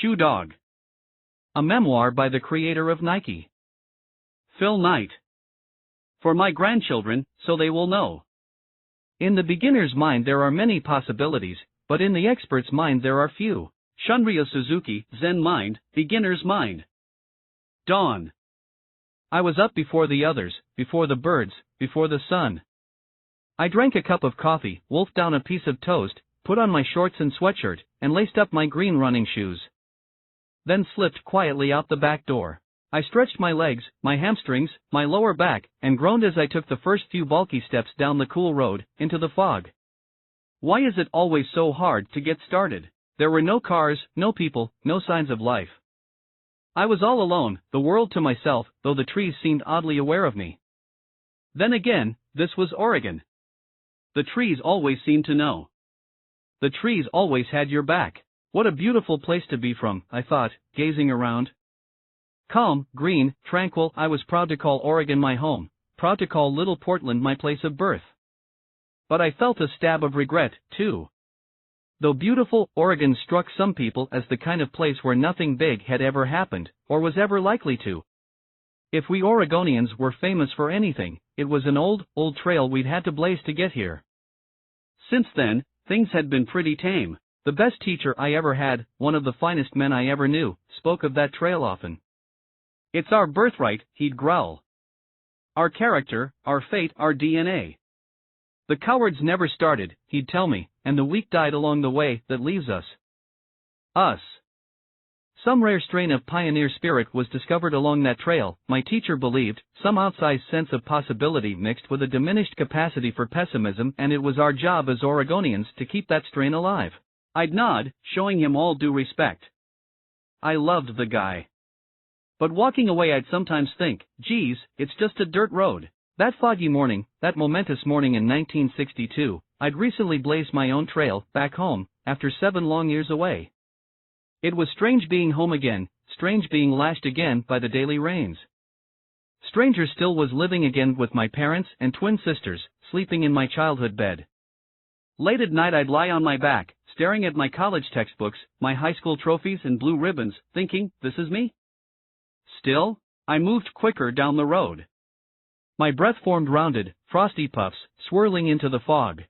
Shoe Dog. A memoir by the creator of Nike. Phil Knight. For my grandchildren, so they will know. In the beginner's mind there are many possibilities, but in the expert's mind there are few. Shunryu Suzuki, Zen Mind, Beginner's Mind. Dawn. I was up before the others, before the birds, before the sun. I drank a cup of coffee, wolfed down a piece of toast, put on my shorts and sweatshirt, and laced up my green running shoes. Then slipped quietly out the back door. I stretched my legs, my hamstrings, my lower back, and groaned as I took the first few bulky steps down the cool road, into the fog. Why is it always so hard to get started? There were no cars, no people, no signs of life. I was all alone, the world to myself, though the trees seemed oddly aware of me. Then again, this was Oregon. The trees always seemed to know. The trees always had your back. What a beautiful place to be from, I thought, gazing around. Calm, green, tranquil, I was proud to call Oregon my home, proud to call Little Portland my place of birth. But I felt a stab of regret, too. Though beautiful, Oregon struck some people as the kind of place where nothing big had ever happened, or was ever likely to. If we Oregonians were famous for anything, it was an old trail we'd had to blaze to get here. Since then, things had been pretty tame. The best teacher I ever had, one of the finest men I ever knew, spoke of that trail often. It's our birthright, he'd growl. Our character, our fate, our DNA. The cowards never started, he'd tell me, and the weak died along the way that leaves us. Us. Some rare strain of pioneer spirit was discovered along that trail, my teacher believed, some outsized sense of possibility mixed with a diminished capacity for pessimism, and it was our job as Oregonians to keep that strain alive. I'd nod, showing him all due respect. I loved the guy. But walking away I'd sometimes think, geez, it's just a dirt road. That foggy morning, that momentous morning in 1962, I'd recently blazed my own trail, back home, after 7 long years away. It was strange being home again, strange being lashed again by the daily rains. Stranger still was living again with my parents and twin sisters, sleeping in my childhood bed. Late at night I'd lie on my back, staring at my college textbooks, my high school trophies and blue ribbons, thinking, this is me? Still, I moved quicker down the road. My breath formed rounded, frosty puffs, swirling into the fog.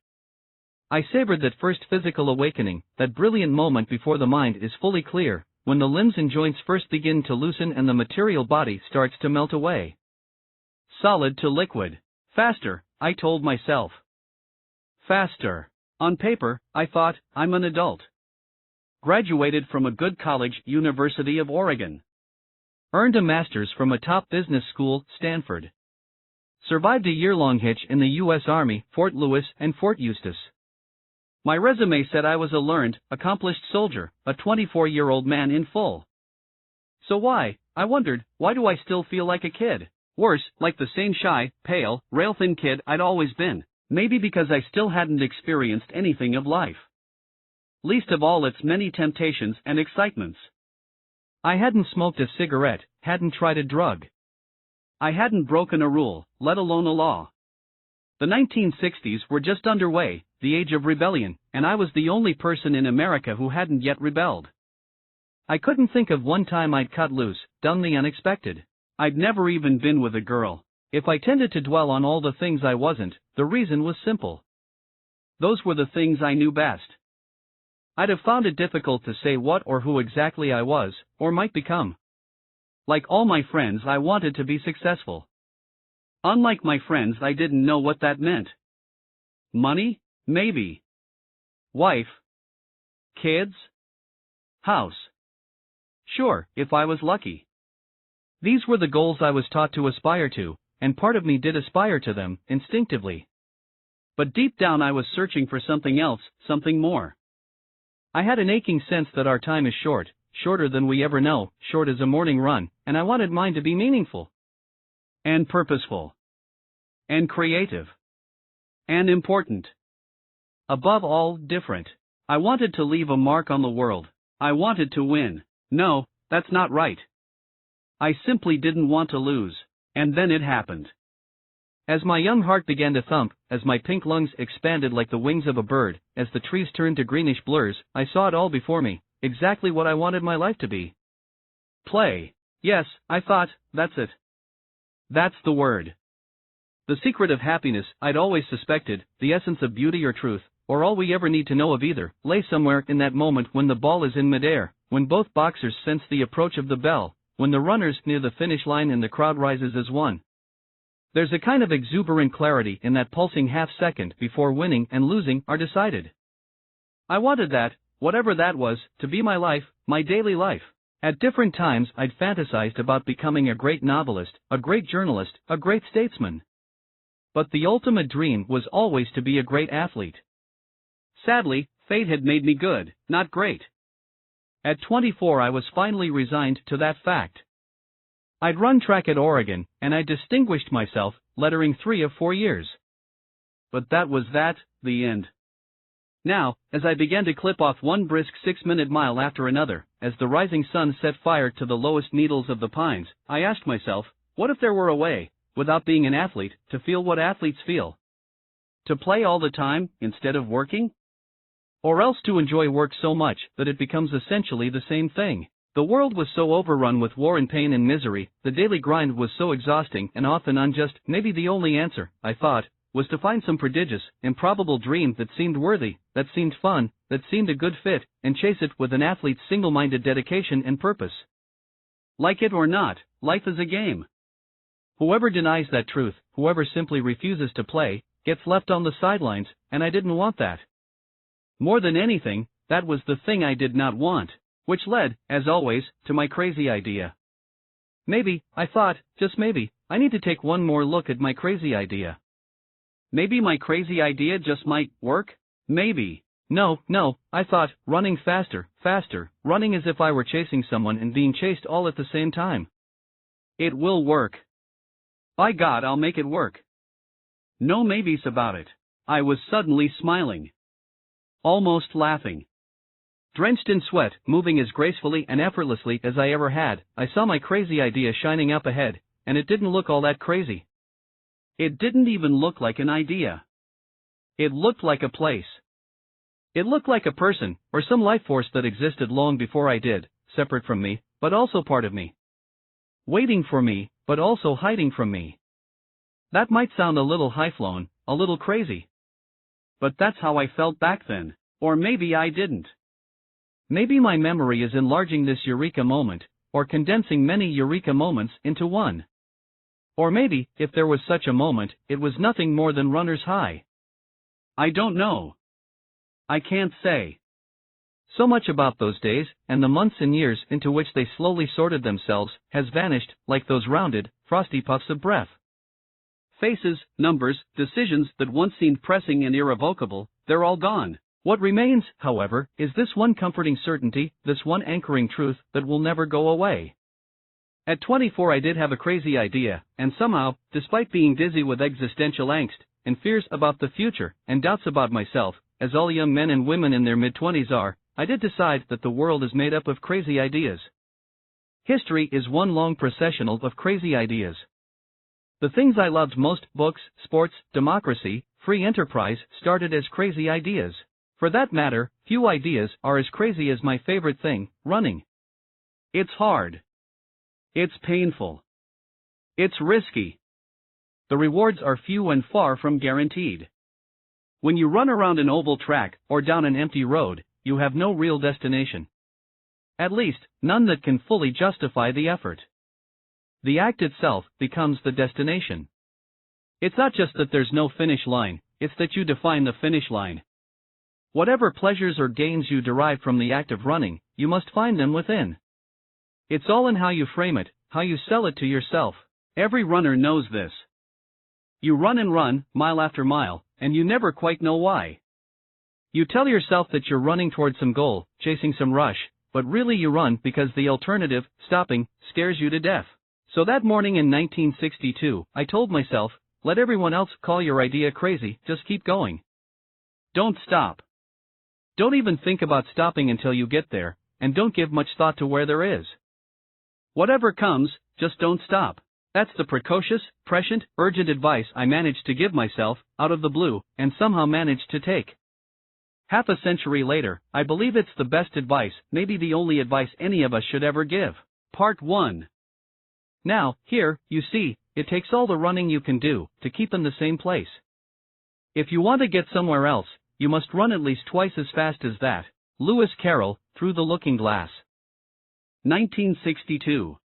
I savored that first physical awakening, that brilliant moment before the mind is fully clear, when the limbs and joints first begin to loosen and the material body starts to melt away. Solid to liquid. Faster, I told myself. Faster. On paper, I thought, I'm an adult. Graduated from a good college, University of Oregon. Earned a master's from a top business school, Stanford. Survived a year-long hitch in the U.S. Army, Fort Lewis and Fort Eustis. My resume said I was a learned, accomplished soldier, a 24-year-old man in full. So why, I wondered, why do I still feel like a kid? Worse, like the same shy, pale, rail-thin kid I'd always been. Maybe because I still hadn't experienced anything of life. Least of all its many temptations and excitements. I hadn't smoked a cigarette, hadn't tried a drug. I hadn't broken a rule, let alone a law. The 1960s were just underway, the age of rebellion, and I was the only person in America who hadn't yet rebelled. I couldn't think of one time I'd cut loose, done the unexpected. I'd never even been with a girl. If I tended to dwell on all the things I wasn't, the reason was simple. Those were the things I knew best. I'd have found it difficult to say what or who exactly I was, or might become. Like all my friends, I wanted to be successful. Unlike my friends, I didn't know what that meant. Money? Maybe. Wife? Kids? House? Sure, if I was lucky. These were the goals I was taught to aspire to, and part of me did aspire to them, instinctively. But deep down I was searching for something else, something more. I had an aching sense that our time is short, shorter than we ever know, short as a morning run, and I wanted mine to be meaningful. And purposeful. And creative. And important. Above all, different. I wanted to leave a mark on the world. I wanted to win. No, that's not right. I simply didn't want to lose. And then it happened. As my young heart began to thump, as my pink lungs expanded like the wings of a bird, as the trees turned to greenish blurs, I saw it all before me. exactly what I wanted my life to be. Play. Yes, I thought, that's it. That's the word. The secret of happiness, I'd always suspected, the essence of beauty or truth, or all we ever need to know of either, lay somewhere in that moment when the ball is in midair, when both boxers sense the approach of the bell, when the runner's near the finish line and the crowd rises as one. There's a kind of exuberant clarity in that pulsing half-second before winning and losing are decided. I wanted that, whatever that was, to be my life, my daily life. At different times I'd fantasized about becoming a great novelist, a great journalist, a great statesman. But the ultimate dream was always to be a great athlete. Sadly, fate had made me good, not great. At 24 I was finally resigned to that fact. I'd run track at Oregon, and I distinguished myself, lettering 3 of 4 years. But that was the end. Now, as I began to clip off one brisk 6-minute mile after another, as the rising sun set fire to the lowest needles of the pines, I asked myself, what if there were a way, without being an athlete, to feel what athletes feel? To play all the time, instead of working? Or else to enjoy work so much that it becomes essentially the same thing. The world was so overrun with war and pain and misery, the daily grind was so exhausting and often unjust. Maybe the only answer, I thought, was to find some prodigious, improbable dream that seemed worthy, that seemed fun, that seemed a good fit, and chase it with an athlete's single-minded dedication and purpose. Like it or not, life is a game. Whoever denies that truth, whoever simply refuses to play, gets left on the sidelines, and I didn't want that. More than anything, that was the thing I did not want, which led, as always, to my crazy idea. Maybe, I thought, just maybe, I need to take one more look at my crazy idea. Maybe my crazy idea just might work? Maybe. No, I thought, running faster, running as if I were chasing someone and being chased all at the same time. It will work. By God, I'll make it work. No maybes about it. I was suddenly smiling. Almost laughing. Drenched in sweat, moving as gracefully and effortlessly as I ever had, I saw my crazy idea shining up ahead, and it didn't look all that crazy. It didn't even look like an idea. It looked like a place. It looked like a person, or some life force that existed long before I did, separate from me, but also part of me. Waiting for me, but also hiding from me. That might sound a little high-flown, a little crazy. But that's how I felt back then, or maybe I didn't. Maybe my memory is enlarging this eureka moment, or condensing many eureka moments into one. Or maybe, if there was such a moment, it was nothing more than runner's high. I don't know. I can't say. So much about those days, and the months and years into which they slowly sorted themselves, has vanished, like those rounded, frosty puffs of breath. Faces, numbers, decisions that once seemed pressing and irrevocable, they're all gone. What remains, however, is this one comforting certainty, this one anchoring truth that will never go away. At 24 I did have a crazy idea, and somehow, despite being dizzy with existential angst, and fears about the future, and doubts about myself, as all young men and women in their mid-20s are, I did decide that the world is made up of crazy ideas. History is one long processional of crazy ideas. The things I loved most, books, sports, democracy, free enterprise, started as crazy ideas. For that matter, few ideas are as crazy as my favorite thing, running. It's hard. It's painful. It's risky. The rewards are few and far from guaranteed. When you run around an oval track, or down an empty road, you have no real destination. At least, none that can fully justify the effort. The act itself becomes the destination. It's not just that there's no finish line, it's that you define the finish line. Whatever pleasures or gains you derive from the act of running, you must find them within. It's all in how you frame it, how you sell it to yourself. Every runner knows this. You run and run, mile after mile, and you never quite know why. You tell yourself that you're running toward some goal, chasing some rush, but really you run because the alternative, stopping, scares you to death. So that morning in 1962, I told myself, let everyone else call your idea crazy, just keep going. Don't stop. Don't even think about stopping until you get there, and don't give much thought to where there is. Whatever comes, just don't stop. That's the precocious, prescient, urgent advice I managed to give myself, out of the blue, and somehow managed to take. Half a century later, I believe it's the best advice, maybe the only advice any of us should ever give. Part 1. Now, here, you see, it takes all the running you can do to keep in the same place. If you want to get somewhere else, you must run at least twice as fast as that. Lewis Carroll, Through the Looking Glass. 1962.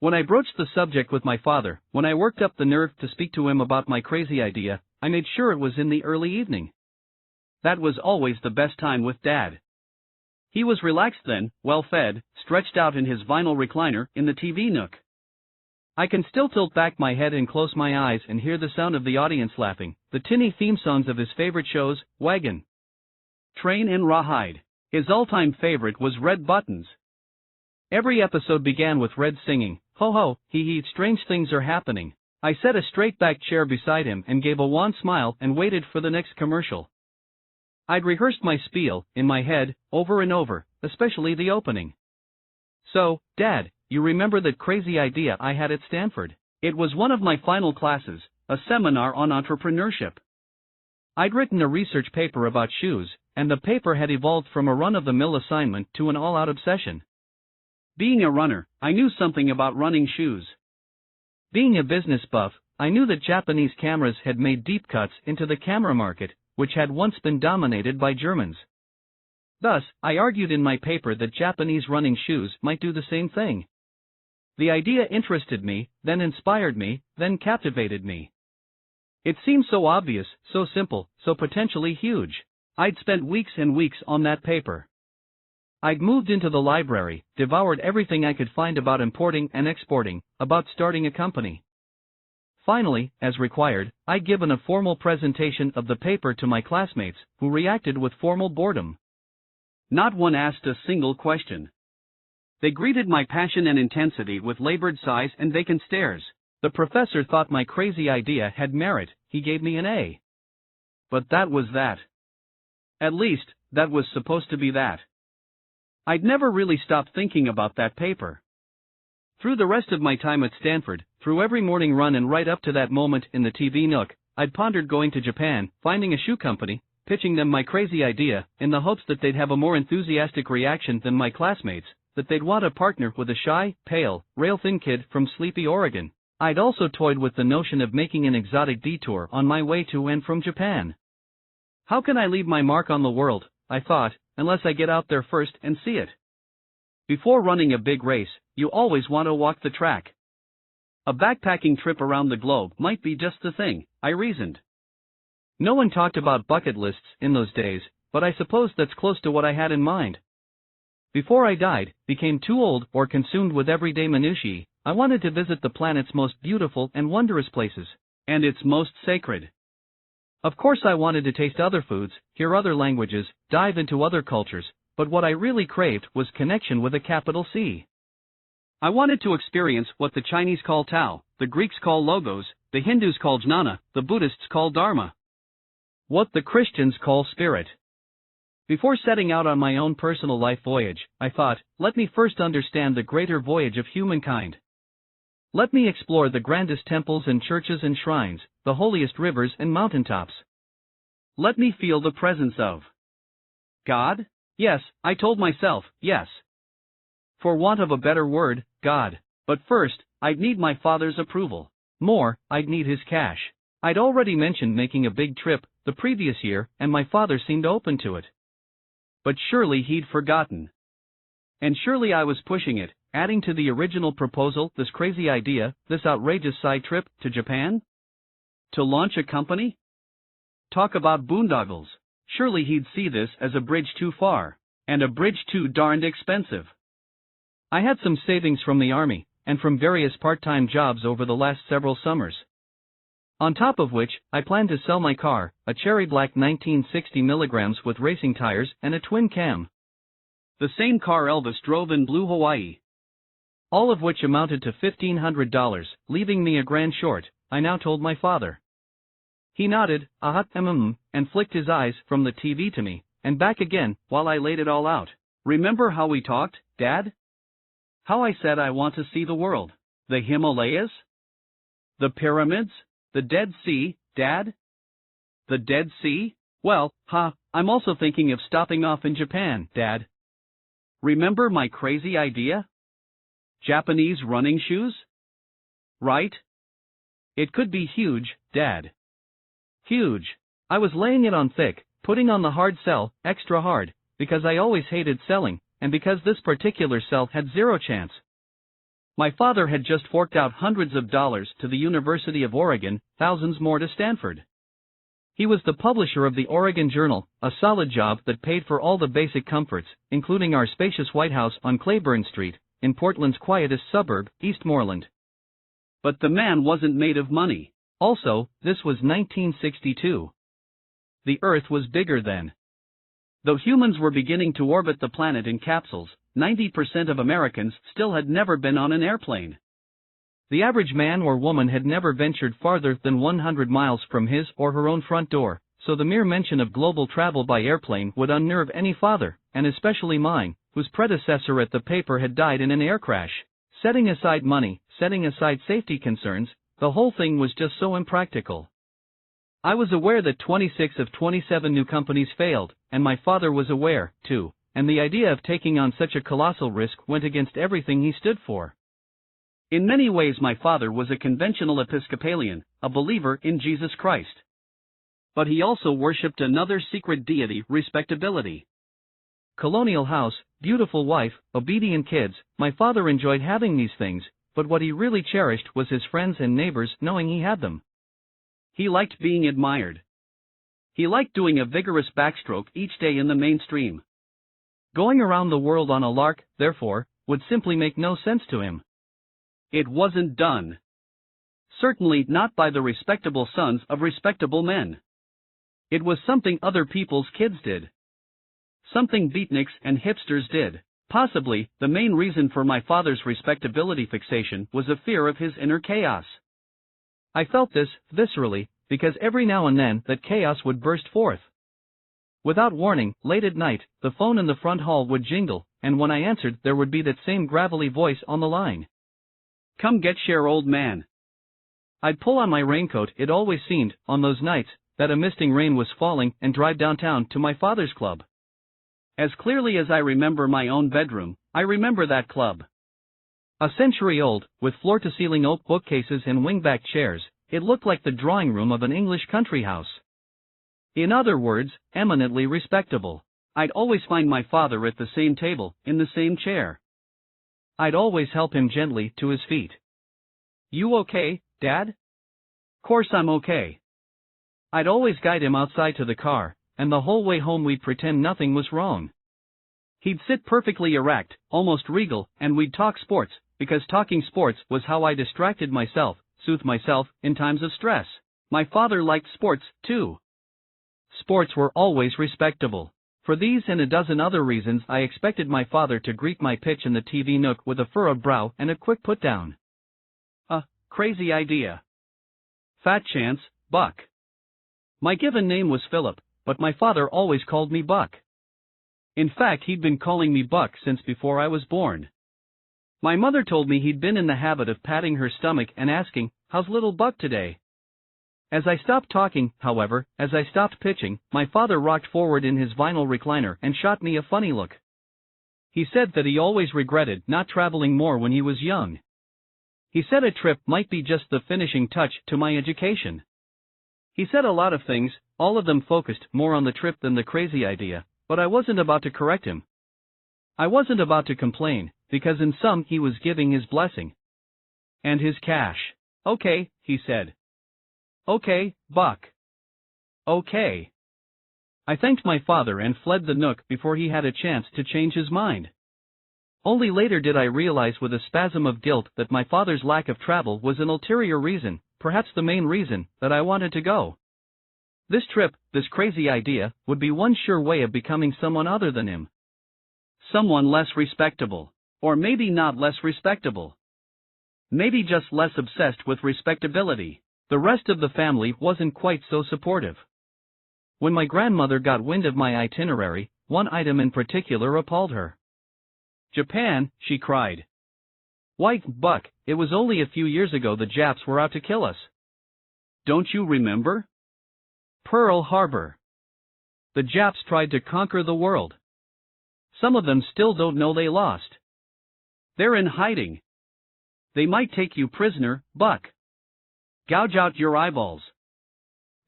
When I broached the subject with my father, when I worked up the nerve to speak to him about my crazy idea, I made sure it was in the early evening. That was always the best time with Dad. He was relaxed then, well-fed, stretched out in his vinyl recliner in the TV nook. I can still tilt back my head and close my eyes and hear the sound of the audience laughing, the tinny theme songs of his favorite shows, Wagon, Train and Rawhide. His all-time favorite was Red Buttons. Every episode began with Red singing, "Ho ho, hee hee, strange things are happening." I set a straight-back chair beside him and gave a wan smile and waited for the next commercial. I'd rehearsed my spiel, in my head, over and over, especially the opening. "So, Dad, you remember that crazy idea I had at Stanford?" It was one of my final classes, a seminar on entrepreneurship. I'd written a research paper about shoes, and the paper had evolved from a run-of-the-mill assignment to an all-out obsession. Being a runner, I knew something about running shoes. Being a business buff, I knew that Japanese cameras had made deep cuts into the camera market, which had once been dominated by Germans. Thus, I argued in my paper that Japanese running shoes might do the same thing. The idea interested me, then inspired me, then captivated me. It seemed so obvious, so simple, so potentially huge. I'd spent weeks and weeks on that paper. I'd moved into the library, devoured everything I could find about importing and exporting, about starting a company. Finally, as required, I'd given a formal presentation of the paper to my classmates, who reacted with formal boredom. Not one asked a single question. They greeted my passion and intensity with labored sighs and vacant stares. The professor thought my crazy idea had merit, he gave me an A. But that was that. At least, that was supposed to be that. I'd never really stopped thinking about that paper. Through the rest of my time at Stanford, through every morning run and right up to that moment in the TV nook, I'd pondered going to Japan, finding a shoe company, pitching them my crazy idea, in the hopes that they'd have a more enthusiastic reaction than my classmates, that they'd want to partner with a shy, pale, rail-thin kid from sleepy Oregon. I'd also toyed with the notion of making an exotic detour on my way to and from Japan. How can I leave my mark on the world, I thought, unless I get out there first and see it? Before running a big race, you always want to walk the track. A backpacking trip around the globe might be just the thing, I reasoned. No one talked about bucket lists in those days, but I suppose that's close to what I had in mind. Before I died, became too old or consumed with everyday minutiae, I wanted to visit the planet's most beautiful and wondrous places, and its most sacred. Of course I wanted to taste other foods, hear other languages, dive into other cultures, but what I really craved was connection with a capital C. I wanted to experience what the Chinese call Tao, the Greeks call Logos, the Hindus call Jnana, the Buddhists call Dharma. What the Christians call Spirit. Before setting out on my own personal life voyage, I thought, let me first understand the greater voyage of humankind. Let me explore the grandest temples and churches and shrines, the holiest rivers and mountaintops. Let me feel the presence of God? Yes, I told myself, yes. For want of a better word, God. But first, I'd need my father's approval. More, I'd need his cash. I'd already mentioned making a big trip the previous year, and my father seemed open to it. But surely he'd forgotten. And surely I was pushing it, adding to the original proposal this crazy idea, this outrageous side trip to Japan? To launch a company? Talk about boondoggles. Surely he'd see this as a bridge too far, and a bridge too darned expensive. I had some savings from the army, and from various part-time jobs over the last several summers. On top of which, I planned to sell my car, a cherry black 1960 milligrams with racing tires and a twin cam. The same car Elvis drove in Blue Hawaii. All of which amounted to $1,500, leaving me a grand short, I now told my father. He nodded, and flicked his eyes from the TV to me, and back again, while I laid it all out. Remember how we talked, Dad? How I said I want to see the world. The Himalayas? The pyramids? The Dead Sea, Dad? The Dead Sea? Well, I'm also thinking of stopping off in Japan, Dad. Remember my crazy idea? Japanese running shoes? Right? It could be huge, Dad. Huge. I was laying it on thick, putting on the hard sell, extra hard, because I always hated selling, and because this particular sell had zero chance. My father had just forked out hundreds of dollars to the University of Oregon, thousands more to Stanford. He was the publisher of the Oregon Journal, a solid job that paid for all the basic comforts, including our spacious White House on Claiborne Street, in Portland's quietest suburb, Eastmoreland. But the man wasn't made of money. Also, this was 1962. The Earth was bigger then. Though humans were beginning to orbit the planet in capsules, 90% of Americans still had never been on an airplane. The average man or woman had never ventured farther than 100 miles from his or her own front door, so the mere mention of global travel by airplane would unnerve any father, and especially mine, whose predecessor at the paper had died in an air crash. Setting aside money, setting aside safety concerns, the whole thing was just so impractical. I was aware that 26 of 27 new companies failed, and my father was aware, too, and the idea of taking on such a colossal risk went against everything he stood for. In many ways my father was a conventional Episcopalian, a believer in Jesus Christ. But he also worshipped another secret deity, respectability. Colonial house, beautiful wife, obedient kids, my father enjoyed having these things, but what he really cherished was his friends and neighbors knowing he had them. He liked being admired. He liked doing a vigorous backstroke each day in the mainstream. Going around the world on a lark, therefore, would simply make no sense to him. It wasn't done. Certainly not by the respectable sons of respectable men. It was something other people's kids did. Something beatniks and hipsters did. Possibly, the main reason for my father's respectability fixation was a fear of his inner chaos. I felt this, viscerally, because every now and then that chaos would burst forth. Without warning, late at night, the phone in the front hall would jingle, and when I answered there would be that same gravelly voice on the line. "Come get Cher, old man." I'd pull on my raincoat, it always seemed, on those nights, that a misting rain was falling, and drive downtown to my father's club. As clearly as I remember my own bedroom, I remember that club. A century old, with floor-to-ceiling oak bookcases and wing-back chairs, it looked like the drawing room of an English country house. In other words, eminently respectable. I'd always find my father at the same table, in the same chair. I'd always help him gently to his feet. "You okay, Dad?" "Course I'm okay." I'd always guide him outside to the car, and the whole way home we'd pretend nothing was wrong. He'd sit perfectly erect, almost regal, and we'd talk sports, because talking sports was how I distracted myself, soothed myself, in times of stress. My father liked sports, too. Sports were always respectable. For these and a dozen other reasons I expected my father to greet my pitch in the TV nook with a furrowed brow and a quick put-down. Crazy idea. Fat chance, Buck. My given name was Philip, but my father always called me Buck. In fact, he'd been calling me Buck since before I was born. My mother told me he'd been in the habit of patting her stomach and asking, "How's little Buck today?" As I stopped talking, however, as I stopped pitching, my father rocked forward in his vinyl recliner and shot me a funny look. He said that he always regretted not traveling more when he was young. He said a trip might be just the finishing touch to my education. He said a lot of things, all of them focused more on the trip than the crazy idea, but I wasn't about to correct him. I wasn't about to complain, because in some he was giving his blessing. And his cash. "Okay," he said. "Okay, Buck. Okay." I thanked my father and fled the nook before he had a chance to change his mind. Only later did I realize with a spasm of guilt that my father's lack of travel was an ulterior reason, perhaps the main reason, that I wanted to go. This trip, this crazy idea, would be one sure way of becoming someone other than him. Someone less respectable. Or maybe not less respectable. Maybe just less obsessed with respectability. The rest of the family wasn't quite so supportive. When my grandmother got wind of my itinerary, one item in particular appalled her. "Japan," she cried. "Why, Buck, it was only a few years ago the Japs were out to kill us. Don't you remember? Pearl Harbor. The Japs tried to conquer the world. Some of them still don't know they lost. They're in hiding. They might take you prisoner, Buck. Gouge out your eyeballs.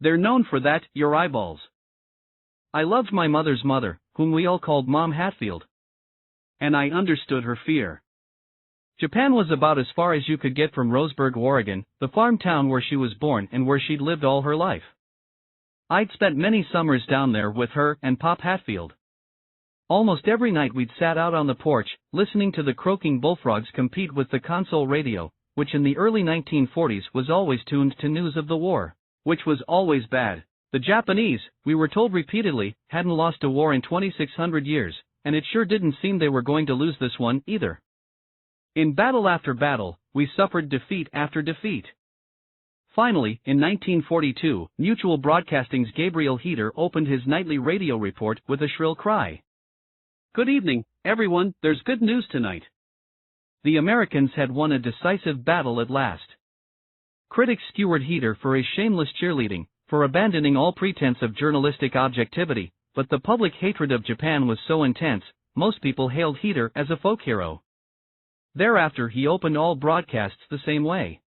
They're known for that, your eyeballs. I loved my mother's mother, whom we all called Mom Hatfield. And I understood her fear. Japan was about as far as you could get from Roseburg, Oregon, the farm town where she was born and where she'd lived all her life. I'd spent many summers down there with her and Pop Hatfield. Almost every night we'd sat out on the porch, listening to the croaking bullfrogs compete with the console radio, which in the early 1940s was always tuned to news of the war, which was always bad. The Japanese, we were told repeatedly, hadn't lost a war in 2,600 years, and it sure didn't seem they were going to lose this one either. In battle after battle, we suffered defeat after defeat. Finally, in 1942, Mutual Broadcasting's Gabriel Heater opened his nightly radio report with a shrill cry. "Good evening, everyone, there's good news tonight." The Americans had won a decisive battle at last. Critics skewered Heater for his shameless cheerleading, for abandoning all pretense of journalistic objectivity, but the public hatred of Japan was so intense, most people hailed Heater as a folk hero. Thereafter he opened all broadcasts the same way.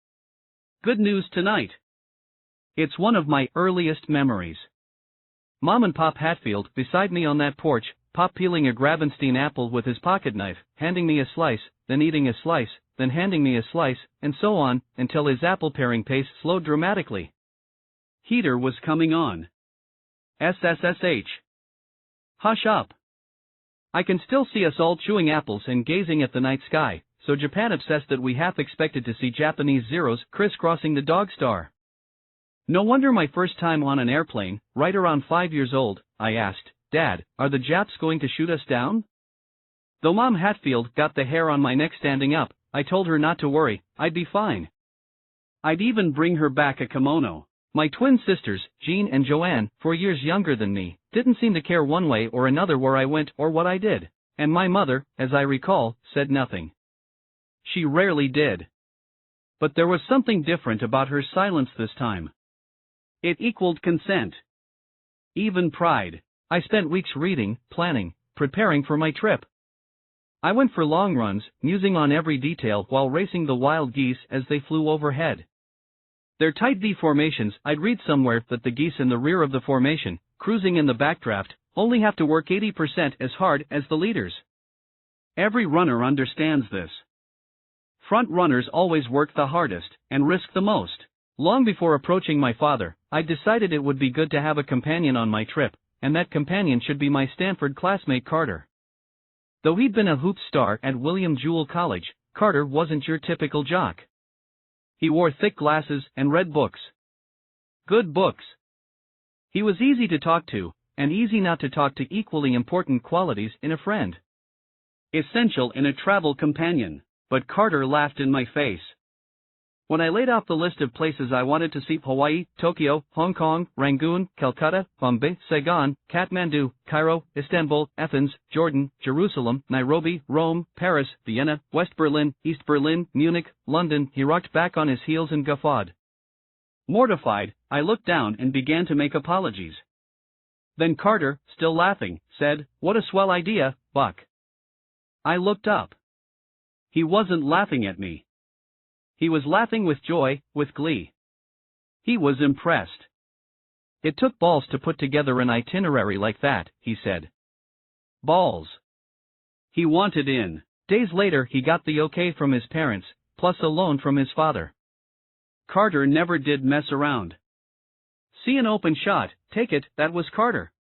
Good news tonight. It's one of my earliest memories. Mom and Pop Hatfield beside me on that porch, Pop peeling a Grabenstein apple with his pocket knife, handing me a slice, then eating a slice, then handing me a slice, and so on, until his apple paring pace slowed dramatically. Heater was coming on. SSSH. Hush up. I can still see us all chewing apples and gazing at the night sky, so Japan obsessed that we half expected to see Japanese Zeros crisscrossing the Dog Star. No wonder my first time on an airplane, right around 5 years old, I asked, "Dad, are the Japs going to shoot us down?" Though Mom Hatfield got the hair on my neck standing up, I told her not to worry, I'd be fine. I'd even bring her back a kimono. My twin sisters, Jean and Joanne, 4 years younger than me, didn't seem to care one way or another where I went or what I did, and my mother, as I recall, said nothing. She rarely did. But there was something different about her silence this time. It equaled consent. Even pride. I spent weeks reading, planning, preparing for my trip. I went for long runs, musing on every detail while racing the wild geese as they flew overhead. Their tight V formations, I'd read somewhere that the geese in the rear of the formation, cruising in the backdraft, only have to work 80% as hard as the leaders. Every runner understands this. Front runners always work the hardest, and risk the most. Long before approaching my father, I decided it would be good to have a companion on my trip, and that companion should be my Stanford classmate Carter. Though he'd been a hoop star at William Jewell College, Carter wasn't your typical jock. He wore thick glasses and read books. Good books. He was easy to talk to, and easy not to talk to equally important qualities in a friend. Essential in a travel companion. But Carter laughed in my face. When I laid out the list of places I wanted to see: Hawaii, Tokyo, Hong Kong, Rangoon, Calcutta, Bombay, Saigon, Kathmandu, Cairo, Istanbul, Athens, Jordan, Jerusalem, Nairobi, Rome, Paris, Vienna, West Berlin, East Berlin, Munich, London, he rocked back on his heels and guffawed. Mortified, I looked down and began to make apologies. Then Carter, still laughing, said, "What a swell idea, Buck." I looked up. He wasn't laughing at me. He was laughing with joy, with glee. He was impressed. "It took balls to put together an itinerary like that," he said. Balls. He wanted in. Days later he got the okay from his parents, plus a loan from his father. Carter never did mess around. See an open shot, take it, that was Carter.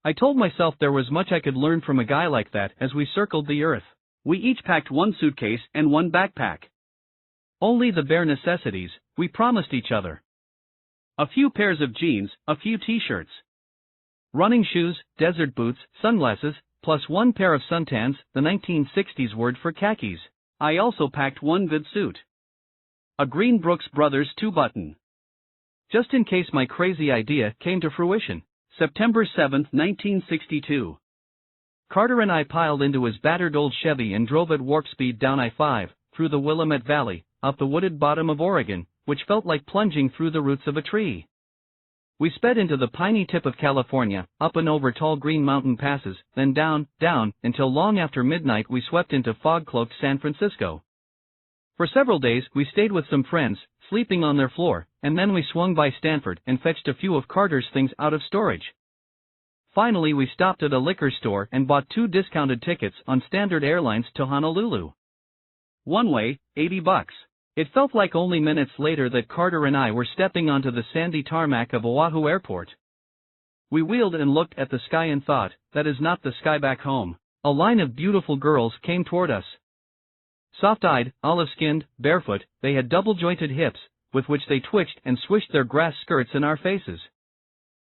I told myself there was much I could learn from a guy like that as we circled the earth. We each packed one suitcase and one backpack. Only the bare necessities, we promised each other. A few pairs of jeans, a few t-shirts. Running shoes, desert boots, sunglasses, plus one pair of suntans, the 1960s word for khakis. I also packed one good suit. A green Brooks Brothers 2-button. Just in case my crazy idea came to fruition. September 7, 1962. Carter and I piled into his battered old Chevy and drove at warp speed down I-5, through the Willamette Valley, up the wooded bottom of Oregon, which felt like plunging through the roots of a tree. We sped into the piney tip of California, up and over tall green mountain passes, then down, down, until long after midnight we swept into fog-cloaked San Francisco. For several days we stayed with some friends, sleeping on their floor, and then we swung by Stanford and fetched a few of Carter's things out of storage. Finally we stopped at a liquor store and bought 2 discounted tickets on Standard Airlines to Honolulu. One way, $80. It felt like only minutes later that Carter and I were stepping onto the sandy tarmac of Oahu Airport. We wheeled and looked at the sky and thought, that is not the sky back home. A line of beautiful girls came toward us. Soft-eyed, olive-skinned, barefoot, they had double-jointed hips, with which they twitched and swished their grass skirts in our faces.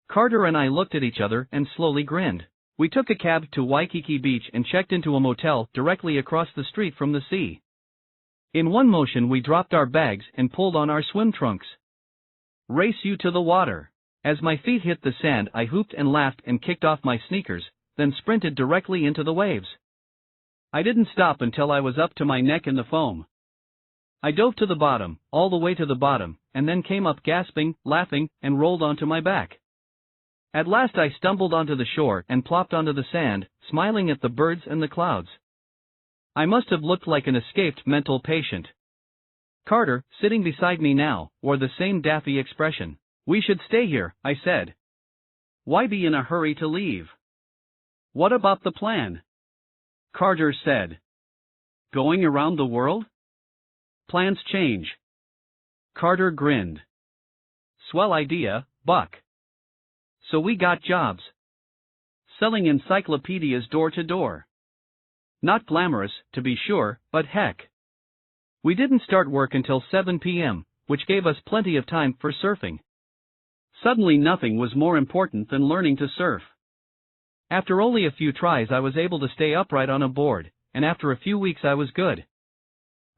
Carter and I looked at each other and slowly grinned. We took a cab to Waikiki Beach and checked into a motel directly across the street from the sea. In one motion we dropped our bags and pulled on our swim trunks. Race you to the water. As my feet hit the sand I hooped and laughed and kicked off my sneakers, then sprinted directly into the waves. I didn't stop until I was up to my neck in the foam. I dove to the bottom, all the way to the bottom, and then came up gasping, laughing, and rolled onto my back. At last I stumbled onto the shore and plopped onto the sand, smiling at the birds and the clouds. I must have looked like an escaped mental patient. Carter, sitting beside me now, wore the same daffy expression. "We should stay here," I said. "Why be in a hurry to leave?" "What about the plan?" Carter said. "Going around the world?" "Plans change." Carter grinned. "Swell idea, Buck." So we got jobs. Selling encyclopedias door to door. Not glamorous, to be sure, but heck. We didn't start work until 7 p.m., which gave us plenty of time for surfing. Suddenly nothing was more important than learning to surf. After only a few tries I was able to stay upright on a board, and after a few weeks I was good.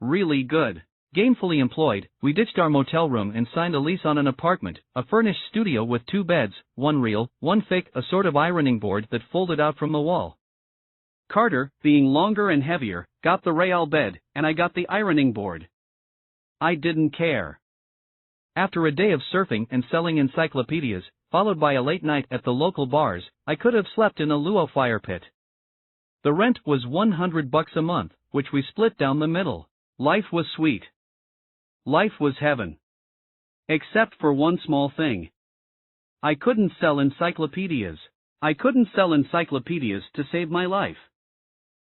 Really good. Gainfully employed, we ditched our motel room and signed a lease on an apartment, a furnished studio with 2 beds, 1 real, 1 fake, a sort of ironing board that folded out from the wall. Carter, being longer and heavier, got the rail bed, and I got the ironing board. I didn't care. After a day of surfing and selling encyclopedias, followed by a late night at the local bars, I could have slept in a luau fire pit. The rent was $100 a month, which we split down the middle. Life was sweet. Life was heaven. Except for one small thing. I couldn't sell encyclopedias. I couldn't sell encyclopedias to save my life.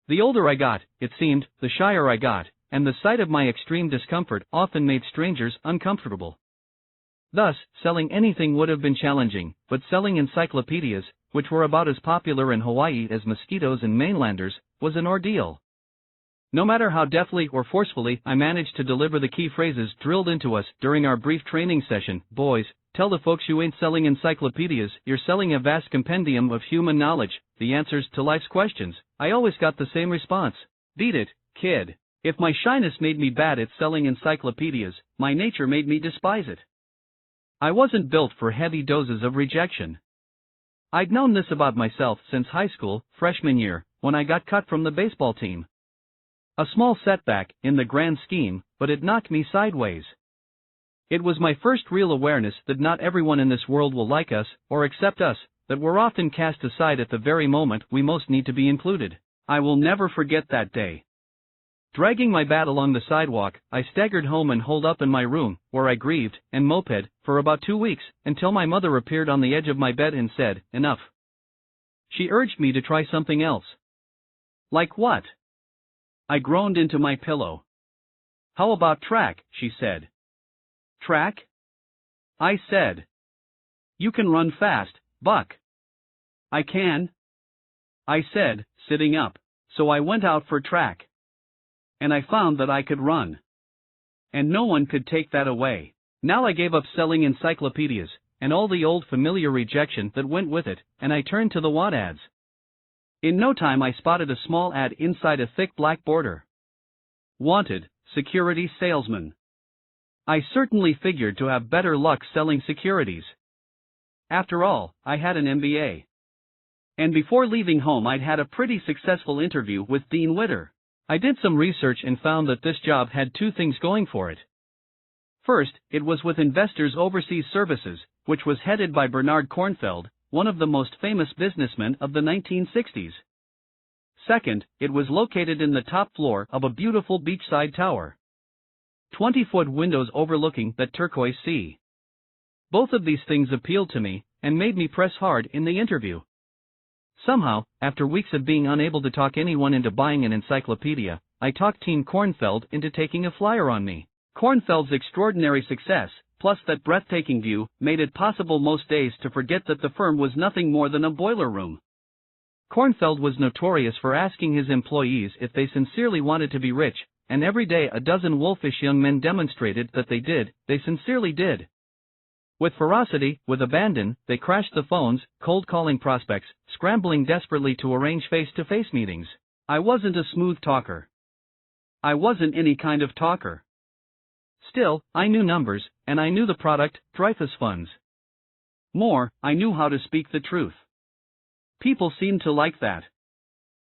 The older I got, it seemed, the shyer I got, and the sight of my extreme discomfort often made strangers uncomfortable. Thus, selling anything would have been challenging, but selling encyclopedias, which were about as popular in Hawaii as mosquitoes and mainlanders, was an ordeal. No matter how deftly or forcefully I managed to deliver the key phrases drilled into us during our brief training session, "Boys, tell the folks you ain't selling encyclopedias, you're selling a vast compendium of human knowledge, the answers to life's questions," I always got the same response: "Beat it, kid." If my shyness made me bad at selling encyclopedias, my nature made me despise it. I wasn't built for heavy doses of rejection. I'd known this about myself since high school, freshman year, when I got cut from the baseball team. A small setback, in the grand scheme, but it knocked me sideways. It was my first real awareness that not everyone in this world will like us, or accept us, that we're often cast aside at the very moment we most need to be included. I will never forget that day. Dragging my bat along the sidewalk, I staggered home and holed up in my room, where I grieved, and moped, for about 2 weeks, until my mother appeared on the edge of my bed and said, "Enough." She urged me to try something else. "Like what?" I groaned into my pillow. "How about track?" she said. "Track?" I said. "You can run fast, Buck." "I can," I said, sitting up. So I went out for track. And I found that I could run. And no one could take that away. Now I gave up selling encyclopedias, and all the old familiar rejection that went with it, and I turned to the want ads. In no time I spotted a small ad inside a thick black border. Wanted, security salesman. I certainly figured to have better luck selling securities. After all, I had an MBA. And before leaving home I'd had a pretty successful interview with Dean Witter. I did some research and found that this job had 2 things going for it. First, it was with Investors Overseas Services, which was headed by Bernard Kornfeld, one of the most famous businessmen of the 1960s. Second, it was located in the top floor of a beautiful beachside tower. 20-foot windows overlooking the turquoise sea. Both of these things appealed to me, and made me press hard in the interview. Somehow, after weeks of being unable to talk anyone into buying an encyclopedia, I talked Teen Kornfeld into taking a flyer on me. Kornfeld's extraordinary success, plus that breathtaking view, made it possible most days to forget that the firm was nothing more than a boiler room. Kornfeld was notorious for asking his employees if they sincerely wanted to be rich, and every day a dozen wolfish young men demonstrated that they sincerely did. With ferocity, with abandon, they crashed the phones, cold calling prospects, scrambling desperately to arrange face-to-face meetings. I wasn't a smooth talker. I wasn't any kind of talker. Still, I knew numbers, and I knew the product, Dreyfus funds. More, I knew how to speak the truth. People seemed to like that.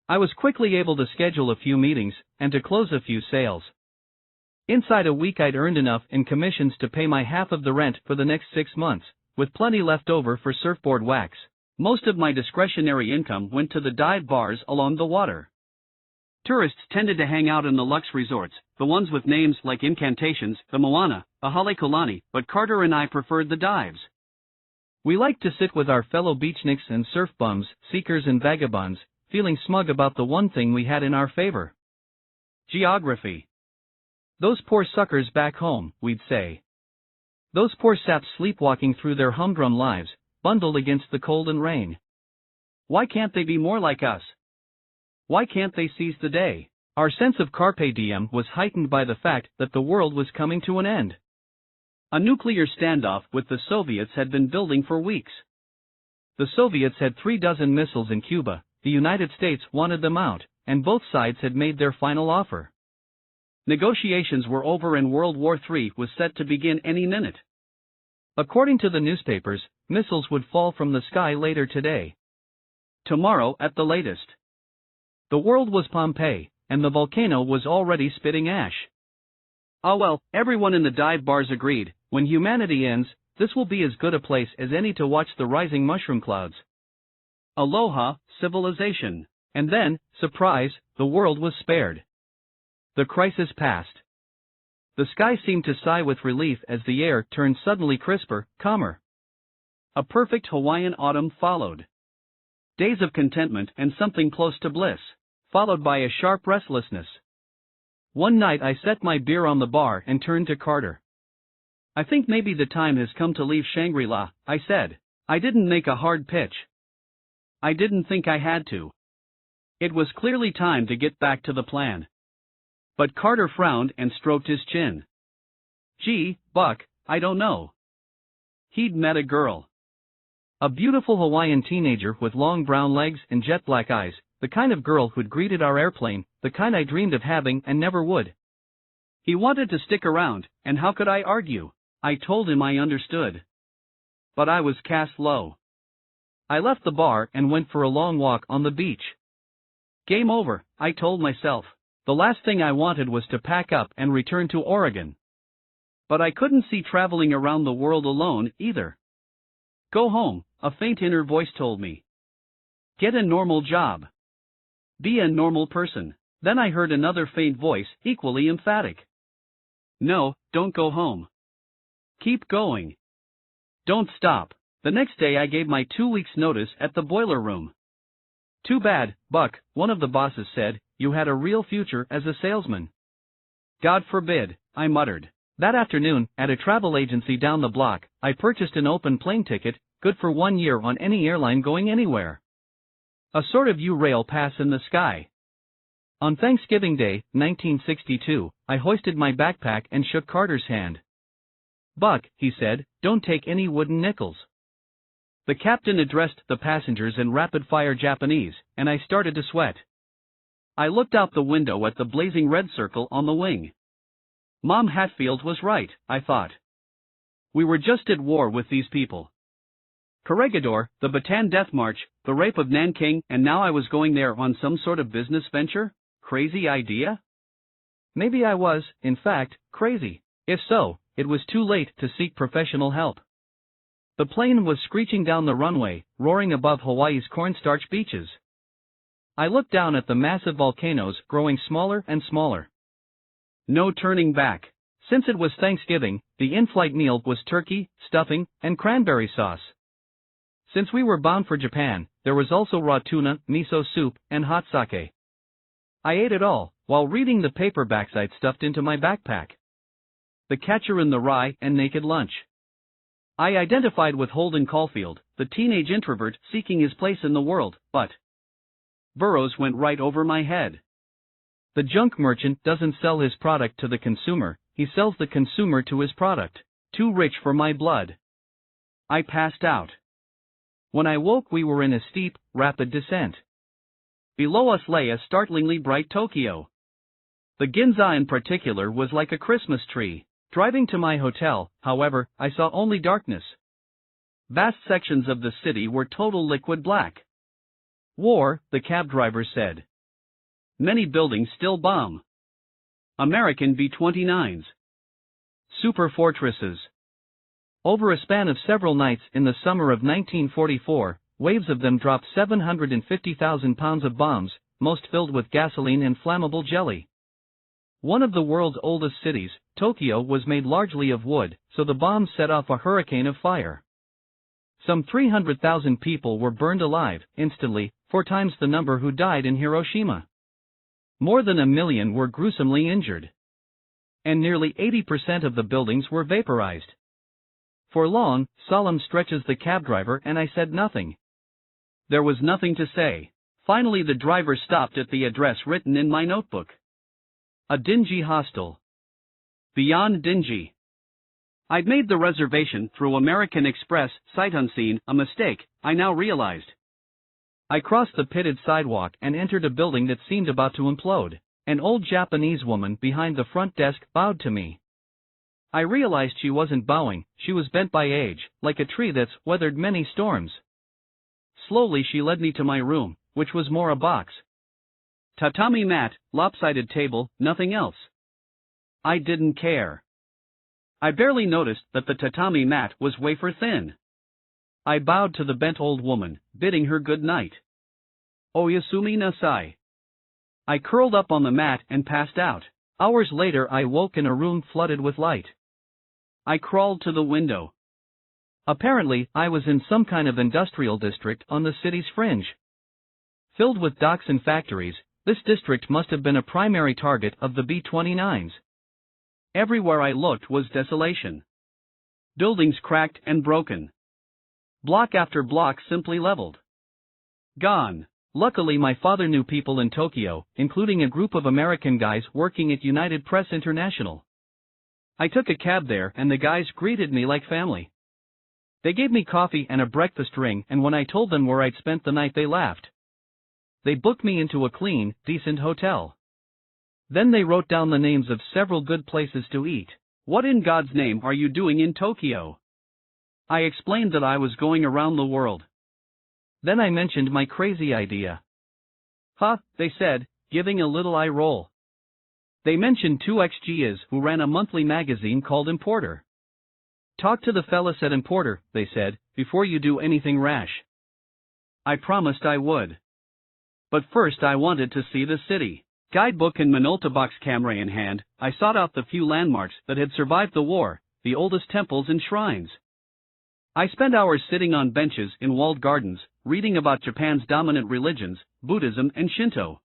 I was quickly able to schedule a few meetings, and to close a few sales. Inside a week I'd earned enough in commissions to pay my half of the rent for the next 6 months, with plenty left over for surfboard wax. Most of my discretionary income went to the dive bars along the water. Tourists tended to hang out in the luxe resorts, the ones with names like Incantations, the Moana, a Halekulani, but Carter and I preferred the dives. We liked to sit with our fellow beachnicks and surf bums, seekers and vagabonds, feeling smug about the one thing we had in our favor. Geography. Those poor suckers back home, we'd say. Those poor saps sleepwalking through their humdrum lives, bundled against the cold and rain. Why can't they be more like us? Why can't they seize the day? Our sense of carpe diem was heightened by the fact that the world was coming to an end. A nuclear standoff with the Soviets had been building for weeks. The Soviets had 36 missiles in Cuba, the United States wanted them out, and both sides had made their final offer. Negotiations were over and World War III was set to begin any minute. According to the newspapers, missiles would fall from the sky later today. Tomorrow at the latest. The world was Pompeii, and the volcano was already spitting ash. Ah well, everyone in the dive bars agreed, when humanity ends, this will be as good a place as any to watch the rising mushroom clouds. Aloha, civilization. And then, surprise, the world was spared. The crisis passed. The sky seemed to sigh with relief as the air turned suddenly crisper, calmer. A perfect Hawaiian autumn followed. Days of contentment and something close to bliss, followed by a sharp restlessness. One night I set my beer on the bar and turned to Carter. I think maybe the time has come to leave Shangri-La, I said. I didn't make a hard pitch. I didn't think I had to. It was clearly time to get back to the plan. But Carter frowned and stroked his chin. Gee, Buck, I don't know. He'd met a girl. A beautiful Hawaiian teenager with long brown legs and jet black eyes, the kind of girl who'd greeted our airplane, the kind I dreamed of having and never would. He wanted to stick around, and how could I argue? I told him I understood. But I was cast low. I left the bar and went for a long walk on the beach. Game over, I told myself. The last thing I wanted was to pack up and return to Oregon. But I couldn't see traveling around the world alone, either. Go home, a faint inner voice told me. Get a normal job. Be a normal person. Then I heard another faint voice, equally emphatic. No, don't go home. Keep going. Don't stop. The next day I gave my 2 weeks' notice at the boiler room. Too bad, Buck, one of the bosses said, you had a real future as a salesman. God forbid, I muttered. That afternoon, at a travel agency down the block, I purchased an open plane ticket, good for 1 year on any airline going anywhere. A sort of U-rail pass in the sky. On Thanksgiving Day, 1962, I hoisted my backpack and shook Carter's hand. Buck, he said, don't take any wooden nickels. The captain addressed the passengers in rapid-fire Japanese, and I started to sweat. I looked out the window at the blazing red circle on the wing. Mom Hatfield was right, I thought. We were just at war with these people. Corregidor, the Bataan Death March, the rape of Nanking, and now I was going there on some sort of business venture? Crazy idea? Maybe I was, in fact, crazy. If so, it was too late to seek professional help. The plane was screeching down the runway, roaring above Hawaii's cornstarch beaches. I looked down at the massive volcanoes growing smaller and smaller. No turning back. Since it was Thanksgiving, the in-flight meal was turkey, stuffing, and cranberry sauce. Since we were bound for Japan, there was also raw tuna, miso soup, and hot sake. I ate it all, while reading the paperbacks I'd stuffed into my backpack. The Catcher in the Rye and Naked Lunch. I identified with Holden Caulfield, the teenage introvert seeking his place in the world, but Burroughs went right over my head. The junk merchant doesn't sell his product to the consumer, he sells the consumer to his product. Too rich for my blood. I passed out. When I woke, we were in a steep, rapid descent. Below us lay a startlingly bright Tokyo. The Ginza in particular was like a Christmas tree. Driving to my hotel, however, I saw only darkness. Vast sections of the city were total liquid black. War, the cab driver said. Many buildings still bomb. American B-29s. Super fortresses. Over a span of several nights in the summer of 1944, waves of them dropped 750,000 pounds of bombs, most filled with gasoline and flammable jelly. One of the world's oldest cities, Tokyo, was made largely of wood, so the bombs set off a hurricane of fire. Some 300,000 people were burned alive, instantly, 4 times the number who died in Hiroshima. More than 1 million were gruesomely injured. And nearly 80% of the buildings were vaporized. For long, solemn stretches the cab driver and I said nothing. There was nothing to say. Finally the driver stopped at the address written in my notebook. A dingy hostel. Beyond dingy. I'd made the reservation through American Express, sight unseen, a mistake, I now realized. I crossed the pitted sidewalk and entered a building that seemed about to implode. An old Japanese woman behind the front desk bowed to me. I realized she wasn't bowing, she was bent by age, like a tree that's weathered many storms. Slowly she led me to my room, which was more a box. Tatami mat, lopsided table, nothing else. I didn't care. I barely noticed that the tatami mat was wafer thin. I bowed to the bent old woman, bidding her good night. Oyasumi nasai. I curled up on the mat and passed out. Hours later I woke in a room flooded with light. I crawled to the window. Apparently, I was in some kind of industrial district on the city's fringe. Filled with docks and factories, this district must have been a primary target of the B-29s. Everywhere I looked was desolation. Buildings cracked and broken. Block after block simply leveled. Gone. Luckily my father knew people in Tokyo, including a group of American guys working at United Press International. I took a cab there and the guys greeted me like family. They gave me coffee and a breakfast ring, and when I told them where I'd spent the night they laughed. They booked me into a clean, decent hotel. Then they wrote down the names of several good places to eat. What in God's name are you doing in Tokyo? I explained that I was going around the world. Then I mentioned my crazy idea. Huh, they said, giving a little eye roll. They mentioned 2 ex-Gias who ran a monthly magazine called Importer. Talk to the fellas at Importer, they said, before you do anything rash. I promised I would. But first I wanted to see the city. Guidebook and Minolta box camera in hand, I sought out the few landmarks that had survived the war, the oldest temples and shrines. I spent hours sitting on benches in walled gardens, reading about Japan's dominant religions, Buddhism and Shinto.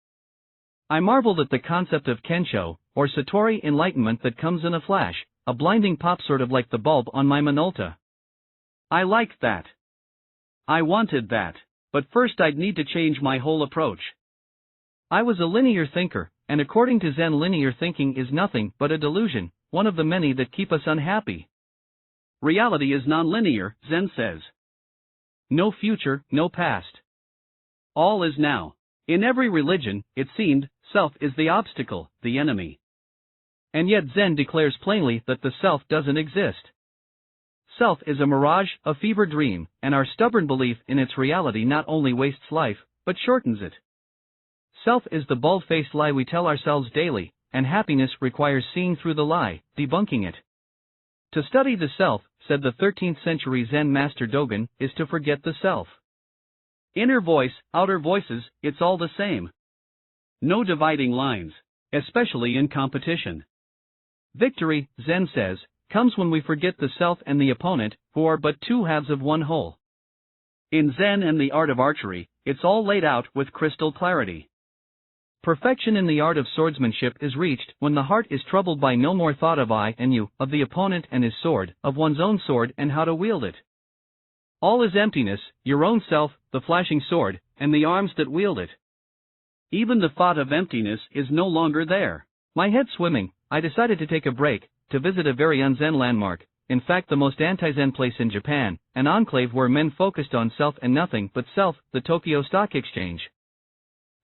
I marveled at the concept of Kensho, or Satori enlightenment that comes in a flash, a blinding pop sort of like the bulb on my Minolta. I liked that. I wanted that. But first I'd need to change my whole approach. I was a linear thinker, and according to Zen, linear thinking is nothing but a delusion, one of the many that keep us unhappy. Reality is non-linear, Zen says. No future, no past. All is now. In every religion, it seemed, self is the obstacle, the enemy. And yet Zen declares plainly that the self doesn't exist. Self is a mirage, a fever dream, and our stubborn belief in its reality not only wastes life, but shortens it. Self is the bald-faced lie we tell ourselves daily, and happiness requires seeing through the lie, debunking it. To study the self, said the 13th century Zen master Dogen, is to forget the self. Inner voice, outer voices, it's all the same. No dividing lines, especially in competition. Victory, Zen says, comes when we forget the self and the opponent, who are but two halves of one whole. In Zen and the art of archery, it's all laid out with crystal clarity. Perfection in the art of swordsmanship is reached when the heart is troubled by no more thought of I and you, of the opponent and his sword, of one's own sword and how to wield it. All is emptiness, your own self, the flashing sword, and the arms that wield it. Even the thought of emptiness is no longer there. My head swimming, I decided to take a break, to visit a very un-Zen landmark, in fact the most anti-Zen place in Japan, an enclave where men focused on self and nothing but self, the Tokyo Stock Exchange.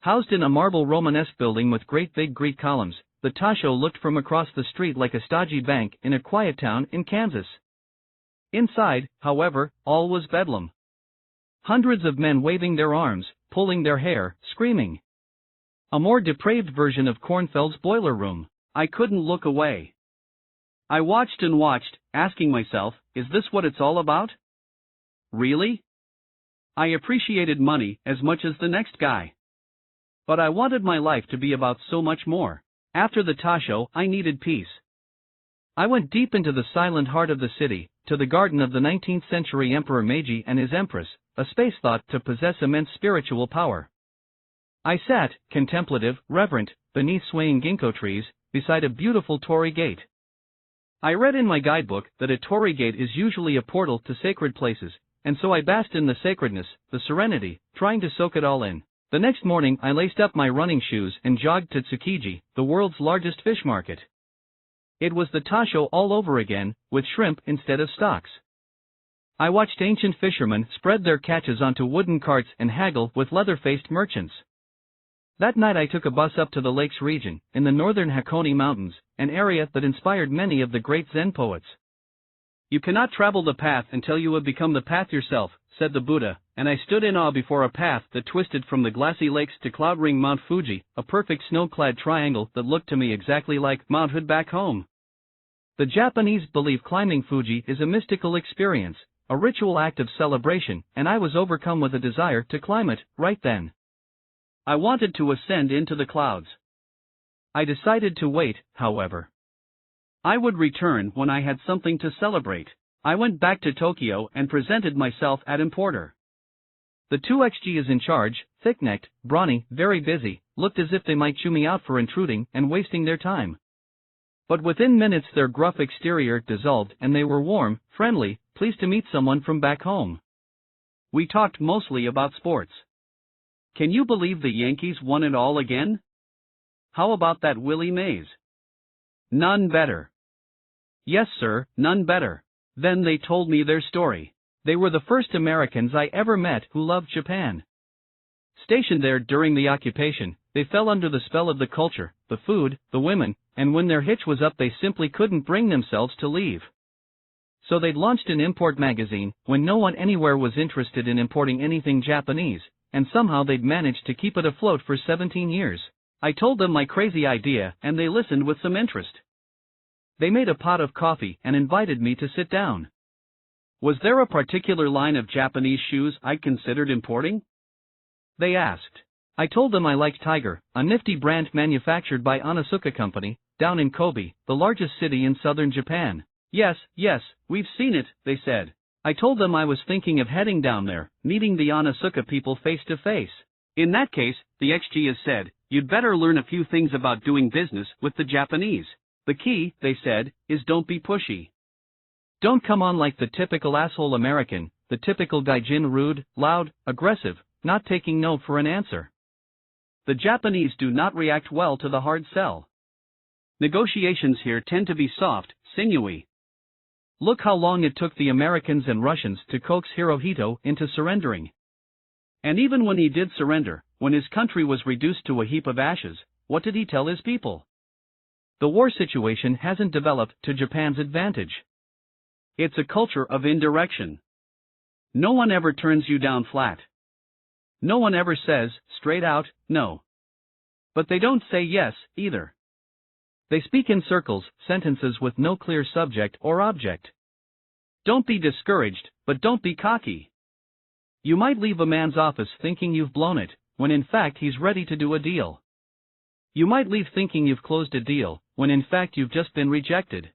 Housed in a marble Romanesque building with great big Greek columns, the Tasho looked from across the street like a stodgy bank in a quiet town in Kansas. Inside, however, all was bedlam. Hundreds of men waving their arms, pulling their hair, screaming. A more depraved version of Kornfeld's boiler room. I couldn't look away. I watched and watched, asking myself, is this what it's all about? Really? I appreciated money as much as the next guy. But I wanted my life to be about so much more. After the Tasho, I needed peace. I went deep into the silent heart of the city, to the garden of the 19th century Emperor Meiji and his empress, a space thought to possess immense spiritual power. I sat, contemplative, reverent, beneath swaying ginkgo trees, beside a beautiful torii gate. I read in my guidebook that a torii gate is usually a portal to sacred places, and so I basked in the sacredness, the serenity, trying to soak it all in. The next morning I laced up my running shoes and jogged to Tsukiji, the world's largest fish market. It was the Tasho all over again, with shrimp instead of stocks. I watched ancient fishermen spread their catches onto wooden carts and haggle with leather-faced merchants. That night I took a bus up to the lakes region, in the northern Hakone Mountains, an area that inspired many of the great Zen poets. You cannot travel the path until you have become the path yourself, said the Buddha, and I stood in awe before a path that twisted from the glassy lakes to cloud-ring Mount Fuji, a perfect snow-clad triangle that looked to me exactly like Mount Hood back home. The Japanese believe climbing Fuji is a mystical experience, a ritual act of celebration, and I was overcome with a desire to climb it, right then. I wanted to ascend into the clouds. I decided to wait, however. I would return when I had something to celebrate. I went back to Tokyo and presented myself at importer. The 2XG in charge, thick-necked, brawny, very busy, looked as if they might chew me out for intruding and wasting their time. But within minutes their gruff exterior dissolved and they were warm, friendly, pleased to meet someone from back home. We talked mostly about sports. Can you believe the Yankees won it all again? How about that Willie Mays? None better. Yes sir, none better. Then they told me their story. They were the first Americans I ever met who loved Japan. Stationed there during the occupation, they fell under the spell of the culture, the food, the women, and when their hitch was up they simply couldn't bring themselves to leave. So they'd launched an import magazine, when no one anywhere was interested in importing anything Japanese, and somehow they'd managed to keep it afloat for 17 years. I told them my crazy idea and they listened with some interest. They made a pot of coffee and invited me to sit down. Was there a particular line of Japanese shoes I'd considered importing? They asked. I told them I liked Tiger, a nifty brand manufactured by Onitsuka Company, down in Kobe, the largest city in southern Japan. Yes, we've seen it, they said. I told them I was thinking of heading down there, meeting the Onitsuka people face to face. In that case, the XG has said, you'd better learn a few things about doing business with the Japanese. The key, they said, is don't be pushy. Don't come on like the typical asshole American, the typical gaijin, rude, loud, aggressive, not taking no for an answer. The Japanese do not react well to the hard sell. Negotiations here tend to be soft, sinewy. Look how long it took the Americans and Russians to coax Hirohito into surrendering. And even when he did surrender, when his country was reduced to a heap of ashes, what did he tell his people? The war situation hasn't developed to Japan's advantage. It's a culture of indirection. No one ever turns you down flat. No one ever says, straight out, no. But they don't say yes, either. They speak in circles, sentences with no clear subject or object. Don't be discouraged, but don't be cocky. You might leave a man's office thinking you've blown it, when in fact he's ready to do a deal. You might leave thinking you've closed a deal, when in fact you've just been rejected.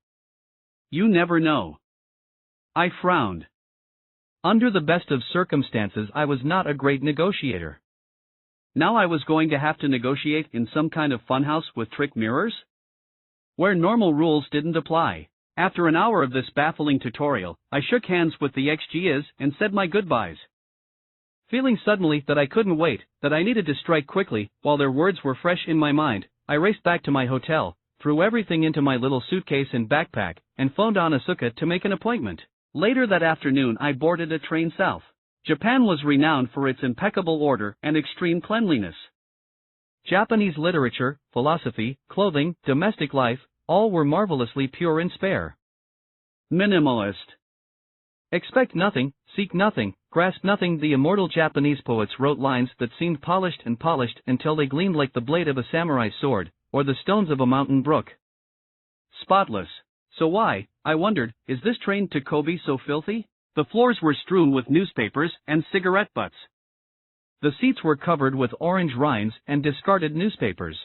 You never know. I frowned. Under the best of circumstances, I was not a great negotiator. Now I was going to have to negotiate in some kind of funhouse with trick mirrors? Where normal rules didn't apply. After an hour of this baffling tutorial, I shook hands with the XGs and said my goodbyes. Feeling suddenly that I couldn't wait, that I needed to strike quickly, while their words were fresh in my mind, I raced back to my hotel, threw everything into my little suitcase and backpack, and phoned Asuka to make an appointment. Later that afternoon I boarded a train south. Japan was renowned for its impeccable order and extreme cleanliness. Japanese literature, philosophy, clothing, domestic life, all were marvelously pure and spare. Minimalist. Expect nothing, seek nothing, grasp nothing. The immortal Japanese poets wrote lines that seemed polished until they gleamed like the blade of a samurai's sword, or the stones of a mountain brook. Spotless. So why, I wondered, is this train to Kobe so filthy? The floors were strewn with newspapers and cigarette butts. The seats were covered with orange rinds and discarded newspapers.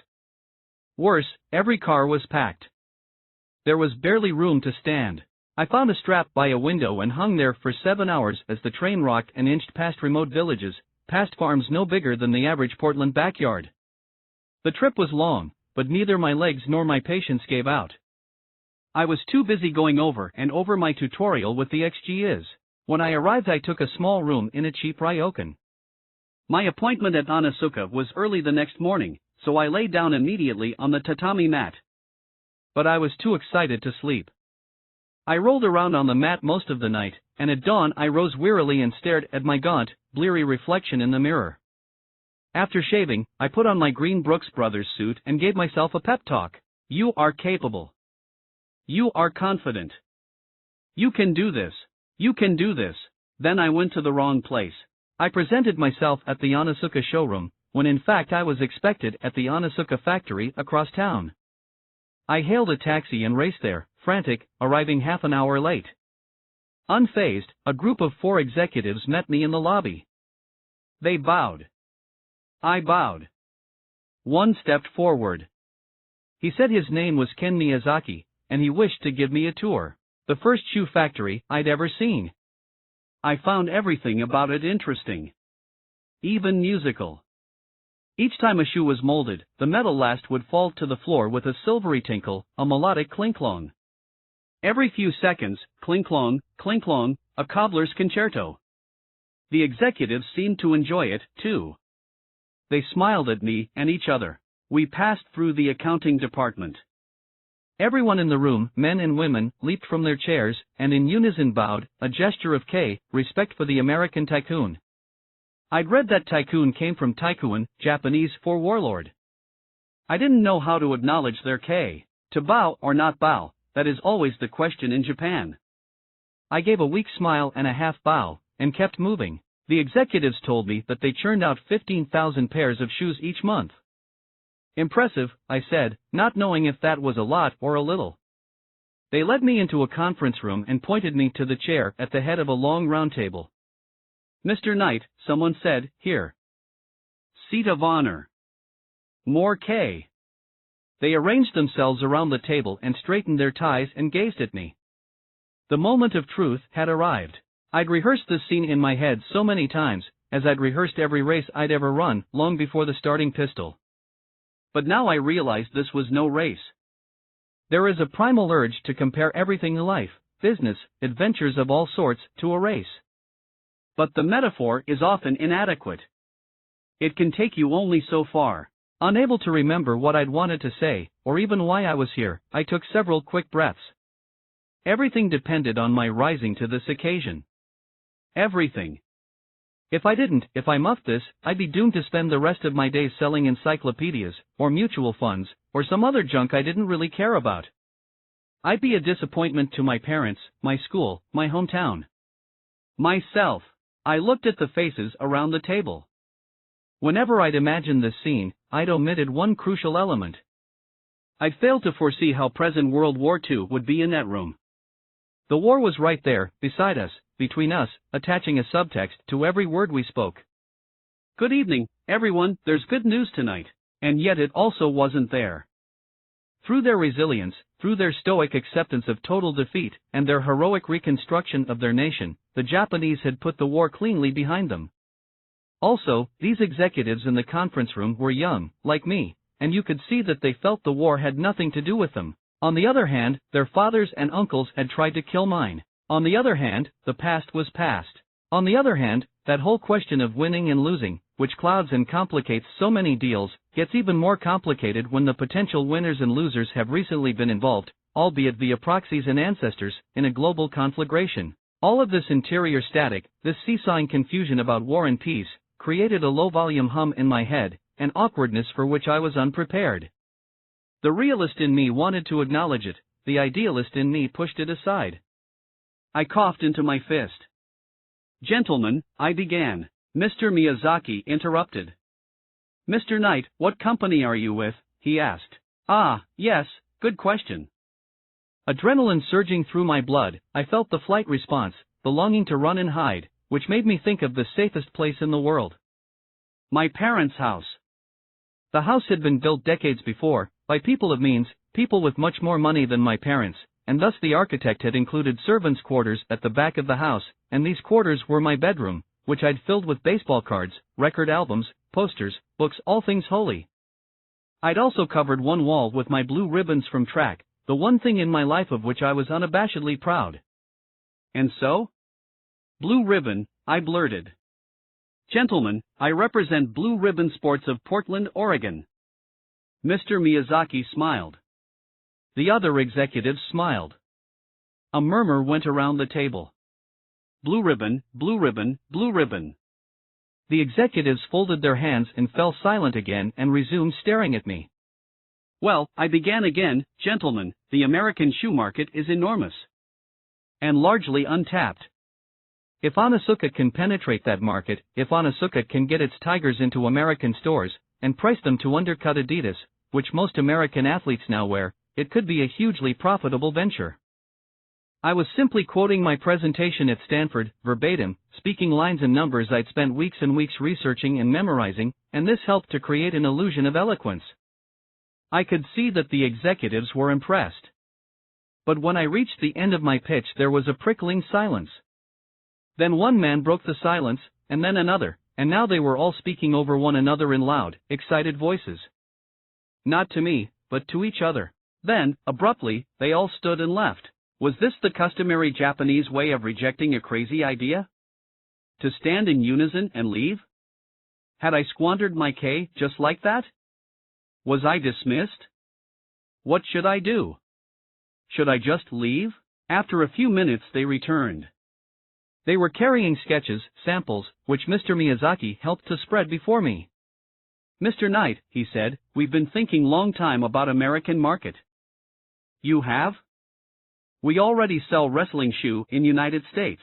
Worse, every car was packed. There was barely room to stand. I found a strap by a window and hung there for 7 hours as the train rocked and inched past remote villages, past farms no bigger than the average Portland backyard. The trip was long, but neither my legs nor my patience gave out. I was too busy going over and over my tutorial with the XGs. When I arrived I took a small room in a cheap ryokan. My appointment at Asuka was early the next morning, so I lay down immediately on the tatami mat. But I was too excited to sleep. I rolled around on the mat most of the night, and at dawn I rose wearily and stared at my gaunt, bleary reflection in the mirror. After shaving, I put on my green Brooks Brothers suit and gave myself a pep talk. You are capable. You are confident. You can do this. You can do this. Then I went to the wrong place. I presented myself at the Asuka showroom, when in fact I was expected at the Asuka factory across town. I hailed a taxi and raced there, frantic, arriving half an hour late. Unfazed, a group of 4 executives met me in the lobby. They bowed. I bowed. One stepped forward. He said his name was Ken Miyazaki, and he wished to give me a tour. The first shoe factory I'd ever seen. I found everything about it interesting. Even musical. Each time a shoe was molded, the metal last would fall to the floor with a silvery tinkle, a melodic clink-clong. Every few seconds, clink-clong, clink-clong, a cobbler's concerto. The executives seemed to enjoy it, too. They smiled at me and each other. We passed through the accounting department. Everyone in the room, men and women, leaped from their chairs, and in unison bowed, a gesture of respect for the American tycoon. I'd read that tycoon came from taikuan, Japanese for warlord. I didn't know how to acknowledge their to bow or not bow, that is always the question in Japan. I gave a weak smile and a half bow, and kept moving. The executives told me that they churned out 15,000 pairs of shoes each month. Impressive, I said, not knowing if that was a lot or a little. They led me into a conference room and pointed me to the chair at the head of a long round table. Mr. Knight, someone said, here. Seat of honor. More K. They arranged themselves around the table and straightened their ties and gazed at me. The moment of truth had arrived. I'd rehearsed this scene in my head so many times, as I'd rehearsed every race I'd ever run, long before the starting pistol. But now I realized this was no race. There is a primal urge to compare everything in life, business, adventures of all sorts, to a race. But the metaphor is often inadequate. It can take you only so far. Unable to remember what I'd wanted to say, or even why I was here, I took several quick breaths. Everything depended on my rising to this occasion. Everything. If I muffed this, I'd be doomed to spend the rest of my days selling encyclopedias, or mutual funds, or some other junk I didn't really care about. I'd be a disappointment to my parents, my school, my hometown. Myself. I looked at the faces around the table. Whenever I'd imagined this scene, I'd omitted one crucial element. I'd failed to foresee how present World War II would be in that room. The war was right there, beside us, between us, attaching a subtext to every word we spoke. Good evening, everyone, there's good news tonight. And yet it also wasn't there. Through their resilience, through their stoic acceptance of total defeat, and their heroic reconstruction of their nation, the Japanese had put the war cleanly behind them. Also, these executives in the conference room were young, like me, and you could see that they felt the war had nothing to do with them. On the other hand, their fathers and uncles had tried to kill mine. On the other hand, the past was past. On the other hand, that whole question of winning and losing, which clouds and complicates so many deals, gets even more complicated when the potential winners and losers have recently been involved, albeit via proxies and ancestors, in a global conflagration. All of this interior static, this seesawing confusion about war and peace, created a low-volume hum in my head, an awkwardness for which I was unprepared. The realist in me wanted to acknowledge it, the idealist in me pushed it aside. I coughed into my fist. Gentlemen, I began. Mr. Miyazaki interrupted. Mr. Knight, what company are you with? He asked. Ah, yes, good question. Adrenaline surging through my blood, I felt the flight response, the longing to run and hide, which made me think of the safest place in the world. My parents' house. The house had been built decades before, by people of means, people with much more money than my parents, and thus the architect had included servants' quarters at the back of the house, and these quarters were my bedroom, which I'd filled with baseball cards, record albums, posters, books, all things holy. I'd also covered one wall with my blue ribbons from track, the one thing in my life of which I was unabashedly proud. And so? Blue Ribbon, I blurted. Gentlemen, I represent Blue Ribbon Sports of Portland, Oregon. Mr. Miyazaki smiled. The other executives smiled. A murmur went around the table. Blue ribbon, blue ribbon, blue ribbon. The executives folded their hands and fell silent again and resumed staring at me. Well, I began again, gentlemen, the American shoe market is enormous. And largely untapped. If Onitsuka can penetrate that market, if Onitsuka can get its tigers into American stores, and price them to undercut Adidas, which most American athletes now wear, it could be a hugely profitable venture. I was simply quoting my presentation at Stanford, verbatim, speaking lines and numbers I'd spent weeks and weeks researching and memorizing, and this helped to create an illusion of eloquence. I could see that the executives were impressed. But when I reached the end of my pitch there was a prickling silence. Then one man broke the silence, and then another, and now they were all speaking over one another in loud, excited voices. Not to me, but to each other. Then, abruptly, they all stood and left. Was this the customary Japanese way of rejecting a crazy idea? To stand in unison and leave? Had I squandered my K just like that? Was I dismissed? What should I do? Should I just leave? After a few minutes they returned. They were carrying sketches, samples, which Mr. Miyazaki helped to spread before me. Mr. Knight, he said, we've been thinking long time about American market. You have? We already sell wrestling shoe in United States.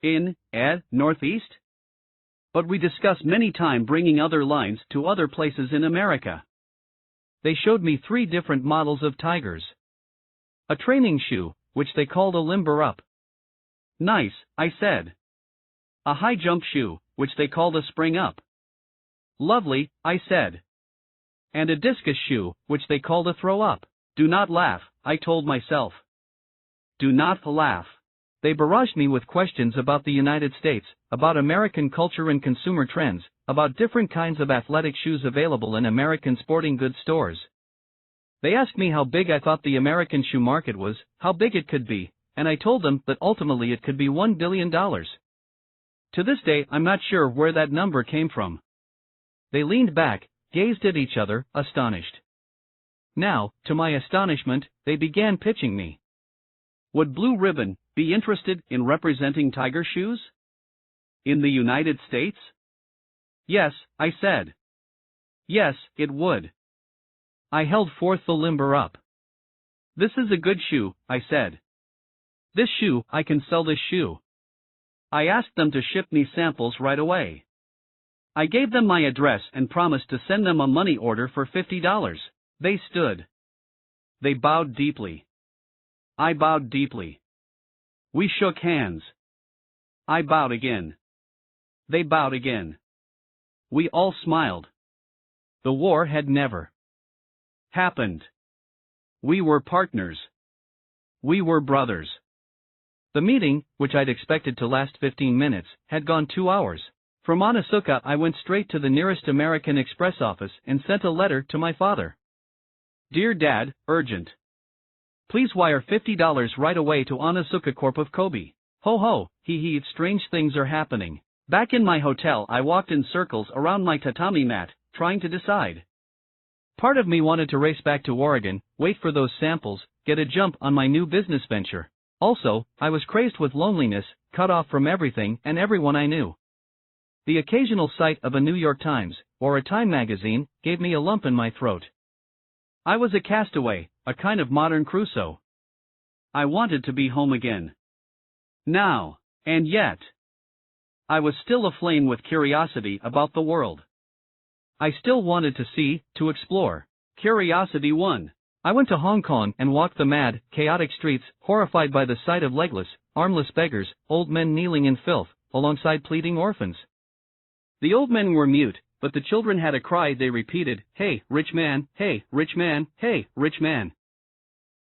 In, Northeast? But we discuss many time bringing other lines to other places in America. They showed me 3 different models of tigers. A training shoe, which they called a limber up. Nice, I said. A high jump shoe, which they called a spring up. Lovely, I said. And a discus shoe, which they called a throw up. Do not laugh, I told myself. Do not laugh. They barraged me with questions about the United States, about American culture and consumer trends, about different kinds of athletic shoes available in American sporting goods stores. They asked me how big I thought the American shoe market was, how big it could be, and I told them that ultimately it could be $1 billion. To this day I'm not sure where that number came from. They leaned back, gazed at each other, astonished. Now, to my astonishment, they began pitching me. Would Blue Ribbon be interested in representing tiger shoes? In the United States? Yes, I said. Yes, it would. I held forth the limber up. This is a good shoe, I said. This shoe, I can sell this shoe. I asked them to ship me samples right away. I gave them my address and promised to send them a money order for $50. They stood. They bowed deeply. I bowed deeply. We shook hands. I bowed again. They bowed again. We all smiled. The war had never happened. We were partners. We were brothers. The meeting, which I'd expected to last 15 minutes, had gone 2 hours. From Onitsuka I went straight to the nearest American Express office and sent a letter to my father. Dear Dad, urgent. Please wire $50 right away to Onitsuka Corp of Kobe. Ho ho, hee hee, strange things are happening. Back in my hotel I walked in circles around my tatami mat, trying to decide. Part of me wanted to race back to Oregon, wait for those samples, get a jump on my new business venture. Also, I was crazed with loneliness, cut off from everything and everyone I knew. The occasional sight of a New York Times, or a Time magazine, gave me a lump in my throat. I was a castaway, a kind of modern Crusoe. I wanted to be home again. Now, and yet, I was still aflame with curiosity about the world. I still wanted to see, to explore. Curiosity won. I went to Hong Kong and walked the mad, chaotic streets, horrified by the sight of legless, armless beggars, old men kneeling in filth, alongside pleading orphans. The old men were mute, but the children had a cry they repeated, "Hey, rich man, hey, rich man, hey, rich man."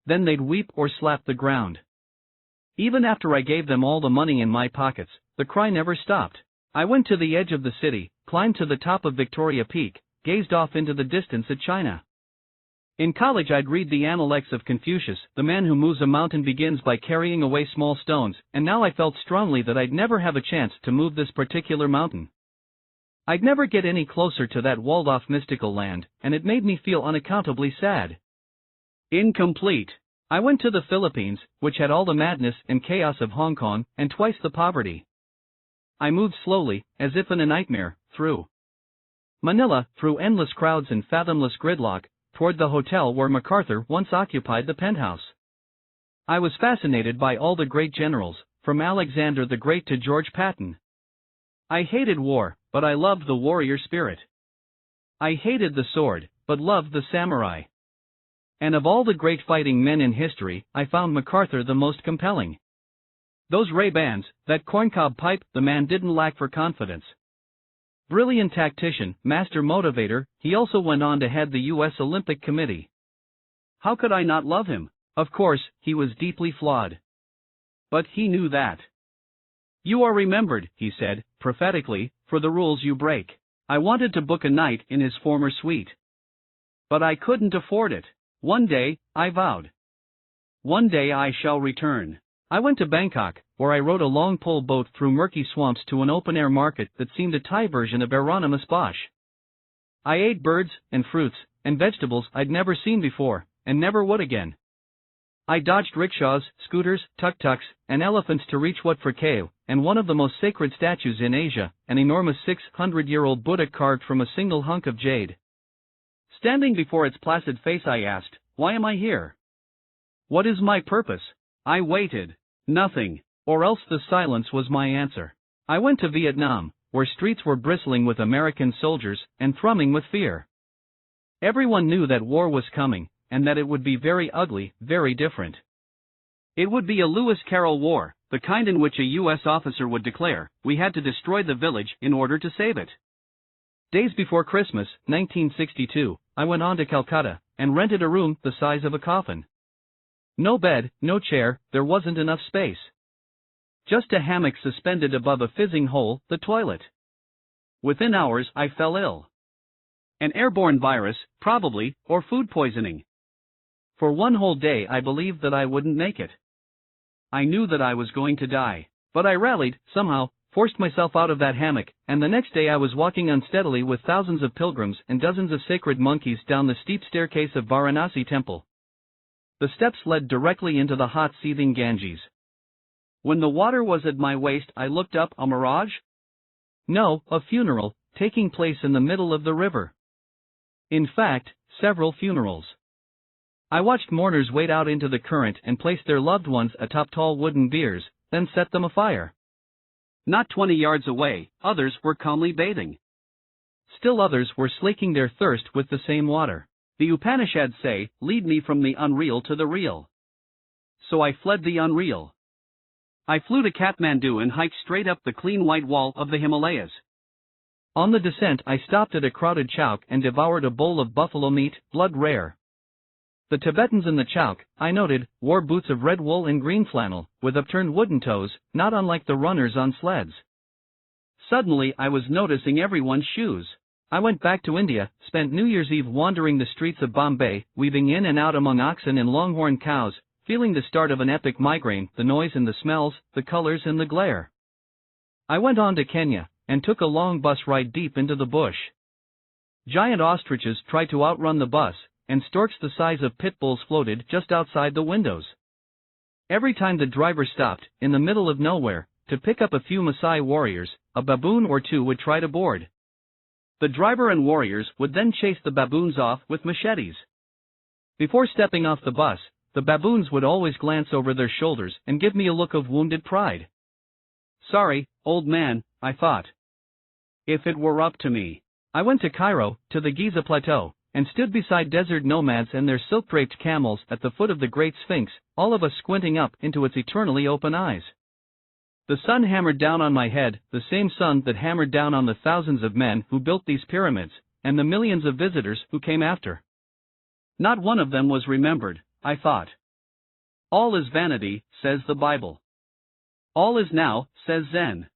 Then they'd weep or slap the ground. Even after I gave them all the money in my pockets, the cry never stopped. I went to the edge of the city, climbed to the top of Victoria Peak, gazed off into the distance at China. In college I'd read the Analects of Confucius, the man who moves a mountain begins by carrying away small stones, and now I felt strongly that I'd never have a chance to move this particular mountain. I'd never get any closer to that walled-off mystical land, and it made me feel unaccountably sad. Incomplete. I went to the Philippines, which had all the madness and chaos of Hong Kong, and twice the poverty. I moved slowly, as if in a nightmare, through Manila, through endless crowds and fathomless gridlock, toward the hotel where MacArthur once occupied the penthouse. I was fascinated by all the great generals, from Alexander the Great to George Patton. I hated war, but I loved the warrior spirit. I hated the sword, but loved the samurai. And of all the great fighting men in history, I found MacArthur the most compelling. Those Ray-Bans, that corncob pipe, the man didn't lack for confidence. Brilliant tactician, master motivator, he also went on to head the U.S. Olympic Committee. How could I not love him? Of course, he was deeply flawed. But he knew that. You are remembered, he said, prophetically, for the rules you break. I wanted to book a night in his former suite. But I couldn't afford it. One day, I vowed. One day I shall return. I went to Bangkok, where I rode a long pole boat through murky swamps to an open-air market that seemed a Thai version of Eronimus Bosch. I ate birds, and fruits, and vegetables I'd never seen before, and never would again. I dodged rickshaws, scooters, tuk-tuks, and elephants to reach Wat Phra Kaew, and one of the most sacred statues in Asia, an enormous 600-year-old Buddha carved from a single hunk of jade. Standing before its placid face I asked, why am I here? What is my purpose? I waited. Nothing, or else the silence was my answer. I went to Vietnam, where streets were bristling with American soldiers, and thrumming with fear. Everyone knew that war was coming, and that it would be very ugly, very different. It would be a Lewis Carroll war, the kind in which a U.S. officer would declare, we had to destroy the village in order to save it. Days before Christmas, 1962, I went on to Calcutta, and rented a room the size of a coffin. No bed, no chair, there wasn't enough space. Just a hammock suspended above a fizzing hole, the toilet. Within hours I fell ill. An airborne virus, probably, or food poisoning. For one whole day I believed that I wouldn't make it. I knew that I was going to die, but I rallied, somehow, forced myself out of that hammock, and the next day I was walking unsteadily with thousands of pilgrims and dozens of sacred monkeys down the steep staircase of Varanasi temple. The steps led directly into the hot seething Ganges. When the water was at my waist I looked up, a mirage? No, a funeral, taking place in the middle of the river. In fact, several funerals. I watched mourners wade out into the current and place their loved ones atop tall wooden biers, then set them afire. Not 20 yards away, others were calmly bathing. Still others were slaking their thirst with the same water. The Upanishads say, lead me from the unreal to the real. So I fled the unreal. I flew to Kathmandu and hiked straight up the clean white wall of the Himalayas. On the descent I stopped at a crowded chowk and devoured a bowl of buffalo meat, blood rare. The Tibetans in the chowk, I noted, wore boots of red wool and green flannel, with upturned wooden toes, not unlike the runners on sleds. Suddenly I was noticing everyone's shoes. I went back to India, spent New Year's Eve wandering the streets of Bombay, weaving in and out among oxen and longhorn cows, feeling the start of an epic migraine, the noise and the smells, the colors and the glare. I went on to Kenya, and took a long bus ride deep into the bush. Giant ostriches tried to outrun the bus, and storks the size of pit bulls floated just outside the windows. Every time the driver stopped, in the middle of nowhere, to pick up a few Maasai warriors, a baboon or two would try to board. The driver and warriors would then chase the baboons off with machetes. Before stepping off the bus, the baboons would always glance over their shoulders and give me a look of wounded pride. Sorry, old man, I thought. If it were up to me. I went to Cairo, to the Giza Plateau, and stood beside desert nomads and their silk-draped camels at the foot of the Great Sphinx, all of us squinting up into its eternally open eyes. The sun hammered down on my head, the same sun that hammered down on the thousands of men who built these pyramids, and the millions of visitors who came after. Not one of them was remembered, I thought. All is vanity, says the Bible. All is now, says Zen.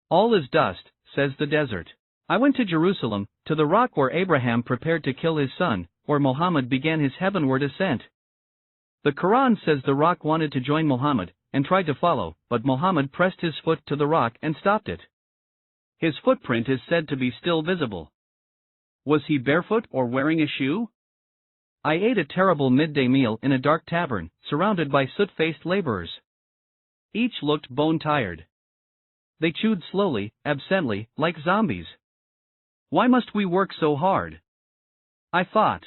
All is dust, says the desert. I went to Jerusalem, to the rock where Abraham prepared to kill his son, where Muhammad began his heavenward ascent. The Quran says the rock wanted to join Muhammad, and tried to follow, but Muhammad pressed his foot to the rock and stopped it. His footprint is said to be still visible. Was he barefoot or wearing a shoe? I ate a terrible midday meal in a dark tavern, surrounded by soot-faced laborers. Each looked bone-tired. They chewed slowly, absently, like zombies. Why must we work so hard? I thought.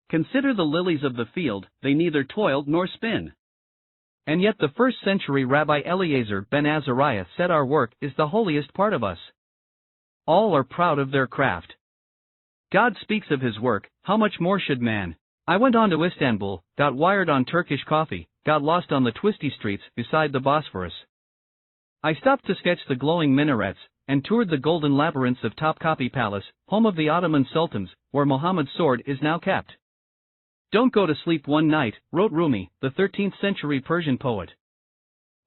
Consider the lilies of the field, they neither toil nor spin. And yet the first-century Rabbi Eliezer ben Azariah said our work is the holiest part of us. All are proud of their craft. God speaks of his work, how much more should man? I went on to Istanbul, got wired on Turkish coffee, got lost on the twisty streets beside the Bosphorus. I stopped to sketch the glowing minarets, and toured the golden labyrinths of Topkapi Palace, home of the Ottoman sultans, where Muhammad's sword is now kept. Don't go to sleep one night, wrote Rumi, the 13th-century Persian poet.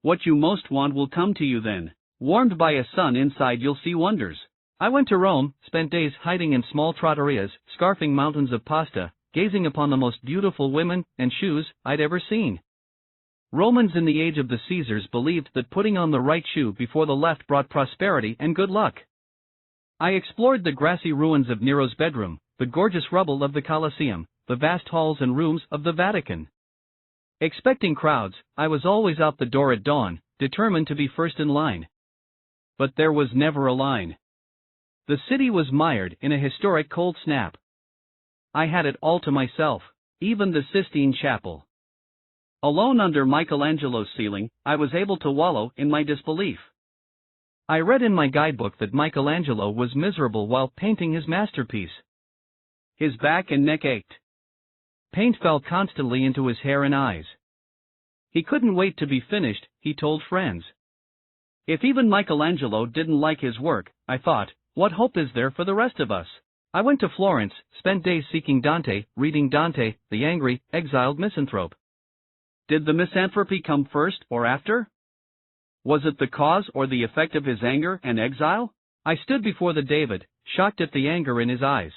What you most want will come to you then. Warmed by a sun inside you'll see wonders. I went to Rome, spent days hiding in small trattorias, scarfing mountains of pasta, gazing upon the most beautiful women and shoes I'd ever seen. Romans in the age of the Caesars believed that putting on the right shoe before the left brought prosperity and good luck. I explored the grassy ruins of Nero's bedroom, the gorgeous rubble of the Colosseum, the vast halls and rooms of the Vatican. Expecting crowds, I was always out the door at dawn, determined to be first in line. But there was never a line. The city was mired in a historic cold snap. I had it all to myself, even the Sistine Chapel. Alone under Michelangelo's ceiling, I was able to wallow in my disbelief. I read in my guidebook that Michelangelo was miserable while painting his masterpiece. His back and neck ached. Paint fell constantly into his hair and eyes. He couldn't wait to be finished, he told friends. If even Michelangelo didn't like his work, I thought, what hope is there for the rest of us? I went to Florence, spent days seeking Dante, reading Dante, the angry, exiled misanthrope. Did the misanthropy come first or after? Was it the cause or the effect of his anger and exile? I stood before the David, shocked at the anger in his eyes.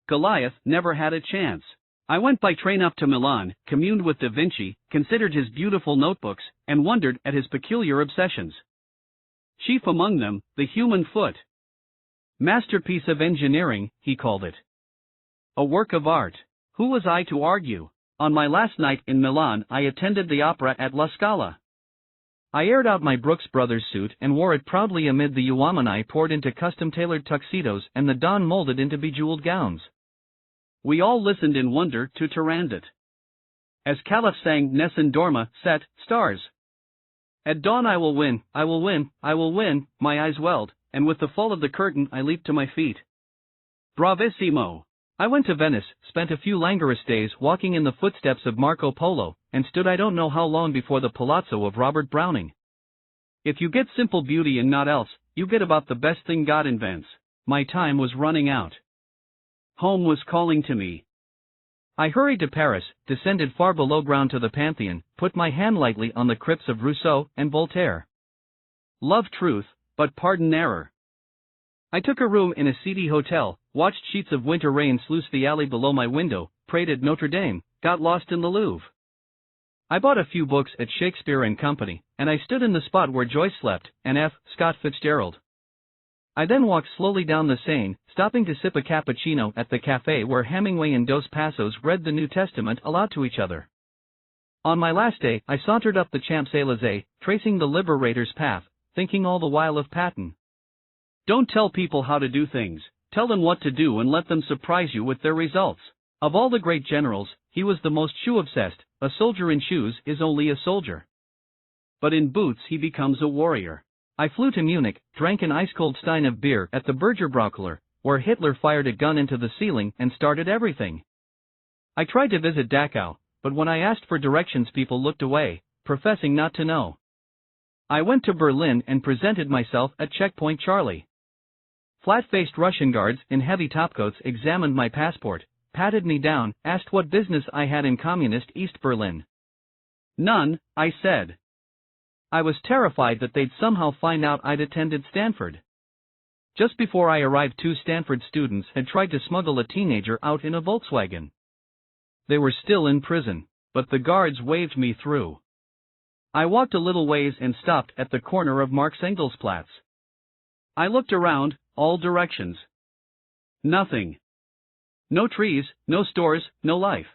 Goliath never had a chance. I went by train up to Milan, communed with Da Vinci, considered his beautiful notebooks, and wondered at his peculiar obsessions. Chief among them, the human foot. Masterpiece of engineering, he called it. A work of art. Who was I to argue? On my last night in Milan I attended the opera at La Scala. I aired out my Brooks Brothers suit and wore it proudly amid the Uomini poured into custom-tailored tuxedos and the Don molded into bejeweled gowns. We all listened in wonder to Turandot. As Caliph sang Nessun Dorma, set, stars. At dawn I will win, I will win, I will win, my eyes welled, and with the fall of the curtain I leaped to my feet. Bravissimo! I went to Venice, spent a few languorous days walking in the footsteps of Marco Polo, and stood I don't know how long before the palazzo of Robert Browning. If you get simple beauty and not else, you get about the best thing God invents. My time was running out. Home was calling to me. I hurried to Paris, descended far below ground to the Pantheon, put my hand lightly on the crypts of Rousseau and Voltaire. Love truth, but pardon error. I took a room in a seedy hotel, watched sheets of winter rain sluice the alley below my window, prayed at Notre Dame, got lost in the Louvre. I bought a few books at Shakespeare and Company, and I stood in the spot where Joyce slept, and F. Scott Fitzgerald. I then walked slowly down the Seine, stopping to sip a cappuccino at the cafe where Hemingway and Dos Passos read the New Testament aloud to each other. On my last day, I sauntered up the Champs-Élysées, tracing the Liberator's path, thinking all the while of Patton. Don't tell people how to do things, tell them what to do and let them surprise you with their results. Of all the great generals, he was the most shoe-obsessed. A soldier in shoes is only a soldier. But in boots he becomes a warrior. I flew to Munich, drank an ice-cold stein of beer at the Burgerbraukeller, where Hitler fired a gun into the ceiling and started everything. I tried to visit Dachau, but when I asked for directions people looked away, professing not to know. I went to Berlin and presented myself at Checkpoint Charlie. Flat-faced Russian guards in heavy topcoats examined my passport, patted me down, asked what business I had in communist East Berlin. None, I said. I was terrified that they'd somehow find out I'd attended Stanford. Just before I arrived, 2 Stanford students had tried to smuggle a teenager out in a Volkswagen. They were still in prison, but the guards waved me through. I walked a little ways and stopped at the corner of Marx-Engels-Platz. I looked around, all directions. Nothing. No trees, no stores, no life.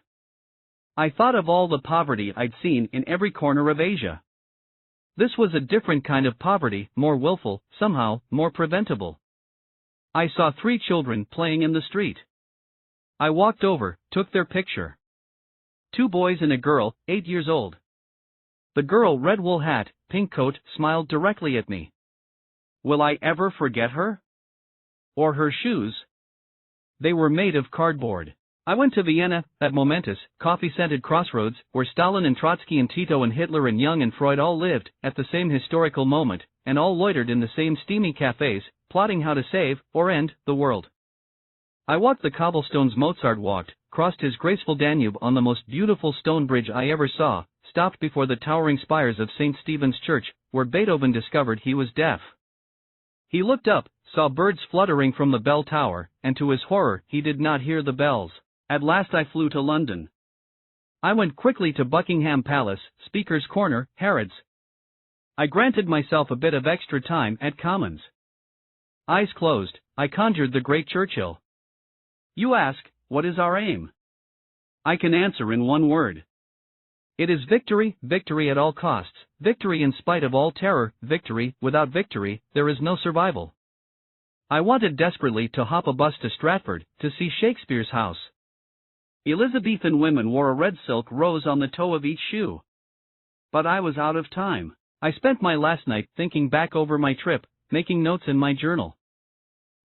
I thought of all the poverty I'd seen in every corner of Asia. This was a different kind of poverty, more willful, somehow, more preventable. I saw 3 children playing in the street. I walked over, took their picture. 2 boys and a girl, 8 years old. The girl, red wool hat, pink coat, smiled directly at me. Will I ever forget her? Or her shoes? They were made of cardboard. I went to Vienna, that momentous, coffee-scented crossroads, where Stalin and Trotsky and Tito and Hitler and Jung and Freud all lived, at the same historical moment, and all loitered in the same steamy cafes, plotting how to save, or end, the world. I walked the cobblestones Mozart walked, crossed his graceful Danube on the most beautiful stone bridge I ever saw, stopped before the towering spires of St. Stephen's Church, where Beethoven discovered he was deaf. He looked up, saw birds fluttering from the bell tower, and to his horror, he did not hear the bells. At last I flew to London. I went quickly to Buckingham Palace, Speaker's Corner, Harrods. I granted myself a bit of extra time at Commons. Eyes closed, I conjured the great Churchill. You ask, what is our aim? I can answer in one word. It is victory, victory at all costs, victory in spite of all terror, victory. Without victory, there is no survival. I wanted desperately to hop a bus to Stratford, to see Shakespeare's house. Elizabethan women wore a red silk rose on the toe of each shoe. But I was out of time. I spent my last night thinking back over my trip, making notes in my journal.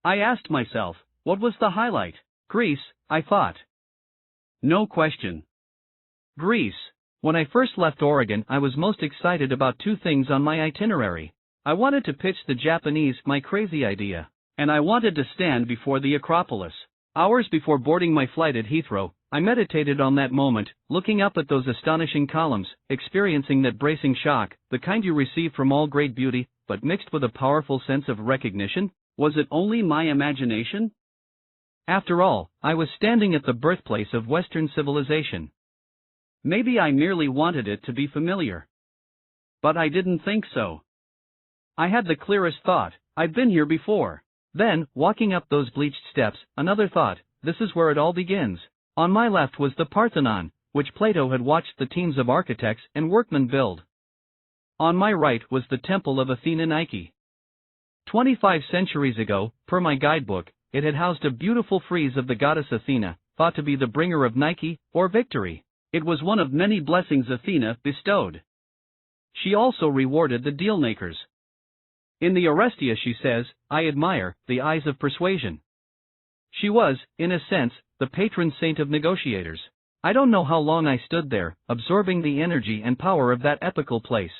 I asked myself, what was the highlight? Greece, I thought. No question. Greece. When I first left Oregon, I was most excited about 2 things on my itinerary. I wanted to pitch the Japanese my crazy idea, and I wanted to stand before the Acropolis. Hours before boarding my flight at Heathrow, I meditated on that moment, looking up at those astonishing columns, experiencing that bracing shock, the kind you receive from all great beauty, but mixed with a powerful sense of recognition. Was it only my imagination? After all, I was standing at the birthplace of Western civilization. Maybe I merely wanted it to be familiar. But I didn't think so. I had the clearest thought, I'd been here before. Then, walking up those bleached steps, another thought, this is where it all begins. On my left was the Parthenon, which Plato had watched the teams of architects and workmen build. On my right was the temple of Athena Nike. 25 centuries ago, per my guidebook, it had housed a beautiful frieze of the goddess Athena, thought to be the bringer of Nike, or victory. It was one of many blessings Athena bestowed. She also rewarded the dealmakers. In the Orestia she says, I admire the eyes of persuasion. She was, in a sense, the patron saint of negotiators. I don't know how long I stood there, absorbing the energy and power of that epical place.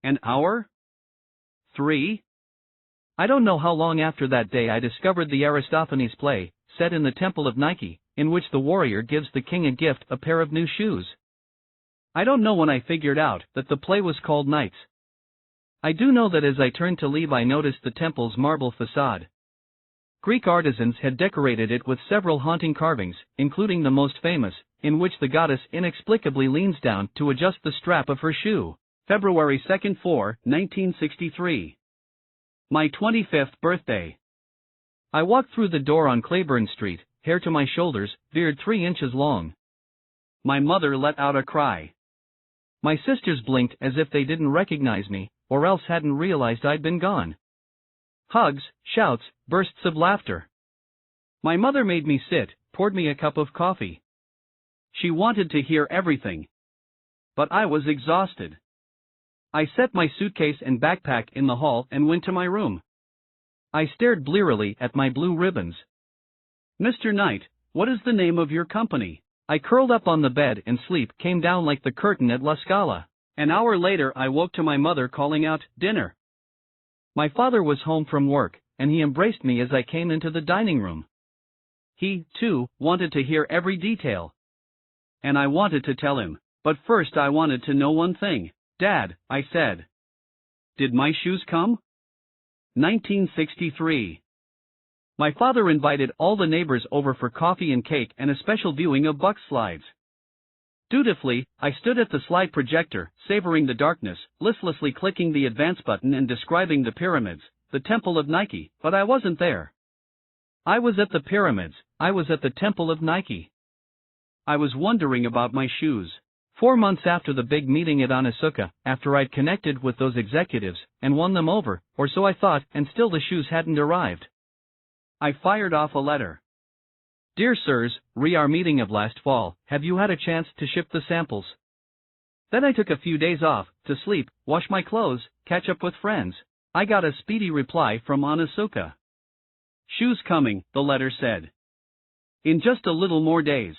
An hour? 3? I don't know how long after that day I discovered the Aristophanes play, set in the temple of Nike, in which the warrior gives the king a gift, a pair of new shoes. I don't know when I figured out that the play was called Knights. I do know that as I turned to leave I noticed the temple's marble facade. Greek artisans had decorated it with several haunting carvings, including the most famous, in which the goddess inexplicably leans down to adjust the strap of her shoe. February 2, 1963. My 25th birthday. I walked through the door on Claiborne Street, hair to my shoulders, beard 3 inches long. My mother let out a cry. My sisters blinked as if they didn't recognize me, or else hadn't realized I'd been gone. Hugs, shouts, bursts of laughter. My mother made me sit, poured me a cup of coffee. She wanted to hear everything. But I was exhausted. I set my suitcase and backpack in the hall and went to my room. I stared blearily at my blue ribbons. Mr. Knight, what is the name of your company? I curled up on the bed and sleep came down like the curtain at La Scala. An hour later I woke to my mother calling out, "Dinner." My father was home from work, and he embraced me as I came into the dining room. He, too, wanted to hear every detail. And I wanted to tell him, but first I wanted to know one thing. "Dad," I said. "Did my shoes come?" 1963. My father invited all the neighbors over for coffee and cake and a special viewing of Buck slides. Dutifully, I stood at the slide projector, savoring the darkness, listlessly clicking the advance button and describing the pyramids, the temple of Nike, but I wasn't there. I was at the pyramids, I was at the temple of Nike. I was wondering about my shoes. 4 months after the big meeting at Onitsuka, after I'd connected with those executives, and won them over, or so I thought, and still the shoes hadn't arrived. I fired off a letter. "Dear Sirs, our meeting of last fall, have you had a chance to ship the samples?" Then I took a few days off, to sleep, wash my clothes, catch up with friends. I got a speedy reply from Onitsuka. "Shoes coming," the letter said. "In just a little more days."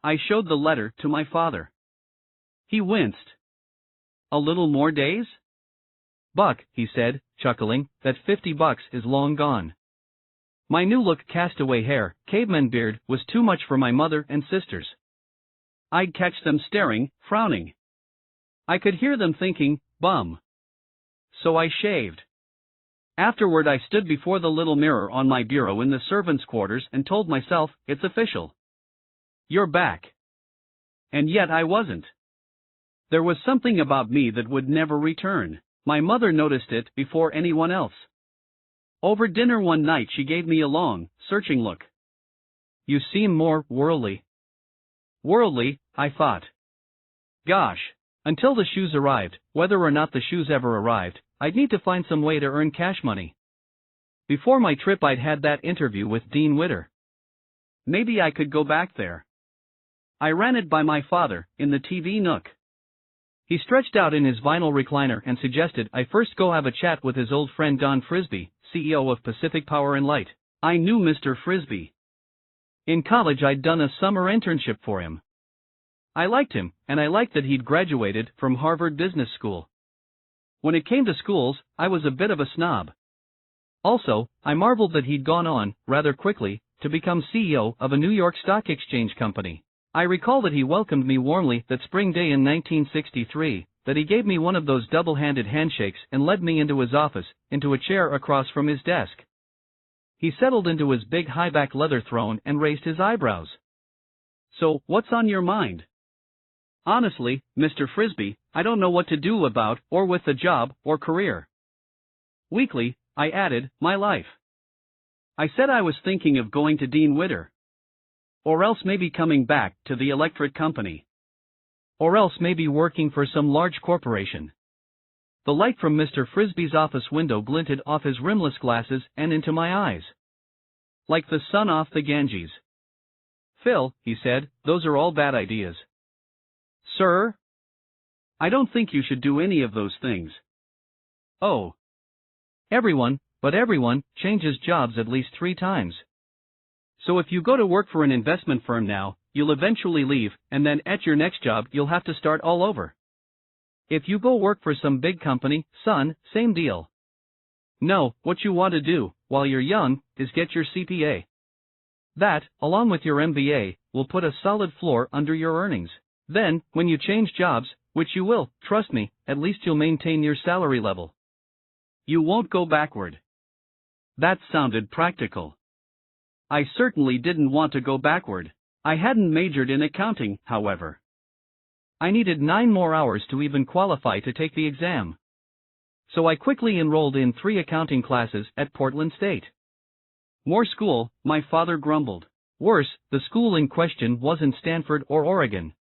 I showed the letter to my father. He winced. "A little more days?" "Buck," he said, chuckling, "that $50 is long gone." My new-look castaway hair, caveman beard, was too much for my mother and sisters. I'd catch them staring, frowning. I could hear them thinking, "Bum." So I shaved. Afterward I stood before the little mirror on my bureau in the servants' quarters and told myself, "It's official. You're back." And yet I wasn't. There was something about me that would never return. My mother noticed it before anyone else. Over dinner one night she gave me a long, searching look. "You seem more worldly." Worldly, I thought. Gosh. Until the shoes arrived, whether or not the shoes ever arrived, I'd need to find some way to earn cash money. Before my trip I'd had that interview with Dean Witter. Maybe I could go back there. I ran it by my father, in the TV nook. He stretched out in his vinyl recliner and suggested I first go have a chat with his old friend Don Frisbee, CEO of Pacific Power and Light. I knew Mr. Frisbee. In college I'd done a summer internship for him. I liked him, and I liked that he'd graduated from Harvard Business School. When it came to schools, I was a bit of a snob. Also, I marveled that he'd gone on, rather quickly, to become CEO of a New York Stock Exchange company. I recall that he welcomed me warmly that spring day in 1963, that he gave me one of those double-handed handshakes and led me into his office, into a chair across from his desk. He settled into his big high-back leather throne and raised his eyebrows. "So, what's on your mind?" "Honestly, Mr. Frisbee, I don't know what to do about, or with the job, or career." Weakly, I added, "my life." I said I was thinking of going to Dean Witter. Or else maybe coming back to the electric company. Or else maybe working for some large corporation. The light from Mr. Frisbee's office window glinted off his rimless glasses and into my eyes. Like the sun off the Ganges. "Phil," he said, "those are all bad ideas." "Sir? I don't think you should do any of those things." "Oh. Everyone, but everyone, changes jobs at least 3 times. So if you go to work for an investment firm now, you'll eventually leave, and then at your next job you'll have to start all over. If you go work for some big company, son, same deal. No, what you want to do, while you're young, is get your CPA. That, along with your MBA, will put a solid floor under your earnings. Then, when you change jobs, which you will, trust me, at least you'll maintain your salary level. You won't go backward. That sounded practical. I certainly didn't want to go backward. I hadn't majored in accounting, however. I needed 9 more hours to even qualify to take the exam. So I quickly enrolled in 3 accounting classes at Portland State. More school, my father grumbled. Worse, the school in question wasn't Stanford or Oregon.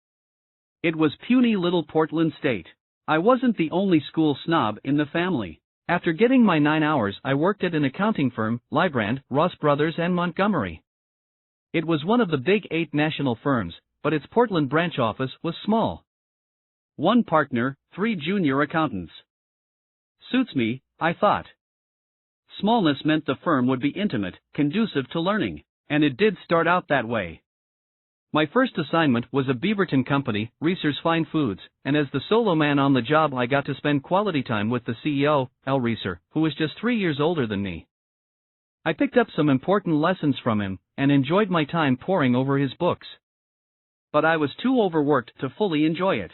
It was puny little Portland State. I wasn't the only school snob in the family. After getting my 9 hours, I worked at an accounting firm, Lybrand, Ross Brothers and Montgomery. It was one of the big 8 national firms, but its Portland branch office was small. 1 partner, 3 junior accountants. Suits me, I thought. Smallness meant the firm would be intimate, conducive to learning, and it did start out that way. My first assignment was a Beaverton company, Reeser's Fine Foods, and as the solo man on the job I got to spend quality time with the CEO, Al Reeser, who was just 3 years older than me. I picked up some important lessons from him, and enjoyed my time poring over his books. But I was too overworked to fully enjoy it.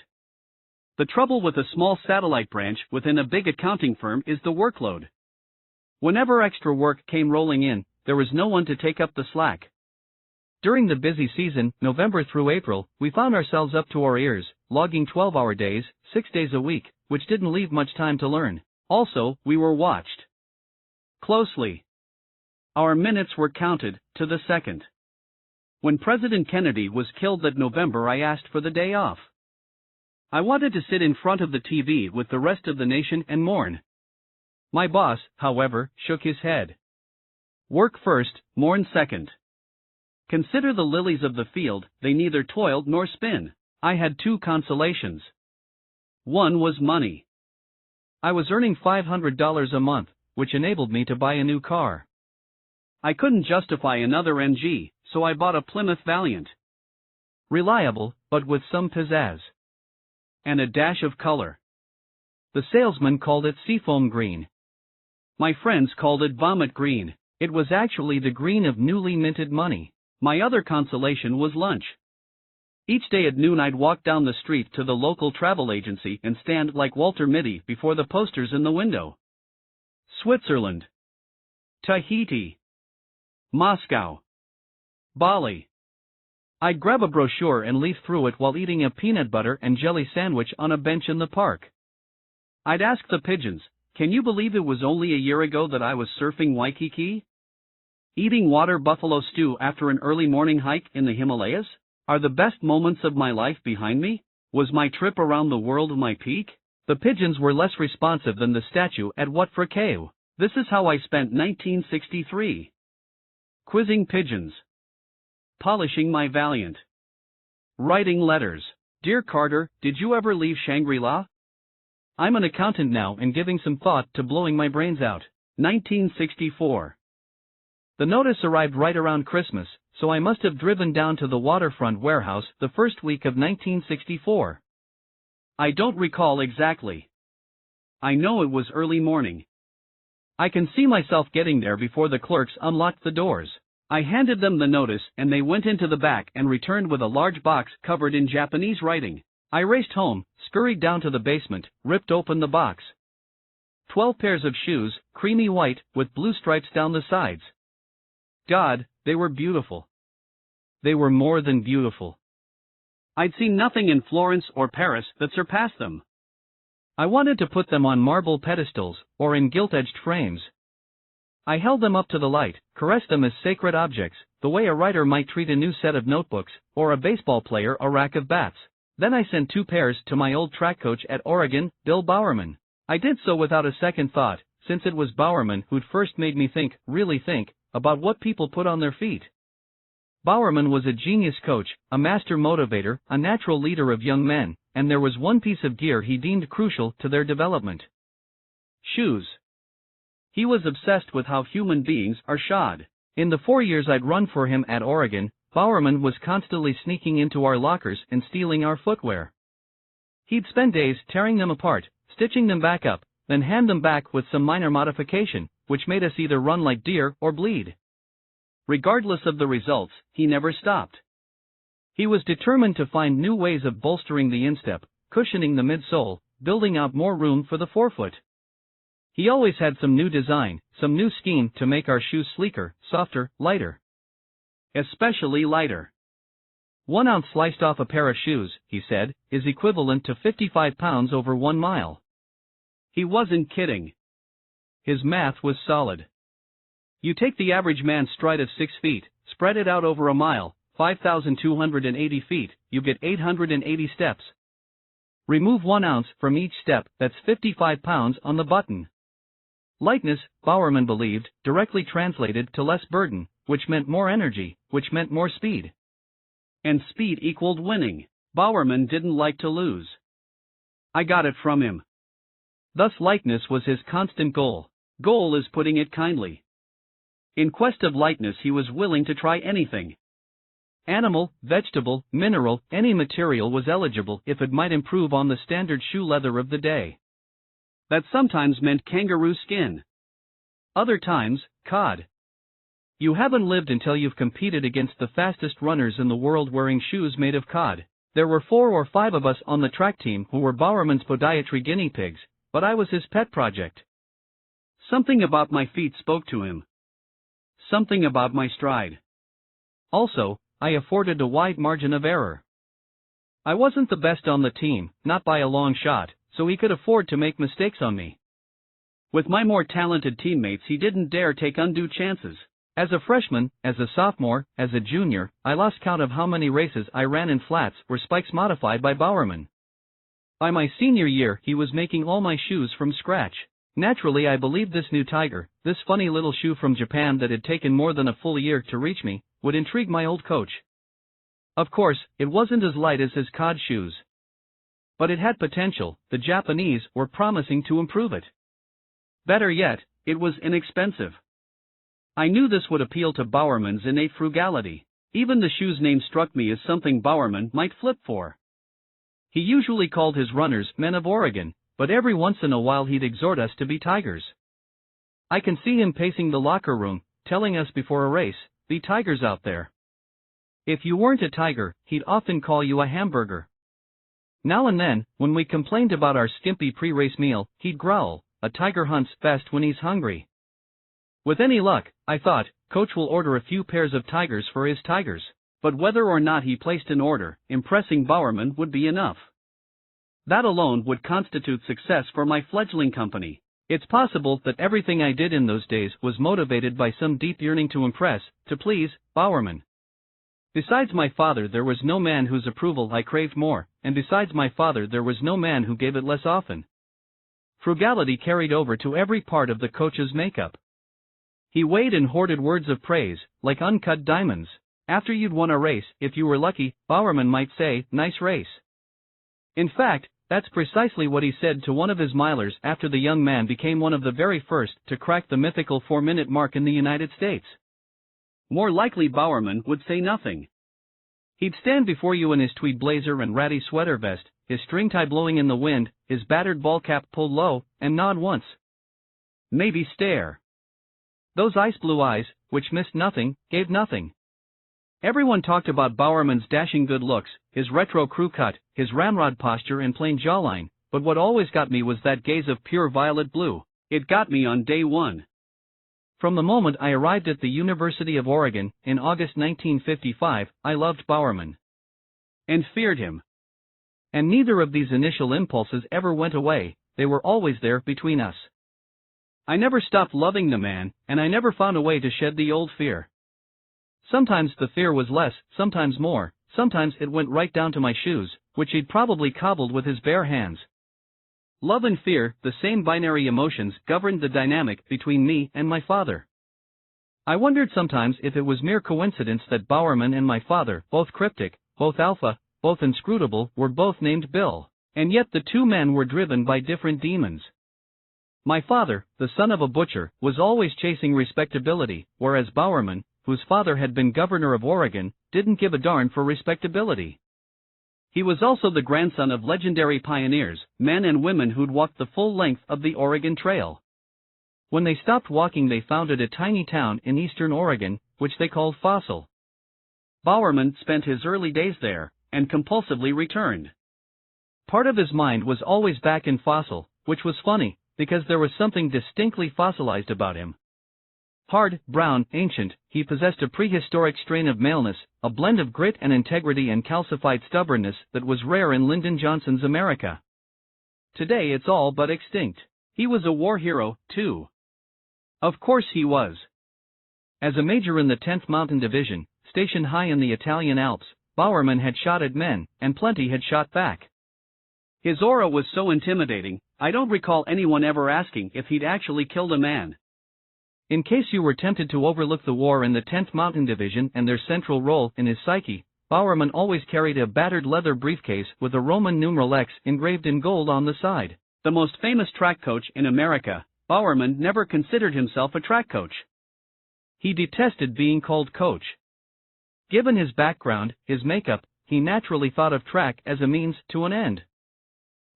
The trouble with a small satellite branch within a big accounting firm is the workload. Whenever extra work came rolling in, there was no one to take up the slack. During the busy season, November through April, we found ourselves up to our ears, logging 12-hour days, 6 days a week, which didn't leave much time to learn. Also, we were watched closely. Our minutes were counted, to the second. When President Kennedy was killed that November, I asked for the day off. I wanted to sit in front of the TV with the rest of the nation and mourn. My boss, however, shook his head. Work first, mourn second. Consider the lilies of the field, they neither toiled nor spin. I had 2 consolations. One was money. I was earning $500 a month, which enabled me to buy a new car. I couldn't justify another MG, so I bought a Plymouth Valiant. Reliable, but with some pizzazz. And a dash of color. The salesman called it seafoam green. My friends called it vomit green. It was actually the green of newly minted money. My other consolation was lunch. Each day at noon I'd walk down the street to the local travel agency and stand like Walter Mitty before the posters in the window. Switzerland. Tahiti. Moscow. Bali. I'd grab a brochure and leaf through it while eating a peanut butter and jelly sandwich on a bench in the park. I'd ask the pigeons, can you believe it was only a year ago that I was surfing Waikiki? Eating water buffalo stew after an early morning hike in the Himalayas? Are the best moments of my life behind me? Was my trip around the world my peak? The pigeons were less responsive than the statue at Wat Phra Kaeo. This is how I spent 1963. Quizzing pigeons. Polishing my Valiant. Writing letters. Dear Carter, did you ever leave Shangri-La? I'm an accountant now and giving some thought to blowing my brains out. 1964. The notice arrived right around Christmas, so I must have driven down to the waterfront warehouse the first week of 1964. I don't recall exactly. I know it was early morning. I can see myself getting there before the clerks unlocked the doors. I handed them the notice and they went into the back and returned with a large box covered in Japanese writing. I raced home, scurried down to the basement, ripped open the box. 12 pairs of shoes, creamy white, with blue stripes down the sides. God, they were beautiful. They were more than beautiful. I'd seen nothing in Florence or Paris that surpassed them. I wanted to put them on marble pedestals, or in gilt-edged frames. I held them up to the light, caressed them as sacred objects, the way a writer might treat a new set of notebooks, or a baseball player a rack of bats. Then I sent 2 pairs to my old track coach at Oregon, Bill Bowerman. I did so without a second thought, since it was Bowerman who'd first made me think, really think, about what people put on their feet. Bowerman was a genius coach, a master motivator, a natural leader of young men, and there was one piece of gear he deemed crucial to their development. Shoes. He was obsessed with how human beings are shod. In the 4 years I'd run for him at Oregon, Bowerman was constantly sneaking into our lockers and stealing our footwear. He'd spend days tearing them apart, stitching them back up, then hand them back with some minor modification, which made us either run like deer or bleed. Regardless of the results, he never stopped. He was determined to find new ways of bolstering the instep, cushioning the midsole, building out more room for the forefoot. He always had some new design, some new scheme to make our shoes sleeker, softer, lighter. Especially lighter. 1 ounce sliced off a pair of shoes, he said, is equivalent to 55 pounds over 1 mile. He wasn't kidding. His math was solid. You take the average man's stride of 6 feet, spread it out over a mile, 5,280 feet, you get 880 steps. Remove 1 ounce from each step, that's 55 pounds on the button. Lightness, Bowerman believed, directly translated to less burden, which meant more energy, which meant more speed. And speed equaled winning. Bowerman didn't like to lose. I got it from him. Thus lightness was his constant goal. Goal is putting it kindly. In quest of lightness he was willing to try anything. Animal, vegetable, mineral, any material was eligible if it might improve on the standard shoe leather of the day. That sometimes meant kangaroo skin. Other times, cod. You haven't lived until you've competed against the fastest runners in the world wearing shoes made of cod. There were 4 or 5 of us on the track team who were Bowerman's podiatry guinea pigs, but I was his pet project. Something about my feet spoke to him. Something about my stride. Also, I afforded a wide margin of error. I wasn't the best on the team, not by a long shot, so he could afford to make mistakes on me. With my more talented teammates he didn't dare take undue chances. As a freshman, as a sophomore, as a junior, I lost count of how many races I ran in flats or spikes modified by Bowerman. By my senior year he was making all my shoes from scratch. Naturally I believed this new tiger, this funny little shoe from Japan that had taken more than a full year to reach me, would intrigue my old coach. Of course, it wasn't as light as his cod shoes. But it had potential. The Japanese were promising to improve it. Better yet, it was inexpensive. I knew this would appeal to Bowerman's innate frugality. Even the shoe's name struck me as something Bowerman might flip for. He usually called his runners men of Oregon, but every once in a while he'd exhort us to be tigers. I can see him pacing the locker room, telling us before a race, "Be tigers out there." If you weren't a tiger, he'd often call you a hamburger. Now and then, when we complained about our skimpy pre-race meal, he'd growl, "A tiger hunts best when he's hungry." With any luck, I thought, Coach will order a few pairs of tigers for his tigers. But whether or not he placed an order, impressing Bowerman would be enough. That alone would constitute success for my fledgling company. It's possible that everything I did in those days was motivated by some deep yearning to impress, to please, Bowerman. Besides my father there was no man whose approval I craved more, and besides my father there was no man who gave it less often. Frugality carried over to every part of the coach's makeup. He weighed and hoarded words of praise, like uncut diamonds. After you'd won a race, if you were lucky, Bowerman might say, "Nice race." In fact, that's precisely what he said to one of his milers after the young man became one of the very first to crack the mythical 4-minute mark in the United States. More likely Bowerman would say nothing. He'd stand before you in his tweed blazer and ratty sweater vest, his string tie blowing in the wind, his battered ball cap pulled low, and nod once. Maybe stare. Those ice blue eyes, which missed nothing, gave nothing. Everyone talked about Bowerman's dashing good looks, his retro crew cut, his ramrod posture and plain jawline, but what always got me was that gaze of pure violet blue. It got me on day one. From the moment I arrived at the University of Oregon, in August 1955, I loved Bowerman. And feared him. And neither of these initial impulses ever went away, they were always there between us. I never stopped loving the man, and I never found a way to shed the old fear. Sometimes the fear was less, sometimes more, sometimes it went right down to my shoes, which he'd probably cobbled with his bare hands. Love and fear, the same binary emotions, governed the dynamic between me and my father. I wondered sometimes if it was mere coincidence that Bowerman and my father, both cryptic, both alpha, both inscrutable, were both named Bill, and yet the two men were driven by different demons. My father, the son of a butcher, was always chasing respectability, whereas Bowerman, whose father had been governor of Oregon, didn't give a darn for respectability. He was also the grandson of legendary pioneers, men and women who'd walked the full length of the Oregon Trail. When they stopped walking, they founded a tiny town in eastern Oregon, which they called Fossil. Bowerman spent his early days there, and compulsively returned. Part of his mind was always back in Fossil, which was funny, because there was something distinctly fossilized about him. Hard, brown, ancient, he possessed a prehistoric strain of maleness, a blend of grit and integrity and calcified stubbornness that was rare in Lyndon Johnson's America. Today it's all but extinct. He was a war hero, too. Of course he was. As a major in the 10th Mountain Division, stationed high in the Italian Alps, Bowerman had shot at men, and plenty had shot back. His aura was so intimidating, I don't recall anyone ever asking if he'd actually killed a man. In case you were tempted to overlook the war in the 10th Mountain Division and their central role in his psyche, Bowerman always carried a battered leather briefcase with a Roman numeral X engraved in gold on the side. The most famous track coach in America, Bowerman never considered himself a track coach. He detested being called coach. Given his background, his makeup, he naturally thought of track as a means to an end.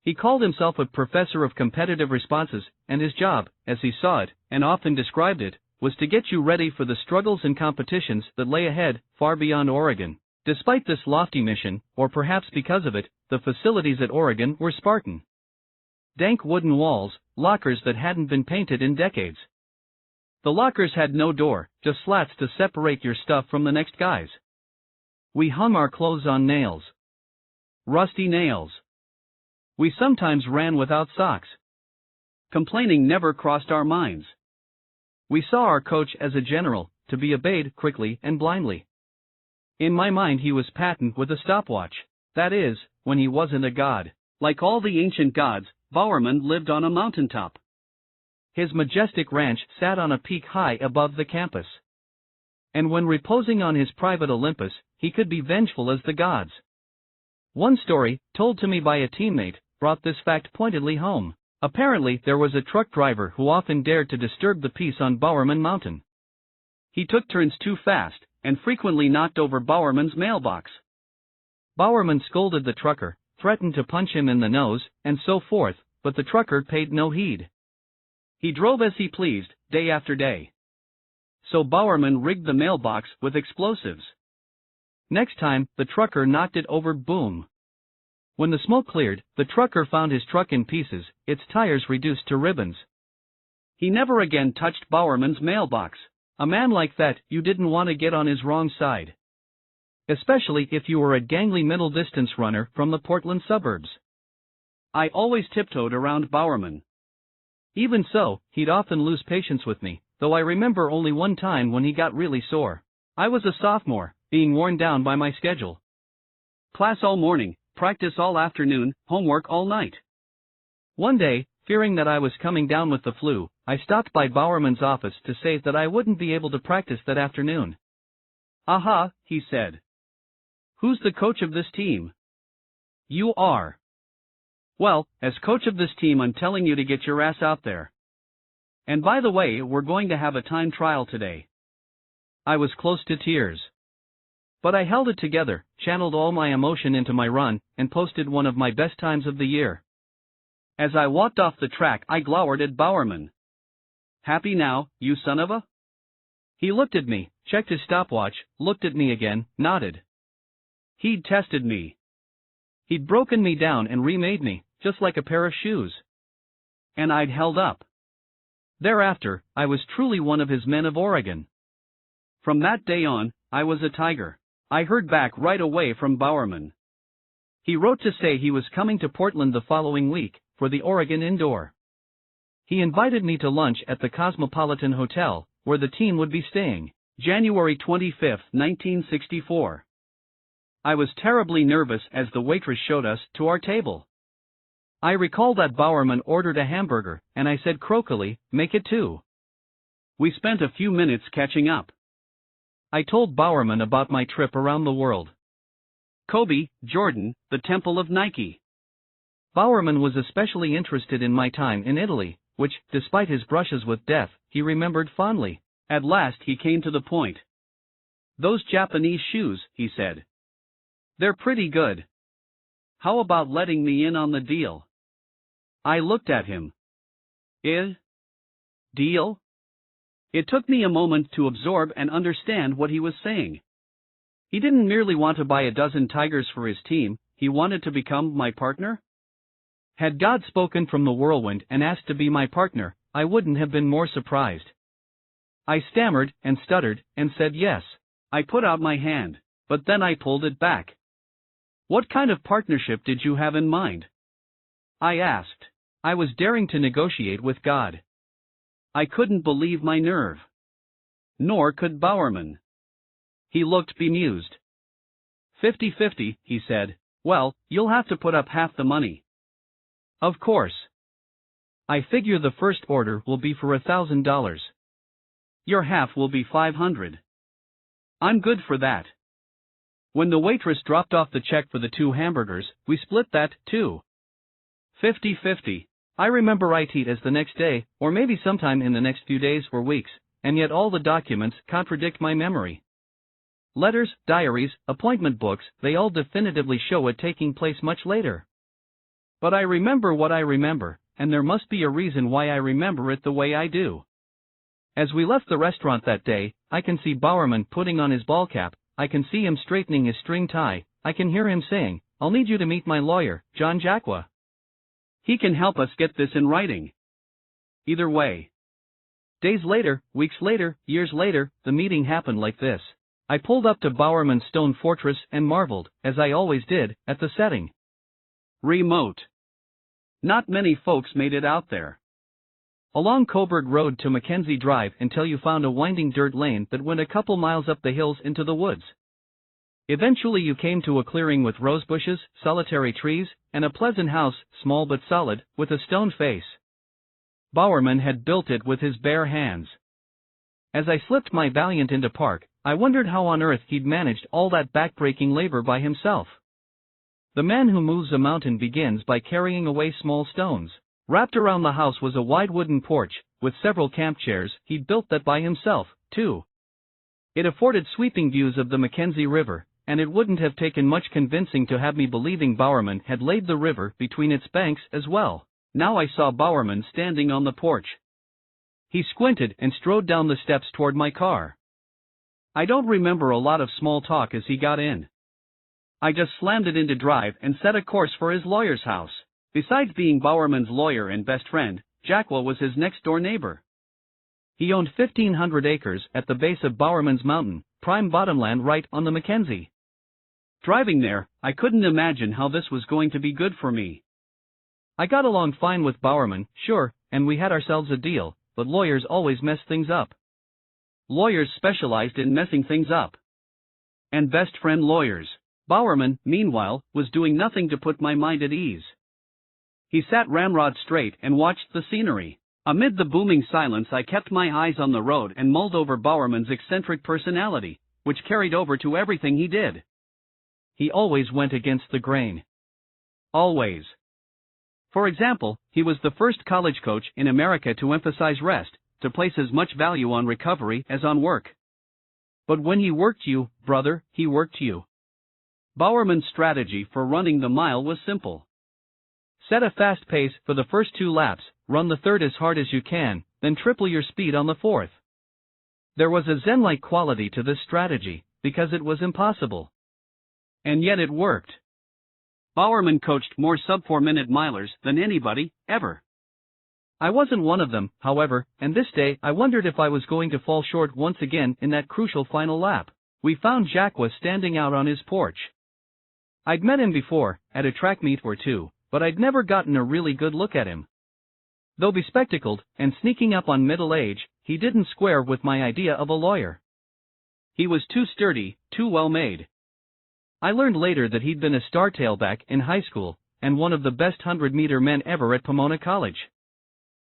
He called himself a professor of competitive responses, and his job, as he saw it, and often described it, was to get you ready for the struggles and competitions that lay ahead, far beyond Oregon. Despite this lofty mission, or perhaps because of it, the facilities at Oregon were Spartan. Dank wooden walls, lockers that hadn't been painted in decades. The lockers had no door, just slats to separate your stuff from the next guy's. We hung our clothes on nails. Rusty nails. We sometimes ran without socks. Complaining never crossed our minds. We saw our coach as a general, to be obeyed quickly and blindly. In my mind he was Patton with a stopwatch. That is, when he wasn't a god. Like all the ancient gods, Bowerman lived on a mountaintop. His majestic ranch sat on a peak high above the campus. And when reposing on his private Olympus, he could be vengeful as the gods. One story, told to me by a teammate, brought this fact pointedly home. Apparently there was a truck driver who often dared to disturb the peace on Bowerman Mountain. He took turns too fast, and frequently knocked over Bowerman's mailbox. Bowerman scolded the trucker, threatened to punch him in the nose, and so forth, but the trucker paid no heed. He drove as he pleased, day after day. So Bowerman rigged the mailbox with explosives. Next time, the trucker knocked it over, boom. When the smoke cleared, the trucker found his truck in pieces, its tires reduced to ribbons. He never again touched Bowerman's mailbox. A man like that, you didn't want to get on his wrong side. Especially if you were a gangly middle-distance runner from the Portland suburbs. I always tiptoed around Bowerman. Even so, he'd often lose patience with me, though I remember only one time when he got really sore. I was a sophomore, being worn down by my schedule. Class all morning, practice all afternoon, homework all night. One day, fearing that I was coming down with the flu, I stopped by Bowerman's office to say that I wouldn't be able to practice that afternoon. "Aha," he said. "Who's the coach of this team?" "You are." "Well, as coach of this team I'm telling you to get your ass out there. And by the way, we're going to have a time trial today." I was close to tears. But I held it together, channeled all my emotion into my run, and posted one of my best times of the year. As I walked off the track I glowered at Bowerman. "Happy now, you son of a?" He looked at me, checked his stopwatch, looked at me again, nodded. He'd tested me. He'd broken me down and remade me, just like a pair of shoes. And I'd held up. Thereafter, I was truly one of his men of Oregon. From that day on, I was a tiger. I heard back right away from Bowerman. He wrote to say he was coming to Portland the following week, for the Oregon Indoor. He invited me to lunch at the Cosmopolitan Hotel, where the team would be staying, January 25, 1964. I was terribly nervous as the waitress showed us to our table. I recall that Bowerman ordered a hamburger, and I said croakily, "Make it two." We spent a few minutes catching up. I told Bowerman about my trip around the world. Kobe, Jordan, the Temple of Nike. Bowerman was especially interested in my time in Italy, which, despite his brushes with death, he remembered fondly. At last he came to the point. "Those Japanese shoes," he said. "They're pretty good. How about letting me in on the deal?" I looked at him. Deal? It took me a moment to absorb and understand what he was saying. He didn't merely want to buy a dozen tigers for his team, he wanted to become my partner? Had God spoken from the whirlwind and asked to be my partner, I wouldn't have been more surprised. I stammered and stuttered and said yes. I put out my hand, but then I pulled it back. "What kind of partnership did you have in mind?" I asked. I was daring to negotiate with God. I couldn't believe my nerve. Nor could Bowerman. He looked bemused. 50-50, he said. "Well, you'll have to put up half the money." "Of course. I figure the first order will be for $1,000. Your half will be $500. I'm good for that." When the waitress dropped off the check for the 2 hamburgers, we split that, too. 50-50. I remember it as the next day, or maybe sometime in the next few days or weeks, and yet all the documents contradict my memory. Letters, diaries, appointment books, they all definitively show it taking place much later. But I remember what I remember, and there must be a reason why I remember it the way I do. As we left the restaurant that day, I can see Bowerman putting on his ball cap, I can see him straightening his string tie, I can hear him saying, "I'll need you to meet my lawyer, John Jacqua. He can help us get this in writing." Either way. Days later, weeks later, years later, the meeting happened like this. I pulled up to Bowerman's stone fortress and marveled, as I always did, at the setting. Remote. Not many folks made it out there. Along Coburg Road to Mackenzie Drive until you found a winding dirt lane that went a couple miles up the hills into the woods. Eventually you came to a clearing with rose bushes, solitary trees, and a pleasant house, small but solid, with a stone face. Bowerman had built it with his bare hands. As I slipped my Valiant into park, I wondered how on earth he'd managed all that backbreaking labor by himself. The man who moves a mountain begins by carrying away small stones. Wrapped around the house was a wide wooden porch, with several camp chairs. He'd built that by himself, too. It afforded sweeping views of the Mackenzie River, and it wouldn't have taken much convincing to have me believing Bowerman had laid the river between its banks as well. Now I saw Bowerman standing on the porch. He squinted and strode down the steps toward my car. I don't remember a lot of small talk as he got in. I just slammed it into drive and set a course for his lawyer's house. Besides being Bowerman's lawyer and best friend, Jacqua was his next-door neighbor. He owned 1,500 acres at the base of Bowerman's Mountain, prime bottomland right on the Mackenzie. Driving there, I couldn't imagine how this was going to be good for me. I got along fine with Bowerman, sure, and we had ourselves a deal, but lawyers always mess things up. Lawyers specialized in messing things up. And best friend lawyers. Bowerman, meanwhile, was doing nothing to put my mind at ease. He sat ramrod straight and watched the scenery. Amid the booming silence I kept my eyes on the road and mulled over Bowerman's eccentric personality, which carried over to everything he did. He always went against the grain. Always. For example, he was the first college coach in America to emphasize rest, to place as much value on recovery as on work. But when he worked you, brother, he worked you. Bowerman's strategy for running the mile was simple. Set a fast pace for the first 2 laps, run the third as hard as you can, then triple your speed on the fourth. There was a zen-like quality to this strategy, because it was impossible. And yet it worked. Bowerman coached more sub-4-minute milers than anybody, ever. I wasn't one of them, however, and this day I wondered if I was going to fall short once again in that crucial final lap. We found Jacqua standing out on his porch. I'd met him before, at a track meet or two, but I'd never gotten a really good look at him. Though bespectacled, and sneaking up on middle age, he didn't square with my idea of a lawyer. He was too sturdy, too well-made. I learned later that he'd been a star tailback in high school, and one of the best 100-meter men ever at Pomona College.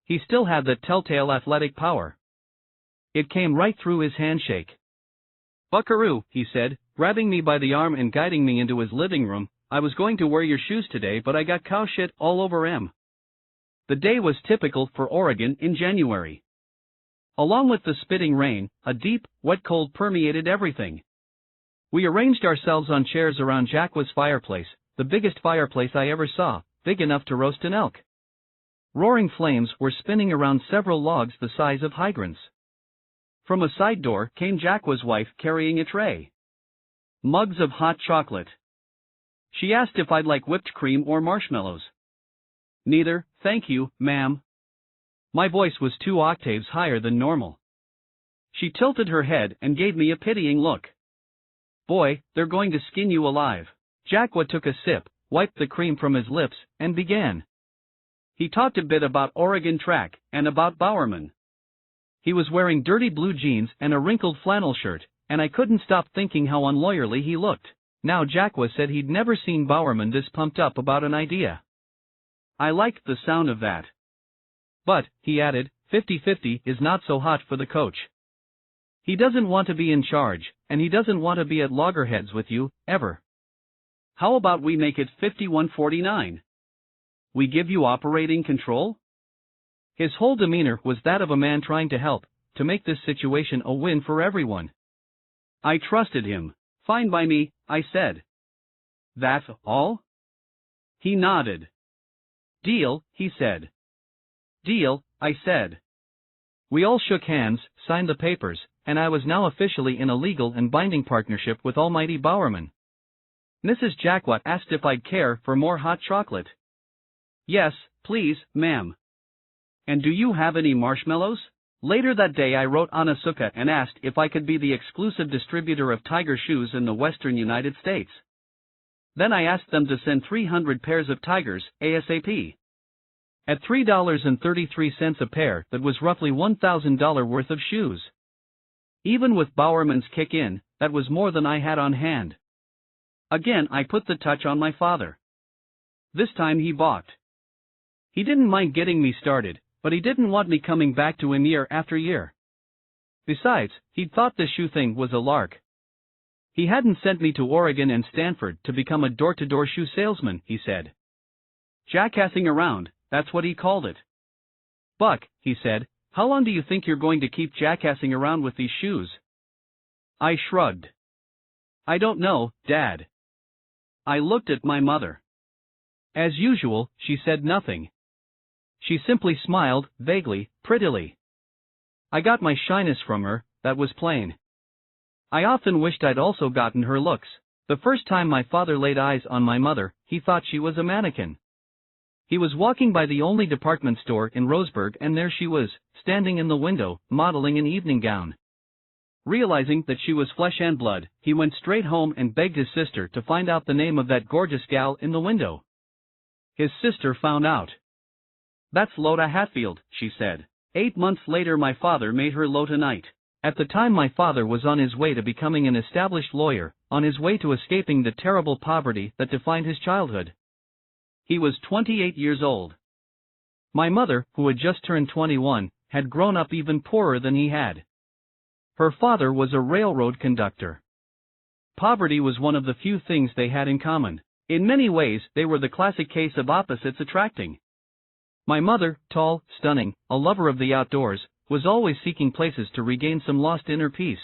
He still had that telltale athletic power. It came right through his handshake. "Buckaroo," he said, grabbing me by the arm and guiding me into his living room, "I was going to wear your shoes today but I got cow shit all over 'em." The day was typical for Oregon in January. Along with the spitting rain, a deep, wet cold permeated everything. We arranged ourselves on chairs around Jacqua's fireplace, the biggest fireplace I ever saw, big enough to roast an elk. Roaring flames were spinning around several logs the size of hydrants. From a side door came Jacqua's wife carrying a tray. Mugs of hot chocolate. She asked if I'd like whipped cream or marshmallows. Neither, thank you, ma'am. My voice was 2 octaves higher than normal. She tilted her head and gave me a pitying look. Boy, they're going to skin you alive. Jacqua took a sip, wiped the cream from his lips, and began. He talked a bit about Oregon track, and about Bowerman. He was wearing dirty blue jeans and a wrinkled flannel shirt, and I couldn't stop thinking how unlawyerly he looked. Now Jacqua said he'd never seen Bowerman this pumped up about an idea. I liked the sound of that. But, he added, 50-50 is not so hot for the coach. He doesn't want to be in charge, and he doesn't want to be at loggerheads with you, ever. How about we make it 51-49? We give you operating control? His whole demeanor was that of a man trying to help, to make this situation a win for everyone. I trusted him. Fine by me, I said. That's all? He nodded. Deal, he said. Deal, I said. We all shook hands, signed the papers, and I was now officially in a legal and binding partnership with Almighty Bowerman. Mrs. Jacqua asked if I'd care for more hot chocolate. Yes, please, ma'am. And do you have any marshmallows? Later that day I wrote Anasuka and asked if I could be the exclusive distributor of Tiger shoes in the western United States. Then I asked them to send 300 pairs of Tigers, ASAP. At $3.33 a pair, that was roughly $1,000 worth of shoes. Even with Bowerman's kick in, that was more than I had on hand. Again I put the touch on my father. This time he balked. He didn't mind getting me started, but he didn't want me coming back to him year after year. Besides, he'd thought the shoe thing was a lark. He hadn't sent me to Oregon and Stanford to become a door-to-door shoe salesman, he said. Jackassing around, that's what he called it. Buck, he said, how long do you think you're going to keep jackassing around with these shoes? I shrugged. I don't know, Dad. I looked at my mother. As usual, she said nothing. She simply smiled, vaguely, prettily. I got my shyness from her, that was plain. I often wished I'd also gotten her looks. The first time my father laid eyes on my mother, he thought she was a mannequin. He was walking by the only department store in Roseburg and there she was, standing in the window, modeling an evening gown. Realizing that she was flesh and blood, he went straight home and begged his sister to find out the name of that gorgeous gal in the window. His sister found out. That's Lotta Hatfield, she said. 8 months later my father made her Lotta Knight. At the time my father was on his way to becoming an established lawyer, on his way to escaping the terrible poverty that defined his childhood. He was 28 years old. My mother, who had just turned 21, had grown up even poorer than he had. Her father was a railroad conductor. Poverty was one of the few things they had in common. In many ways, they were the classic case of opposites attracting. My mother, tall, stunning, a lover of the outdoors, was always seeking places to regain some lost inner peace.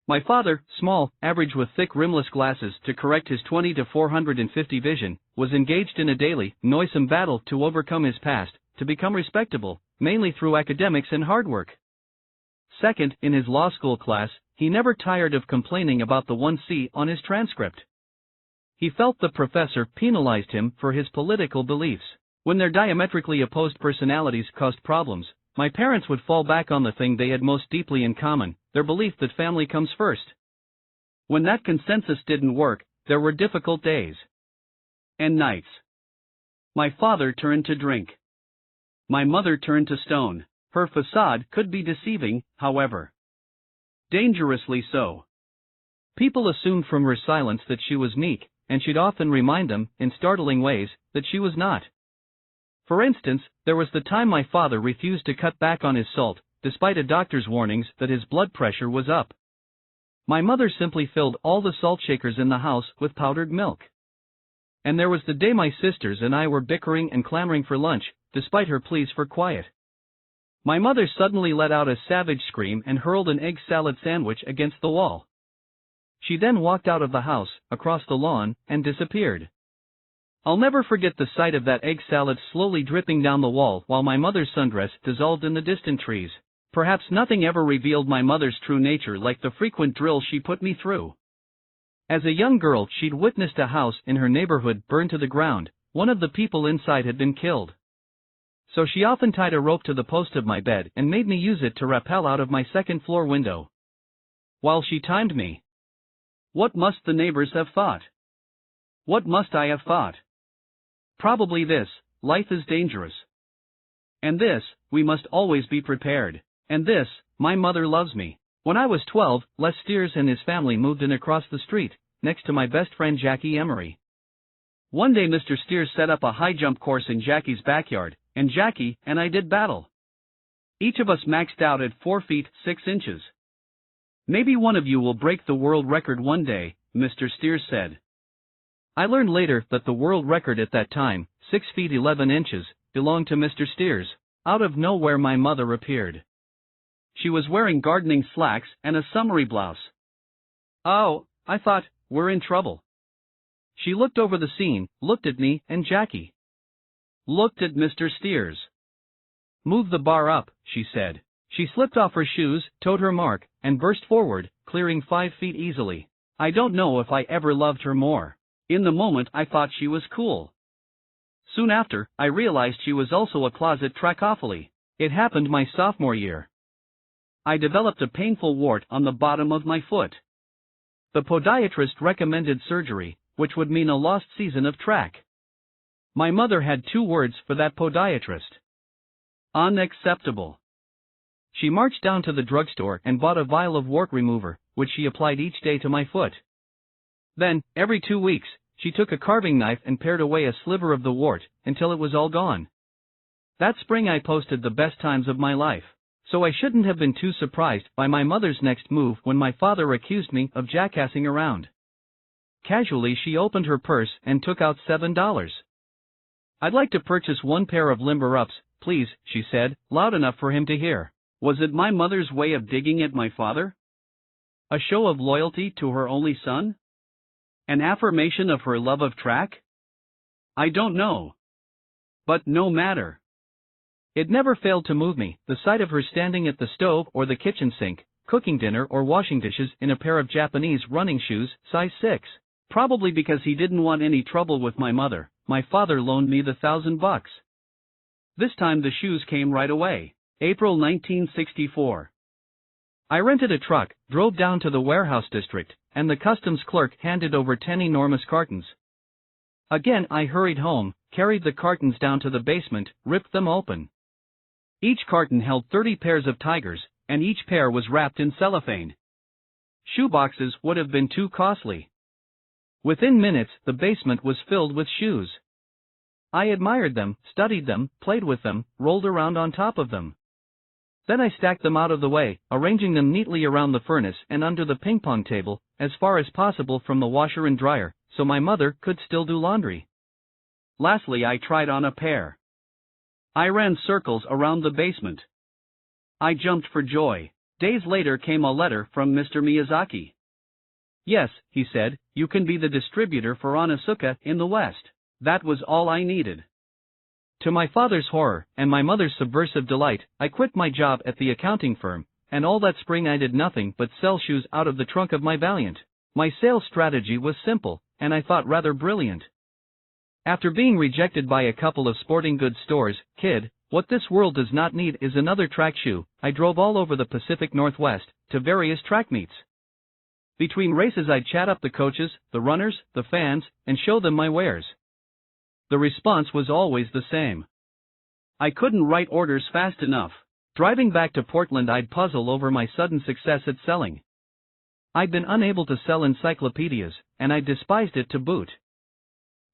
My father, small, average with thick rimless glasses to correct his 20 to 450 vision, was engaged in a daily, noisome battle to overcome his past, to become respectable, mainly through academics and hard work. Second, in his law school class, he never tired of complaining about the 1C on his transcript. He felt the professor penalized him for his political beliefs. When their diametrically opposed personalities caused problems, my parents would fall back on the thing they had most deeply in common, their belief that family comes first. When that consensus didn't work, there were difficult days. And nights. My father turned to drink. My mother turned to stone. Her facade could be deceiving, however. Dangerously so. People assumed from her silence that she was meek, and she'd often remind them, in startling ways, that she was not. For instance, there was the time my father refused to cut back on his salt, despite a doctor's warnings that his blood pressure was up. My mother simply filled all the salt shakers in the house with powdered milk. And there was the day my sisters and I were bickering and clamoring for lunch, despite her pleas for quiet. My mother suddenly let out a savage scream and hurled an egg salad sandwich against the wall. She then walked out of the house, across the lawn, and disappeared. I'll never forget the sight of that egg salad slowly dripping down the wall while my mother's sundress dissolved in the distant trees. Perhaps nothing ever revealed my mother's true nature like the frequent drills she put me through. As a young girl, she'd witnessed a house in her neighborhood burn to the ground. One of the people inside had been killed. So she often tied a rope to the post of my bed and made me use it to rappel out of my second-floor window. While she timed me. What must the neighbors have thought? What must I have thought? Probably this: life is dangerous. And this: we must always be prepared. And this: my mother loves me. When I was 12, Les Steers and his family moved in across the street, next to my best friend Jackie Emery. One day Mr. Steers set up a high jump course in Jackie's backyard, and Jackie and I did battle. Each of us maxed out at 4 feet 6 inches. Maybe one of you will break the world record one day, Mr. Steers said. I learned later that the world record at that time, 6 feet 11 inches, belonged to Mr. Steers. Out of nowhere my mother appeared. She was wearing gardening slacks and a summery blouse. Oh, I thought, we're in trouble. She looked over the scene, looked at me and Jackie. Looked at Mr. Steers. Move the bar up, she said. She slipped off her shoes, toed her mark, and burst forward, clearing 5 feet easily. I don't know if I ever loved her more. In the moment I thought she was cool. Soon after, I realized she was also a closet trachophile. It happened my sophomore year. I developed a painful wart on the bottom of my foot. The podiatrist recommended surgery, which would mean a lost season of track. My mother had 2 words for that podiatrist. Unacceptable. She marched down to the drugstore and bought a vial of wart remover, which she applied each day to my foot. Then, every 2 weeks, she took a carving knife and pared away a sliver of the wart, until it was all gone. That spring I posted the best times of my life, so I shouldn't have been too surprised by my mother's next move when my father accused me of jackassing around. Casually she opened her purse and took out $7. I'd like to purchase 1 pair of limber-ups, please, she said, loud enough for him to hear. Was it my mother's way of digging at my father? A show of loyalty to her only son? An affirmation of her love of track? I don't know. But no matter. It never failed to move me, the sight of her standing at the stove or the kitchen sink, cooking dinner or washing dishes in a pair of Japanese running shoes, size 6. Probably because he didn't want any trouble with my mother, my father loaned me the $1,000. This time the shoes came right away. April 1964. I rented a truck, drove down to the warehouse district, and the customs clerk handed over 10 enormous cartons. Again I hurried home, carried the cartons down to the basement, ripped them open. Each carton held 30 pairs of tigers, and each pair was wrapped in cellophane. Shoeboxes would have been too costly. Within minutes the basement was filled with shoes. I admired them, studied them, played with them, rolled around on top of them. Then I stacked them out of the way, arranging them neatly around the furnace and under the ping-pong table, as far as possible from the washer and dryer, so my mother could still do laundry. Lastly I tried on a pair. I ran circles around the basement. I jumped for joy. Days later came a letter from Mr. Miyazaki. Yes, he said, you can be the distributor for Onitsuka in the West. That was all I needed. To my father's horror, and my mother's subversive delight, I quit my job at the accounting firm, and all that spring I did nothing but sell shoes out of the trunk of my Valiant. My sales strategy was simple, and I thought rather brilliant. After being rejected by a couple of sporting goods stores, kid, what this world does not need is another track shoe. I drove all over the Pacific Northwest, to various track meets. Between races I'd chat up the coaches, the runners, the fans, and show them my wares. The response was always the same. I couldn't write orders fast enough. Driving back to Portland I'd puzzle over my sudden success at selling. I'd been unable to sell encyclopedias, and I despised it to boot.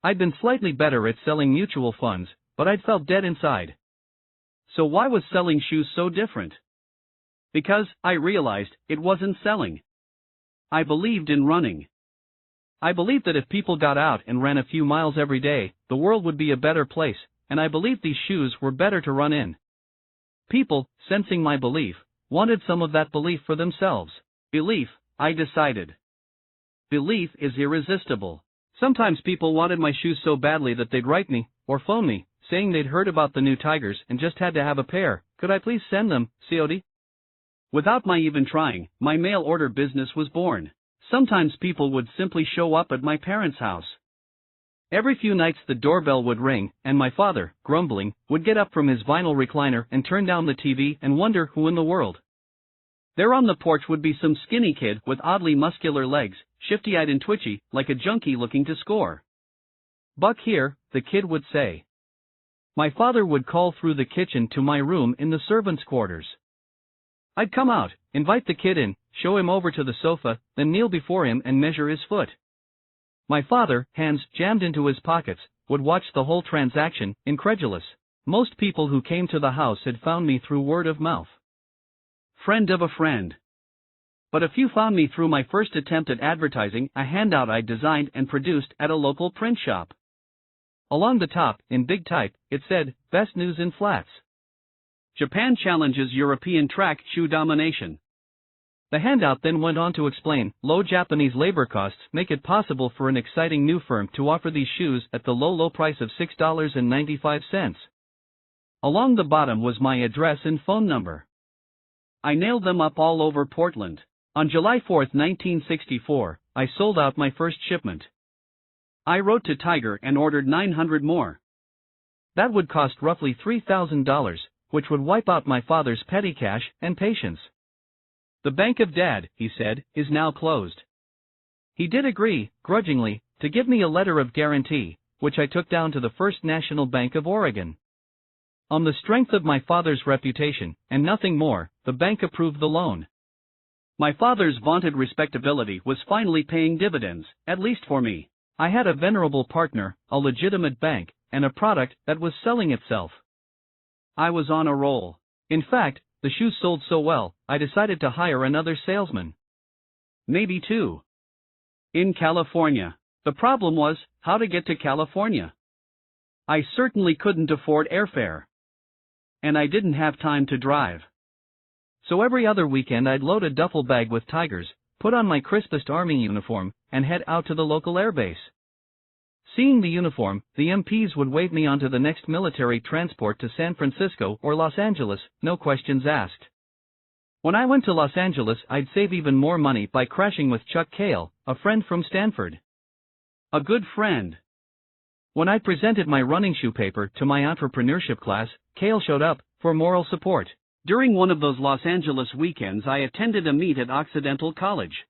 I'd been slightly better at selling mutual funds, but I'd felt dead inside. So why was selling shoes so different? Because, I realized, it wasn't selling. I believed in running. I believed that if people got out and ran a few miles every day, the world would be a better place, and I believed these shoes were better to run in. People, sensing my belief, wanted some of that belief for themselves. Belief, I decided. Belief is irresistible. Sometimes people wanted my shoes so badly that they'd write me, or phone me, saying they'd heard about the new Tigers and just had to have a pair. Could I please send them, COD? Without my even trying, my mail order business was born. Sometimes people would simply show up at my parents' house. Every few nights the doorbell would ring, and my father, grumbling, would get up from his vinyl recliner and turn down the TV and wonder who in the world. There on the porch would be some skinny kid with oddly muscular legs, shifty-eyed and twitchy, like a junkie looking to score. "Buck here," the kid would say. My father would call through the kitchen to my room in the servants' quarters. I'd come out, invite the kid in, show him over to the sofa, then kneel before him and measure his foot. My father, hands jammed into his pockets, would watch the whole transaction, incredulous. Most people who came to the house had found me through word of mouth. Friend of a friend. But a few found me through my first attempt at advertising, a handout I designed and produced at a local print shop. Along the top, in big type, it said, "Best news in flats. Japan challenges European track shoe domination." The handout then went on to explain, low Japanese labor costs make it possible for an exciting new firm to offer these shoes at the low price of $6.95. Along the bottom was my address and phone number. I nailed them up all over Portland. On July 4, 1964, I sold out my first shipment. I wrote to Tiger and ordered 900 more. That would cost roughly $3,000, which would wipe out my father's petty cash and patience. "The bank of Dad," he said, "is now closed." He did agree, grudgingly, to give me a letter of guarantee, which I took down to the First National Bank of Oregon. On the strength of my father's reputation, and nothing more, the bank approved the loan. My father's vaunted respectability was finally paying dividends, at least for me. I had a venerable partner, a legitimate bank, and a product that was selling itself. I was on a roll. In fact, the shoes sold so well, I decided to hire another salesman. Maybe two. In California. The problem was, how to get to California. I certainly couldn't afford airfare. And I didn't have time to drive. So every other weekend I'd load a duffel bag with Tigers, put on my crispest Army uniform, and head out to the local airbase. Seeing the uniform, the MPs would wave me onto the next military transport to San Francisco or Los Angeles, no questions asked. When I went to Los Angeles, I'd save even more money by crashing with Chuck Cale, a friend from Stanford. A good friend. When I presented my running shoe paper to my entrepreneurship class, Cale showed up, for moral support. During one of those Los Angeles weekends I attended a meet at Occidental College.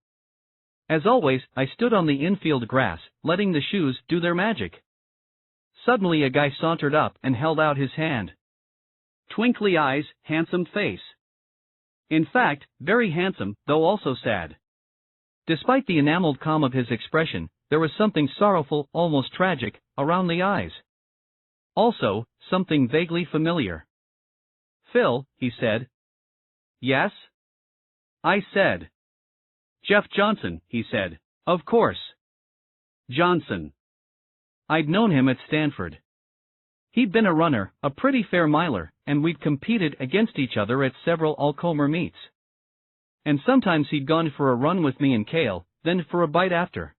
As always, I stood on the infield grass, letting the shoes do their magic. Suddenly a guy sauntered up and held out his hand. Twinkly eyes, handsome face. In fact, very handsome, though also sad. Despite the enameled calm of his expression, there was something sorrowful, almost tragic, around the eyes. Also, something vaguely familiar. "Phil," he said. "Yes?" I said. "Jeff Johnson," he said. "Of course. Johnson." I'd known him at Stanford. He'd been a runner, a pretty fair miler, and we'd competed against each other at several Alcomer meets. And sometimes he'd gone for a run with me and Cale, then for a bite after.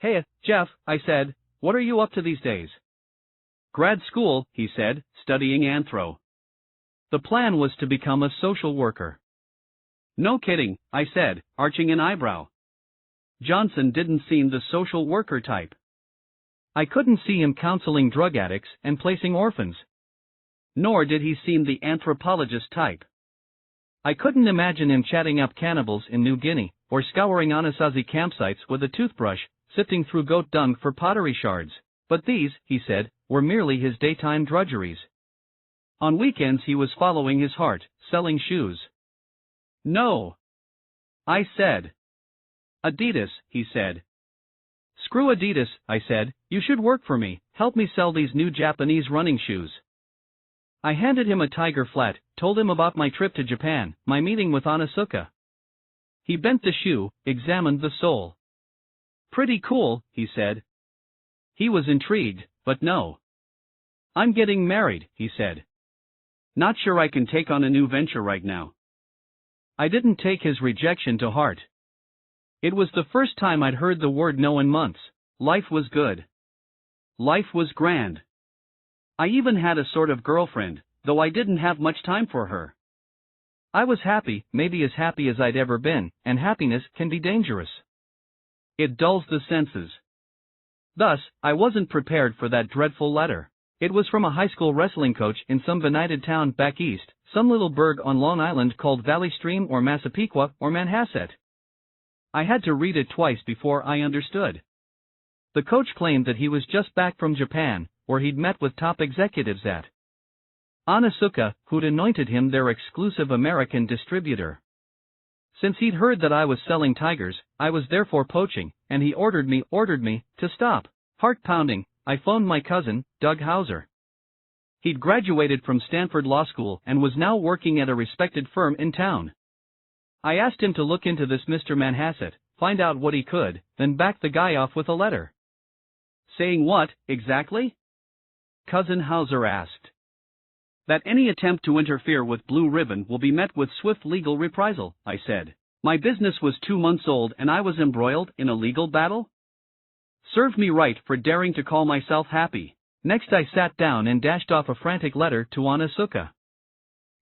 "Hey, Jeff," I said, "what are you up to these days?" "Grad school," he said, "studying anthro." The plan was to become a social worker. "No kidding," I said, arching an eyebrow. Johnson didn't seem the social worker type. I couldn't see him counseling drug addicts and placing orphans. Nor did he seem the anthropologist type. I couldn't imagine him chatting up cannibals in New Guinea, or scouring Anasazi campsites with a toothbrush, sifting through goat dung for pottery shards. But these, he said, were merely his daytime drudgeries. On weekends he was following his heart, selling shoes. "No," I said. "Adidas," he said. "Screw Adidas," I said, "you should work for me, help me sell these new Japanese running shoes." I handed him a Tiger flat, told him about my trip to Japan, my meeting with Onizuka. He bent the shoe, examined the sole. "Pretty cool," he said. He was intrigued, but no. I'm getting married, he said. Not sure I can take on a new venture right now. I didn't take his rejection to heart. It was the first time I'd heard the word no in months. Life was good. Life was grand. I even had a sort of girlfriend, though I didn't have much time for her. I was happy, maybe as happy as I'd ever been, and happiness can be dangerous. It dulls the senses. Thus, I wasn't prepared for that dreadful letter. It was from a high school wrestling coach in some benighted town back east, some little burg on Long Island called Valley Stream or Massapequa or Manhasset. I had to read it twice before I understood. The coach claimed that he was just back from Japan, where he'd met with top executives at Onitsuka, who'd anointed him their exclusive American distributor. Since he'd heard that I was selling tigers, I was therefore poaching, and he ordered me to stop. Heart pounding, I phoned my cousin, Doug Hauser. He'd graduated from Stanford Law School and was now working at a respected firm in town. I asked him to look into this Mr. Manhasset, find out what he could, then back the guy off with a letter. Saying what, exactly? Cousin Hauser asked. That any attempt to interfere with Blue Ribbon will be met with swift legal reprisal, I said. My business was 2 months old and I was embroiled in a legal battle? Served me right for daring to call myself happy. Next I sat down and dashed off a frantic letter to Onitsuka.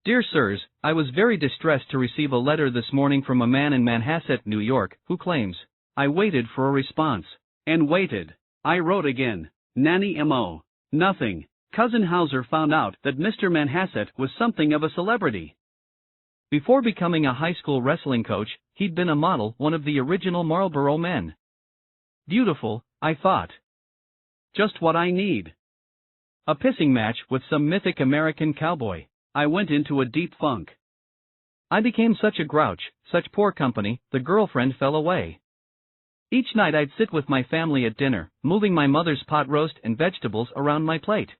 Dear Sirs, I was very distressed to receive a letter this morning from a man in Manhasset, New York, who claims. I waited for a response. And waited. I wrote again. Nanny mo. Nothing. Cousin Hauser found out that Mr. Manhasset was something of a celebrity. Before becoming a high school wrestling coach, he'd been a model, one of the original Marlboro men. Beautiful, I thought. Just what I need. A pissing match with some mythic American cowboy. I went into a deep funk. I became such a grouch, such poor company, the girlfriend fell away. Each night I'd sit with my family at dinner, moving my mother's pot roast and vegetables around my plate.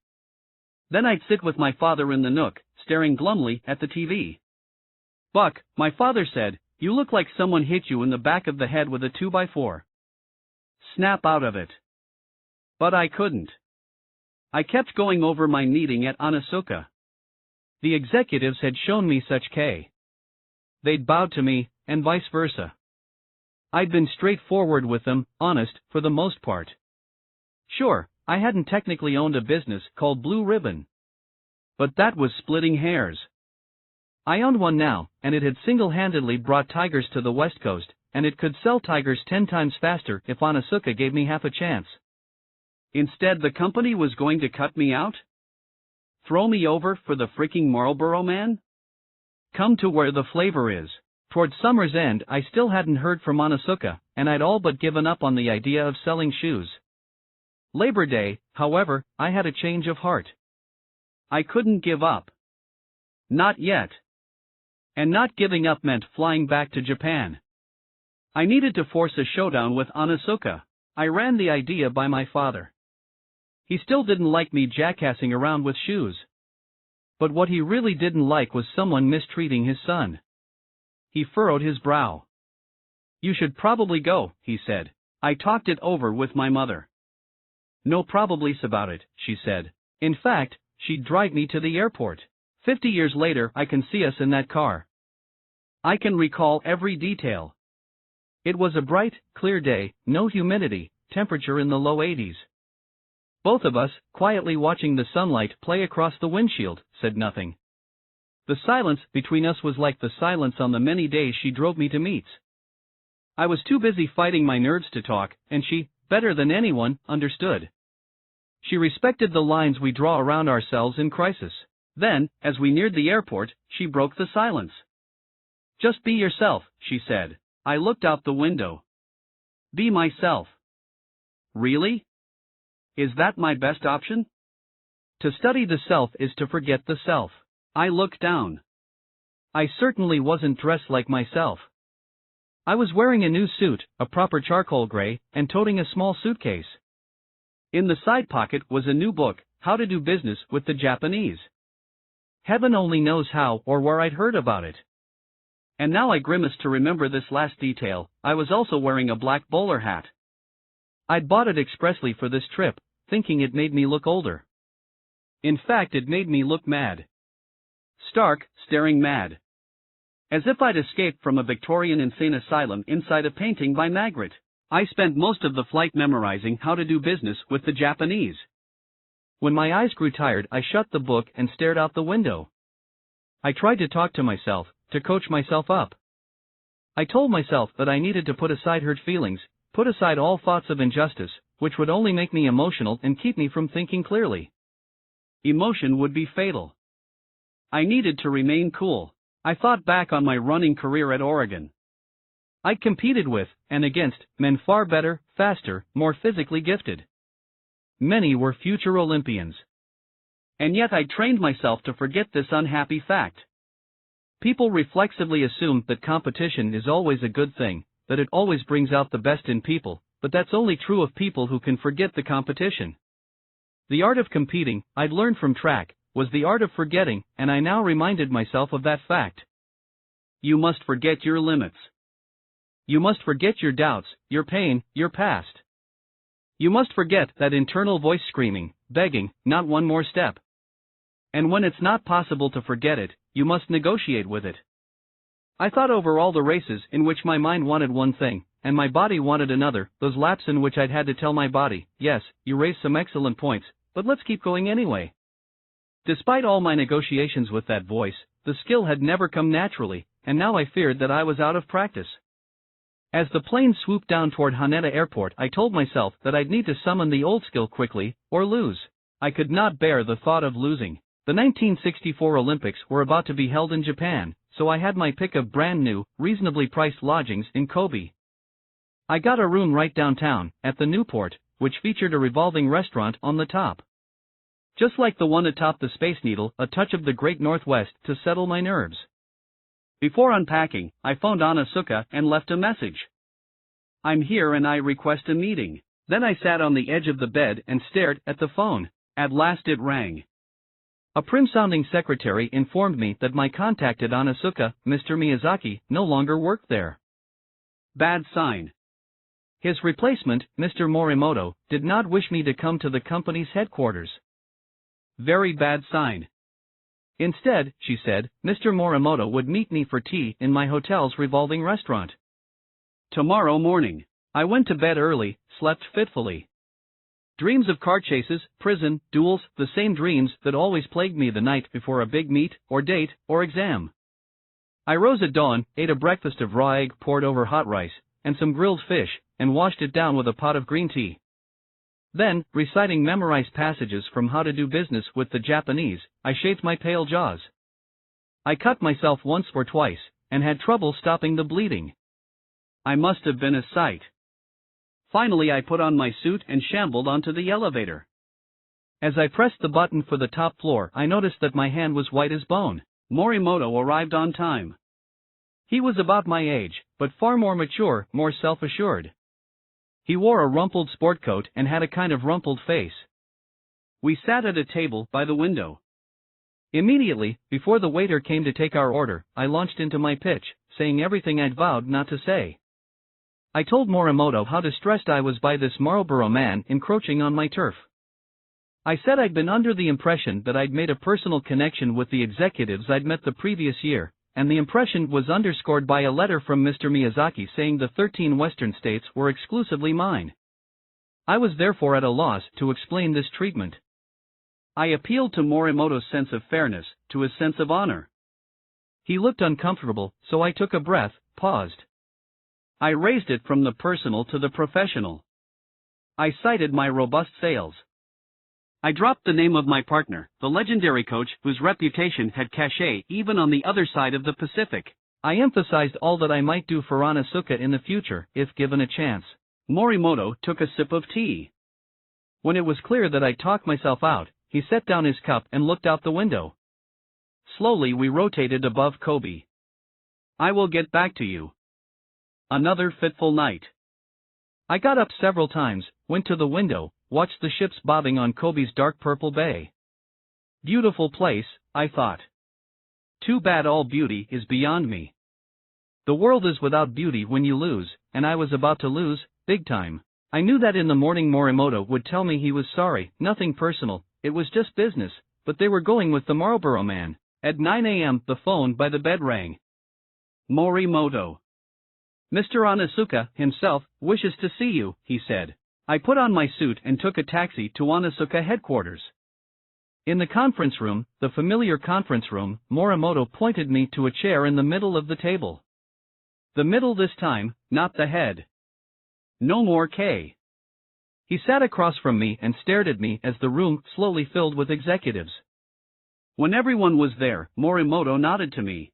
Then I'd sit with my father in the nook, staring glumly at the TV. Buck, my father said, you look like someone hit you in the back of the head with a 2x4. Snap out of it. But I couldn't. I kept going over my meeting at Onitsuka. The executives had shown me such K. They'd bowed to me, and vice versa. I'd been straightforward with them, honest, for the most part. Sure, I hadn't technically owned a business called Blue Ribbon. But that was splitting hairs. I owned one now, and it had single-handedly brought tigers to the West Coast, and it could sell tigers 10 times faster if Onitsuka gave me half a chance. Instead, the company was going to cut me out? Throw me over for the freaking Marlboro man? Come to where the flavor is. Toward summer's end I still hadn't heard from Onitsuka, and I'd all but given up on the idea of selling shoes. Labor Day, however, I had a change of heart. I couldn't give up. Not yet. And not giving up meant flying back to Japan. I needed to force a showdown with Onitsuka. I ran the idea by my father. He still didn't like me jackassing around with shoes. But what he really didn't like was someone mistreating his son. He furrowed his brow. You should probably go, he said. I talked it over with my mother. No probablys about it, she said. In fact, she'd drive me to the airport. 50 years later I can see us in that car. I can recall every detail. It was a bright, clear day, no humidity, temperature in the low 80s. Both of us, quietly watching the sunlight play across the windshield, said nothing. The silence between us was like the silence on the many days she drove me to meets. I was too busy fighting my nerves to talk, and she, better than anyone, understood. She respected the lines we draw around ourselves in crisis. Then, as we neared the airport, she broke the silence. Just be yourself, she said. I looked out the window. Be myself. Really? Is that my best option? To study the self is to forget the self. I looked down. I certainly wasn't dressed like myself. I was wearing a new suit, a proper charcoal gray, and toting a small suitcase. In the side pocket was a new book, How to Do Business with the Japanese. Heaven only knows how or where I'd heard about it. And now I grimace to remember this last detail, I was also wearing a black bowler hat. I'd bought it expressly for this trip, thinking it made me look older. In fact, it made me look mad. Stark, staring mad. As if I'd escaped from a Victorian insane asylum inside a painting by Magritte. I spent most of the flight memorizing how to do business with the Japanese. When my eyes grew tired, I shut the book and stared out the window. I tried to talk to myself, to coach myself up. I told myself that I needed to put aside hurt feelings, put aside all thoughts of injustice, which would only make me emotional and keep me from thinking clearly. Emotion would be fatal. I needed to remain cool. I thought back on my running career at Oregon. I competed with, and against, men far better, faster, more physically gifted. Many were future Olympians. And yet I trained myself to forget this unhappy fact. People reflexively assume that competition is always a good thing, that it always brings out the best in people, but that's only true of people who can forget the competition. The art of competing, I'd learned from track, was the art of forgetting, and I now reminded myself of that fact. You must forget your limits. You must forget your doubts, your pain, your past. You must forget that internal voice screaming, begging, not one more step. And when it's not possible to forget it, you must negotiate with it. I thought over all the races in which my mind wanted one thing, and my body wanted another, those laps in which I'd had to tell my body, yes, you raised some excellent points, but let's keep going anyway. Despite all my negotiations with that voice, the skill had never come naturally, and now I feared that I was out of practice. As the plane swooped down toward Haneda Airport, I told myself that I'd need to summon the old skill quickly, or lose. I could not bear the thought of losing. The 1964 Olympics were about to be held in Japan, so I had my pick of brand new, reasonably priced lodgings in Kobe. I got a room right downtown, at the Newport, which featured a revolving restaurant on the top. Just like the one atop the Space Needle, a touch of the Great Northwest to settle my nerves. Before unpacking, I phoned Asuka and left a message. I'm here and I request a meeting. Then I sat on the edge of the bed and stared at the phone. At last it rang. A prim-sounding secretary informed me that my contact at Asuka, Mr. Miyazaki, no longer worked there. Bad sign. His replacement, Mr. Morimoto, did not wish me to come to the company's headquarters. Very bad sign. Instead, she said, Mr. Morimoto would meet me for tea in my hotel's revolving restaurant. Tomorrow morning. I went to bed early, slept fitfully. Dreams of car chases, prison, duels, the same dreams that always plagued me the night before a big meet, or date, or exam. I rose at dawn, ate a breakfast of raw egg poured over hot rice, and some grilled fish, and washed it down with a pot of green tea. Then, reciting memorized passages from How to Do Business with the Japanese, I shaved my pale jaws. I cut myself once or twice, and had trouble stopping the bleeding. I must have been a sight. Finally I put on my suit and shambled onto the elevator. As I pressed the button for the top floor, I noticed that my hand was white as bone. Morimoto arrived on time. He was about my age, but far more mature, more self-assured. He wore a rumpled sport coat and had a kind of rumpled face. We sat at a table by the window. Immediately, before the waiter came to take our order, I launched into my pitch, saying everything I'd vowed not to say. I told Morimoto how distressed I was by this Marlboro man encroaching on my turf. I said I'd been under the impression that I'd made a personal connection with the executives I'd met the previous year, and the impression was underscored by a letter from Mr. Miyazaki saying the 13 Western states were exclusively mine. I was therefore at a loss to explain this treatment. I appealed to Morimoto's sense of fairness, to his sense of honor. He looked uncomfortable, so I took a breath, paused. I raised it from the personal to the professional. I cited my robust sales. I dropped the name of my partner, the legendary coach whose reputation had cachet even on the other side of the Pacific. I emphasized all that I might do for Asuka in the future, if given a chance. Morimoto took a sip of tea. When it was clear that I'd talked myself out, he set down his cup and looked out the window. Slowly we rotated above Kobe. I will get back to you. Another fitful night. I got up several times, went to the window, watched the ships bobbing on Kobe's dark purple bay. Beautiful place, I thought. Too bad all beauty is beyond me. The world is without beauty when you lose, and I was about to lose, big time. I knew that in the morning Morimoto would tell me he was sorry, nothing personal, it was just business, but they were going with the Marlboro Man. At 9 a.m. the phone by the bed rang. Morimoto. Mr. Onizuka himself wishes to see you, he said. I put on my suit and took a taxi to Onizuka headquarters. In the conference room, the familiar conference room, Morimoto pointed me to a chair in the middle of the table. The middle this time, not the head. No more K. He sat across from me and stared at me as the room slowly filled with executives. When everyone was there, Morimoto nodded to me.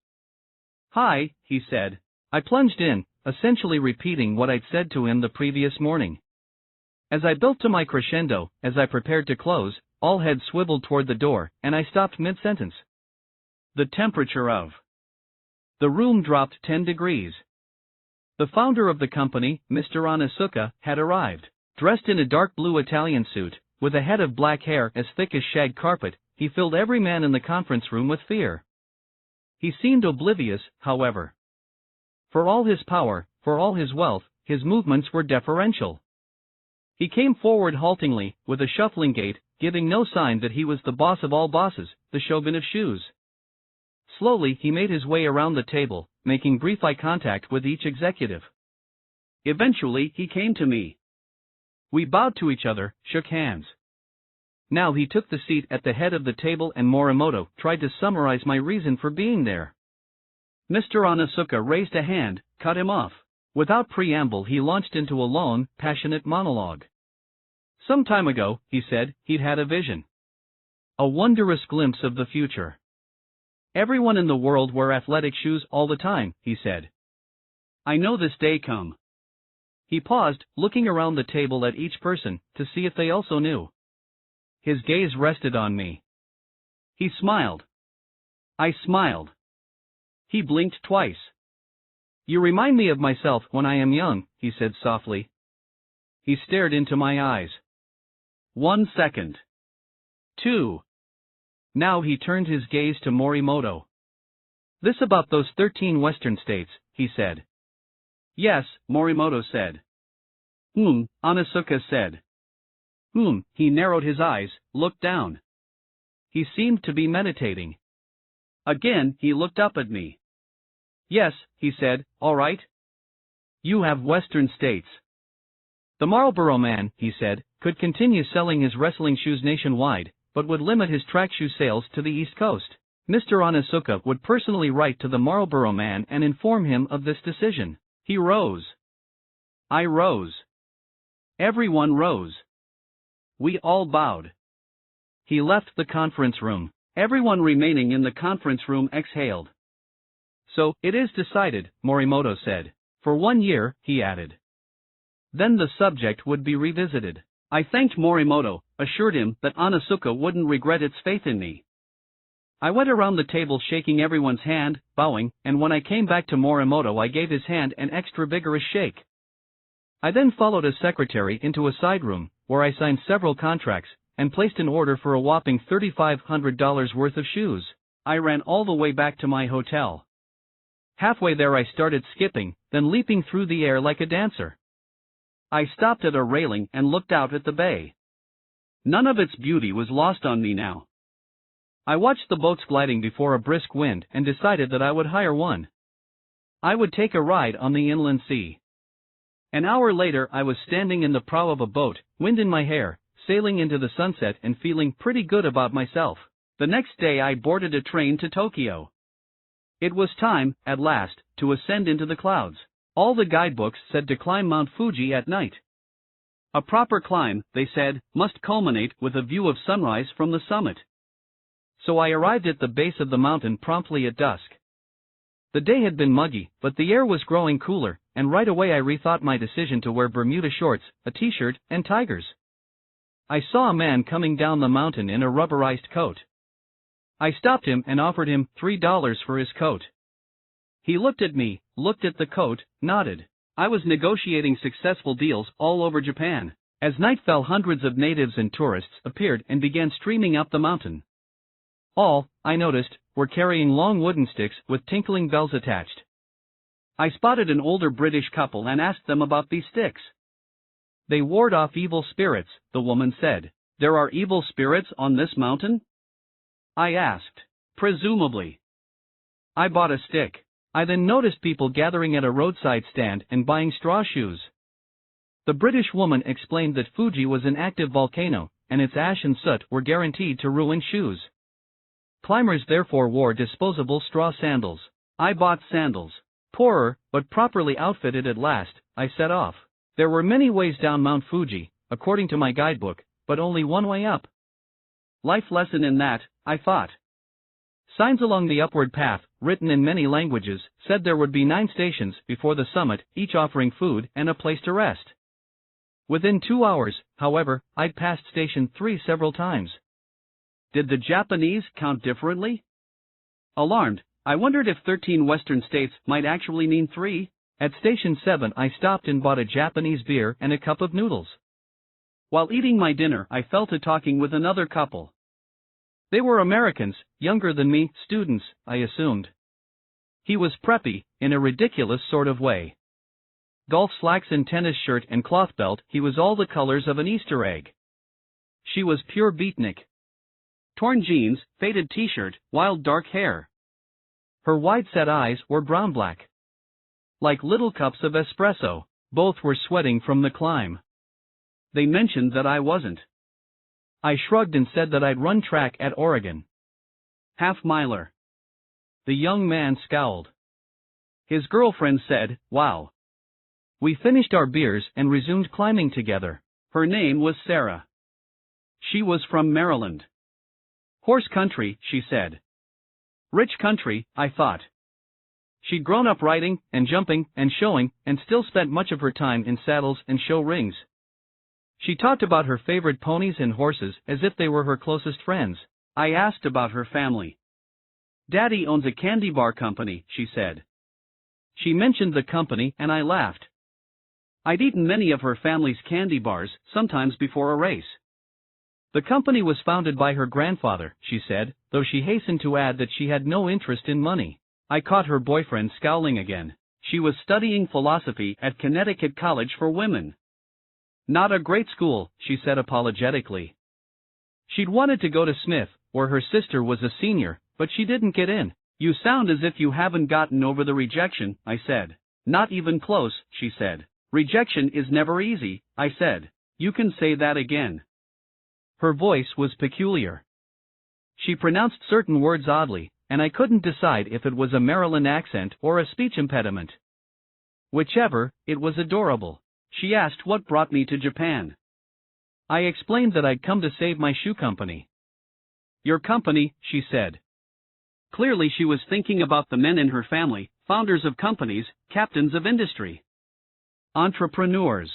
Hi, he said. I plunged in, essentially repeating what I'd said to him the previous morning. As I built to my crescendo, as I prepared to close, all heads swiveled toward the door, and I stopped mid-sentence. The temperature of the room dropped 10 degrees. The founder of the company, Mr. Onizuka, had arrived. Dressed in a dark blue Italian suit, with a head of black hair as thick as shag carpet, he filled every man in the conference room with fear. He seemed oblivious, however. For all his power, for all his wealth, his movements were deferential. He came forward haltingly, with a shuffling gait, giving no sign that he was the boss of all bosses, the shogun of shoes. Slowly he made his way around the table, making brief eye contact with each executive. Eventually he came to me. We bowed to each other, shook hands. Now he took the seat at the head of the table and Morimoto tried to summarize my reason for being there. Mr. Onizuka raised a hand, cut him off. Without preamble he launched into a long, passionate monologue. Some time ago, he said, he'd had a vision. A wondrous glimpse of the future. Everyone in the world wear athletic shoes all the time, he said. I know this day come. He paused, looking around the table at each person, to see if they also knew. His gaze rested on me. He smiled. I smiled. He blinked twice. You remind me of myself when I am young, he said softly. He stared into my eyes. 1 second. 2. Now he turned his gaze to Morimoto. This about those 13 western states, he said. Yes, Morimoto said. Onizuka said. He narrowed his eyes, looked down. He seemed to be meditating. Again he looked up at me. Yes, he said, all right. You have western states. The Marlboro Man, he said, could continue selling his wrestling shoes nationwide, but would limit his track shoe sales to the East Coast. Mr. Onizuka would personally write to the Marlboro Man and inform him of this decision. He rose. I rose. Everyone rose. We all bowed. He left the conference room. Everyone remaining in the conference room exhaled. So, it is decided, Morimoto said. For 1 year, he added. Then the subject would be revisited. I thanked Morimoto, assured him that Onizuka wouldn't regret its faith in me. I went around the table shaking everyone's hand, bowing, and when I came back to Morimoto I gave his hand an extra vigorous shake. I then followed a secretary into a side room, where I signed several contracts, and placed an order for a whopping $3,500 worth of shoes. I ran all the way back to my hotel. Halfway there I started skipping, then leaping through the air like a dancer. I stopped at a railing and looked out at the bay. None of its beauty was lost on me now. I watched the boats gliding before a brisk wind and decided that I would hire one. I would take a ride on the inland sea. An hour later I was standing in the prow of a boat, wind in my hair, sailing into the sunset and feeling pretty good about myself. The next day I boarded a train to Tokyo. It was time, at last, to ascend into the clouds. All the guidebooks said to climb Mount Fuji at night. A proper climb, they said, must culminate with a view of sunrise from the summit. So I arrived at the base of the mountain promptly at dusk. The day had been muggy, but the air was growing cooler, and right away I rethought my decision to wear Bermuda shorts, a t-shirt, and tigers. I saw a man coming down the mountain in a rubberized coat. I stopped him and offered him $3 for his coat. He looked at me, looked at the coat, nodded. I was negotiating successful deals all over Japan. As night fell, hundreds of natives and tourists appeared and began streaming up the mountain. All, I noticed, were carrying long wooden sticks with tinkling bells attached. I spotted an older British couple and asked them about these sticks. They ward off evil spirits, the woman said. There are evil spirits on this mountain? I asked. Presumably. I bought a stick. I then noticed people gathering at a roadside stand and buying straw shoes. The British woman explained that Fuji was an active volcano, and its ash and soot were guaranteed to ruin shoes. Climbers therefore wore disposable straw sandals. I bought sandals. Poorer, but properly outfitted at last, I set off. There were many ways down Mount Fuji, according to my guidebook, but only one way up. Life lesson in that, I thought. Signs along the upward path, written in many languages, said there would be 9 stations before the summit, each offering food and a place to rest. Within 2 hours, however, I'd passed Station 3 several times. Did the Japanese count differently? Alarmed, I wondered if 13 Western states might actually mean 3. At Station 7 I stopped and bought a Japanese beer and a cup of noodles. While eating my dinner I fell to talking with another couple. They were Americans, younger than me, students, I assumed. He was preppy, in a ridiculous sort of way. Golf slacks and tennis shirt and cloth belt, he was all the colors of an Easter egg. She was pure beatnik. Torn jeans, faded t-shirt, wild dark hair. Her wide-set eyes were brown-black. Like little cups of espresso, both were sweating from the climb. They mentioned that I wasn't. I shrugged and said that I'd run track at Oregon. Half-miler. The young man scowled. His girlfriend said, "Wow." We finished our beers and resumed climbing together. Her name was Sarah. She was from Maryland. Horse country, she said. Rich country, I thought. She'd grown up riding, and jumping, and showing, and still spent much of her time in saddles and show rings. She talked about her favorite ponies and horses as if they were her closest friends. I asked about her family. Daddy owns a candy bar company, she said. She mentioned the company and I laughed. I'd eaten many of her family's candy bars, sometimes before a race. The company was founded by her grandfather, she said, though she hastened to add that she had no interest in money. I caught her boyfriend scowling again. She was studying philosophy at Connecticut College for Women. Not a great school, she said apologetically. She'd wanted to go to Smith, where her sister was a senior, but she didn't get in. You sound as if you haven't gotten over the rejection, I said. Not even close, she said. Rejection is never easy, I said. You can say that again. Her voice was peculiar. She pronounced certain words oddly, and I couldn't decide if it was a Maryland accent or a speech impediment. Whichever, it was adorable. She asked what brought me to Japan. I explained that I'd come to save my shoe company. Your company, she said. Clearly she was thinking about the men in her family, founders of companies, captains of industry. Entrepreneurs.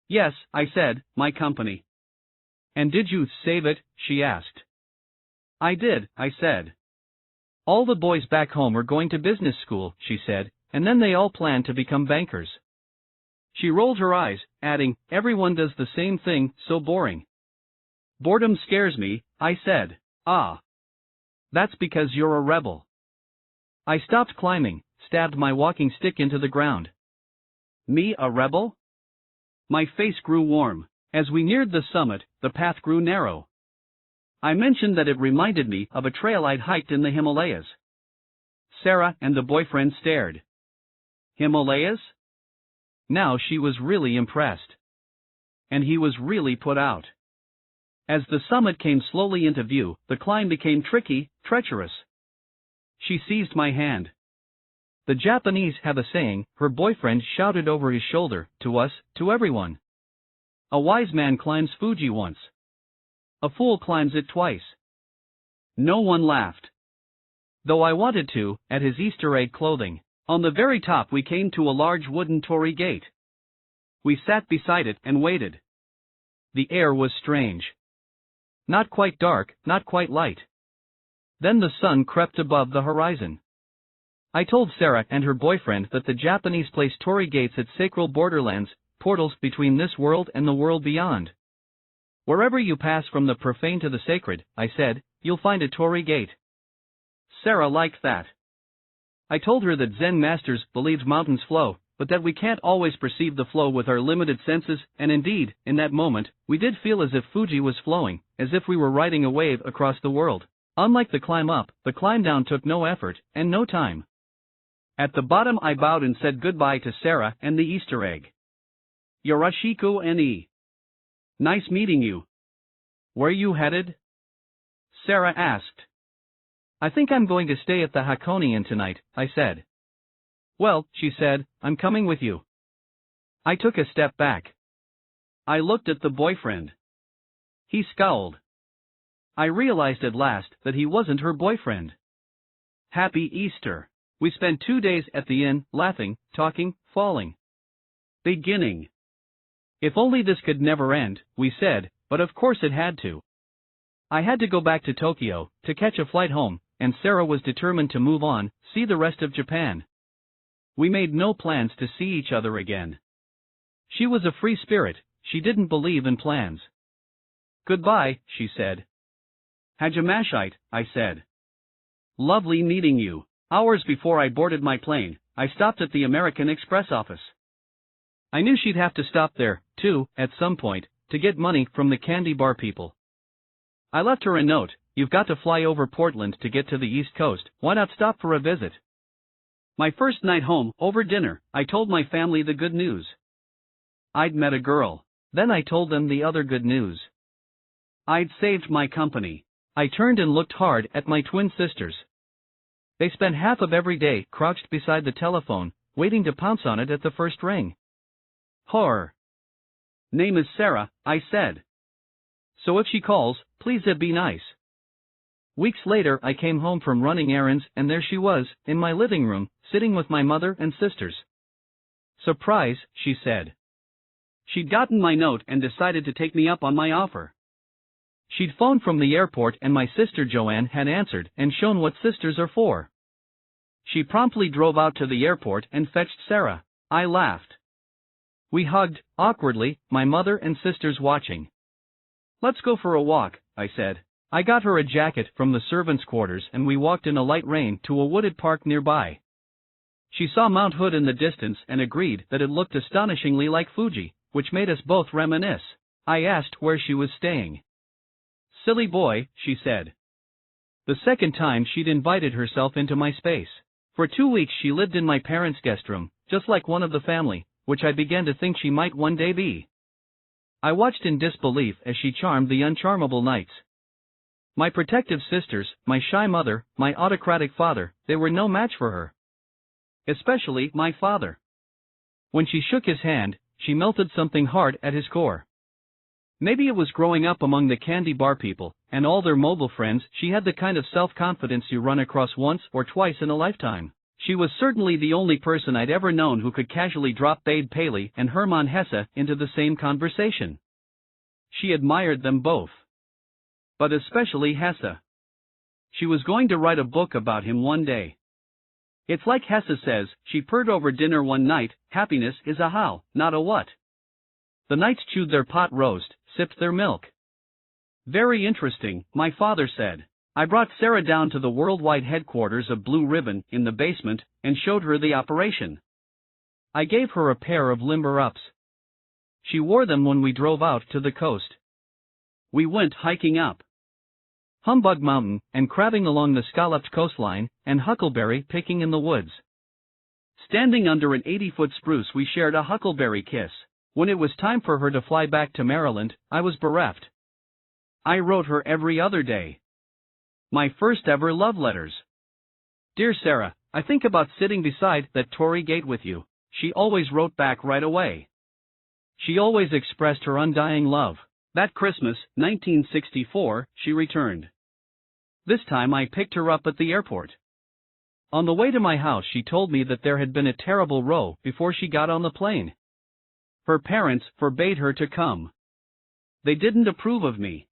Yes, I said, my company. And did you save it, she asked. I did, I said. All the boys back home are going to business school, she said, and then they all plan to become bankers. She rolled her eyes, adding, everyone does the same thing, so boring. Boredom scares me, I said. Ah. That's because you're a rebel. I stopped climbing, stabbed my walking stick into the ground. Me a rebel? My face grew warm. As we neared the summit, the path grew narrow. I mentioned that it reminded me of a trail I'd hiked in the Himalayas. Sarah and the boyfriend stared. Himalayas? Now she was really impressed. And he was really put out. As the summit came slowly into view, the climb became tricky, treacherous. She seized my hand. The Japanese have a saying, her boyfriend shouted over his shoulder, to us, to everyone. A wise man climbs Fuji once. A fool climbs it twice. No one laughed. Though I wanted to, at his Easter egg clothing. On the very top we came to a large wooden torii gate. We sat beside it and waited. The air was strange. Not quite dark, not quite light. Then the sun crept above the horizon. I told Sarah and her boyfriend that the Japanese place torii gates at sacred borderlands, portals between this world and the world beyond. Wherever you pass from the profane to the sacred, I said, you'll find a torii gate. Sarah liked that. I told her that Zen masters believed mountains flow, but that we can't always perceive the flow with our limited senses, and indeed, in that moment, we did feel as if Fuji was flowing, as if we were riding a wave across the world. Unlike the climb up, the climb down took no effort, and no time. At the bottom I bowed and said goodbye to Sarah and the Easter egg. Yoroshiku ne. Nice meeting you. Where you headed? Sarah asked. I think I'm going to stay at the Hakonian tonight, I said. Well, she said, I'm coming with you. I took a step back. I looked at the boyfriend. He scowled. I realized at last that he wasn't her boyfriend. Happy Easter. We spent 2 days at the inn, laughing, talking, falling. Beginning. If only this could never end, we said, but of course it had to. I had to go back to Tokyo, to catch a flight home, and Sarah was determined to move on, see the rest of Japan. We made no plans to see each other again. She was a free spirit, she didn't believe in plans. Goodbye, she said. Hajimashite, I said. Lovely meeting you. Hours before I boarded my plane, I stopped at the American Express office. I knew she'd have to stop there, too, at some point, to get money from the candy bar people. I left her a note, you've got to fly over Portland to get to the East Coast, why not stop for a visit? My first night home, over dinner, I told my family the good news. I'd met a girl. Then I told them the other good news. I'd saved my company. I turned and looked hard at my twin sisters. They spent half of every day crouched beside the telephone, waiting to pounce on it at the first ring. Horror. Name is Sarah, I said. So if she calls, please be nice. Weeks later I came home from running errands and there she was, in my living room, sitting with my mother and sisters. Surprise, she said. She'd gotten my note and decided to take me up on my offer. She'd phoned from the airport and my sister Joanne had answered and shown what sisters are for. She promptly drove out to the airport and fetched Sarah. I laughed. We hugged, awkwardly, my mother and sisters watching. Let's go for a walk, I said. I got her a jacket from the servants' quarters and we walked in a light rain to a wooded park nearby. She saw Mount Hood in the distance and agreed that it looked astonishingly like Fuji, which made us both reminisce. I asked where she was staying. Silly boy, she said. The second time she'd invited herself into my space. For 2 weeks she lived in my parents' guest room, just like one of the family, which I began to think she might one day be. I watched in disbelief as she charmed the uncharmable nights. My protective sisters, my shy mother, my autocratic father, they were no match for her. Especially my father. When she shook his hand, she melted something hard at his core. Maybe it was growing up among the candy bar people, and all their mobile friends. She had the kind of self-confidence you run across once or twice in a lifetime. She was certainly the only person I'd ever known who could casually drop Babe Paley and Hermann Hesse into the same conversation. She admired them both. But especially Hesse. She was going to write a book about him one day. It's like Hesse says, she purred over dinner one night, happiness is a how, not a what. The knights chewed their pot roast, sipped their milk. Very interesting, my father said. I brought Sarah down to the worldwide headquarters of Blue Ribbon in the basement, and showed her the operation. I gave her a pair of limber-ups. She wore them when we drove out to the coast. We went hiking up Humbug Mountain, and crabbing along the scalloped coastline, and huckleberry picking in the woods. Standing under an 80-foot spruce we shared a huckleberry kiss. When it was time for her to fly back to Maryland, I was bereft. I wrote her every other day. My first ever love letters. Dear Sarah, I think about sitting beside that Tory gate with you. She always wrote back right away. She always expressed her undying love. That Christmas, 1964, she returned. This time I picked her up at the airport. On the way to my house she told me that there had been a terrible row before she got on the plane. Her parents forbade her to come. They didn't approve of me.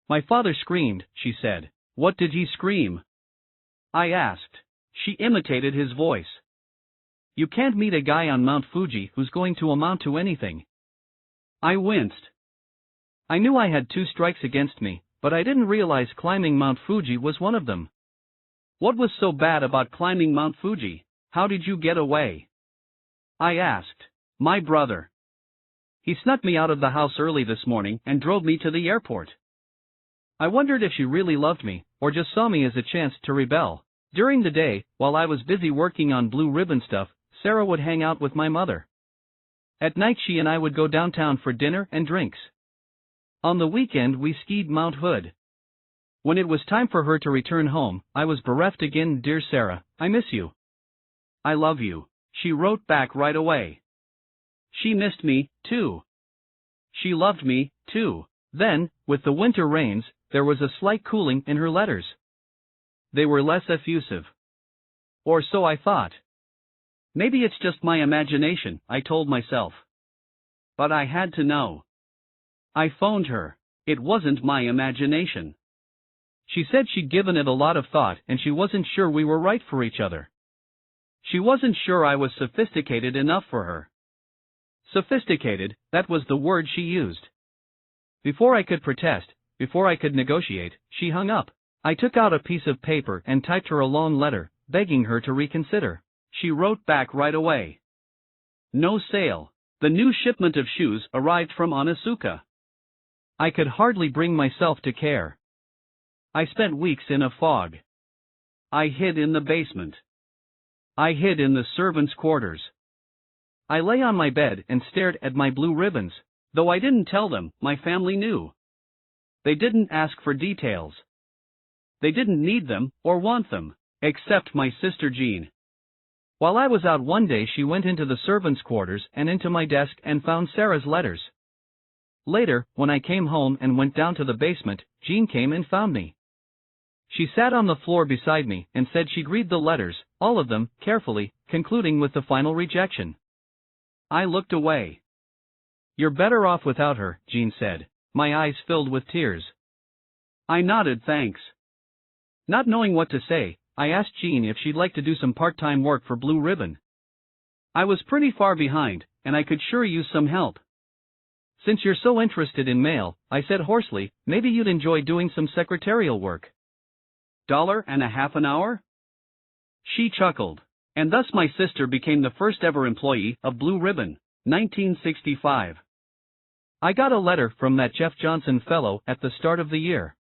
My father screamed, she said. What did he scream? I asked. She imitated his voice. You can't meet a guy on Mount Fuji who's going to amount to anything. I winced. I knew I had 2 strikes against me, but I didn't realize climbing Mount Fuji was one of them. What was so bad about climbing Mount Fuji? How did you get away? I asked. My brother. He snuck me out of the house early this morning and drove me to the airport. I wondered if she really loved me, or just saw me as a chance to rebel. During the day, while I was busy working on blue ribbon stuff, Sarah would hang out with my mother. At night she and I would go downtown for dinner and drinks. On the weekend we skied Mount Hood. When it was time for her to return home, I was bereft again. Dear Sarah, I miss you. I love you. She wrote back right away. She missed me, too. She loved me, too. Then, with the winter rains, there was a slight cooling in her letters. They were less effusive. Or so I thought. Maybe it's just my imagination, I told myself. But I had to know. I phoned her. It wasn't my imagination. She said she'd given it a lot of thought and she wasn't sure we were right for each other. She wasn't sure I was sophisticated enough for her. Sophisticated, that was the word she used. Before I could protest, before I could negotiate, she hung up. I took out a piece of paper and typed her a long letter, begging her to reconsider. She wrote back right away. No sale. The new shipment of shoes arrived from Onitsuka. I could hardly bring myself to care. I spent weeks in a fog. I hid in the basement. I hid in the servants' quarters. I lay on my bed and stared at my blue ribbons. Though I didn't tell them, my family knew. They didn't ask for details. They didn't need them, or want them, except my sister Jean. While I was out one day she went into the servants' quarters and into my desk and found Sarah's letters. Later, when I came home and went down to the basement, Jean came and found me. She sat on the floor beside me and said she'd read the letters, all of them, carefully, concluding with the final rejection. I looked away. You're better off without her, Jean said. My eyes filled with tears. I nodded thanks. Not knowing what to say, I asked Jean if she'd like to do some part-time work for Blue Ribbon. I was pretty far behind, and I could sure use some help. Since you're so interested in mail, I said hoarsely, maybe you'd enjoy doing some secretarial work. $1.50 an hour? She chuckled. And thus my sister became the first ever employee of Blue Ribbon, 1965. I got a letter from that Jeff Johnson fellow at the start of the year.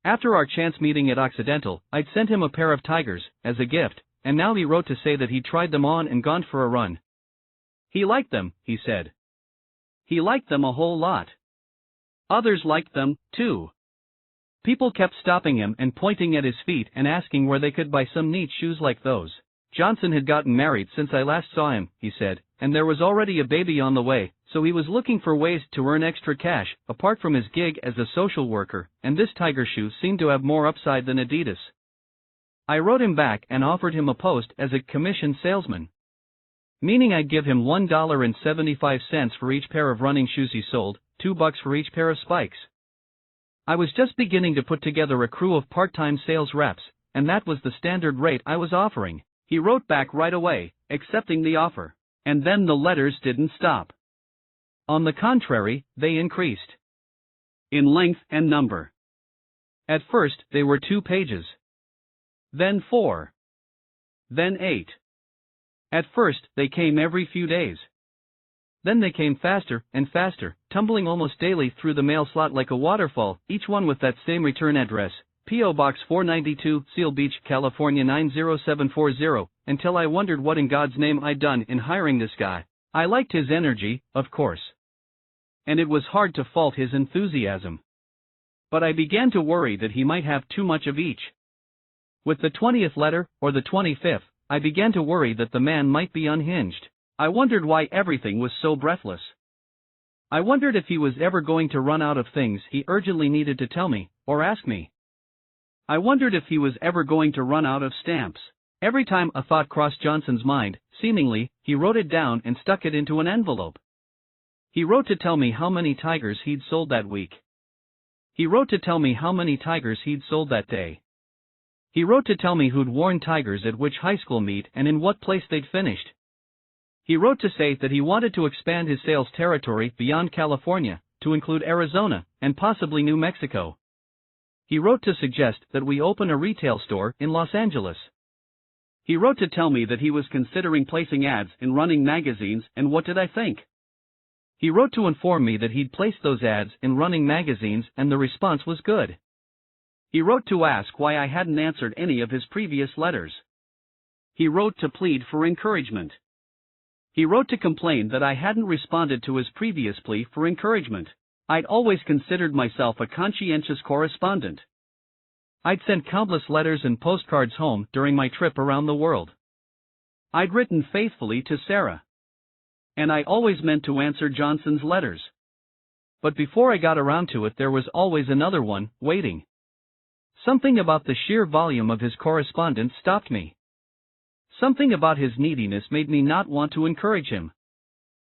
After our chance meeting at Occidental, I'd sent him a pair of tigers, as a gift, and now he wrote to say that he'd tried them on and gone for a run. He liked them, he said. He liked them a whole lot. Others liked them, too. People kept stopping him and pointing at his feet and asking where they could buy some neat shoes like those. Johnson had gotten married since I last saw him, he said, and there was already a baby on the way, so he was looking for ways to earn extra cash, apart from his gig as a social worker, and this tiger shoe seemed to have more upside than Adidas. I wrote him back and offered him a post as a commission salesman. Meaning I'd give him $1.75 for each pair of running shoes he sold, $2 for each pair of spikes. I was just beginning to put together a crew of part-time sales reps, and that was the standard rate I was offering. He wrote back right away, accepting the offer. And then the letters didn't stop. On the contrary, they increased. In length and number. At first, they were 2 pages. Then 4. Then 8. At first, they came every few days. Then they came faster and faster, tumbling almost daily through the mail slot like a waterfall, each one with that same return address. P.O. Box 492, Seal Beach, California 90740, until I wondered what in God's name I'd done in hiring this guy. I liked his energy, of course. And it was hard to fault his enthusiasm. But I began to worry that he might have too much of each. With the 20th letter, or the 25th, I began to worry that the man might be unhinged. I wondered why everything was so breathless. I wondered if he was ever going to run out of things he urgently needed to tell me, or ask me. I wondered if he was ever going to run out of stamps. Every time a thought crossed Johnson's mind, seemingly, he wrote it down and stuck it into an envelope. He wrote to tell me how many tigers he'd sold that week. He wrote to tell me how many tigers he'd sold that day. He wrote to tell me who'd worn tigers at which high school meet and in what place they'd finished. He wrote to say that he wanted to expand his sales territory beyond California, to include Arizona, and possibly New Mexico. He wrote to suggest that we open a retail store in Los Angeles. He wrote to tell me that he was considering placing ads in running magazines, and what did I think? He wrote to inform me that he'd placed those ads in running magazines and the response was good. He wrote to ask why I hadn't answered any of his previous letters. He wrote to plead for encouragement. He wrote to complain that I hadn't responded to his previous plea for encouragement. I'd always considered myself a conscientious correspondent. I'd sent countless letters and postcards home during my trip around the world. I'd written faithfully to Sarah. And I always meant to answer Johnson's letters. But before I got around to it, there was always another one, waiting. Something about the sheer volume of his correspondence stopped me. Something about his neediness made me not want to encourage him.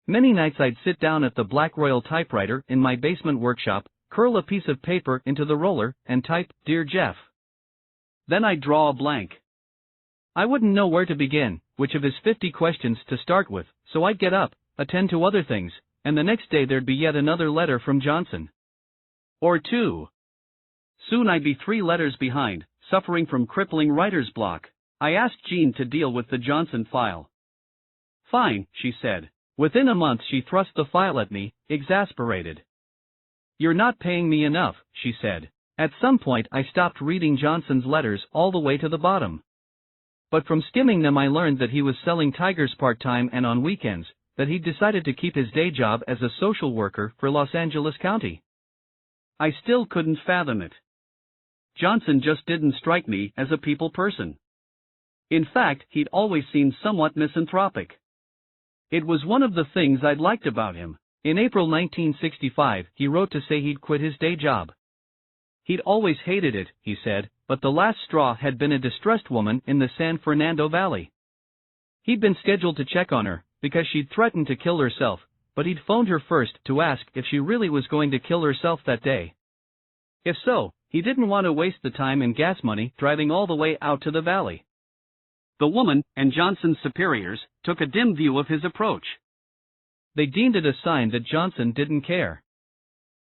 Many nights I'd sit down at the Black Royal typewriter in my basement workshop, curl a piece of paper into the roller, and type, "Dear Jeff." Then I'd draw a blank. I wouldn't know where to begin, which of his 50 questions to start with, so I'd get up, attend to other things, and the next day there'd be yet another letter from Johnson. Or two. Soon I'd be 3 letters behind, suffering from crippling writer's block. I asked Jean to deal with the Johnson file. Fine, she said. Within a month she thrust the file at me, exasperated. You're not paying me enough, she said. At some point I stopped reading Johnson's letters all the way to the bottom. But from skimming them I learned that he was selling tigers part-time and on weekends, that he'd decided to keep his day job as a social worker for Los Angeles County. I still couldn't fathom it. Johnson just didn't strike me as a people person. In fact, he'd always seemed somewhat misanthropic. It was one of the things I'd liked about him. In April 1965, he wrote to say he'd quit his day job. He'd always hated it, he said, but the last straw had been a distressed woman in the San Fernando Valley. He'd been scheduled to check on her, because she'd threatened to kill herself, but he'd phoned her first to ask if she really was going to kill herself that day. If so, he didn't want to waste the time and gas money driving all the way out to the valley. The woman, and Johnson's superiors, took a dim view of his approach. They deemed it a sign that Johnson didn't care.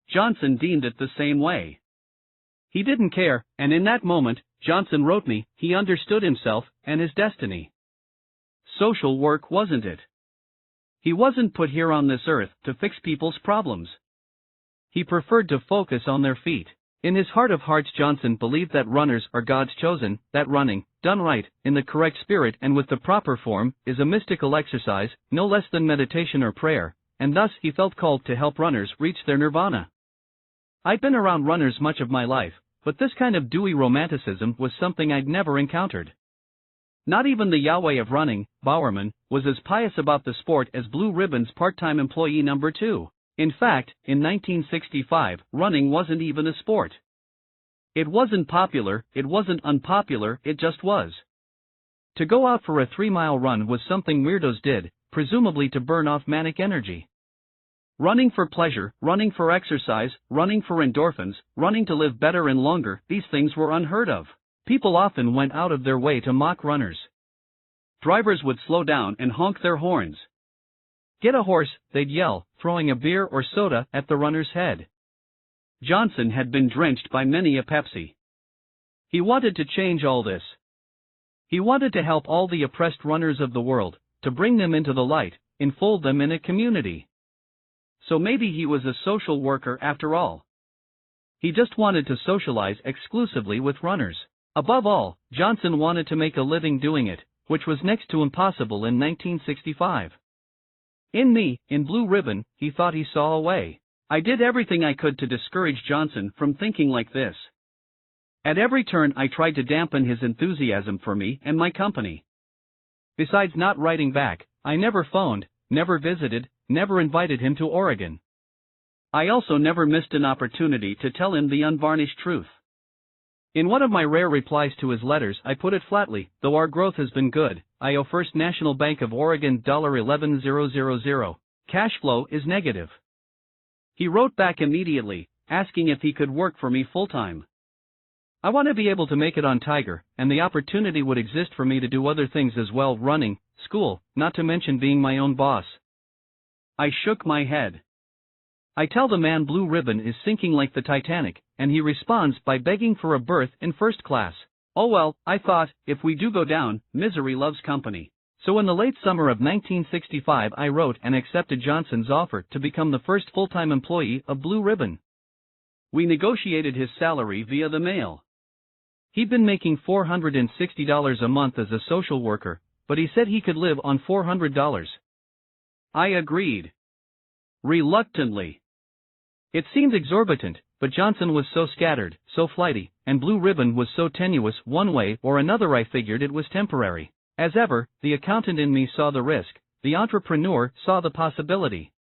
Johnson deemed it the same way. He didn't care, and in that moment, Johnson wrote me, he understood himself and his destiny. Social work wasn't it. He wasn't put here on this earth to fix people's problems. He preferred to focus on their feet. In his heart of hearts, Johnson believed that runners are God's chosen, that running, done right, in the correct spirit and with the proper form, is a mystical exercise, no less than meditation or prayer, and thus he felt called to help runners reach their nirvana. I'd been around runners much of my life, but this kind of dewy romanticism was something I'd never encountered. Not even the Yahweh of running, Bowerman, was as pious about the sport as Blue Ribbon's part-time employee number 2. In fact, in 1965, running wasn't even a sport. It wasn't popular, it wasn't unpopular, it just was. To go out for a 3-mile run was something weirdos did, presumably to burn off manic energy. Running for pleasure, running for exercise, running for endorphins, running to live better and longer, these things were unheard of. People often went out of their way to mock runners. Drivers would slow down and honk their horns. Get a horse, they'd yell, throwing a beer or soda at the runner's head. Johnson had been drenched by many a Pepsi. He wanted to change all this. He wanted to help all the oppressed runners of the world, to bring them into the light, enfold them in a community. So maybe he was a social worker after all. He just wanted to socialize exclusively with runners. Above all, Johnson wanted to make a living doing it, which was next to impossible in 1965. In me, in Blue Ribbon, he thought he saw a way. I did everything I could to discourage Johnson from thinking like this. At every turn I tried to dampen his enthusiasm for me and my company. Besides not writing back, I never phoned, never visited, never invited him to Oregon. I also never missed an opportunity to tell him the unvarnished truth. In one of my rare replies to his letters I put it flatly, though our growth has been good, I owe First National Bank of Oregon $11,000. Cash flow is negative. He wrote back immediately, asking if he could work for me full-time. I want to be able to make it on Tiger, and the opportunity would exist for me to do other things as well, running, school, not to mention being my own boss. I shook my head. I tell the man Blue Ribbon is sinking like the Titanic, and he responds by begging for a berth in first class. Oh well, I thought, if we do go down, misery loves company. So in the late summer of 1965 I wrote and accepted Johnson's offer to become the first full-time employee of Blue Ribbon. We negotiated his salary via the mail. He'd been making $460 a month as a social worker, but he said he could live on $400. I agreed. Reluctantly. It seemed exorbitant, but Johnson was so scattered, so flighty, and Blue Ribbon was so tenuous one way or another I figured it was temporary. As ever, the accountant in me saw the risk, the entrepreneur saw the possibility.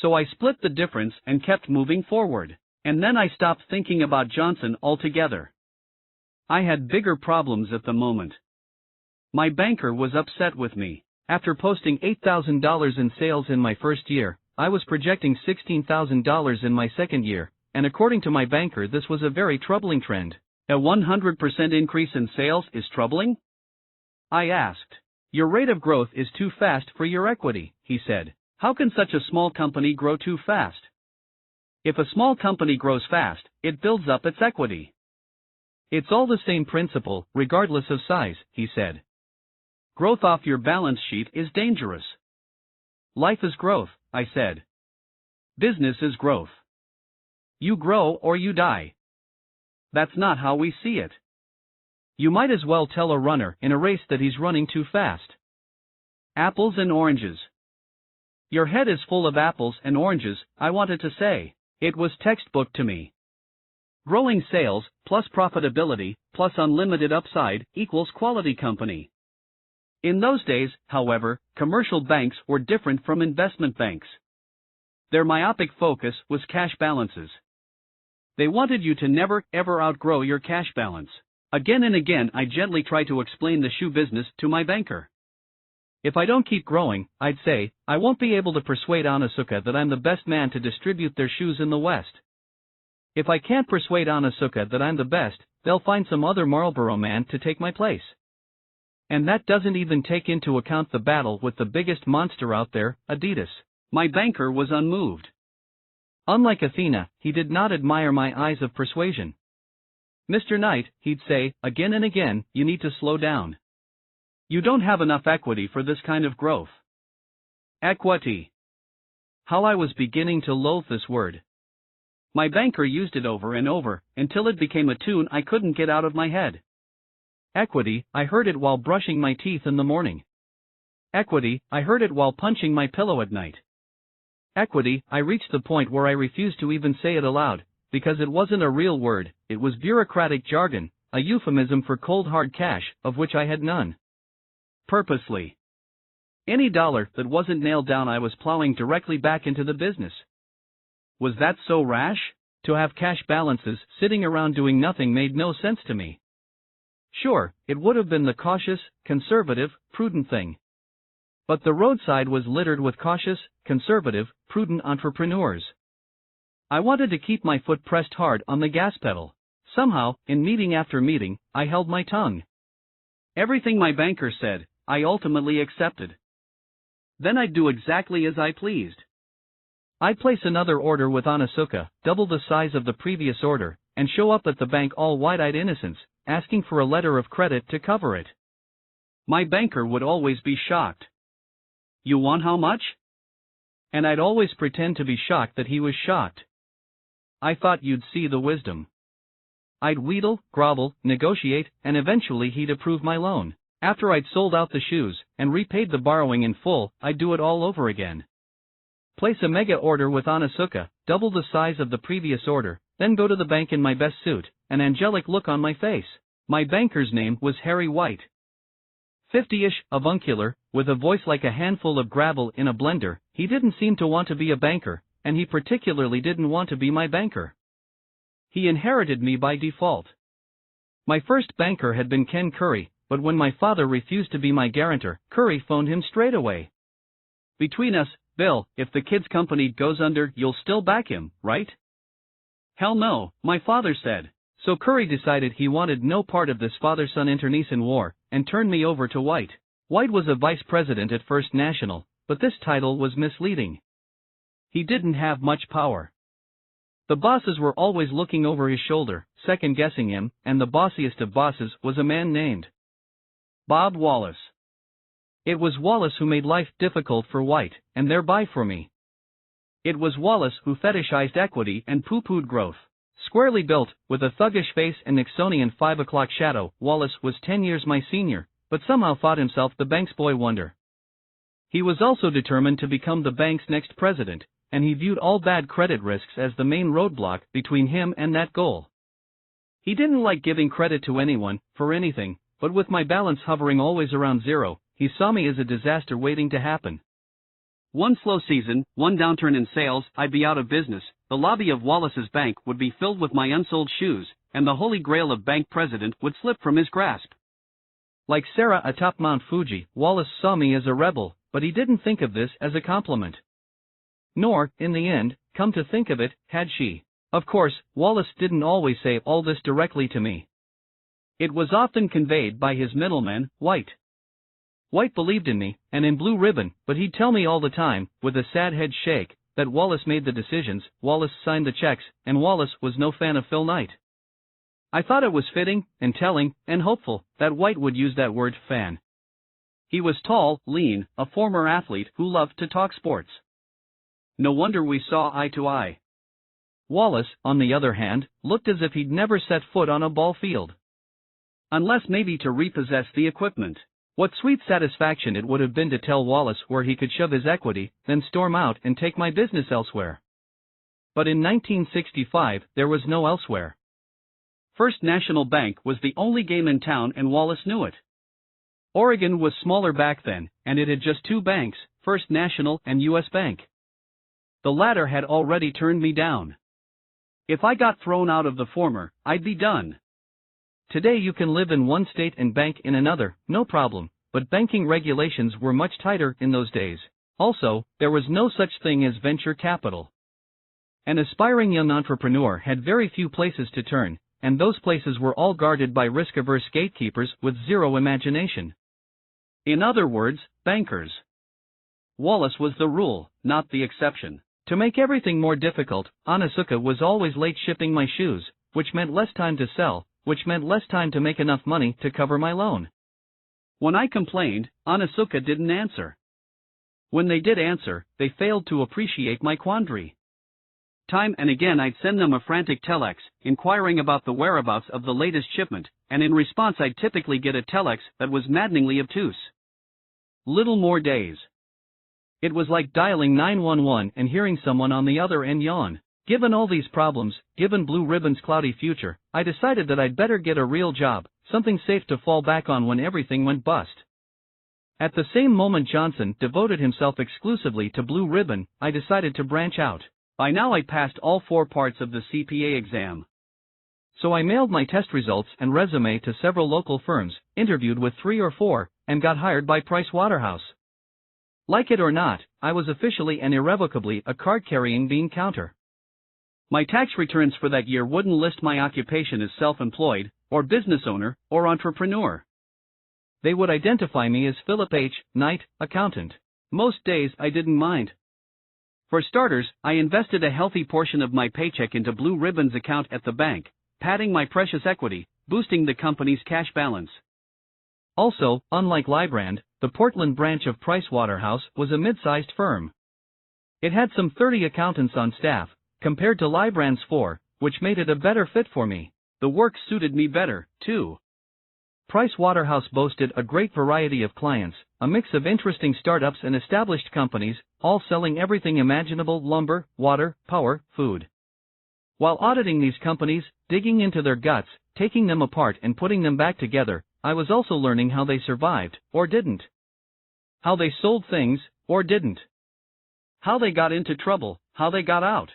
So I split the difference and kept moving forward. And then I stopped thinking about Johnson altogether. I had bigger problems at the moment. My banker was upset with me. After posting $8,000 in sales in my first year, I was projecting $16,000 in my second year, and according to my banker this was a very troubling trend. A 100% increase in sales is troubling? I asked. Your rate of growth is too fast for your equity, he said. How can such a small company grow too fast? If a small company grows fast, it builds up its equity. It's all the same principle, regardless of size, he said. Growth off your balance sheet is dangerous. Life is growth, I said. Business is growth. You grow or you die. That's not how we see it. You might as well tell a runner in a race that he's running too fast. Apples and oranges. Your head is full of apples and oranges, I wanted to say. It was textbook to me. Growing sales, plus profitability, plus unlimited upside, equals quality company. In those days, however, commercial banks were different from investment banks. Their myopic focus was cash balances. They wanted you to never, ever outgrow your cash balance. Again and again I gently tried to explain the shoe business to my banker. If I don't keep growing, I'd say, I won't be able to persuade Onitsuka that I'm the best man to distribute their shoes in the West. If I can't persuade Onitsuka that I'm the best, they'll find some other Marlboro man to take my place. And that doesn't even take into account the battle with the biggest monster out there, Adidas. My banker was unmoved. Unlike Athena, he did not admire my eyes of persuasion. Mr. Knight, he'd say, again and again, you need to slow down. You don't have enough equity for this kind of growth. Equity. How I was beginning to loathe this word. My banker used it over and over, until it became a tune I couldn't get out of my head. Equity, I heard it while brushing my teeth in the morning. Equity, I heard it while punching my pillow at night. Equity, I reached the point where I refused to even say it aloud, because it wasn't a real word, it was bureaucratic jargon, a euphemism for cold hard cash, of which I had none. Purposely. Any dollar that wasn't nailed down I was plowing directly back into the business. Was that so rash? To have cash balances sitting around doing nothing made no sense to me. Sure, it would have been the cautious, conservative, prudent thing. But the roadside was littered with cautious, conservative, prudent entrepreneurs. I wanted to keep my foot pressed hard on the gas pedal. Somehow, in meeting after meeting, I held my tongue. Everything my banker said, I ultimately accepted. Then I'd do exactly as I pleased. I'd place another order with Onitsuka, double the size of the previous order, and show up at the bank all wide-eyed innocence, asking for a letter of credit to cover it. My banker would always be shocked. You want how much? And I'd always pretend to be shocked that he was shocked. I thought you'd see the wisdom. I'd wheedle, grovel, negotiate, and eventually he'd approve my loan. After I'd sold out the shoes, and repaid the borrowing in full, I'd do it all over again. Place a mega order with Onitsuka, double the size of the previous order, then go to the bank in my best suit, an angelic look on my face. My banker's name was Harry White. 50-ish, avuncular, with a voice like a handful of gravel in a blender, he didn't seem to want to be a banker, and he particularly didn't want to be my banker. He inherited me by default. My first banker had been Ken Curry, but when my father refused to be my guarantor, Curry phoned him straight away. Between us, Bill, if the kid's company goes under, you'll still back him, right? Hell no, my father said. So Curry decided he wanted no part of this father-son internecine war, and turned me over to White. White was a vice president at First National, but this title was misleading. He didn't have much power. The bosses were always looking over his shoulder, second-guessing him, and the bossiest of bosses was a man named Bob Wallace. It was Wallace who made life difficult for White, and thereby for me. It was Wallace who fetishized equity and pooh-poohed growth. Squarely built, with a thuggish face and Nixonian 5 o'clock shadow, Wallace was 10 years my senior, but somehow thought himself the bank's boy wonder. He was also determined to become the bank's next president, and he viewed all bad credit risks as the main roadblock between him and that goal. He didn't like giving credit to anyone, for anything, but with my balance hovering always around zero, he saw me as a disaster waiting to happen. One slow season, one downturn in sales, I'd be out of business, the lobby of Wallace's bank would be filled with my unsold shoes, and the holy grail of bank president would slip from his grasp. Like Sarah atop Mount Fuji, Wallace saw me as a rebel, but he didn't think of this as a compliment. Nor, in the end, come to think of it, had she. Of course, Wallace didn't always say all this directly to me. It was often conveyed by his middleman, White. White believed in me, and in Blue Ribbon, but he'd tell me all the time, with a sad head shake, that Wallace made the decisions, Wallace signed the checks, and Wallace was no fan of Phil Knight. I thought it was fitting, and telling, and hopeful, that White would use that word, fan. He was tall, lean, a former athlete who loved to talk sports. No wonder we saw eye to eye. Wallace, on the other hand, looked as if he'd never set foot on a ball field. Unless maybe to repossess the equipment. What sweet satisfaction it would have been to tell Wallace where he could shove his equity, then storm out and take my business elsewhere. But in 1965, there was no elsewhere. First National Bank was the only game in town and Wallace knew it. Oregon was smaller back then, and it had just two banks, First National and U.S. Bank. The latter had already turned me down. If I got thrown out of the former, I'd be done. Today you can live in one state and bank in another, no problem, but banking regulations were much tighter in those days. Also, there was no such thing as venture capital. An aspiring young entrepreneur had very few places to turn, and those places were all guarded by risk-averse gatekeepers with zero imagination. In other words, bankers. Wallace was the rule, not the exception. To make everything more difficult, Onizuka was always late shipping my shoes, which meant less time to sell, which meant less time to make enough money to cover my loan. When I complained, Onizuka didn't answer. When they did answer, they failed to appreciate my quandary. Time and again I'd send them a frantic telex, inquiring about the whereabouts of the latest shipment, and in response I'd typically get a telex that was maddeningly obtuse. Little more days. It was like dialing 911 and hearing someone on the other end yawn. Given all these problems, given Blue Ribbon's cloudy future, I decided that I'd better get a real job, something safe to fall back on when everything went bust. At the same moment Johnson devoted himself exclusively to Blue Ribbon, I decided to branch out. By now I'd passed all 4 parts of the CPA exam. So I mailed my test results and resume to several local firms, interviewed with 3 or 4, and got hired by Price Waterhouse. Like it or not, I was officially and irrevocably a card-carrying bean counter. My tax returns for that year wouldn't list my occupation as self-employed, or business owner, or entrepreneur. They would identify me as Philip H. Knight, accountant. Most days I didn't mind. For starters, I invested a healthy portion of my paycheck into Blue Ribbon's account at the bank, padding my precious equity, boosting the company's cash balance. Also, unlike Lybrand, the Portland branch of Price Waterhouse was a mid-sized firm. It had some 30 accountants on staff, compared to Lybrand's 4, which made it a better fit for me. The work suited me better, too. Price Waterhouse boasted a great variety of clients, a mix of interesting startups and established companies, all selling everything imaginable: lumber, water, power, food. While auditing these companies, digging into their guts, taking them apart and putting them back together, I was also learning how they survived, or didn't. How they sold things, or didn't. How they got into trouble, how they got out.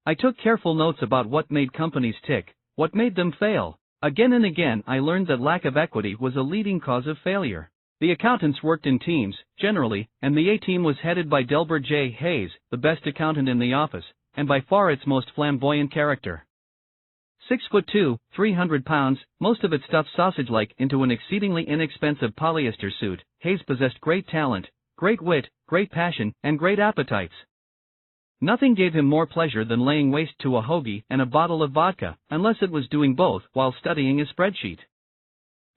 I took careful notes about what made companies tick, what made them fail. Again and again I learned that lack of equity was a leading cause of failure. The accountants worked in teams, generally, and the A-team was headed by Delbert J. Hayes, the best accountant in the office, and by far its most flamboyant character. 6'2", 300 pounds, most of it stuffed sausage-like into an exceedingly inexpensive polyester suit, Hayes possessed great talent, great wit, great passion, and great appetites. Nothing gave him more pleasure than laying waste to a hoagie and a bottle of vodka, unless it was doing both while studying his spreadsheet.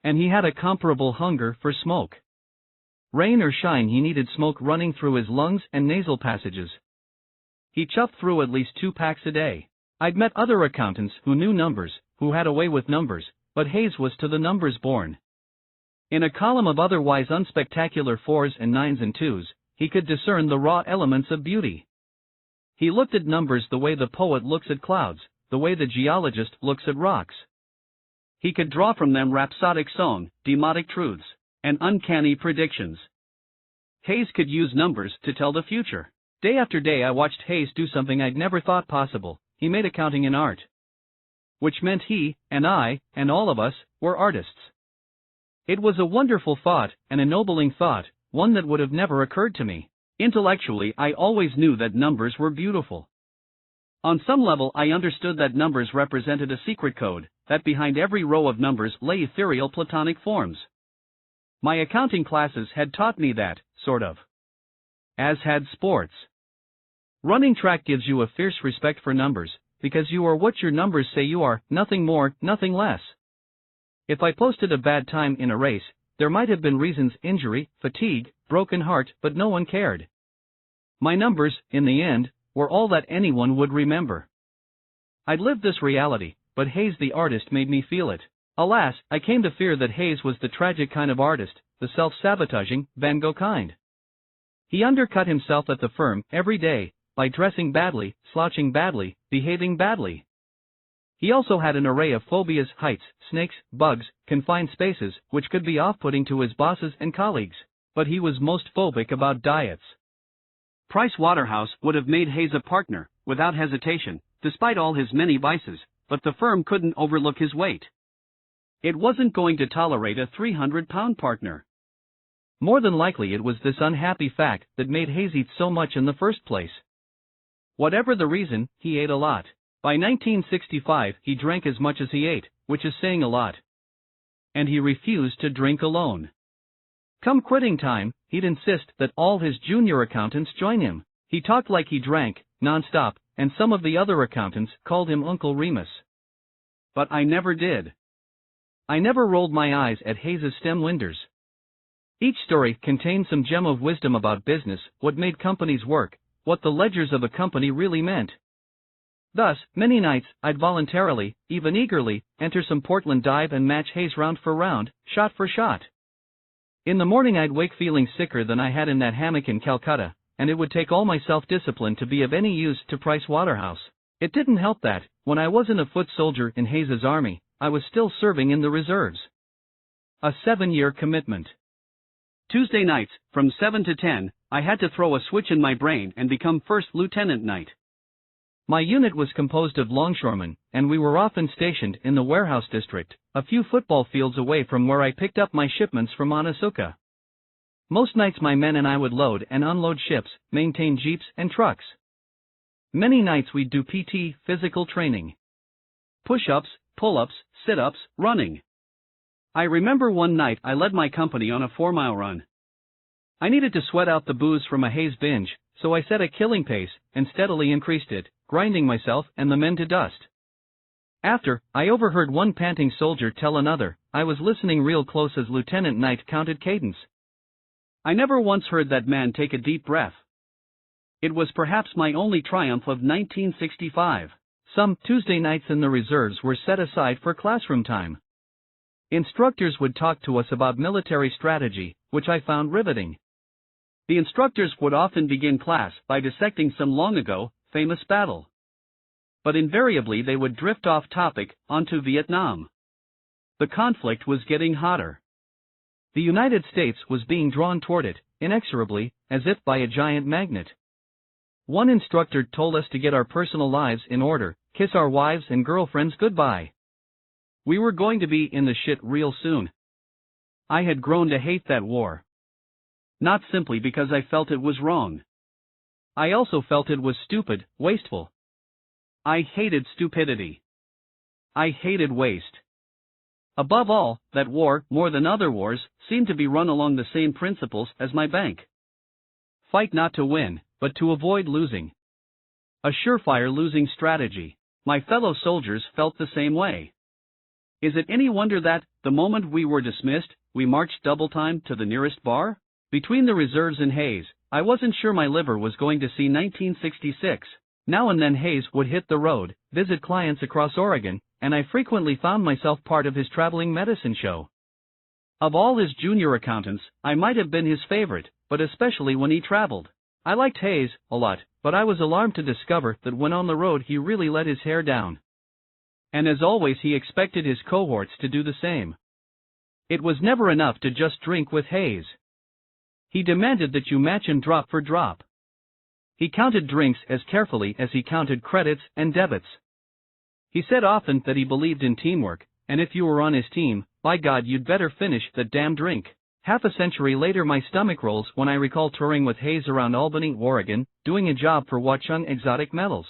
And he had a comparable hunger for smoke. Rain or shine, he needed smoke running through his lungs and nasal passages. He chuffed through at least 2 packs a day. I'd met other accountants who knew numbers, who had a way with numbers, but Hayes was to the numbers born. In a column of otherwise unspectacular 4s and 9s and 2s, he could discern the raw elements of beauty. He looked at numbers the way the poet looks at clouds, the way the geologist looks at rocks. He could draw from them rhapsodic song, demotic truths, and uncanny predictions. Hayes could use numbers to tell the future. Day after day I watched Hayes do something I'd never thought possible. He made accounting an art. Which meant he, and I, and all of us, were artists. It was a wonderful thought, an ennobling thought, one that would have never occurred to me. Intellectually, I always knew that numbers were beautiful. On some level I understood that numbers represented a secret code, that behind every row of numbers lay ethereal platonic forms. My accounting classes had taught me that, sort of. As had sports. Running track gives you a fierce respect for numbers, because you are what your numbers say you are, nothing more, nothing less. If I posted a bad time in a race, there might have been reasons: injury, fatigue, broken heart, but no one cared. My numbers, in the end, were all that anyone would remember. I'd lived this reality, but Hayes the artist made me feel it. Alas, I came to fear that Hayes was the tragic kind of artist, the self-sabotaging, Van Gogh kind. He undercut himself at the firm, every day, by dressing badly, slouching badly, behaving badly. He also had an array of phobias: heights, snakes, bugs, confined spaces, which could be off-putting to his bosses and colleagues. But he was most phobic about diets. Price Waterhouse would have made Hayes a partner, without hesitation, despite all his many vices, but the firm couldn't overlook his weight. It wasn't going to tolerate a 300-pound partner. More than likely it was this unhappy fact that made Hayes eat so much in the first place. Whatever the reason, he ate a lot. By 1965 he drank as much as he ate, which is saying a lot. And he refused to drink alone. Come quitting time, he'd insist that all his junior accountants join him. He talked like he drank, non-stop, and some of the other accountants called him Uncle Remus. But I never did. I never rolled my eyes at Hayes's stem winders. Each story contained some gem of wisdom about business, what made companies work, what the ledgers of a company really meant. Thus, many nights, I'd voluntarily, even eagerly, enter some Portland dive and match Hayes round for round, shot for shot. In the morning I'd wake feeling sicker than I had in that hammock in Calcutta, and it would take all my self-discipline to be of any use to Price Waterhouse. It didn't help that, when I wasn't a foot soldier in Hayes's army, I was still serving in the reserves. A 7-year commitment. Tuesday nights, from 7 to 10, I had to throw a switch in my brain and become first lieutenant night. My unit was composed of longshoremen, and we were often stationed in the warehouse district, a few football fields away from where I picked up my shipments from Onasuka. Most nights my men and I would load and unload ships, maintain jeeps and trucks. Many nights we'd do PT, physical training. Push-ups, pull-ups, sit-ups, running. I remember one night I led my company on a 4-mile run. I needed to sweat out the booze from a Hayes binge, so I set a killing pace, and steadily increased it, grinding myself and the men to dust. After, I overheard one panting soldier tell another, I was listening real close as Lieutenant Knight counted cadence. I never once heard that man take a deep breath. It was perhaps my only triumph of 1965. Some Tuesday nights in the reserves were set aside for classroom time. Instructors would talk to us about military strategy, which I found riveting. The instructors would often begin class by dissecting some long-ago, famous battle. But invariably they would drift off topic, onto Vietnam. The conflict was getting hotter. The United States was being drawn toward it, inexorably, as if by a giant magnet. One instructor told us to get our personal lives in order, kiss our wives and girlfriends goodbye. We were going to be in the shit real soon. I had grown to hate that war. Not simply because I felt it was wrong. I also felt it was stupid, wasteful. I hated stupidity. I hated waste. Above all, that war, more than other wars, seemed to be run along the same principles as my bank. Fight not to win, but to avoid losing. A surefire losing strategy. My fellow soldiers felt the same way. Is it any wonder that, the moment we were dismissed, we marched double time to the nearest bar? Between the reserves and Hayes, I wasn't sure my liver was going to see 1966. Now and then Hayes would hit the road, visit clients across Oregon, and I frequently found myself part of his traveling medicine show. Of all his junior accountants, I might have been his favorite, but especially when he traveled. I liked Hayes a lot, but I was alarmed to discover that when on the road he really let his hair down. And as always he expected his cohorts to do the same. It was never enough to just drink with Hayes. He demanded that you match him drop for drop. He counted drinks as carefully as he counted credits and debits. He said often that he believed in teamwork, and if you were on his team, by God you'd better finish that damn drink. Half a century later my stomach rolls when I recall touring with Hayes around Albany, Oregon, doing a job for Watchung Exotic Metals.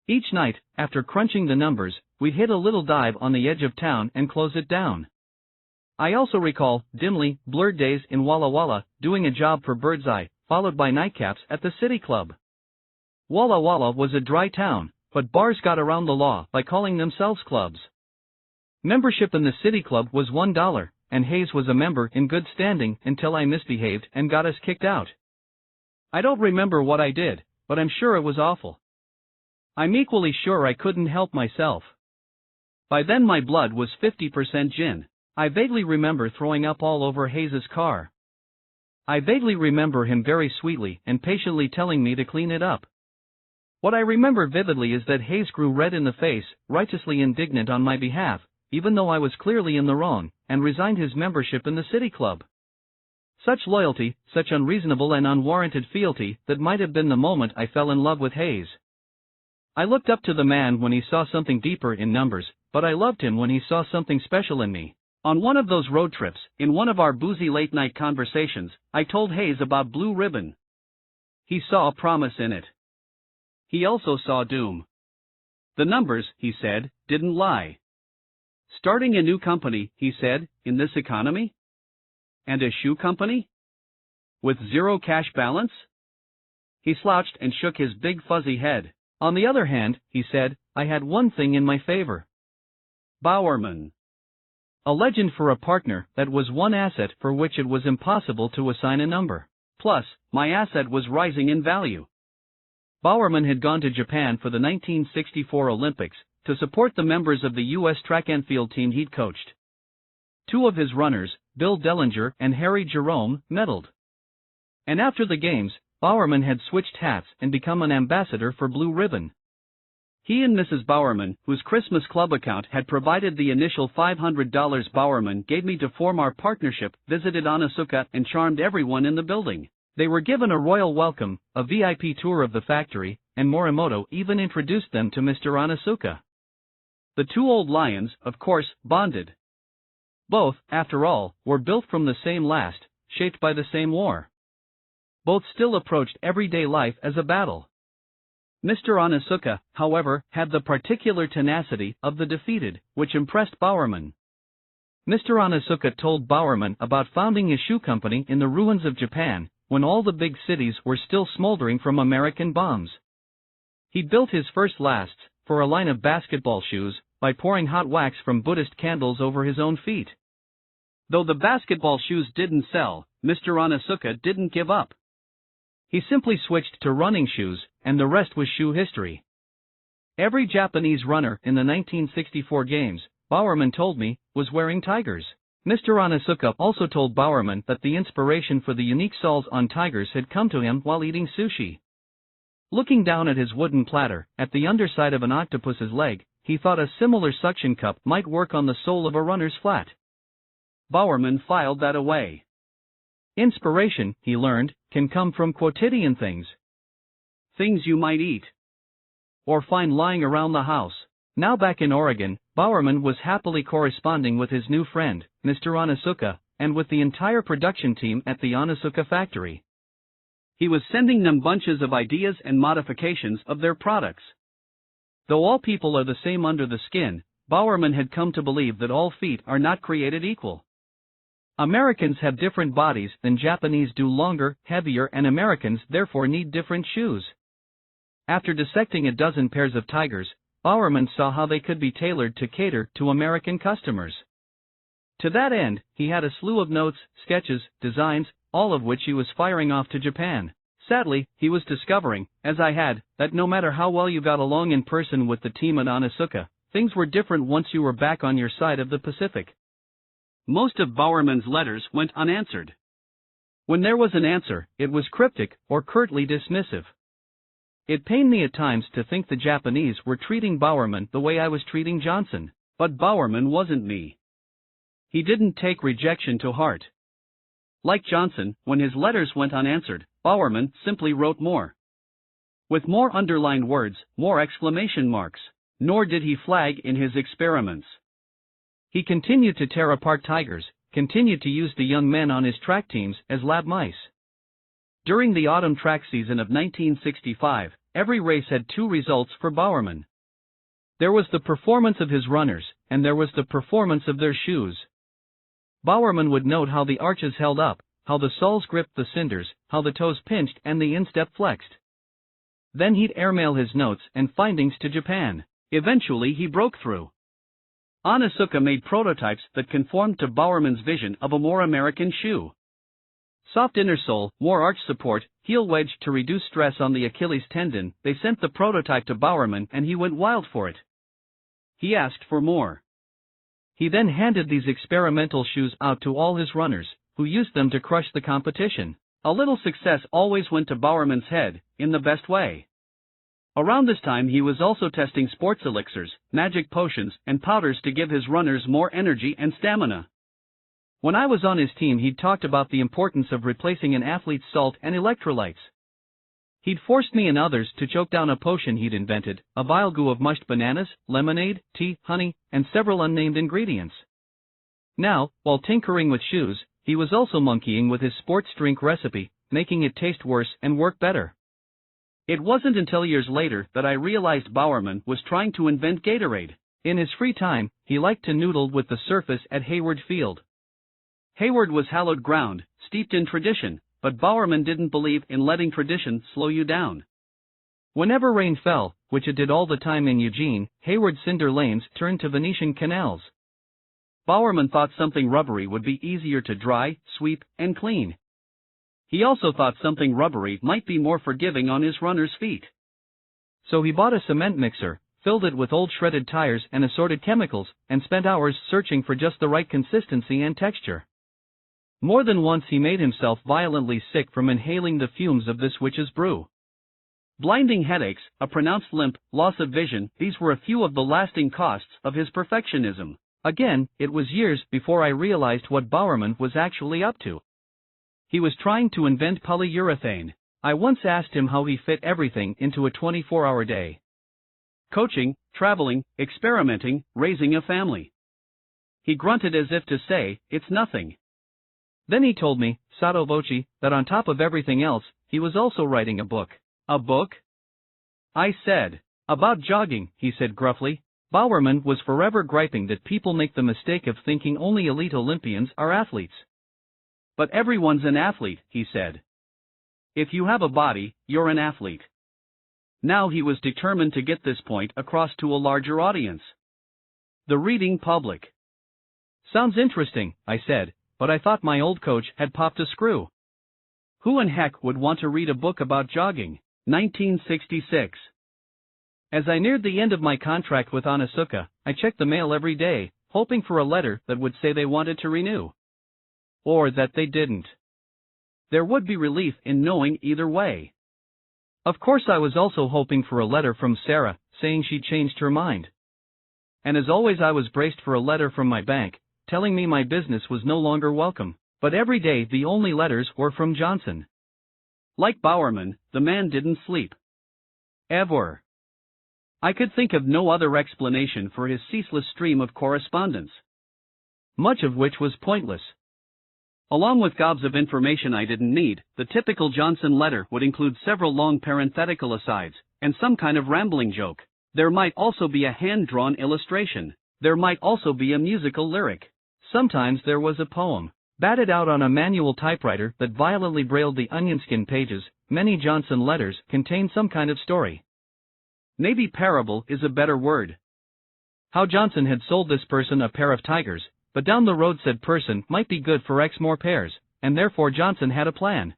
Each night, after crunching the numbers, we'd hit a little dive on the edge of town and close it down. I also recall, dimly, blurred days in Walla Walla, doing a job for Birdseye, followed by nightcaps at the City Club. Walla Walla was a dry town, but bars got around the law by calling themselves clubs. Membership in the City Club was $1, and Hayes was a member in good standing until I misbehaved and got us kicked out. I don't remember what I did, but I'm sure it was awful. I'm equally sure I couldn't help myself. By then my blood was 50% gin. I vaguely remember throwing up all over Hayes's car. I vaguely remember him very sweetly and patiently telling me to clean it up. What I remember vividly is that Hayes grew red in the face, righteously indignant on my behalf, even though I was clearly in the wrong, and resigned his membership in the City Club. Such loyalty, such unreasonable and unwarranted fealty, that might have been the moment I fell in love with Hayes. I looked up to the man when he saw something deeper in numbers, but I loved him when he saw something special in me. On one of those road trips, in one of our boozy late-night conversations, I told Hayes about Blue Ribbon. He saw a promise in it. He also saw doom. The numbers, he said, didn't lie. Starting a new company, he said, in this economy? And a shoe company? With zero cash balance? He slouched and shook his big fuzzy head. On the other hand, he said, I had one thing in my favor. Bowerman. A legend for a partner that was one asset for which it was impossible to assign a number. Plus, my asset was rising in value. Bowerman had gone to Japan for the 1964 Olympics to support the members of the U.S. track and field team he'd coached. Two of his runners, Bill Dellinger and Harry Jerome, medaled. And after the games, Bowerman had switched hats and become an ambassador for Blue Ribbon. He and Mrs. Bowerman, whose Christmas Club account had provided the initial $500 Bowerman gave me to form our partnership, visited Onitsuka and charmed everyone in the building. They were given a royal welcome, a VIP tour of the factory, and Morimoto even introduced them to Mr. Onitsuka. The two old lions, of course, bonded. Both, after all, were built from the same last, shaped by the same war. Both still approached everyday life as a battle. Mr. Onitsuka, however, had the particular tenacity of the defeated, which impressed Bowerman. Mr. Onitsuka told Bowerman about founding a shoe company in the ruins of Japan, when all the big cities were still smoldering from American bombs. He built his first lasts, for a line of basketball shoes, by pouring hot wax from Buddhist candles over his own feet. Though the basketball shoes didn't sell, Mr. Onitsuka didn't give up. He simply switched to running shoes, and the rest was shoe history. Every Japanese runner in the 1964 games, Bowerman told me, was wearing tigers. Mr. Onitsuka also told Bowerman that the inspiration for the unique soles on tigers had come to him while eating sushi. Looking down at his wooden platter, at the underside of an octopus's leg, he thought a similar suction cup might work on the sole of a runner's flat. Bowerman filed that away. Inspiration, he learned, can come from quotidian things. Things you might eat. Or find lying around the house. Now back in Oregon, Bowerman was happily corresponding with his new friend, Mr. Onitsuka, and with the entire production team at the Onitsuka factory. He was sending them bunches of ideas and modifications of their products. Though all people are the same under the skin, Bowerman had come to believe that all feet are not created equal. Americans have different bodies than Japanese do, longer, heavier, and Americans therefore need different shoes. After dissecting a dozen pairs of tigers, Bowerman saw how they could be tailored to cater to American customers. To that end, he had a slew of notes, sketches, designs, all of which he was firing off to Japan. Sadly, he was discovering, as I had, that no matter how well you got along in person with the team at Onitsuka, things were different once you were back on your side of the Pacific. Most of Bowerman's letters went unanswered. When there was an answer, it was cryptic or curtly dismissive. It pained me at times to think the Japanese were treating Bowerman the way I was treating Johnson, but Bowerman wasn't me. He didn't take rejection to heart. Like Johnson, when his letters went unanswered, Bowerman simply wrote more. With more underlined words, more exclamation marks. Nor did he flag in his experiments. He continued to tear apart tigers, continued to use the young men on his track teams as lab mice. During the autumn track season of 1965, every race had two results for Bowerman. There was the performance of his runners, and there was the performance of their shoes. Bowerman would note how the arches held up, how the soles gripped the cinders, how the toes pinched and the instep flexed. Then he'd airmail his notes and findings to Japan. Eventually he broke through. Onitsuka made prototypes that conformed to Bowerman's vision of a more American shoe. Soft inner sole, more arch support, heel wedge to reduce stress on the Achilles tendon. They sent the prototype to Bowerman and he went wild for it. He asked for more. He then handed these experimental shoes out to all his runners, who used them to crush the competition. A little success always went to Bowerman's head, in the best way. Around this time he was also testing sports elixirs, magic potions, and powders to give his runners more energy and stamina. When I was on his team he'd talked about the importance of replacing an athlete's salt and electrolytes. He'd forced me and others to choke down a potion he'd invented, a vile goo of mushed bananas, lemonade, tea, honey, and several unnamed ingredients. Now, while tinkering with shoes, he was also monkeying with his sports drink recipe, making it taste worse and work better. It wasn't until years later that I realized Bowerman was trying to invent Gatorade. In his free time, he liked to noodle with the surface at Hayward Field. Hayward was hallowed ground, steeped in tradition, but Bowerman didn't believe in letting tradition slow you down. Whenever rain fell, which it did all the time in Eugene, Hayward's cinder lanes turned to Venetian canals. Bowerman thought something rubbery would be easier to dry, sweep, and clean. He also thought something rubbery might be more forgiving on his runners' feet. So he bought a cement mixer, filled it with old shredded tires and assorted chemicals, and spent hours searching for just the right consistency and texture. More than once he made himself violently sick from inhaling the fumes of this witch's brew. Blinding headaches, a pronounced limp, loss of vision, these were a few of the lasting costs of his perfectionism. Again, it was years before I realized what Bowerman was actually up to. He was trying to invent polyurethane. I once asked him how he fit everything into a 24-hour day. Coaching, traveling, experimenting, raising a family. He grunted as if to say, "It's nothing." Then he told me, sotto voce, that on top of everything else, he was also writing a book. A book? I said. About jogging, he said gruffly. Bowerman was forever griping that people make the mistake of thinking only elite Olympians are athletes. But everyone's an athlete, he said. If you have a body, you're an athlete. Now he was determined to get this point across to a larger audience. The reading public. Sounds interesting, I said, but I thought my old coach had popped a screw. Who in heck would want to read a book about jogging? 1966. As I neared the end of my contract with Onitsuka, I checked the mail every day, hoping for a letter that would say they wanted to renew. Or that they didn't. There would be relief in knowing either way. Of course I was also hoping for a letter from Sarah, saying she'd changed her mind. And as always I was braced for a letter from my bank, telling me my business was no longer welcome, but every day the only letters were from Johnson. Like Bowerman, the man didn't sleep. Ever. I could think of no other explanation for his ceaseless stream of correspondence. Much of which was pointless. Along with gobs of information I didn't need, the typical Johnson letter would include several long parenthetical asides, and some kind of rambling joke. There might also be a hand-drawn illustration. There might also be a musical lyric. Sometimes there was a poem, batted out on a manual typewriter that violently brailled the onionskin pages. Many Johnson letters contained some kind of story. Maybe parable is a better word. How Johnson had sold this person a pair of tigers, but down the road said person might be good for X more pairs, and therefore Johnson had a plan.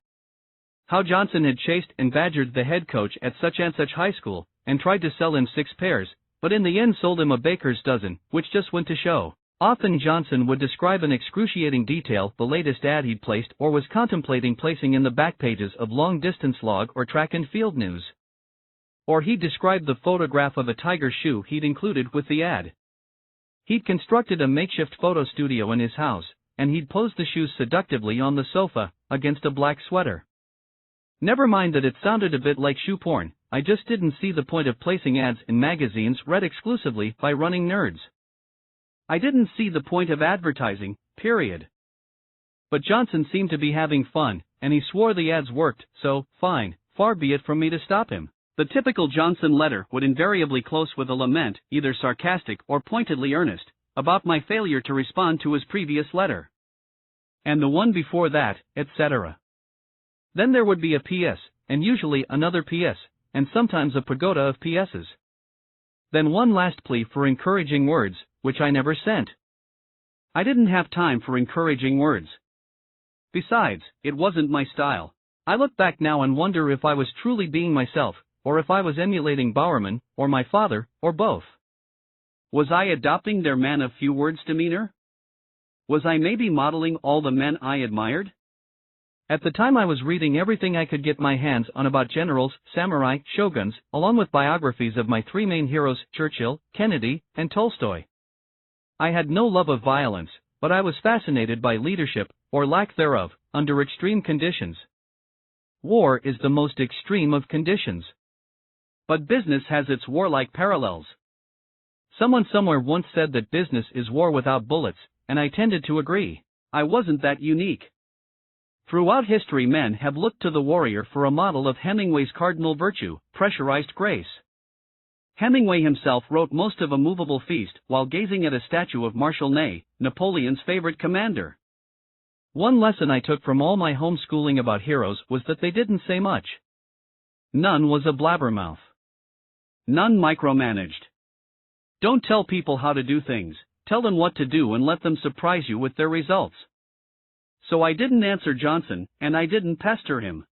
How Johnson had chased and badgered the head coach at such and such high school, and tried to sell him 6 pairs, but in the end sold him a baker's dozen, which just went to show. Often Johnson would describe in excruciating detail the latest ad he'd placed or was contemplating placing in the back pages of long-distance log or track and field news. Or he'd describe the photograph of a tiger shoe he'd included with the ad. He'd constructed a makeshift photo studio in his house, and he'd posed the shoes seductively on the sofa, against a black sweater. Never mind that it sounded a bit like shoe porn, I just didn't see the point of placing ads in magazines read exclusively by running nerds. I didn't see the point of advertising, period. But Johnson seemed to be having fun, and he swore the ads worked, so, fine, far be it from me to stop him. The typical Johnson letter would invariably close with a lament, either sarcastic or pointedly earnest, about my failure to respond to his previous letter. And the one before that, etc. Then there would be a P.S., and usually another P.S., and sometimes a pagoda of P.S.s. Then one last plea for encouraging words, which I never sent. I didn't have time for encouraging words. Besides, it wasn't my style. I look back now and wonder if I was truly being myself, or if I was emulating Bowerman, or my father, or both. Was I adopting their man of few words demeanor? Was I maybe modeling all the men I admired? At the time I was reading everything I could get my hands on about generals, samurai, shoguns, along with biographies of my 3 main heroes, Churchill, Kennedy, and Tolstoy. I had no love of violence, but I was fascinated by leadership, or lack thereof, under extreme conditions. War is the most extreme of conditions. But business has its warlike parallels. Someone somewhere once said that business is war without bullets, and I tended to agree. I wasn't that unique. Throughout history men have looked to the warrior for a model of Hemingway's cardinal virtue, pressurized grace. Hemingway himself wrote most of A Movable Feast while gazing at a statue of Marshal Ney, Napoleon's favorite commander. One lesson I took from all my homeschooling about heroes was that they didn't say much. None was a blabbermouth. None micromanaged. Don't tell people how to do things, tell them what to do and let them surprise you with their results. So I didn't answer Johnson, and I didn't pester him.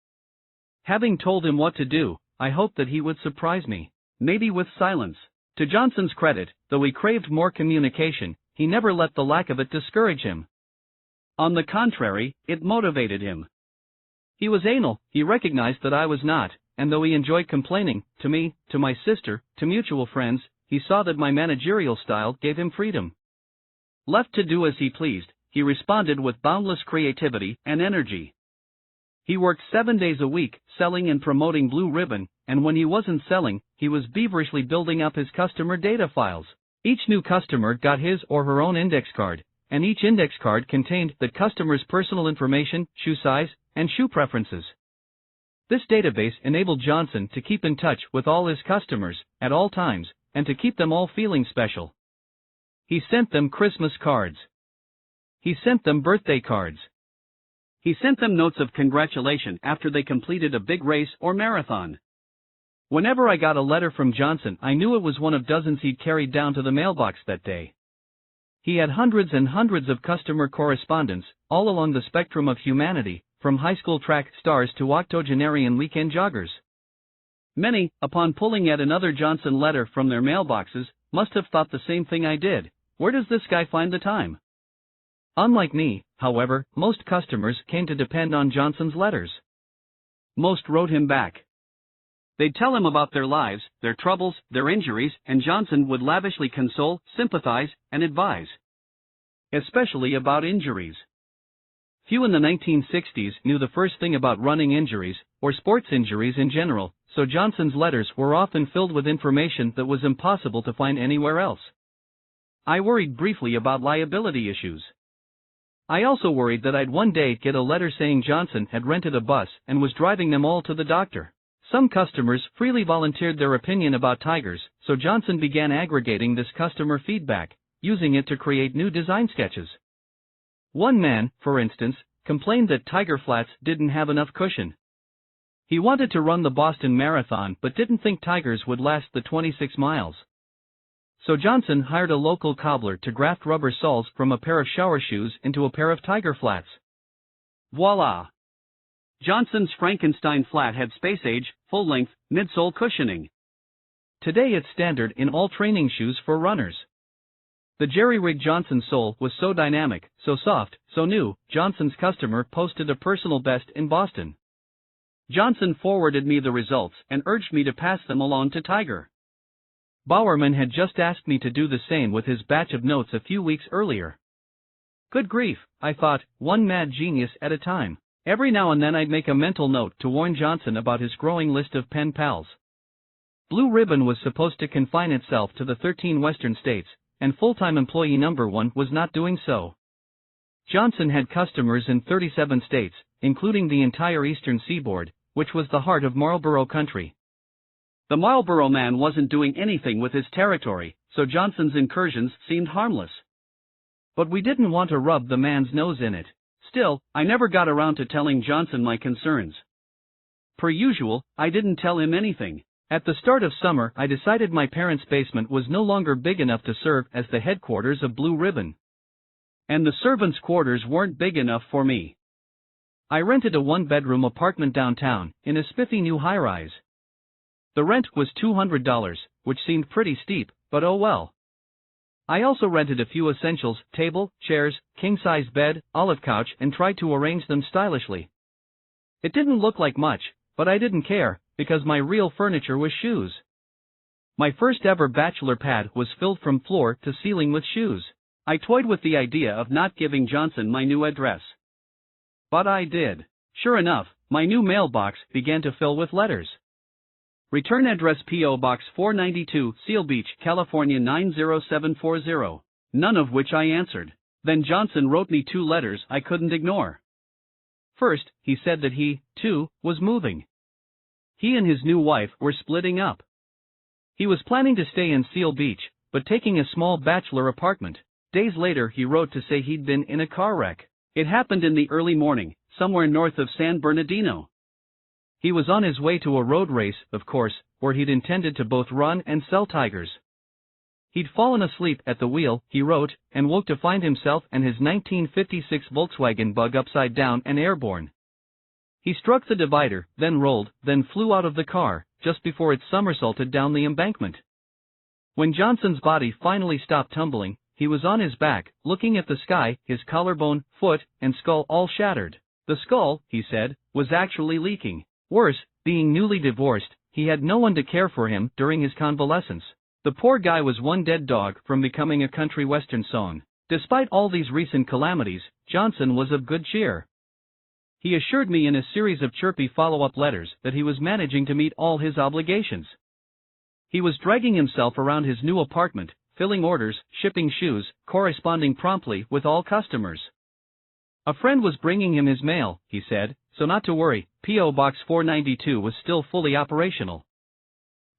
Having told him what to do, I hoped that he would surprise me, maybe with silence. To Johnson's credit, though he craved more communication, he never let the lack of it discourage him. On the contrary, it motivated him. He was anal, he recognized that I was not, and though he enjoyed complaining, to me, to my sister, to mutual friends, he saw that my managerial style gave him freedom. Left to do as he pleased, he responded with boundless creativity and energy. He worked 7 days a week, selling and promoting Blue Ribbon, and when he wasn't selling, he was feverishly building up his customer data files. Each new customer got his or her own index card, and each index card contained the customer's personal information, shoe size, and shoe preferences. This database enabled Johnson to keep in touch with all his customers, at all times, and to keep them all feeling special. He sent them Christmas cards. He sent them birthday cards. He sent them notes of congratulation after they completed a big race or marathon. Whenever I got a letter from Johnson, I knew it was one of dozens he'd carried down to the mailbox that day. He had hundreds and hundreds of customer correspondents, all along the spectrum of humanity, from high school track stars to octogenarian weekend joggers. Many, upon pulling yet another Johnson letter from their mailboxes, must have thought the same thing I did. Where does this guy find the time? Unlike me, however, most customers came to depend on Johnson's letters. Most wrote him back. They'd tell him about their lives, their troubles, their injuries, and Johnson would lavishly console, sympathize, and advise. Especially about injuries. Few in the 1960s knew the first thing about running injuries, or sports injuries in general, so Johnson's letters were often filled with information that was impossible to find anywhere else. I worried briefly about liability issues. I also worried that I'd one day get a letter saying Johnson had rented a bus and was driving them all to the doctor. Some customers freely volunteered their opinion about tigers, so Johnson began aggregating this customer feedback, using it to create new design sketches. One man, for instance, complained that Tiger Flats didn't have enough cushion. He wanted to run the Boston Marathon but didn't think tigers would last the 26 miles. So Johnson hired a local cobbler to graft rubber soles from a pair of shower shoes into a pair of Tiger Flats. Voila! Johnson's Frankenstein flat had space age, full-length, midsole cushioning. Today it's standard in all training shoes for runners. The jerry-rig Johnson sole was so dynamic, so soft, so new, Johnson's customer posted a personal best in Boston. Johnson forwarded me the results and urged me to pass them along to Tiger. Bowerman had just asked me to do the same with his batch of notes a few weeks earlier. Good grief, I thought, one mad genius at a time. Every now and then I'd make a mental note to warn Johnson about his growing list of pen pals. Blue Ribbon was supposed to confine itself to the 13 western states, and full-time employee number 1 was not doing so. Johnson had customers in 37 states, including the entire eastern seaboard, which was the heart of Marlboro country. The Marlboro man wasn't doing anything with his territory, so Johnson's incursions seemed harmless. But we didn't want to rub the man's nose in it. Still, I never got around to telling Johnson my concerns. Per usual, I didn't tell him anything. At the start of summer, I decided my parents' basement was no longer big enough to serve as the headquarters of Blue Ribbon. And the servants' quarters weren't big enough for me. I rented a one-bedroom apartment downtown, in a spiffy new high-rise. The rent was $200, which seemed pretty steep, but oh well. I also rented a few essentials, table, chairs, king-size bed, olive couch, and tried to arrange them stylishly. It didn't look like much, but I didn't care, because my real furniture was shoes. My first ever bachelor pad was filled from floor to ceiling with shoes. I toyed with the idea of not giving Johnson my new address. But I did. Sure enough, my new mailbox began to fill with letters. Return address P.O. Box 492, Seal Beach, California 90740, none of which I answered. Then Johnson wrote me 2 letters I couldn't ignore. First, he said that he, too, was moving. He and his new wife were splitting up. He was planning to stay in Seal Beach, but taking a small bachelor apartment. Days later he wrote to say he'd been in a car wreck. It happened in the early morning, somewhere north of San Bernardino. He was on his way to a road race, of course, where he'd intended to both run and sell tigers. He'd fallen asleep at the wheel, he wrote, and woke to find himself and his 1956 Volkswagen Bug upside down and airborne. He struck the divider, then rolled, then flew out of the car, just before it somersaulted down the embankment. When Johnson's body finally stopped tumbling, he was on his back, looking at the sky, his collarbone, foot, and skull all shattered. The skull, he said, was actually leaking. Worse, being newly divorced, he had no one to care for him during his convalescence. The poor guy was one dead dog from becoming a country western song. Despite all these recent calamities, Johnson was of good cheer. He assured me in a series of chirpy follow-up letters that he was managing to meet all his obligations. He was dragging himself around his new apartment, filling orders, shipping shoes, corresponding promptly with all customers. A friend was bringing him his mail, he said, so not to worry, P.O. Box 492 was still fully operational.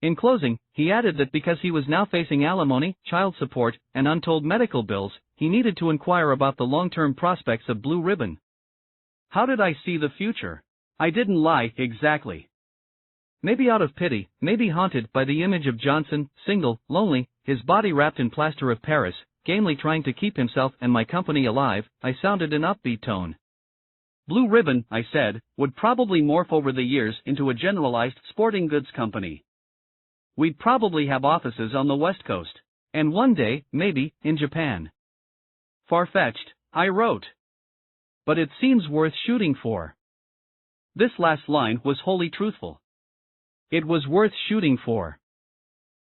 In closing, he added that because he was now facing alimony, child support, and untold medical bills, he needed to inquire about the long-term prospects of Blue Ribbon. How did I see the future? I didn't lie exactly. Maybe out of pity, maybe haunted by the image of Johnson, single, lonely, his body wrapped in plaster of Paris, gamely trying to keep himself and my company alive, I sounded an upbeat tone. Blue Ribbon, I said, would probably morph over the years into a generalized sporting goods company. We'd probably have offices on the West Coast. And one day, maybe, in Japan. Far-fetched, I wrote. But it seems worth shooting for. This last line was wholly truthful. It was worth shooting for.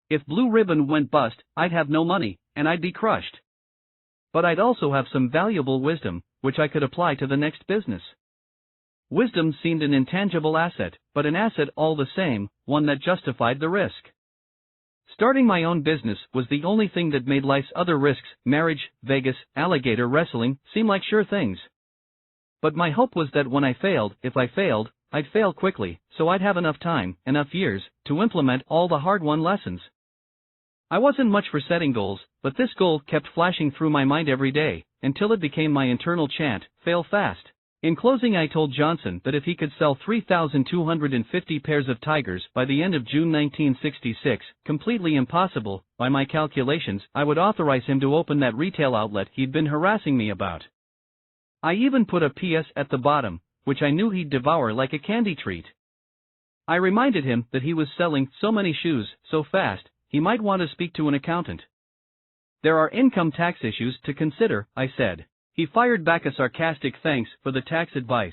If Blue Ribbon went bust, I'd have no money, and I'd be crushed. But I'd also have some valuable wisdom, which I could apply to the next business. Wisdom seemed an intangible asset, but an asset all the same, one that justified the risk. Starting my own business was the only thing that made life's other risks, marriage, Vegas, alligator wrestling, seem like sure things. But my hope was that when I failed, if I failed, I'd fail quickly, so I'd have enough time, enough years, to implement all the hard-won lessons. I wasn't much for setting goals, but this goal kept flashing through my mind every day, until it became my internal chant, fail fast. In closing, I told Johnson that if he could sell 3,250 pairs of tigers by the end of June 1966, completely impossible, by my calculations, I would authorize him to open that retail outlet he'd been harassing me about. I even put a P.S. at the bottom, which I knew he'd devour like a candy treat. I reminded him that he was selling so many shoes so fast, he might want to speak to an accountant. There are income tax issues to consider, I said. He fired back a sarcastic thanks for the tax advice.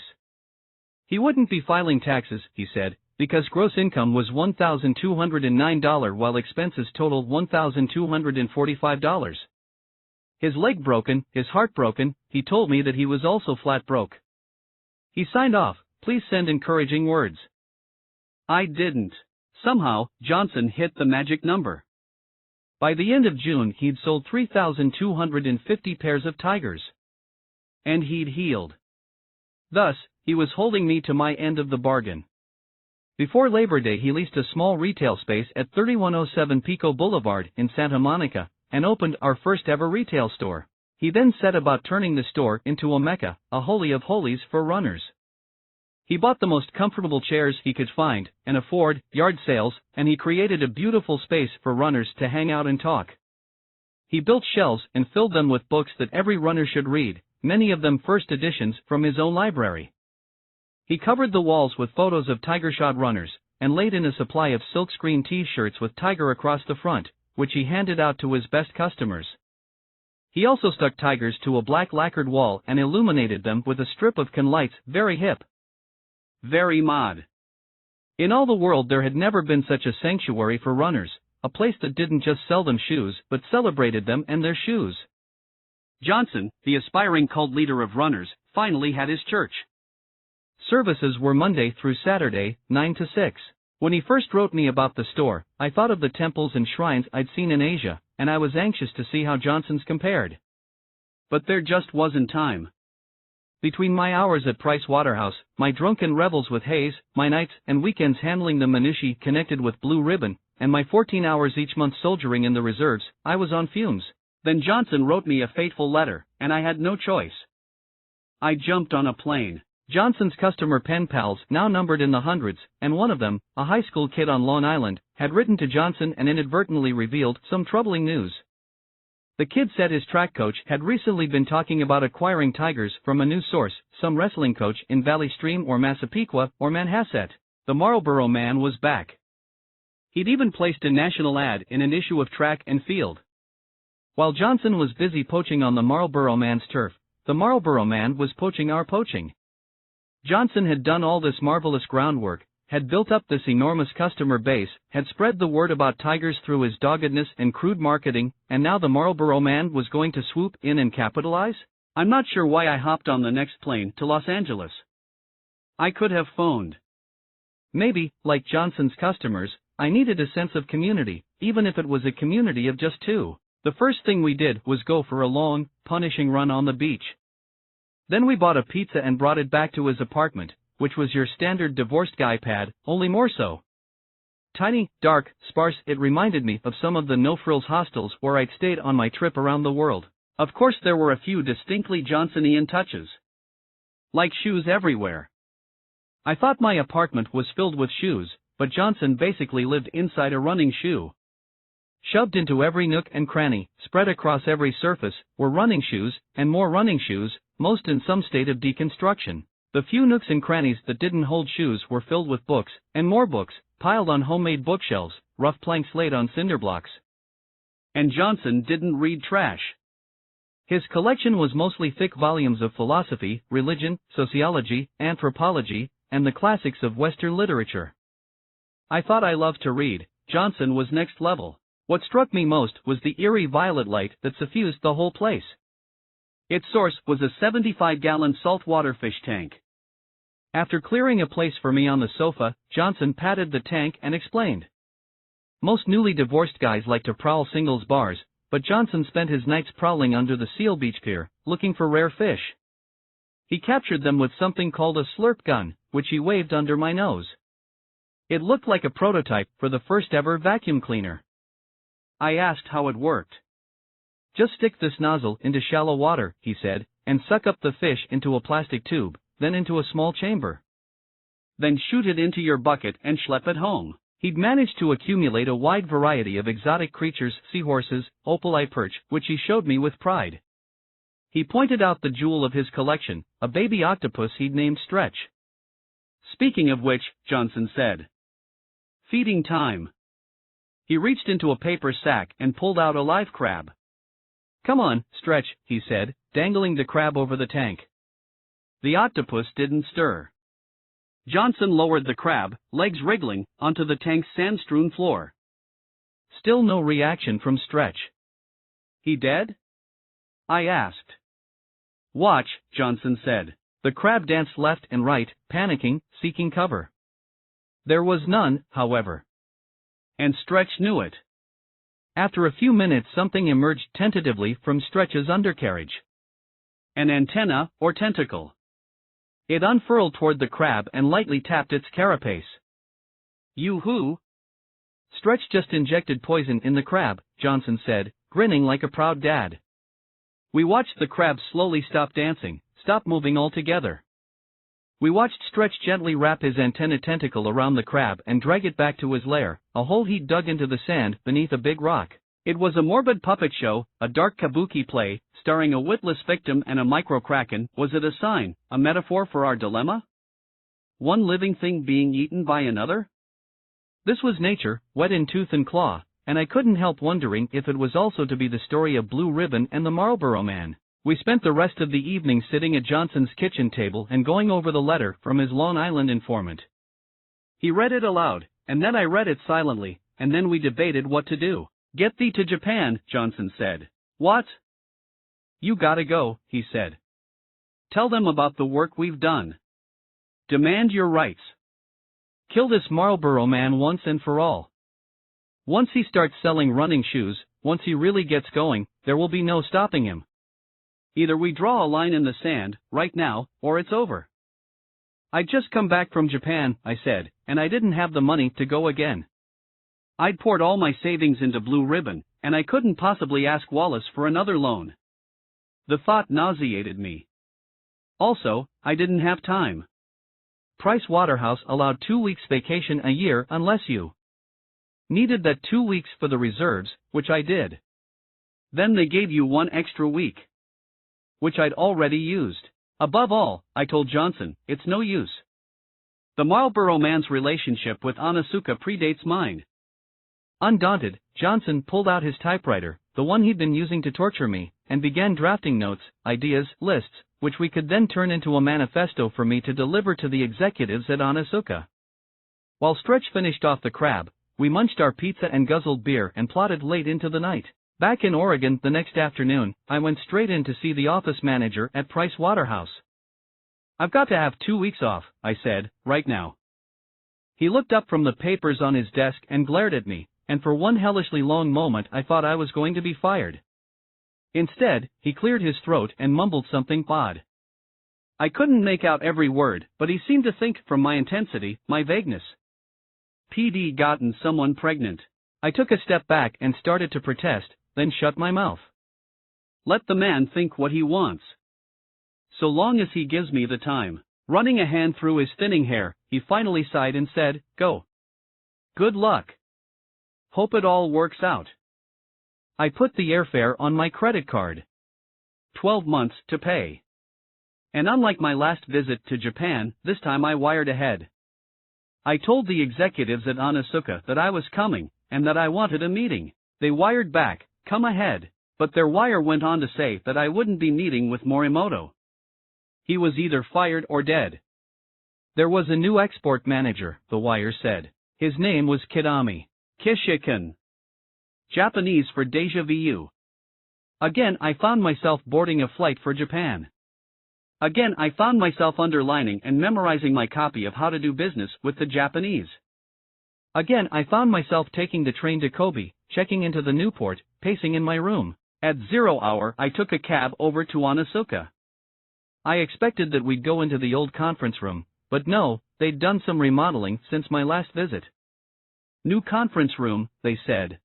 He wouldn't be filing taxes, he said, because gross income was $1,209 while expenses totaled $1,245. His leg broken, his heart broken, he told me that he was also flat broke. He signed off, please send encouraging words. I didn't. Somehow, Johnson hit the magic number. By the end of June he'd sold 3,250 pairs of tigers. And he'd healed. Thus, he was holding me to my end of the bargain. Before Labor Day he leased a small retail space at 3107 Pico Boulevard in Santa Monica, and opened our first ever retail store. He then set about turning the store into a mecca, a holy of holies for runners. He bought the most comfortable chairs he could find and afford, yard sales, and he created a beautiful space for runners to hang out and talk. He built shelves and filled them with books that every runner should read, many of them first editions from his own library. He covered the walls with photos of tiger-shod runners, and laid in a supply of silkscreen t-shirts with tiger across the front, which he handed out to his best customers. He also stuck tigers to a black lacquered wall and illuminated them with a strip of can lights, very hip. Very mod. In all the world there had never been such a sanctuary for runners, a place that didn't just sell them shoes but celebrated them and their shoes. Johnson, the aspiring cult leader of runners, finally had his church. Services were Monday through Saturday, 9 to 6. When he first wrote me about the store, I thought of the temples and shrines I'd seen in Asia, and I was anxious to see how Johnson's compared. But there just wasn't time. Between my hours at Price Waterhouse, my drunken revels with Hayes, my nights and weekends handling the minutiae connected with Blue Ribbon, and my 14 hours each month soldiering in the reserves, I was on fumes. Then Johnson wrote me a fateful letter, and I had no choice. I jumped on a plane. Johnson's customer pen pals now numbered in the hundreds, and one of them, a high school kid on Long Island, had written to Johnson and inadvertently revealed some troubling news. The kid said his track coach had recently been talking about acquiring tigers from a new source, some wrestling coach in Valley Stream or Massapequa or Manhasset. The Marlboro Man was back. He'd even placed a national ad in an issue of Track and Field. While Johnson was busy poaching on the Marlboro Man's turf, the Marlboro Man was poaching our poaching. Johnson had done all this marvelous groundwork, had built up this enormous customer base, had spread the word about tigers through his doggedness and crude marketing, and now the Marlboro Man was going to swoop in and capitalize? I'm not sure why I hopped on the next plane to Los Angeles. I could have phoned. Maybe, like Johnson's customers, I needed a sense of community, even if it was a community of just two. The first thing we did was go for a long, punishing run on the beach. Then we bought a pizza and brought it back to his apartment, which was your standard divorced guy pad, only more so. Tiny, dark, sparse, it reminded me of some of the no-frills hostels where I'd stayed on my trip around the world. Of course there were a few distinctly Johnsonian touches. Like shoes everywhere. I thought my apartment was filled with shoes, but Johnson basically lived inside a running shoe. Shoved into every nook and cranny, spread across every surface, were running shoes, and more running shoes, most in some state of deconstruction. The few nooks and crannies that didn't hold shoes were filled with books, and more books, piled on homemade bookshelves, rough planks laid on cinder blocks. And Johnson didn't read trash. His collection was mostly thick volumes of philosophy, religion, sociology, anthropology, and the classics of Western literature. I thought I loved to read. Johnson was next level. What struck me most was the eerie violet light that suffused the whole place. Its source was a 75-gallon saltwater fish tank. After clearing a place for me on the sofa, Johnson patted the tank and explained. Most newly divorced guys like to prowl singles bars, but Johnson spent his nights prowling under the Seal Beach Pier, looking for rare fish. He captured them with something called a slurp gun, which he waved under my nose. It looked like a prototype for the first ever vacuum cleaner. I asked how it worked. Just stick this nozzle into shallow water, he said, and suck up the fish into a plastic tube, then into a small chamber. Then shoot it into your bucket and schlep it home. He'd managed to accumulate a wide variety of exotic creatures, seahorses, opal eye perch, which he showed me with pride. He pointed out the jewel of his collection, a baby octopus he'd named Stretch. Speaking of which, Johnson said. Feeding time. He reached into a paper sack and pulled out a live crab. Come on, Stretch, he said, dangling the crab over the tank. The octopus didn't stir. Johnson lowered the crab, legs wriggling, onto the tank's sand-strewn floor. Still no reaction from Stretch. He dead? I asked. Watch, Johnson said. The crab danced left and right, panicking, seeking cover. There was none, however. And Stretch knew it. After a few minutes something emerged tentatively from Stretch's undercarriage. An antenna, or tentacle. It unfurled toward the crab and lightly tapped its carapace. You who? Stretch just injected poison in the crab, Johnson said, grinning like a proud dad. We watched the crab slowly stop dancing, stop moving altogether. We watched Stretch gently wrap his antenna tentacle around the crab and drag it back to his lair, a hole he'd dug into the sand beneath a big rock. It was a morbid puppet show, a dark kabuki play, starring a witless victim and a micro-kraken. Was it a sign, a metaphor for our dilemma? One living thing being eaten by another? This was nature, wet in tooth and claw, and I couldn't help wondering if it was also to be the story of Blue Ribbon and the Marlboro Man. We spent the rest of the evening sitting at Johnson's kitchen table and going over the letter from his Long Island informant. He read it aloud, and then I read it silently, and then we debated what to do. Get thee to Japan, Johnson said. What? You gotta go, he said. Tell them about the work we've done. Demand your rights. Kill this Marlboro Man once and for all. Once he starts selling running shoes, once he really gets going, there will be no stopping him. Either we draw a line in the sand, right now, or it's over. I'd just come back from Japan, I said, and I didn't have the money to go again. I'd poured all my savings into Blue Ribbon, and I couldn't possibly ask Wallace for another loan. The thought nauseated me. Also, I didn't have time. Price Waterhouse allowed 2 weeks vacation a year unless you needed that 2 weeks for the reserves, which I did. Then they gave you 1 extra week, which I'd already used. Above all, I told Johnson, it's no use. The Marlboro Man's relationship with Onizuka predates mine. Undaunted, Johnson pulled out his typewriter, the one he'd been using to torture me, and began drafting notes, ideas, lists, which we could then turn into a manifesto for me to deliver to the executives at Onizuka. While Stretch finished off the crab, we munched our pizza and guzzled beer and plotted late into the night. Back in Oregon the next afternoon, I went straight in to see the office manager at Price Waterhouse. I've got to have 2 weeks off, I said, right now. He looked up from the papers on his desk and glared at me, and for one hellishly long moment I thought I was going to be fired. Instead, he cleared his throat and mumbled something odd. I couldn't make out every word, but he seemed to think from my intensity, my vagueness. PD gotten someone pregnant. I took a step back and started to protest, then shut my mouth. Let the man think what he wants. So long as he gives me the time. Running a hand through his thinning hair, he finally sighed and said, Go. Good luck. Hope it all works out. I put the airfare on my credit card. 12 months to pay. And unlike my last visit to Japan, this time I wired ahead. I told the executives at Onizuka that I was coming, and that I wanted a meeting. They wired back, come ahead, but their wire went on to say that I wouldn't be meeting with Morimoto. He was either fired or dead. There was a new export manager, the wire said. His name was Kidami Kishikan. Japanese for deja vu. Again I found myself boarding a flight for Japan. Again I found myself underlining and memorizing my copy of how to do business with the Japanese. Again I found myself taking the train to Kobe, checking into the Newport, pacing in my room. At 0 hour I took a cab over to Onizuka. I expected that we'd go into the old conference room, but no, they'd done some remodeling since my last visit. New conference room, they said.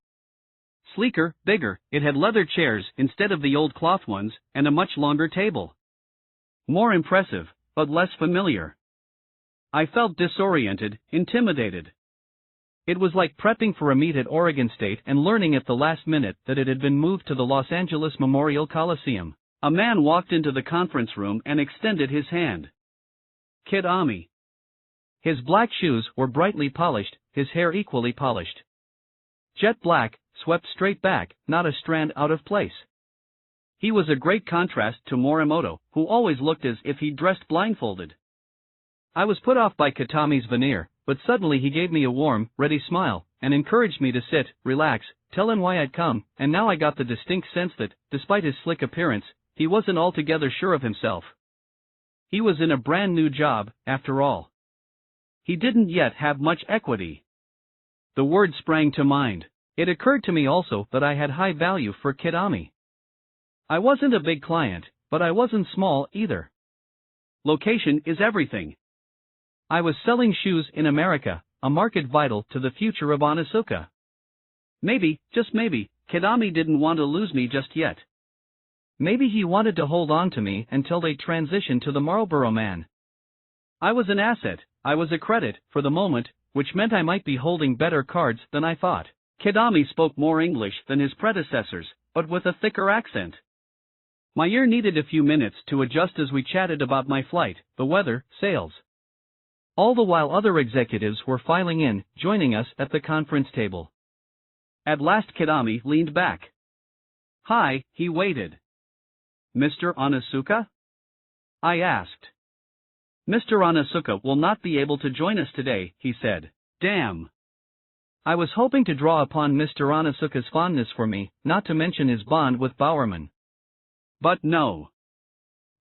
Sleeker, bigger, it had leather chairs instead of the old cloth ones, and a much longer table. More impressive, but less familiar. I felt disoriented, intimidated. It was like prepping for a meet at Oregon State and learning at the last minute that it had been moved to the Los Angeles Memorial Coliseum. A man walked into the conference room and extended his hand. Kid Ami. His black shoes were brightly polished, his hair equally polished. Jet black, swept straight back, not a strand out of place. He was a great contrast to Morimoto, who always looked as if he'd dressed blindfolded. I was put off by Kitami's veneer, but suddenly he gave me a warm, ready smile, and encouraged me to sit, relax, tell him why I'd come, and now I got the distinct sense that, despite his slick appearance, he wasn't altogether sure of himself. He was in a brand new job, after all. He didn't yet have much equity. The word sprang to mind. It occurred to me also that I had high value for Kid Ami. I wasn't a big client, but I wasn't small either. Location is everything. I was selling shoes in America, a market vital to the future of Onitsuka. Maybe, just maybe, Kid Ami didn't want to lose me just yet. Maybe he wanted to hold on to me until they transitioned to the Marlboro Man. I was an asset, I was a credit, for the moment, which meant I might be holding better cards than I thought. Kid Ami spoke more English than his predecessors, but with a thicker accent. My ear needed a few minutes to adjust as we chatted about my flight, the weather, sales. All the while other executives were filing in, joining us at the conference table. At last Kid Ami leaned back. Hi, he waited. Mr. Onitsuka? I asked. Mr. Onitsuka will not be able to join us today, he said. Damn. I was hoping to draw upon Mr. Onitsuka's fondness for me, not to mention his bond with Bowerman. But no.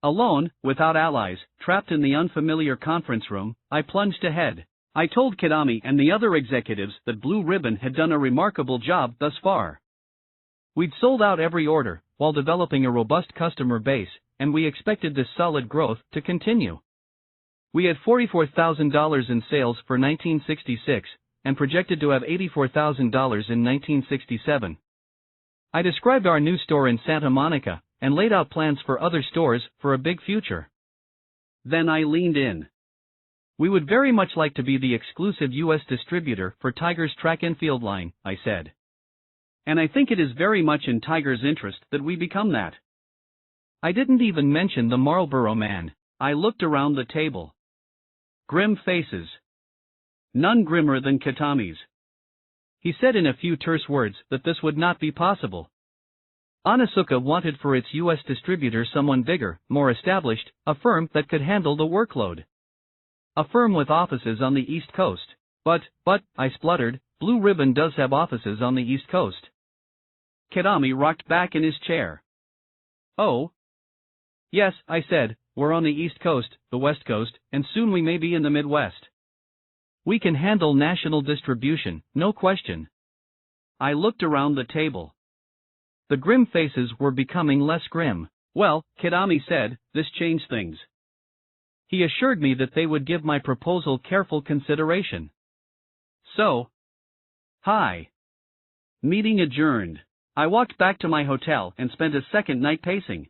Alone, without allies, trapped in the unfamiliar conference room, I plunged ahead. I told Kid Ami and the other executives that Blue Ribbon had done a remarkable job thus far. We'd sold out every order, while developing a robust customer base, and we expected this solid growth to continue. We had $44,000 in sales for 1966, and projected to have $84,000 in 1967. I described our new store in Santa Monica, and laid out plans for other stores for a big future. Then I leaned in. We would very much like to be the exclusive U.S. distributor for Tiger's track and field line, I said. And I think it is very much in Tiger's interest that we become that. I didn't even mention the Marlboro Man. I looked around the table. Grim faces. None grimmer than Kitami's. He said in a few terse words that this would not be possible. Onitsuka wanted for its U.S. distributor someone bigger, more established, a firm that could handle the workload. A firm with offices on the East Coast. But, I spluttered, Blue Ribbon does have offices on the East Coast. Kid Ami rocked back in his chair. Oh? Yes, I said, we're on the East Coast, the West Coast, and soon we may be in the Midwest. We can handle national distribution, no question. I looked around the table. The grim faces were becoming less grim. Well, Kid Ami said, this changed things. He assured me that they would give my proposal careful consideration. So. Hi. Meeting adjourned. I walked back to my hotel and spent a second night pacing.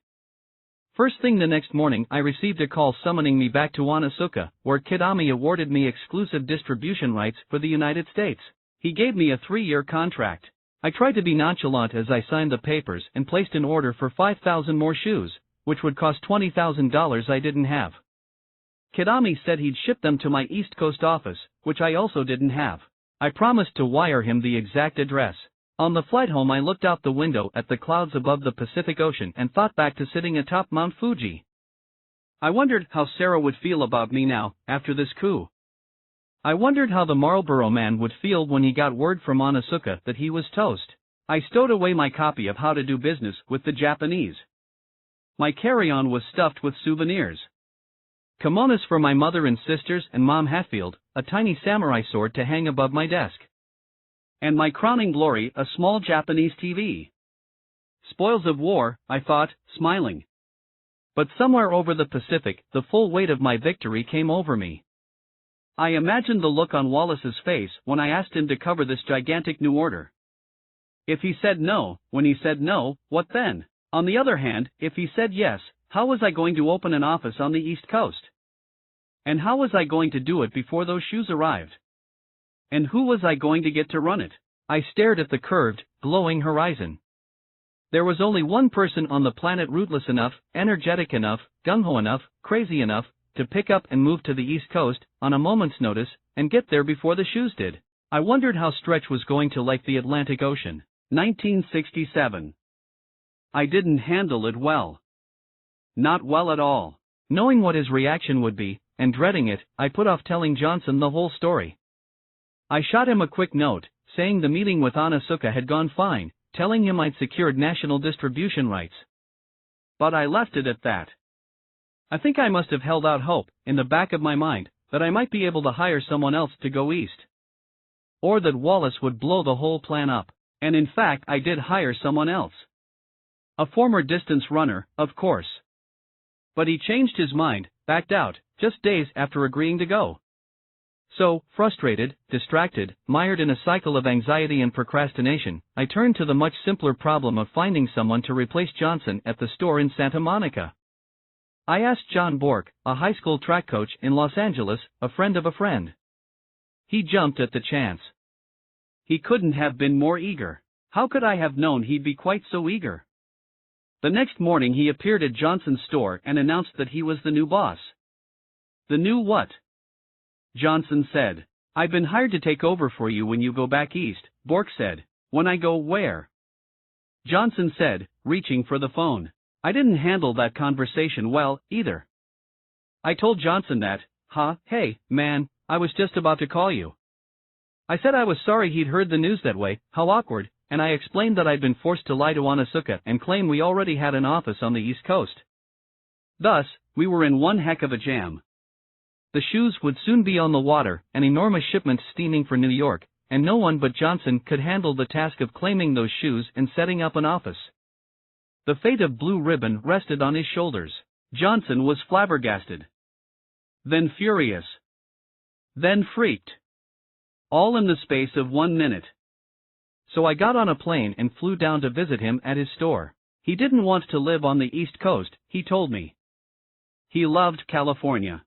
First thing the next morning I received a call summoning me back to Onitsuka, where Kid Ami awarded me exclusive distribution rights for the United States. He gave me a 3-year contract. I tried to be nonchalant as I signed the papers and placed an order for 5,000 more shoes, which would cost $20,000 I didn't have. Kid Ami said he'd ship them to my East Coast office, which I also didn't have. I promised to wire him the exact address. On the flight home I looked out the window at the clouds above the Pacific Ocean and thought back to sitting atop Mount Fuji. I wondered how Sarah would feel about me now, after this coup. I wondered how the Marlboro Man would feel when he got word from Onitsuka that he was toast. I stowed away my copy of How to Do Business with the Japanese. My carry-on was stuffed with souvenirs. Kimonos for my mother and sisters and Mom Hatfield, a tiny samurai sword to hang above my desk. And my crowning glory, a small Japanese TV. Spoils of war, I thought, smiling. But somewhere over the Pacific, the full weight of my victory came over me. I imagined the look on Wallace's face when I asked him to cover this gigantic new order. If he said no, when he said no, what then? On the other hand, if he said yes, how was I going to open an office on the East Coast? And how was I going to do it before those shoes arrived? And who was I going to get to run it? I stared at the curved, glowing horizon. There was only one person on the planet rootless enough, energetic enough, gung-ho enough, crazy enough, to pick up and move to the East Coast, on a moment's notice, and get there before the shoes did. I wondered how Stretch was going to like the Atlantic Ocean. 1967. I didn't handle it well. Not well at all. Knowing what his reaction would be, and dreading it, I put off telling Johnson the whole story. I shot him a quick note, saying the meeting with Onizuka had gone fine, telling him I'd secured national distribution rights. But I left it at that. I think I must have held out hope, in the back of my mind, that I might be able to hire someone else to go east. Or that Wallace would blow the whole plan up, and in fact I did hire someone else. A former distance runner, of course. But he changed his mind, backed out, just days after agreeing to go. So, frustrated, distracted, mired in a cycle of anxiety and procrastination, I turned to the much simpler problem of finding someone to replace Johnson at the store in Santa Monica. I asked John Bork, a high school track coach in Los Angeles, a friend of a friend. He jumped at the chance. He couldn't have been more eager. How could I have known he'd be quite so eager? The next morning he appeared at Johnson's store and announced that he was the new boss. The new what? Johnson said. I've been hired to take over for you when you go back east, Bork said. When I go where? Johnson said, reaching for the phone. I didn't handle that conversation well, either. I told Johnson that, hey, man, I was just about to call you. I said I was sorry he'd heard the news that way, how awkward, and I explained that I'd been forced to lie to Onizuka and claim we already had an office on the East Coast. Thus, we were in one heck of a jam. The shoes would soon be on the water, an enormous shipment steaming for New York, and no one but Johnson could handle the task of claiming those shoes and setting up an office. The fate of Blue Ribbon rested on his shoulders. Johnson was flabbergasted. Then furious. Then freaked. All in the space of 1 minute. So I got on a plane and flew down to visit him at his store. He didn't want to live on the East Coast, he told me. He loved California.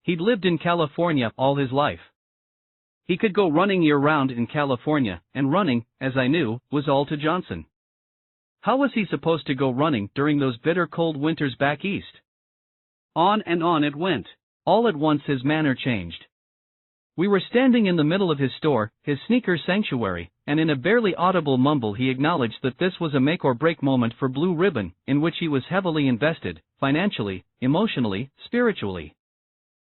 He'd lived in California all his life. He could go running year-round in California, and running, as I knew, was all to Johnson. How was he supposed to go running during those bitter cold winters back east? On and on it went. All at once his manner changed. We were standing in the middle of his store, his sneaker sanctuary, and in a barely audible mumble he acknowledged that this was a make-or-break moment for Blue Ribbon, in which he was heavily invested, financially, emotionally, spiritually.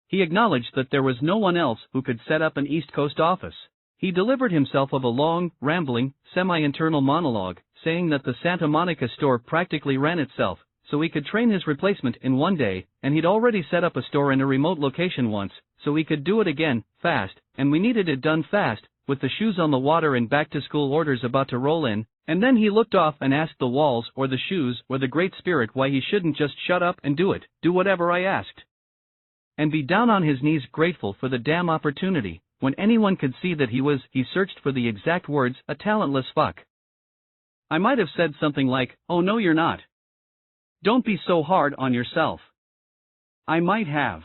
He acknowledged that there was no one else who could set up an East Coast office. He delivered himself of a long, rambling, semi-internal monologue, saying that the Santa Monica store practically ran itself, so he could train his replacement in 1 day, and he'd already set up a store in a remote location once, so he could do it again, fast, and we needed it done fast, with the shoes on the water and back-to-school orders about to roll in, and then he looked off and asked the walls or the shoes or the Great Spirit why he shouldn't just shut up and do whatever I asked. And be down on his knees grateful for the damn opportunity, when anyone could see that he searched for the exact words, a talentless fuck. I might have said something like, oh no you're not. Don't be so hard on yourself. I might have.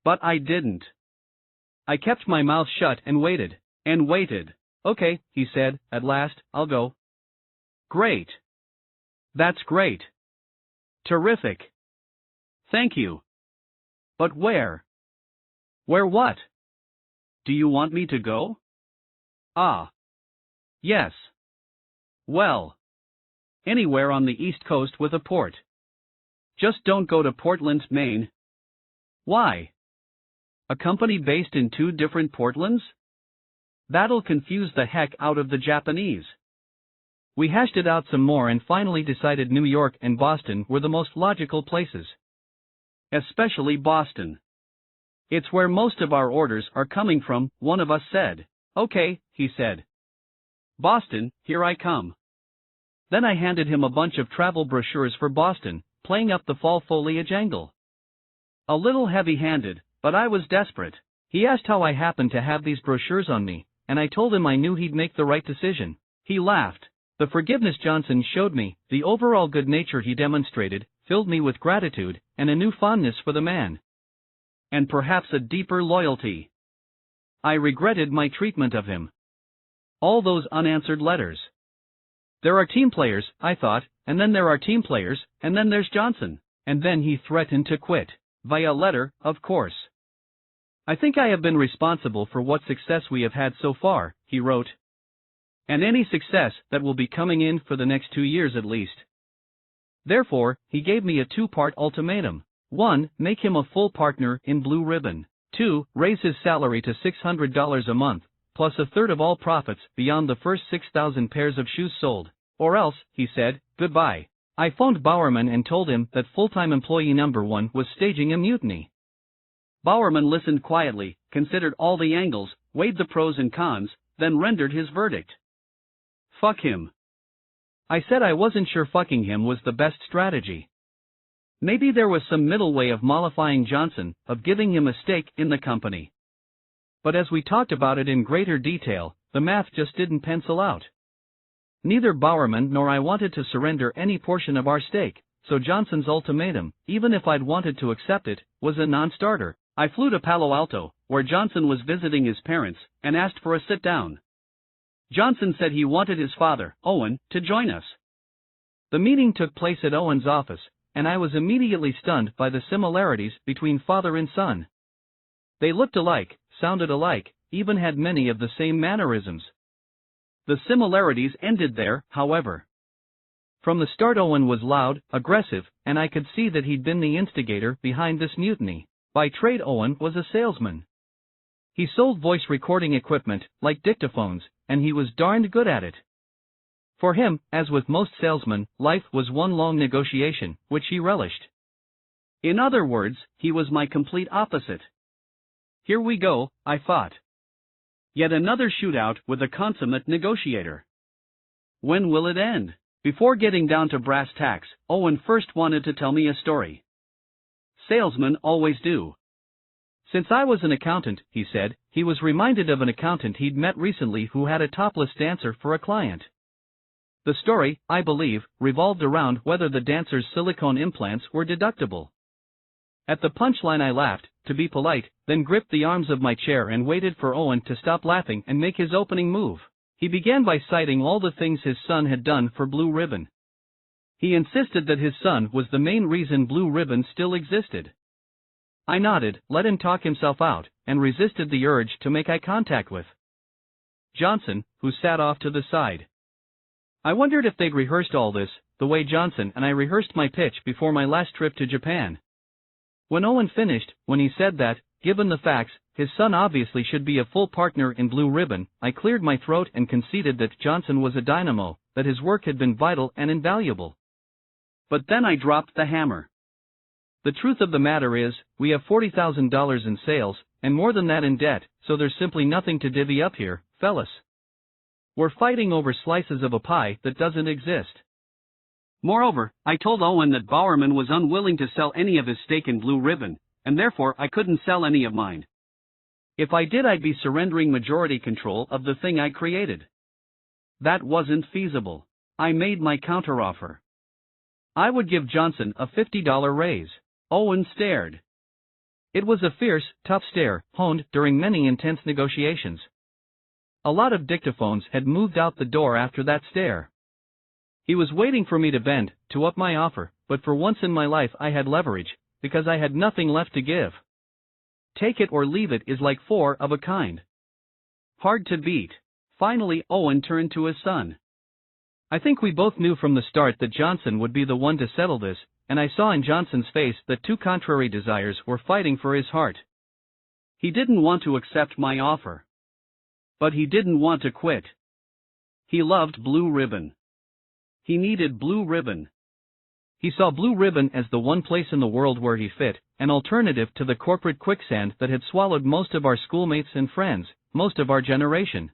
But I didn't. I kept my mouth shut and waited, and waited. Okay, he said, at last, I'll go. Great. That's great. Terrific. Thank you. But where? Where what? Do you want me to go? Ah. Yes. Well. Anywhere on the East Coast with a port. Just don't go to Portland, Maine. Why? A company based in 2 different Portlands? That'll confuse the heck out of the Japanese. We hashed it out some more and finally decided New York and Boston were the most logical places. Especially Boston. It's where most of our orders are coming from, one of us said. Okay, he said. Boston, here I come. Then I handed him a bunch of travel brochures for Boston, playing up the fall foliage angle. A little heavy-handed, but I was desperate. He asked how I happened to have these brochures on me, and I told him I knew he'd make the right decision. He laughed. The forgiveness Johnson showed me, the overall good nature he demonstrated, filled me with gratitude, and a new fondness for the man. And perhaps a deeper loyalty. I regretted my treatment of him. All those unanswered letters. There are team players, I thought, and then there are team players, and then there's Johnson. And then he threatened to quit. Via letter, of course. I think I have been responsible for what success we have had so far, he wrote. And any success that will be coming in for the next 2 years at least. Therefore, he gave me a 2-part ultimatum. 1. Make him a full partner in Blue Ribbon. 2. Raise his salary to $600 a month, plus a third of all profits beyond the first 6,000 pairs of shoes sold. Or else, he said, goodbye. I phoned Bowerman and told him that full-time employee number 1 was staging a mutiny. Bowerman listened quietly, considered all the angles, weighed the pros and cons, then rendered his verdict. Fuck him. I said I wasn't sure fucking him was the best strategy. Maybe there was some middle way of mollifying Johnson, of giving him a stake in the company. But as we talked about it in greater detail, the math just didn't pencil out. Neither Bowerman nor I wanted to surrender any portion of our stake, so Johnson's ultimatum, even if I'd wanted to accept it, was a non-starter. I flew to Palo Alto, where Johnson was visiting his parents, and asked for a sit-down. Johnson said he wanted his father, Owen, to join us. The meeting took place at Owen's office, and I was immediately stunned by the similarities between father and son. They looked alike, sounded alike, even had many of the same mannerisms. The similarities ended there, however. From the start Owen was loud, aggressive, and I could see that he'd been the instigator behind this mutiny. By trade Owen was a salesman. He sold voice recording equipment, like dictaphones, and he was darned good at it. For him, as with most salesmen, life was one long negotiation, which he relished. In other words, he was my complete opposite. Here we go, I thought. Yet another shootout with a consummate negotiator. When will it end? Before getting down to brass tacks, Owen first wanted to tell me a story. Salesmen always do. Since I was an accountant, he said, he was reminded of an accountant he'd met recently who had a topless dancer for a client. The story, I believe, revolved around whether the dancer's silicone implants were deductible. At the punchline I laughed, to be polite, then gripped the arms of my chair and waited for Owen to stop laughing and make his opening move. He began by citing all the things his son had done for Blue Ribbon. He insisted that his son was the main reason Blue Ribbon still existed. I nodded, let him talk himself out, and resisted the urge to make eye contact with Johnson, who sat off to the side. I wondered if they'd rehearsed all this, the way Johnson and I rehearsed my pitch before my last trip to Japan. When Owen finished, when he said that, given the facts, his son obviously should be a full partner in Blue Ribbon, I cleared my throat and conceded that Johnson was a dynamo, that his work had been vital and invaluable. But then I dropped the hammer. The truth of the matter is, we have $40,000 in sales, and more than that in debt, so there's simply nothing to divvy up here, fellas. We're fighting over slices of a pie that doesn't exist. Moreover, I told Owen that Bowerman was unwilling to sell any of his stake in Blue Ribbon, and therefore I couldn't sell any of mine. If I did, I'd be surrendering majority control of the thing I created. That wasn't feasible. I made my counteroffer. I would give Johnson a $50 raise. Owen stared. It was a fierce, tough stare, honed during many intense negotiations. A lot of dictaphones had moved out the door after that stare. He was waiting for me to bend, to up my offer, but for once in my life I had leverage, because I had nothing left to give. Take it or leave it is like 4 of a kind. Hard to beat. Finally, Owen turned to his son. I think we both knew from the start that Johnson would be the one to settle this, and I saw in Johnson's face that two contrary desires were fighting for his heart. He didn't want to accept my offer. But he didn't want to quit. He loved Blue Ribbon. He needed Blue Ribbon. He saw Blue Ribbon as the one place in the world where he fit, an alternative to the corporate quicksand that had swallowed most of our schoolmates and friends, most of our generation.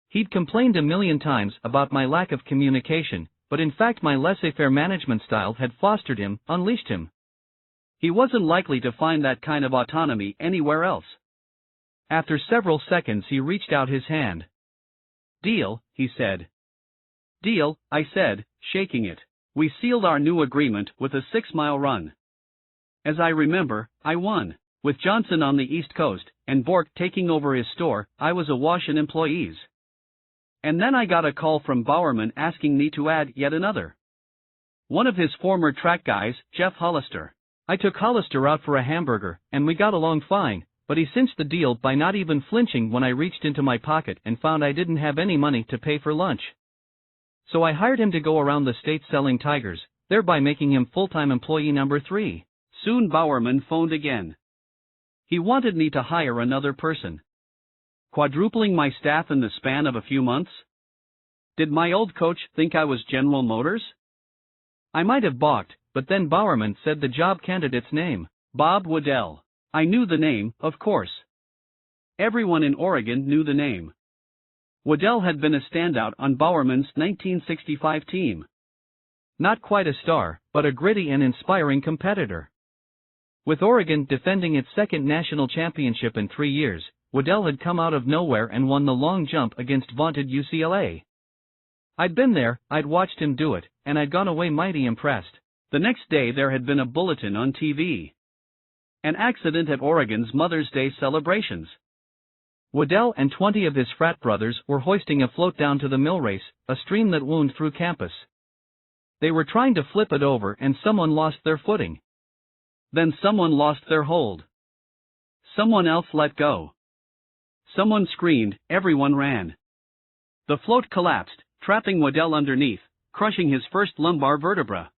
He'd complained a million times about my lack of communication, but in fact my laissez-faire management style had fostered him, unleashed him. He wasn't likely to find that kind of autonomy anywhere else. After several seconds he reached out his hand. Deal, he said. Deal, I said, shaking it. We sealed our new agreement with a 6-mile run. As I remember, I won. With Johnson on the East Coast, and Bork taking over his store, I was awash in employees. And then I got a call from Bowerman asking me to add yet another. One of his former track guys, Jeff Hollister. I took Hollister out for a hamburger, and we got along fine, but he cinched the deal by not even flinching when I reached into my pocket and found I didn't have any money to pay for lunch. So I hired him to go around the state selling tigers, thereby making him full-time employee number 3. Soon Bowerman phoned again. He wanted me to hire another person. Quadrupling my staff in the span of a few months? Did my old coach think I was General Motors? I might have balked, but then Bowerman said the job candidate's name, Bob Waddell. I knew the name, of course. Everyone in Oregon knew the name. Waddell had been a standout on Bowerman's 1965 team. Not quite a star, but a gritty and inspiring competitor. With Oregon defending its second national championship in 3 years, Waddell had come out of nowhere and won the long jump against vaunted UCLA. I'd been there, I'd watched him do it, and I'd gone away mighty impressed. The next day there had been a bulletin on TV. An accident at Oregon's Mother's Day celebrations. Waddell and 20 of his frat brothers were hoisting a float down to the mill race, a stream that wound through campus. They were trying to flip it over and someone lost their footing. Then someone lost their hold. Someone else let go. Someone screamed, everyone ran. The float collapsed, trapping Waddell underneath, crushing his first lumbar vertebra.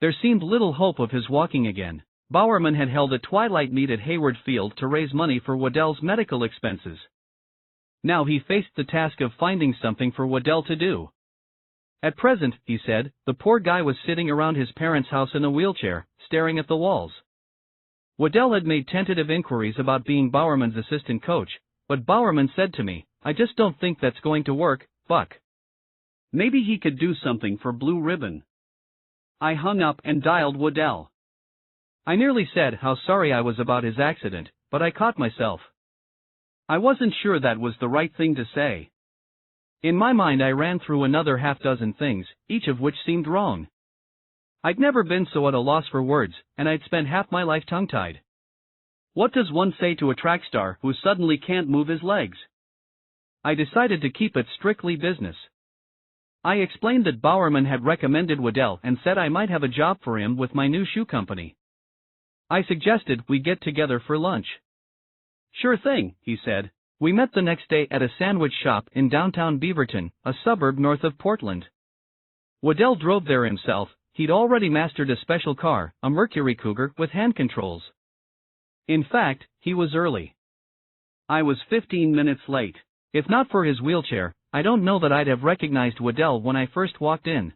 There seemed little hope of his walking again. Bowerman had held a twilight meet at Hayward Field to raise money for Waddell's medical expenses. Now he faced the task of finding something for Waddell to do. At present, he said, the poor guy was sitting around his parents' house in a wheelchair, staring at the walls. Waddell had made tentative inquiries about being Bowerman's assistant coach, but Bowerman said to me, I just don't think that's going to work, Buck. Maybe he could do something for Blue Ribbon. I hung up and dialed Waddell. I nearly said how sorry I was about his accident, but I caught myself. I wasn't sure that was the right thing to say. In my mind I ran through another half-dozen things, each of which seemed wrong. I'd never been so at a loss for words, and I'd spent half my life tongue-tied. What does one say to a track star who suddenly can't move his legs? I decided to keep it strictly business. I explained that Bowerman had recommended Waddell and said I might have a job for him with my new shoe company. I suggested we get together for lunch. Sure thing, he said. We met the next day at a sandwich shop in downtown Beaverton, a suburb north of Portland. Waddell drove there himself. He'd already mastered a special car, a Mercury Cougar with hand controls. In fact, he was early. I was 15 minutes late. If not for his wheelchair, I don't know that I'd have recognized Waddell when I first walked in.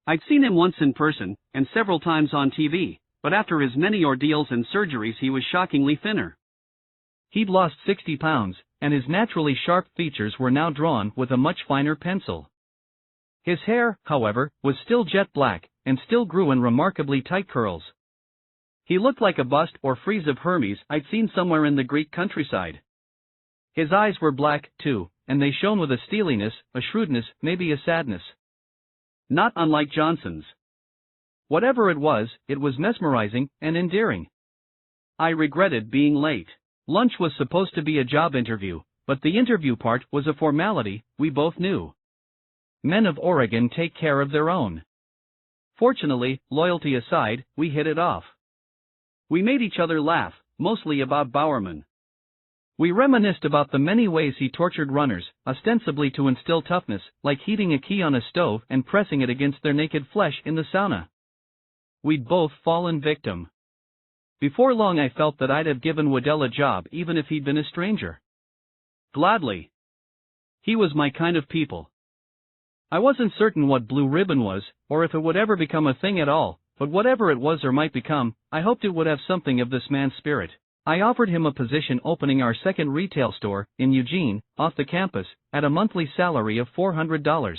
I'd seen him once in person, and several times on TV, but after his many ordeals and surgeries he was shockingly thinner. He'd lost 60 pounds, and his naturally sharp features were now drawn with a much finer pencil. His hair, however, was still jet black, and still grew in remarkably tight curls. He looked like a bust or frieze of Hermes I'd seen somewhere in the Greek countryside. His eyes were black, too, and they shone with a steeliness, a shrewdness, maybe a sadness. Not unlike Johnson's. Whatever it was mesmerizing and endearing. I regretted being late. Lunch was supposed to be a job interview, but the interview part was a formality, we both knew. Men of Oregon take care of their own. Fortunately, loyalty aside, we hit it off. We made each other laugh, mostly about Bowerman. We reminisced about the many ways he tortured runners, ostensibly to instill toughness, like heating a key on a stove and pressing it against their naked flesh in the sauna. We'd both fallen victim. Before long I felt that I'd have given Waddell a job even if he'd been a stranger. Gladly. He was my kind of people. I wasn't certain what Blue Ribbon was, or if it would ever become a thing at all, but whatever it was or might become, I hoped it would have something of this man's spirit. I offered him a position opening our second retail store, in Eugene, off the campus, at a monthly salary of $400.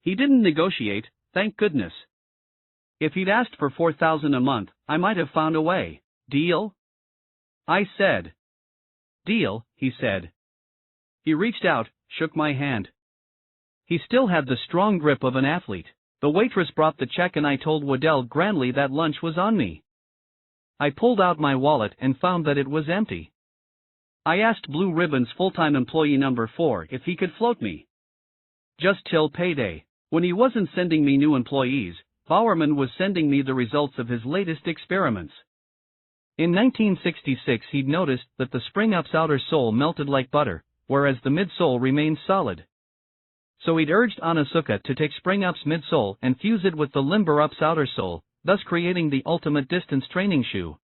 He didn't negotiate, thank goodness. If he'd asked for $4,000 a month, I might have found a way. Deal? I said. Deal, he said. He reached out, shook my hand. He still had the strong grip of an athlete. The waitress brought the check and I told Waddell grandly that lunch was on me. I pulled out my wallet and found that it was empty. I asked Blue Ribbon's full-time employee number 4 if he could float me. Just till payday. When he wasn't sending me new employees, Bowerman was sending me the results of his latest experiments. In 1966 he'd noticed that the Spring Up's outer sole melted like butter, whereas the midsole remained solid. So he'd urged Onitsuka to take Spring Up's midsole and fuse it with the Limber Up's outer sole, thus creating the ultimate distance training shoe.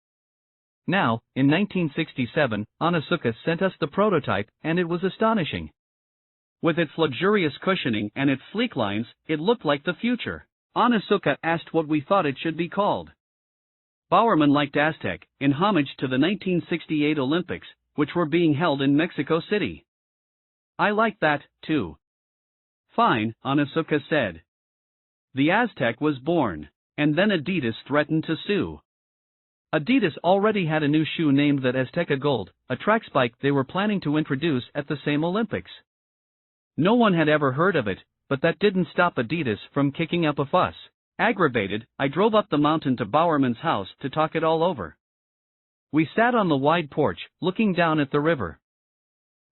Now, in 1967, Onitsuka sent us the prototype, and it was astonishing. With its luxurious cushioning and its sleek lines, it looked like the future. Onitsuka asked what we thought it should be called. Bowerman liked Aztec, in homage to the 1968 Olympics, which were being held in Mexico City. I liked that, too. Fine, Onitsuka said. The Aztec was born, and then Adidas threatened to sue. Adidas already had a new shoe named the Azteca Gold, a track spike they were planning to introduce at the same Olympics. No one had ever heard of it, but that didn't stop Adidas from kicking up a fuss. Aggravated, I drove up the mountain to Bowerman's house to talk it all over. We sat on the wide porch, looking down at the river.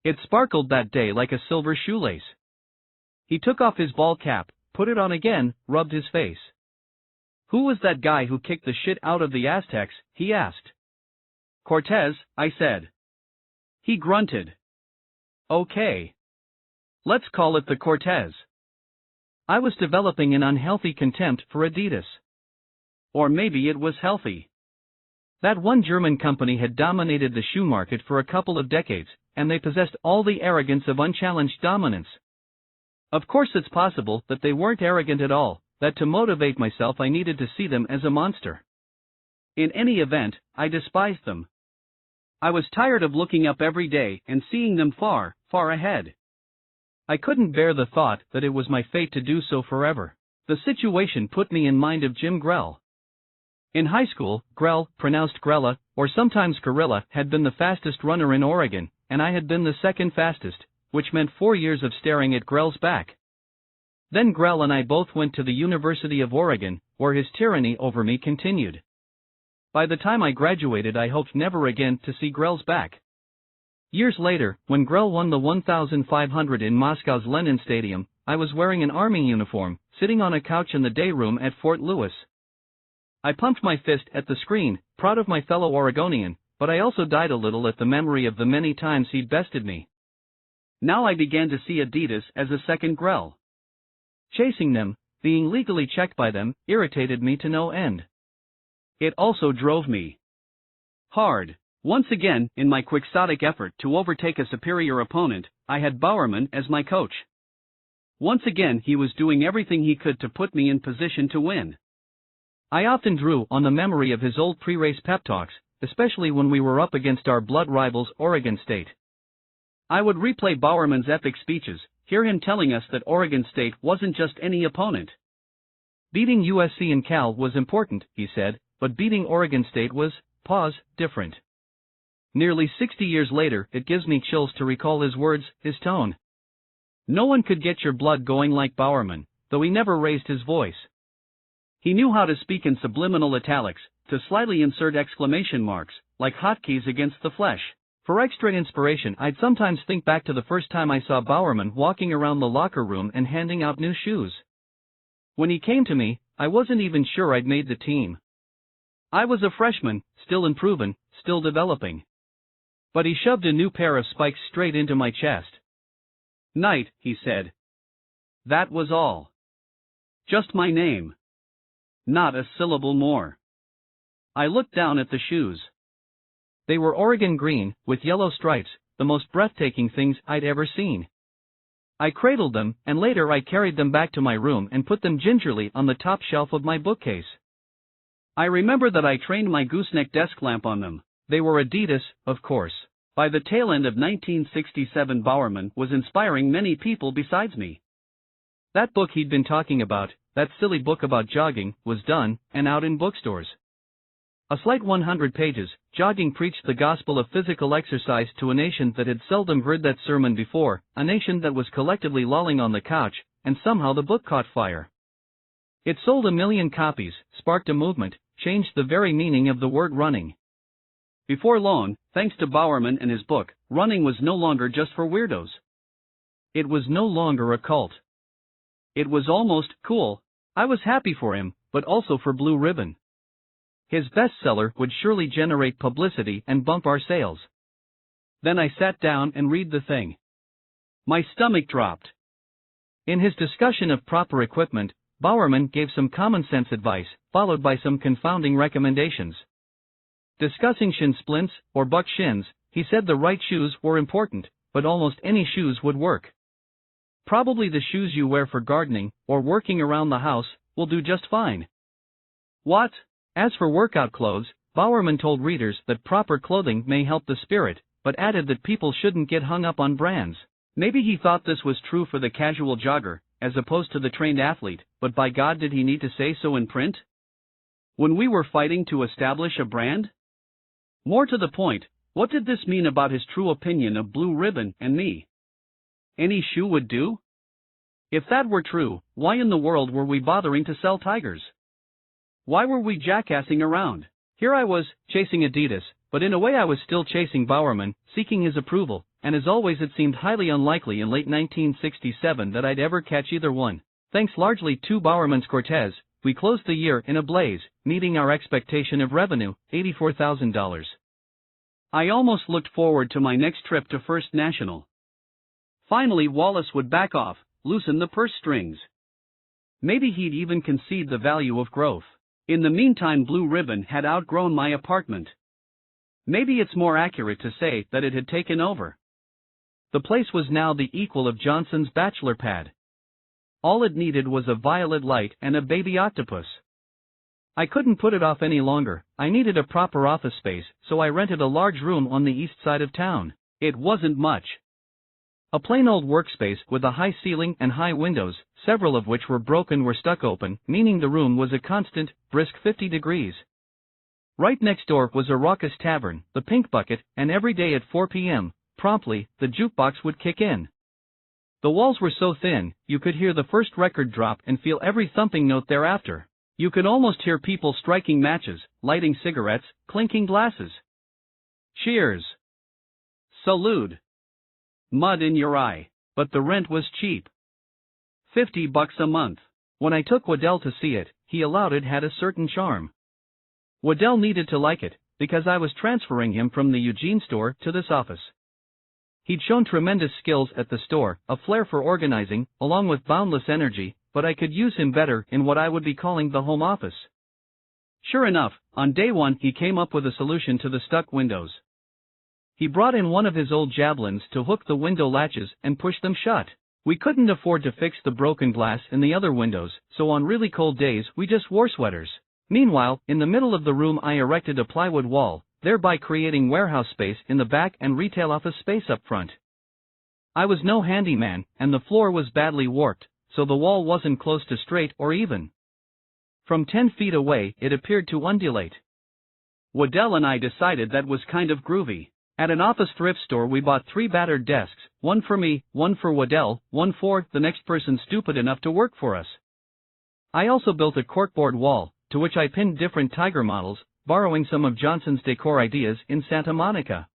It sparkled that day like a silver shoelace. He took off his ball cap, put it on again, rubbed his face. Who was that guy who kicked the shit out of the Aztecs, he asked. Cortez, I said. He grunted. Okay. Let's call it the Cortez. I was developing an unhealthy contempt for Adidas. Or maybe it was healthy. That one German company had dominated the shoe market for a couple of decades, and they possessed all the arrogance of unchallenged dominance. Of course it's possible that they weren't arrogant at all, that to motivate myself I needed to see them as a monster. In any event, I despised them. I was tired of looking up every day and seeing them far, far ahead. I couldn't bear the thought that it was my fate to do so forever. The situation put me in mind of Jim Grell. In high school, Grell, pronounced Grella, or sometimes Gorilla, had been the fastest runner in Oregon, and I had been the second fastest, which meant 4 years of staring at Grell's back. Then Grell and I both went to the University of Oregon, where his tyranny over me continued. By the time I graduated I hoped never again to see Grell's back. Years later, when Grell won the 1,500 in Moscow's Lenin Stadium, I was wearing an army uniform, sitting on a couch in the day room at Fort Lewis. I pumped my fist at the screen, proud of my fellow Oregonian, but I also died a little at the memory of the many times he'd bested me. Now I began to see Adidas as a second Grell. Chasing them, being legally checked by them, irritated me to no end. It also drove me hard. Once again, in my quixotic effort to overtake a superior opponent, I had Bowerman as my coach. Once again he was doing everything he could to put me in position to win. I often drew on the memory of his old pre-race pep talks, especially when we were up against our blood rivals Oregon State. I would replay Bowerman's epic speeches, hear him telling us that Oregon State wasn't just any opponent. Beating USC and Cal was important, he said, but beating Oregon State was, different. Nearly 60 years later, it gives me chills to recall his words, his tone. No one could get your blood going like Bowerman, though he never raised his voice. He knew how to speak in subliminal italics, to slightly insert exclamation marks, like hotkeys against the flesh. For extra inspiration, I'd sometimes think back to the first time I saw Bowerman walking around the locker room and handing out new shoes. When he came to me, I wasn't even sure I'd made the team. I was a freshman, still unproven, still developing. But he shoved a new pair of spikes straight into my chest. Knight, he said. That was all. Just my name. Not a syllable more. I looked down at the shoes. They were Oregon green, with yellow stripes, the most breathtaking things I'd ever seen. I cradled them, and later I carried them back to my room and put them gingerly on the top shelf of my bookcase. I remember that I trained my gooseneck desk lamp on them. They were Adidas, of course. By the tail end of 1967, Bowerman was inspiring many people besides me. That book he'd been talking about, that silly book about jogging, was done, and out in bookstores. A slight 100 pages, Jogging preached the gospel of physical exercise to a nation that had seldom heard that sermon before, a nation that was collectively lolling on the couch, and somehow the book caught fire. It sold 1 million copies, sparked a movement, changed the very meaning of the word running. Before long, thanks to Bowerman and his book, running was no longer just for weirdos. It was no longer a cult. It was almost cool. I was happy for him, but also for Blue Ribbon. His bestseller would surely generate publicity and bump our sales. Then I sat down and read the thing. My stomach dropped. In his discussion of proper equipment, Bowerman gave some common sense advice, followed by some confounding recommendations. Discussing shin splints, or buck shins, he said the right shoes were important, but almost any shoes would work. Probably the shoes you wear for gardening, or working around the house, will do just fine. What? As for workout clothes, Bowerman told readers that proper clothing may help the spirit, but added that people shouldn't get hung up on brands. Maybe he thought this was true for the casual jogger, as opposed to the trained athlete, but by God, did he need to say so in print? When we were fighting to establish a brand? More to the point, what did this mean about his true opinion of Blue Ribbon and me? Any shoe would do? If that were true, why in the world were we bothering to sell tigers? Why were we jackassing around? Here I was, chasing Adidas, but in a way I was still chasing Bowerman, seeking his approval, and as always it seemed highly unlikely in late 1967 that I'd ever catch either one. Thanks largely to Bowerman's Cortez, we closed the year in a blaze, meeting our expectation of revenue, $84,000. I almost looked forward to my next trip to First National. Finally Wallace would back off, loosen the purse strings. Maybe he'd even concede the value of growth. In the meantime, Blue Ribbon had outgrown my apartment. Maybe it's more accurate to say that it had taken over. The place was now the equal of Johnson's bachelor pad. All it needed was a violet light and a baby octopus. I couldn't put it off any longer. I needed a proper office space, so I rented a large room on the east side of town. It wasn't much. A plain old workspace with a high ceiling and high windows, several of which were broken, were stuck open, meaning the room was a constant, brisk 50 degrees. Right next door was a raucous tavern, the Pink Bucket, and every day at 4 p.m., promptly, the jukebox would kick in. The walls were so thin, you could hear the first record drop and feel every thumping note thereafter. You could almost hear people striking matches, lighting cigarettes, clinking glasses. Cheers. Salute. Mud in your eye. But the rent was cheap. $50 a month. When I took Waddell to see it, he allowed it had a certain charm. Waddell needed to like it, because I was transferring him from the Eugene store to this office. He'd shown tremendous skills at the store, a flair for organizing, along with boundless energy, but I could use him better in what I would be calling the home office. Sure enough, on day one he came up with a solution to the stuck windows. He brought in one of his old javelins to hook the window latches and push them shut. We couldn't afford to fix the broken glass in the other windows, so on really cold days we just wore sweaters. Meanwhile, in the middle of the room I erected a plywood wall, thereby creating warehouse space in the back and retail office space up front. I was no handyman, and the floor was badly warped, so the wall wasn't close to straight or even. From 10 feet away it appeared to undulate. Waddell and I decided that was kind of groovy. At an office thrift store we bought 3 battered desks, one for me, one for Waddell, one for the next person stupid enough to work for us. I also built a corkboard wall, to which I pinned different tiger models, borrowing some of Johnson's decor ideas in Santa Monica.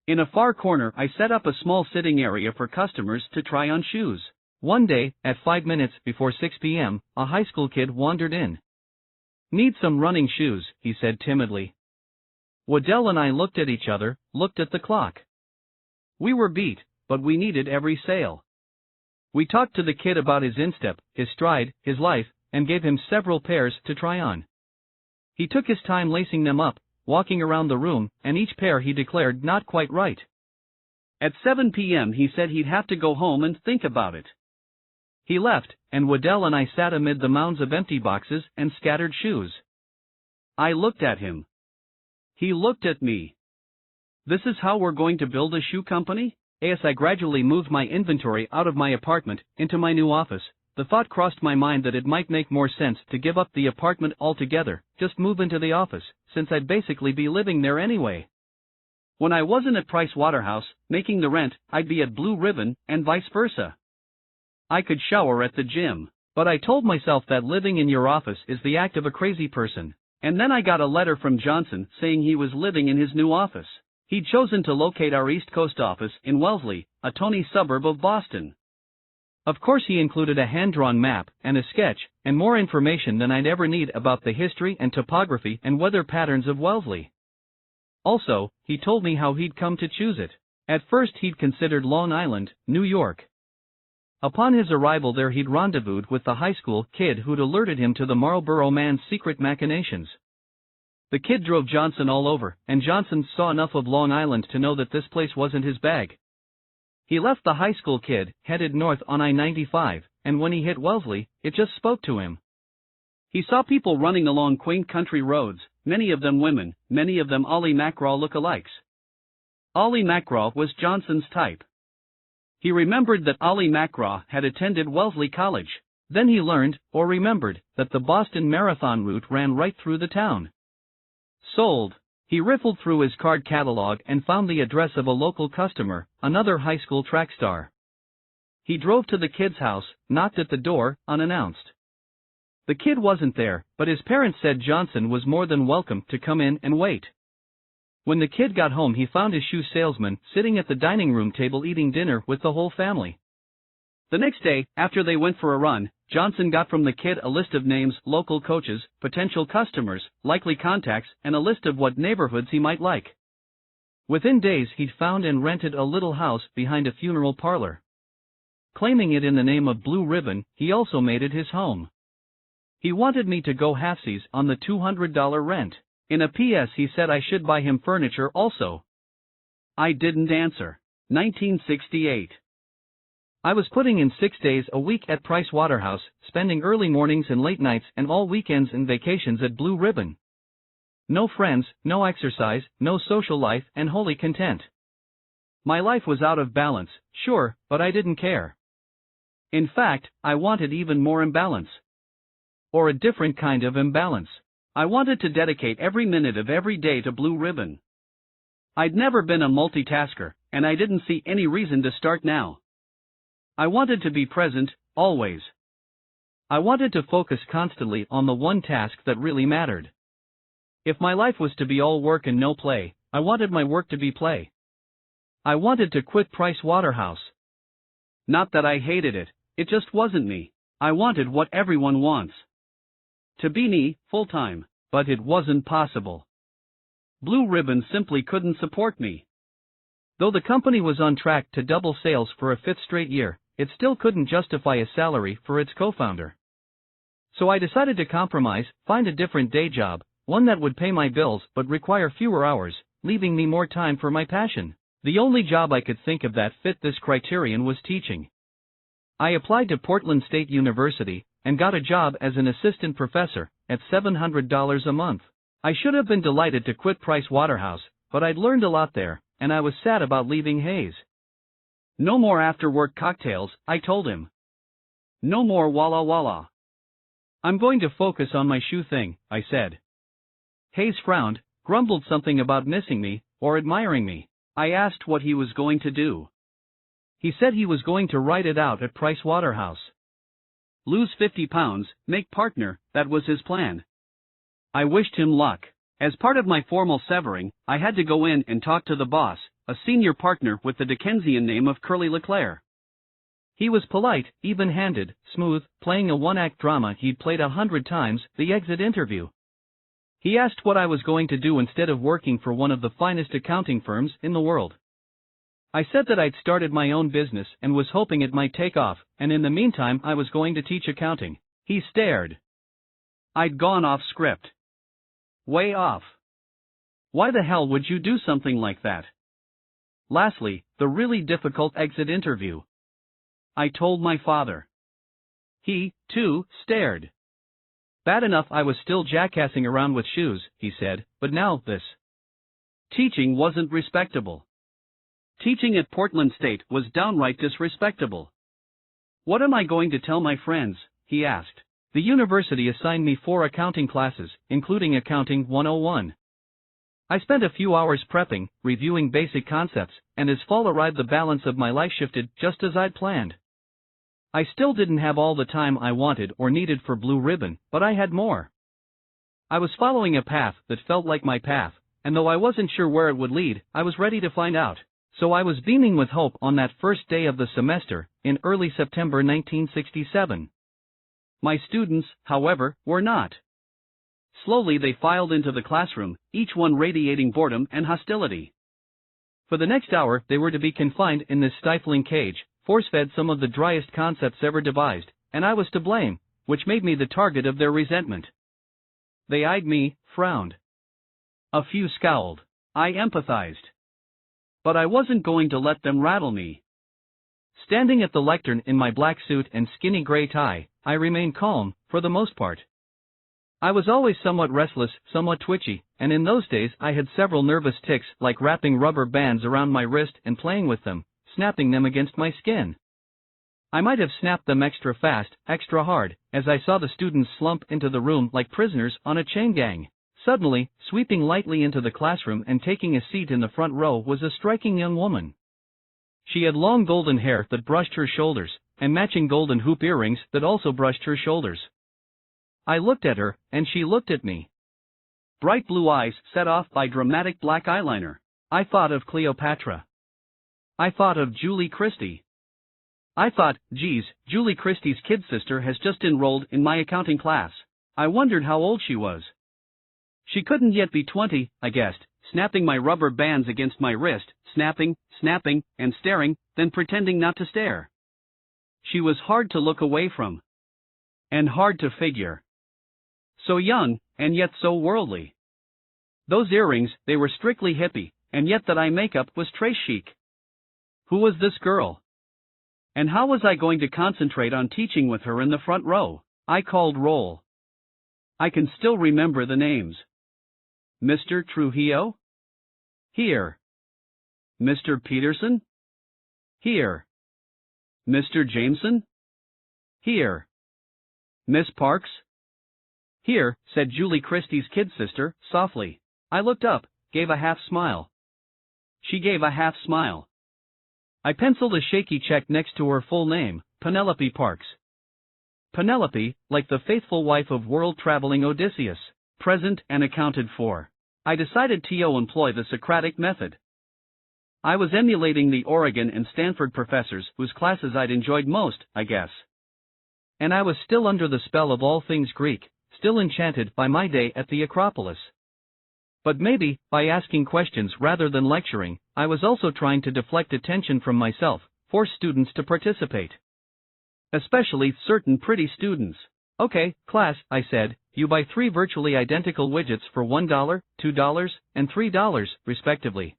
In a far corner I set up a small sitting area for customers to try on shoes. One day, at 5 minutes before 6 p.m., a high school kid wandered in. "Need some running shoes," he said timidly. Waddell and I looked at each other, looked at the clock. We were beat, but we needed every sale. We talked to the kid about his instep, his stride, his life, and gave him several pairs to try on. He took his time lacing them up, walking around the room, and each pair he declared not quite right. At 7 p.m. he said he'd have to go home and think about it. He left, and Waddell and I sat amid the mounds of empty boxes and scattered shoes. I looked at him. He looked at me. This is how we're going to build a shoe company? As I gradually moved my inventory out of my apartment into my new office, the thought crossed my mind that it might make more sense to give up the apartment altogether, just move into the office, since I'd basically be living there anyway. When I wasn't at Price Waterhouse, making the rent, I'd be at Blue Ribbon, and vice versa. I could shower at the gym, but I told myself that living in your office is the act of a crazy person. And then I got a letter from Johnson saying he was living in his new office. He'd chosen to locate our East Coast office in Wellesley, a tony suburb of Boston. Of course, he included a hand-drawn map and a sketch, and more information than I'd ever need about the history and topography and weather patterns of Wellesley. Also, he told me how he'd come to choose it. At first he'd considered Long Island, New York. Upon his arrival there he'd rendezvoused with the high school kid who'd alerted him to the Marlboro Man's secret machinations. The kid drove Johnson all over, and Johnson saw enough of Long Island to know that this place wasn't his bag. He left the high school kid, headed north on I-95, and when he hit Wellesley, it just spoke to him. He saw people running along quaint country roads, many of them women, many of them Ollie McGraw look-alikes. Ollie McGraw was Johnson's type. He remembered that Ollie McGraw had attended Wellesley College. Then he learned, or remembered, that the Boston Marathon route ran right through the town. Sold. He riffled through his card catalog and found the address of a local customer, another high school track star. He drove to the kid's house, knocked at the door, unannounced. The kid wasn't there, but his parents said Johnson was more than welcome to come in and wait. When the kid got home he found his shoe salesman sitting at the dining room table eating dinner with the whole family. The next day, after they went for a run, Johnson got from the kid a list of names, local coaches, potential customers, likely contacts, and a list of what neighborhoods he might like. Within days he'd found and rented a little house behind a funeral parlor. Claiming it in the name of Blue Ribbon, he also made it his home. He wanted me to go halfsies on the $200 rent. In a PS he said I should buy him furniture also. I didn't answer. 1968. I was putting in 6 days a week at Price Waterhouse, spending early mornings and late nights and all weekends and vacations at Blue Ribbon. No friends, no exercise, no social life, and wholly content. My life was out of balance, sure, but I didn't care. In fact, I wanted even more imbalance. Or a different kind of imbalance. I wanted to dedicate every minute of every day to Blue Ribbon. I'd never been a multitasker, and I didn't see any reason to start now. I wanted to be present, always. I wanted to focus constantly on the one task that really mattered. If my life was to be all work and no play, I wanted my work to be play. I wanted to quit Price Waterhouse. Not that I hated it, it just wasn't me. I wanted what everyone wants. To be me, full-time, but it wasn't possible. Blue Ribbon simply couldn't support me. Though the company was on track to double sales for a 5th straight year, it still couldn't justify a salary for its co-founder. So I decided to compromise, find a different day job, one that would pay my bills but require fewer hours, leaving me more time for my passion. The only job I could think of that fit this criterion was teaching. I applied to Portland State University, and got a job as an assistant professor, at $700 a month. I should have been delighted to quit Price Waterhouse, but I'd learned a lot there, and I was sad about leaving Hayes. No more after-work cocktails, I told him. No more Walla Walla. I'm going to focus on my shoe thing, I said. Hayes frowned, grumbled something about missing me, or admiring me. I asked what he was going to do. He said he was going to write it out at Price Waterhouse. Lose 50 pounds, make partner, that was his plan. I wished him luck. As part of my formal severing, I had to go in and talk to the boss, a senior partner with the Dickensian name of Curly LeClaire. He was polite, even-handed, smooth, playing a one-act drama he'd played 100 times, the exit interview. He asked what I was going to do instead of working for one of the finest accounting firms in the world. I said that I'd started my own business and was hoping it might take off, and in the meantime I was going to teach accounting. He stared. I'd gone off script. Way off. Why the hell would you do something like that? Lastly, the really difficult exit interview. I told my father. He, too, stared. Bad enough I was still jackassing around with shoes, he said, but now this. Teaching wasn't respectable. Teaching at Portland State was downright disrespectable. What am I going to tell my friends? He asked. The university assigned me 4 accounting classes, including Accounting 101. I spent a few hours prepping, reviewing basic concepts, and as fall arrived the balance of my life shifted just as I'd planned. I still didn't have all the time I wanted or needed for Blue Ribbon, but I had more. I was following a path that felt like my path, and though I wasn't sure where it would lead, I was ready to find out. So I was beaming with hope on that first day of the semester, in early September 1967. My students, however, were not. Slowly they filed into the classroom, each one radiating boredom and hostility. For the next hour they were to be confined in this stifling cage, force-fed some of the driest concepts ever devised, and I was to blame, which made me the target of their resentment. They eyed me, frowned. A few scowled. I empathized. But I wasn't going to let them rattle me. Standing at the lectern in my black suit and skinny gray tie, I remained calm, for the most part. I was always somewhat restless, somewhat twitchy, and in those days I had several nervous tics, like wrapping rubber bands around my wrist and playing with them, snapping them against my skin. I might have snapped them extra fast, extra hard, as I saw the students slump into the room like prisoners on a chain gang. Suddenly, sweeping lightly into the classroom and taking a seat in the front row was a striking young woman. She had long golden hair that brushed her shoulders, and matching golden hoop earrings that also brushed her shoulders. I looked at her, and she looked at me. Bright blue eyes set off by dramatic black eyeliner. I thought of Cleopatra. I thought of Julie Christie. I thought, geez, Julie Christie's kid sister has just enrolled in my accounting class. I wondered how old she was. She couldn't yet be 20, I guessed, snapping my rubber bands against my wrist, snapping, and staring, then pretending not to stare. She was hard to look away from. And hard to figure. So young, and yet so worldly. Those earrings, they were strictly hippie, and yet that eye makeup was trace chic. Who was this girl? And how was I going to concentrate on teaching with her in the front row? I called roll. I can still remember the names. Mr. Trujillo? Here. Mr. Peterson? Here. Mr. Jameson? Here. Miss Parks? Here, said Julie Christie's kid sister, softly. I looked up, gave a half smile. She gave a half smile. I penciled a shaky check next to her full name, Penelope Parks. Penelope, like the faithful wife of world-traveling Odysseus, present and accounted for. I decided to employ the Socratic method. I was emulating the Oregon and Stanford professors whose classes I'd enjoyed most, I guess. And I was still under the spell of all things Greek, still enchanted by my day at the Acropolis. But maybe, by asking questions rather than lecturing, I was also trying to deflect attention from myself, force students to participate. Especially certain pretty students. Okay, class, I said, you buy 3 virtually identical widgets for $1, $2, and $3, respectively.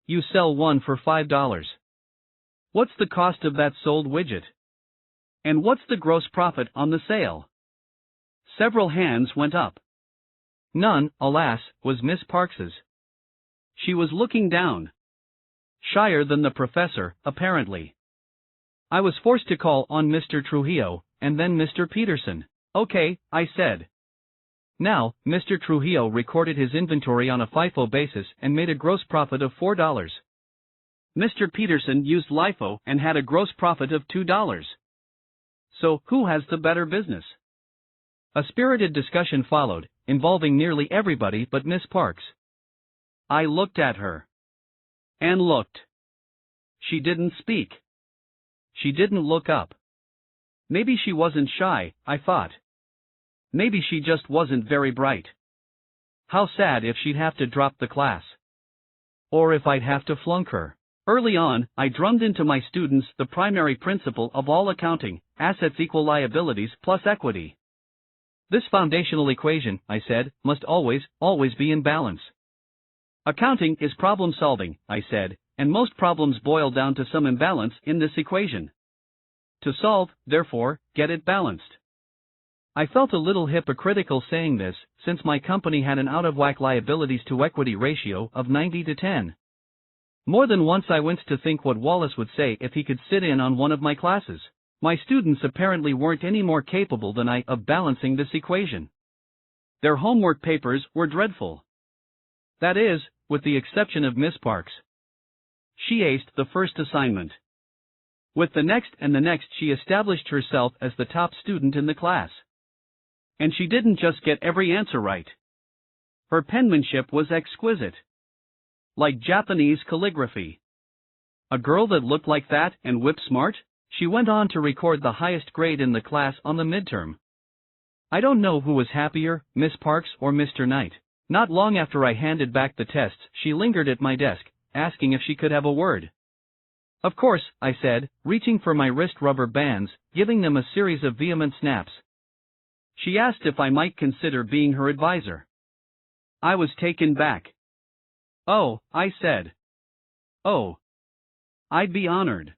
You sell one for $5. What's the cost of that sold widget? And what's the gross profit on the sale? Several hands went up. None, alas, was Miss Parks's. She was looking down. Shyer than the professor, apparently. I was forced to call on Mr. Trujillo, and then Mr. Peterson. Okay, I said. Now, Mr. Trujillo recorded his inventory on a FIFO basis and made a gross profit of $4. Mr. Peterson used LIFO and had a gross profit of $2. So, who has the better business? A spirited discussion followed, involving nearly everybody but Miss Parks. I looked at her. And looked. She didn't speak. She didn't look up. Maybe she wasn't shy, I thought. Maybe she just wasn't very bright. How sad if she'd have to drop the class. Or if I'd have to flunk her. Early on, I drummed into my students the primary principle of all accounting: assets equal liabilities plus equity. This foundational equation, I said, must always be in balance. Accounting is problem solving, I said, and most problems boil down to some imbalance in this equation. To solve, therefore, get it balanced. I felt a little hypocritical saying this, since my company had an out-of-whack liabilities to equity ratio of 90-10. More than once I went to think what Wallace would say if he could sit in on one of my classes. My students apparently weren't any more capable than I of balancing this equation. Their homework papers were dreadful. That is, with the exception of Miss Parks. She aced the first assignment. With the next and the next she established herself as the top student in the class. And she didn't just get every answer right. Her penmanship was exquisite. Like Japanese calligraphy. A girl that looked like that and whip smart? She went on to record the highest grade in the class on the midterm. I don't know who was happier, Miss Parks or Mr. Knight. Not long after I handed back the tests, she lingered at my desk, asking if she could have a word. Of course, I said, reaching for my wrist rubber bands, giving them a series of vehement snaps. She asked if I might consider being her advisor. I was taken back. Oh, I said. Oh. I'd be honored.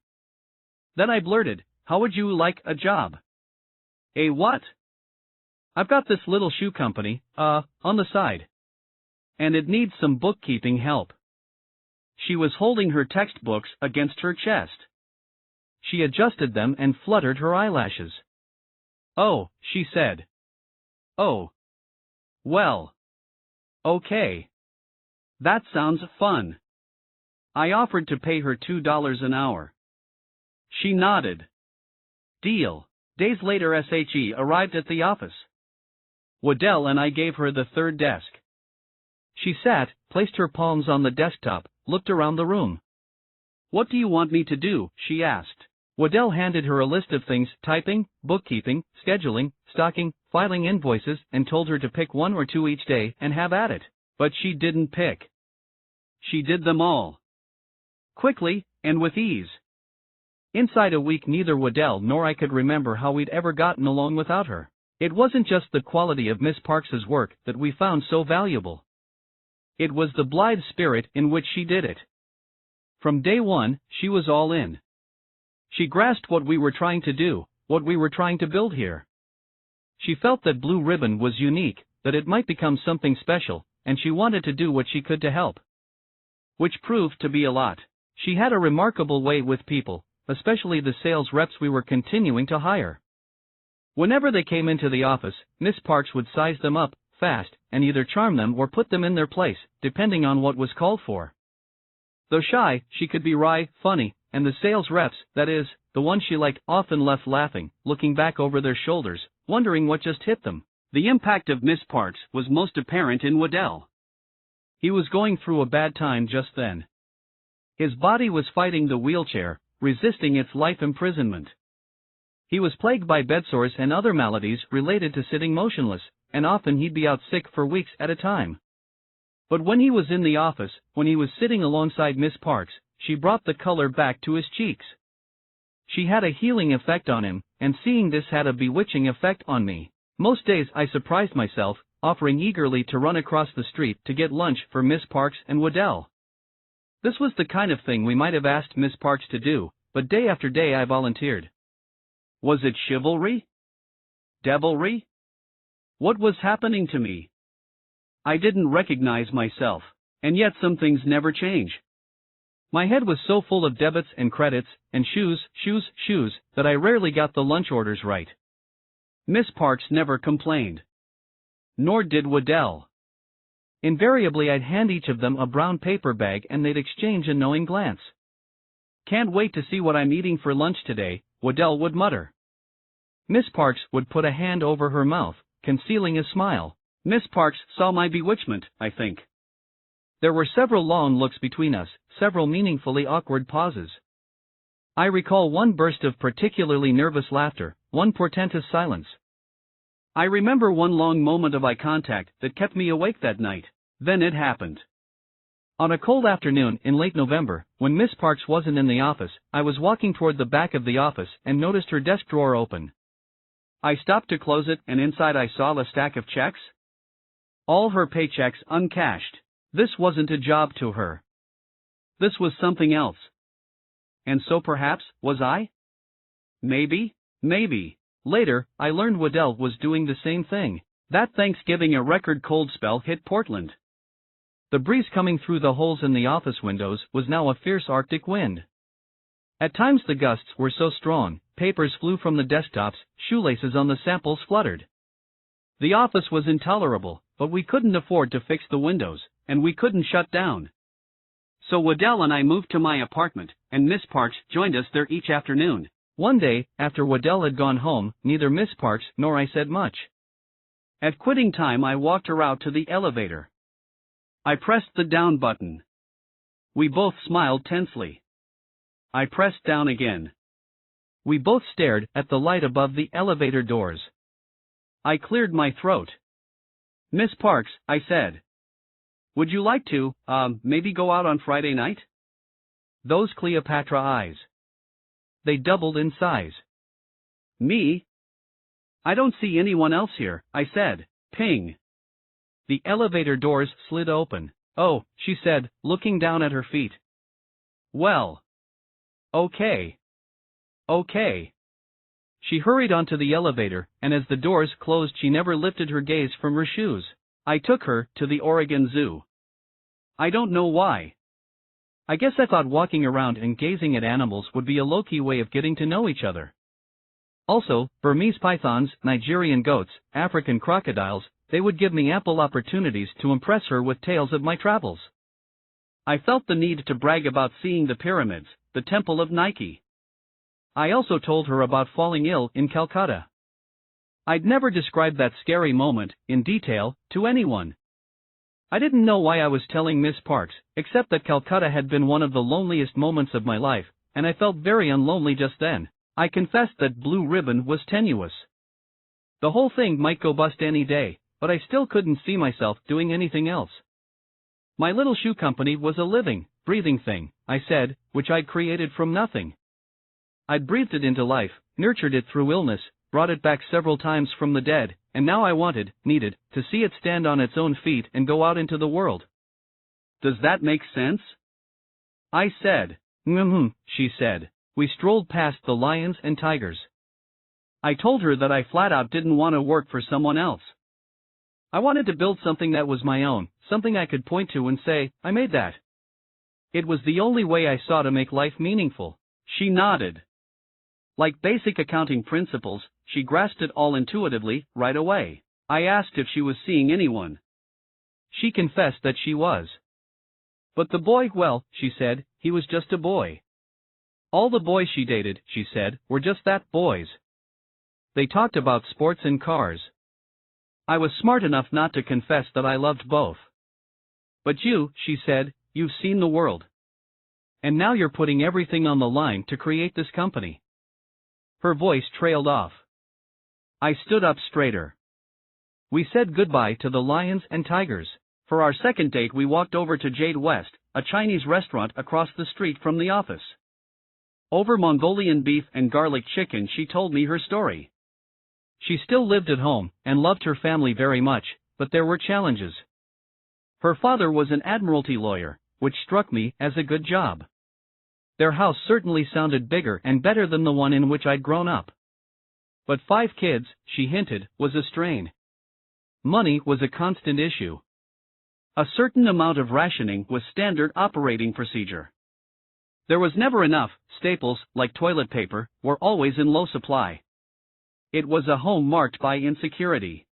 Then I blurted, how would you like a job? A what? I've got this little shoe company, on the side. And it needs some bookkeeping help. She was holding her textbooks against her chest. She adjusted them and fluttered her eyelashes. Oh, she said. Oh. Well. Okay. That sounds fun. I offered to pay her $2 an hour. She nodded. Deal. Days later SHE arrived at the office. Waddell and I gave her the third desk. She sat, placed her palms on the desktop, looked around the room. What do you want me to do? She asked. Waddell handed her a list of things: typing, bookkeeping, scheduling, stocking, filing invoices, and told her to pick one or two each day and have at it. But she didn't pick. She did them all. Quickly, and with ease. Inside a week neither Waddell nor I could remember how we'd ever gotten along without her. It wasn't just the quality of Miss Parks's work that we found so valuable. It was the blithe spirit in which she did it. From day one, she was all in. She grasped what we were trying to do, what we were trying to build here. She felt that Blue Ribbon was unique, that it might become something special, and she wanted to do what she could to help. Which proved to be a lot. She had a remarkable way with people, especially the sales reps we were continuing to hire. Whenever they came into the office, Miss Parks would size them up, fast, and either charm them or put them in their place, depending on what was called for. Though shy, she could be wry, funny, and the sales reps, that is, the ones she liked, often left laughing, looking back over their shoulders, wondering what just hit them. The impact of Miss Parks was most apparent in Waddell. He was going through a bad time just then. His body was fighting the wheelchair, resisting its life imprisonment. He was plagued by bedsores and other maladies related to sitting motionless, and often he'd be out sick for weeks at a time. But when he was in the office, when he was sitting alongside Miss Parks, she brought the color back to his cheeks. She had a healing effect on him, and seeing this had a bewitching effect on me. Most days I surprised myself, offering eagerly to run across the street to get lunch for Miss Parks and Waddell. This was the kind of thing we might have asked Miss Parks to do, but day after day I volunteered. Was it chivalry? Devilry? What was happening to me? I didn't recognize myself, and yet some things never change. My head was so full of debits and credits, and shoes, that I rarely got the lunch orders right. Miss Parks never complained. Nor did Waddell. Invariably I'd hand each of them a brown paper bag and they'd exchange a knowing glance. Can't wait to see what I'm eating for lunch today, Waddell would mutter. Miss Parks would put a hand over her mouth, concealing a smile. Miss Parks saw my bewitchment, I think. There were several long looks between us, several meaningfully awkward pauses. I recall one burst of particularly nervous laughter, one portentous silence. I remember one long moment of eye contact that kept me awake that night. Then it happened. On a cold afternoon in late November, when Miss Parks wasn't in the office, I was walking toward the back of the office and noticed her desk drawer open. I stopped to close it, and inside I saw a stack of checks. All her paychecks uncashed. This wasn't a job to her. This was something else. And so perhaps, was I? Maybe. Later, I learned Waddell was doing the same thing. That Thanksgiving a record cold spell hit Portland. The breeze coming through the holes in the office windows was now a fierce Arctic wind. At times the gusts were so strong, papers flew from the desktops, shoelaces on the samples fluttered. The office was intolerable, but we couldn't afford to fix the windows, and we couldn't shut down. So Waddell and I moved to my apartment, and Miss Parks joined us there each afternoon. One day, after Waddell had gone home, neither Miss Parks nor I said much. At quitting time, I walked her out to the elevator. I pressed the down button. We both smiled tensely. I pressed down again. We both stared at the light above the elevator doors. I cleared my throat. "Miss Parks," I said. "Would you like to, maybe go out on Friday night?" Those Cleopatra eyes. They doubled in size. "Me? I don't see anyone else here," I said. Ping. The elevator doors slid open. "Oh," she said, looking down at her feet. "Well. Okay. Okay." She hurried onto the elevator, and as the doors closed she never lifted her gaze from her shoes. I took her to the Oregon Zoo. I don't know why. I guess I thought walking around and gazing at animals would be a low-key way of getting to know each other. Also, Burmese pythons, Nigerian goats, African crocodiles, they would give me ample opportunities to impress her with tales of my travels. I felt the need to brag about seeing the pyramids, the temple of Nike. I also told her about falling ill in Calcutta. I'd never described that scary moment, in detail, to anyone. I didn't know why I was telling Miss Parks, except that Calcutta had been one of the loneliest moments of my life, and I felt very unlonely just then. I confessed that Blue Ribbon was tenuous. The whole thing might go bust any day, but I still couldn't see myself doing anything else. My little shoe company was a living, breathing thing, I said, which I'd created from nothing. I'd breathed it into life, nurtured it through illness, brought it back several times from the dead, and now I needed, to see it stand on its own feet and go out into the world. Does that make sense? I said. She said. We strolled past the lions and tigers. I told her that I flat out didn't want to work for someone else. I wanted to build something that was my own, something I could point to and say, "I made that." It was the only way I saw to make life meaningful. She nodded. Like basic accounting principles, she grasped it all intuitively, right away. I asked if she was seeing anyone. She confessed that she was. But the boy, well, she said, he was just a boy. All the boys she dated, she said, were just that, boys. They talked about sports and cars. I was smart enough not to confess that I loved both. But you, she said, you've seen the world. And now you're putting everything on the line to create this company. Her voice trailed off. I stood up straighter. We said goodbye to the lions and tigers. For our second date we walked over to Jade West, a Chinese restaurant across the street from the office. Over Mongolian beef and garlic chicken she told me her story. She still lived at home, and loved her family very much, but there were challenges. Her father was an admiralty lawyer, which struck me as a good job. Their house certainly sounded bigger and better than the one in which I'd grown up. But 5 kids, she hinted, was a strain. Money was a constant issue. A certain amount of rationing was standard operating procedure. There was never enough. Staples, like toilet paper, were always in low supply. It was a home marked by insecurity.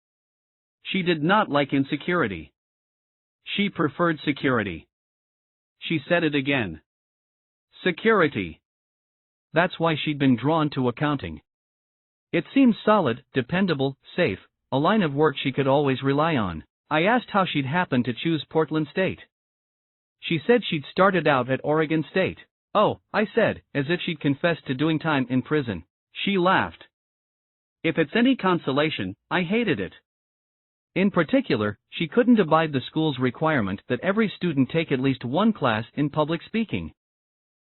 She did not like insecurity. She preferred security. She said it again. Security. That's why she'd been drawn to accounting. It seemed solid, dependable, safe, a line of work she could always rely on. I asked how she'd happened to choose Portland State. She said she'd started out at Oregon State. Oh, I said, as if she'd confessed to doing time in prison. She laughed. If it's any consolation, I hated it. In particular, she couldn't abide the school's requirement that every student take at least one class in public speaking.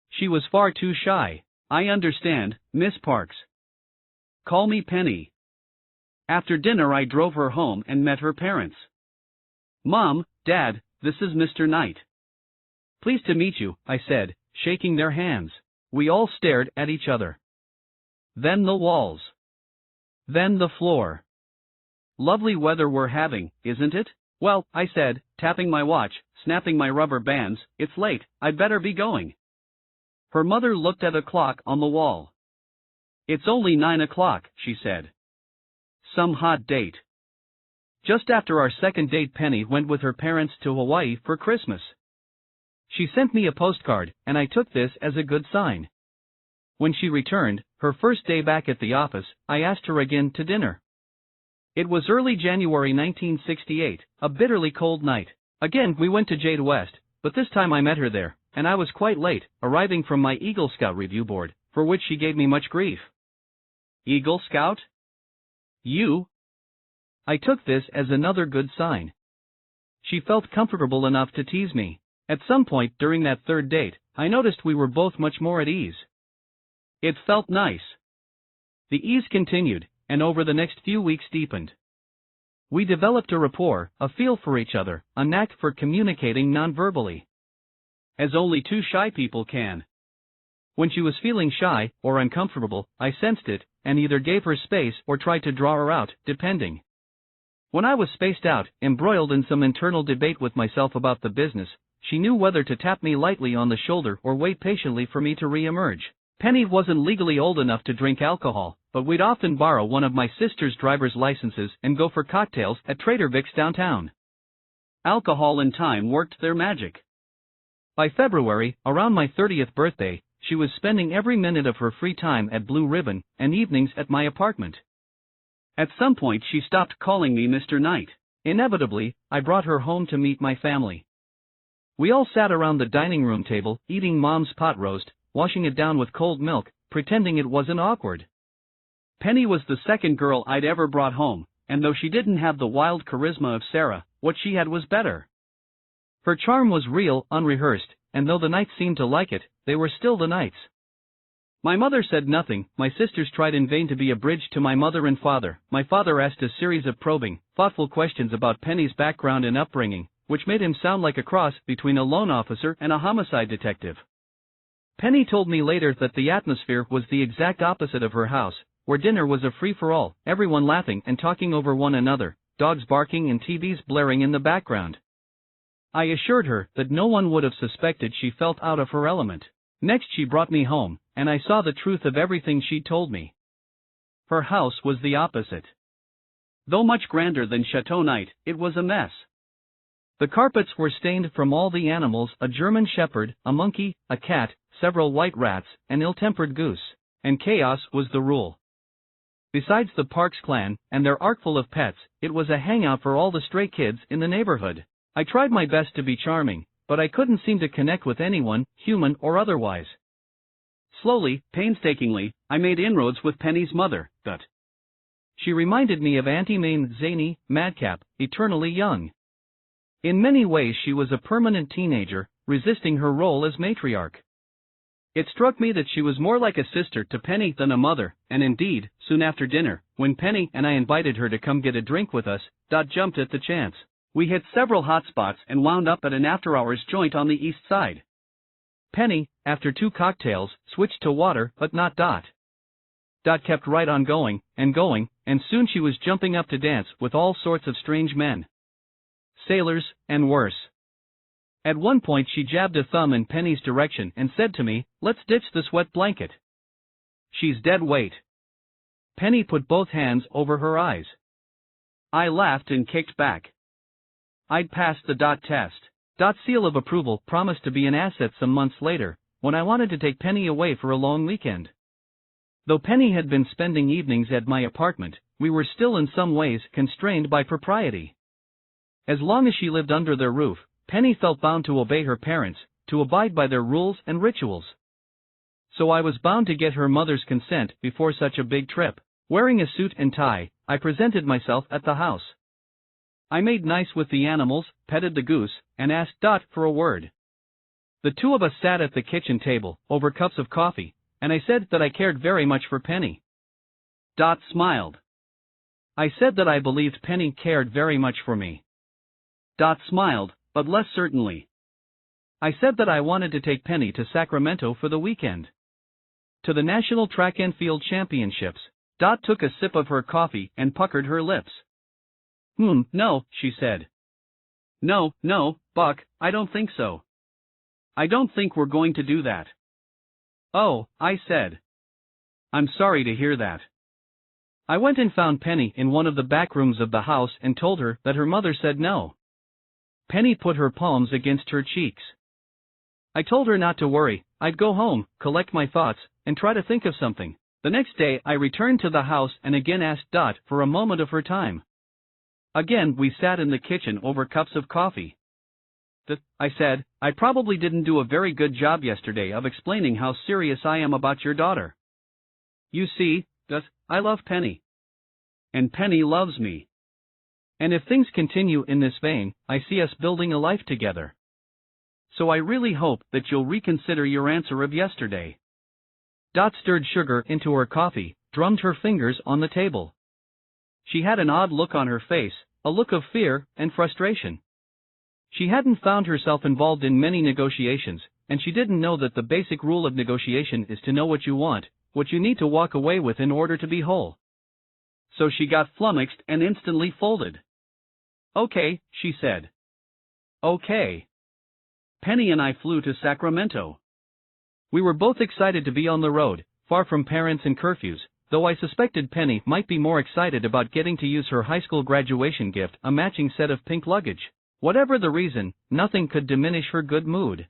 She was far too shy. I understand, Miss Parks. Call me Penny. After dinner I drove her home and met her parents. Mom, Dad, this is Mr. Knight. Pleased to meet you, I said, shaking their hands. We all stared at each other. Then the walls. Then the floor. Lovely weather we're having, isn't it? Well, I said, tapping my watch, snapping my rubber bands, it's late, I'd better be going. Her mother looked at a clock on the wall. It's only 9 o'clock, she said. Some hot date. Just after our second date Penny went with her parents to Hawaii for Christmas. She sent me a postcard, and I took this as a good sign. When she returned, her first day back at the office, I asked her again to dinner. It was early January 1968, a bitterly cold night. Again, we went to Jade West, but this time I met her there, and I was quite late, arriving from my Eagle Scout review board, for which she gave me much grief. Eagle Scout? You? I took this as another good sign. She felt comfortable enough to tease me. At some point during that third date, I noticed we were both much more at ease. It felt nice. The ease continued, and over the next few weeks deepened. We developed a rapport, a feel for each other, a knack for communicating non-verbally. As only two shy people can. When she was feeling shy, or uncomfortable, I sensed it, and either gave her space or tried to draw her out, depending. When I was spaced out, embroiled in some internal debate with myself about the business, she knew whether to tap me lightly on the shoulder or wait patiently for me to re-emerge. Penny wasn't legally old enough to drink alcohol, but we'd often borrow one of my sister's driver's licenses and go for cocktails at Trader Vic's downtown. Alcohol and time worked their magic. By February, around my 30th birthday, she was spending every minute of her free time at Blue Ribbon, and evenings at my apartment. At some point she stopped calling me Mr. Knight. Inevitably, I brought her home to meet my family. We all sat around the dining room table, eating Mom's pot roast, washing it down with cold milk, pretending it wasn't awkward. Penny was the second girl I'd ever brought home, and though she didn't have the wild charisma of Sarah, what she had was better. Her charm was real, unrehearsed, and though the Knights seemed to like it, they were still the Knights. My mother said nothing, my sisters tried in vain to be a bridge to my mother and father. My father asked a series of probing, thoughtful questions about Penny's background and upbringing, which made him sound like a cross between a loan officer and a homicide detective. Penny told me later that the atmosphere was the exact opposite of her house, where dinner was a free-for-all, everyone laughing and talking over one another, dogs barking and TVs blaring in the background. I assured her that no one would have suspected she felt out of her element. Next she brought me home, and I saw the truth of everything she'd told me. Her house was the opposite. Though much grander than Chateau Knight, it was a mess. The carpets were stained from all the animals, a German shepherd, a monkey, a cat, several white rats, an ill-tempered goose, and chaos was the rule. Besides the Parks clan, and their arkful of pets, it was a hangout for all the stray kids in the neighborhood. I tried my best to be charming, but I couldn't seem to connect with anyone, human or otherwise. Slowly, painstakingly, I made inroads with Penny's mother, but she reminded me of Auntie Mame, zany, madcap, eternally young. In many ways she was a permanent teenager, resisting her role as matriarch. It struck me that she was more like a sister to Penny than a mother, and indeed, soon after dinner, when Penny and I invited her to come get a drink with us, jumped at the chance. We hit several hot spots and wound up at an after-hours joint on the east side. Penny, after 2 cocktails, switched to water, but not Dot. Dot kept right on going, and soon she was jumping up to dance with all sorts of strange men. Sailors, and worse. At one point she jabbed a thumb in Penny's direction and said to me, "Let's ditch the sweat blanket. She's dead weight." Penny put both hands over her eyes. I laughed and kicked back. I'd passed the Dot test. Dot's seal of approval promised to be an asset some months later, when I wanted to take Penny away for a long weekend. Though Penny had been spending evenings at my apartment, we were still in some ways constrained by propriety. As long as she lived under their roof, Penny felt bound to obey her parents, to abide by their rules and rituals. So I was bound to get her mother's consent before such a big trip. Wearing a suit and tie, I presented myself at the house. I made nice with the animals, petted the goose, and asked Dot for a word. The two of us sat at the kitchen table, over cups of coffee, and I said that I cared very much for Penny. Dot smiled. I said that I believed Penny cared very much for me. Dot smiled, but less certainly. I said that I wanted to take Penny to Sacramento for the weekend. To the National Track and Field Championships. Dot took a sip of her coffee and puckered her lips. No, she said. No, Buck, I don't think so. I don't think we're going to do that. Oh, I said. I'm sorry to hear that. I went and found Penny in one of the back rooms of the house and told her that her mother said no. Penny put her palms against her cheeks. I told her not to worry, I'd go home, collect my thoughts, and try to think of something. The next day I returned to the house and again asked Dot for a moment of her time. Again we sat in the kitchen over cups of coffee. I said, I probably didn't do a very good job yesterday of explaining how serious I am about your daughter. You see, Dot, I love Penny. And Penny loves me. And if things continue in this vein, I see us building a life together. So I really hope that you'll reconsider your answer of yesterday. Dot stirred sugar into her coffee, drummed her fingers on the table. She had an odd look on her face, a look of fear and frustration. She hadn't found herself involved in many negotiations, and she didn't know that the basic rule of negotiation is to know what you want, what you need to walk away with in order to be whole. So she got flummoxed and instantly folded. Okay, she said. Okay. Penny and I flew to Sacramento. We were both excited to be on the road, far from parents and curfews, though I suspected Penny might be more excited about getting to use her high school graduation gift, a matching set of pink luggage. Whatever the reason, nothing could diminish her good mood.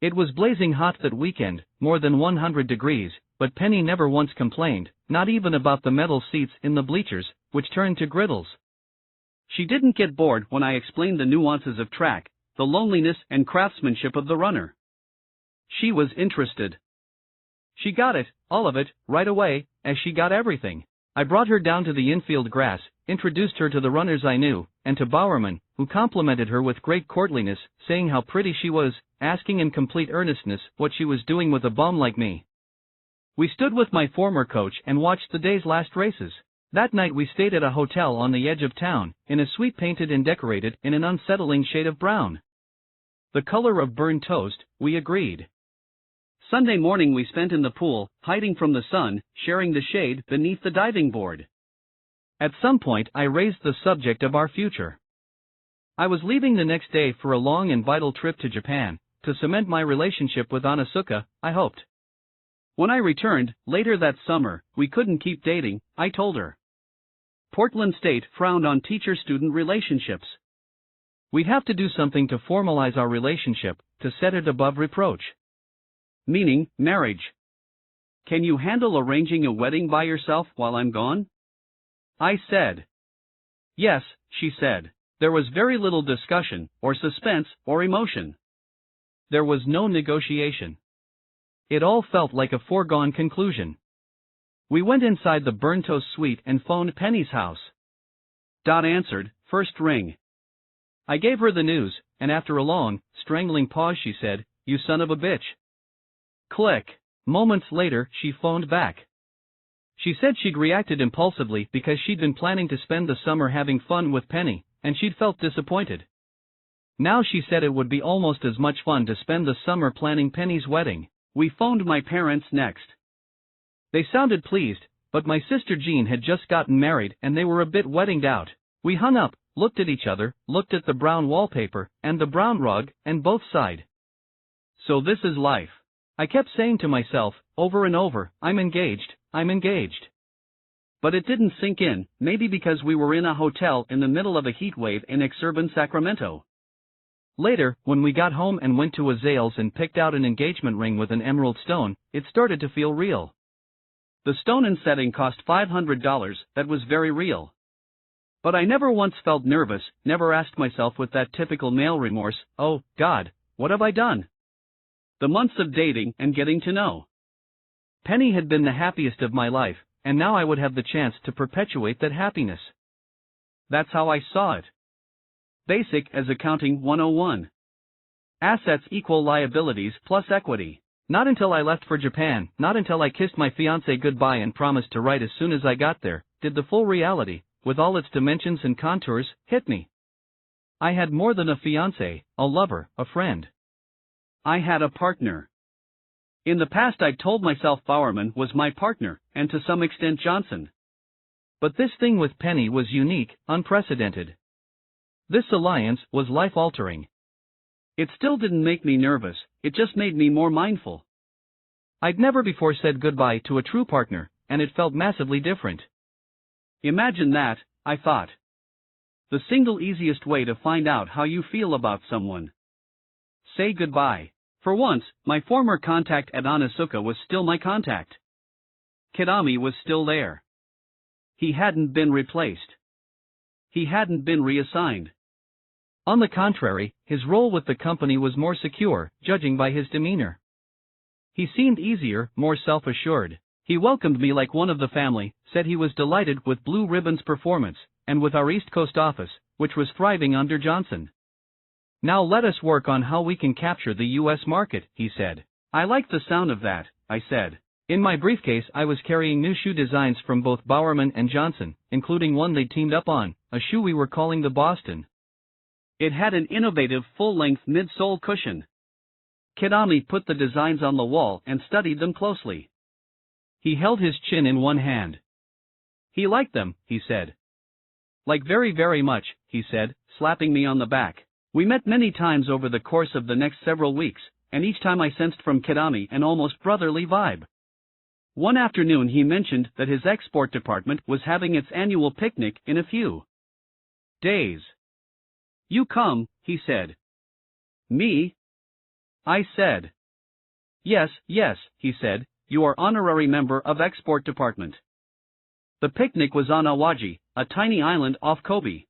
It was blazing hot that weekend, more than 100 degrees, but Penny never once complained, not even about the metal seats in the bleachers, which turned to griddles. She didn't get bored when I explained the nuances of track, the loneliness and craftsmanship of the runner. She was interested. She got it, all of it, right away, as she got everything. I brought her down to the infield grass, introduced her to the runners I knew, and to Bowerman, who complimented her with great courtliness, saying how pretty she was, asking in complete earnestness what she was doing with a bum like me. We stood with my former coach and watched the day's last races. That night we stayed at a hotel on the edge of town, in a suite painted and decorated in an unsettling shade of brown. The color of burned toast, we agreed. Sunday morning we spent in the pool, hiding from the sun, sharing the shade beneath the diving board. At some point I raised the subject of our future. I was leaving the next day for a long and vital trip to Japan, to cement my relationship with Anazuka, I hoped. When I returned, later that summer, we couldn't keep dating, I told her. Portland State frowned on teacher-student relationships. We'd have to do something to formalize our relationship, to set it above reproach. Meaning, marriage. Can you handle arranging a wedding by yourself while I'm gone? I said. Yes, she said. There was very little discussion, or suspense, or emotion. There was no negotiation. It all felt like a foregone conclusion. We went inside the burnt toast suite and phoned Penny's house. Dot answered, first ring. I gave her the news, and after a long, strangling pause she said, "You son of a bitch." Click. Moments later she phoned back. She said she'd reacted impulsively because she'd been planning to spend the summer having fun with Penny, and she'd felt disappointed. Now she said it would be almost as much fun to spend the summer planning Penny's wedding. We phoned my parents next. They sounded pleased, but my sister Jean had just gotten married and they were a bit weddinged out. We hung up, looked at each other, looked at the brown wallpaper, and the brown rug, and both sighed. So this is life. I kept saying to myself, over and over, I'm engaged, I'm engaged. But it didn't sink in, maybe because we were in a hotel in the middle of a heat wave in exurban Sacramento. Later, when we got home and went to a Zales and picked out an engagement ring with an emerald stone, it started to feel real. The stone and setting cost $500, that was very real. But I never once felt nervous, never asked myself with that typical male remorse, oh, God, what have I done? The months of dating and getting to know Penny had been the happiest of my life, and now I would have the chance to perpetuate that happiness. That's how I saw it. Basic as Accounting 101. Assets equal liabilities plus equity. Not until I left for Japan, not until I kissed my fiancé goodbye and promised to write as soon as I got there, did the full reality, with all its dimensions and contours, hit me. I had more than a fiancé, a lover, a friend. I had a partner. In the past I'd told myself Bowerman was my partner, and to some extent Johnson. But this thing with Penny was unique, unprecedented. This alliance was life-altering. It still didn't make me nervous, it just made me more mindful. I'd never before said goodbye to a true partner, and it felt massively different. Imagine that, I thought. The single easiest way to find out how you feel about someone. Say goodbye. For once, my former contact at Anazuka was still my contact. Kidami was still there. He hadn't been replaced. He hadn't been reassigned. On the contrary, his role with the company was more secure, judging by his demeanor. He seemed easier, more self-assured. He welcomed me like one of the family, said he was delighted with Blue Ribbon's performance, and with our East Coast office, which was thriving under Johnson. Now let us work on how we can capture the U.S. market, he said. I like the sound of that, I said. In my briefcase I was carrying new shoe designs from both Bowerman and Johnson, including one they teamed up on, a shoe we were calling the Boston. It had an innovative full-length midsole cushion. Kidami put the designs on the wall and studied them closely. He held his chin in one hand. He liked them, he said. Like very, very much, he said, slapping me on the back. We met many times over the course of the next several weeks, and each time I sensed from Kidami an almost brotherly vibe. One afternoon he mentioned that his export department was having its annual picnic in a few days. You come, he said. Me? I said. Yes, he said, you are honorary member of export department. The picnic was on Awaji, a tiny island off Kobe.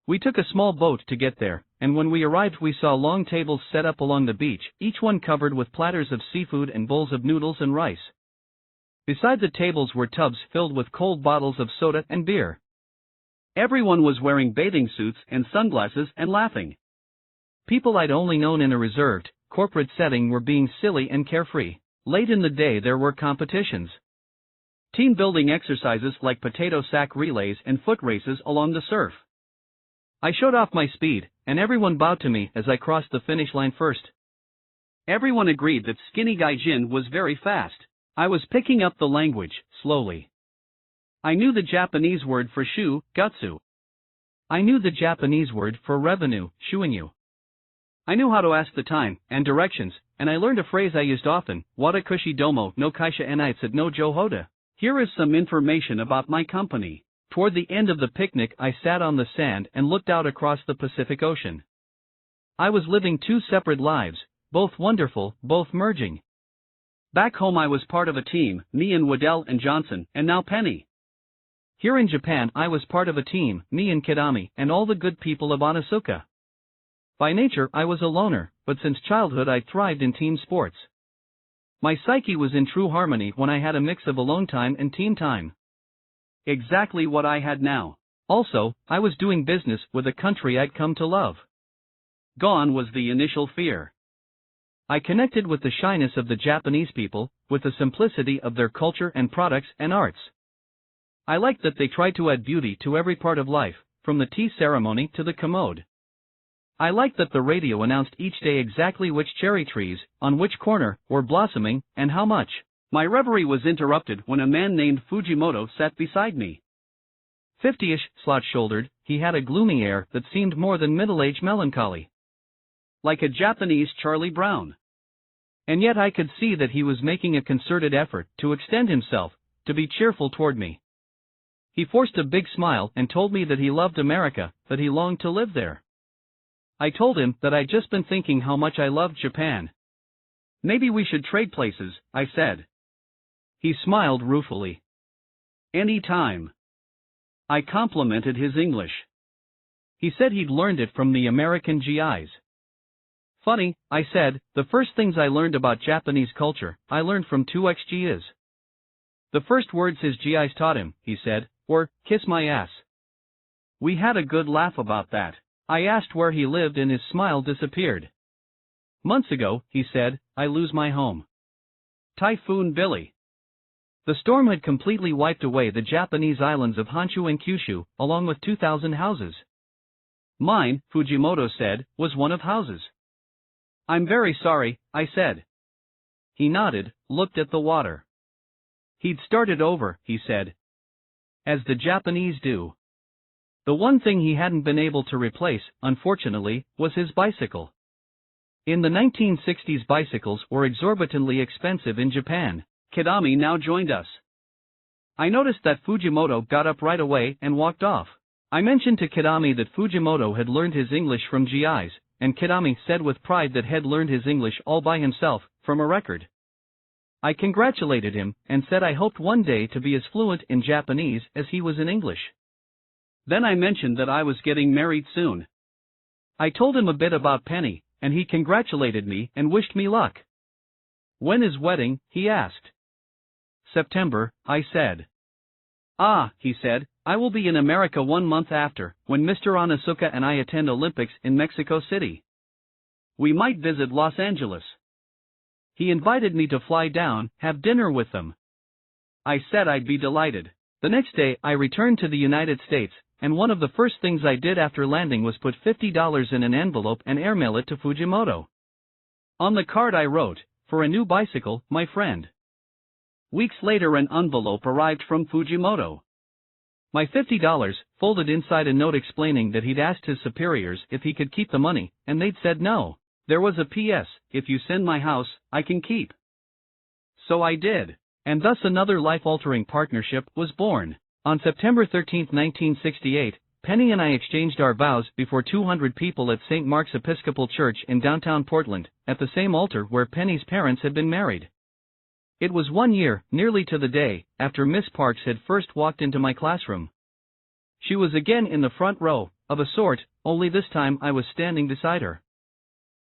We took a small boat to get there, and when we arrived we saw long tables set up along the beach, each one covered with platters of seafood and bowls of noodles and rice. Beside the tables were tubs filled with cold bottles of soda and beer. Everyone was wearing bathing suits and sunglasses and laughing. People I'd only known in a reserved, corporate setting were being silly and carefree. Late in the day there were competitions. Team-building exercises like potato sack relays and foot races along the surf. I showed off my speed, and everyone bowed to me as I crossed the finish line first. Everyone agreed that Skinny Guy Jin was very fast. I was picking up the language, slowly. I knew the Japanese word for shoe, gutsu. I knew the Japanese word for revenue, shuinyu. I knew how to ask the time and directions, and I learned a phrase I used often, Watakushi domo no kaisha enaitsu no jouhoda. Here is some information about my company. Toward the end of the picnic I sat on the sand and looked out across the Pacific Ocean. I was living two separate lives, both wonderful, both merging. Back home I was part of a team, me and Waddell and Johnson, and now Penny. Here in Japan I was part of a team, me and Kidami, and all the good people of Onitsuka. By nature I was a loner, but since childhood I thrived in team sports. My psyche was in true harmony when I had a mix of alone time and team time. Exactly what I had now. Also, I was doing business with a country I'd come to love. Gone was the initial fear. I connected with the shyness of the Japanese people, with the simplicity of their culture and products and arts. I liked that they tried to add beauty to every part of life, from the tea ceremony to the commode. I liked that the radio announced each day exactly which cherry trees, on which corner, were blossoming, and how much. My reverie was interrupted when a man named Fujimoto sat beside me. 50-ish, slouch-shouldered, he had a gloomy air that seemed more than middle-aged melancholy. Like a Japanese Charlie Brown. And yet I could see that he was making a concerted effort to extend himself, to be cheerful toward me. He forced a big smile and told me that he loved America, that he longed to live there. I told him that I'd just been thinking how much I loved Japan. Maybe we should trade places, I said. He smiled ruefully. Any time. I complimented his English. He said he'd learned it from the American GIs. Funny, I said, the first things I learned about Japanese culture, I learned from 2xGIs. The first words his GIs taught him, he said, were, kiss my ass. We had a good laugh about that. I asked where he lived and his smile disappeared. Months ago, he said, I lose my home. Typhoon Billy. The storm had completely wiped away the Japanese islands of Honshu and Kyushu, along with 2,000 houses. Mine, Fujimoto said, was one of houses. I'm very sorry, I said. He nodded, looked at the water. He'd started over, he said. As the Japanese do. The one thing he hadn't been able to replace, unfortunately, was his bicycle. In the 1960s bicycles were exorbitantly expensive in Japan. Kidami now joined us. I noticed that Fujimoto got up right away and walked off. I mentioned to Kidami that Fujimoto had learned his English from GIs, and Kidami said with pride that he'd learned his English all by himself, from a record. I congratulated him, and said I hoped one day to be as fluent in Japanese as he was in English. Then I mentioned that I was getting married soon. I told him a bit about Penny, and he congratulated me and wished me luck. When is wedding? He asked. September, I said. Ah, he said, I will be in America 1 month after, when Mr. Onasuka and I attend Olympics in Mexico City. We might visit Los Angeles. He invited me to fly down, have dinner with them. I said I'd be delighted. The next day I returned to the United States, and one of the first things I did after landing was put $50 in an envelope and airmail it to Fujimoto. On the card I wrote, "For a new bicycle, my friend." Weeks later an envelope arrived from Fujimoto. My $50, folded inside a note explaining that he'd asked his superiors if he could keep the money, and they'd said no. There was a P.S., if you send my house, I can keep. So I did, and thus another life-altering partnership was born. On September 13, 1968, Penny and I exchanged our vows before 200 people at St. Mark's Episcopal Church in downtown Portland, at the same altar where Penny's parents had been married. It was 1 year, nearly to the day, after Miss Parks had first walked into my classroom. She was again in the front row, of a sort, only this time I was standing beside her.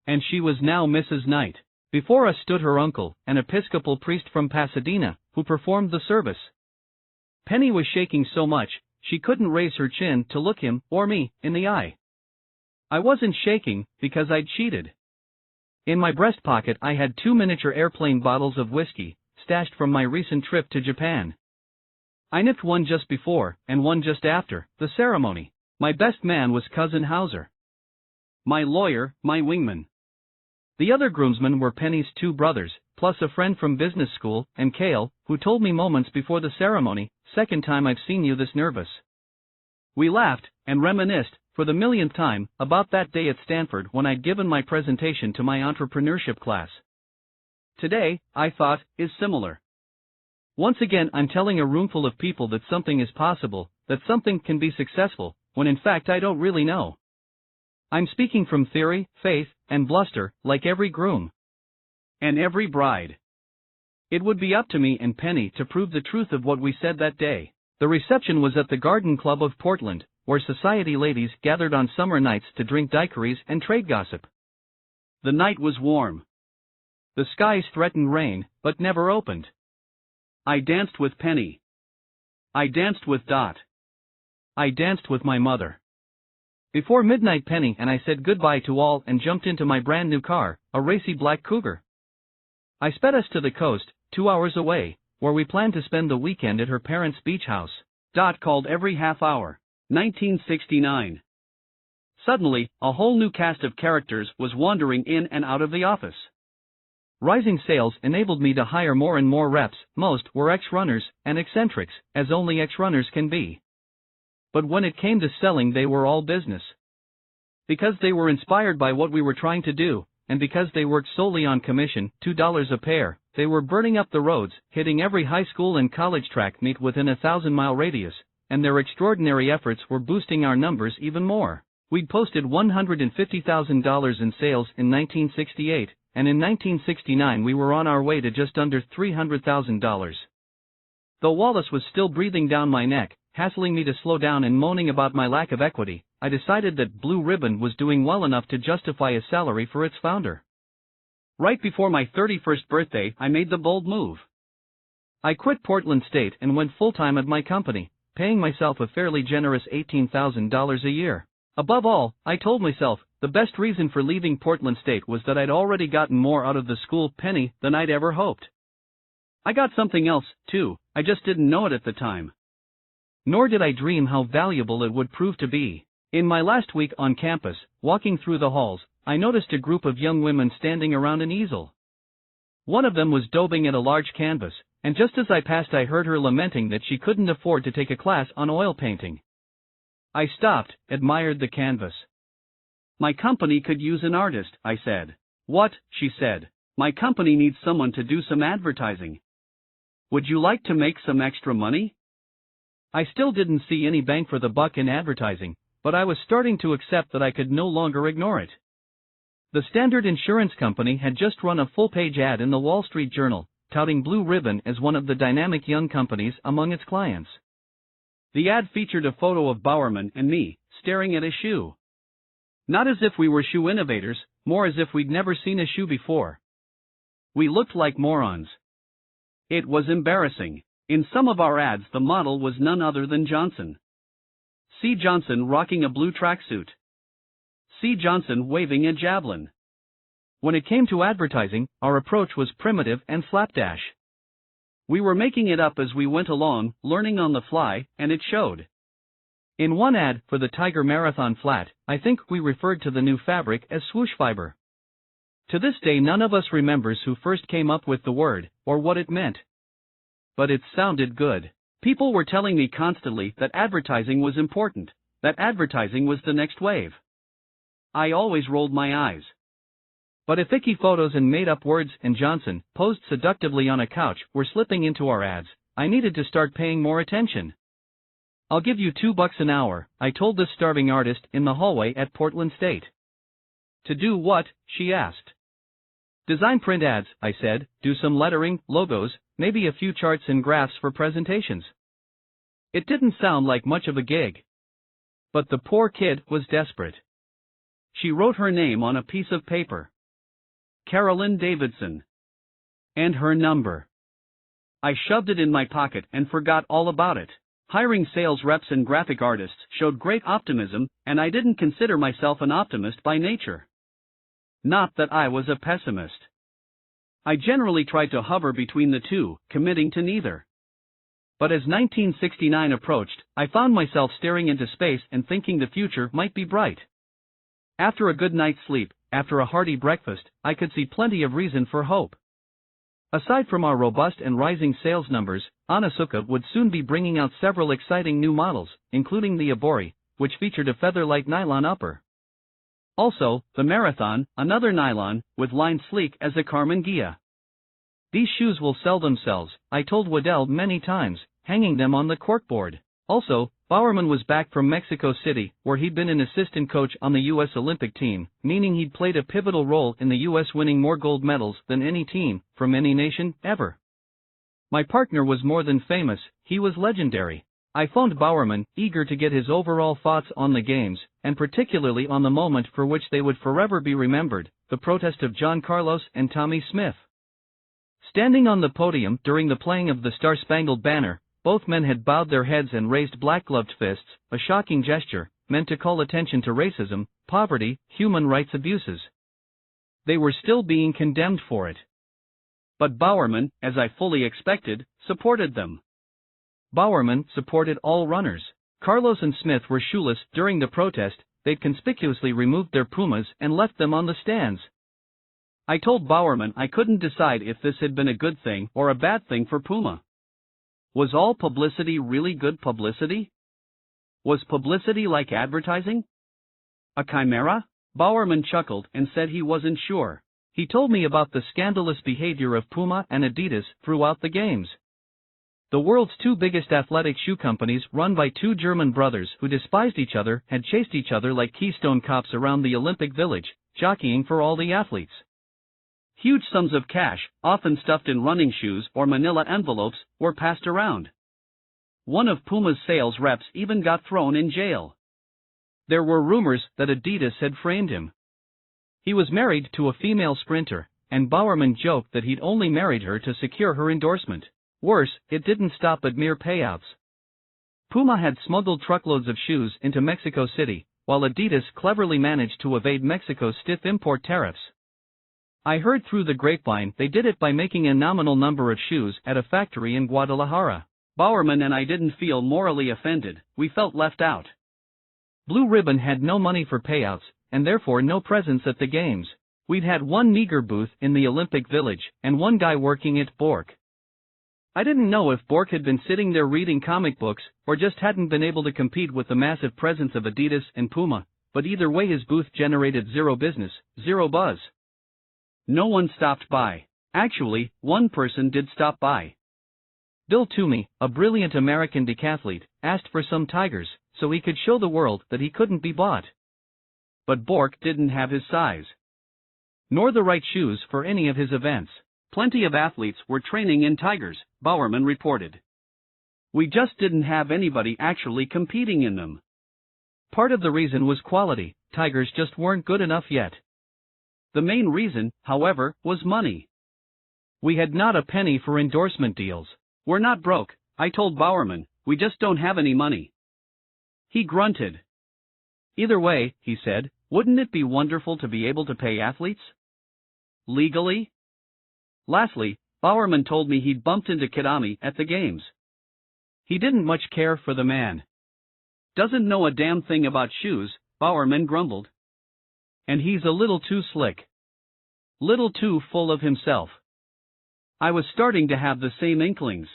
And she was now Mrs. Knight. Before us stood her uncle, an Episcopal priest from Pasadena, who performed the service. Penny was shaking so much, she couldn't raise her chin to look him, or me, in the eye. I wasn't shaking, because I'd cheated. In my breast pocket I had 2 miniature airplane bottles of whiskey, stashed from my recent trip to Japan. I nipped one just before, and one just after, the ceremony. My best man was Cousin Hauser. My lawyer, my wingman. The other groomsmen were Penny's 2 brothers, plus a friend from business school, and Cale, who told me moments before the ceremony, "Second time I've seen you this nervous." We laughed, and reminisced, for the millionth time, about that day at Stanford when I'd given my presentation to my entrepreneurship class. Today, I thought, is similar. Once again I'm telling a roomful of people that something is possible, that something can be successful, when in fact I don't really know. I'm speaking from theory, faith, and bluster, like every groom. And every bride. It would be up to me and Penny to prove the truth of what we said that day. The reception was at the Garden Club of Portland, where society ladies gathered on summer nights to drink daiquiris and trade gossip. The night was warm. The skies threatened rain, but never opened. I danced with Penny. I danced with Dot. I danced with my mother. Before midnight Penny and I said goodbye to all and jumped into my brand new car, a racy black Cougar. I sped us to the coast, 2 hours away, where we planned to spend the weekend at her parents' beach house. Dot called every half hour. 1969. Suddenly, a whole new cast of characters was wandering in and out of the office. Rising sales enabled me to hire more and more reps. Most were ex-runners and eccentrics, as only ex-runners can be. But when it came to selling they were all business. Because they were inspired by what we were trying to do, and because they worked solely on commission, $2 a pair, they were burning up the roads, hitting every high school and college track meet within a 1,000-mile radius, and their extraordinary efforts were boosting our numbers even more. We'd posted $150,000 in sales in 1968, and in 1969 we were on our way to just under $300,000. Though Wallace was still breathing down my neck, hassling me to slow down and moaning about my lack of equity, I decided that Blue Ribbon was doing well enough to justify a salary for its founder. Right before my 31st birthday, I made the bold move. I quit Portland State and went full-time at my company, paying myself a fairly generous $18,000 a year. Above all, I told myself, the best reason for leaving Portland State was that I'd already gotten more out of the school penny than I'd ever hoped. I got something else, too, I just didn't know it at the time. Nor did I dream how valuable it would prove to be. In my last week on campus, walking through the halls, I noticed a group of young women standing around an easel. One of them was daubing at a large canvas, and just as I passed I heard her lamenting that she couldn't afford to take a class on oil painting. I stopped, admired the canvas. "My company could use an artist," I said. "What?" she said. "My company needs someone to do some advertising. Would you like to make some extra money?" I still didn't see any bang for the buck in advertising, but I was starting to accept that I could no longer ignore it. The Standard Insurance Company had just run a full-page ad in the Wall Street Journal, touting Blue Ribbon as one of the dynamic young companies among its clients. The ad featured a photo of Bowerman and me, staring at a shoe. Not as if we were shoe innovators, more as if we'd never seen a shoe before. We looked like morons. It was embarrassing. In some of our ads, the model was none other than Johnson. See Johnson rocking a blue tracksuit. See Johnson waving a javelin. When it came to advertising, our approach was primitive and slapdash. We were making it up as we went along, learning on the fly, and it showed. In one ad for the Tiger Marathon Flat, I think we referred to the new fabric as swoosh fiber. To this day, none of us remembers who first came up with the word, or what it meant. But it sounded good. People were telling me constantly that advertising was important, that advertising was the next wave. I always rolled my eyes. But if icky photos and made-up words and Johnson, posed seductively on a couch, were slipping into our ads, I needed to start paying more attention. "I'll give you $2 an hour," I told this starving artist in the hallway at Portland State. "To do what?" she asked. "Design print ads," I said, "do some lettering, logos, maybe a few charts and graphs for presentations." It didn't sound like much of a gig. But the poor kid was desperate. She wrote her name on a piece of paper. Carolyn Davidson. And her number. I shoved it in my pocket and forgot all about it. Hiring sales reps and graphic artists showed great optimism, and I didn't consider myself an optimist by nature. Not that I was a pessimist. I generally tried to hover between the two, committing to neither. But as 1969 approached, I found myself staring into space and thinking the future might be bright. After a good night's sleep, after a hearty breakfast, I could see plenty of reason for hope. Aside from our robust and rising sales numbers, Onitsuka would soon be bringing out several exciting new models, including the Abori, which featured a feather-light nylon upper. Also, the Marathon, another nylon, with lines sleek as a Carmen Gia. "These shoes will sell themselves," I told Waddell many times, hanging them on the corkboard. Also, Bowerman was back from Mexico City, where he'd been an assistant coach on the U.S. Olympic team, meaning he'd played a pivotal role in the U.S. winning more gold medals than any team, from any nation, ever. My partner was more than famous, he was legendary. I phoned Bowerman, eager to get his overall thoughts on the games, and particularly on the moment for which they would forever be remembered, the protest of John Carlos and Tommy Smith. Standing on the podium during the playing of the Star-Spangled Banner, both men had bowed their heads and raised black-gloved fists, a shocking gesture, meant to call attention to racism, poverty, human rights abuses. They were still being condemned for it. But Bowerman, as I fully expected, supported them. Bowerman supported all runners. Carlos and Smith were shoeless during the protest, they'd conspicuously removed their Pumas and left them on the stands. I told Bowerman I couldn't decide if this had been a good thing or a bad thing for Puma. Was all publicity really good publicity? Was publicity like advertising? A chimera? Bowerman chuckled and said he wasn't sure. He told me about the scandalous behavior of Puma and Adidas throughout the games. The world's two biggest athletic shoe companies, run by two German brothers who despised each other, had chased each other like Keystone cops around the Olympic Village, jockeying for all the athletes. Huge sums of cash, often stuffed in running shoes or manila envelopes, were passed around. One of Puma's sales reps even got thrown in jail. There were rumors that Adidas had framed him. He was married to a female sprinter, and Bowerman joked that he'd only married her to secure her endorsement. Worse, it didn't stop at mere payouts. Puma had smuggled truckloads of shoes into Mexico City, while Adidas cleverly managed to evade Mexico's stiff import tariffs. I heard through the grapevine they did it by making a nominal number of shoes at a factory in Guadalajara. Bowerman and I didn't feel morally offended, we felt left out. Blue Ribbon had no money for payouts, and therefore no presence at the games. We'd had one meager booth in the Olympic Village, and one guy working at Bork. I didn't know if Bork had been sitting there reading comic books, or just hadn't been able to compete with the massive presence of Adidas and Puma, but either way his booth generated zero business, zero buzz. No one stopped by. Actually, one person did stop by. Bill Toomey, a brilliant American decathlete, asked for some tigers, so he could show the world that he couldn't be bought. But Bork didn't have his size. Nor the right shoes for any of his events. Plenty of athletes were training in tigers, Bowerman reported. We just didn't have anybody actually competing in them. Part of the reason was quality, tigers just weren't good enough yet. The main reason, however, was money. We had not a penny for endorsement deals. We're not broke, I told Bowerman, we just don't have any money. He grunted. Either way, he said, wouldn't it be wonderful to be able to pay athletes? Legally? Lastly, Bowerman told me he'd bumped into Kitami at the games. He didn't much care for the man. Doesn't know a damn thing about shoes, Bowerman grumbled. And he's a little too slick. Little too full of himself. I was starting to have the same inklings.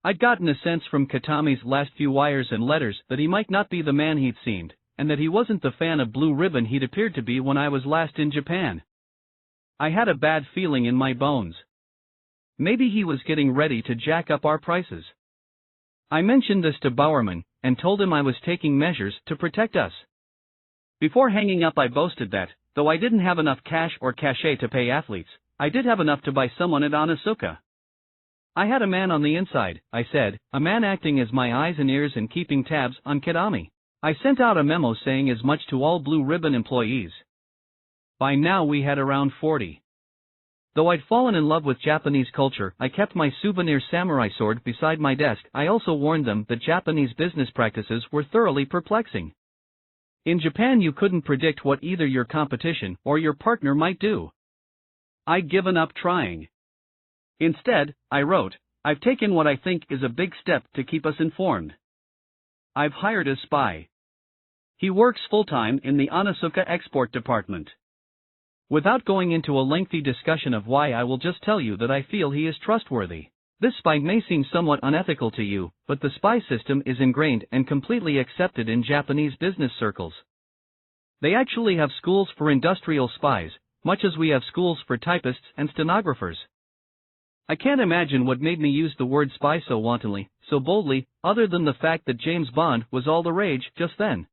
I'd gotten a sense from Kitami's last few wires and letters that he might not be the man he'd seemed, and that he wasn't the fan of Blue Ribbon he'd appeared to be when I was last in Japan. I had a bad feeling in my bones. Maybe he was getting ready to jack up our prices. I mentioned this to Bowerman, and told him I was taking measures to protect us. Before hanging up I boasted that, though I didn't have enough cash or cachet to pay athletes, I did have enough to buy someone at Onitsuka. I had a man on the inside, I said, a man acting as my eyes and ears and keeping tabs on Kitami. I sent out a memo saying as much to all Blue Ribbon employees. By now we had around 40. Though I'd fallen in love with Japanese culture, I kept my souvenir samurai sword beside my desk. I also warned them that Japanese business practices were thoroughly perplexing. In Japan you couldn't predict what either your competition or your partner might do. I'd given up trying. Instead, I wrote, I've taken what I think is a big step to keep us informed. I've hired a spy. He works full-time in the Onitsuka export department. Without going into a lengthy discussion of why, I will just tell you that I feel he is trustworthy. This spy may seem somewhat unethical to you, but the spy system is ingrained and completely accepted in Japanese business circles. They actually have schools for industrial spies, much as we have schools for typists and stenographers. I can't imagine what made me use the word spy so wantonly, so boldly, other than the fact that James Bond was all the rage just then.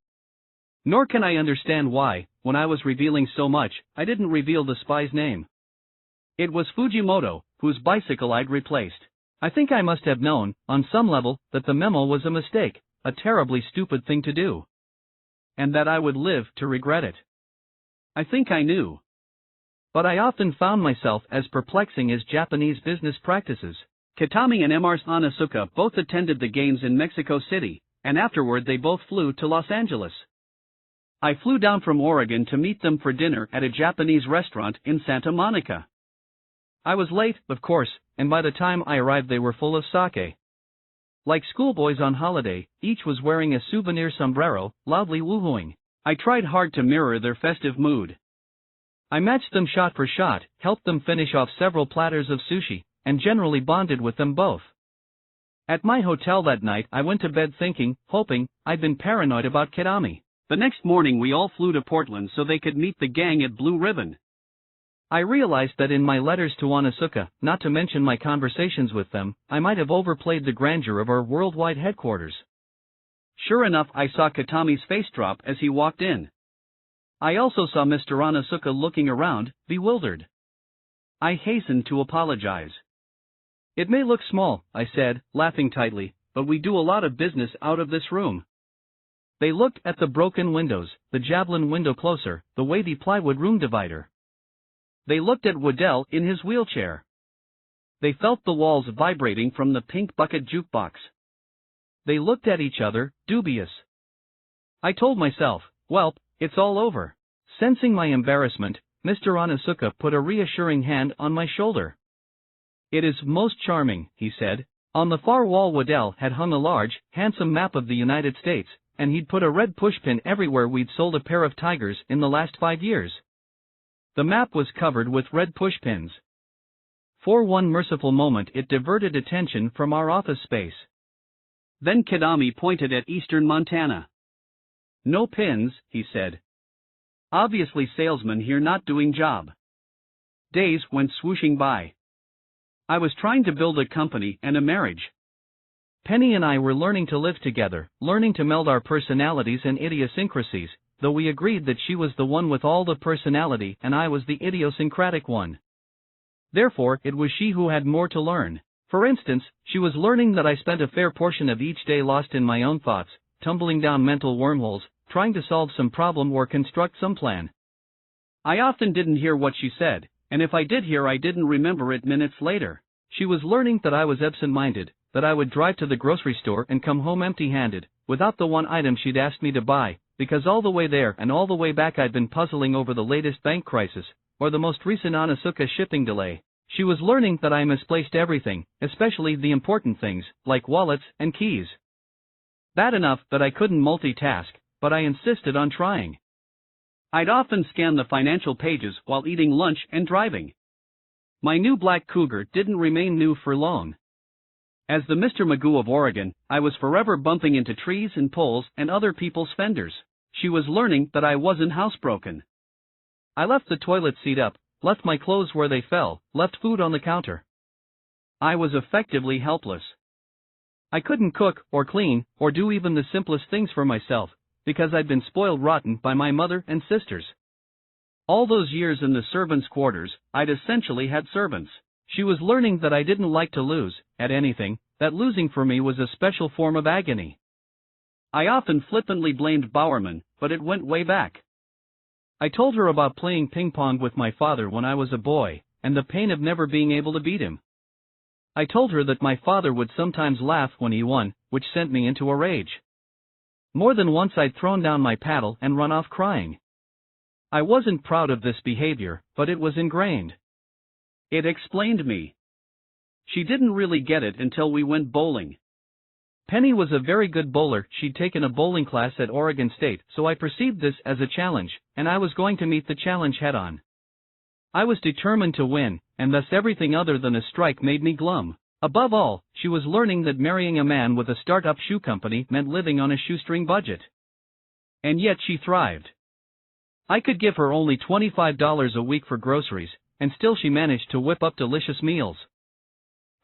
Nor can I understand why, when I was revealing so much, I didn't reveal the spy's name. It was Fujimoto, whose bicycle I'd replaced. I think I must have known, on some level, that the memo was a mistake, a terribly stupid thing to do. And that I would live to regret it. I think I knew. But I often found myself as perplexing as Japanese business practices. Kitami and Mrs. Onitsuka both attended the games in Mexico City, and afterward they both flew to Los Angeles. I flew down from Oregon to meet them for dinner at a Japanese restaurant in Santa Monica. I was late, of course, and by the time I arrived they were full of sake. Like schoolboys on holiday, each was wearing a souvenir sombrero, loudly woohooing. I tried hard to mirror their festive mood. I matched them shot for shot, helped them finish off several platters of sushi, and generally bonded with them both. At my hotel that night I went to bed thinking, hoping, I'd been paranoid about Kitami. The next morning we all flew to Portland so they could meet the gang at Blue Ribbon. I realized that in my letters to Onitsuka, not to mention my conversations with them, I might have overplayed the grandeur of our worldwide headquarters. Sure enough, I saw Kitami's face drop as he walked in. I also saw Mr. Onitsuka looking around, bewildered. I hastened to apologize. It may look small, I said, laughing tightly, but we do a lot of business out of this room. They looked at the broken windows, the javelin window closer, the wavy plywood room divider. They looked at Waddell in his wheelchair. They felt the walls vibrating from the pink bucket jukebox. They looked at each other, dubious. I told myself, "Welp, it's all over." Sensing my embarrassment, Mr. Onitsuka put a reassuring hand on my shoulder. "It is most charming," he said. On the far wall Waddell had hung a large, handsome map of the United States, and he'd put a red pushpin everywhere we'd sold a pair of tigers in the last 5 years. The map was covered with red pushpins. For one merciful moment it diverted attention from our office space. Then Kitami pointed at eastern Montana. "No pins," he said. "Obviously salesman here not doing job." Days went swooshing by. I was trying to build a company and a marriage. Penny and I were learning to live together, learning to meld our personalities and idiosyncrasies, though we agreed that she was the one with all the personality and I was the idiosyncratic one. Therefore, it was she who had more to learn. For instance, she was learning that I spent a fair portion of each day lost in my own thoughts, tumbling down mental wormholes, trying to solve some problem or construct some plan. I often didn't hear what she said, and if I did hear, I didn't remember it minutes later. She was learning that I was absent-minded, that I would drive to the grocery store and come home empty-handed, without the one item she'd asked me to buy, because all the way there and all the way back I'd been puzzling over the latest bank crisis, or the most recent Onitsuka shipping delay. She was learning that I misplaced everything, especially the important things, like wallets and keys. Bad enough that I couldn't multitask, but I insisted on trying. I'd often scan the financial pages while eating lunch and driving. My new black Cougar didn't remain new for long. As the Mr. Magoo of Oregon, I was forever bumping into trees and poles and other people's fenders. She was learning that I wasn't housebroken. I left the toilet seat up, left my clothes where they fell, left food on the counter. I was effectively helpless. I couldn't cook, or clean, or do even the simplest things for myself, because I'd been spoiled rotten by my mother and sisters. All those years in the servants' quarters, I'd essentially had servants. She was learning that I didn't like to lose, at anything, that losing for me was a special form of agony. I often flippantly blamed Bowerman, but it went way back. I told her about playing ping-pong with my father when I was a boy, and the pain of never being able to beat him. I told her that my father would sometimes laugh when he won, which sent me into a rage. More than once I'd thrown down my paddle and run off crying. I wasn't proud of this behavior, but it was ingrained. It explained me. She didn't really get it until we went bowling. Penny was a very good bowler. She'd taken a bowling class at Oregon State, so I perceived this as a challenge, and I was going to meet the challenge head-on. I was determined to win, and thus everything other than a strike made me glum. Above all, she was learning that marrying a man with a start-up shoe company meant living on a shoestring budget. And yet she thrived. I could give her only $25 a week for groceries, and still she managed to whip up delicious meals.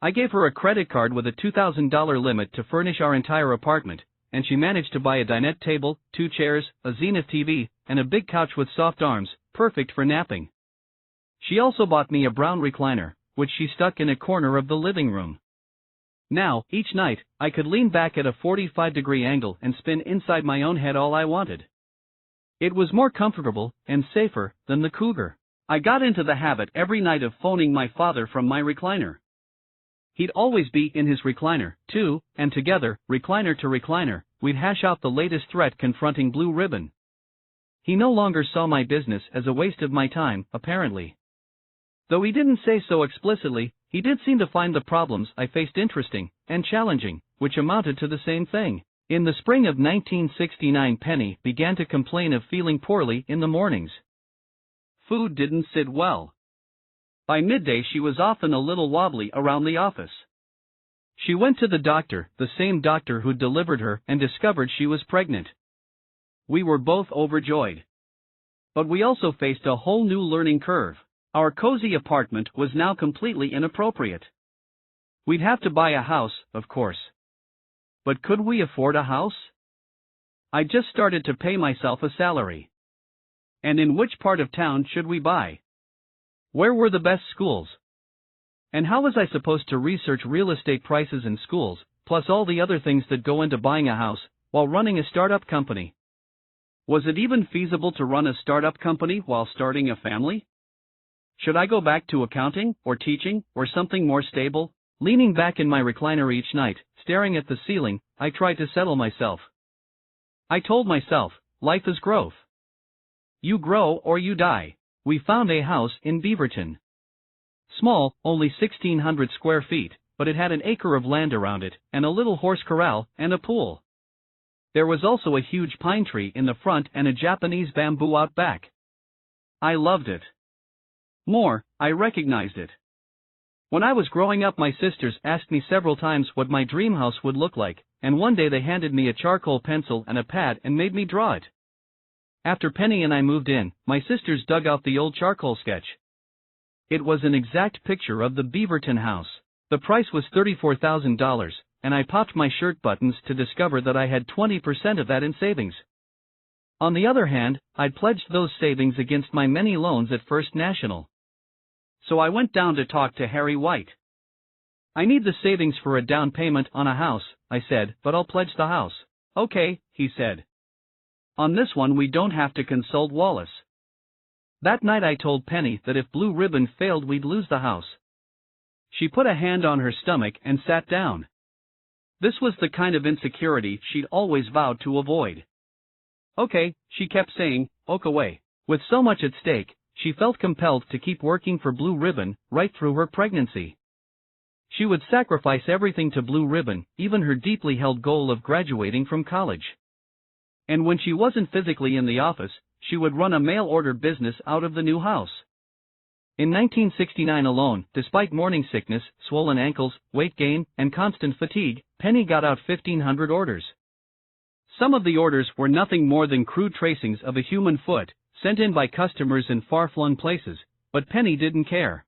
I gave her a credit card with a $2,000 limit to furnish our entire apartment, and she managed to buy a dinette table, 2 chairs, a Zenith TV, and a big couch with soft arms, perfect for napping. She also bought me a brown recliner, which she stuck in a corner of the living room. Now, each night, I could lean back at a 45-degree angle and spin inside my own head all I wanted. It was more comfortable and safer than the Cougar. I got into the habit every night of phoning my father from my recliner. He'd always be in his recliner, too, and together, recliner to recliner, we'd hash out the latest threat confronting Blue Ribbon. He no longer saw my business as a waste of my time, apparently. Though he didn't say so explicitly, he did seem to find the problems I faced interesting and challenging, which amounted to the same thing. In the spring of 1969, Penny began to complain of feeling poorly in the mornings. Food didn't sit well. By midday she was often a little wobbly around the office. She went to the doctor, the same doctor who'd delivered her, and discovered she was pregnant. We were both overjoyed. But we also faced a whole new learning curve. Our cozy apartment was now completely inappropriate. We'd have to buy a house, of course. But could we afford a house? I just started to pay myself a salary. And in which part of town should we buy? Where were the best schools? And how was I supposed to research real estate prices and schools, plus all the other things that go into buying a house, while running a startup company? Was it even feasible to run a startup company while starting a family? Should I go back to accounting, or teaching, or something more stable? Leaning back in my recliner each night, staring at the ceiling, I tried to settle myself. I told myself, life is growth. You grow or you die. We found a house in Beaverton. Small, only 1,600 square feet, but it had an acre of land around it, and a little horse corral, and a pool. There was also a huge pine tree in the front and a Japanese bamboo out back. I loved it. More, I recognized it. When I was growing up, my sisters asked me several times what my dream house would look like, and one day they handed me a charcoal pencil and a pad and made me draw it. After Penny and I moved in, my sisters dug out the old charcoal sketch. It was an exact picture of the Beaverton house. The price was $34,000, and I popped my shirt buttons to discover that I had 20% of that in savings. On the other hand, I'd pledged those savings against my many loans at First National. so I went down to talk to Harry White. I need the savings for a down payment on a house, I said, but I'll pledge the house. Okay, he said. On this one we don't have to consult Wallace. That night I told Penny that if Blue Ribbon failed we'd lose the house. She put a hand on her stomach and sat down. This was the kind of insecurity she'd always vowed to avoid. Okay, she kept saying, oak away. With so much at stake, she felt compelled to keep working for Blue Ribbon right through her pregnancy. She would sacrifice everything to Blue Ribbon, even her deeply held goal of graduating from college. And when she wasn't physically in the office, she would run a mail-order business out of the new house. In 1969 alone, despite morning sickness, swollen ankles, weight gain, and constant fatigue, Penny got out 1,500 orders. Some of the orders were nothing more than crude tracings of a human foot, sent in by customers in far-flung places, but Penny didn't care.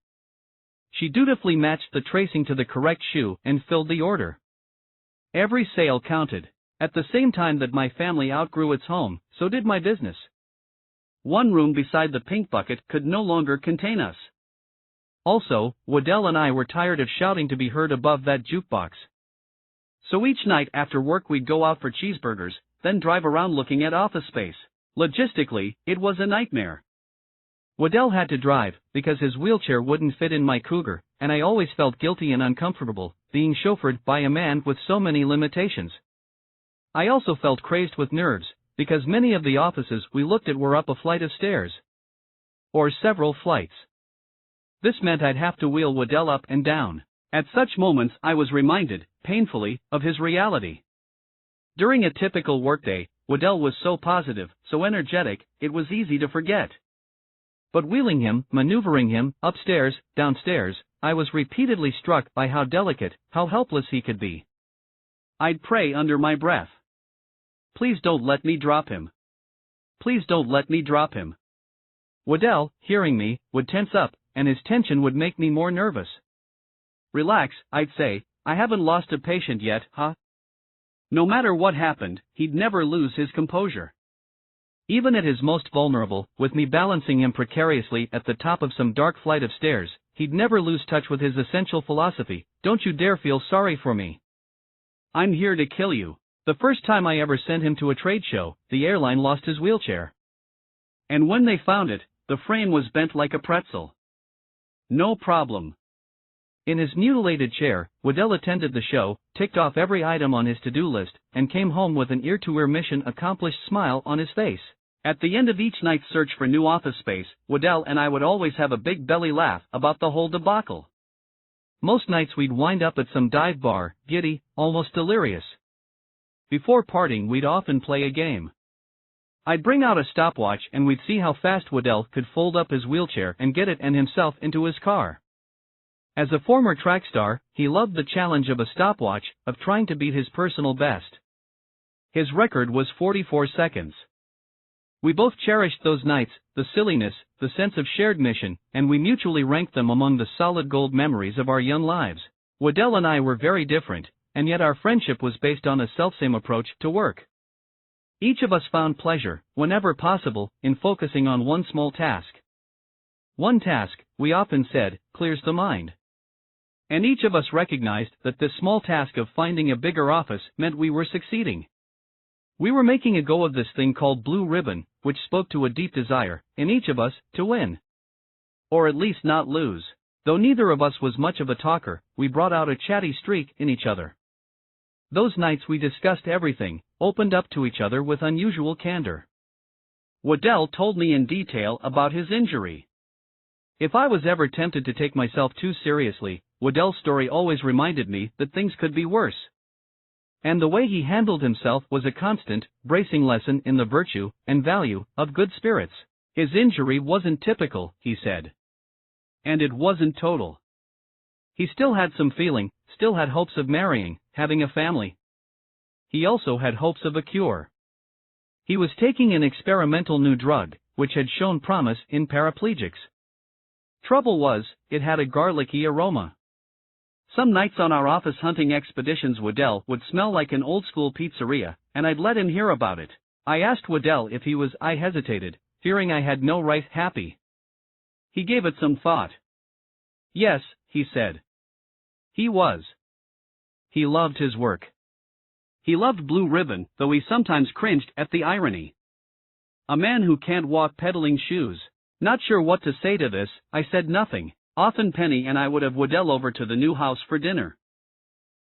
She dutifully matched the tracing to the correct shoe and filled the order. Every sale counted. At the same time that my family outgrew its home, so did my business. One room beside the pink bucket could no longer contain us. Also, Waddell and I were tired of shouting to be heard above that jukebox. So each night after work we'd go out for cheeseburgers, then drive around looking at office space. Logistically, it was a nightmare. Waddell had to drive, because his wheelchair wouldn't fit in my Cougar, and I always felt guilty and uncomfortable, being chauffeured by a man with so many limitations. I also felt crazed with nerves, because many of the offices we looked at were up a flight of stairs. Or several flights. This meant I'd have to wheel Waddell up and down. At such moments I was reminded, painfully, of his reality. During a typical workday, Waddell was so positive, so energetic, it was easy to forget. But wheeling him, maneuvering him, upstairs, downstairs, I was repeatedly struck by how delicate, how helpless he could be. I'd pray under my breath. Please don't let me drop him. Please don't let me drop him. Waddell, hearing me, would tense up, and his tension would make me more nervous. Relax, I'd say, I haven't lost a patient yet, huh? No matter what happened, he'd never lose his composure. Even at his most vulnerable, with me balancing him precariously at the top of some dark flight of stairs, he'd never lose touch with his essential philosophy: don't you dare feel sorry for me. I'm here to kill you. The first time I ever sent him to a trade show, the airline lost his wheelchair. And when they found it, the frame was bent like a pretzel. No problem. In his mutilated chair, Waddell attended the show, ticked off every item on his to-do list, and came home with an ear-to-ear mission accomplished smile on his face. At the end of each night's search for new office space, Waddell and I would always have a big belly laugh about the whole debacle. Most nights we'd wind up at some dive bar, giddy, almost delirious. Before parting we'd often play a game. I'd bring out a stopwatch and we'd see how fast Waddell could fold up his wheelchair and get it and himself into his car. As a former track star, he loved the challenge of a stopwatch, of trying to beat his personal best. His record was 44 seconds. We both cherished those nights, the silliness, the sense of shared mission, and we mutually ranked them among the solid gold memories of our young lives. Waddell and I were very different, and yet our friendship was based on a selfsame approach to work. Each of us found pleasure, whenever possible, in focusing on one small task. One task, we often said, clears the mind. And each of us recognized that this small task of finding a bigger office meant we were succeeding. We were making a go of this thing called Blue Ribbon, which spoke to a deep desire, in each of us, to win. Or at least not lose. Though neither of us was much of a talker, we brought out a chatty streak in each other. Those nights we discussed everything, opened up to each other with unusual candor. Waddell told me in detail about his injury. If I was ever tempted to take myself too seriously, Waddell's story always reminded me that things could be worse. And the way he handled himself was a constant, bracing lesson in the virtue and value of good spirits. His injury wasn't typical, he said. And it wasn't total. He still had some feeling, still had hopes of marrying, having a family. He also had hopes of a cure. He was taking an experimental new drug, which had shown promise in paraplegics. Trouble was, it had a garlicky aroma. Some nights on our office hunting expeditions Waddell would smell like an old-school pizzeria, and I'd let him hear about it. I asked Waddell if he was. I hesitated, fearing I had no right. Happy. He gave it some thought. Yes, he said. He was. He loved his work. He loved Blue Ribbon, though he sometimes cringed at the irony. A man who can't walk peddling shoes. Not sure what to say to this, I said nothing. Often Penny and I would have Waddell over to the new house for dinner.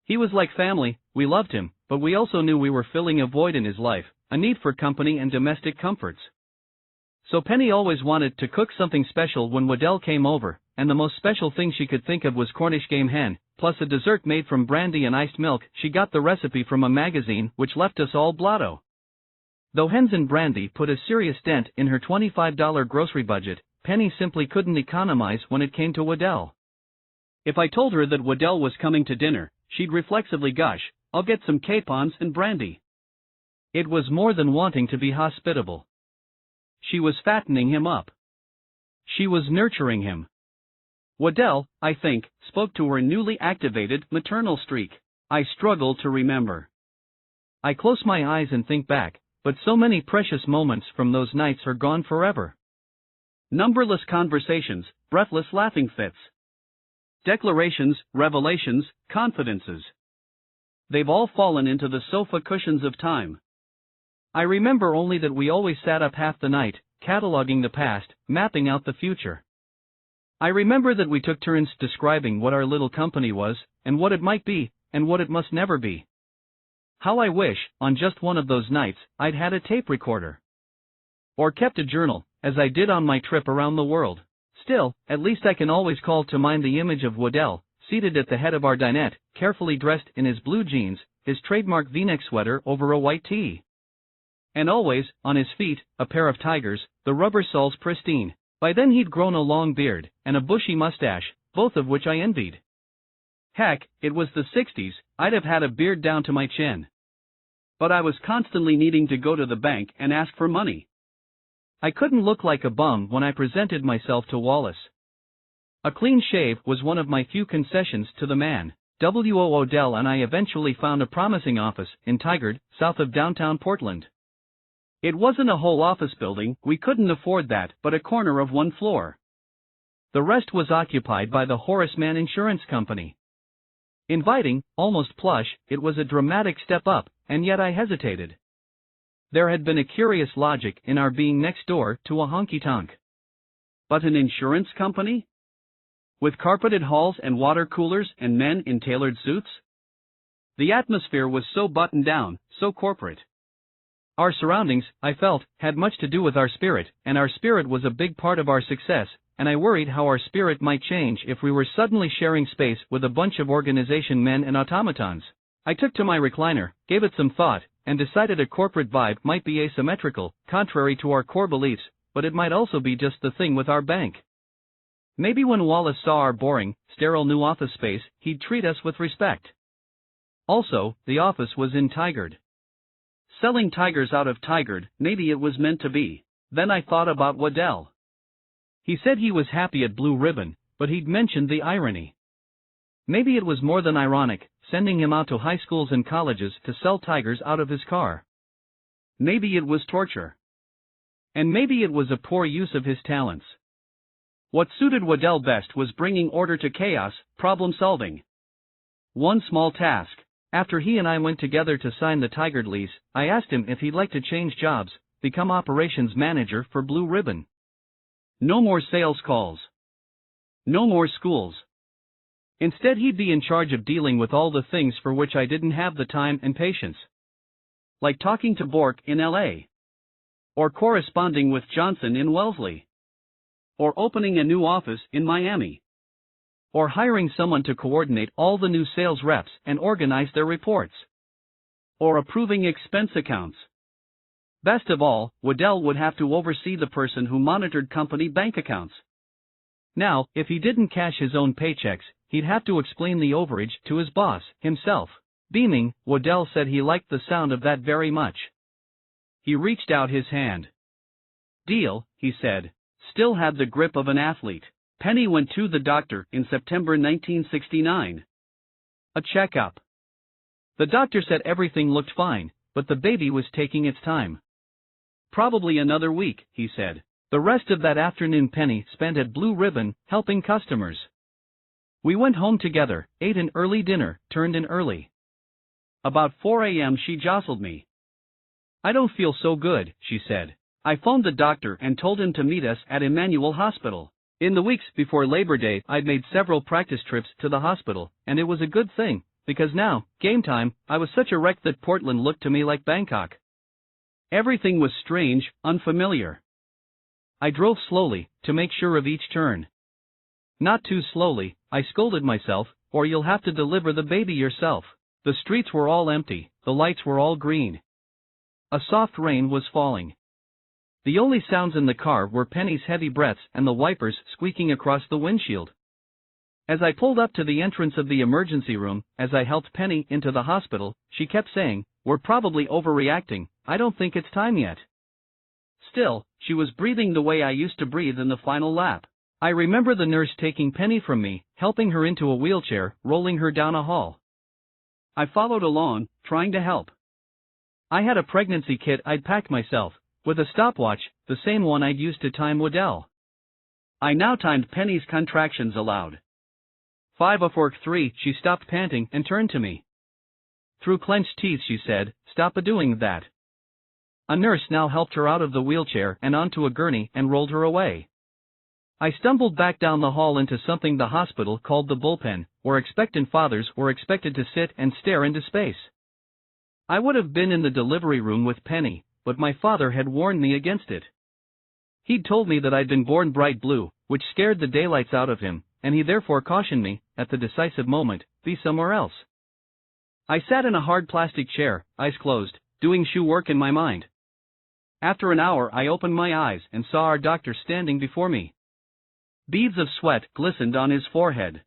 He was like family, we loved him, but we also knew we were filling a void in his life, a need for company and domestic comforts. So Penny always wanted to cook something special when Waddell came over, and the most special thing she could think of was Cornish game hen, plus a dessert made from brandy and iced milk. She got the recipe from a magazine, which left us all blotto. Though hens and brandy put a serious dent in her $25 grocery budget, Penny simply couldn't economize when it came to Waddell. If I told her that Waddell was coming to dinner, she'd reflexively gush, "I'll get some capons and brandy." It was more than wanting to be hospitable. She was fattening him up. She was nurturing him. Waddell, I think, spoke to her newly activated maternal streak. I struggle to remember. I close my eyes and think back, but so many precious moments from those nights are gone forever. Numberless conversations, breathless laughing fits. Declarations, revelations, confidences. They've all fallen into the sofa cushions of time. I remember only that we always sat up half the night, cataloging the past, mapping out the future. I remember that we took turns describing what our little company was, and what it might be, and what it must never be. How I wish, on just one of those nights, I'd had a tape recorder. Or kept a journal, as I did on my trip around the world. Still, at least I can always call to mind the image of Waddell, seated at the head of our dinette, carefully dressed in his blue jeans, his trademark V-neck sweater over a white tee. And always, on his feet, a pair of tigers, the rubber soles pristine. By then he'd grown a long beard, and a bushy mustache, both of which I envied. Heck, it was the 60s, I'd have had a beard down to my chin. But I was constantly needing to go to the bank and ask for money. I couldn't look like a bum when I presented myself to Wallace. A clean shave was one of my few concessions to the man. W.O. Odell and I eventually found a promising office in Tigard, south of downtown Portland. It wasn't a whole office building, we couldn't afford that, but a corner of one floor. The rest was occupied by the Horace Mann Insurance Company. Inviting, almost plush, it was a dramatic step up, and yet I hesitated. There had been a curious logic in our being next door to a honky-tonk. But an insurance company? With carpeted halls and water coolers and men in tailored suits? The atmosphere was so buttoned down, so corporate. Our surroundings, I felt, had much to do with our spirit, and our spirit was a big part of our success, and I worried how our spirit might change if we were suddenly sharing space with a bunch of organization men and automatons. I took to my recliner, gave it some thought, and decided a corporate vibe might be asymmetrical, contrary to our core beliefs, but it might also be just the thing with our bank. Maybe when Wallace saw our boring, sterile new office space, he'd treat us with respect. Also, the office was in Tigard. Selling tigers out of Tigard, maybe it was meant to be. Then I thought about Waddell. He said he was happy at Blue Ribbon, but he'd mentioned the irony. Maybe it was more than ironic, sending him out to high schools and colleges to sell tigers out of his car. Maybe it was torture. And maybe it was a poor use of his talents. What suited Waddell best was bringing order to chaos, problem solving. One small task. After he and I went together to sign the Tigard lease, I asked him if he'd like to change jobs, become operations manager for Blue Ribbon. No more sales calls. No more schools. Instead, he'd be in charge of dealing with all the things for which I didn't have the time and patience. Like talking to Bork in L.A. Or corresponding with Johnson in Wellesley. Or opening a new office in Miami. Or hiring someone to coordinate all the new sales reps and organize their reports. Or approving expense accounts. Best of all, Waddell would have to oversee the person who monitored company bank accounts. Now, if he didn't cash his own paychecks, he'd have to explain the overage to his boss, himself. Beaming, Waddell said he liked the sound of that very much. He reached out his hand. Deal, he said. Still had the grip of an athlete. Penny went to the doctor in September 1969. A checkup. The doctor said everything looked fine, but the baby was taking its time. Probably another week, he said. The rest of that afternoon Penny spent at Blue Ribbon, helping customers. We went home together, ate an early dinner, turned in early. About 4 a.m. she jostled me. "I don't feel so good," she said. I phoned the doctor and told him to meet us at Emmanuel Hospital. In the weeks before Labor Day, I'd made several practice trips to the hospital, and it was a good thing, because now, game time, I was such a wreck that Portland looked to me like Bangkok. Everything was strange, unfamiliar. I drove slowly, to make sure of each turn. Not too slowly, I scolded myself, or you'll have to deliver the baby yourself. The streets were all empty, the lights were all green. A soft rain was falling. The only sounds in the car were Penny's heavy breaths and the wipers squeaking across the windshield. As I pulled up to the entrance of the emergency room, as I helped Penny into the hospital, she kept saying, "We're probably overreacting, I don't think it's time yet." Still, she was breathing the way I used to breathe in the final lap. I remember the nurse taking Penny from me, helping her into a wheelchair, rolling her down a hall. I followed along, trying to help. I had a pregnancy kit I'd packed myself, with a stopwatch, the same one I'd used to time Waddell. I now timed Penny's contractions aloud. 5:43, she stopped panting and turned to me. Through clenched teeth she said, "Stop a-doing that." A nurse now helped her out of the wheelchair and onto a gurney and rolled her away. I stumbled back down the hall into something the hospital called the bullpen, where expectant fathers were expected to sit and stare into space. I would have been in the delivery room with Penny, but my father had warned me against it. He'd told me that I'd been born bright blue, which scared the daylights out of him, and he therefore cautioned me, at the decisive moment, be somewhere else. I sat in a hard plastic chair, eyes closed, doing shoe work in my mind. After an hour I opened my eyes and saw our doctor standing before me. Beads of sweat glistened on his forehead.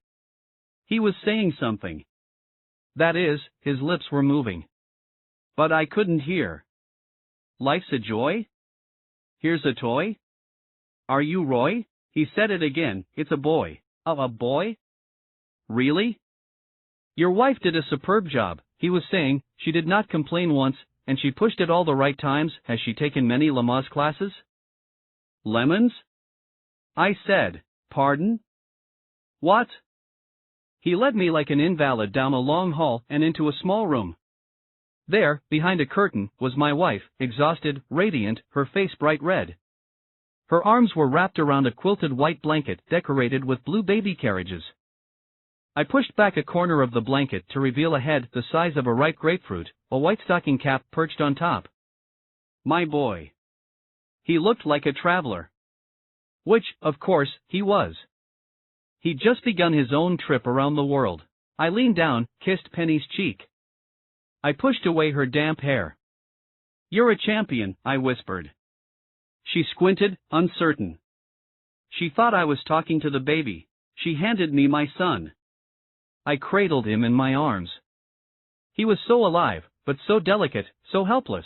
He was saying something. That is, his lips were moving. But I couldn't hear. "Life's a joy? Here's a toy? Are you Roy?" He said it again, "It's a boy." A boy? Really? "Your wife did a superb job," he was saying. "She did not complain once, and she pushed at all the right times. Has she taken many Lamaze classes?" "Lemons?" I said. "Pardon? What?" He led me like an invalid down a long hall and into a small room. There, behind a curtain, was my wife, exhausted, radiant, her face bright red. Her arms were wrapped around a quilted white blanket decorated with blue baby carriages. I pushed back a corner of the blanket to reveal a head the size of a ripe grapefruit, a white stocking cap perched on top. My boy. He looked like a traveler. Which, of course, he was. He'd just begun his own trip around the world. I leaned down, kissed Penny's cheek. I pushed away her damp hair. "You're a champion," I whispered. She squinted, uncertain. She thought I was talking to the baby. She handed me my son. I cradled him in my arms. He was so alive, but so delicate, so helpless.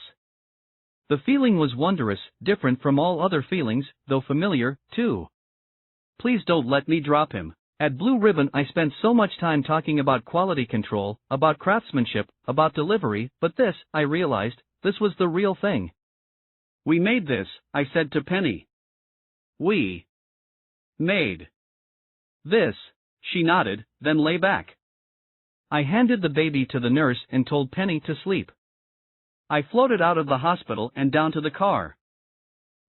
The feeling was wondrous, different from all other feelings, though familiar, too. Please don't let me drop him. At Blue Ribbon I spent so much time talking about quality control, about craftsmanship, about delivery, but this, I realized, this was the real thing. "We made this," I said to Penny. "We made this." She nodded, then lay back. I handed the baby to the nurse and told Penny to sleep. I floated out of the hospital and down to the car.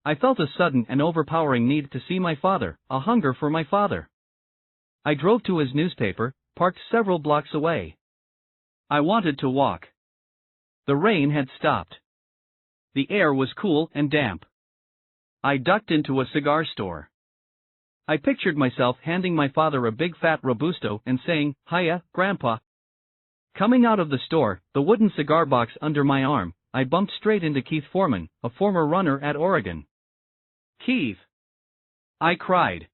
I felt a sudden and overpowering need to see my father, a hunger for my father. I drove to his newspaper, parked several blocks away. I wanted to walk. The rain had stopped. The air was cool and damp. I ducked into a cigar store. I pictured myself handing my father a big fat Robusto and saying, "Hiya, Grandpa." Coming out of the store, the wooden cigar box under my arm, I bumped straight into Keith Foreman, a former runner at Oregon. "Keith!" I cried.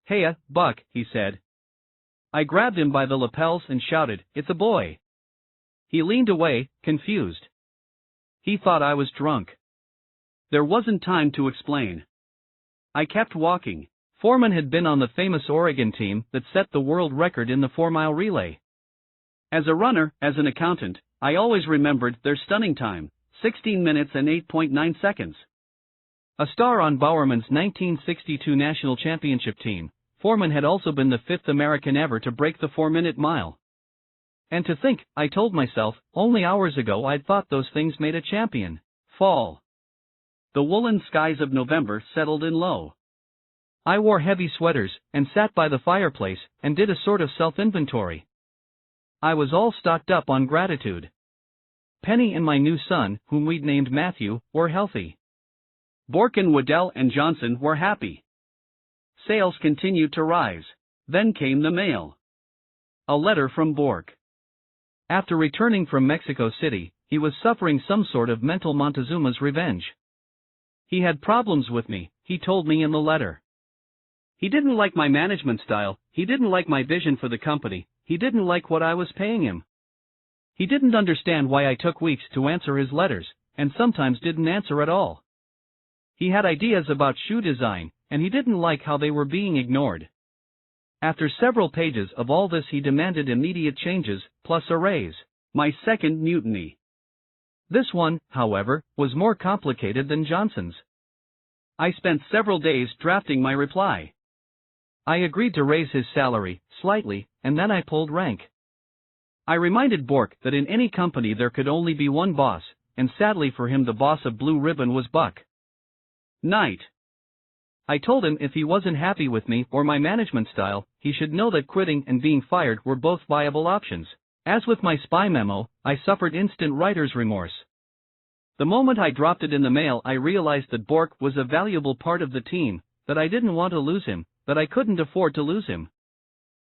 "Heya, Buck," he said. I grabbed him by the lapels and shouted, "It's a boy." He leaned away, confused. He thought I was drunk. There wasn't time to explain. I kept walking. Foreman had been on the famous Oregon team that set the world record in the 4-mile relay. As a runner, as an accountant, I always remembered their stunning time, 16 minutes and 8.9 seconds. A star on Bowerman's 1962 national championship team, Foreman had also been the 5th American ever to break the 4-minute mile. And to think, I told myself, only hours ago I'd thought those things made a champion. Fall. The woolen skies of November settled in low. I wore heavy sweaters, and sat by the fireplace, and did a sort of self-inventory. I was all stocked up on gratitude. Penny and my new son, whom we'd named Matthew, were healthy. Bork and Waddell and Johnson were happy. Sales continued to rise. Then came the mail. A letter from Bork. After returning from Mexico City, he was suffering some sort of mental Montezuma's revenge. He had problems with me, he told me in the letter. He didn't like my management style, he didn't like my vision for the company, he didn't like what I was paying him. He didn't understand why I took weeks to answer his letters, and sometimes didn't answer at all. He had ideas about shoe design, and he didn't like how they were being ignored. After several pages of all this, he demanded immediate changes, plus a raise. My second mutiny. This one, however, was more complicated than Johnson's. I spent several days drafting my reply. I agreed to raise his salary, slightly, and then I pulled rank. I reminded Bork that in any company there could only be one boss, and sadly for him the boss of Blue Ribbon was Buck Knight. I told him if he wasn't happy with me or my management style, he should know that quitting and being fired were both viable options. As with my spy memo, I suffered instant writer's remorse. The moment I dropped it in the mail, I realized that Bork was a valuable part of the team, that I didn't want to lose him, that I couldn't afford to lose him.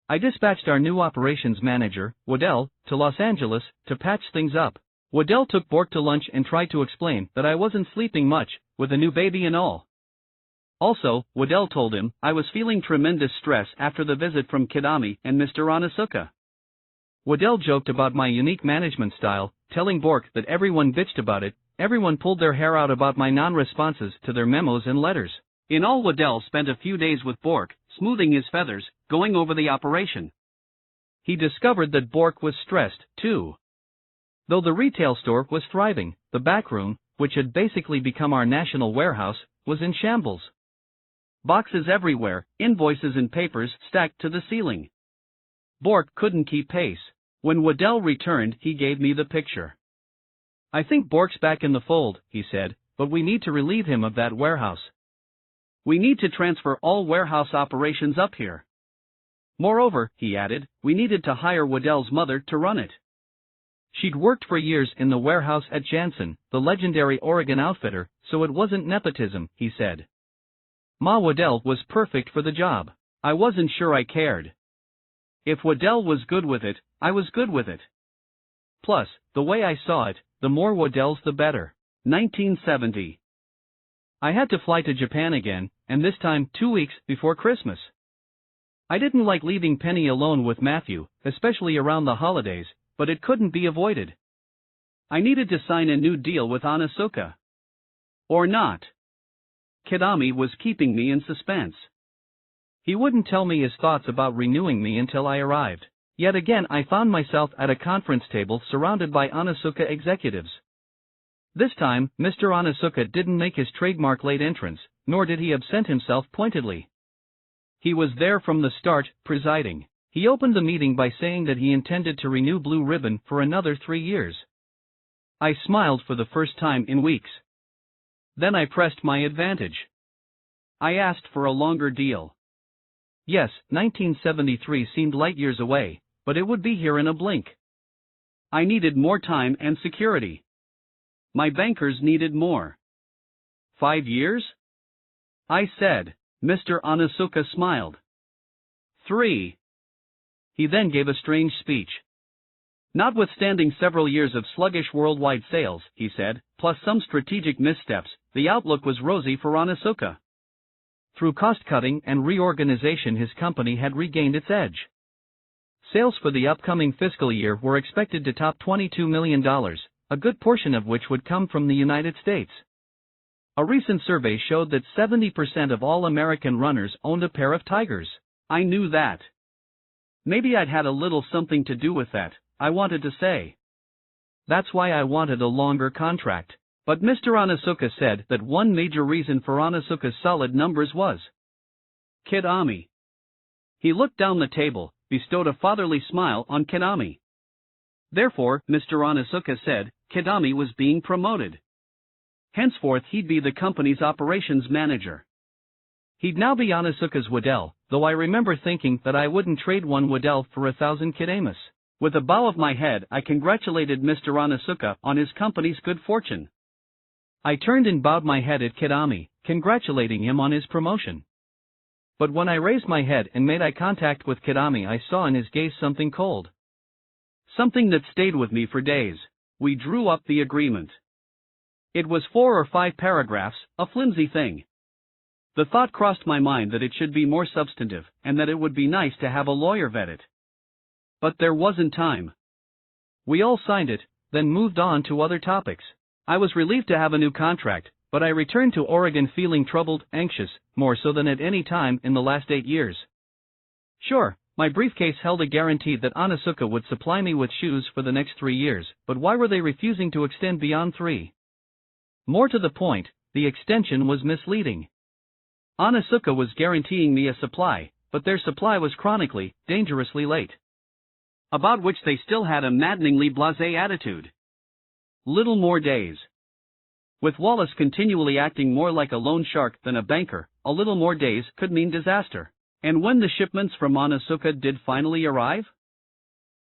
I dispatched our new operations manager, Waddell, to Los Angeles, to patch things up. Waddell took Bork to lunch and tried to explain that I wasn't sleeping much, with a new baby and all. Also, Waddell told him I was feeling tremendous stress after the visit from Kidami and Mr. Onisuka. Waddell joked about my unique management style, telling Bork that everyone bitched about it, everyone pulled their hair out about my non-responses to their memos and letters. In all, Waddell spent a few days with Bork, smoothing his feathers, going over the operation. He discovered that Bork was stressed, too. Though the retail store was thriving, the backroom, which had basically become our national warehouse, was in shambles. Boxes everywhere, invoices and papers stacked to the ceiling. Bork couldn't keep pace. When Waddell returned, he gave me the picture. I think Bork's back in the fold, he said, but we need to relieve him of that warehouse. We need to transfer all warehouse operations up here. Moreover, he added, we needed to hire Waddell's mother to run it. She'd worked for years in the warehouse at Jansen, the legendary Oregon outfitter, so it wasn't nepotism, he said. Ma Waddell was perfect for the job. I wasn't sure I cared. If Waddell was good with it, I was good with it. Plus, the way I saw it, the more Waddell's the better. 1970. I had to fly to Japan again, and this time 2 weeks before Christmas. I didn't like leaving Penny alone with Matthew, especially around the holidays, but it couldn't be avoided. I needed to sign a new deal with Onisuka. Or not. Kidami was keeping me in suspense. He wouldn't tell me his thoughts about renewing me until I arrived. Yet again I found myself at a conference table surrounded by Onisuka executives. This time, Mr. Onisuka didn't make his trademark late entrance, nor did he absent himself pointedly. He was there from the start, presiding. He opened the meeting by saying that he intended to renew Blue Ribbon for another 3 years. I smiled for the first time in weeks. Then I pressed my advantage. I asked for a longer deal. Yes, 1973 seemed light years away, but it would be here in a blink. I needed more time and security. My bankers needed more. 5 years? I said. Mr. Onisuka smiled. 3. He then gave a strange speech. Notwithstanding several years of sluggish worldwide sales, he said, plus some strategic missteps, the outlook was rosy for Onisuka. Through cost-cutting and reorganization, his company had regained its edge. Sales for the upcoming fiscal year were expected to top $22 million, a good portion of which would come from the United States. A recent survey showed that 70% of all American runners owned a pair of Tigers. I knew that. Maybe I'd had a little something to do with that, I wanted to say. That's why I wanted a longer contract. But Mr. Onisuka said that one major reason for Onisuka's solid numbers was Kidami. He looked down the table, bestowed a fatherly smile on Kidami. Therefore, Mr. Onizuka said, Kidami was being promoted. Henceforth he'd be the company's operations manager. He'd now be Onizuka's Waddell, though I remember thinking that I wouldn't trade one Waddell for 1,000 Kidamas. With a bow of my head I congratulated Mr. Onizuka on his company's good fortune. I turned and bowed my head at Kidami, congratulating him on his promotion. But when I raised my head and made eye contact with Kidami, I saw in his gaze something cold. Something that stayed with me for days. We drew up the agreement. It was 4 or 5 paragraphs, a flimsy thing. The thought crossed my mind that it should be more substantive, and that it would be nice to have a lawyer vet it. But there wasn't time. We all signed it, then moved on to other topics. I was relieved to have a new contract, but I returned to Oregon feeling troubled, anxious, more so than at any time in the last 8 years. Sure, my briefcase held a guarantee that Onizuka would supply me with shoes for the next 3 years, but why were they refusing to extend beyond 3? More to the point, the extension was misleading. Onizuka was guaranteeing me a supply, but their supply was chronically, dangerously late. About which they still had a maddeningly blasé attitude. Little more days. With Wallace continually acting more like a loan shark than a banker, a little more days could mean disaster. And when the shipments from Onizuka did finally arrive?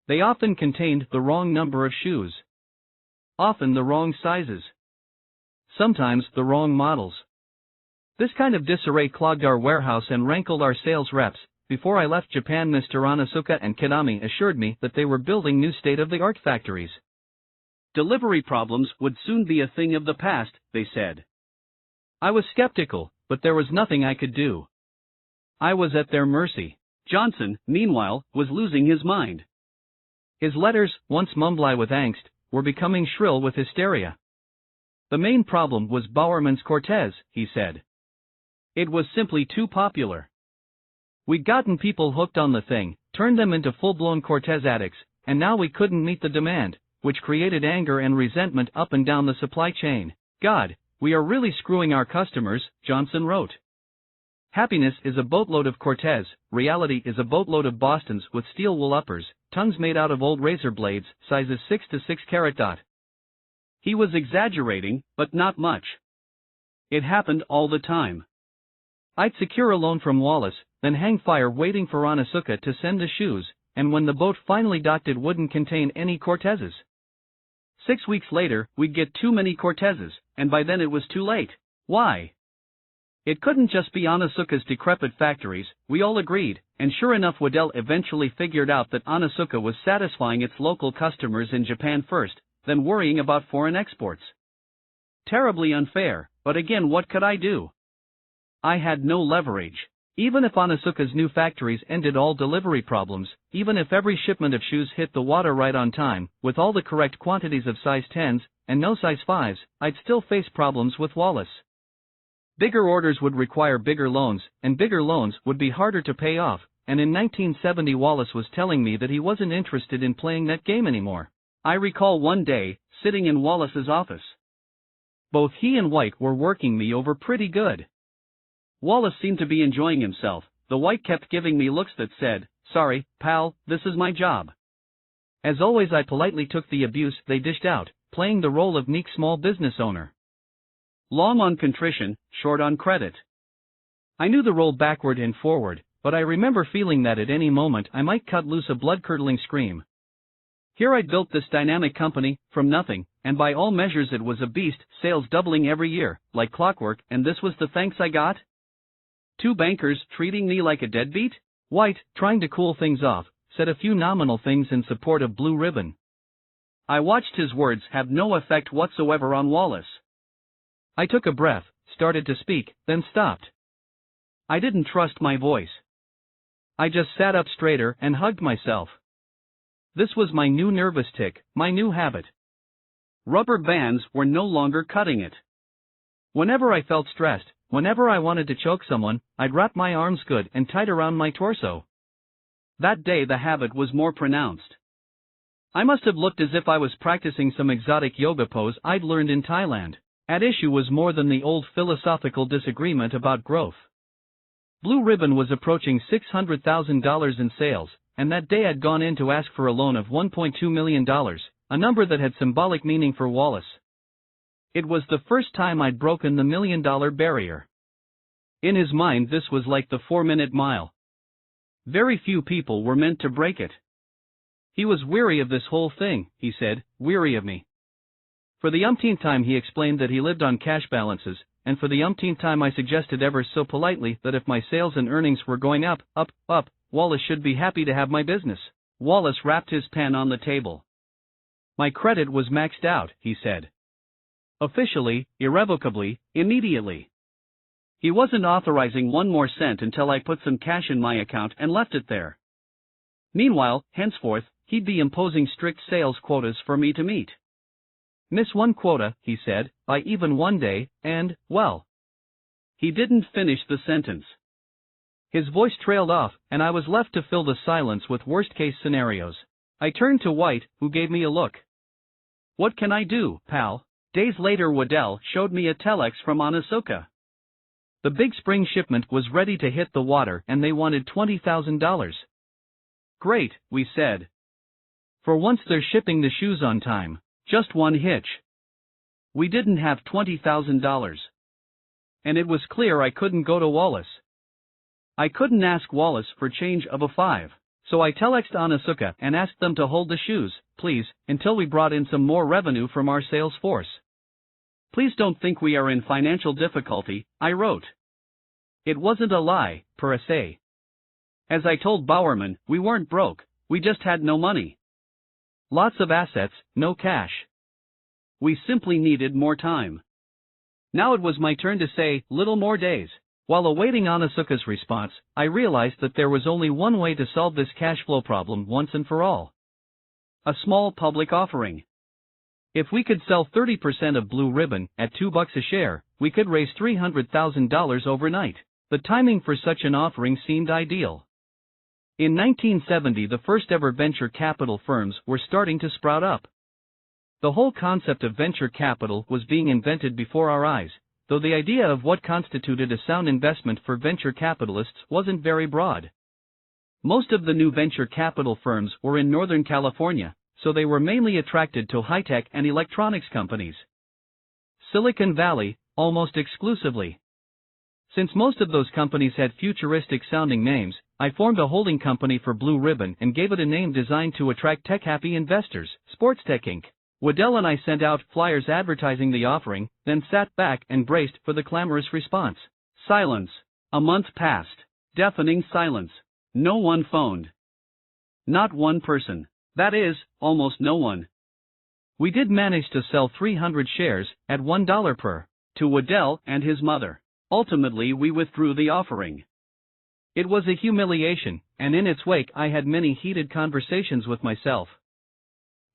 They often contained the wrong number of shoes. Often the wrong sizes. Sometimes the wrong models. This kind of disarray clogged our warehouse and rankled our sales reps. Before I left Japan, Mr. Onizuka and Kidami assured me that they were building new state-of-the-art factories. Delivery problems would soon be a thing of the past, they said. I was skeptical, but there was nothing I could do. I was at their mercy. Johnson, meanwhile, was losing his mind. His letters, once mumbly with angst, were becoming shrill with hysteria. The main problem was Bowerman's Cortez, he said. It was simply too popular. We'd gotten people hooked on the thing, turned them into full-blown Cortez addicts, and now we couldn't meet the demand, which created anger and resentment up and down the supply chain. God, we are really screwing our customers, Johnson wrote. Happiness is a boatload of Cortez, reality is a boatload of Bostons with steel wool uppers, tongues made out of old razor blades, sizes 6 to 6 carat. He was exaggerating, but not much. It happened all the time. I'd secure a loan from Wallace, then hang fire waiting for Onizuka to send the shoes, and when the boat finally docked it wouldn't contain any Cortezes. 6 weeks later, we'd get too many Cortezes, and by then it was too late. Why? It couldn't just be Onizuka's decrepit factories, we all agreed, and sure enough Waddell eventually figured out that Onizuka was satisfying its local customers in Japan first, then worrying about foreign exports. Terribly unfair, but again what could I do? I had no leverage. Even if Onizuka's new factories ended all delivery problems, even if every shipment of shoes hit the water right on time, with all the correct quantities of size 10s, and no size 5s, I'd still face problems with Wallace. Bigger orders would require bigger loans, and bigger loans would be harder to pay off, and in 1970 Wallace was telling me that he wasn't interested in playing that game anymore. I recall one day, sitting in Wallace's office. Both he and White were working me over pretty good. Wallace seemed to be enjoying himself, though White kept giving me looks that said, "Sorry, pal, this is my job." As always I politely took the abuse they dished out, playing the role of meek small business owner. Long on contrition, short on credit. I knew the role backward and forward, but I remember feeling that at any moment I might cut loose a blood-curdling scream. Here I'd built this dynamic company, from nothing, and by all measures it was a beast, sales doubling every year, like clockwork, and this was the thanks I got? 2 bankers treating me like a deadbeat? White, trying to cool things off, said a few nominal things in support of Blue Ribbon. I watched his words have no effect whatsoever on Wallace. I took a breath, started to speak, then stopped. I didn't trust my voice. I just sat up straighter and hugged myself. This was my new nervous tic, my new habit. Rubber bands were no longer cutting it. Whenever I felt stressed, whenever I wanted to choke someone, I'd wrap my arms good and tight around my torso. That day the habit was more pronounced. I must have looked as if I was practicing some exotic yoga pose I'd learned in Thailand. At issue was more than the old philosophical disagreement about growth. Blue Ribbon was approaching $600,000 in sales, and that day I'd gone in to ask for a loan of $1.2 million, a number that had symbolic meaning for Wallace. It was the first time I'd broken the $1 million barrier. In his mind, this was like the 4-minute mile. Very few people were meant to break it. He was weary of this whole thing, he said, weary of me. For the umpteenth time he explained that he lived on cash balances, and for the umpteenth time I suggested ever so politely that if my sales and earnings were going up, Wallace should be happy to have my business. Wallace rapped his pen on the table. My credit was maxed out, he said. Officially, irrevocably, immediately. He wasn't authorizing one more cent until I put some cash in my account and left it there. Meanwhile, henceforth, he'd be imposing strict sales quotas for me to meet. Miss one quota, he said, by even one day, and, well. He didn't finish the sentence. His voice trailed off, and I was left to fill the silence with worst-case scenarios. I turned to White, who gave me a look. What can I do, pal? Days later Waddell showed me a telex from Onasuka. The big spring shipment was ready to hit the water and they wanted $20,000. Great, we said. For once they're shipping the shoes on time, just one hitch. We didn't have $20,000. And it was clear I couldn't go to Wallace. I couldn't ask Wallace for change of a 5, so I telexed Onasuka and asked them to hold the shoes, please, until we brought in some more revenue from our sales force. Please don't think we are in financial difficulty, I wrote. It wasn't a lie, per se. As I told Bowerman, we weren't broke, we just had no money. Lots of assets, no cash. We simply needed more time. Now it was my turn to say, little more days. While awaiting Onasuka's response, I realized that there was only one way to solve this cash flow problem once and for all. A small public offering. If we could sell 30% of Blue Ribbon at $2 a share, we could raise $300,000 overnight. The timing for such an offering seemed ideal. In 1970, the first ever venture capital firms were starting to sprout up. The whole concept of venture capital was being invented before our eyes, though the idea of what constituted a sound investment for venture capitalists wasn't very broad. Most of the new venture capital firms were in Northern California, so they were mainly attracted to high-tech and electronics companies. Silicon Valley, almost exclusively. Since most of those companies had futuristic-sounding names, I formed a holding company for Blue Ribbon and gave it a name designed to attract tech-happy investors, Sports Tech Inc. Waddell and I sent out flyers advertising the offering, then sat back and braced for the clamorous response. Silence. A month passed. Deafening silence. No one phoned. Not one person. That is, almost no one. We did manage to sell 300 shares, at $1 per, to Waddell and his mother. Ultimately we withdrew the offering. It was a humiliation, and in its wake I had many heated conversations with myself.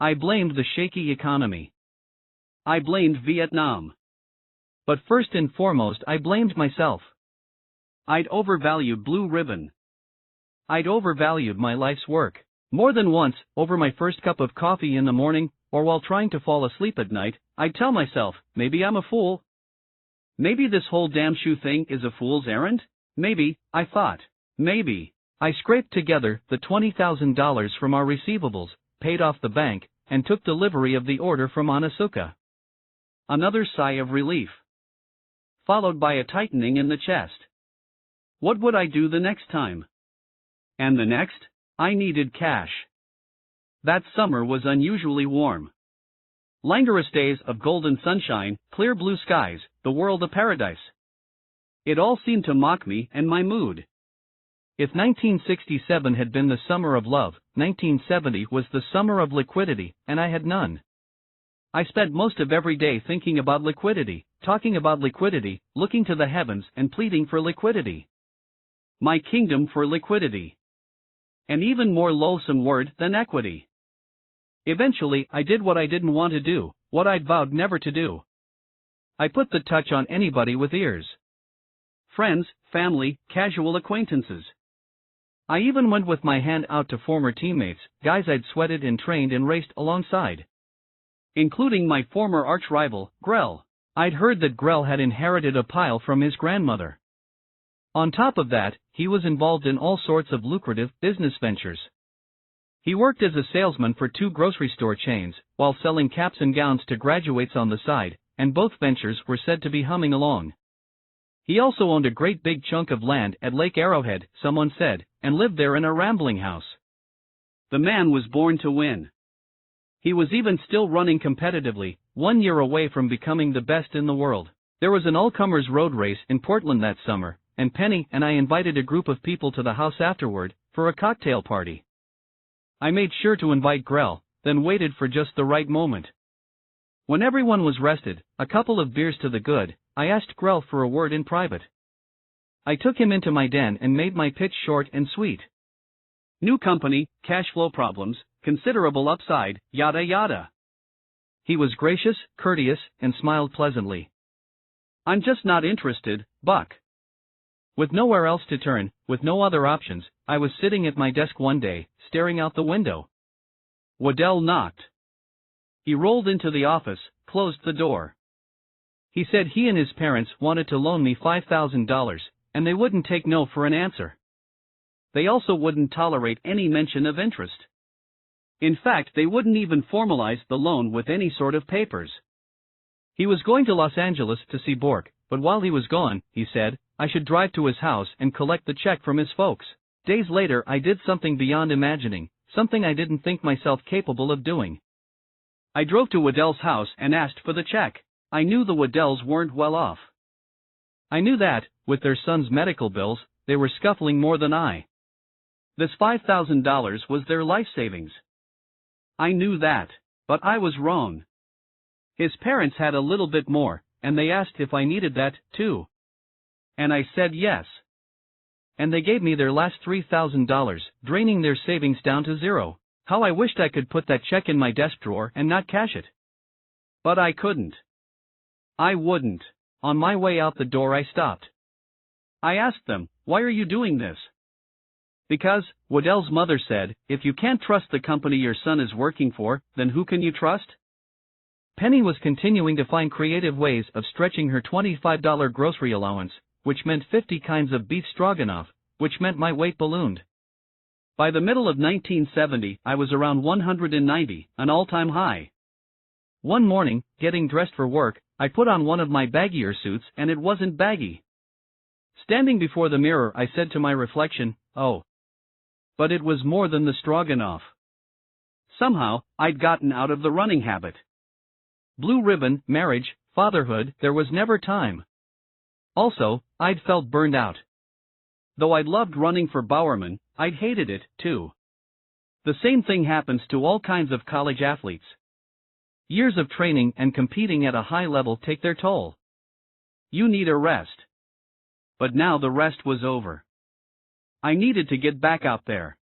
I blamed the shaky economy. I blamed Vietnam. But first and foremost I blamed myself. I'd overvalued Blue Ribbon. I'd overvalued my life's work. More than once, over my first cup of coffee in the morning, or while trying to fall asleep at night, I'd tell myself, maybe I'm a fool. Maybe this whole damn shoe thing is a fool's errand? Maybe, I thought. Maybe. I scraped together the $20,000 from our receivables, paid off the bank, and took delivery of the order from Onasuka. Another sigh of relief. Followed by a tightening in the chest. What would I do the next time? And the next? I needed cash. That summer was unusually warm. Languorous days of golden sunshine, clear blue skies, the world a paradise. It all seemed to mock me and my mood. If 1967 had been the summer of love, 1970 was the summer of liquidity, and I had none. I spent most of every day thinking about liquidity, talking about liquidity, looking to the heavens and pleading for liquidity. My kingdom for liquidity. An even more loathsome word than equity. Eventually, I did what I didn't want to do, what I'd vowed never to do. I put the touch on anybody with ears. Friends, family, casual acquaintances. I even went with my hand out to former teammates, guys I'd sweated and trained and raced alongside. Including my former arch-rival, Grell. I'd heard that Grell had inherited a pile from his grandmother. On top of that, he was involved in all sorts of lucrative business ventures. He worked as a salesman for 2 grocery store chains, while selling caps and gowns to graduates on the side, and both ventures were said to be humming along. He also owned a great big chunk of land at Lake Arrowhead, someone said, and lived there in a rambling house. The man was born to win. He was even still running competitively, 1 year away from becoming the best in the world. There was an all-comers road race in Portland that summer, and Penny and I invited a group of people to the house afterward, for a cocktail party. I made sure to invite Grell, then waited for just the right moment. When everyone was rested, a couple of beers to the good, I asked Grell for a word in private. I took him into my den and made my pitch short and sweet. New company, cash flow problems, considerable upside, yada yada. He was gracious, courteous, and smiled pleasantly. I'm just not interested, Buck. With nowhere else to turn, with no other options, I was sitting at my desk one day, staring out the window. Waddell knocked. He rolled into the office, closed the door. He said he and his parents wanted to loan me $5,000, and they wouldn't take no for an answer. They also wouldn't tolerate any mention of interest. In fact, they wouldn't even formalize the loan with any sort of papers. He was going to Los Angeles to see Bork, but while he was gone, he said, I should drive to his house and collect the check from his folks. Days later I did something beyond imagining, something I didn't think myself capable of doing. I drove to Waddell's house and asked for the check. I knew the Waddells weren't well off. I knew that, with their son's medical bills, they were scuffling more than I. This $5,000 was their life savings. I knew that, but I was wrong. His parents had a little bit more, and they asked if I needed that, too. And I said yes. And they gave me their last $3,000, draining their savings down to zero. How I wished I could put that check in my desk drawer and not cash it. But I couldn't. I wouldn't. On my way out the door I stopped. I asked them, why are you doing this? Because, Waddell's mother said, if you can't trust the company your son is working for, then who can you trust? Penny was continuing to find creative ways of stretching her $25 grocery allowance, which meant 50 kinds of beef stroganoff, which meant my weight ballooned. By the middle of 1970, I was around 190, an all-time high. One morning, getting dressed for work, I put on one of my baggier suits and it wasn't baggy. Standing before the mirror, I said to my reflection, oh. But it was more than the stroganoff. Somehow, I'd gotten out of the running habit. Blue ribbon, marriage, fatherhood, there was never time. Also, I'd felt burned out. Though I'd loved running for Bowerman, I'd hated it, too. The same thing happens to all kinds of college athletes. Years of training and competing at a high level take their toll. You need a rest. But now the rest was over. I needed to get back out there.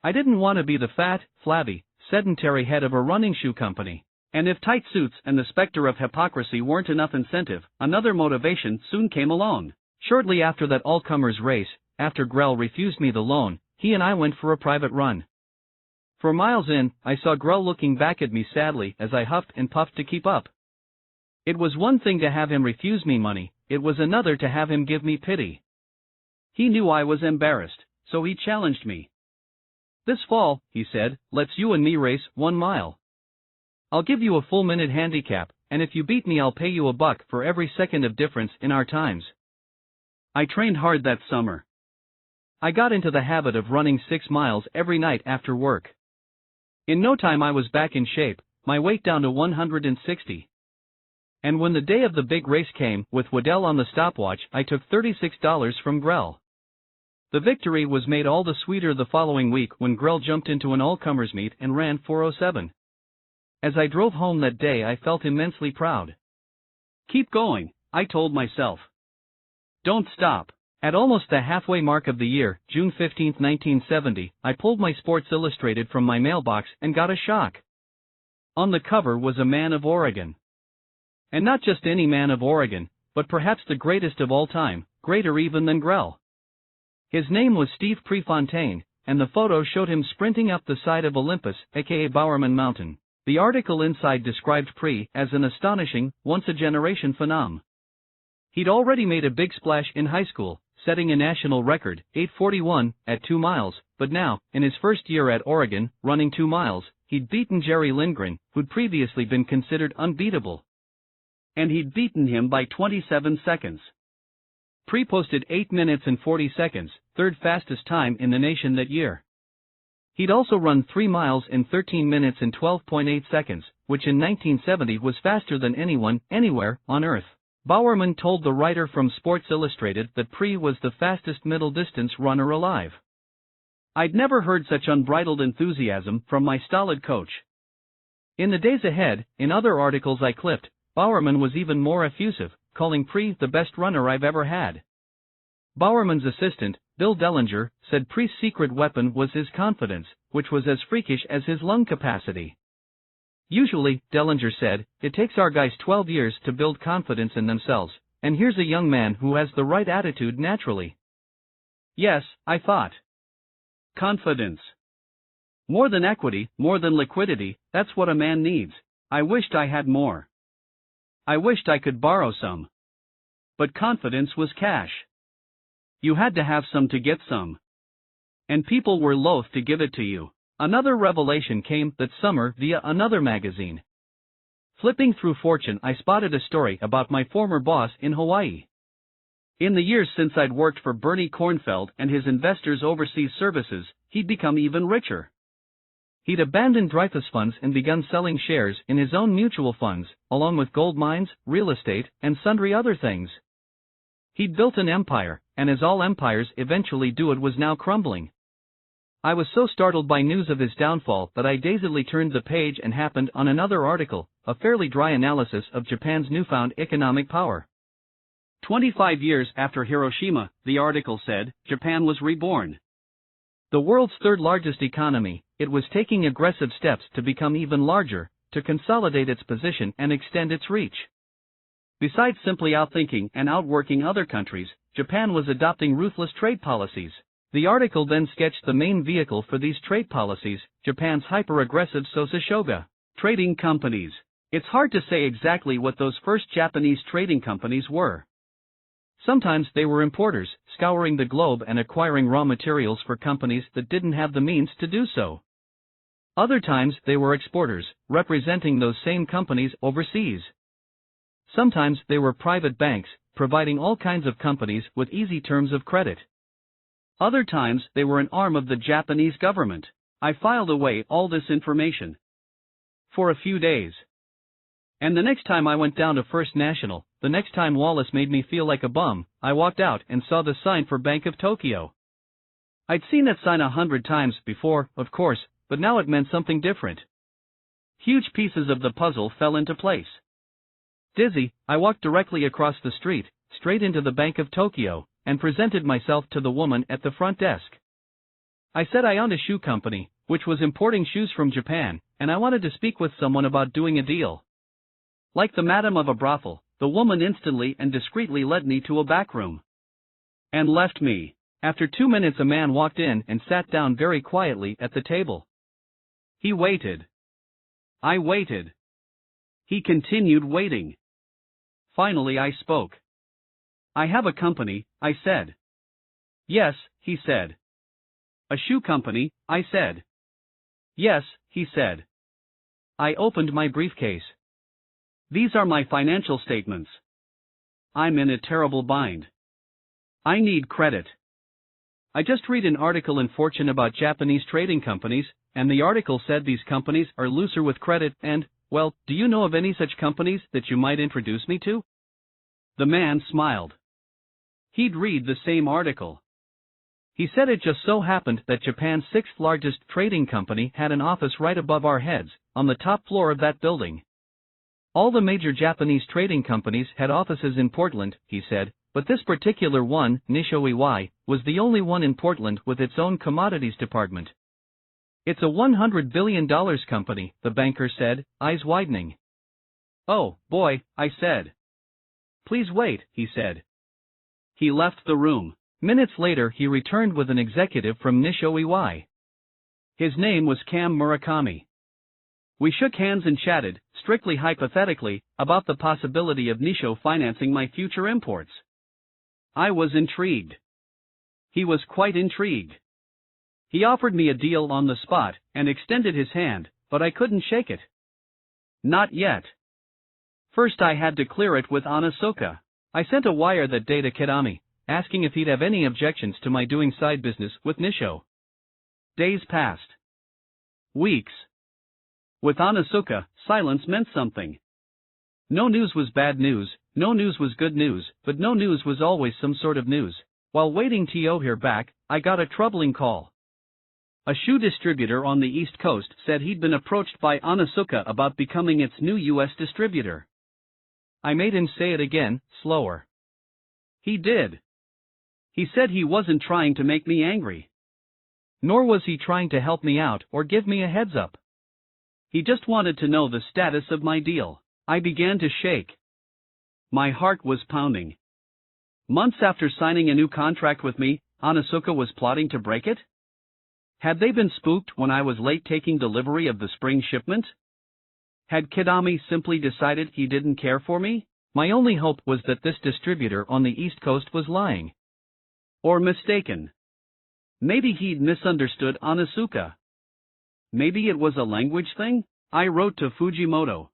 I didn't want to be the fat, flabby, sedentary head of a running shoe company. And if tight suits and the specter of hypocrisy weren't enough incentive, another motivation soon came along. Shortly after that all-comers race, after Grell refused me the loan, he and I went for a private run. For miles in, I saw Grell looking back at me sadly as I huffed and puffed to keep up. It was one thing to have him refuse me money, it was another to have him give me pity. He knew I was embarrassed, so he challenged me. This fall, he said, let's you and me race 1 mile. I'll give you a full minute handicap, and if you beat me I'll pay you $1 for every second of difference in our times. I trained hard that summer. I got into the habit of running 6 miles every night after work. In no time I was back in shape, my weight down to 160. And when the day of the big race came, with Waddell on the stopwatch, I took $36 from Grell. The victory was made all the sweeter the following week when Grell jumped into an all-comers meet and ran 4:07. As I drove home that day I felt immensely proud. Keep going, I told myself. Don't stop. At almost the halfway mark of the year, June 15, 1970, I pulled my Sports Illustrated from my mailbox and got a shock. On the cover was a man of Oregon. And not just any man of Oregon, but perhaps the greatest of all time, greater even than Grell. His name was Steve Prefontaine, and the photo showed him sprinting up the side of Olympus, aka Bowerman Mountain. The article inside described Pre as an astonishing, once-a-generation phenom. He'd already made a big splash in high school, setting a national record, 8:41, at 2 miles, but now, in his first year at Oregon, running 2 miles, he'd beaten Jerry Lindgren, who'd previously been considered unbeatable. And he'd beaten him by 27 seconds. Pri posted 8 minutes and 40 seconds, third fastest time in the nation that year. He'd also run 3 miles in 13 minutes and 12.8 seconds, which in 1970 was faster than anyone, anywhere, on Earth. Bowerman told the writer from Sports Illustrated that Pri was the fastest middle-distance runner alive. I'd never heard such unbridled enthusiasm from my stolid coach. In the days ahead, in other articles I clipped, Bowerman was even more effusive, calling Pri the best runner I've ever had. Bowerman's assistant, Bill Dellinger, said Pri's secret weapon was his confidence, which was as freakish as his lung capacity. Usually, Dellinger said, it takes our guys 12 years to build confidence in themselves, and here's a young man who has the right attitude naturally. Yes, I thought. Confidence. More than equity, more than liquidity, that's what a man needs. I wished I had more. I wished I could borrow some. But confidence was cash. You had to have some to get some. And people were loath to give it to you. Another revelation came that summer via another magazine. Flipping through Fortune, I spotted a story about my former boss in Hawaii. In the years since I'd worked for Bernie Kornfeld and his Investors Overseas Services, he'd become even richer. He'd abandoned Dreyfus funds and begun selling shares in his own mutual funds, along with gold mines, real estate, and sundry other things. He'd built an empire, and as all empires eventually do, it was now crumbling. I was so startled by news of his downfall that I dazedly turned the page and happened on another article, a fairly dry analysis of Japan's newfound economic power. 25 years after Hiroshima, the article said, Japan was reborn. The world's third largest economy, it was taking aggressive steps to become even larger, to consolidate its position and extend its reach. Besides simply outthinking and outworking other countries, Japan was adopting ruthless trade policies. The article then sketched the main vehicle for these trade policies, Japan's hyper-aggressive Sosashoga trading companies. It's hard to say exactly what those first Japanese trading companies were. Sometimes they were importers, scouring the globe and acquiring raw materials for companies that didn't have the means to do so. Other times they were exporters, representing those same companies overseas. Sometimes they were private banks, providing all kinds of companies with easy terms of credit. Other times they were an arm of the Japanese government. I filed away all this information for a few days. And the next time I went down to First National, the next time Wallace made me feel like a bum, I walked out and saw the sign for Bank of Tokyo. I'd seen that sign 100 times before, of course, but now it meant something different. Huge pieces of the puzzle fell into place. Dizzy, I walked directly across the street, straight into the Bank of Tokyo, and presented myself to the woman at the front desk. I said I owned a shoe company, which was importing shoes from Japan, and I wanted to speak with someone about doing a deal. Like the madam of a brothel, the woman instantly and discreetly led me to a back room. And left me. After 2 minutes a man walked in and sat down very quietly at the table. He waited. I waited. He continued waiting. Finally I spoke. I have a company, I said. Yes, he said. A shoe company, I said. Yes, he said. I opened my briefcase. These are my financial statements. I'm in a terrible bind. I need credit. I just read an article in Fortune about Japanese trading companies, and the article said these companies are looser with credit and, well, do you know of any such companies that you might introduce me to? The man smiled. He'd read the same article. He said it just so happened that Japan's sixth largest trading company had an office right above our heads, on the top floor of that building. All the major Japanese trading companies had offices in Portland, he said, but this particular one, Nishoiwai, was the only one in Portland with its own commodities department. It's a $100 billion company, the banker said, eyes widening. Oh, boy, I said. Please wait, he said. He left the room. Minutes later he returned with an executive from Nishoiwai. His name was Cam Murakami. We shook hands and chatted, strictly hypothetically, about the possibility of Nisho financing my future imports. I was intrigued. He was quite intrigued. He offered me a deal on the spot, and extended his hand, but I couldn't shake it. Not yet. First I had to clear it with Onizuka. I sent a wire that day to Kitami, asking if he'd have any objections to my doing side business with Nisho. Days passed. Weeks. With Onizuka, silence meant something. No news was bad news, no news was good news, but no news was always some sort of news. While waiting to hear back, I got a troubling call. A shoe distributor on the East Coast said he'd been approached by Onizuka about becoming its new U.S. distributor. I made him say it again, slower. He did. He said he wasn't trying to make me angry. Nor was he trying to help me out or give me a heads up. He just wanted to know the status of my deal. I began to shake. My heart was pounding. Months after signing a new contract with me, Onizuka was plotting to break it? Had they been spooked when I was late taking delivery of the spring shipment? Had Kitami simply decided he didn't care for me? My only hope was that this distributor on the East Coast was lying. Or mistaken. Maybe he'd misunderstood Onizuka. Maybe it was a language thing? I wrote to Fujimoto.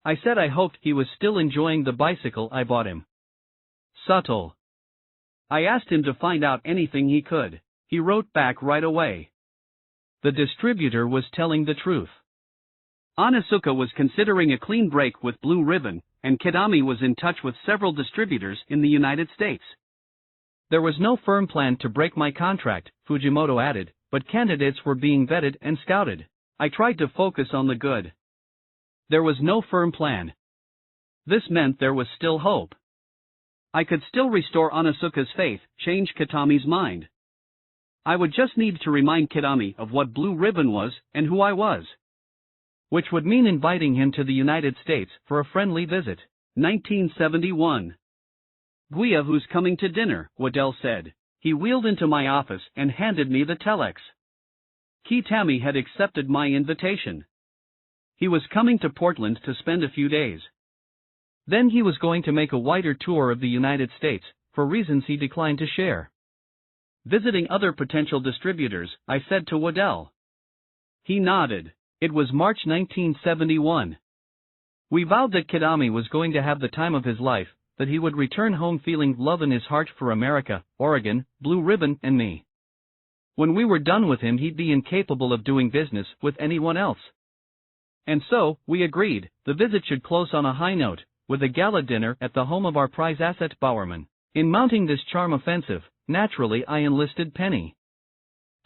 I said I hoped he was still enjoying the bicycle I bought him. Subtle. I asked him to find out anything he could. He wrote back right away. The distributor was telling the truth. Onizuka was considering a clean break with Blue Ribbon, and Kitami was in touch with several distributors in the United States. There was no firm plan to break my contract, Fujimoto added, but candidates were being vetted and scouted. I tried to focus on the good. There was no firm plan. This meant there was still hope. I could still restore Onizuka's faith, change Kitami's mind. I would just need to remind Kitami of what Blue Ribbon was and who I was. Which would mean inviting him to the United States for a friendly visit. 1971. Guia, who's coming to dinner, Waddell said. He wheeled into my office and handed me the telex. Kitami had accepted my invitation. He was coming to Portland to spend a few days. Then he was going to make a wider tour of the United States, for reasons he declined to share. Visiting other potential distributors, I said to Waddell. He nodded. It was March 1971. We vowed that Kitami was going to have the time of his life, that he would return home feeling love in his heart for America, Oregon, Blue Ribbon, and me. When we were done with him, he'd be incapable of doing business with anyone else. And so, we agreed, the visit should close on a high note, with a gala dinner at the home of our prize asset Bowerman. In mounting this charm offensive, naturally I enlisted Penny.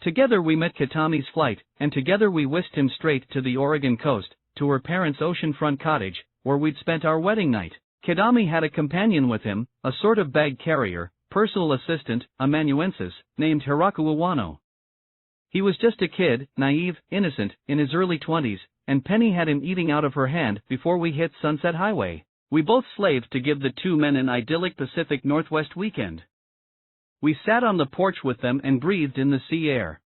Together we met Kitami's flight, and together we whisked him straight to the Oregon coast, to her parents' oceanfront cottage, where we'd spent our wedding night. Kitami had a companion with him, a sort of bag carrier, personal assistant, amanuensis, named Hiraku Iwano. He was just a kid, naive, innocent, in his early 20s, and Penny had him eating out of her hand before we hit Sunset Highway. We both slaved to give the two men an idyllic Pacific Northwest weekend. We sat on the porch with them and breathed in the sea air.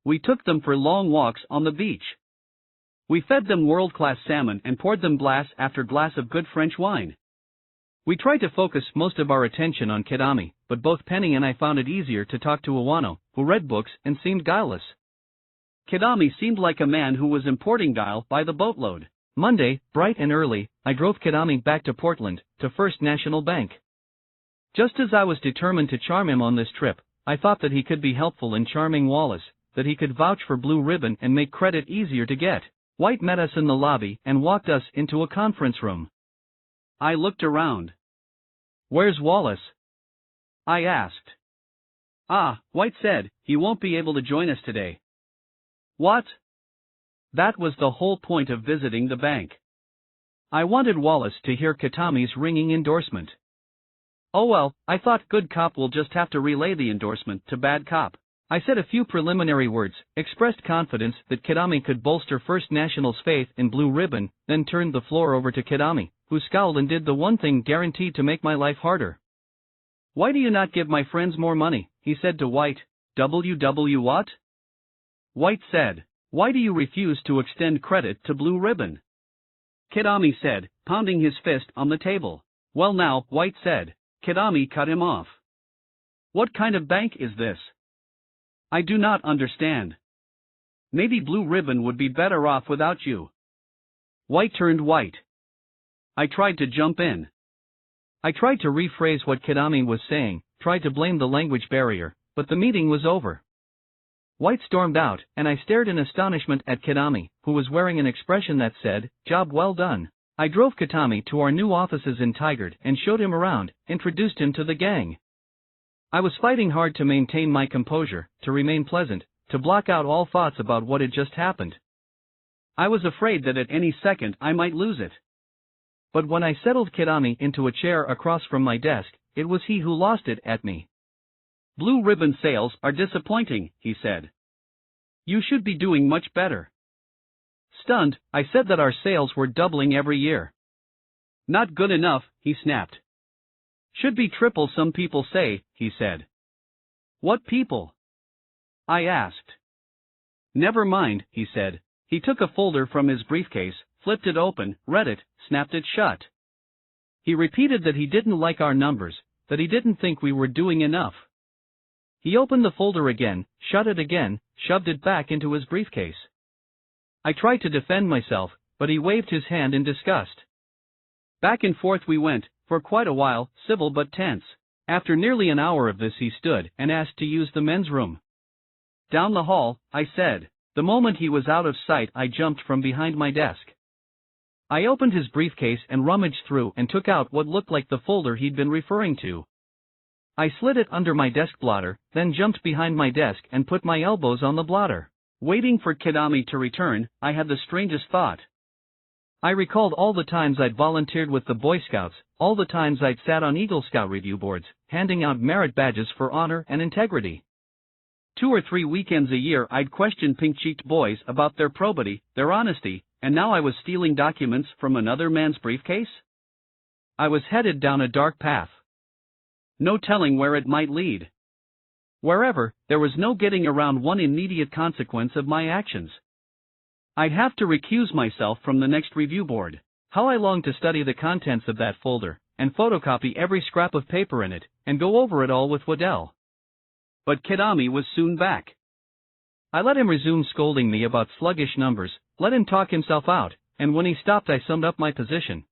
We took them for long walks on the beach. We fed them world-class salmon and poured them glass after glass of good French wine. We tried to focus most of our attention on Kitami, but both Penny and I found it easier to talk to Iwano, who read books and seemed guileless. Kitami seemed like a man who was importing guile by the boatload. Monday, bright and early, I drove Kitami back to Portland, to First National Bank. Just as I was determined to charm him on this trip, I thought that he could be helpful in charming Wallace, that he could vouch for Blue Ribbon and make credit easier to get. White met us in the lobby and walked us into a conference room. I looked around. "Where's Wallace?" I asked. "Ah," White said, "he won't be able to join us today." What? That was the whole point of visiting the bank. I wanted Wallace to hear Kitami's ringing endorsement. Oh well, I thought good cop will just have to relay the endorsement to bad cop. I said a few preliminary words, expressed confidence that Kitami could bolster First National's faith in Blue Ribbon, then turned the floor over to Kitami, who scowled and did the one thing guaranteed to make my life harder. "Why do you not give my friends more money?" he said to White. "WW what?" White said. "Why do you refuse to extend credit to Blue Ribbon?" Kitami said, pounding his fist on the table. "Well now," White said. Kitami cut him off. What kind of bank is this? I do not understand. Maybe Blue Ribbon would be better off without you. White turned white. I tried to jump in. I tried to rephrase what Kidami was saying, tried to blame the language barrier, but the meeting was over. White stormed out, and I stared in astonishment at Kidami, who was wearing an expression that said, "Job well done." I drove Kitami to our new offices in Tigard and showed him around, introduced him to the gang. I was fighting hard to maintain my composure, to remain pleasant, to block out all thoughts about what had just happened. I was afraid that at any second I might lose it. But when I settled Kidami into a chair across from my desk, it was he who lost it at me. "Blue Ribbon sales are disappointing," he said. "You should be doing much better." Stunned, I said that our sales were doubling every year. "Not good enough," he snapped. "Should be triple, some people say," he said. "What people?" I asked. "Never mind," he said. He took a folder from his briefcase, flipped it open, read it, snapped it shut. He repeated that he didn't like our numbers, that he didn't think we were doing enough. He opened the folder again, shut it again, shoved it back into his briefcase. I tried to defend myself, but he waved his hand in disgust. Back and forth we went, for quite a while, civil but tense. After nearly an hour of this he stood and asked to use the men's room. "Down the hall," I said. The moment he was out of sight I jumped from behind my desk. I opened his briefcase and rummaged through and took out what looked like the folder he'd been referring to. I slid it under my desk blotter, then jumped behind my desk and put my elbows on the blotter. Waiting for Kidami to return, I had the strangest thought. I recalled all the times I'd volunteered with the Boy Scouts, all the times I'd sat on Eagle Scout review boards, handing out merit badges for honor and integrity. 2 or 3 weekends a year I'd question pink-cheeked boys about their probity, their honesty, and now I was stealing documents from another man's briefcase? I was headed down a dark path. No telling where it might lead. Wherever, there was no getting around one immediate consequence of my actions. I'd have to recuse myself from the next review board. How I longed to study the contents of that folder, and photocopy every scrap of paper in it, and go over it all with Waddell. But Kidami was soon back. I let him resume scolding me about sluggish numbers, let him talk himself out, and when he stopped I summed up my position.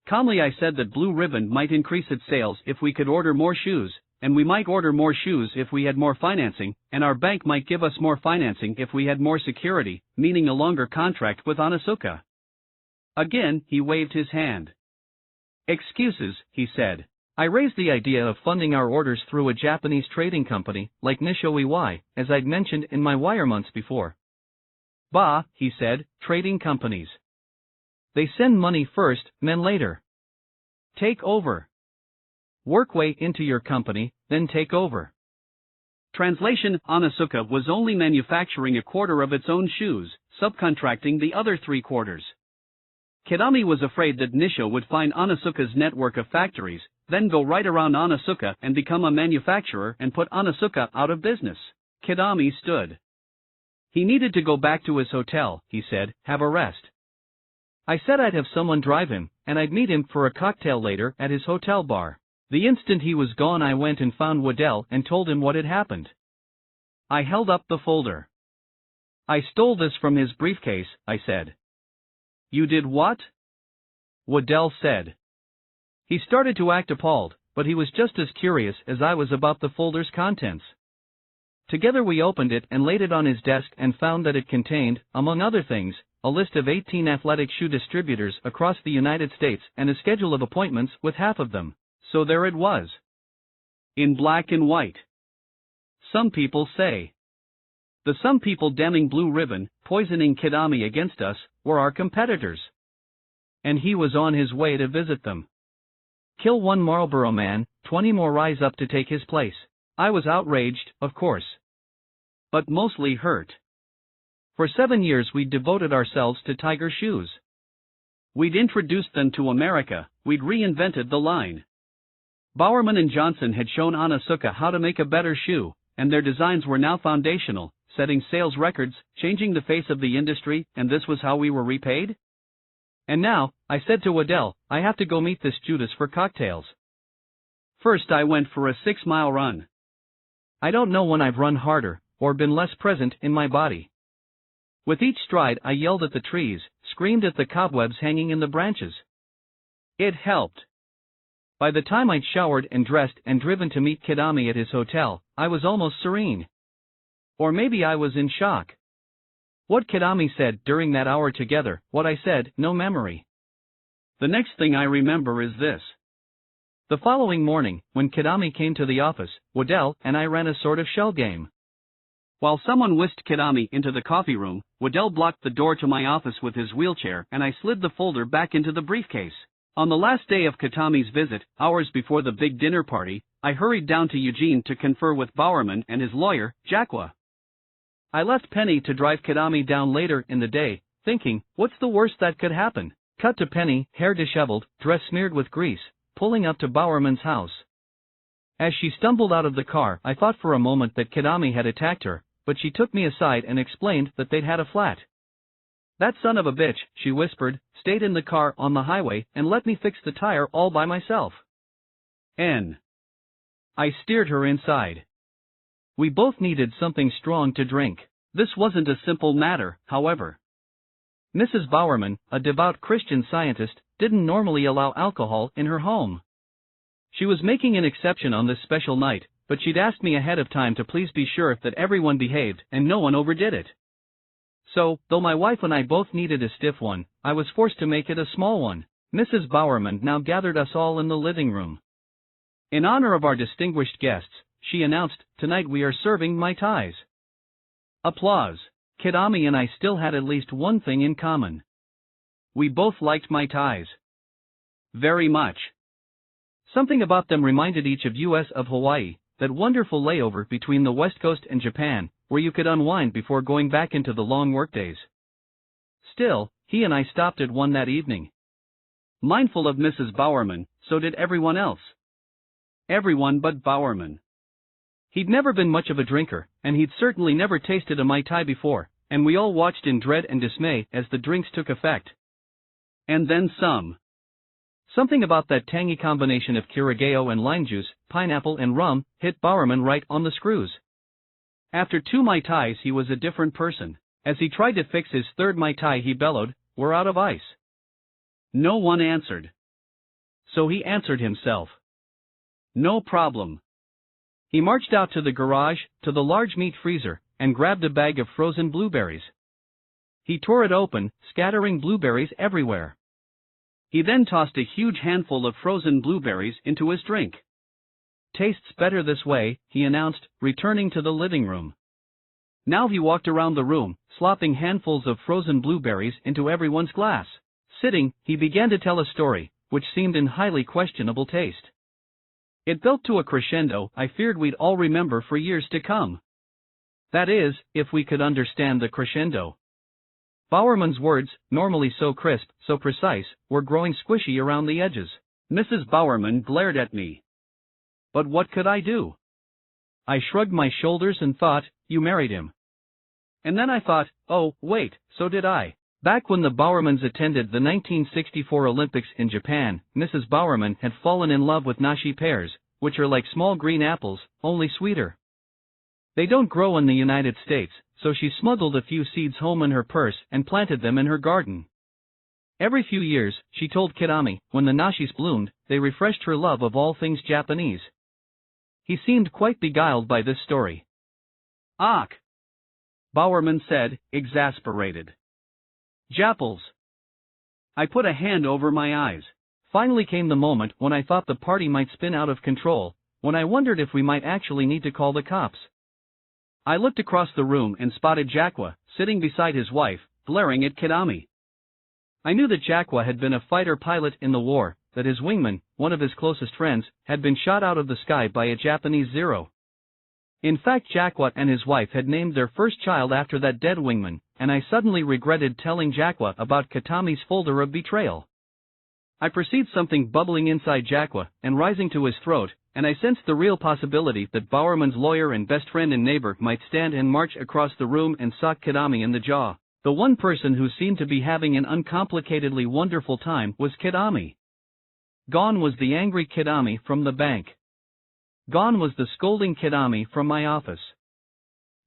Calmly I said that Blue Ribbon might increase its sales if we could order more shoes, and we might order more shoes if we had more financing, and our bank might give us more financing if we had more security, meaning a longer contract with Onitsuka. Again, he waved his hand. "Excuses," he said. I raised the idea of funding our orders through a Japanese trading company, like Nisho Iwai, as I'd mentioned in my wire months before. "Bah," he said, "trading companies. They send money first, men later. Take over. Work way into your company, then take over." Translation: Onitsuka was only manufacturing a quarter of its own shoes, subcontracting the other 3/4. Kidami was afraid that Nisho would find Onitsuka's network of factories, then go right around Onitsuka and become a manufacturer and put Onitsuka out of business. Kidami stood. He needed to go back to his hotel, he said, have a rest. I said I'd have someone drive him, and I'd meet him for a cocktail later at his hotel bar. The instant he was gone I went and found Waddell and told him what had happened. I held up the folder. "I stole this from his briefcase," I said. "You did what?" Waddell said. He started to act appalled, but he was just as curious as I was about the folder's contents. Together we opened it and laid it on his desk and found that it contained, among other things, a list of 18 athletic shoe distributors across the United States and a schedule of appointments with half of them. So there it was. In black and white. Some people say. The some people damning Blue Ribbon, poisoning Kidami against us, were our competitors. And he was on his way to visit them. Kill one Marlboro man, 20 more rise up to take his place. I was outraged, of course. But mostly hurt. For 7 years we'd devoted ourselves to Tiger shoes. We'd introduced them to America, we'd reinvented the line. Bowerman and Johnson had shown Onitsuka how to make a better shoe, and their designs were now foundational, setting sales records, changing the face of the industry, and this was how we were repaid? And now, I said to Waddell, I have to go meet this Judas for cocktails. First I went for a 6-mile run. I don't know when I've run harder, or been less present in my body. With each stride I yelled at the trees, screamed at the cobwebs hanging in the branches. It helped. By the time I'd showered and dressed and driven to meet Kidami at his hotel, I was almost serene. Or maybe I was in shock. What Kidami said during that hour together, what I said, no memory. The next thing I remember is this. The following morning, when Kidami came to the office, Waddell and I ran a sort of shell game. While someone whisked Kidami into the coffee room, Waddell blocked the door to my office with his wheelchair and I slid the folder back into the briefcase. On the last day of Kitami's visit, hours before the big dinner party, I hurried down to Eugene to confer with Bowerman and his lawyer, Jaqua. I left Penny to drive Kidami down later in the day, thinking, what's the worst that could happen? Cut to Penny, hair disheveled, dress smeared with grease, pulling up to Bowerman's house. As she stumbled out of the car, I thought for a moment that Kidami had attacked her, but she took me aside and explained that they'd had a flat. That son of a bitch, she whispered, stayed in the car on the highway and let me fix the tire all by myself. I steered her inside. We both needed something strong to drink. This wasn't a simple matter, however. Mrs. Bowerman, a devout Christian Scientist, didn't normally allow alcohol in her home. She was making an exception on this special night, but she'd asked me ahead of time to please be sure that everyone behaved and no one overdid it. So, though my wife and I both needed a stiff one, I was forced to make it a small one. Mrs. Bowerman now gathered us all in the living room. In honor of our distinguished guests, she announced, tonight we are serving Mai Tais. Applause. Kidami and I still had at least one thing in common. We both liked Mai Tais. Very much. Something about them reminded each of us of Hawaii, that wonderful layover between the West Coast and Japan, where you could unwind before going back into the long workdays. Still, he and I stopped at one that evening. Mindful of Mrs. Bowerman, so did everyone else. Everyone but Bowerman. He'd never been much of a drinker, and he'd certainly never tasted a Mai Tai before, and we all watched in dread and dismay as the drinks took effect. And then some. Something about that tangy combination of Curacao and lime juice, pineapple and rum, hit Bowerman right on the screws. After 2 Mai Tais he was a different person. As he tried to fix his third Mai Tai he bellowed, "We're out of ice." No one answered. So he answered himself. No problem. He marched out to the garage, to the large meat freezer, and grabbed a bag of frozen blueberries. He tore it open, scattering blueberries everywhere. He then tossed a huge handful of frozen blueberries into his drink. "Tastes better this way," he announced, returning to the living room. Now he walked around the room, slopping handfuls of frozen blueberries into everyone's glass. Sitting, he began to tell a story, which seemed in highly questionable taste. It built to a crescendo I feared we'd all remember for years to come. That is, if we could understand the crescendo. Bowerman's words, normally so crisp, so precise, were growing squishy around the edges. Mrs. Bowerman glared at me. But what could I do? I shrugged my shoulders and thought, you married him. And then I thought, oh, wait, so did I. Back when the Bowermans attended the 1964 Olympics in Japan, Mrs. Bowerman had fallen in love with nashi pears, which are like small green apples, only sweeter. They don't grow in the United States, so she smuggled a few seeds home in her purse and planted them in her garden. Every few years, she told Kidami, when the nashis bloomed, they refreshed her love of all things Japanese. He seemed quite beguiled by this story. "Ach!" Bowerman said, exasperated. "Japples." I put a hand over my eyes. Finally came the moment when I thought the party might spin out of control, when I wondered if we might actually need to call the cops. I looked across the room and spotted Jaqua, sitting beside his wife, glaring at Kidami. I knew that Jaqua had been a fighter pilot in the war, that his wingman, one of his closest friends, had been shot out of the sky by a Japanese Zero. In fact, Jaqua and his wife had named their first child after that dead wingman, and I suddenly regretted telling Jaqua about Kitami's folder of betrayal. I perceived something bubbling inside Jaqua and rising to his throat, and I sensed the real possibility that Bowerman's lawyer and best friend and neighbor might stand and march across the room and sock Kidami in the jaw. The one person who seemed to be having an uncomplicatedly wonderful time was Kidami. Gone was the angry Kidami from the bank. Gone was the scolding Kitami from my office.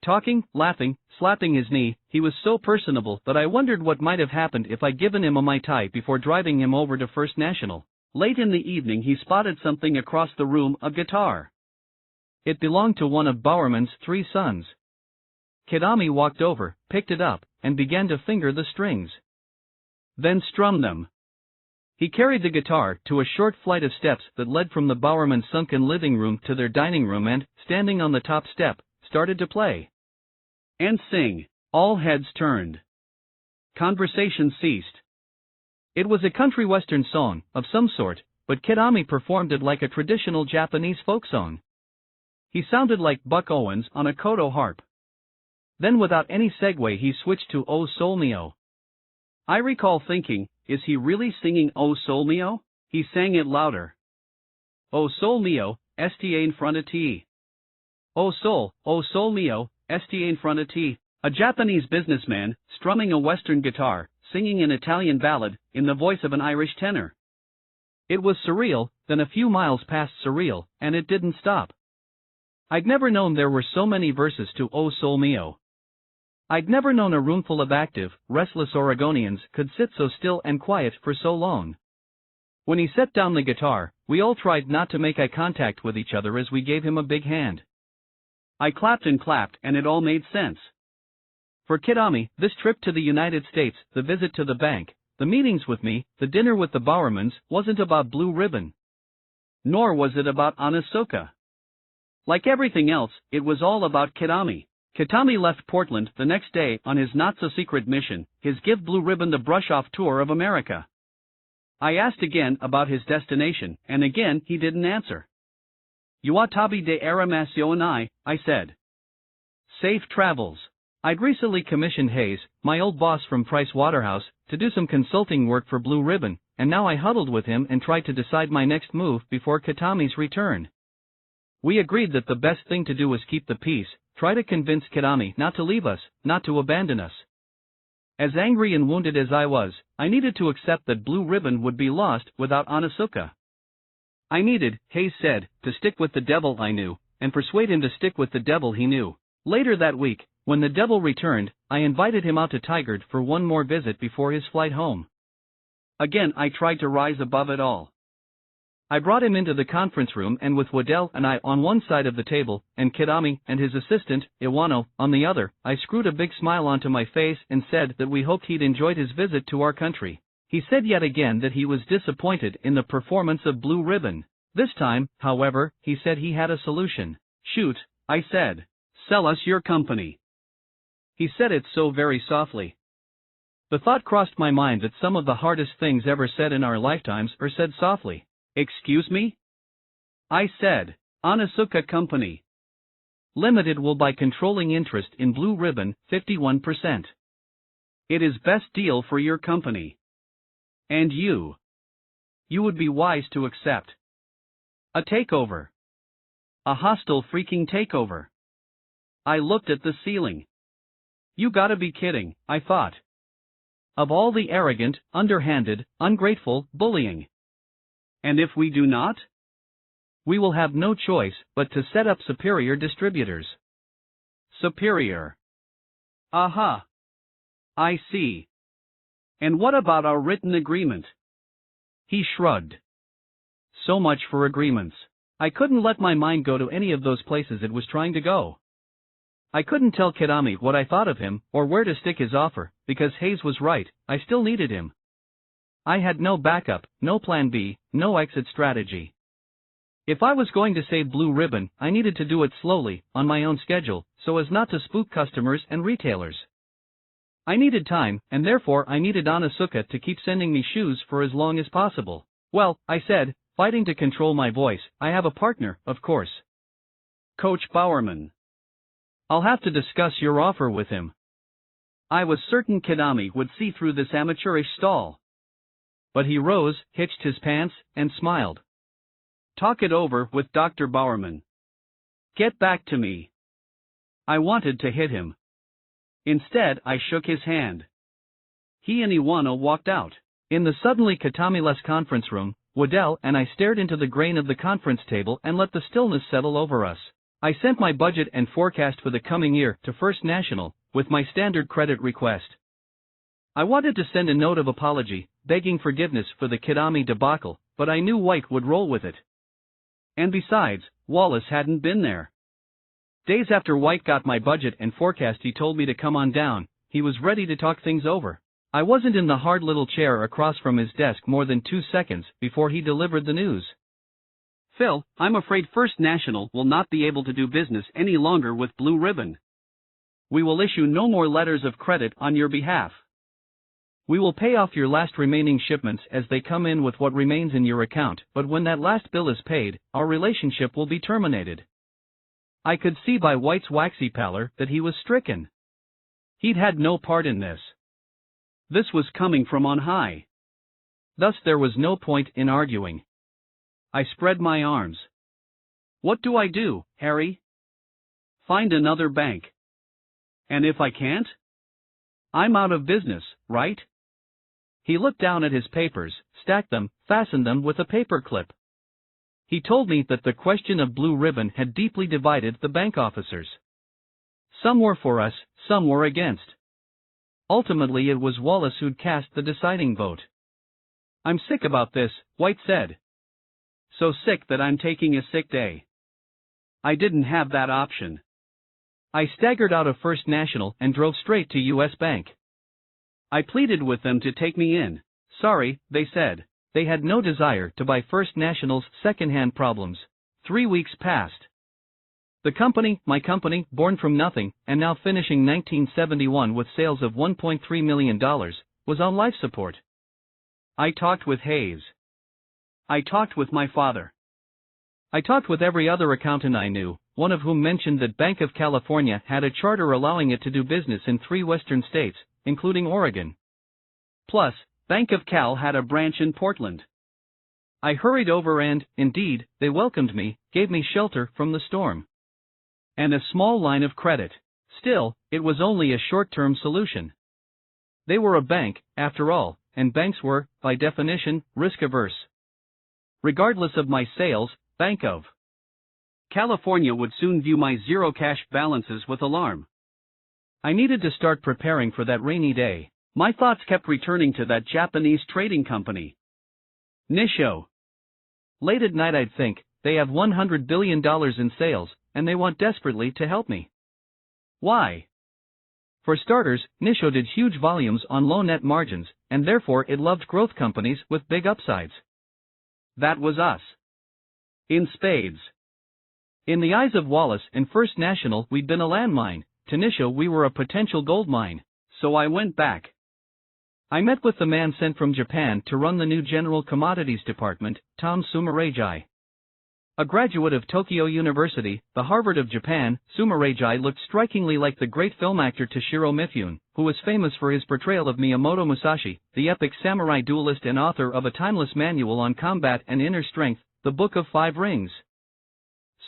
Talking, laughing, slapping his knee, he was so personable that I wondered what might have happened if I'd given him a Mai Tai before driving him over to First National. Late in the evening he spotted something across the room, a guitar. It belonged to one of Bowerman's 3 sons. Kitami walked over, picked it up, and began to finger the strings. Then strum them. He carried the guitar to a short flight of steps that led from the Bowerman sunken living room to their dining room and, standing on the top step, started to play and sing. All heads turned. Conversation ceased. It was a country western song, of some sort, but Kitami performed it like a traditional Japanese folk song. He sounded like Buck Owens on a koto harp. Then without any segue he switched to O Sol Mio. I recall thinking, is he really singing O Sol Mio? He sang it louder. O Sol Mio, sta in front of T. O Sol Mio, sta in front of T. A Japanese businessman, strumming a Western guitar, singing an Italian ballad, in the voice of an Irish tenor. It was surreal, then a few miles past surreal, and it didn't stop. I'd never known there were so many verses to O Sol Mio. I'd never known a roomful of active, restless Oregonians could sit so still and quiet for so long. When he set down the guitar, we all tried not to make eye contact with each other as we gave him a big hand. I clapped and it all made sense. For Kitami, this trip to the United States, the visit to the bank, the meetings with me, the dinner with the Bowermans, wasn't about Blue Ribbon. Nor was it about Onizuka. Like everything else, it was all about Kitami. Kitami left Portland the next day on his not-so-secret mission, his Give Blue Ribbon the Brush-Off tour of America. I asked again about his destination, and again he didn't answer. Iwatabi de Aramasion I said. Safe travels. I'd recently commissioned Hayes, my old boss from Price Waterhouse, to do some consulting work for Blue Ribbon, and now I huddled with him and tried to decide my next move before Kitami's return. We agreed that the best thing to do was keep the peace, try to convince Kitami not to leave us, not to abandon us. As angry and wounded as I was, I needed to accept that Blue Ribbon would be lost without Onizuka. I needed, Hayes said, to stick with the devil I knew, and persuade him to stick with the devil he knew. Later that week, when the devil returned, I invited him out to Tigard for one more visit before his flight home. Again I tried to rise above it all. I brought him into the conference room and with Waddell and I on one side of the table, and Kitami and his assistant, Iwano, on the other, I screwed a big smile onto my face and said that we hoped he'd enjoyed his visit to our country. He said yet again that he was disappointed in the performance of Blue Ribbon. This time, however, he said he had a solution. Shoot, I said. Sell us your company. He said it so very softly. The thought crossed my mind that some of the hardest things ever said in our lifetimes are said softly. Excuse me? I said, Onizuka Company Limited will buy controlling interest in Blue Ribbon, 51%. It is best deal for your company. And you would be wise to accept a takeover. A hostile freaking takeover. I looked at the ceiling. You gotta be kidding, I thought. Of all the arrogant, underhanded, ungrateful, bullying. And if we do not? We will have no choice but to set up superior distributors. Superior. Aha. I see. And what about our written agreement? He shrugged. So much for agreements. I couldn't let my mind go to any of those places it was trying to go. I couldn't tell Kitami what I thought of him, or where to stick his offer, because Hayes was right, I still needed him. I had no backup, no plan B, no exit strategy. If I was going to save Blue Ribbon, I needed to do it slowly, on my own schedule, so as not to spook customers and retailers. I needed time, and therefore I needed Onizuka to keep sending me shoes for as long as possible. Well, I said, fighting to control my voice, I have a partner, of course. Coach Bowerman. I'll have to discuss your offer with him. I was certain Kitami would see through this amateurish stall. But he rose, hitched his pants, and smiled. Talk it over with Dr. Bowerman. Get back to me. I wanted to hit him. Instead, I shook his hand. He and Iwano walked out. In the suddenly Kitami-less conference room, Waddell and I stared into the grain of the conference table and let the stillness settle over us. I sent my budget and forecast for the coming year to First National, with my standard credit request. I wanted to send a note of apology, begging forgiveness for the Kidami debacle, but I knew White would roll with it. And besides, Wallace hadn't been there. Days after White got my budget and forecast, he told me to come on down. He was ready to talk things over. I wasn't in the hard little chair across from his desk more than 2 seconds before he delivered the news. Phil, I'm afraid First National will not be able to do business any longer with Blue Ribbon. We will issue no more letters of credit on your behalf. We will pay off your last remaining shipments as they come in with what remains in your account, but when that last bill is paid, our relationship will be terminated. I could see by White's waxy pallor that he was stricken. He'd had no part in this. This was coming from on high. Thus there was no point in arguing. I spread my arms. What do I do, Harry? Find another bank. And if I can't? I'm out of business, right? He looked down at his papers, stacked them, fastened them with a paper clip. He told me that the question of Blue Ribbon had deeply divided the bank officers. Some were for us, some were against. Ultimately it was Wallace who'd cast the deciding vote. I'm sick about this, White said. So sick that I'm taking a sick day. I didn't have that option. I staggered out of First National and drove straight to U.S. Bank. I pleaded with them to take me in. Sorry, they said. They had no desire to buy First National's second-hand problems. 3 weeks passed. The company, my company, born from nothing, and now finishing 1971 with sales of $1.3 million, was on life support. I talked with Hayes. I talked with my father. I talked with every other accountant I knew, one of whom mentioned that Bank of California had a charter allowing it to do business in 3 western states, including Oregon. Plus, Bank of Cal had a branch in Portland. I hurried over and, indeed, they welcomed me, gave me shelter from the storm. And a small line of credit. Still, it was only a short-term solution. They were a bank, after all, and banks were, by definition, risk-averse. Regardless of my sales, Bank of California would soon view my zero cash balances with alarm. I needed to start preparing for that rainy day. My thoughts kept returning to that Japanese trading company. Nisho. Late at night I'd think, they have $100 billion in sales, and they want desperately to help me. Why? For starters, Nisho did huge volumes on low net margins, and therefore it loved growth companies with big upsides. That was us. In spades. In the eyes of Wallace and First National we'd been a landmine, to Nisho we were a potential gold mine, so I went back. I met with the man sent from Japan to run the new General Commodities Department, Tom Sumeragi. A graduate of Tokyo University, the Harvard of Japan, Sumeragi looked strikingly like the great film actor Toshiro Mifune, who was famous for his portrayal of Miyamoto Musashi, the epic samurai duelist and author of a timeless manual on combat and inner strength, The Book of Five Rings.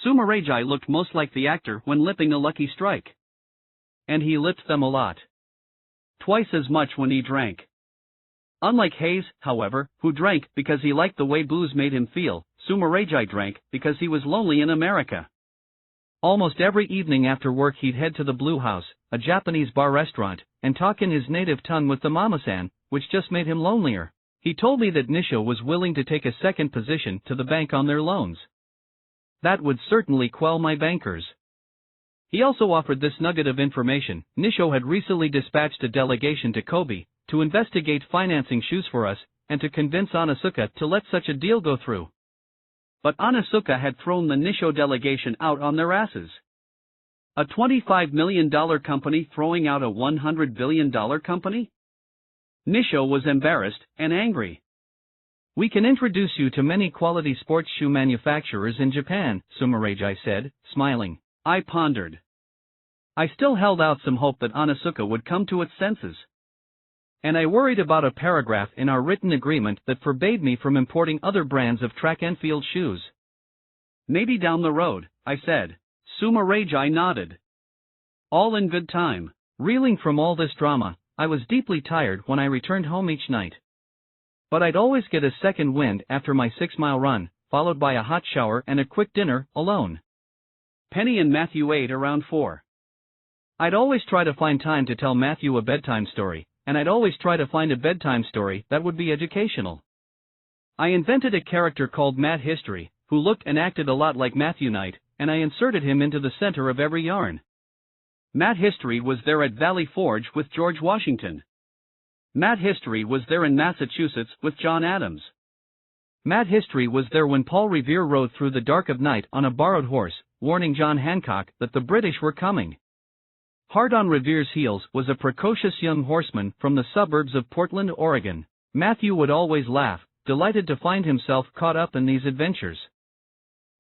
Sumeragi looked most like the actor when lipping a Lucky Strike. And he lipped them a lot. Twice as much when he drank. Unlike Hayes, however, who drank because he liked the way booze made him feel, Sumeragi drank because he was lonely in America. Almost every evening after work he'd head to the Blue House, a Japanese bar restaurant, and talk in his native tongue with the mama-san, which just made him lonelier. He told me that Nisho was willing to take a second position to the bank on their loans. That would certainly quell my bankers. He also offered this nugget of information. Nisho had recently dispatched a delegation to Kobe to investigate financing shoes for us, and to convince Onitsuka to let such a deal go through. But Onitsuka had thrown the Nisho delegation out on their asses. A $25 million company throwing out a $100 billion company? Nisho was embarrassed and angry. We can introduce you to many quality sports shoe manufacturers in Japan, Sumeragi said, smiling. I pondered. I still held out some hope that Onitsuka would come to its senses. And I worried about a paragraph in our written agreement that forbade me from importing other brands of track and field shoes. Maybe down the road, I said. Sumeragi nodded. All in good time. Reeling from all this drama, I was deeply tired when I returned home each night. But I'd always get a second wind after my 6-mile run, followed by a hot shower and a quick dinner, alone. Penny and Matthew ate around 4. I'd always try to find time to tell Matthew a bedtime story, and I'd always try to find a bedtime story that would be educational. I invented a character called Matt History, who looked and acted a lot like Matthew Knight, and I inserted him into the center of every yarn. Matt History was there at Valley Forge with George Washington. Matt History was there in Massachusetts with John Adams. Matt History was there when Paul Revere rode through the dark of night on a borrowed horse, warning John Hancock that the British were coming. Hard on Revere's heels was a precocious young horseman from the suburbs of Portland, Oregon. Matthew would always laugh, delighted to find himself caught up in these adventures.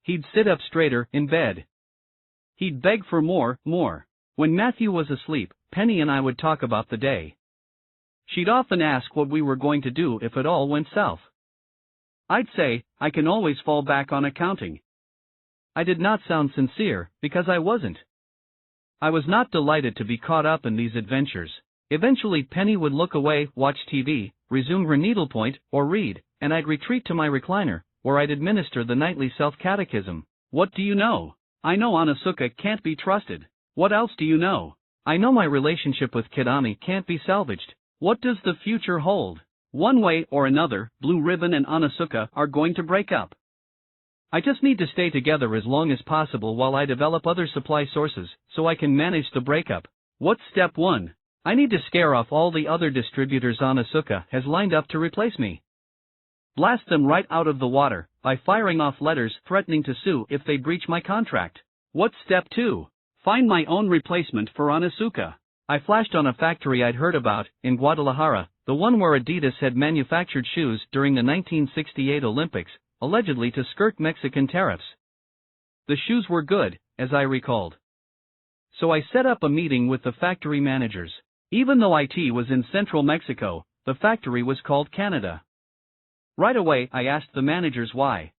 He'd sit up straighter in bed. He'd beg for more. When Matthew was asleep, Penny and I would talk about the day. She'd often ask what we were going to do if it all went south. I'd say, I can always fall back on accounting. I did not sound sincere, because I wasn't. I was not delighted to be caught up in these adventures. Eventually Penny would look away, watch TV, resume her needlepoint, or read, and I'd retreat to my recliner, where I'd administer the nightly self-catechism. What do you know? I know Anazuka can't be trusted. What else do you know? I know my relationship with Kidami can't be salvaged. What does the future hold? One way or another, Blue Ribbon and Anazuka are going to break up. I just need to stay together as long as possible while I develop other supply sources, so I can manage the breakup. What's step 1? I need to scare off all the other distributors Anazuka has lined up to replace me. Blast them right out of the water, by firing off letters threatening to sue if they breach my contract. What's step 2? Find my own replacement for Anazuka. I flashed on a factory I'd heard about, in Guadalajara, the one where Adidas had manufactured shoes during the 1968 Olympics, allegedly to skirt Mexican tariffs. The shoes were good, as I recalled. So I set up a meeting with the factory managers. Even though IT was in central Mexico, the factory was called Canada. Right away I asked the managers why.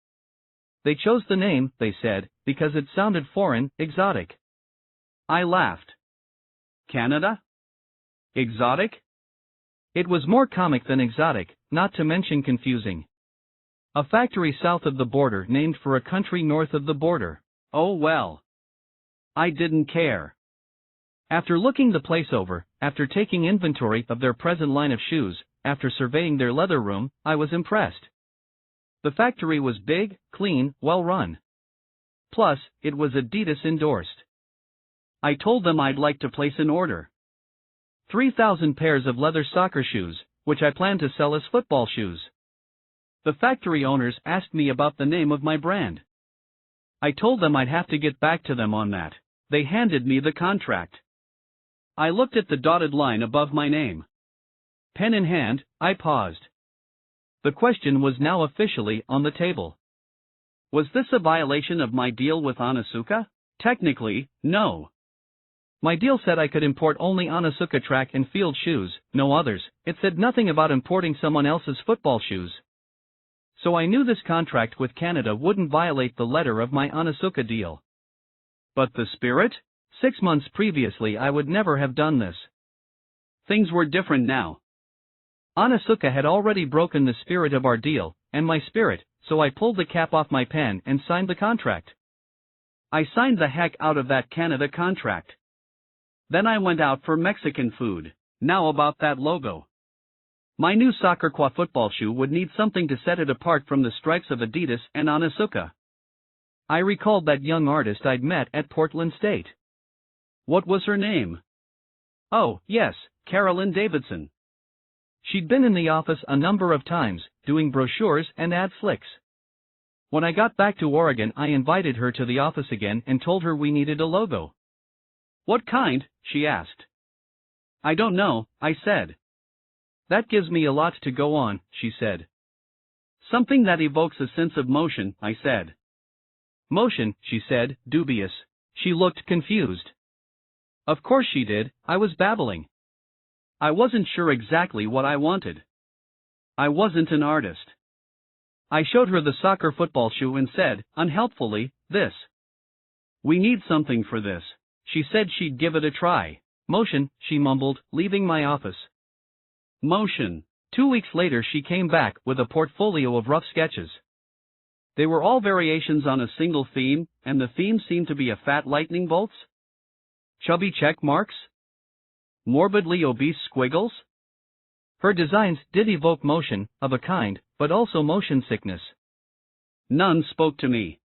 They chose the name, they said, because it sounded foreign, exotic. I laughed. Canada? Exotic? It was more comic than exotic, not to mention confusing. A factory south of the border named for a country north of the border. Oh well. I didn't care. After looking the place over, after taking inventory of their present line of shoes, after surveying their leather room, I was impressed. The factory was big, clean, well run. Plus, it was Adidas endorsed. I told them I'd like to place an order. 3,000 pairs of leather soccer shoes, which I plan to sell as football shoes. The factory owners asked me about the name of my brand. I told them I'd have to get back to them on that. They handed me the contract. I looked at the dotted line above my name. Pen in hand, I paused. The question was now officially on the table. Was this a violation of my deal with Anazuka? Technically, no. My deal said I could import only Anazuka track and field shoes, no others. It said nothing about importing someone else's football shoes. So I knew this contract with Canada wouldn't violate the letter of my Anazuka deal. But the spirit? 6 months previously I would never have done this. Things were different now. Anazuka had already broken the spirit of our deal, and my spirit, so I pulled the cap off my pen and signed the contract. I signed the heck out of that Canada contract. Then I went out for Mexican food. Now about that logo. My new soccer football shoe would need something to set it apart from the stripes of Adidas and Anazuka. I recalled that young artist I'd met at Portland State. What was her name? Oh, yes, Carolyn Davidson. She'd been in the office a number of times, doing brochures and ad flicks. When I got back to Oregon, I invited her to the office again and told her we needed a logo. What kind? She asked. I don't know, I said. That gives me a lot to go on, she said. Something that evokes a sense of motion, I said. Motion, she said, dubious. She looked confused. Of course she did, I was babbling. I wasn't sure exactly what I wanted. I wasn't an artist. I showed her the soccer football shoe and said, unhelpfully, this. We need something for this. She said she'd give it a try. Motion, she mumbled, leaving my office. Motion. 2 weeks later she came back with a portfolio of rough sketches. They were all variations on a single theme, and the theme seemed to be a fat lightning bolts? Chubby check marks? Morbidly obese squiggles? Her designs did evoke motion, of a kind, but also motion sickness. None spoke to me.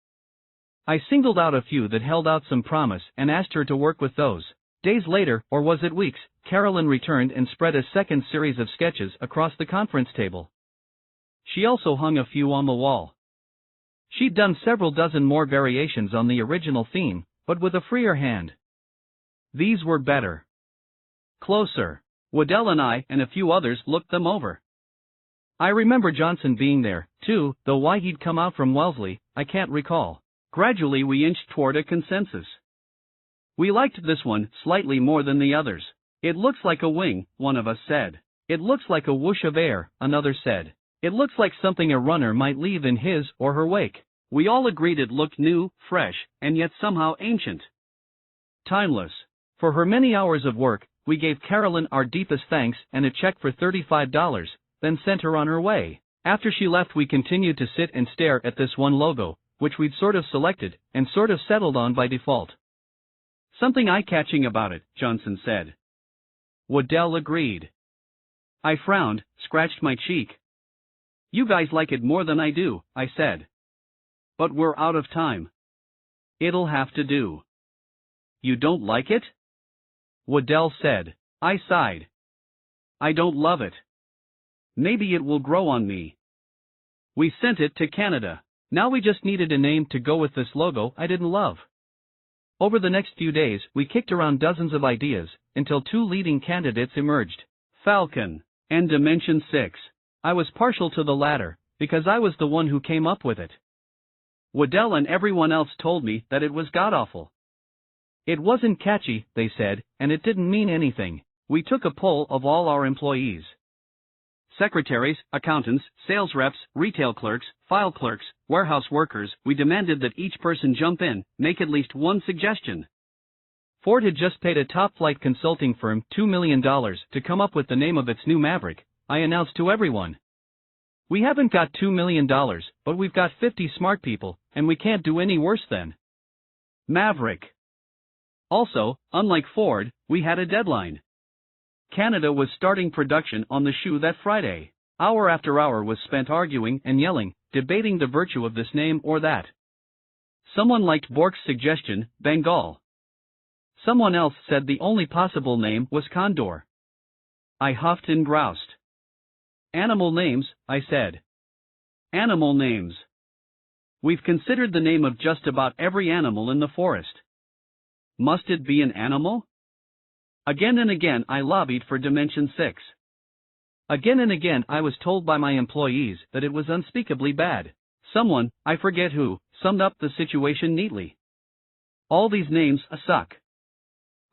I singled out a few that held out some promise and asked her to work with those. Days later, or was it weeks, Carolyn returned and spread a second series of sketches across the conference table. She also hung a few on the wall. She'd done several dozen more variations on the original theme, but with a freer hand. These were better. Closer. Waddell and I and a few others looked them over. I remember Johnson being there, too, though why he'd come out from Wellesley, I can't recall. Gradually we inched toward a consensus. We liked this one slightly more than the others. It looks like a wing, one of us said. It looks like a whoosh of air, another said. It looks like something a runner might leave in his or her wake. We all agreed it looked new, fresh, and yet somehow ancient. Timeless. For her many hours of work, we gave Carolyn our deepest thanks and a check for $35, then sent her on her way. After she left we continued to sit and stare at this one logo, which we'd sort of selected, and sort of settled on by default. Something eye-catching about it, Johnson said. Waddell agreed. I frowned, scratched my cheek. You guys like it more than I do, I said. But we're out of time. It'll have to do. You don't like it? Waddell said. I sighed. I don't love it. Maybe it will grow on me. We sent it to Canada. Now we just needed a name to go with this logo I didn't love. Over the next few days, we kicked around dozens of ideas, until two leading candidates emerged. Falcon and Dimension 6. I was partial to the latter, because I was the one who came up with it. Waddell and everyone else told me that it was god-awful. It wasn't catchy, they said, and it didn't mean anything. We took a poll of all our employees. Secretaries, accountants, sales reps, retail clerks, file clerks, warehouse workers, we demanded that each person jump in, make at least one suggestion. Ford had just paid a top-flight consulting firm $2 million to come up with the name of its new Maverick, I announced to everyone. We haven't got $2 million, but we've got 50 smart people, and we can't do any worse than Maverick. Also, unlike Ford, we had a deadline. Canada was starting production on the shoe that Friday. Hour after hour was spent arguing and yelling, debating the virtue of this name or that. Someone liked Bork's suggestion, Bengal. Someone else said the only possible name was Condor. I huffed and groused. Animal names, I said. Animal names. We've considered the name of just about every animal in the forest. Must it be an animal? Again and again I lobbied for Dimension 6. Again and again I was told by my employees that it was unspeakably bad. Someone, I forget who, summed up the situation neatly. All these names suck.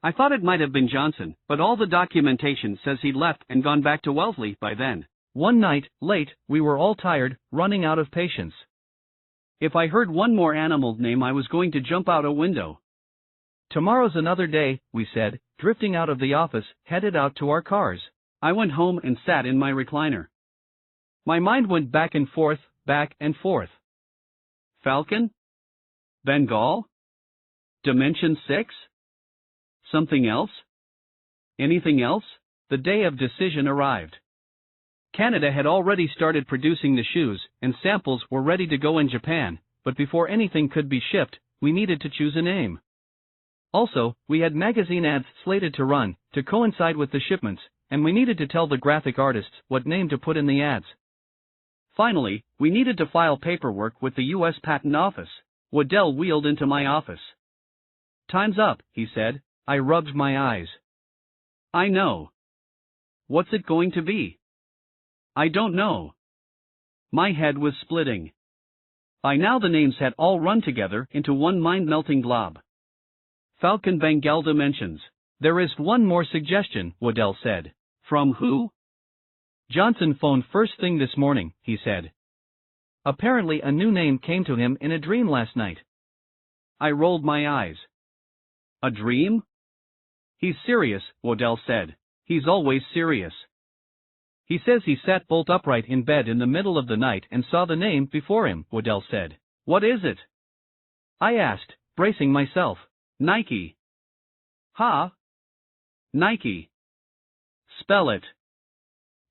I thought it might have been Johnson, but all the documentation says he'd left and gone back to Wellesley by then. One night, late, we were all tired, running out of patience. If I heard one more animal name I was going to jump out a window. Tomorrow's another day, we said, drifting out of the office, headed out to our cars. I went home and sat in my recliner. My mind went back and forth, back and forth. Falcon? Bengal? Dimension 6? Something else? Anything else? The day of decision arrived. Canada had already started producing the shoes, and samples were ready to go in Japan, but before anything could be shipped, we needed to choose a name. Also, we had magazine ads slated to run, to coincide with the shipments, and we needed to tell the graphic artists what name to put in the ads. Finally, we needed to file paperwork with the U.S. Patent Office. Waddell wheeled into my office. Time's up, he said. I rubbed my eyes. I know. What's it going to be? I don't know. My head was splitting. By now the names had all run together into one mind-melting blob. Falcon Bengal Dimensions. There is one more suggestion, Waddell said. From who? Johnson phoned first thing this morning, he said. Apparently a new name came to him in a dream last night. I rolled my eyes. A dream? He's serious, Waddell said. He's always serious. He says he sat bolt upright in bed in the middle of the night and saw the name before him, Waddell said. What is it? I asked, bracing myself. Nike. Ha? Nike. Spell it.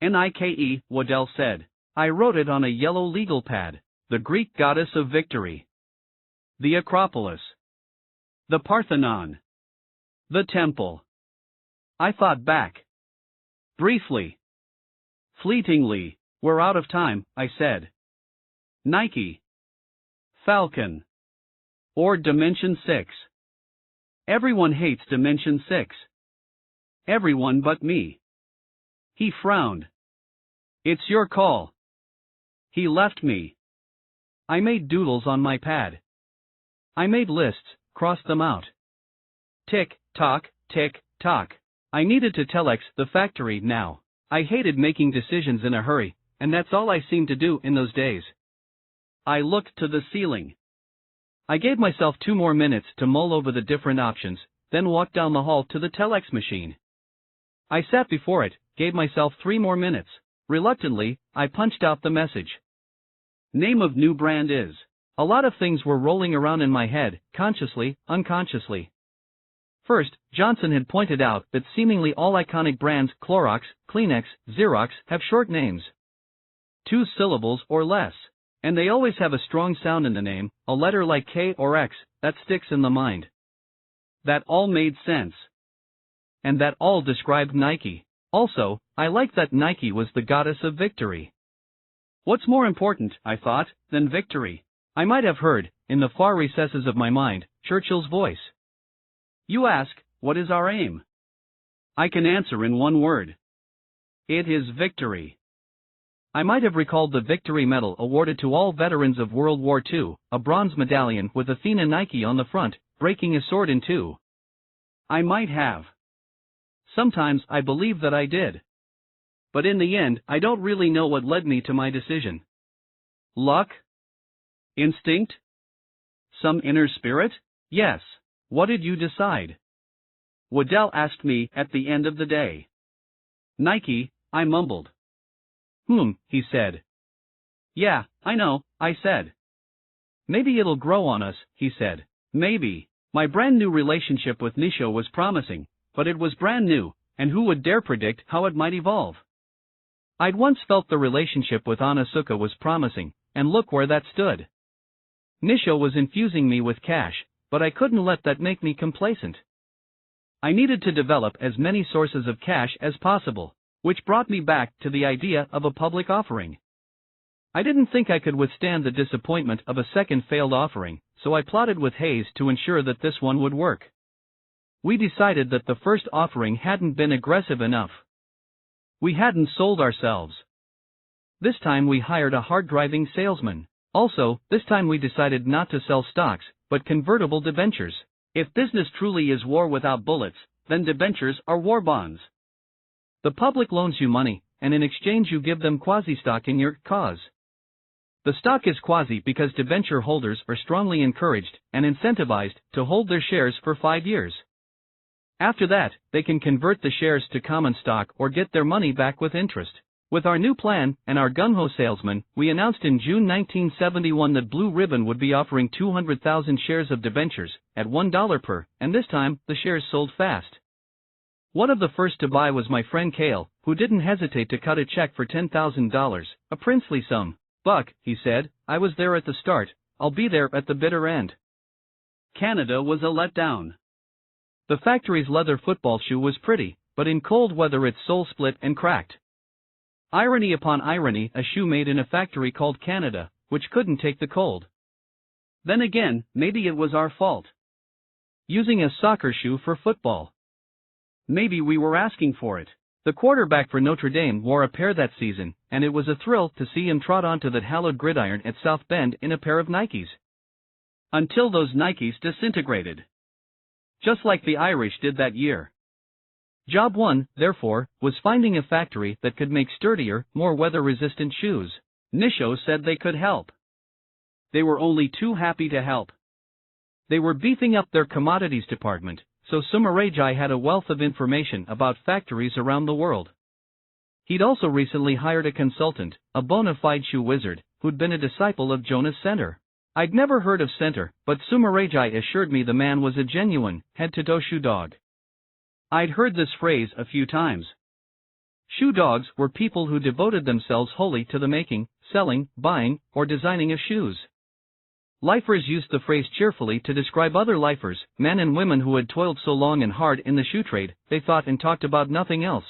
Nike, Waddell said. I wrote it on a yellow legal pad. The Greek goddess of victory. The Acropolis. The Parthenon. The Temple. I thought back. Briefly. Fleetingly. We're out of time, I said. Nike. Falcon. Or Dimension 6. Everyone hates Dimension 6. Everyone but me. He frowned. It's your call. He left me. I made doodles on my pad. I made lists, crossed them out. Tick, tock, tick, tock. I needed to telex the factory now. I hated making decisions in a hurry, and that's all I seemed to do in those days. I looked to the ceiling. I gave myself 2 more minutes to mull over the different options, then walked down the hall to the telex machine. I sat before it, gave myself 3 more minutes. Reluctantly, I punched out the message. Name of new brand is. A lot of things were rolling around in my head, consciously, unconsciously. First, Johnson had pointed out that seemingly all iconic brands, Clorox, Kleenex, Xerox, have short names. 2 syllables or less. And they always have a strong sound in the name, a letter like K or X, that sticks in the mind. That all made sense. And that all described Nike. Also, I liked that Nike was the goddess of victory. What's more important, I thought, than victory? I might have heard, in the far recesses of my mind, Churchill's voice. You ask, what is our aim? I can answer in one word. It is victory. I might have recalled the Victory Medal awarded to all veterans of World War II, a bronze medallion with Athena Nike on the front, breaking a sword in 2. I might have. Sometimes I believe that I did. But in the end, I don't really know what led me to my decision. Luck? Instinct? Some inner spirit? Yes. What did you decide? Waddell asked me at the end of the day. Nike, I mumbled. He said. Yeah, I know, I said. Maybe it'll grow on us, he said. Maybe. My brand new relationship with Nisho was promising, but it was brand new, and who would dare predict how it might evolve? I'd once felt the relationship with Asuka was promising, and look where that stood. Nisho was infusing me with cash, but I couldn't let that make me complacent. I needed to develop as many sources of cash as possible, which brought me back to the idea of a public offering. I didn't think I could withstand the disappointment of a second failed offering, so I plotted with Hayes to ensure that this one would work. We decided that the first offering hadn't been aggressive enough. We hadn't sold ourselves. This time we hired a hard-driving salesman. Also, this time we decided not to sell stocks, but convertible debentures. If business truly is war without bullets, then debentures are war bonds. The public loans you money, and in exchange you give them quasi-stock in your cause. The stock is quasi because debenture holders are strongly encouraged and incentivized to hold their shares for 5 years. After that, they can convert the shares to common stock or get their money back with interest. With our new plan and our gung-ho salesman, we announced in June 1971 that Blue Ribbon would be offering 200,000 shares of debentures at $1 per, and this time, the shares sold fast. One of the first to buy was my friend Cale, who didn't hesitate to cut a check for $10,000, a princely sum. Buck, he said, I was there at the start, I'll be there at the bitter end. Canada was a letdown. The factory's leather football shoe was pretty, but in cold weather its sole split and cracked. Irony upon irony, a shoe made in a factory called Canada, which couldn't take the cold. Then again, maybe it was our fault. Using a soccer shoe for football. Maybe we were asking for it. The quarterback for Notre Dame wore a pair that season, and it was a thrill to see him trot onto that hallowed gridiron at South Bend in a pair of Nikes. Until those Nikes disintegrated. Just like the Irish did that year. Job 1, therefore, was finding a factory that could make sturdier, more weather-resistant shoes. Nisho said they could help. They were only too happy to help. They were beefing up their commodities department, so Sumarajai had a wealth of information about factories around the world. He'd also recently hired a consultant, a bona fide shoe wizard, who'd been a disciple of Jonas Center. I'd never heard of Center, but Sumarajai assured me the man was a genuine, head-to-toe shoe dog. I'd heard this phrase a few times. Shoe dogs were people who devoted themselves wholly to the making, selling, buying, or designing of shoes. Lifers used the phrase cheerfully to describe other lifers, men and women who had toiled so long and hard in the shoe trade, they thought and talked about nothing else.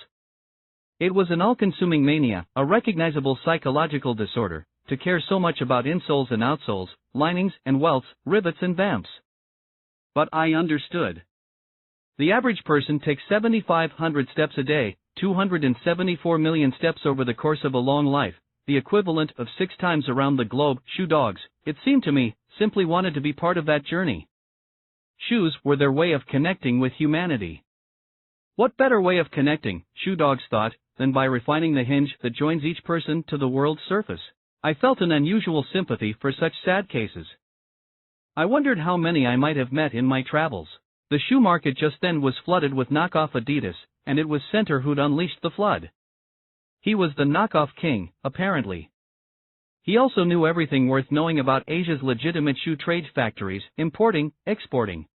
It was an all-consuming mania, a recognizable psychological disorder, to care so much about insoles and outsoles, linings and welts, rivets and vamps. But I understood. The average person takes 7,500 steps a day, 274 million steps over the course of a long life, the equivalent of 6 times around the globe. Shoe dogs, it seemed to me, simply wanted to be part of that journey. Shoes were their way of connecting with humanity. What better way of connecting, shoe dogs thought, than by refining the hinge that joins each person to the world's surface? I felt an unusual sympathy for such sad cases. I wondered how many I might have met in my travels. The shoe market just then was flooded with knockoff Adidas, and it was Center who'd unleashed the flood. He was the knockoff king, apparently. He also knew everything worth knowing about Asia's legitimate shoe trade factories, importing, exporting.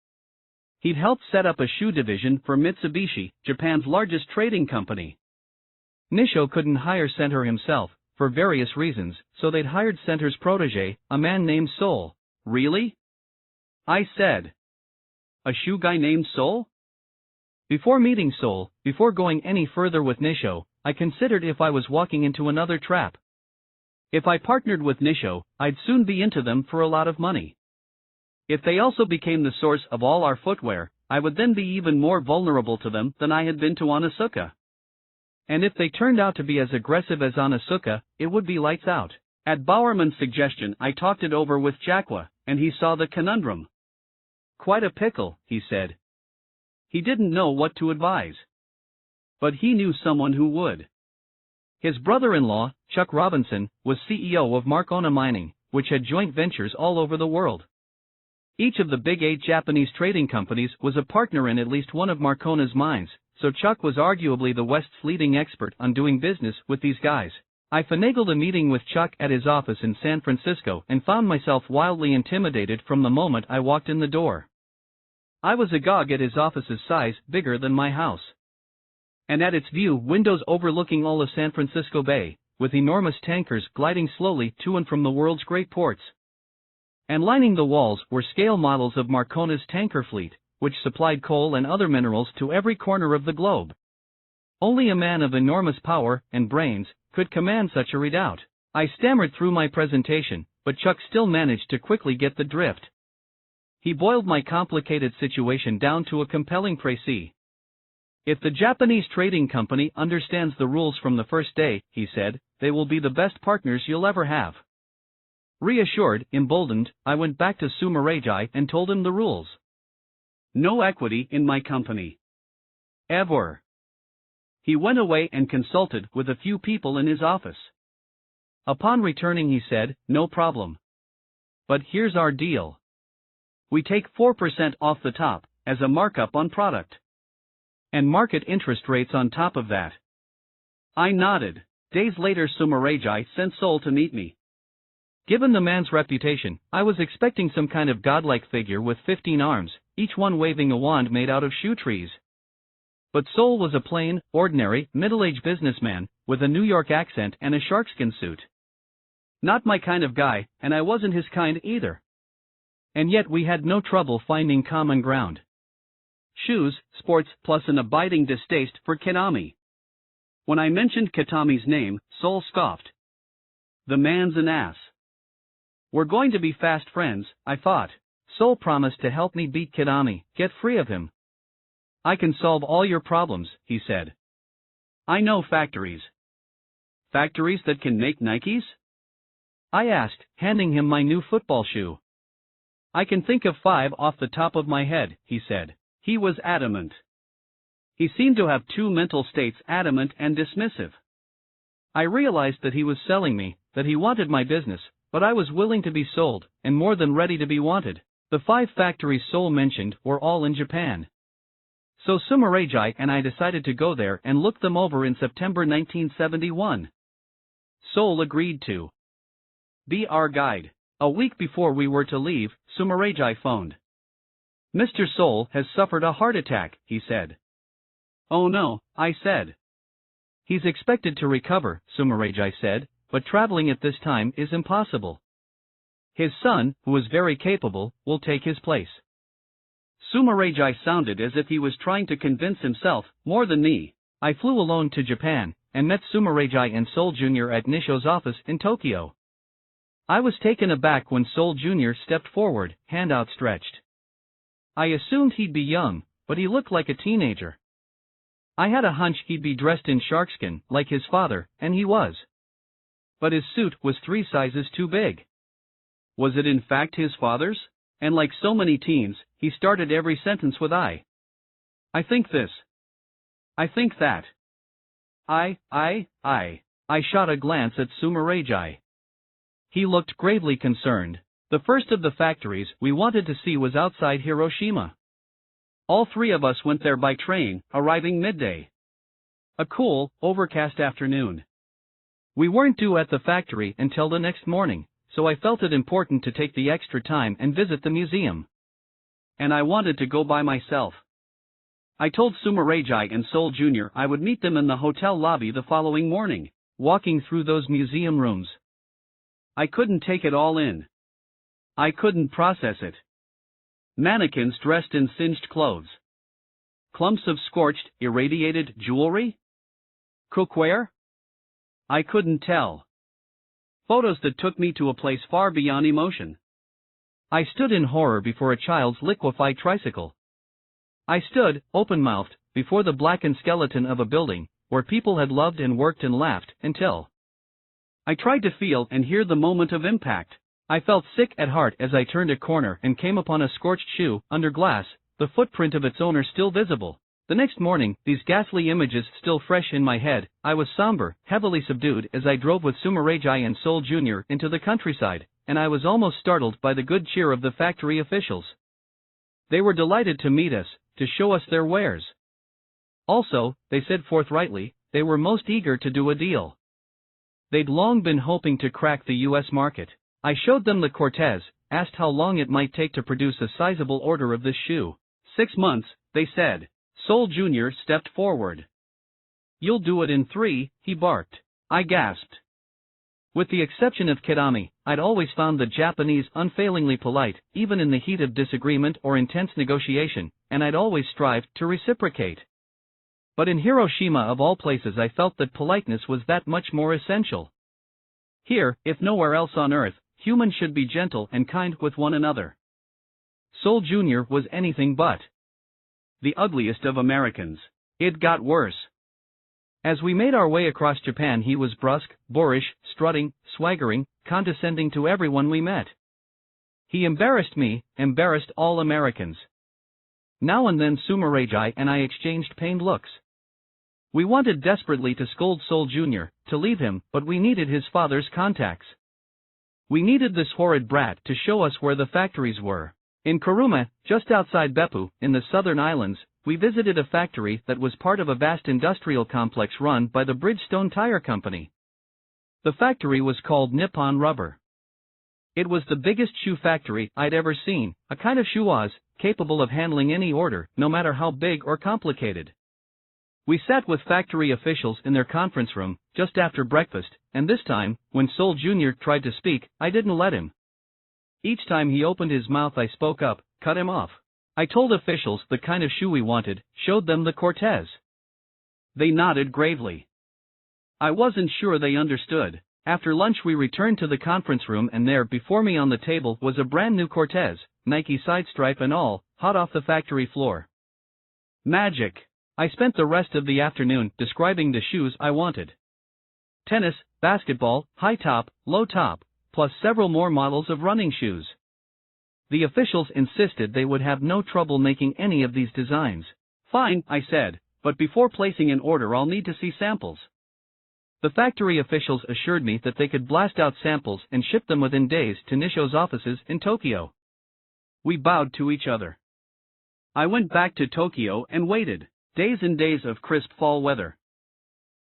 He'd helped set up a shoe division for Mitsubishi, Japan's largest trading company. Nisho couldn't hire Center himself, for various reasons, so they'd hired Center's protege, a man named Sol. Really? I said. A shoe guy named Sol? Before meeting Sol, before going any further with Nisho, I considered if I was walking into another trap. If I partnered with Nisho, I'd soon be into them for a lot of money. If they also became the source of all our footwear, I would then be even more vulnerable to them than I had been to Onitsuka. And if they turned out to be as aggressive as Onitsuka, it would be lights out. At Bowerman's suggestion, I talked it over with Jakwa, and he saw the conundrum. Quite a pickle, he said. He didn't know what to advise. But he knew someone who would. His brother-in-law, Chuck Robinson, was CEO of Marcona Mining, which had joint ventures all over the world. Each of the big 8 Japanese trading companies was a partner in at least one of Marcona's mines, so Chuck was arguably the West's leading expert on doing business with these guys. I finagled a meeting with Chuck at his office in San Francisco and found myself wildly intimidated from the moment I walked in the door. I was agog at his office's size, bigger than my house. And at its view, windows overlooking all of San Francisco Bay, with enormous tankers gliding slowly to and from the world's great ports. And lining the walls were scale models of Marcona's tanker fleet, which supplied coal and other minerals to every corner of the globe. Only a man of enormous power and brains could command such a redoubt. I stammered through my presentation, but Chuck still managed to quickly get the drift. He boiled my complicated situation down to a compelling précis. If the Japanese trading company understands the rules from the first day, he said, they will be the best partners you'll ever have. Reassured, emboldened, I went back to Sumarajai and told him the rules. No equity in my company. Ever. He went away and consulted with a few people in his office. Upon returning he said, no problem. But here's our deal. We take 4% off the top, as a markup on product. And market interest rates on top of that. I nodded. Days later Sumarajai sent Sol to meet me. Given the man's reputation, I was expecting some kind of godlike figure with 15 arms, each one waving a wand made out of shoe trees. But Sol was a plain, ordinary, middle-aged businessman, with a New York accent and a sharkskin suit. Not my kind of guy, and I wasn't his kind either. And yet we had no trouble finding common ground. Shoes, sports, plus an abiding distaste for Kitami. When I mentioned Kitami's name, Sol scoffed. The man's an ass. We're going to be fast friends, I thought. Sol promised to help me beat Kitami, get free of him. I can solve all your problems, he said. I know factories. Factories that can make Nikes? I asked, handing him my new football shoe. I can think of 5 off the top of my head, he said. He was adamant. He seemed to have 2 mental states, adamant and dismissive. I realized that he was selling me, that he wanted my business, but I was willing to be sold, and more than ready to be wanted. The 5 factories Sol mentioned were all in Japan. So Sumeragi and I decided to go there and look them over in September 1971. Sol agreed to be our guide. A week before we were to leave, Sumeragi phoned. "Mr. Sol has suffered a heart attack," he said. "Oh no," I said. "He's expected to recover," Sumeragi said, "but traveling at this time is impossible. His son, who is very capable, will take his place." Sumeragi sounded as if he was trying to convince himself, more than me. I flew alone to Japan, and met Sumeragi and Sol Jr. at Nisho's office in Tokyo. I was taken aback when Sol Jr. stepped forward, hand outstretched. I assumed he'd be young, but he looked like a teenager. I had a hunch he'd be dressed in sharkskin, like his father, and he was. But his suit was 3 sizes too big. Was it in fact his father's? And like so many teens, he started every sentence with I think this. I think that. I shot a glance at Sumeragi. He looked gravely concerned. The first of the factories we wanted to see was outside Hiroshima. All 3 of us went there by train, arriving midday. A cool, overcast afternoon. We weren't due at the factory until the next morning, so I felt it important to take the extra time and visit the museum. And I wanted to go by myself. I told Sumeragi and Sol Jr. I would meet them in the hotel lobby the following morning. Walking through those museum rooms, I couldn't take it all in. I couldn't process it. Mannequins dressed in singed clothes. Clumps of scorched, irradiated jewelry? Cookware? I couldn't tell. Photos that took me to a place far beyond emotion. I stood in horror before a child's liquefied tricycle. I stood, open-mouthed, before the blackened skeleton of a building, where people had loved and worked and laughed, until I tried to feel and hear the moment of impact. I felt sick at heart as I turned a corner and came upon a scorched shoe, under glass, the footprint of its owner still visible. The next morning, these ghastly images still fresh in my head, I was somber, heavily subdued as I drove with Sumeragi and Sol Jr. into the countryside, and I was almost startled by the good cheer of the factory officials. They were delighted to meet us, to show us their wares. Also, they said forthrightly, they were most eager to do a deal. They'd long been hoping to crack the U.S. market. I showed them the Cortez, asked how long it might take to produce a sizable order of this shoe. 6 months, they said. Sol Jr. stepped forward. "You'll do it in 3, he barked. I gasped. With the exception of Kidami, I'd always found the Japanese unfailingly polite, even in the heat of disagreement or intense negotiation, and I'd always strived to reciprocate. But in Hiroshima of all places I felt that politeness was that much more essential. Here, if nowhere else on earth, humans should be gentle and kind with one another. Sol Jr. was anything but the ugliest of Americans. It got worse. As we made our way across Japan, he was brusque, boorish, strutting, swaggering, condescending to everyone we met. He embarrassed me, embarrassed all Americans. Now and then Sumeragi and I exchanged pained looks. We wanted desperately to scold Sol Jr., to leave him, but we needed his father's contacts. We needed this horrid brat to show us where the factories were. In Kuruma, just outside Beppu, in the southern islands, we visited a factory that was part of a vast industrial complex run by the Bridgestone Tire Company. The factory was called Nippon Rubber. It was the biggest shoe factory I'd ever seen, a kind of shoeoz, capable of handling any order, no matter how big or complicated. We sat with factory officials in their conference room, just after breakfast, and this time, when Sol Jr. tried to speak, I didn't let him. Each time he opened his mouth I spoke up, cut him off. I told officials the kind of shoe we wanted, showed them the Cortez. They nodded gravely. I wasn't sure they understood. After lunch we returned to the conference room, and there before me on the table was a brand new Cortez, Nike side stripe and all, hot off the factory floor. Magic. I spent the rest of the afternoon describing the shoes I wanted. Tennis, basketball, high top, low top, plus several more models of running shoes. The officials insisted they would have no trouble making any of these designs. Fine, I said, but before placing an order I'll need to see samples. The factory officials assured me that they could blast out samples and ship them within days to Nisho's offices in Tokyo. We bowed to each other. I went back to Tokyo and waited. Days and days of crisp fall weather.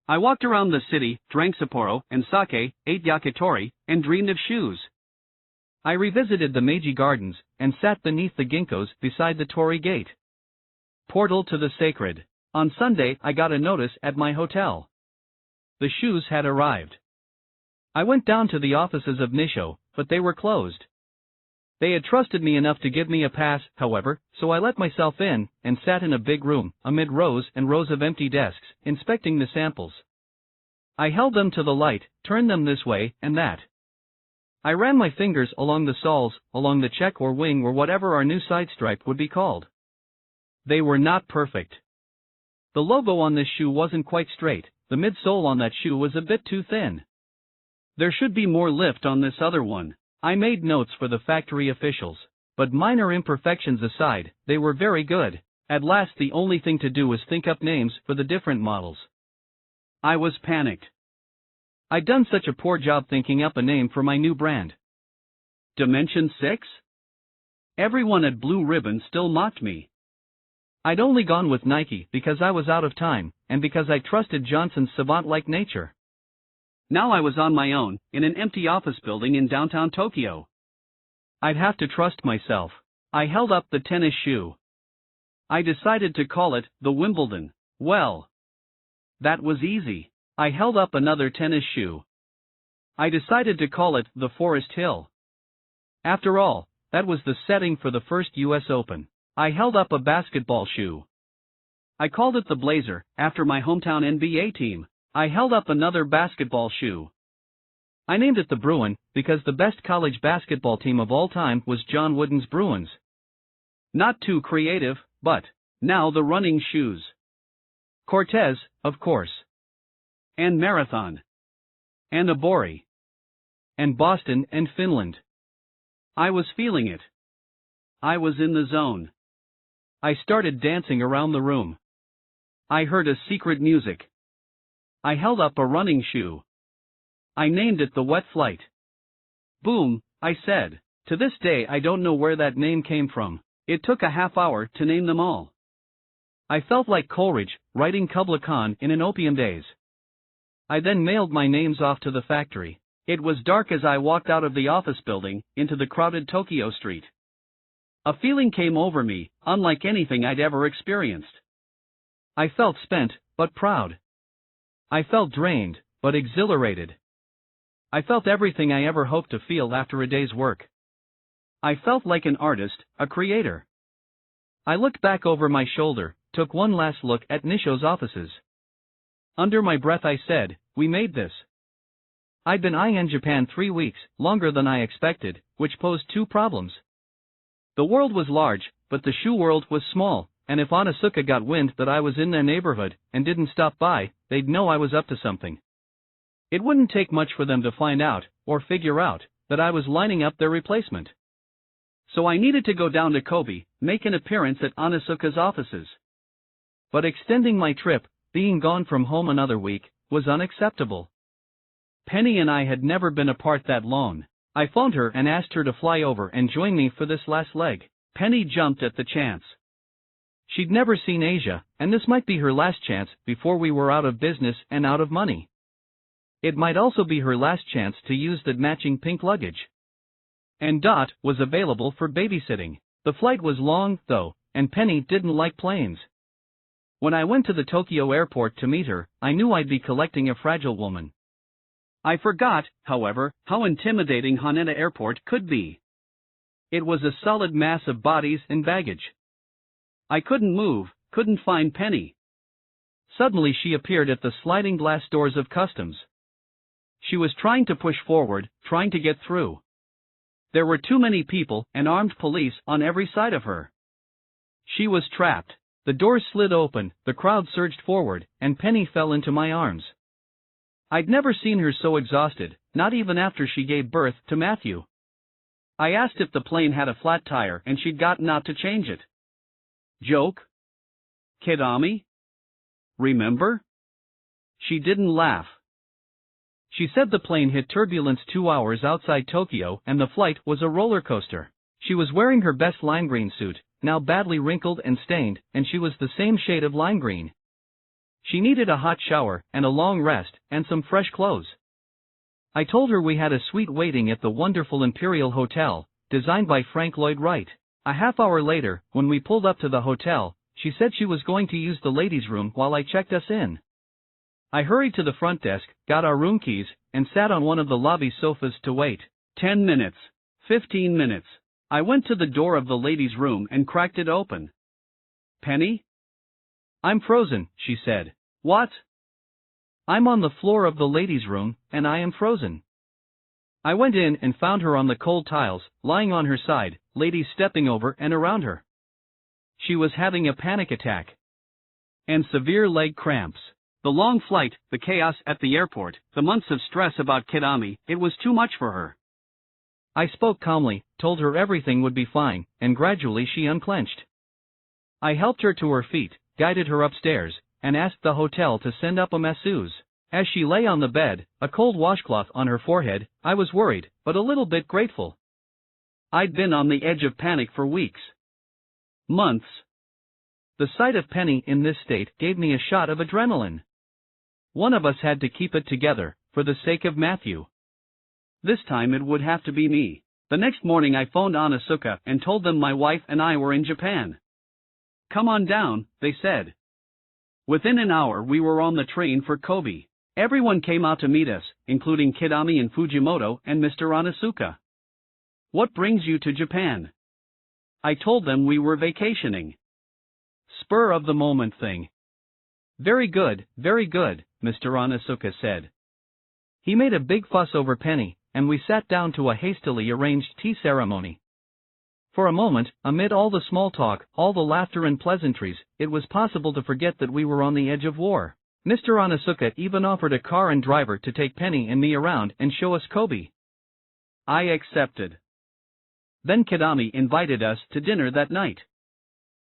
I walked around the city, drank Sapporo and sake, ate yakitori, and dreamed of shoes. I revisited the Meiji Gardens, and sat beneath the ginkgos beside the Torii Gate. Portal to the sacred. On Sunday I got a notice at my hotel. The shoes had arrived. I went down to the offices of Nisho, but they were closed. They had trusted me enough to give me a pass, however, so I let myself in, and sat in a big room, amid rows and rows of empty desks, inspecting the samples. I held them to the light, turned them this way and that. I ran my fingers along the soles, along the check or wing or whatever our new side stripe would be called. They were not perfect. The logo on this shoe wasn't quite straight, the midsole on that shoe was a bit too thin. There should be more lift on this other one. I made notes for the factory officials, but minor imperfections aside, they were very good. At last the only thing to do was think up names for the different models. I was panicked. I'd done such a poor job thinking up a name for my new brand. Dimension 6? Everyone at Blue Ribbon still mocked me. I'd only gone with Nike because I was out of time, and because I trusted Johnson's savant-like nature. Now I was on my own, in an empty office building in downtown Tokyo. I'd have to trust myself. I held up the tennis shoe. I decided to call it the Wimbledon. Well, that was easy. I held up another tennis shoe. I decided to call it the Forest Hill. After all, that was the setting for the first US Open. I held up a basketball shoe. I called it the Blazer, after my hometown NBA team. I held up another basketball shoe. I named it the Bruin, because the best college basketball team of all time was John Wooden's Bruins. Not too creative, but now the running shoes. Cortez, of course. And Marathon. And Abori. And Boston and Finland. I was feeling it. I was in the zone. I started dancing around the room. I heard a secret music. I held up a running shoe. I named it the Wet Flight. Boom, I said. To this day I don't know where that name came from. It took a half hour to name them all. I felt like Coleridge, writing Kubla Khan in an opium days. I then mailed my names off to the factory. It was dark as I walked out of the office building, into the crowded Tokyo street. A feeling came over me, unlike anything I'd ever experienced. I felt spent, but proud. I felt drained, but exhilarated. I felt everything I ever hoped to feel after a day's work. I felt like an artist, a creator. I looked back over my shoulder, took one last look at Nisho's offices. Under my breath I said, "We made this." I'd been eyeing Japan 3 weeks, longer than I expected, which posed two problems. The world was large, but the shoe world was small, and if Onitsuka got wind that I was in their neighborhood, and didn't stop by, they'd know I was up to something. It wouldn't take much for them to find out, or figure out, that I was lining up their replacement. So I needed to go down to Kobe, make an appearance at Onitsuka's offices. But extending my trip, being gone from home another week, was unacceptable. Penny and I had never been apart that long. I phoned her and asked her to fly over and join me for this last leg. Penny jumped at the chance. She'd never seen Asia, and this might be her last chance before we were out of business and out of money. It might also be her last chance to use that matching pink luggage. And Dot was available for babysitting. The flight was long, though, and Penny didn't like planes. When I went to the Tokyo airport to meet her, I knew I'd be collecting a fragile woman. I forgot, however, how intimidating Haneda Airport could be. It was a solid mass of bodies and baggage. I couldn't move, couldn't find Penny. Suddenly she appeared at the sliding glass doors of customs. She was trying to push forward, trying to get through. There were too many people and armed police on every side of her. She was trapped. The doors slid open, the crowd surged forward, and Penny fell into my arms. I'd never seen her so exhausted, not even after she gave birth to Matthew. I asked if the plane had a flat tire and she'd gotten out to change it. Joke? Kidami? Remember? She didn't laugh. She said the plane hit turbulence 2 hours outside Tokyo and the flight was a roller coaster. She was wearing her best lime green suit, now badly wrinkled and stained, and she was the same shade of lime green. She needed a hot shower, and a long rest, and some fresh clothes. I told her we had a suite waiting at the wonderful Imperial Hotel, designed by Frank Lloyd Wright. A half hour later, when we pulled up to the hotel, she said she was going to use the ladies' room while I checked us in. I hurried to the front desk, got our room keys, and sat on one of the lobby sofas to wait. 10 minutes. 15 minutes. I went to the door of the ladies' room and cracked it open. "Penny?" "I'm frozen," she said. "What?" "I'm on the floor of the ladies' room, and I am frozen." I went in and found her on the cold tiles, lying on her side, ladies stepping over and around her. She was having a panic attack. And severe leg cramps. The long flight, the chaos at the airport, the months of stress about Kidami, it was too much for her. I spoke calmly, told her everything would be fine, and gradually she unclenched. I helped her to her feet, guided her upstairs, and asked the hotel to send up a masseuse. As she lay on the bed, a cold washcloth on her forehead, I was worried, but a little bit grateful. I'd been on the edge of panic for weeks. Months. The sight of Penny in this state gave me a shot of adrenaline. One of us had to keep it together, for the sake of Matthew. This time it would have to be me. The next morning I phoned Onizuka and told them my wife and I were in Japan. "Come on down," they said. Within an hour we were on the train for Kobe. Everyone came out to meet us, including Kidami and Fujimoto and Mr. Onizuka. "What brings you to Japan?" I told them we were vacationing. Spur of the moment thing. Very good, Mr. Onizuka said. He made a big fuss over Penny, and we sat down to a hastily arranged tea ceremony. For a moment, amid all the small talk, all the laughter and pleasantries, it was possible to forget that we were on the edge of war. Mr. Onizuka even offered a car and driver to take Penny and me around and show us Kobe. I accepted. Then Kidami invited us to dinner that night.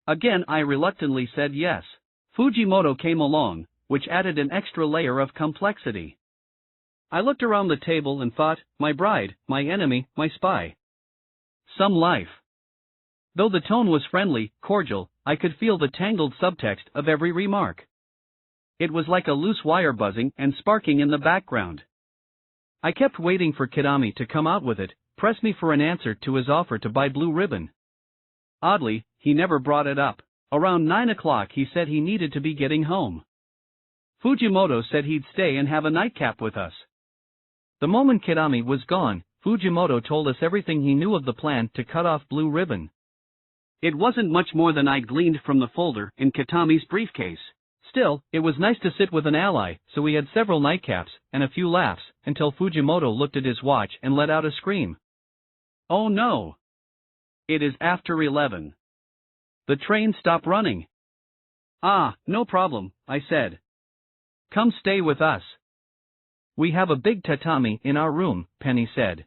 Again I reluctantly said yes. Fujimoto came along, which added an extra layer of complexity. I looked around the table and thought, my bride, my enemy, my spy. Some life. Though the tone was friendly, cordial, I could feel the tangled subtext of every remark. It was like a loose wire buzzing and sparking in the background. I kept waiting for Kidami to come out with it, press me for an answer to his offer to buy Blue Ribbon. Oddly, he never brought it up. Around 9 o'clock he said he needed to be getting home. Fujimoto said he'd stay and have a nightcap with us. The moment Kidami was gone, Fujimoto told us everything he knew of the plan to cut off Blue Ribbon. It wasn't much more than I'd gleaned from the folder in Kitami's briefcase. Still, it was nice to sit with an ally, so we had several nightcaps, and a few laughs, until Fujimoto looked at his watch and let out a scream. Oh no! It is after 11. The train stopped running. Ah, no problem, I said. Come stay with us. We have a big tatami in our room, Penny said.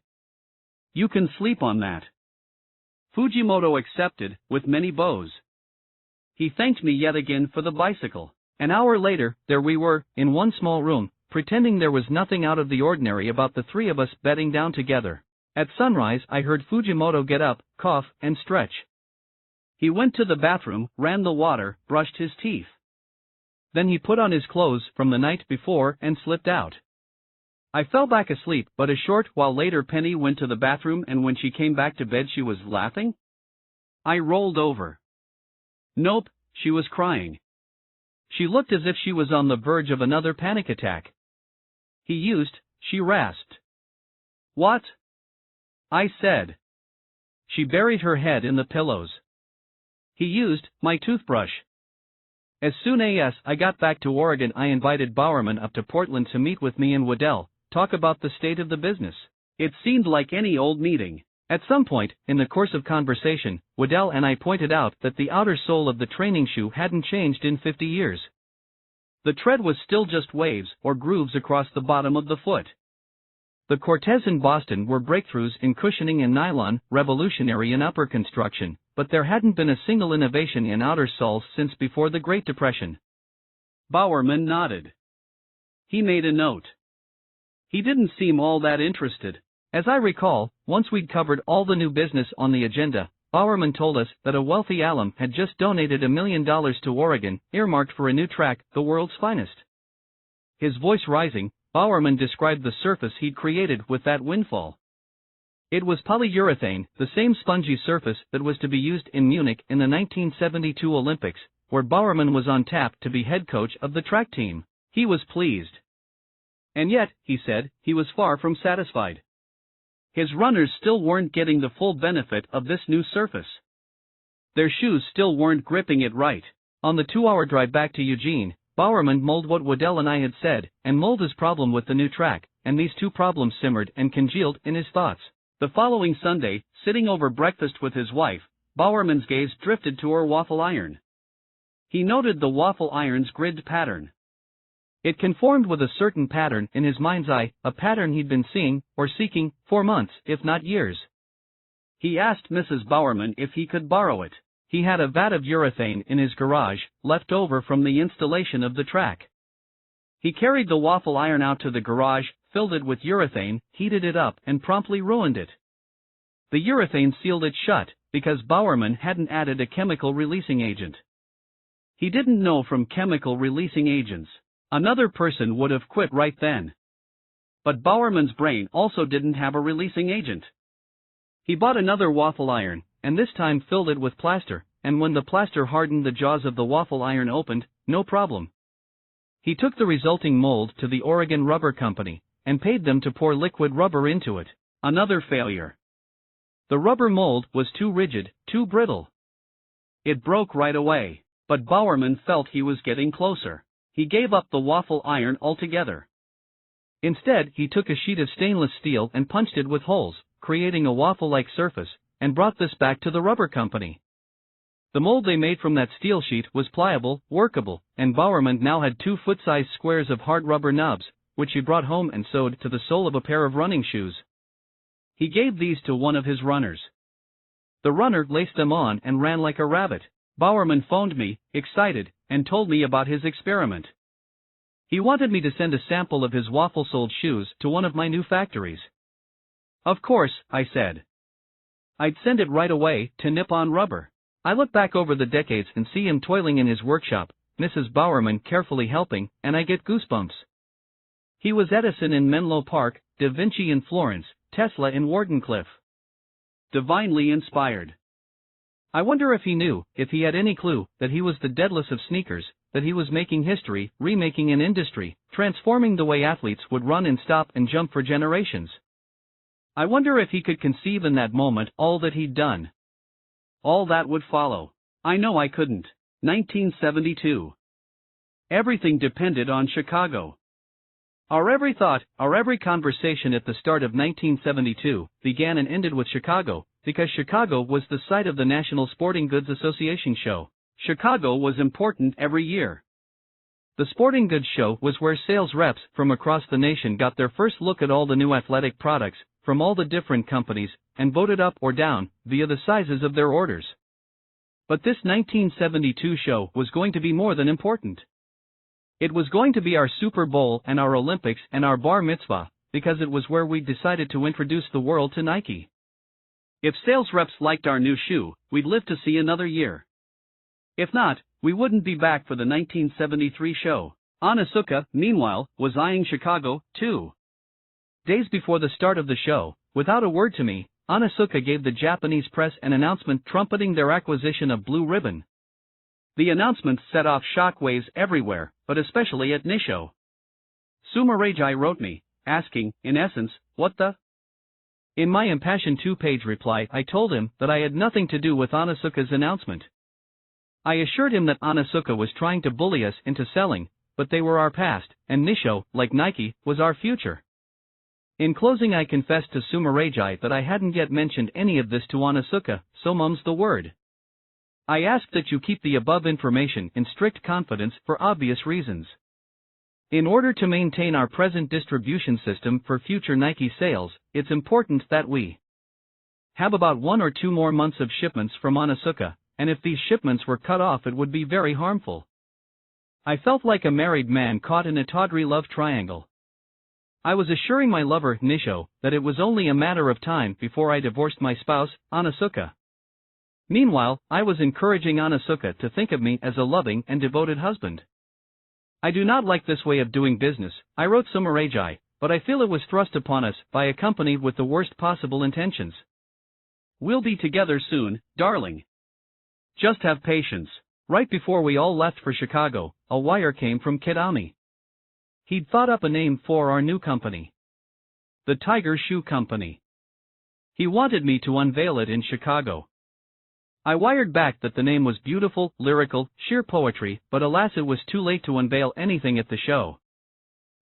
You can sleep on that. Fujimoto accepted, with many bows. He thanked me yet again for the bicycle. An hour later, there we were, in one small room, pretending there was nothing out of the ordinary about the three of us bedding down together. At sunrise I heard Fujimoto get up, cough, and stretch. He went to the bathroom, ran the water, brushed his teeth. Then he put on his clothes from the night before and slipped out. I fell back asleep, but a short while later Penny went to the bathroom, and when she came back to bed she was laughing. I rolled over. Nope, she was crying. She looked as if she was on the verge of another panic attack. She rasped. What? I said. She buried her head in the pillows. He used my toothbrush. As soon as I got back to Oregon I invited Bowerman up to Portland to meet with me and Waddell, talk about the state of the business. It seemed like any old meeting. At some point, in the course of conversation, Waddell and I pointed out that the outer sole of the training shoe hadn't changed in 50 years. The tread was still just waves or grooves across the bottom of the foot. The Cortez and Boston were breakthroughs in cushioning and nylon, revolutionary in upper construction, but there hadn't been a single innovation in outer soles since before the Great Depression. Bowerman nodded. He made a note. He didn't seem all that interested. As I recall, once we'd covered all the new business on the agenda, Bowerman told us that a wealthy alum had just donated $1 million to Oregon, earmarked for a new track, the world's finest. His voice rising, Bowerman described the surface he'd created with that windfall. It was polyurethane, the same spongy surface that was to be used in Munich in the 1972 Olympics, where Bowerman was on tap to be head coach of the track team. He was pleased. And yet, he said, he was far from satisfied. His runners still weren't getting the full benefit of this new surface. Their shoes still weren't gripping it right. On the 2-hour drive back to Eugene, Bowerman mulled what Waddell and I had said, and mulled his problem with the new track, and these two problems simmered and congealed in his thoughts. The following Sunday, sitting over breakfast with his wife, Bowerman's gaze drifted to her waffle iron. He noted the waffle iron's grid pattern. It conformed with a certain pattern in his mind's eye, a pattern he'd been seeing, or seeking, for months, if not years. He asked Mrs. Bowerman if he could borrow it. He had a vat of urethane in his garage, left over from the installation of the track. He carried the waffle iron out to the garage, filled it with urethane, heated it up, and promptly ruined it. The urethane sealed it shut, because Bowerman hadn't added a chemical releasing agent. He didn't know from chemical releasing agents. Another person would have quit right then. But Bowerman's brain also didn't have a releasing agent. He bought another waffle iron, and this time filled it with plaster, and when the plaster hardened the jaws of the waffle iron opened, no problem. He took the resulting mold to the Oregon Rubber Company, and paid them to pour liquid rubber into it. Another failure. The rubber mold was too rigid, too brittle. It broke right away, but Bowerman felt he was getting closer. He gave up the waffle iron altogether. Instead, he took a sheet of stainless steel and punched it with holes, creating a waffle-like surface, and brought this back to the rubber company. The mold they made from that steel sheet was pliable, workable, and Bowerman now had 2 foot-sized squares of hard rubber nubs, which he brought home and sewed to the sole of a pair of running shoes. He gave these to one of his runners. The runner laced them on and ran like a rabbit. Bowerman phoned me, excited, and told me about his experiment. He wanted me to send a sample of his waffle-soled shoes to one of my new factories. Of course, I said. I'd send it right away, to Nippon Rubber. I look back over the decades and see him toiling in his workshop, Mrs. Bowerman carefully helping, and I get goosebumps. He was Edison in Menlo Park, Da Vinci in Florence, Tesla in Wardenclyffe. Divinely inspired. I wonder if he knew, if he had any clue, that he was the Daedalus of sneakers, that he was making history, remaking an industry, transforming the way athletes would run and stop and jump for generations. I wonder if he could conceive in that moment all that he'd done. All that would follow. I know I couldn't. 1972. Everything depended on Chicago. Our every thought, our every conversation at the start of 1972, began and ended with Chicago, because Chicago was the site of the National Sporting Goods Association show. Chicago was important every year. The Sporting Goods Show was where sales reps from across the nation got their first look at all the new athletic products, from all the different companies, and voted up or down, via the sizes of their orders. But this 1972 show was going to be more than important. It was going to be our Super Bowl and our Olympics and our bar mitzvah, because it was where we decided to introduce the world to Nike. If sales reps liked our new shoe, we'd live to see another year. If not, we wouldn't be back for the 1973 show. Onizuka, meanwhile, was eyeing Chicago, too. Days before the start of the show, without a word to me, Onizuka gave the Japanese press an announcement trumpeting their acquisition of Blue Ribbon. The announcement set off shockwaves everywhere, but especially at Nisho. Sumerajai wrote me, asking, in essence, what the? In my impassioned 2-page reply, I told him that I had nothing to do with Onizuka's announcement. I assured him that Onizuka was trying to bully us into selling, but they were our past, and Nisho, like Nike, was our future. In closing, I confessed to Sumerajai that I hadn't yet mentioned any of this to Onizuka, so mum's the word. I ask that you keep the above information in strict confidence for obvious reasons. In order to maintain our present distribution system for future Nike sales, it's important that we have about 1 or 2 more months of shipments from Onizuka, and if these shipments were cut off it would be very harmful. I felt like a married man caught in a tawdry love triangle. I was assuring my lover, Nisho, that it was only a matter of time before I divorced my spouse, Onizuka. Meanwhile, I was encouraging Anasuka to think of me as a loving and devoted husband. I do not like this way of doing business, I wrote Sumarajai, but I feel it was thrust upon us by a company with the worst possible intentions. We'll be together soon, darling. Just have patience. Right before we all left for Chicago, a wire came from Kidami. He'd thought up a name for our new company. The Tiger Shoe Company. He wanted me to unveil it in Chicago. I wired back that the name was beautiful, lyrical, sheer poetry, but alas, it was too late to unveil anything at the show.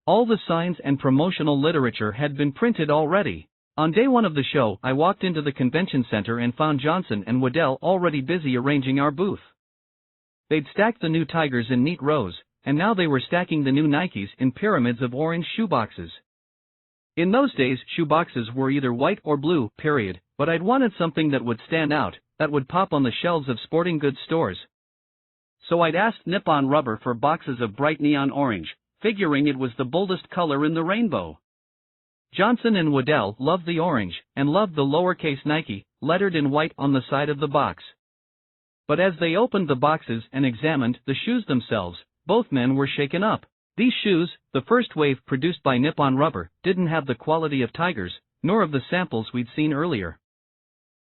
All the signs and promotional literature had been printed already. On day one of the show, I walked into the convention center and found Johnson and Waddell already busy arranging our booth. They'd stacked the new Tigers in neat rows, and now they were stacking the new Nikes in pyramids of orange shoeboxes. In those days, shoeboxes were either white or blue, period, but I'd wanted something that would stand out, that would pop on the shelves of sporting goods stores. So I'd asked Nippon Rubber for boxes of bright neon orange, figuring it was the boldest color in the rainbow. Johnson and Waddell loved the orange, and loved the lowercase Nike, lettered in white on the side of the box. But as they opened the boxes and examined the shoes themselves, both men were shaken up. These shoes, the first wave produced by Nippon Rubber, didn't have the quality of Tigers, nor of the samples we'd seen earlier.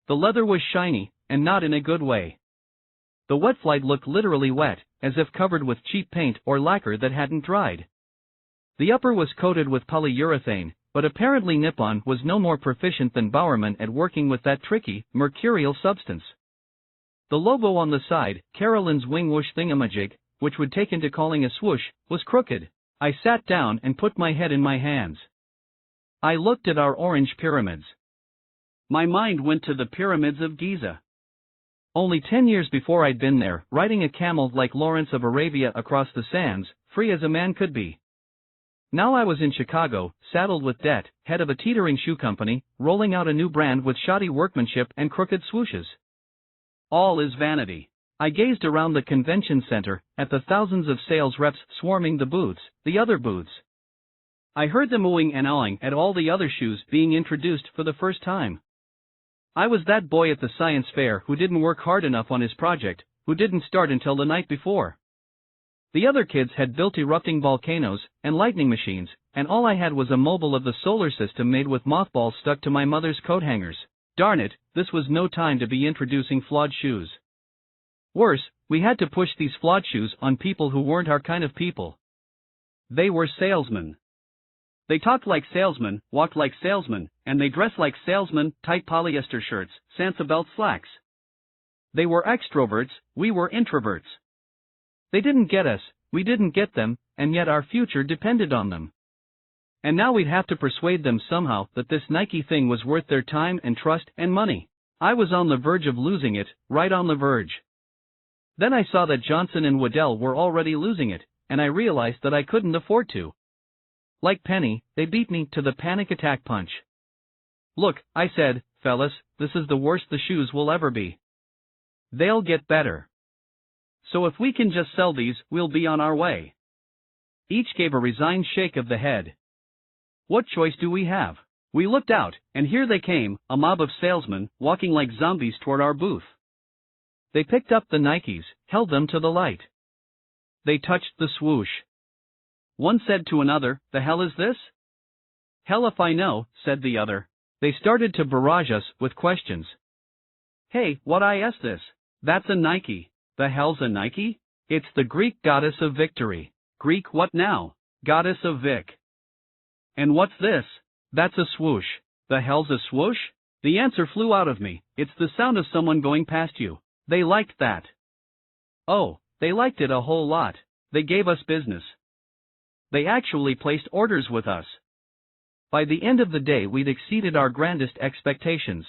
The leather was shiny, and not in a good way. The wetflight looked literally wet, as if covered with cheap paint or lacquer that hadn't dried. The upper was coated with polyurethane, but apparently Nippon was no more proficient than Bowerman at working with that tricky, mercurial substance. The logo on the side, Carolyn's wing whoosh thingamajig, which would take into calling a swoosh, was crooked. I sat down and put my head in my hands. I looked at our orange pyramids. My mind went to the pyramids of Giza. Only 10 years before I'd been there, riding a camel like Lawrence of Arabia across the sands, free as a man could be. Now I was in Chicago, saddled with debt, head of a teetering shoe company, rolling out a new brand with shoddy workmanship and crooked swooshes. All is vanity. I gazed around the convention center, at the thousands of sales reps swarming the booths, the other booths. I heard them oohing and awing at all the other shoes being introduced for the first time. I was that boy at the science fair who didn't work hard enough on his project, who didn't start until the night before. The other kids had built erupting volcanoes and lightning machines, and all I had was a mobile of the solar system made with mothballs stuck to my mother's coat hangers. Darn it, this was no time to be introducing flawed shoes. Worse, we had to push these flawed shoes on people who weren't our kind of people. They were salesmen. They talked like salesmen, walked like salesmen, and they dressed like salesmen, tight polyester shirts, Sansabelt slacks. They were extroverts, we were introverts. They didn't get us, we didn't get them, and yet our future depended on them. And now we'd have to persuade them somehow that this Nike thing was worth their time and trust and money. I was on the verge of losing it, right on the verge. Then I saw that Johnson and Waddell were already losing it, and I realized that I couldn't afford to. Like Penny, they beat me to the panic attack punch. Look, I said, fellas, this is the worst the shoes will ever be. They'll get better. So if we can just sell these, we'll be on our way. Each gave a resigned shake of the head. What choice do we have? We looked out, and here they came, a mob of salesmen, walking like zombies toward our booth. They picked up the Nikes, held them to the light. They touched the swoosh. One said to another, "The hell is this?" "Hell if I know," said the other. They started to barrage us with questions. "Hey, what is this?" "That's a Nike." "The hell's a Nike?" "It's the Greek goddess of victory." "Greek what now?" "Goddess of Vic." "And what's this?" "That's a swoosh." "The hell's a swoosh?" The answer flew out of me. "It's the sound of someone going past you." They liked that. Oh, they liked it a whole lot. They gave us business. They actually placed orders with us. By the end of the day we'd exceeded our grandest expectations.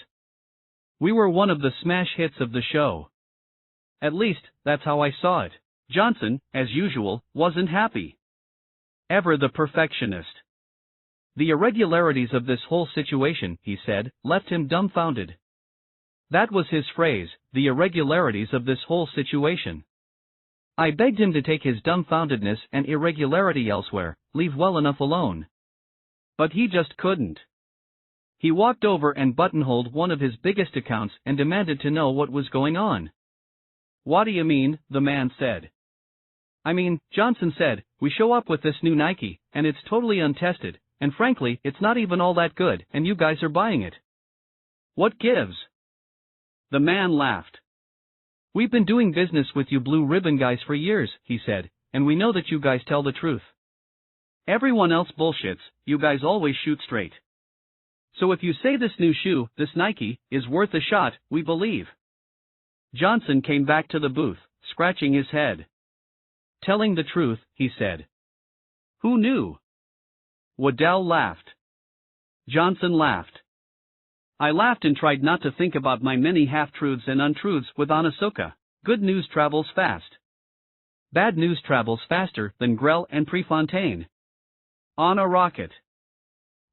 We were one of the smash hits of the show. At least, that's how I saw it. Johnson, as usual, wasn't happy. Ever the perfectionist. The irregularities of this whole situation, he said, left him dumbfounded. That was his phrase, the irregularities of this whole situation. I begged him to take his dumbfoundedness and irregularity elsewhere, leave well enough alone. But he just couldn't. He walked over and buttonholed one of his biggest accounts and demanded to know what was going on. "What do you mean?" the man said. "I mean," Johnson said, "we show up with this new Nike, and it's totally untested, and frankly, it's not even all that good, and you guys are buying it. What gives?" The man laughed. "We've been doing business with you blue ribbon guys for years," he said, "and we know that you guys tell the truth. Everyone else bullshits, you guys always shoot straight. So if you say this new shoe, this Nike, is worth a shot, we believe." Johnson came back to the booth, scratching his head. "Telling the truth," he said. "Who knew?" Waddell laughed. Johnson laughed. I laughed and tried not to think about my many half-truths and untruths with Onitsuka. Good news travels fast. Bad news travels faster than Grell and Prefontaine. On a rocket.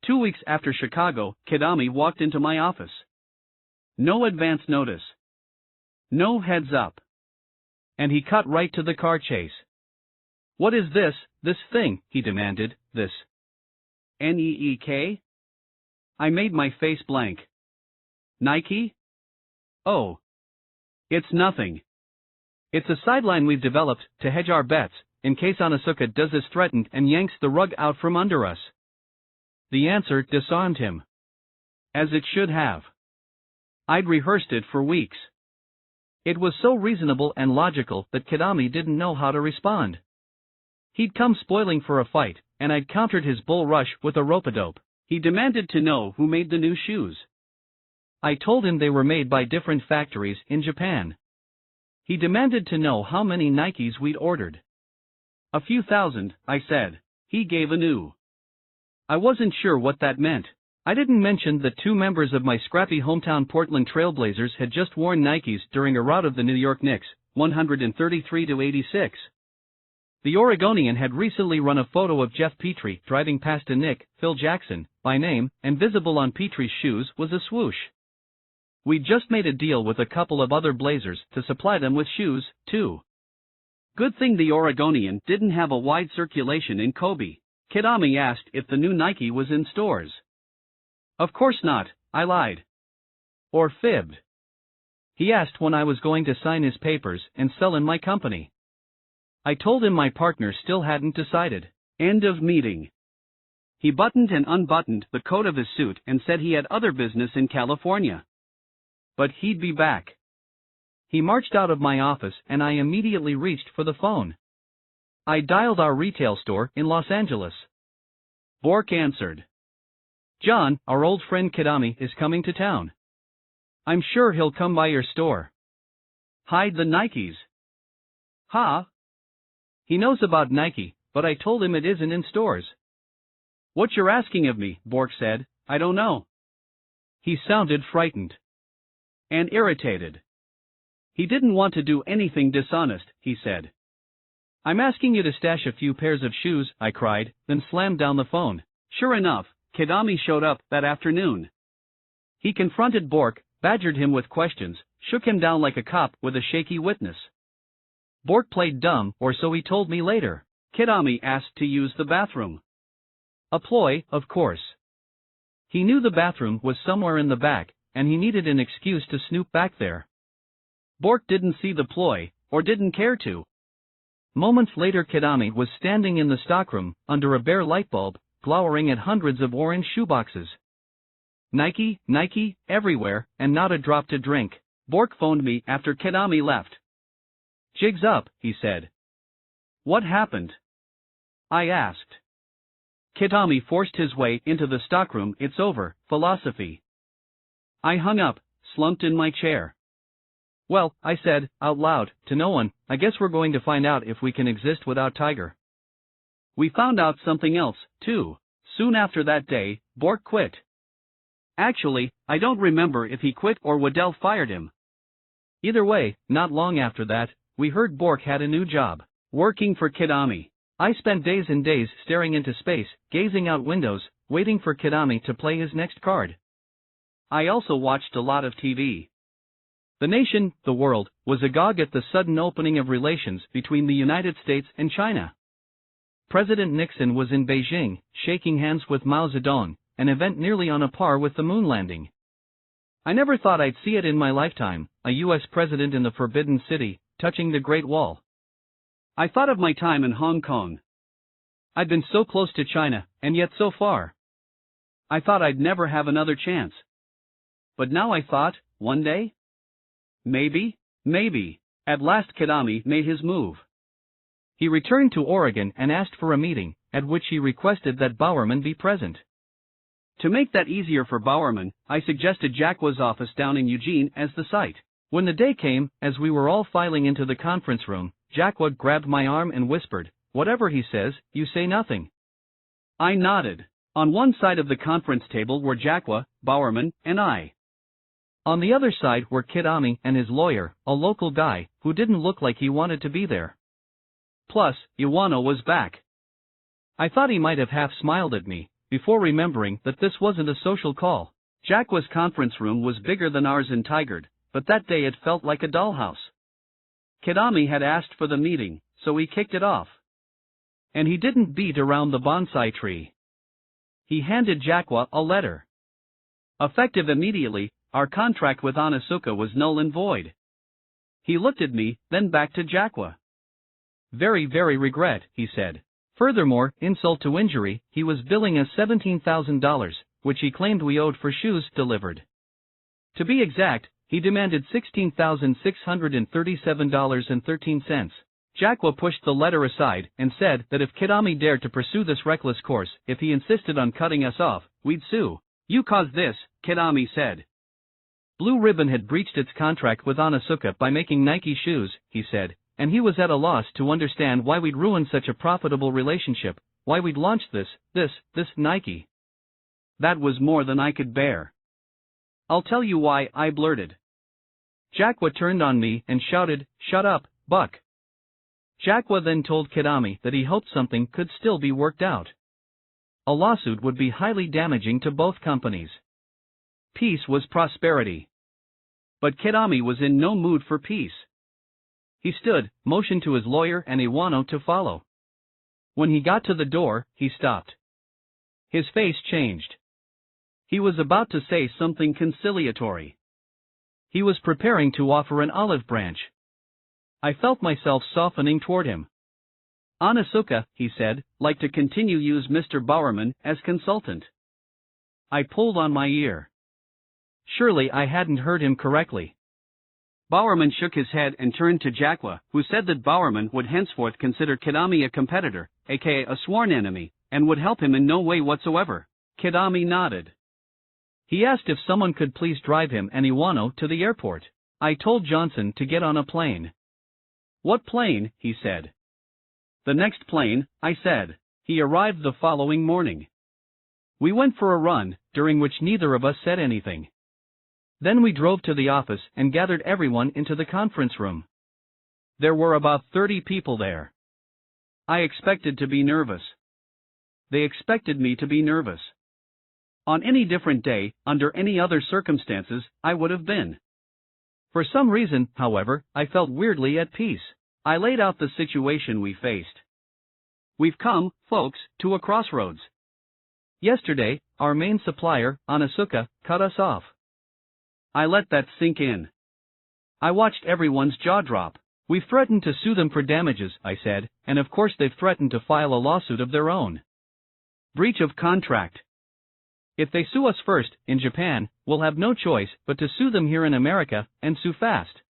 2 weeks after Chicago, Kidami walked into my office. No advance notice. No heads up. And he cut right to the car chase. "What is this thing?" he demanded, "this Neek?" I made my face blank. "Nike? Oh. It's nothing. It's a sideline we've developed to hedge our bets, in case Onitsuka does as threatened and yanks the rug out from under us." The answer disarmed him. As it should have. I'd rehearsed it for weeks. It was so reasonable and logical that Kidami didn't know how to respond. He'd come spoiling for a fight, and I'd countered his bull rush with a rope-a-dope. He demanded to know who made the new shoes. I told him they were made by different factories in Japan. He demanded to know how many Nikes we'd ordered. "A few thousand," I said. He gave a new. I wasn't sure what that meant. I didn't mention that 2 members of my scrappy hometown Portland Trailblazers had just worn Nikes during a rout of the New York Knicks, 133-86. The Oregonian had recently run a photo of Jeff Petrie driving past a Nick, Phil Jackson, by name, and visible on Petrie's shoes was a swoosh. We'd just made a deal with a couple of other Blazers to supply them with shoes, too. Good thing the Oregonian didn't have a wide circulation in Kobe. Kidami asked if the new Nike was in stores. "Of course not," I lied. Or fibbed. He asked when I was going to sign his papers and sell in my company. I told him my partner still hadn't decided. End of meeting. He buttoned and unbuttoned the coat of his suit and said he had other business in California. But he'd be back. He marched out of my office and I immediately reached for the phone. I dialed our retail store in Los Angeles. Bork answered. "John, our old friend Kidami is coming to town. I'm sure he'll come by your store." "Hide the Nikes." "Huh?" "He knows about Nike, but I told him it isn't in stores." "What you're asking of me," Bork said, "I don't know." He sounded frightened. And irritated. He didn't want to do anything dishonest, he said. "I'm asking you to stash a few pairs of shoes," I cried, then slammed down the phone. Sure enough, Kidami showed up that afternoon. He confronted Bork, badgered him with questions, shook him down like a cop with a shaky witness. Bork played dumb, or so he told me later. Kidami asked to use the bathroom. A ploy, of course. He knew the bathroom was somewhere in the back, and he needed an excuse to snoop back there. Bork didn't see the ploy, or didn't care to. Moments later Kidami was standing in the stockroom, under a bare light bulb, glowering at hundreds of orange shoeboxes. Nike, Nike, everywhere, and not a drop to drink. Bork phoned me after Kidami left. "Jig's up," he said. "What happened?" I asked. Kidami forced his way into the stockroom. "It's over, philosophy." I hung up, slumped in my chair. "Well," I said, out loud, to no one, "I guess we're going to find out if we can exist without Tiger." We found out something else, too. Soon after that day, Bork quit. Actually, I don't remember if he quit or Waddell fired him. Either way, not long after that, we heard Bork had a new job, working for Kidami. I spent days and days staring into space, gazing out windows, waiting for Kidami to play his next card. I also watched a lot of TV. The nation, the world, was agog at the sudden opening of relations between the United States and China. President Nixon was in Beijing, shaking hands with Mao Zedong, an event nearly on a par with the moon landing. I never thought I'd see it in my lifetime, a US president in the Forbidden City, touching the Great Wall. I thought of my time in Hong Kong. I'd been so close to China, and yet so far. I thought I'd never have another chance. But now I thought, one day? Maybe. At last Kidami made his move. He returned to Oregon and asked for a meeting, at which he requested that Bowerman be present. To make that easier for Bowerman, I suggested Jacqua's office down in Eugene as the site. When the day came, as we were all filing into the conference room, Jacqua grabbed my arm and whispered, "Whatever he says, you say nothing." I nodded. On one side of the conference table were Jacqua, Bowerman, and I. On the other side were Kidami and his lawyer, a local guy, who didn't look like he wanted to be there. Plus, Iwano was back. I thought he might have half smiled at me, before remembering that this wasn't a social call. Jacqua's conference room was bigger than ours in Tigard, but that day it felt like a dollhouse. Kidami had asked for the meeting, so he kicked it off. And he didn't beat around the bonsai tree. He handed Jacqua a letter. Effective immediately, our contract with Onitsuka was null and void. He looked at me, then back to Jacqua. Very regret, he said. Furthermore, insult to injury, he was billing us $17,000, which he claimed we owed for shoes delivered. To be exact, he demanded $16,637.13. Jacqua pushed the letter aside and said that if Kidami dared to pursue this reckless course, if he insisted on cutting us off, we'd sue. "You caused this," Kidami said. Blue Ribbon had breached its contract with Onitsuka by making Nike shoes, he said, and he was at a loss to understand why we'd ruined such a profitable relationship, why we'd launched this Nike. That was more than I could bear. "I'll tell you why," I blurted. Jacqua turned on me and shouted, "Shut up, Buck." Jacqua then told Kidami that he hoped something could still be worked out. A lawsuit would be highly damaging to both companies. Peace was prosperity. But Kidami was in no mood for peace. He stood, motioned to his lawyer and Iwano to follow. When he got to the door, he stopped. His face changed. He was about to say something conciliatory. He was preparing to offer an olive branch. I felt myself softening toward him. "Onitsuka," he said, "like to continue use Mr. Bowerman as consultant." I pulled on my ear. Surely I hadn't heard him correctly. Bowerman shook his head and turned to Jacqua, who said that Bowerman would henceforth consider Kidami a competitor, aka a sworn enemy, and would help him in no way whatsoever. Kidami nodded. He asked if someone could please drive him and Iwano to the airport. I told Johnson to get on a plane. "What plane?" he said. "The next plane," I said. He arrived the following morning. We went for a run, during which neither of us said anything. Then we drove to the office and gathered everyone into the conference room. There were about 30 people there. I expected to be nervous. They expected me to be nervous. On any different day, under any other circumstances, I would have been. For some reason, however, I felt weirdly at peace. I laid out the situation we faced. "We've come, folks, to a crossroads. Yesterday, our main supplier, Onitsuka, cut us off." I let that sink in. I watched everyone's jaw drop. "We've threatened to sue them for damages," I said, "and of course they've threatened to file a lawsuit of their own. Breach of contract. If they sue us first, in Japan, we'll have no choice but to sue them here in America, and sue fast.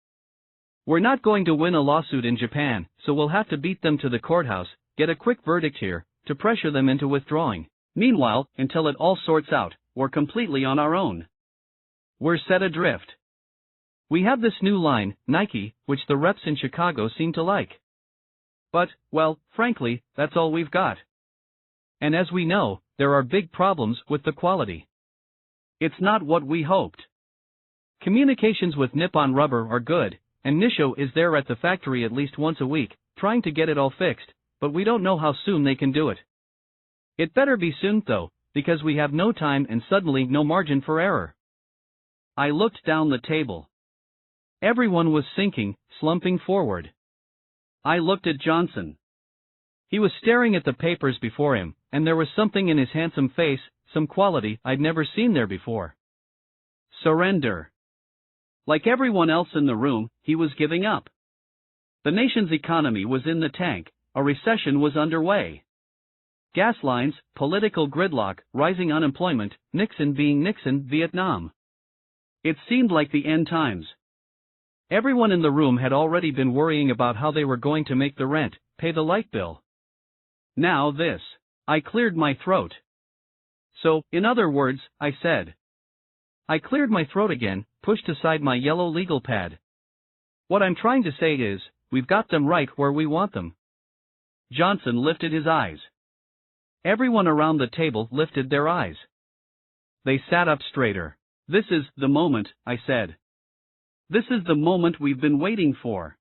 We're not going to win a lawsuit in Japan, so we'll have to beat them to the courthouse, get a quick verdict here, to pressure them into withdrawing. Meanwhile, until it all sorts out, we're completely on our own. We're set adrift. We have this new line, Nike, which the reps in Chicago seem to like. But, well, frankly, that's all we've got. And as we know, there are big problems with the quality. It's not what we hoped. Communications with Nippon Rubber are good, and Nisho is there at the factory at least once a week, trying to get it all fixed, but we don't know how soon they can do it. It better be soon though, because we have no time and suddenly no margin for error." I looked down the table. Everyone was sinking, slumping forward. I looked at Johnson. He was staring at the papers before him, and there was something in his handsome face, some quality I'd never seen there before. Surrender. Like everyone else in the room, he was giving up. The nation's economy was in the tank, a recession was underway. Gas lines, political gridlock, rising unemployment, Nixon being Nixon, Vietnam. It seemed like the end times. Everyone in the room had already been worrying about how they were going to make the rent, pay the light bill. Now this. I cleared my throat. So, in other words, I said. I cleared my throat again, pushed aside my yellow legal pad. What I'm trying to say is, we've got them right where we want them. Johnson lifted his eyes. Everyone around the table lifted their eyes. They sat up straighter. This is the moment, I said. This is the moment we've been waiting for.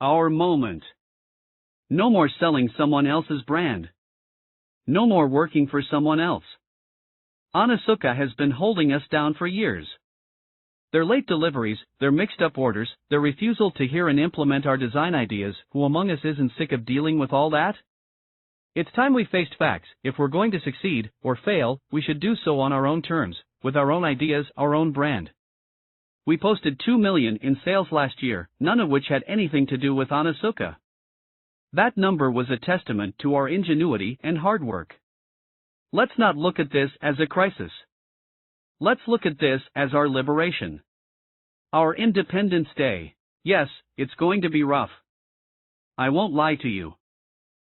Our moment. No more selling someone else's brand. No more working for someone else. Onitsuka has been holding us down for years. Their late deliveries, their mixed-up orders, their refusal to hear and implement our design ideas, who among us isn't sick of dealing with all that? It's time we faced facts. If we're going to succeed, or fail, we should do so on our own terms, with our own ideas, our own brand. We posted 2 million in sales last year, none of which had anything to do with Onitsuka. That number was a testament to our ingenuity and hard work. Let's not look at this as a crisis. Let's look at this as our liberation. Our Independence Day. Yes, it's going to be rough. I won't lie to you.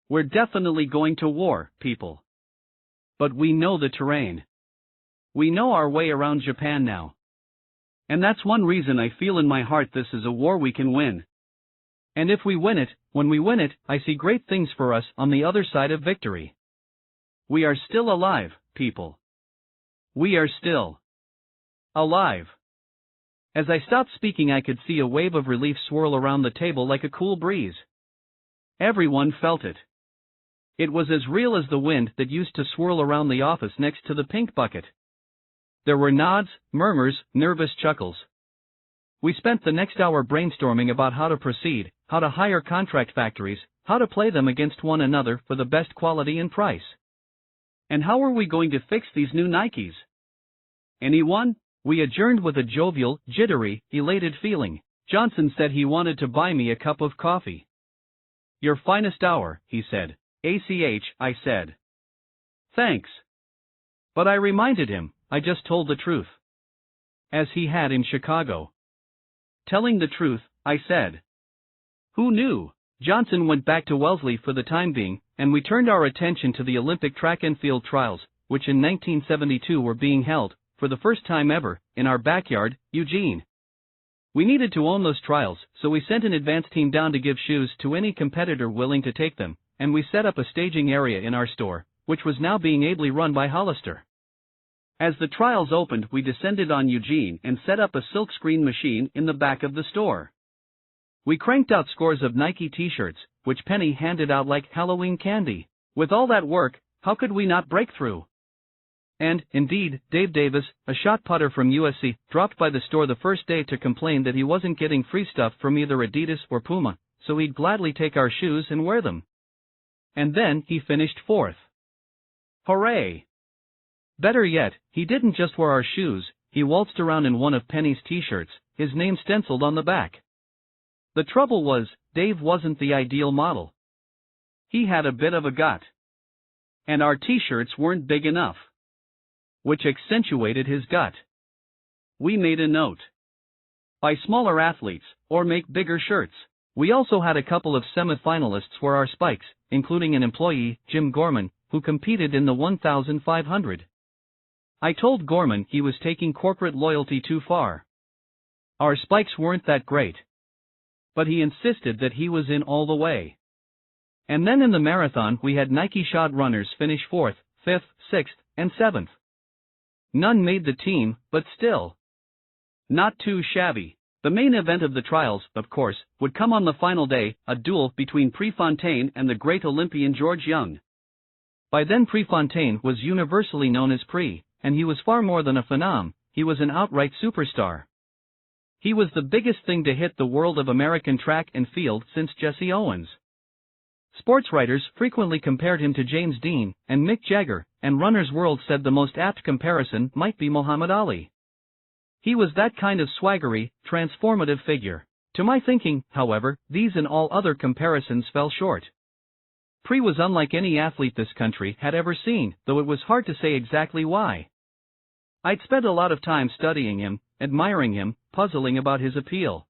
We're definitely going to war, people. But we know the terrain. We know our way around Japan now. And that's one reason I feel in my heart this is a war we can win. And if we win it, when we win it, I see great things for us on the other side of victory. We are still alive, people. We are still alive. As I stopped speaking, I could see a wave of relief swirl around the table like a cool breeze. Everyone felt it. It was as real as the wind that used to swirl around the office next to the pink bucket. There were nods, murmurs, nervous chuckles. We spent the next hour brainstorming about how to proceed, how to hire contract factories, how to play them against one another for the best quality and price. And how were we going to fix these new Nikes? Anyone? We adjourned with a jovial, jittery, elated feeling. Johnson said he wanted to buy me a cup of coffee. Your finest hour, he said. I said. Thanks. But I reminded him, I just told the truth. As he had in Chicago. Telling the truth, I said. Who knew? Johnson went back to Wellesley for the time being, and we turned our attention to the Olympic track and field trials, which in 1972 were being held, for the first time ever, in our backyard, Eugene. We needed to own those trials, so we sent an advance team down to give shoes to any competitor willing to take them, and we set up a staging area in our store, which was now being ably run by Hollister. As the trials opened, we descended on Eugene and set up a silkscreen machine in the back of the store. We cranked out scores of Nike t-shirts, which Penny handed out like Halloween candy. With all that work, how could we not break through? And, indeed, Dave Davis, a shot putter from USC, dropped by the store the first day to complain that he wasn't getting free stuff from either Adidas or Puma, so he'd gladly take our shoes and wear them. And then he finished fourth. Hooray! Better yet, he didn't just wear our shoes, he waltzed around in one of Penny's t-shirts, his name stenciled on the back. The trouble was, Dave wasn't the ideal model. He had a bit of a gut. And our t-shirts weren't big enough. Which accentuated his gut. We made a note. Buy smaller athletes, or make bigger shirts. We also had a couple of semi-finalists for our spikes, including an employee, Jim Gorman, who competed in the 1,500. I told Gorman he was taking corporate loyalty too far. Our spikes weren't that great. But he insisted that he was in all the way. And then in the marathon we had Nike shod runners finish 4th, 5th, 6th, and 7th. None made the team, but still. Not too shabby. The main event of the trials, of course, would come on the final day, a duel between Prefontaine and the great Olympian George Young. By then Prefontaine was universally known as Pre, and he was far more than a phenom, he was an outright superstar. He was the biggest thing to hit the world of American track and field since Jesse Owens. Sports writers frequently compared him to James Dean and Mick Jagger, and Runner's World said the most apt comparison might be Muhammad Ali. He was that kind of swaggery, transformative figure. To my thinking, however, these and all other comparisons fell short. Pri was unlike any athlete this country had ever seen, though it was hard to say exactly why. I'd spent a lot of time studying him, admiring him, puzzling about his appeal.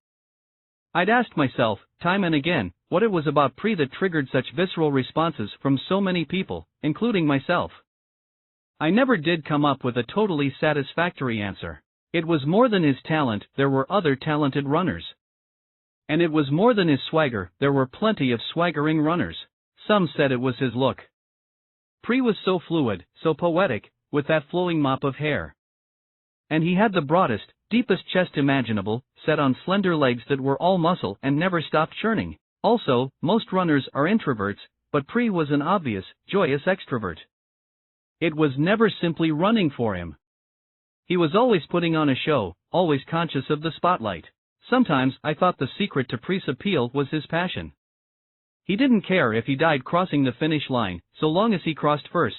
I'd asked myself, time and again, what it was about Pri that triggered such visceral responses from so many people, including myself. I never did come up with a totally satisfactory answer. It was more than his talent, there were other talented runners. And it was more than his swagger, there were plenty of swaggering runners. Some said it was his look. Pri was so fluid, so poetic, with that flowing mop of hair. And he had the broadest, deepest chest imaginable, set on slender legs that were all muscle and never stopped churning. Also, most runners are introverts, but Pri was an obvious, joyous extrovert. It was never simply running for him. He was always putting on a show, always conscious of the spotlight. Sometimes I thought the secret to Pri's appeal was his passion. He didn't care if he died crossing the finish line, so long as he crossed first.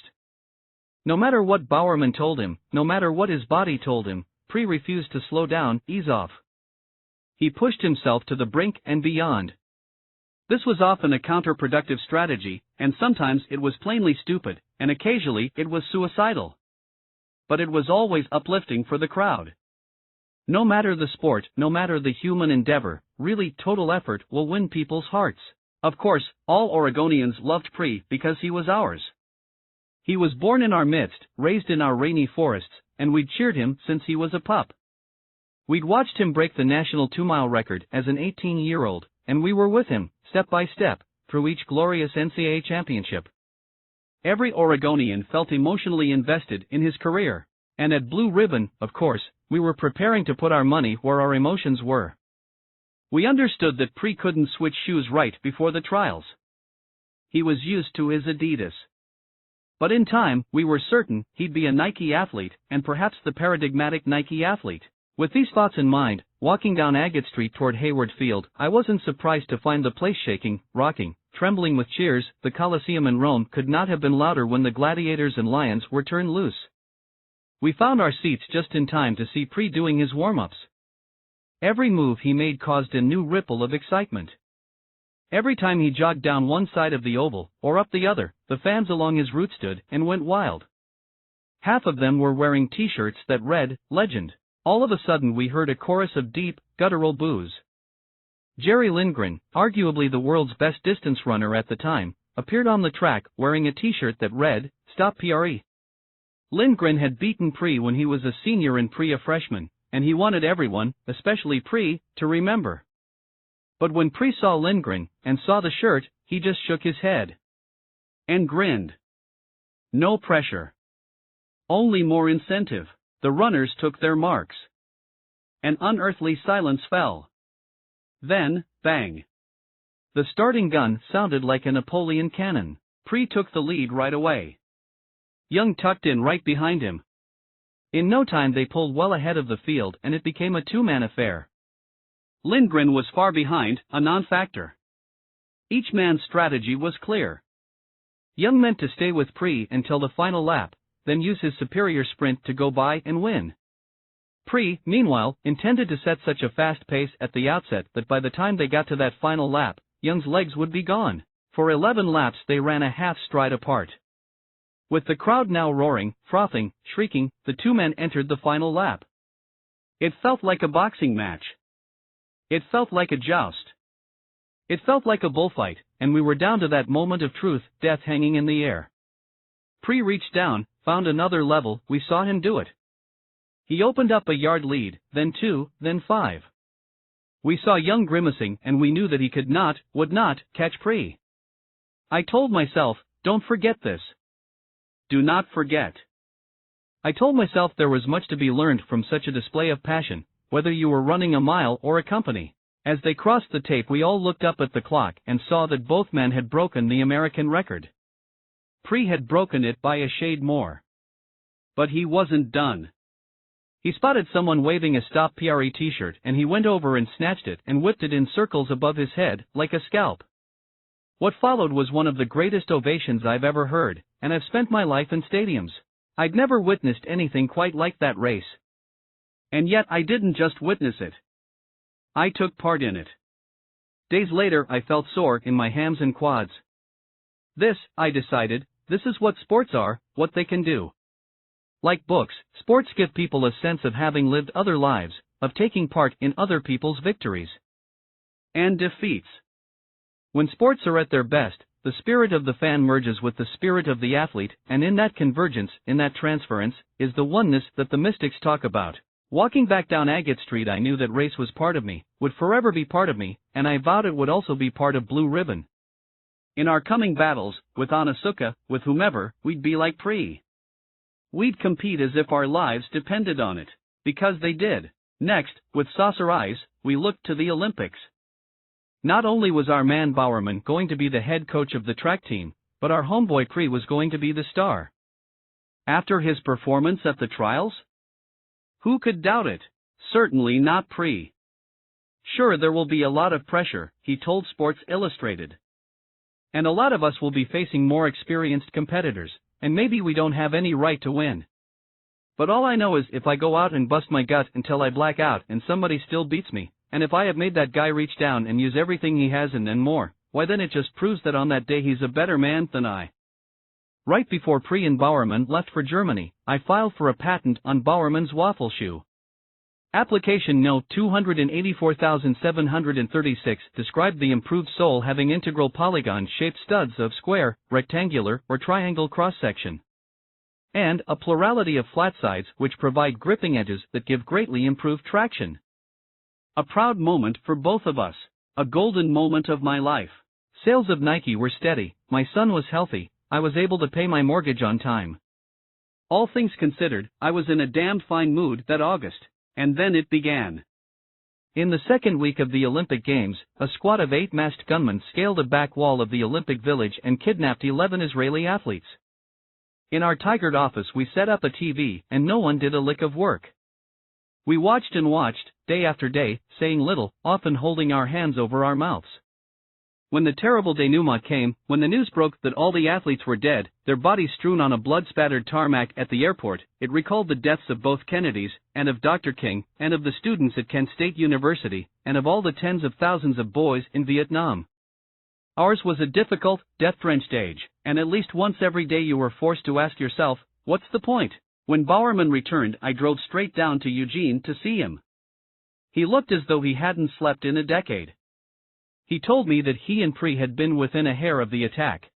No matter what Bowerman told him, no matter what his body told him, Pri refused to slow down, ease off. He pushed himself to the brink and beyond. This was often a counterproductive strategy, and sometimes it was plainly stupid, and occasionally it was suicidal. But it was always uplifting for the crowd. No matter the sport, no matter the human endeavor, really total effort will win people's hearts. Of course, all Oregonians loved Pri because he was ours. He was born in our midst, raised in our rainy forests, and we'd cheered him since he was a pup. We'd watched him break the national 2-mile record as an 18-year-old, and we were with him, step by step, through each glorious NCAA championship. Every Oregonian felt emotionally invested in his career, and at Blue Ribbon, of course, we were preparing to put our money where our emotions were. We understood that Pri couldn't switch shoes right before the trials. He was used to his Adidas. But in time, we were certain he'd be a Nike athlete, and perhaps the paradigmatic Nike athlete. With these thoughts in mind, walking down Agate Street toward Hayward Field, I wasn't surprised to find the place shaking, rocking, trembling with cheers. The Coliseum in Rome could not have been louder when the gladiators and lions were turned loose. We found our seats just in time to see Pri doing his warm-ups. Every move he made caused a new ripple of excitement. Every time he jogged down one side of the oval, or up the other, the fans along his route stood and went wild. Half of them were wearing t-shirts that read, "Legend." All of a sudden we heard a chorus of deep, guttural boos. Jerry Lindgren, arguably the world's best distance runner at the time, appeared on the track wearing a t-shirt that read, "Stop PRE." Lindgren had beaten Pri when he was a senior and Pri a freshman, and he wanted everyone, especially Pri, to remember. But when Pri saw Lindgren, and saw the shirt, he just shook his head. And grinned. No pressure. Only more incentive. The runners took their marks. An unearthly silence fell. Then, bang. The starting gun sounded like a Napoleon cannon. Pri took the lead right away. Young tucked in right behind him. In no time they pulled well ahead of the field and it became a two-man affair. Lindgren was far behind, a non-factor. Each man's strategy was clear. Young meant to stay with Pri until the final lap, then use his superior sprint to go by and win. Pri, meanwhile, intended to set such a fast pace at the outset that by the time they got to that final lap, Young's legs would be gone. For 11 laps they ran a half stride apart. With the crowd now roaring, frothing, shrieking, the two men entered the final lap. It felt like a boxing match. It felt like a joust. It felt like a bullfight, and we were down to that moment of truth, death hanging in the air. Pri reached down, found another level, we saw him do it. He opened up a yard lead, then 2, then 5. We saw Young grimacing and we knew that he could not, would not, catch Pri. I told myself, don't forget this. Do not forget. I told myself there was much to be learned from such a display of passion, whether you were running a mile or a company. As they crossed the tape we all looked up at the clock and saw that both men had broken the American record. Pri had broken it by a shade more. But he wasn't done. He spotted someone waving a Stop PRE t-shirt and he went over and snatched it and whipped it in circles above his head, like a scalp. What followed was one of the greatest ovations I've ever heard, and I've spent my life in stadiums. I'd never witnessed anything quite like that race. And yet I didn't just witness it. I took part in it. Days later I felt sore in my hams and quads. This, I decided, this is what sports are, what they can do. Like books, sports give people a sense of having lived other lives, of taking part in other people's victories and defeats. When sports are at their best, the spirit of the fan merges with the spirit of the athlete, and in that convergence, in that transference, is the oneness that the mystics talk about. Walking back down Agate Street, I knew that race was part of me, would forever be part of me, and I vowed it would also be part of Blue Ribbon. In our coming battles, with Onizuka, with whomever, we'd be like Pri. We'd compete as if our lives depended on it, because they did. Next, with saucer eyes, we looked to the Olympics. Not only was our man Bowerman going to be the head coach of the track team, but our homeboy Pri was going to be the star. After his performance at the trials? Who could doubt it? Certainly not Pri. Sure, there will be a lot of pressure, he told Sports Illustrated. And a lot of us will be facing more experienced competitors, and maybe we don't have any right to win. But all I know is if I go out and bust my gut until I black out and somebody still beats me, and if I have made that guy reach down and use everything he has and then more, why then it just proves that on that day he's a better man than I. Right before Pri and Bowerman left for Germany, I filed for a patent on Bowerman's waffle shoe. Application Note 284736 described the improved sole having integral polygon-shaped studs of square, rectangular, or triangle cross-section, and a plurality of flat sides which provide gripping edges that give greatly improved traction. A proud moment for both of us. A golden moment of my life. Sales of Nike were steady, my son was healthy, I was able to pay my mortgage on time. All things considered, I was in a damned fine mood that August. And then it began. In the second week of the Olympic Games, a squad of 8 masked gunmen scaled a back wall of the Olympic Village and kidnapped 11 Israeli athletes. In our tigered office we set up a TV and no one did a lick of work. We watched and watched, day after day, saying little, often holding our hands over our mouths. When the terrible denouement came, when the news broke that all the athletes were dead, their bodies strewn on a blood-spattered tarmac at the airport, it recalled the deaths of both Kennedys, and of Dr. King, and of the students at Kent State University, and of all the tens of thousands of boys in Vietnam. Ours was a difficult, death-drenched age, and at least once every day you were forced to ask yourself, what's the point? When Bowerman returned, I drove straight down to Eugene to see him. He looked as though he hadn't slept in a decade. He told me that he and Pri had been within a hair of the attack.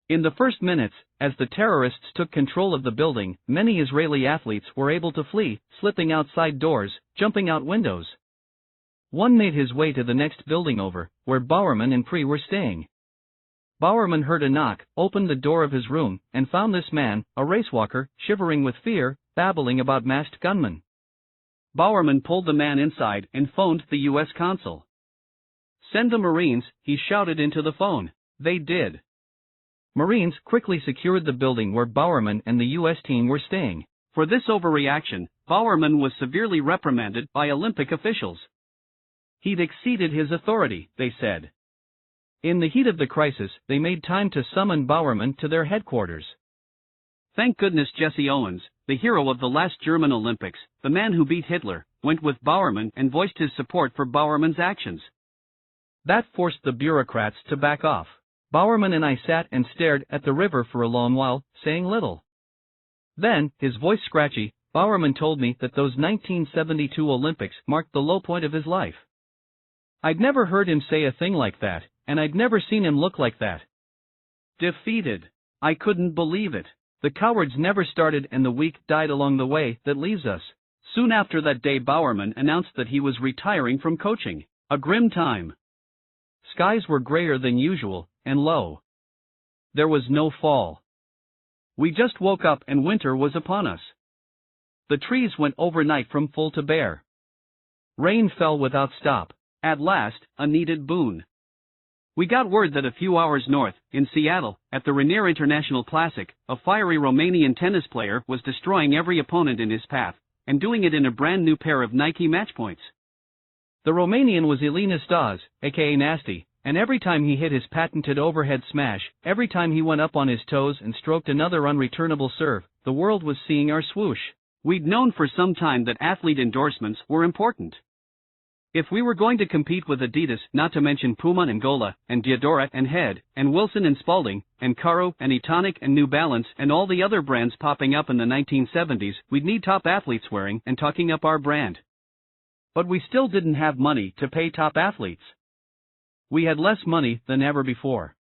In the first minutes, as the terrorists took control of the building, many Israeli athletes were able to flee, slipping outside doors, jumping out windows. One made his way to the next building over, where Bowerman and Pri were staying. Bowerman heard a knock, opened the door of his room, and found this man, a racewalker, shivering with fear, babbling about masked gunmen. Bowerman pulled the man inside and phoned the U.S. consul. "Send the Marines," he shouted into the phone. They did. Marines quickly secured the building where Bowerman and the U.S. team were staying. For this overreaction, Bowerman was severely reprimanded by Olympic officials. He'd exceeded his authority, they said. In the heat of the crisis, they made time to summon Bowerman to their headquarters. Thank goodness Jesse Owens, the hero of the last German Olympics, the man who beat Hitler, went with Bowerman and voiced his support for Bowerman's actions. That forced the bureaucrats to back off. Bowerman and I sat and stared at the river for a long while, saying little. Then, his voice scratchy, Bowerman told me that those 1972 Olympics marked the low point of his life. I'd never heard him say a thing like that, and I'd never seen him look like that. Defeated. I couldn't believe it. The cowards never started and the week died along the way that leaves us. Soon after that day Bowerman announced that he was retiring from coaching. A grim time. Skies were grayer than usual, and low. There was no fall. We just woke up and winter was upon us. The trees went overnight from full to bare. Rain fell without stop. At last, a needed boon. We got word that a few hours north, in Seattle, at the Rainier International Classic, a fiery Romanian tennis player was destroying every opponent in his path, and doing it in a brand new pair of Nike match points. The Romanian was Elena Stas, aka Nasty, and every time he hit his patented overhead smash, every time he went up on his toes and stroked another unreturnable serve, the world was seeing our swoosh. We'd known for some time that athlete endorsements were important. If we were going to compete with Adidas, not to mention Puma and Gola, and Diadora and Head, and Wilson and Spalding, and Caro and Etonic and New Balance and all the other brands popping up in the 1970s, we'd need top athletes wearing and talking up our brand. But we still didn't have money to pay top athletes. We had less money than ever before.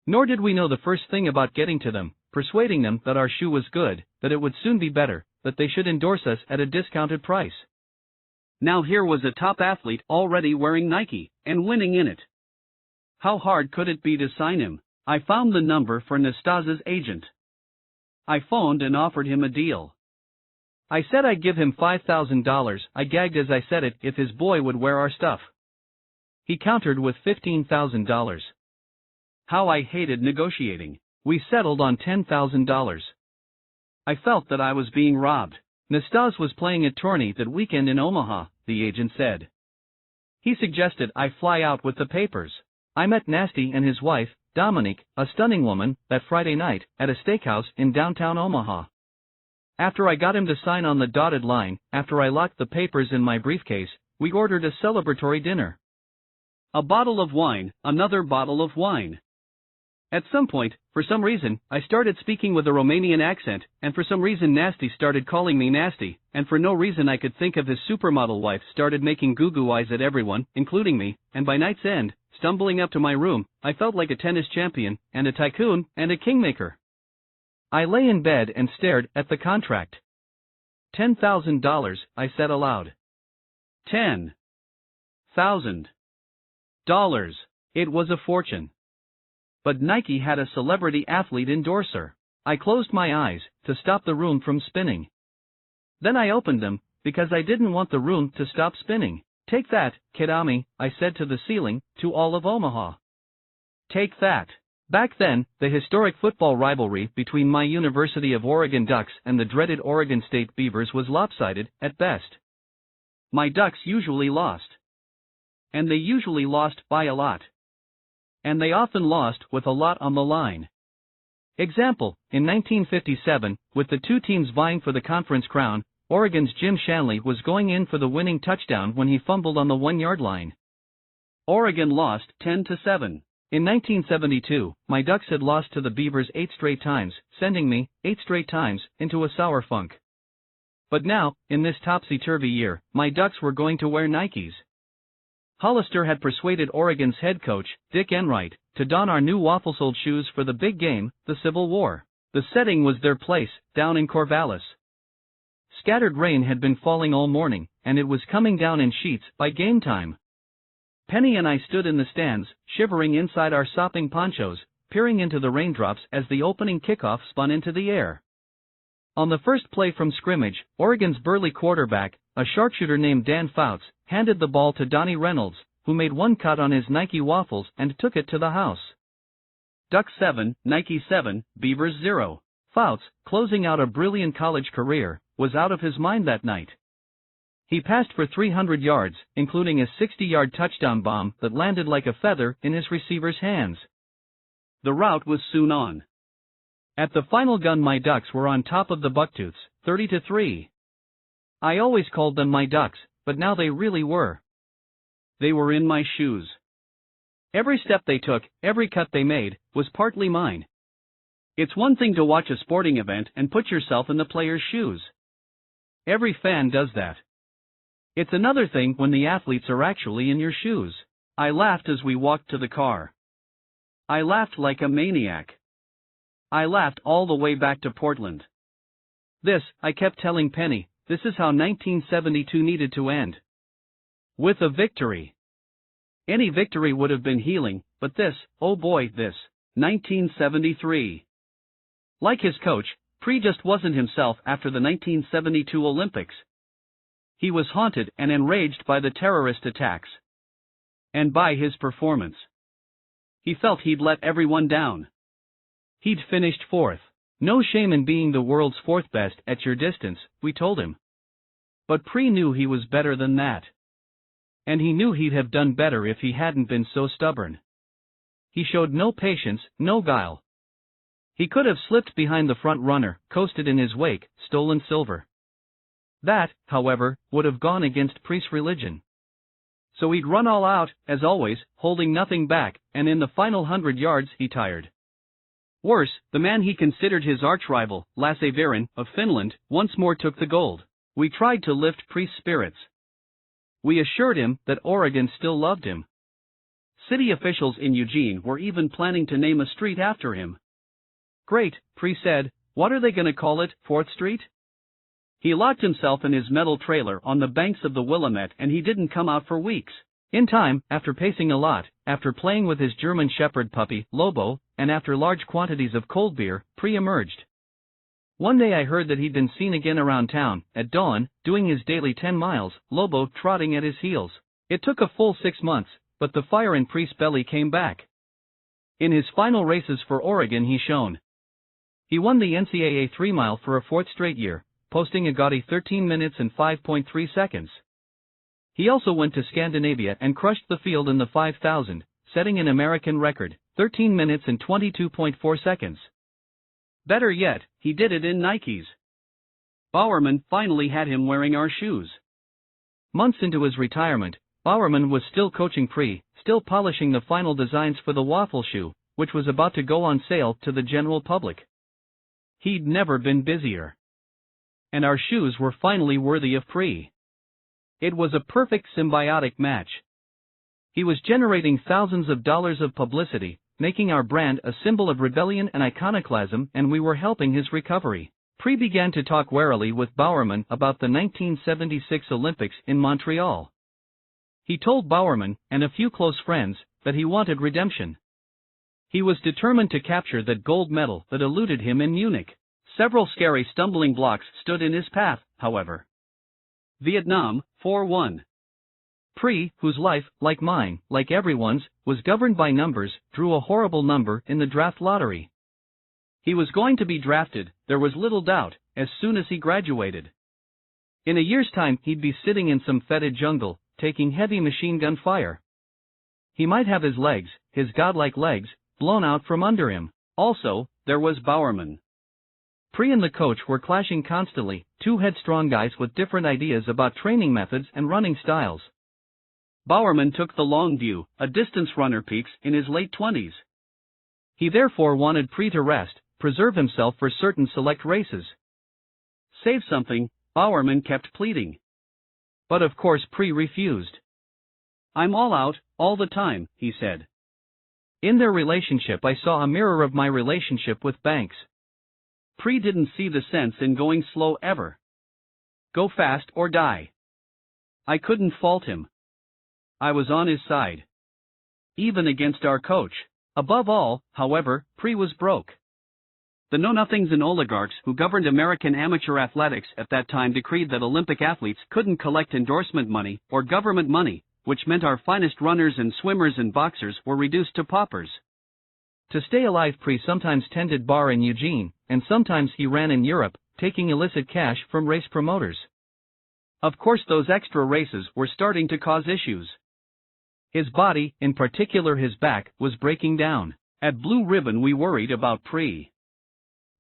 Nor did we know the first thing about getting to them, persuading them that our shoe was good, that it would soon be better, that they should endorse us at a discounted price. Now here was a top athlete already wearing Nike, and winning in it. How hard could it be to sign him? I found the number for Nastasa's agent. I phoned and offered him a deal. I said I'd give him $5,000, I gagged as I said it, if his boy would wear our stuff. He countered with $15,000. How I hated negotiating. We settled on $10,000. I felt that I was being robbed. Nastas was playing a tourney that weekend in Omaha, the agent said. He suggested I fly out with the papers. I met Nasty and his wife, Dominique, a stunning woman, that Friday night, at a steakhouse in downtown Omaha. After I got him to sign on the dotted line, after I locked the papers in my briefcase, we ordered a celebratory dinner. A bottle of wine, another bottle of wine. At some point, for some reason, I started speaking with a Romanian accent, and for some reason Nasty started calling me Nasty, and for no reason I could think of his supermodel wife started making goo-goo eyes at everyone, including me, and by night's end, stumbling up to my room, I felt like a tennis champion, and a tycoon, and a kingmaker. I lay in bed and stared at the contract. $10,000, I said aloud. $10,000. It was a fortune. But Nike had a celebrity athlete endorser. I closed my eyes to stop the room from spinning. Then I opened them, because I didn't want the room to stop spinning. Take that, Kidami, I said to the ceiling, to all of Omaha. Take that. Back then, the historic football rivalry between my University of Oregon Ducks and the dreaded Oregon State Beavers was lopsided, at best. My Ducks usually lost. And they usually lost by a lot. And they often lost with a lot on the line. Example, in 1957, with the two teams vying for the conference crown, Oregon's Jim Shanley was going in for the winning touchdown when he fumbled on the 1-yard line. Oregon lost 10-7. In 1972, my Ducks had lost to the Beavers 8 straight times, sending me, 8 straight times, into a sour funk. But now, in this topsy-turvy year, my Ducks were going to wear Nikes. Hollister had persuaded Oregon's head coach, Dick Enright, to don our new waffle-soled shoes for the big game, the Civil War. The setting was their place, down in Corvallis. Scattered rain had been falling all morning, and it was coming down in sheets by game time. Penny and I stood in the stands, shivering inside our sopping ponchos, peering into the raindrops as the opening kickoff spun into the air. On the first play from scrimmage, Oregon's burly quarterback, a sharpshooter named Dan Fouts, handed the ball to Donnie Reynolds, who made one cut on his Nike waffles and took it to the house. Ducks 7, Nike 7, Beavers 0. Fouts, closing out a brilliant college career, was out of his mind that night. He passed for 300 yards, including a 60-yard touchdown bomb that landed like a feather in his receiver's hands. The rout was soon on. At the final gun, my Ducks were on top of the Bucktooths, 30-3. I always called them my Ducks, but now they really were. They were in my shoes. Every step they took, every cut they made, was partly mine. It's one thing to watch a sporting event and put yourself in the player's shoes. Every fan does that. It's another thing when the athletes are actually in your shoes. I laughed as we walked to the car. I laughed like a maniac. I laughed all the way back to Portland. This, I kept telling Penny, this is how 1972 needed to end. With a victory. Any victory would have been healing, but this, oh boy, this, 1973. Like his coach, Pre just wasn't himself after the 1972 Olympics. He was haunted and enraged by the terrorist attacks. And by his performance. He felt he'd let everyone down. He'd finished fourth. No shame in being the world's fourth best at your distance, we told him. But Pre knew he was better than that. And he knew he'd have done better if he hadn't been so stubborn. He showed no patience, no guile. He could have slipped behind the front runner, coasted in his wake, stolen silver. That, however, would have gone against Priest's religion. So he'd run all out, as always, holding nothing back, and in the final 100 yards he tired. Worse, the man he considered his arch-rival, Lasse Viren, of Finland, once more took the gold. We tried to lift Priest's spirits. We assured him that Oregon still loved him. City officials in Eugene were even planning to name a street after him. Great, Priest said, what are they going to call it, 4th Street? He locked himself in his metal trailer on the banks of the Willamette and he didn't come out for weeks. In time, after pacing a lot, after playing with his German Shepherd puppy, Lobo, and after large quantities of cold beer, Pri emerged. One day I heard that he'd been seen again around town, at dawn, doing his daily 10 miles, Lobo trotting at his heels. It took a full 6 months, but the fire in Priest's belly came back. In his final races for Oregon he shone. He won the NCAA 3-mile for a 4th straight year, posting a gaudy 13 minutes and 5.3 seconds. He also went to Scandinavia and crushed the field in the 5,000, setting an American record, 13 minutes and 22.4 seconds. Better yet, he did it in Nikes. Bowerman finally had him wearing our shoes. Months into his retirement, Bowerman was still coaching Pri, still polishing the final designs for the waffle shoe, which was about to go on sale to the general public. He'd never been busier. And our shoes were finally worthy of Pri. It was a perfect symbiotic match. He was generating thousands of dollars of publicity, making our brand a symbol of rebellion and iconoclasm, and we were helping his recovery. Pri began to talk warily with Bowerman about the 1976 Olympics in Montreal. He told Bowerman, and a few close friends, that he wanted redemption. He was determined to capture that gold medal that eluded him in Munich. Several scary stumbling blocks stood in his path, however. Vietnam, 4-1. Pri, whose life, like mine, like everyone's, was governed by numbers, drew a horrible number in the draft lottery. He was going to be drafted, there was little doubt, as soon as he graduated. In a year's time he'd be sitting in some fetid jungle, taking heavy machine gun fire. He might have his legs, his godlike legs, blown out from under him. Also, there was Bowerman. Pri and the coach were clashing constantly, two headstrong guys with different ideas about training methods and running styles. Bowerman took the long view, a distance runner peaks in his late 20s. He therefore wanted Pri to rest, preserve himself for certain select races. Save something, Bowerman kept pleading. But of course Pri refused. I'm all out, all the time, he said. In their relationship I saw a mirror of my relationship with Banks. Pri didn't see the sense in going slow ever. Go fast or die. I couldn't fault him. I was on his side. Even against our coach. Above all, however, Pri was broke. The know-nothings and oligarchs who governed American amateur athletics at that time decreed that Olympic athletes couldn't collect endorsement money or government money, which meant our finest runners and swimmers and boxers were reduced to paupers. To stay alive, Pri sometimes tended bar in Eugene, and sometimes he ran in Europe, taking illicit cash from race promoters. Of course those extra races were starting to cause issues. His body, in particular his back, was breaking down. At Blue Ribbon we worried about Pri.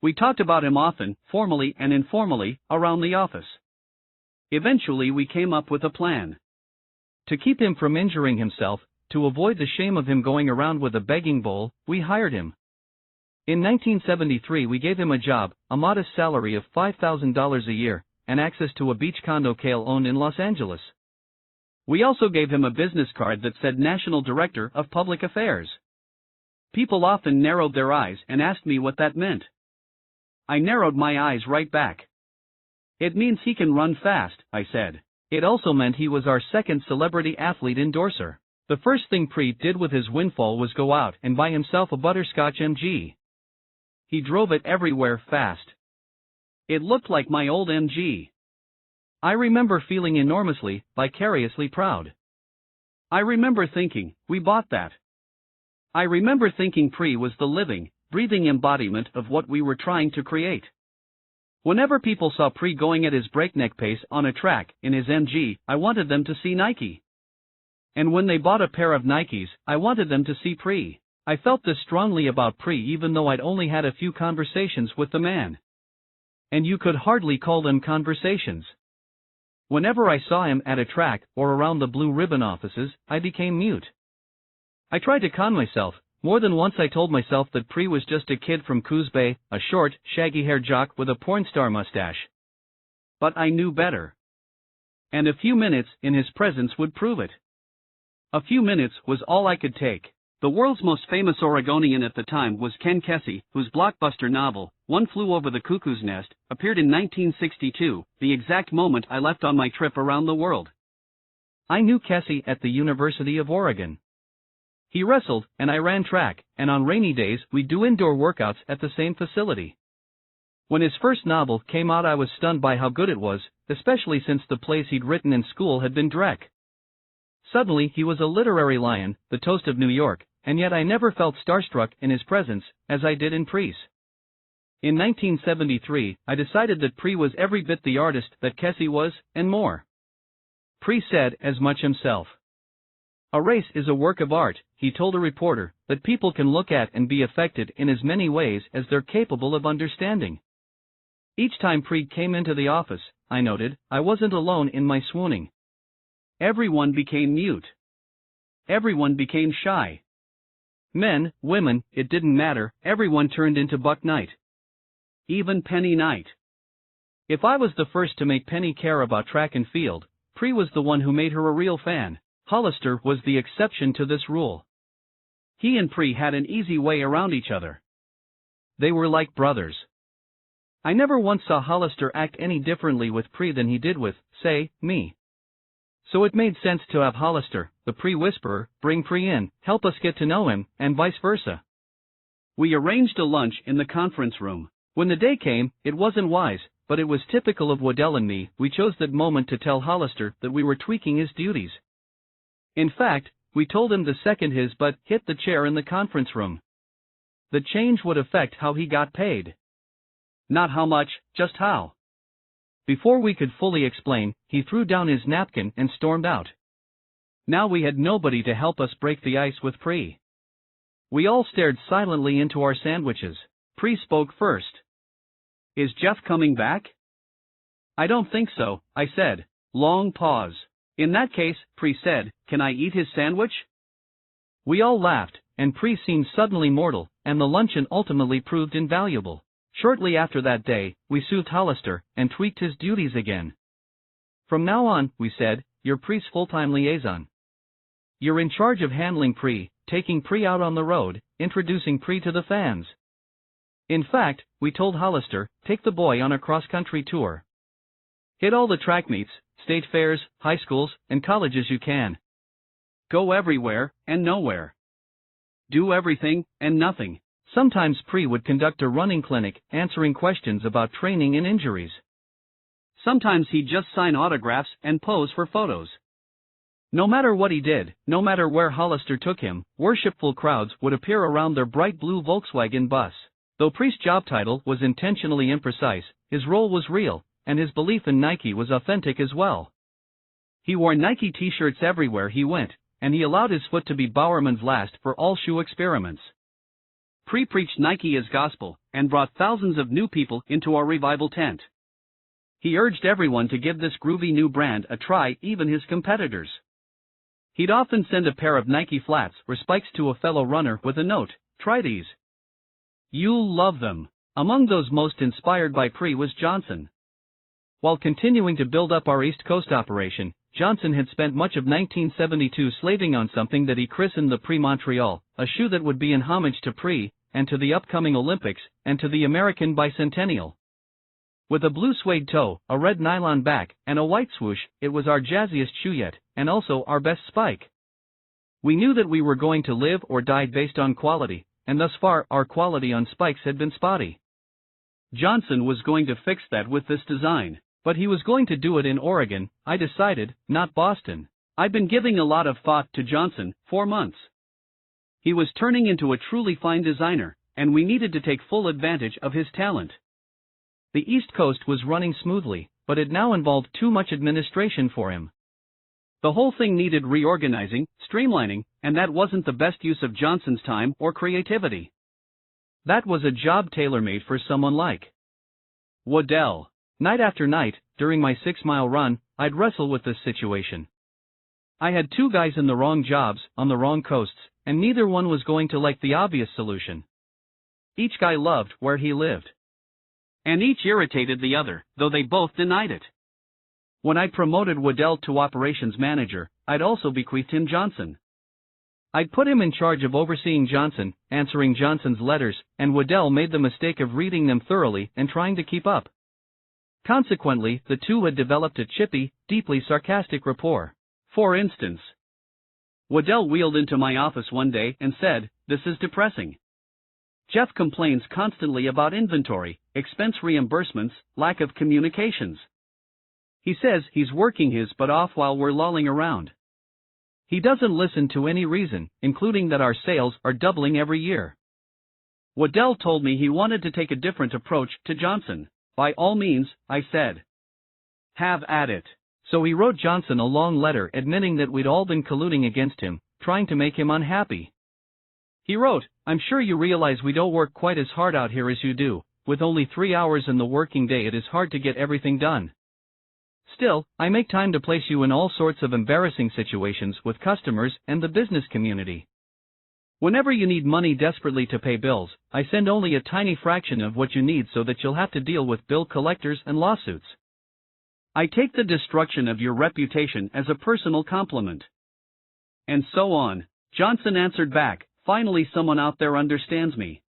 We talked about him often, formally and informally, around the office. Eventually we came up with a plan. To keep him from injuring himself, to avoid the shame of him going around with a begging bowl, we hired him. In 1973 we gave him a job, a modest salary of $5,000 a year, and access to a beach condo Cale owned in Los Angeles. We also gave him a business card that said National Director of Public Affairs. People often narrowed their eyes and asked me what that meant. I narrowed my eyes right back. It means he can run fast, I said. It also meant he was our second celebrity athlete endorser. The first thing Pri did with his windfall was go out and buy himself a butterscotch MG. He drove it everywhere fast. It looked like my old MG. I remember feeling enormously, vicariously proud. I remember thinking, we bought that. I remember thinking Pri was the living, breathing embodiment of what we were trying to create. Whenever people saw Pri going at his breakneck pace on a track, in his MG, I wanted them to see Nike. And when they bought a pair of Nikes, I wanted them to see Pri. I felt this strongly about Pri even though I'd only had a few conversations with the man. And you could hardly call them conversations. Whenever I saw him at a track or around the Blue Ribbon offices, I became mute. I tried to con myself. More than once I told myself that Pri was just a kid from Coos Bay, a short, shaggy-haired jock with a porn star mustache. But I knew better. And a few minutes in his presence would prove it. A few minutes was all I could take. The world's most famous Oregonian at the time was Ken Kesey, whose blockbuster novel, One Flew Over the Cuckoo's Nest, appeared in 1962, the exact moment I left on my trip around the world. I knew Kesey at the University of Oregon. He wrestled, and I ran track, and on rainy days we'd do indoor workouts at the same facility. When his first novel came out I was stunned by how good it was, especially since the plays he'd written in school had been dreck. Suddenly he was a literary lion, the toast of New York, and yet I never felt starstruck in his presence, as I did in Pri's. In 1973, I decided that Pri was every bit the artist that Kesey was, and more. Pri said as much himself. A race is a work of art, he told a reporter, that people can look at and be affected in as many ways as they're capable of understanding. Each time Pri came into the office, I noted, I wasn't alone in my swooning. Everyone became mute. Everyone became shy. Men, women, it didn't matter, everyone turned into Buck Knight. Even Penny Knight. If I was the first to make Penny care about track and field, Pri was the one who made her a real fan. Hollister was the exception to this rule. He and Pri had an easy way around each other. They were like brothers. I never once saw Hollister act any differently with Pri than he did with, say, me. So it made sense to have Hollister, the Pri whisperer, bring Pri in, help us get to know him, and vice versa. We arranged a lunch in the conference room. When the day came, it wasn't wise, but it was typical of Waddell and me, we chose that moment to tell Hollister that we were tweaking his duties. In fact, we told him the second his butt hit the chair in the conference room. The change would affect how he got paid. Not how much, just how. Before we could fully explain, he threw down his napkin and stormed out. Now we had nobody to help us break the ice with Pri. We all stared silently into our sandwiches. Pri spoke first. Is Jeff coming back? I don't think so, I said. Long pause. In that case, Pri said, can I eat his sandwich? We all laughed, and Pri seemed suddenly mortal, and the luncheon ultimately proved invaluable. Shortly after that day, we soothed Hollister, and tweaked his duties again. From now on, we said, you're Pri's full-time liaison. You're in charge of handling Pri, taking Pri out on the road, introducing Pri to the fans. In fact, we told Hollister, take the boy on a cross-country tour. Hit all the track meets, state fairs, high schools, and colleges you can. Go everywhere, and nowhere. Do everything, and nothing. Sometimes Pri would conduct a running clinic, answering questions about training and injuries. Sometimes he'd just sign autographs and pose for photos. No matter what he did, no matter where Hollister took him, worshipful crowds would appear around their bright blue Volkswagen bus. Though Pri's job title was intentionally imprecise, his role was real, and his belief in Nike was authentic as well. He wore Nike t-shirts everywhere he went, and he allowed his foot to be Bowerman's last for all shoe experiments. Pri preached Nike as gospel, and brought thousands of new people into our revival tent. He urged everyone to give this groovy new brand a try, even his competitors. He'd often send a pair of Nike flats or spikes to a fellow runner with a note, try these. You'll love them. Among those most inspired by Pri was Johnson. While continuing to build up our East Coast operation, Johnson had spent much of 1972 slaving on something that he christened the Pri Montreal, a shoe that would be in homage to Pri, and to the upcoming Olympics, and to the American bicentennial. With a blue suede toe, a red nylon back, and a white swoosh, it was our jazziest shoe yet, and also our best spike. We knew that we were going to live or die based on quality, and thus far our quality on spikes had been spotty. Johnson was going to fix that with this design. But he was going to do it in Oregon, I decided, not Boston. I'd been giving a lot of thought to Johnson, 4 months. He was turning into a truly fine designer, and we needed to take full advantage of his talent. The East Coast was running smoothly, but it now involved too much administration for him. The whole thing needed reorganizing, streamlining, and that wasn't the best use of Johnson's time or creativity. That was a job tailor-made for someone like Waddell. Night after night, during my 6-mile run, I'd wrestle with this situation. I had 2 guys in the wrong jobs, on the wrong coasts, and neither one was going to like the obvious solution. Each guy loved where he lived. And each irritated the other, though they both denied it. When I promoted Waddell to operations manager, I'd also bequeathed him Johnson. I'd put him in charge of overseeing Johnson, answering Johnson's letters, and Waddell made the mistake of reading them thoroughly and trying to keep up. Consequently, the two had developed a chippy, deeply sarcastic rapport. For instance, Waddell wheeled into my office one day and said, "This is depressing. Jeff complains constantly about inventory, expense reimbursements, lack of communications. He says he's working his butt off while we're lolling around. He doesn't listen to any reason, including that our sales are doubling every year." Waddell told me he wanted to take a different approach to Johnson. By all means, I said. Have at it. So he wrote Johnson a long letter admitting that we'd all been colluding against him, trying to make him unhappy. He wrote, "I'm sure you realize we don't work quite as hard out here as you do. With only 3 hours in the working day it is hard to get everything done. Still, I make time to place you in all sorts of embarrassing situations with customers and the business community. Whenever you need money desperately to pay bills, I send only a tiny fraction of what you need so that you'll have to deal with bill collectors and lawsuits. I take the destruction of your reputation as a personal compliment." And so on. Johnson answered back, "Finally someone out there understands me."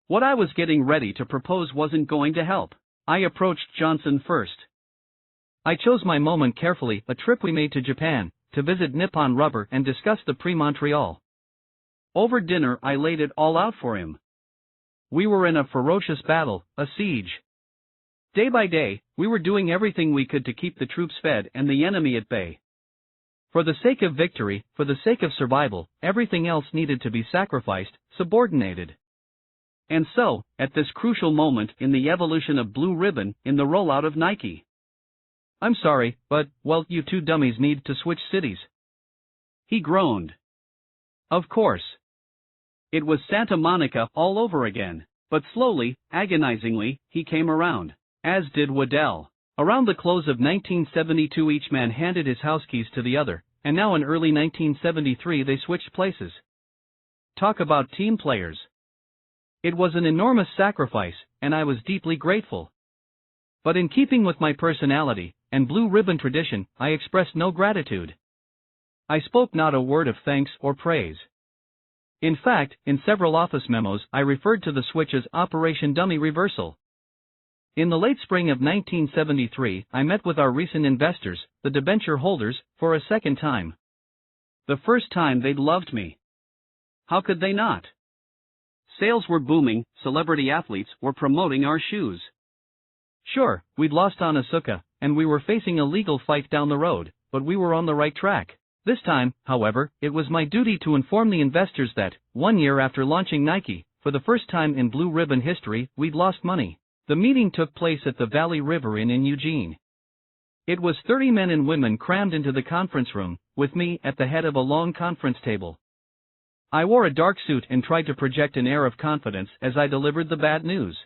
What I was getting ready to propose wasn't going to help. I approached Johnson first. I chose my moment carefully, a trip we made to Japan, to visit Nippon Rubber and discuss the pre-Montreal. Over dinner I laid it all out for him. We were in a ferocious battle, a siege. Day by day, we were doing everything we could to keep the troops fed and the enemy at bay. For the sake of victory, for the sake of survival, everything else needed to be sacrificed, subordinated. And so, at this crucial moment in the evolution of Blue Ribbon, in the rollout of Nike, "I'm sorry, but, well, you two dummies need to switch cities." He groaned. Of course. It was Santa Monica all over again, but slowly, agonizingly, he came around, as did Waddell. Around the close of 1972 each man handed his house keys to the other, and now in early 1973 they switched places. Talk about team players. It was an enormous sacrifice, and I was deeply grateful. But in keeping with my personality, and Blue Ribbon tradition, I expressed no gratitude. I spoke not a word of thanks or praise. In fact, in several office memos I referred to the switch as Operation Dummy Reversal. In the late spring of 1973, I met with our recent investors, the debenture holders, for a second time. The first time they'd loved me. How could they not? Sales were booming, celebrity athletes were promoting our shoes. Sure, we'd lost on Asuka, and we were facing a legal fight down the road, but we were on the right track. This time, however, it was my duty to inform the investors that, 1 year after launching Nike, for the first time in Blue Ribbon history, we'd lost money. The meeting took place at the Valley River Inn in Eugene. It was 30 men and women crammed into the conference room, with me at the head of a long conference table. I wore a dark suit and tried to project an air of confidence as I delivered the bad news.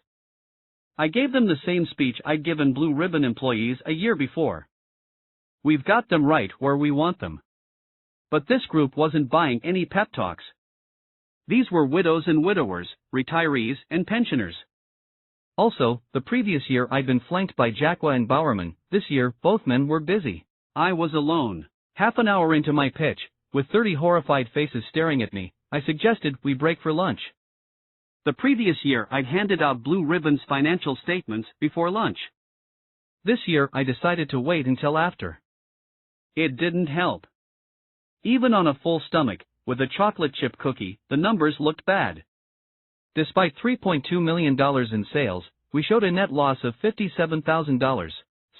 I gave them the same speech I'd given Blue Ribbon employees a year before. We've got them right where we want them. But this group wasn't buying any pep talks. These were widows and widowers, retirees and pensioners. Also, the previous year I'd been flanked by Jacqua and Bowerman. This year, both men were busy. I was alone. Half an hour into my pitch, with 30 horrified faces staring at me, I suggested we break for lunch. The previous year I'd handed out Blue Ribbon's financial statements before lunch. This year I decided to wait until after. It didn't help. Even on a full stomach, with a chocolate chip cookie, the numbers looked bad. Despite $3.2 million in sales, we showed a net loss of $57,000.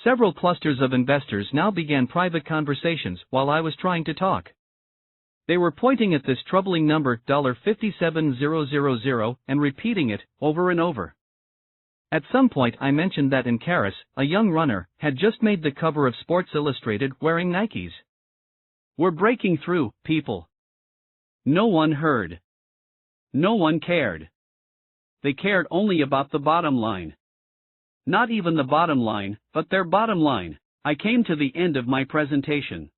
Several clusters of investors now began private conversations while I was trying to talk. They were pointing at this troubling number, $57,000, and repeating it over and over. At some point I mentioned that Incaris, a young runner, had just made the cover of Sports Illustrated wearing Nikes. We're breaking through, people. No one heard. No one cared. They cared only about the bottom line. Not even the bottom line, but their bottom line. I came to the end of my presentation.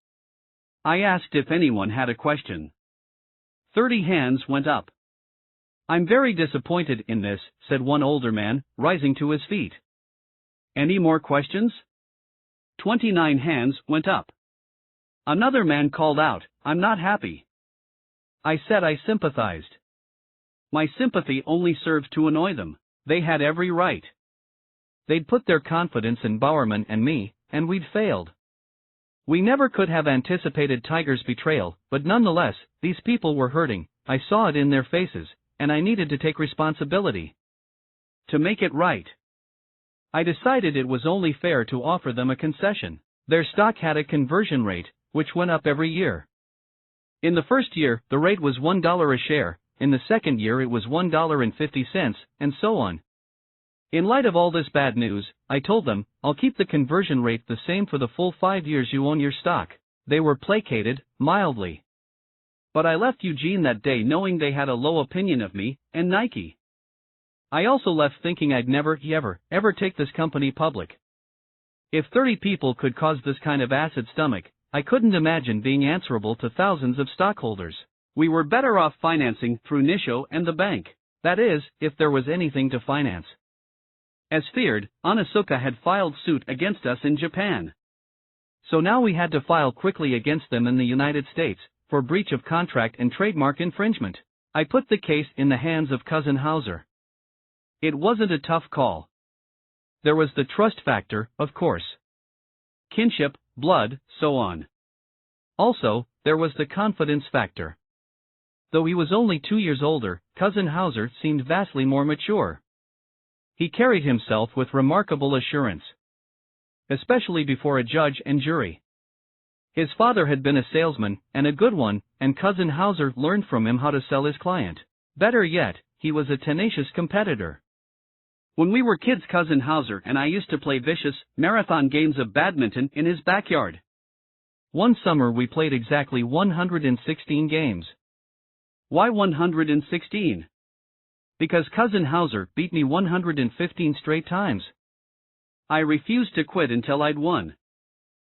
I asked if anyone had a question. 30 hands went up. I'm very disappointed in this, said one older man, rising to his feet. Any more questions? 29 hands went up. Another man called out, I'm not happy. I said I sympathized. My sympathy only served to annoy them. They had every right. They'd put their confidence in Bowerman and me, and we'd failed. We never could have anticipated Tiger's betrayal, but nonetheless, these people were hurting. I saw it in their faces, and I needed to take responsibility. To make it right. I decided it was only fair to offer them a concession. Their stock had a conversion rate, which went up every year. In the first year, the rate was $1 a share, in the second year it was $1.50, and so on. In light of all this bad news, I told them, I'll keep the conversion rate the same for the full 5 years you own your stock. They were placated, mildly. But I left Eugene that day knowing they had a low opinion of me, and Nike. I also left thinking I'd never, ever take this company public. If 30 people could cause this kind of acid stomach, I couldn't imagine being answerable to thousands of stockholders. We were better off financing through Nisho and the bank. That is, if there was anything to finance. As feared, Onitsuka had filed suit against us in Japan. So now we had to file quickly against them in the United States, for breach of contract and trademark infringement. I put the case in the hands of Cousin Hauser. It wasn't a tough call. There was the trust factor, of course. Kinship, blood, so on. Also, there was the confidence factor. Though he was only 2 years older, Cousin Hauser seemed vastly more mature. He carried himself with remarkable assurance. Especially before a judge and jury. His father had been a salesman, and a good one, and Cousin Hauser learned from him how to sell his client. Better yet, he was a tenacious competitor. When we were kids, Cousin Hauser and I used to play vicious, marathon games of badminton in his backyard. One summer we played exactly 116 games. Why 116? Because Cousin Hauser beat me 115 straight times. I refused to quit until I'd won.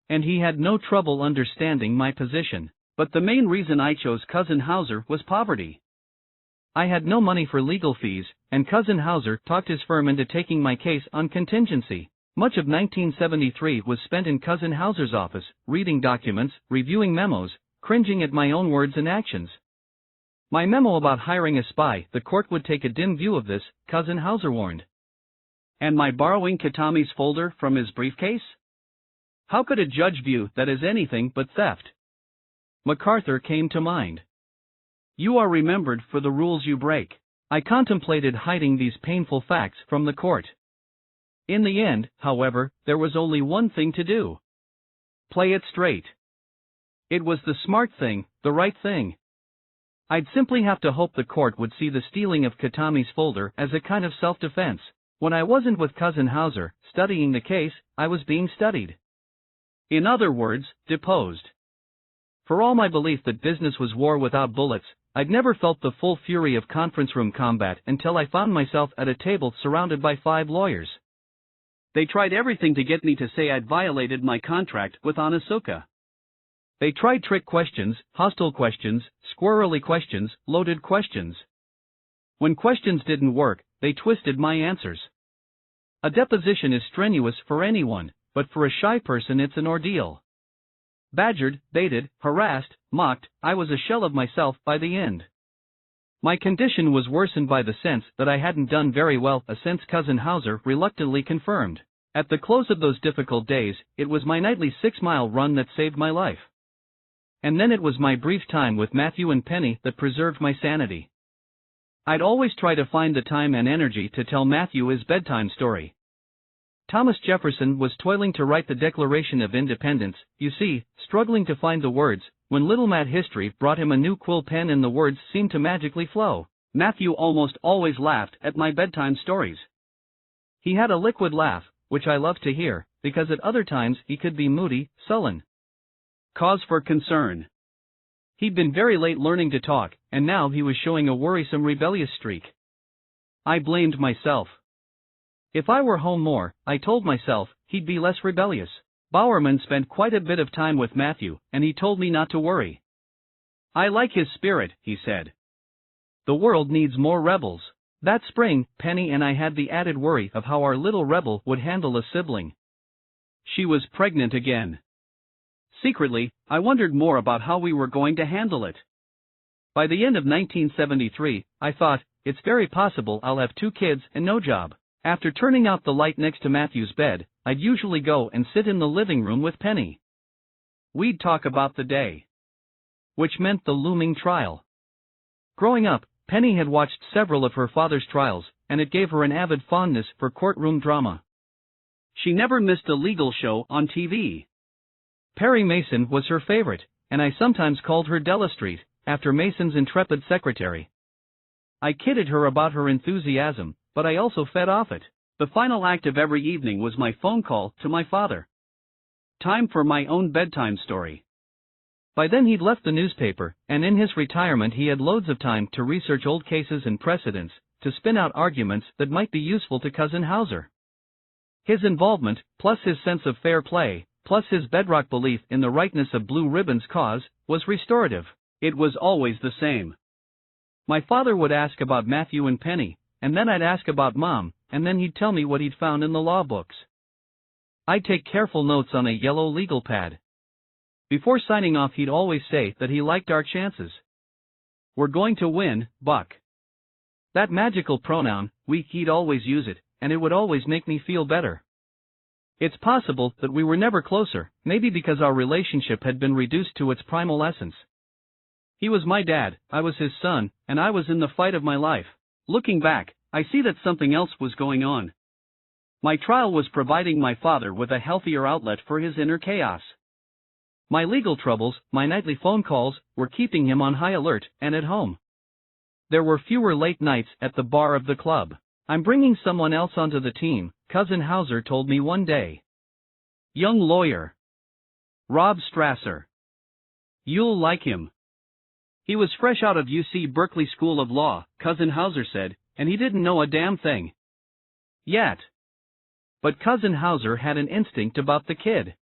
And he had no trouble understanding my position, but the main reason I chose Cousin Hauser was poverty. I had no money for legal fees, and Cousin Hauser talked his firm into taking my case on contingency. Much of 1973 was spent in Cousin Hauser's office, reading documents, reviewing memos, cringing at my own words and actions. My memo about hiring a spy, the court would take a dim view of this, Cousin Hauser warned. And my borrowing Katami's folder from his briefcase? How could a judge view that as anything but theft? MacArthur came to mind. You are remembered for the rules you break. I contemplated hiding these painful facts from the court. In the end, however, there was only one thing to do. Play it straight. It was the smart thing, the right thing. I'd simply have to hope the court would see the stealing of Katami's folder as a kind of self-defense. When I wasn't with Cousin Hauser, studying the case, I was being studied. In other words, deposed. For all my belief that business was war without bullets, I'd never felt the full fury of conference room combat until I found myself at a table surrounded by 5 lawyers. They tried everything to get me to say I'd violated my contract with Onitsuka. They tried trick questions, hostile questions, squirrely questions, loaded questions. When questions didn't work, they twisted my answers. A deposition is strenuous for anyone, but for a shy person it's an ordeal. Badgered, baited, harassed, mocked, I was a shell of myself by the end. My condition was worsened by the sense that I hadn't done very well, a sense Cousin Hauser reluctantly confirmed. At the close of those difficult days, it was my nightly 6-mile run that saved my life. And then it was my brief time with Matthew and Penny that preserved my sanity. I'd always try to find the time and energy to tell Matthew his bedtime story. Thomas Jefferson was toiling to write the Declaration of Independence, you see, struggling to find the words, when little Matt History brought him a new quill pen and the words seemed to magically flow. Matthew almost always laughed at my bedtime stories. He had a liquid laugh, which I loved to hear, because at other times he could be moody, sullen. Cause for concern. He'd been very late learning to talk, and now he was showing a worrisome rebellious streak. I blamed myself. If I were home more, I told myself, he'd be less rebellious. Bowerman spent quite a bit of time with Matthew, and he told me not to worry. I like his spirit, he said. The world needs more rebels. That spring, Penny and I had the added worry of how our little rebel would handle a sibling. She was pregnant again. Secretly, I wondered more about how we were going to handle it. By the end of 1973, I thought, it's very possible I'll have 2 kids and no job. After turning out the light next to Matthew's bed, I'd usually go and sit in the living room with Penny. We'd talk about the day. Which meant the looming trial. Growing up, Penny had watched several of her father's trials, and it gave her an avid fondness for courtroom drama. She never missed a legal show on TV. Perry Mason was her favorite, and I sometimes called her Della Street, after Mason's intrepid secretary. I kidded her about her enthusiasm, but I also fed off it. The final act of every evening was my phone call to my father. Time for my own bedtime story. By then he'd left the newspaper, and in his retirement he had loads of time to research old cases and precedents, to spin out arguments that might be useful to Cousin Hauser. His involvement, plus his sense of fair play, plus his bedrock belief in the rightness of Blue Ribbon's cause, was restorative. It was always the same. My father would ask about Matthew and Penny, and then I'd ask about Mom, and then he'd tell me what he'd found in the law books. I'd take careful notes on a yellow legal pad. Before signing off he'd always say that he liked our chances. We're going to win, Buck. That magical pronoun, he'd always use it, and it would always make me feel better. It's possible that we were never closer, maybe because our relationship had been reduced to its primal essence. He was my dad, I was his son, and I was in the fight of my life. Looking back, I see that something else was going on. My trial was providing my father with a healthier outlet for his inner chaos. My legal troubles, my nightly phone calls, were keeping him on high alert and at home. There were fewer late nights at the bar of the club. I'm bringing someone else onto the team, Cousin Hauser told me one day. Young lawyer. Rob Strasser. You'll like him. He was fresh out of UC Berkeley School of Law, Cousin Hauser said, and he didn't know a damn thing. Yet. But Cousin Hauser had an instinct about the kid.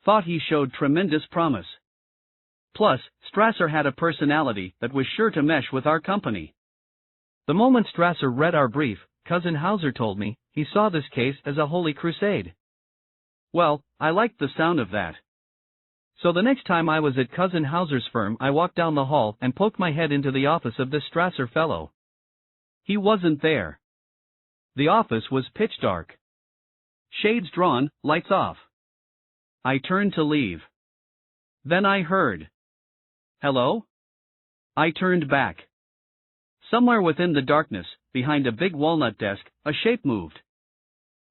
Thought he showed tremendous promise. Plus, Strasser had a personality that was sure to mesh with our company. The moment Strasser read our brief, Cousin Hauser told me, he saw this case as a holy crusade. Well, I liked the sound of that. So the next time I was at Cousin Hauser's firm I walked down the hall and poked my head into the office of this Strasser fellow. He wasn't there. The office was pitch dark. Shades drawn, lights off. I turned to leave. Then I heard. Hello? I turned back. Somewhere within the darkness, behind a big walnut desk, a shape moved.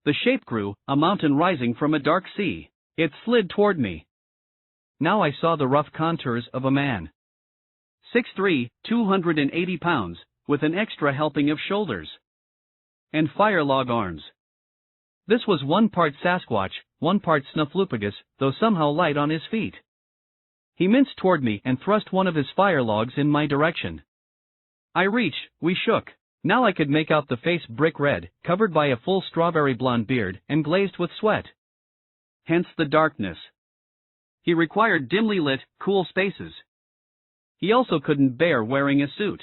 The shape grew, a mountain rising from a dark sea. It slid toward me. Now I saw the rough contours of a man. 6'3", 280 pounds, with an extra helping of shoulders. And firelog arms. This was 1 part Sasquatch, 1 part Snuffleupagus, though somehow light on his feet. He minced toward me and thrust one of his firelogs in my direction. I reached, we shook. Now I could make out the face brick red, covered by a full strawberry blonde beard, and glazed with sweat. Hence the darkness. He required dimly lit, cool spaces. He also couldn't bear wearing a suit.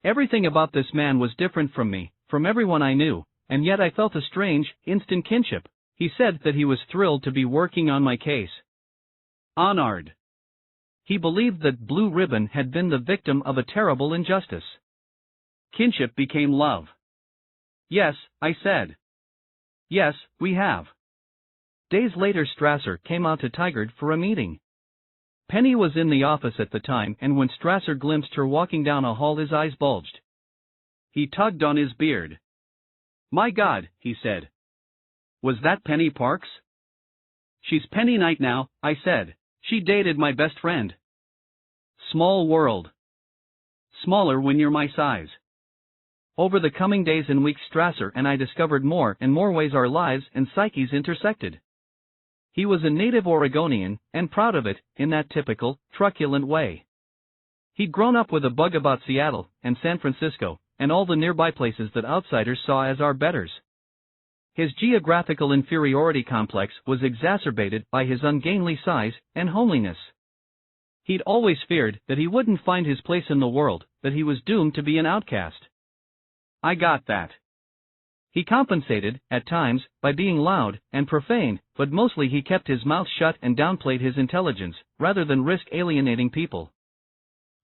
Everything about this man was different from me, from everyone I knew, and yet I felt a strange, instant kinship. He said that he was thrilled to be working on my case. Honored. He believed that Blue Ribbon had been the victim of a terrible injustice. Kinship became love. Yes, I said. Yes, we have. Days later Strasser came out to Tigard for a meeting. Penny was in the office at the time, and when Strasser glimpsed her walking down a hall his eyes bulged. He tugged on his beard. My God, he said. Was that Penny Parks? She's Penny Knight now, I said. She dated my best friend. Small world. Smaller when you're my size. Over the coming days and weeks Strasser and I discovered more and more ways our lives and psyches intersected. He was a native Oregonian, and proud of it, in that typical, truculent way. He'd grown up with a bug about Seattle, and San Francisco, and all the nearby places that outsiders saw as our betters. His geographical inferiority complex was exacerbated by his ungainly size and homeliness. He'd always feared that he wouldn't find his place in the world, that he was doomed to be an outcast. I got that. He compensated, at times, by being loud and profane, but mostly he kept his mouth shut and downplayed his intelligence, rather than risk alienating people.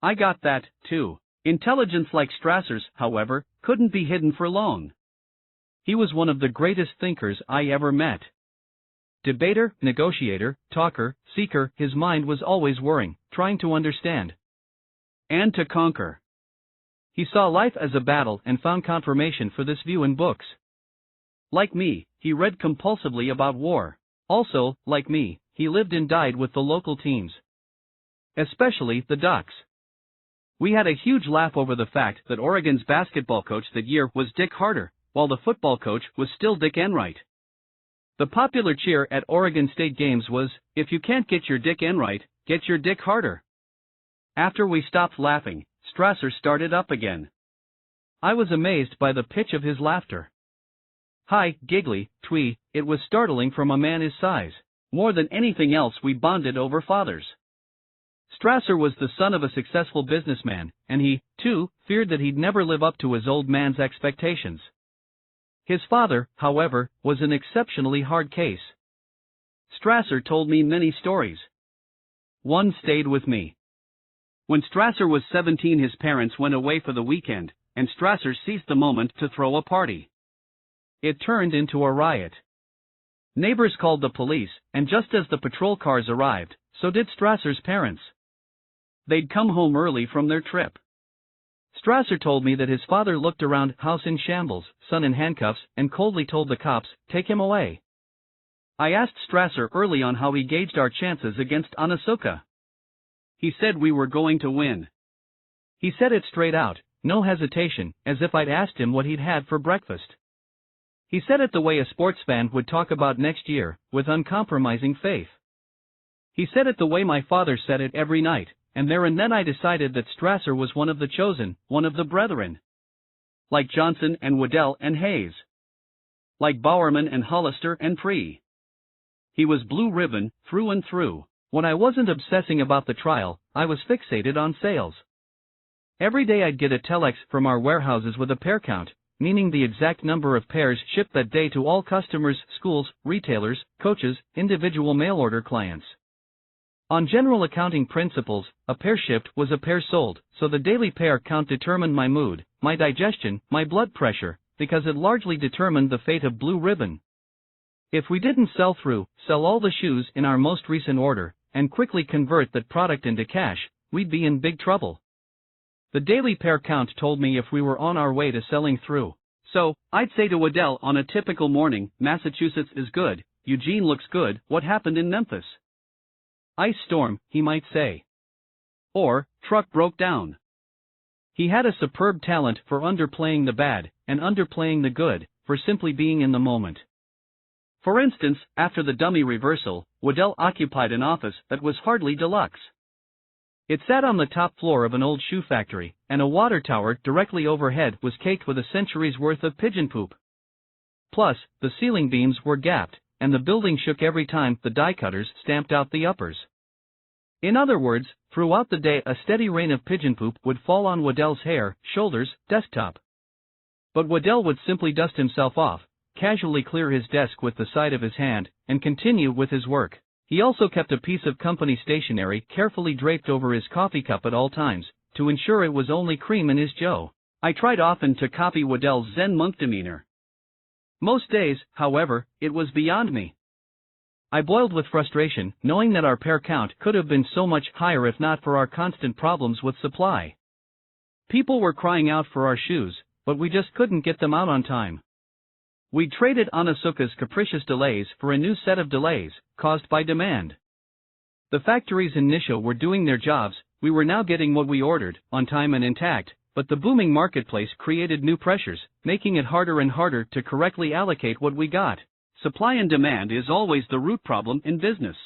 I got that, too. Intelligence like Strasser's, however, couldn't be hidden for long. He was one of the greatest thinkers I ever met. Debater, negotiator, talker, seeker, his mind was always whirring, trying to understand and to conquer. He saw life as a battle and found confirmation for this view in books. Like me, he read compulsively about war. Also, like me, he lived and died with the local teams. Especially the Ducks. We had a huge laugh over the fact that Oregon's basketball coach that year was Dick Harder, while the football coach was still Dick Enright. The popular cheer at Oregon State games was, "If you can't get your Dick Enright, get your Dick Harder." After we stopped laughing, Strasser started up again. I was amazed by the pitch of his laughter. High, giggly, twee, it was startling from a man his size. More than anything else we bonded over fathers. Strasser was the son of a successful businessman, and he, too, feared that he'd never live up to his old man's expectations. His father, however, was an exceptionally hard case. Strasser told me many stories. One stayed with me. When Strasser was 17, his parents went away for the weekend, and Strasser seized the moment to throw a party. It turned into a riot. Neighbors called the police, and just as the patrol cars arrived, so did Strasser's parents. They'd come home early from their trip. Strasser told me that his father looked around, house in shambles, son in handcuffs, and coldly told the cops, "Take him away." I asked Strasser early on how he gauged our chances against Onasuka. He said we were going to win. He said it straight out, no hesitation, as if I'd asked him what he'd had for breakfast. He said it the way a sports fan would talk about next year, with uncompromising faith. He said it the way my father said it every night, and there and then I decided that Strasser was one of the chosen, one of the brethren. Like Johnson and Waddell and Hayes. Like Bowerman and Hollister and Pree. He was blue ribbon, through and through. When I wasn't obsessing about the trial, I was fixated on sales. Every day I'd get a telex from our warehouses with a pair count, meaning the exact number of pairs shipped that day to all customers, schools, retailers, coaches, individual mail-order clients. On general accounting principles, a pair shipped was a pair sold, so the daily pair count determined my mood, my digestion, my blood pressure, because it largely determined the fate of Blue Ribbon. If we didn't sell all the shoes in our most recent order, and quickly convert that product into cash, we'd be in big trouble. The daily pair count told me if we were on our way to selling through. So, I'd say to Waddell on a typical morning, "Massachusetts is good, Eugene looks good, what happened in Memphis?" "Ice storm," he might say. Or, "Truck broke down." He had a superb talent for underplaying the bad, and underplaying the good, for simply being in the moment. For instance, after the dummy reversal, Waddell occupied an office that was hardly deluxe. It sat on the top floor of an old shoe factory, and a water tower directly overhead was caked with a century's worth of pigeon poop. Plus, the ceiling beams were gapped, and the building shook every time the die cutters stamped out the uppers. In other words, throughout the day a steady rain of pigeon poop would fall on Waddell's hair, shoulders, desktop. But Waddell would simply dust himself off, casually clear his desk with the side of his hand, and continue with his work. He also kept a piece of company stationery carefully draped over his coffee cup at all times, to ensure it was only cream in his joe. I tried often to copy Waddell's Zen monk demeanor. Most days, however, it was beyond me. I boiled with frustration, knowing that our pair count could have been so much higher if not for our constant problems with supply. People were crying out for our shoes, but we just couldn't get them out on time. We traded Onasuka's capricious delays for a new set of delays, caused by demand. The factories in Nisha were doing their jobs, we were now getting what we ordered, on time and intact, but the booming marketplace created new pressures, making it harder and harder to correctly allocate what we got. Supply and demand is always the root problem in business.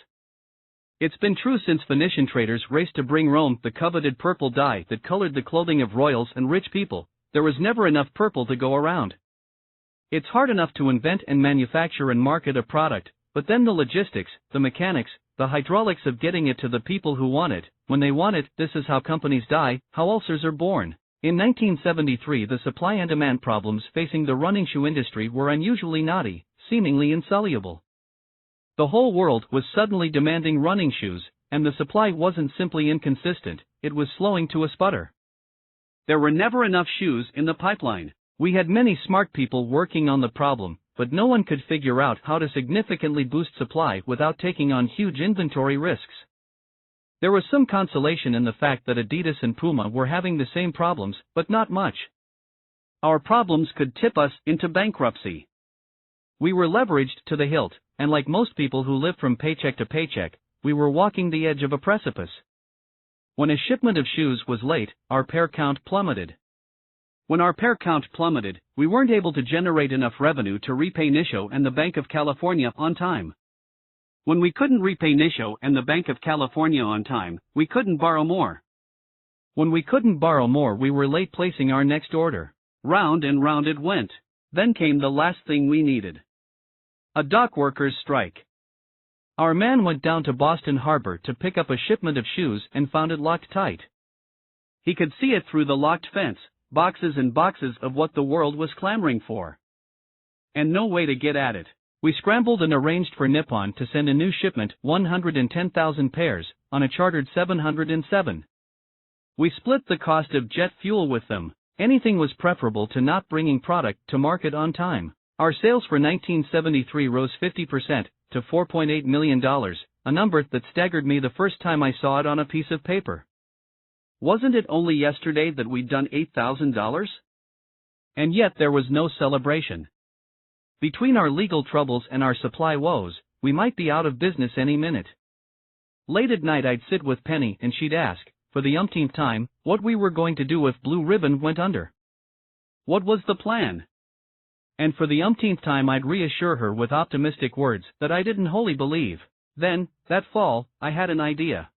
It's been true since Phoenician traders raced to bring Rome the coveted purple dye that colored the clothing of royals and rich people. There was never enough purple to go around. It's hard enough to invent and manufacture and market a product, but then the logistics, the mechanics, the hydraulics of getting it to the people who want it, when they want it. This is how companies die, how ulcers are born. In 1973, the supply and demand problems facing the running shoe industry were unusually knotty, seemingly insoluble. The whole world was suddenly demanding running shoes, and the supply wasn't simply inconsistent, it was slowing to a sputter. There were never enough shoes in the pipeline. We had many smart people working on the problem, but no one could figure out how to significantly boost supply without taking on huge inventory risks. There was some consolation in the fact that Adidas and Puma were having the same problems, but not much. Our problems could tip us into bankruptcy. We were leveraged to the hilt, and like most people who live from paycheck to paycheck, we were walking the edge of a precipice. When a shipment of shoes was late, our pair count plummeted. When our pair count plummeted, we weren't able to generate enough revenue to repay Nisho and the Bank of California on time. When we couldn't repay Nisho and the Bank of California on time, we couldn't borrow more. When we couldn't borrow more, we were late placing our next order. Round and round it went. Then came the last thing we needed. A dock workers' strike. Our man went down to Boston Harbor to pick up a shipment of shoes and found it locked tight. He could see it through the locked fence, boxes and boxes of what the world was clamoring for. And no way to get at it. We scrambled and arranged for Nippon to send a new shipment, 110,000 pairs, on a chartered 707. We split the cost of jet fuel with them. Anything was preferable to not bringing product to market on time. Our sales for 1973 rose 50% to $4.8 million, a number that staggered me the first time I saw it on a piece of paper. Wasn't it only yesterday that we'd done $8,000? And yet there was no celebration. Between our legal troubles and our supply woes, we might be out of business any minute. Late at night I'd sit with Penny and she'd ask, for the umpteenth time, what we were going to do if Blue Ribbon went under. What was the plan? And for the umpteenth time I'd reassure her with optimistic words that I didn't wholly believe. Then, that fall, I had an idea.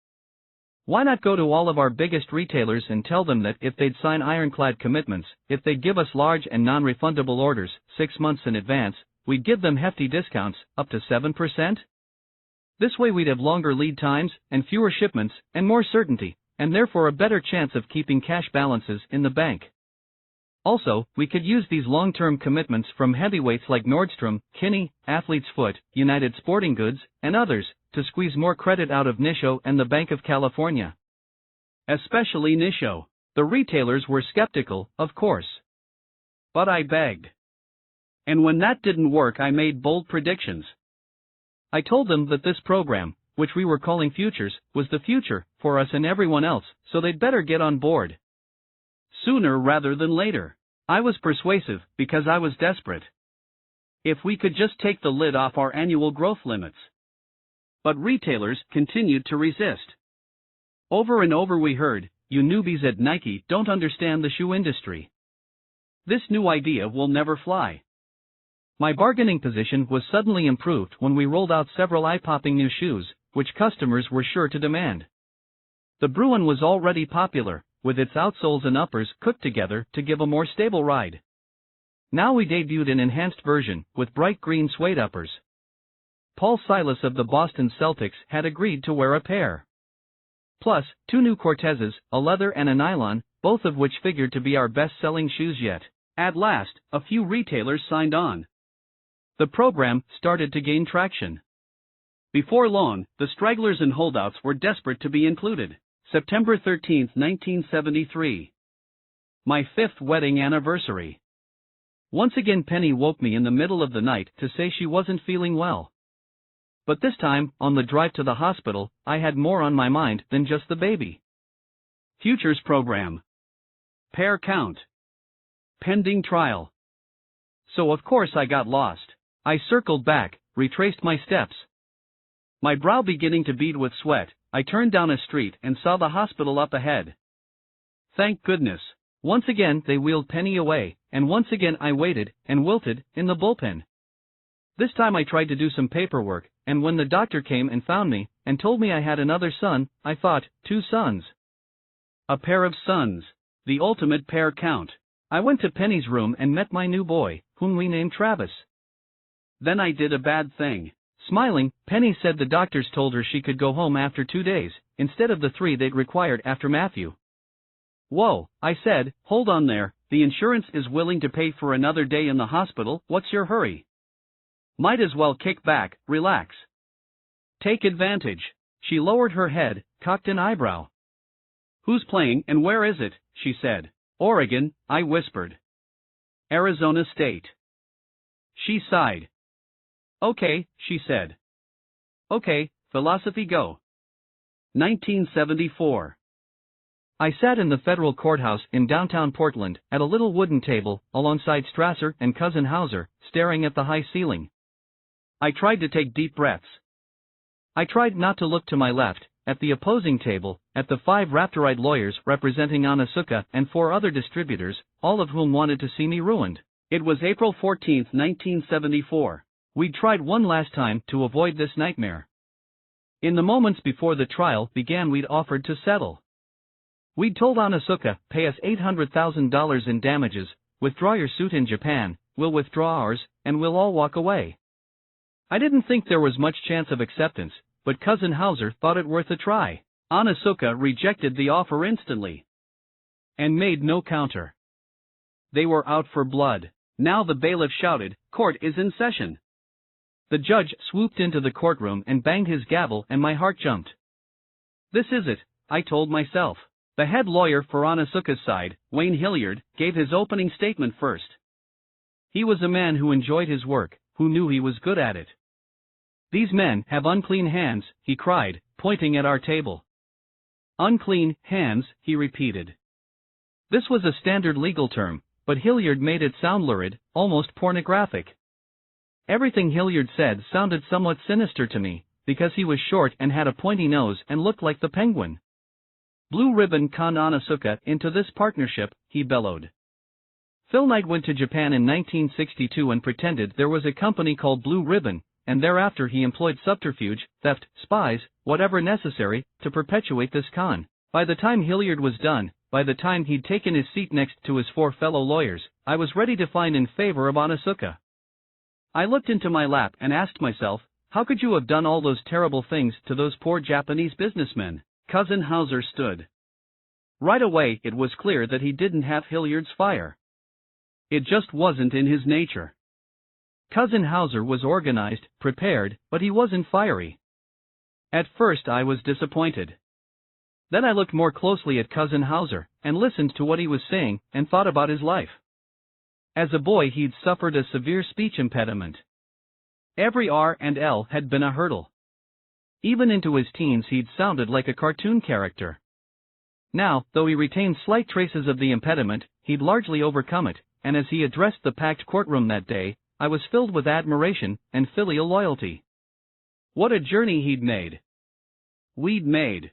Why not go to all of our biggest retailers and tell them that if they'd sign ironclad commitments, if they'd give us large and non-refundable orders 6 months in advance, we'd give them hefty discounts, up to 7%? This way we'd have longer lead times, and fewer shipments, and more certainty, and therefore a better chance of keeping cash balances in the bank. Also, we could use these long-term commitments from heavyweights like Nordstrom, Kinney, Athlete's Foot, United Sporting Goods, and others, to squeeze more credit out of Nisho and the Bank of California. Especially Nisho. The retailers were skeptical, of course. But I begged. And when that didn't work, I made bold predictions. I told them that this program, which we were calling Futures, was the future, for us and everyone else, so they'd better get on board. Sooner rather than later. I was persuasive, because I was desperate. If we could just take the lid off our annual growth limits. But retailers continued to resist. Over and over we heard, you newbies at Nike don't understand the shoe industry. This new idea will never fly. My bargaining position was suddenly improved when we rolled out several eye-popping new shoes, which customers were sure to demand. The Bruin was already popular, with its outsoles and uppers cooked together to give a more stable ride. Now we debuted an enhanced version, with bright green suede uppers. Paul Silas of the Boston Celtics had agreed to wear a pair. Plus, 2 new Cortezes, a leather and a nylon, both of which figured to be our best-selling shoes yet. At last, a few retailers signed on. The program started to gain traction. Before long, the stragglers and holdouts were desperate to be included. September 13, 1973. My 5th wedding anniversary. Once again Penny woke me in the middle of the night to say she wasn't feeling well. But this time, on the drive to the hospital, I had more on my mind than just the baby. Futures program. Pair count. Pending trial. So of course I got lost. I circled back, retraced my steps. My brow beginning to bead with sweat, I turned down a street and saw the hospital up ahead. Thank goodness. Once again they wheeled Penny away, and once again I waited, and wilted, in the bullpen. This time I tried to do some paperwork, and when the doctor came and found me, and told me I had another son, I thought, 2 sons. A pair of sons. The ultimate pair count. I went to Penny's room and met my new boy, whom we named Travis. Then I did a bad thing. Smiling, Penny said the doctors told her she could go home after 2 days, instead of the 3 they'd required after Matthew. Whoa, I said, hold on there, the insurance is willing to pay for another day in the hospital, what's your hurry? Might as well kick back, relax. Take advantage. She lowered her head, cocked an eyebrow. Who's playing and where is it, she said. Oregon, I whispered. Arizona State. She sighed. Okay, she said. Okay, philosophy go. 1974. I sat in the federal courthouse in downtown Portland, at a little wooden table, alongside Strasser and Cousin Hauser, staring at the high ceiling. I tried to take deep breaths. I tried not to look to my left, at the opposing table, at the 5 raptor-eyed lawyers representing Onasuka and 4 other distributors, all of whom wanted to see me ruined. It was April 14, 1974. We'd tried one last time to avoid this nightmare. In the moments before the trial began, we'd offered to settle. We'd told Onasuka, pay us $800,000 in damages, withdraw your suit in Japan, we'll withdraw ours, and we'll all walk away. I didn't think there was much chance of acceptance, but Cousin Hauser thought it worth a try. Onasuka rejected the offer instantly. And made no counter. They were out for blood. Now the bailiff shouted, "Court is in session." The judge swooped into the courtroom and banged his gavel, and my heart jumped. This is it, I told myself. The head lawyer for Onasuka's side, Wayne Hilliard, gave his opening statement first. He was a man who enjoyed his work, who knew he was good at it. These men have unclean hands, he cried, pointing at our table. Unclean hands, he repeated. This was a standard legal term, but Hilliard made it sound lurid, almost pornographic. Everything Hilliard said sounded somewhat sinister to me, because he was short and had a pointy nose and looked like the Penguin. Blue Ribbon conned Onasuka into this partnership, he bellowed. Phil Knight went to Japan in 1962 and pretended there was a company called Blue Ribbon, and thereafter he employed subterfuge, theft, spies, whatever necessary, to perpetuate this con. By the time Hilliard was done, by the time he'd taken his seat next to his 4 fellow lawyers, I was ready to find in favor of Onasuka. I looked into my lap and asked myself, how could you have done all those terrible things to those poor Japanese businessmen? Cousin Hauser stood. Right away it was clear that he didn't have Hilliard's fire. It just wasn't in his nature. Cousin Hauser was organized, prepared, but he wasn't fiery. At first I was disappointed. Then I looked more closely at Cousin Hauser, and listened to what he was saying, and thought about his life. As a boy he'd suffered a severe speech impediment. Every R and L had been a hurdle. Even into his teens he'd sounded like a cartoon character. Now, though he retained slight traces of the impediment, he'd largely overcome it, and as he addressed the packed courtroom that day, I was filled with admiration and filial loyalty. What a journey he'd made. We'd made.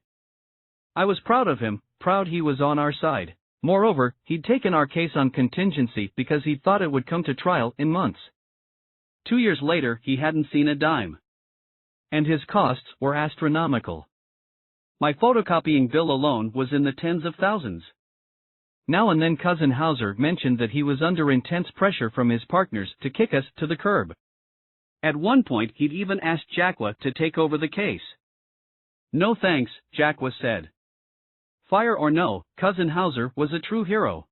I was proud of him, proud he was on our side. Moreover, he'd taken our case on contingency because he thought it would come to trial in months. 2 years later he hadn't seen a dime. And his costs were astronomical. My photocopying bill alone was in the tens of thousands. Now and then Cousin Hauser mentioned that he was under intense pressure from his partners to kick us to the curb. At one point he'd even asked Jaqua to take over the case. No thanks, Jaqua said. Fire or no, Cousin Hauser was a true hero.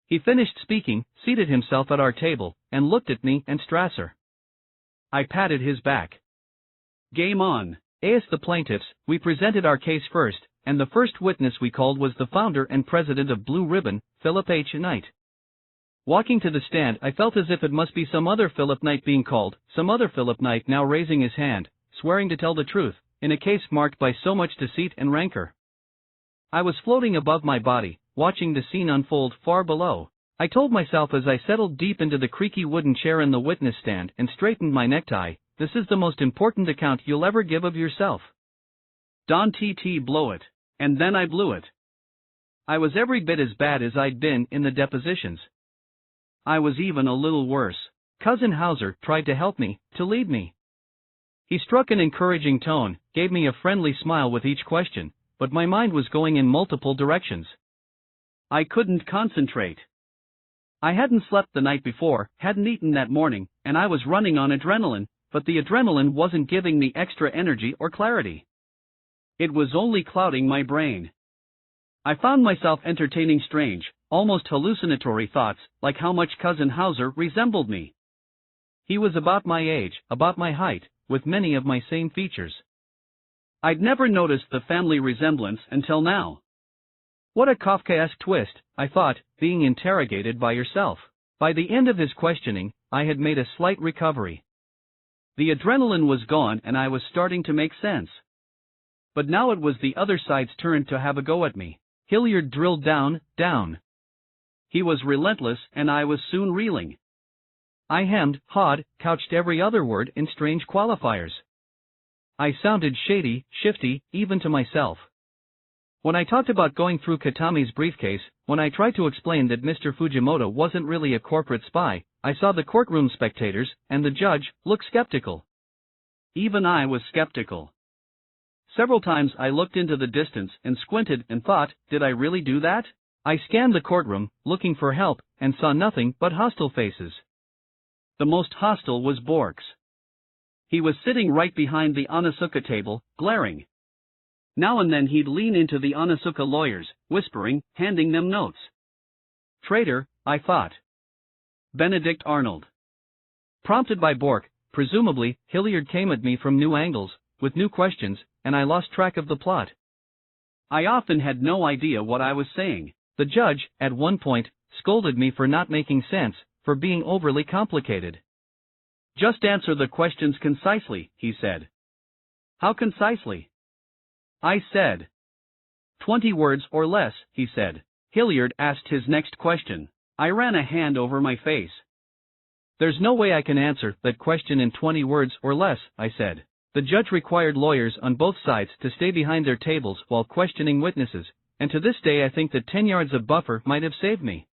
He finished speaking, seated himself at our table, and looked at me and Strasser. I patted his back. Game on. As the plaintiffs, we presented our case first, and the first witness we called was the founder and president of Blue Ribbon, Philip H. Knight. Walking to the stand I felt as if it must be some other Philip Knight being called, some other Philip Knight now raising his hand, swearing to tell the truth, in a case marked by so much deceit and rancor. I was floating above my body, watching the scene unfold far below. I told myself as I settled deep into the creaky wooden chair in the witness stand and straightened my necktie, this is the most important account you'll ever give of yourself. Don T.T. blow it. And then I blew it. I was every bit as bad as I'd been in the depositions. I was even a little worse. Cousin Hauser tried to help me, to lead me. He struck an encouraging tone, gave me a friendly smile with each question, but my mind was going in multiple directions. I couldn't concentrate. I hadn't slept the night before, hadn't eaten that morning, and I was running on adrenaline, but the adrenaline wasn't giving me extra energy or clarity. It was only clouding my brain. I found myself entertaining strange, almost hallucinatory thoughts, like how much Cousin Hauser resembled me. He was about my age, about my height, with many of my same features. I'd never noticed the family resemblance until now. What a Kafkaesque twist, I thought, being interrogated by yourself. By the end of his questioning, I had made a slight recovery. The adrenaline was gone and I was starting to make sense. But now it was the other side's turn to have a go at me. Hilliard drilled down, down. He was relentless and I was soon reeling. I hemmed, hawed, couched every other word in strange qualifiers. I sounded shady, shifty, even to myself. When I talked about going through Katami's briefcase, when I tried to explain that Mr. Fujimoto wasn't really a corporate spy, I saw the courtroom spectators, and the judge, look skeptical. Even I was skeptical. Several times I looked into the distance and squinted and thought, did I really do that? I scanned the courtroom, looking for help, and saw nothing but hostile faces. The most hostile was Bork's. He was sitting right behind the Onitsuka table, glaring. Now and then he'd lean into the Onitsuka lawyers, whispering, handing them notes. Traitor, I thought. Benedict Arnold. Prompted by Bork, presumably, Hilliard came at me from new angles, with new questions, and I lost track of the plot. I often had no idea what I was saying. The judge, at one point, scolded me for not making sense, for being overly complicated. Just answer the questions concisely, he said. How concisely? I said. 20 words or less, he said. Hilliard asked his next question. I ran a hand over my face. There's no way I can answer that question in 20 words or less, I said. The judge required lawyers on both sides to stay behind their tables while questioning witnesses, and to this day I think that 10 yards of buffer might have saved me.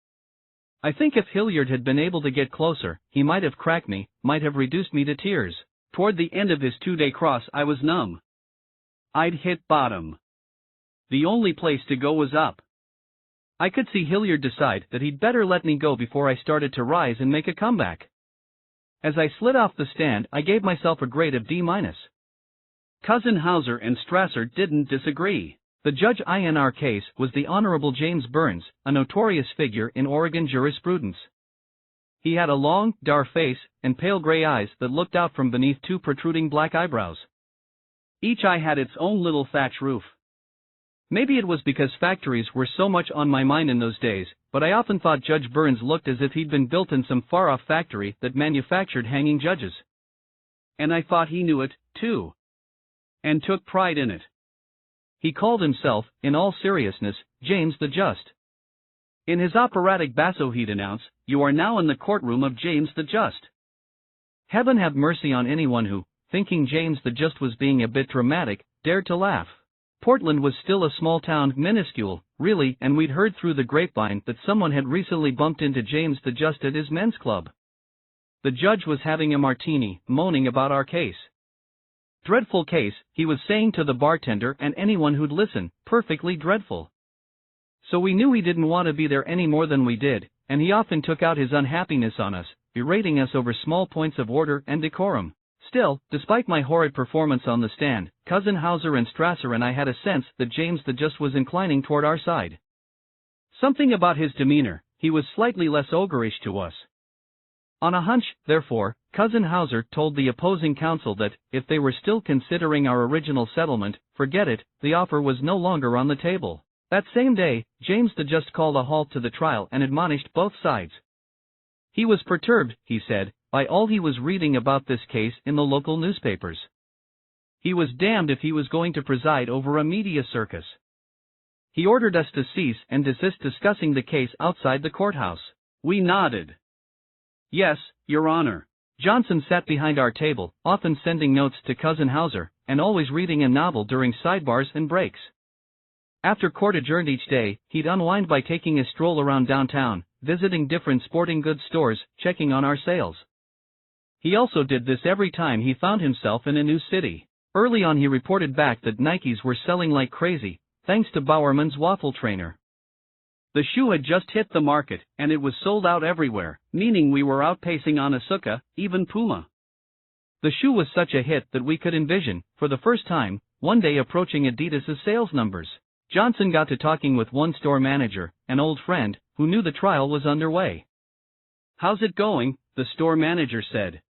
I think if Hilliard had been able to get closer, he might have cracked me, might have reduced me to tears. Toward the end of his 2-day cross I was numb. I'd hit bottom. The only place to go was up. I could see Hilliard decide that he'd better let me go before I started to rise and make a comeback. As I slid off the stand, I gave myself a grade of D-. Cousin Hauser and Strasser didn't disagree. The judge in our case was the Honorable James Burns, a notorious figure in Oregon jurisprudence. He had a long, dark face, and pale gray eyes that looked out from beneath 2 protruding black eyebrows. Each eye had its own little thatch roof. Maybe it was because factories were so much on my mind in those days, but I often thought Judge Burns looked as if he'd been built in some far-off factory that manufactured hanging judges. And I thought he knew it, too. And took pride in it. He called himself, in all seriousness, James the Just. In his operatic basso he'd announce, "You are now in the courtroom of James the Just." Heaven have mercy on anyone who, thinking James the Just was being a bit dramatic, dared to laugh. Portland was still a small town, minuscule, really, and we'd heard through the grapevine that someone had recently bumped into James the Just at his men's club. The judge was having a martini, moaning about our case. Dreadful case, he was saying to the bartender and anyone who'd listen, perfectly dreadful. So we knew he didn't want to be there any more than we did, and he often took out his unhappiness on us, berating us over small points of order and decorum. Still, despite my horrid performance on the stand, Cousin Hauser and Strasser and I had a sense that James the Just was inclining toward our side. Something about his demeanor, he was slightly less ogreish to us. On a hunch, therefore, Cousin Hauser told the opposing counsel that, if they were still considering our original settlement, forget it, the offer was no longer on the table. That same day, James the Just called a halt to the trial and admonished both sides. He was perturbed, he said, by all he was reading about this case in the local newspapers. He was damned if he was going to preside over a media circus. He ordered us to cease and desist discussing the case outside the courthouse. We nodded. Yes, Your Honor. Johnson sat behind our table, often sending notes to Cousin Hauser, and always reading a novel during sidebars and breaks. After court adjourned each day, he'd unwind by taking a stroll around downtown, visiting different sporting goods stores, checking on our sales. He also did this every time he found himself in a new city. Early on he reported back that Nikes were selling like crazy, thanks to Bowerman's waffle trainer. The shoe had just hit the market, and it was sold out everywhere, meaning we were outpacing Onitsuka, even Puma. The shoe was such a hit that we could envision, for the first time, one day approaching Adidas's sales numbers. Johnson got to talking with one store manager, an old friend, who knew the trial was underway. "How's it going?" the store manager said.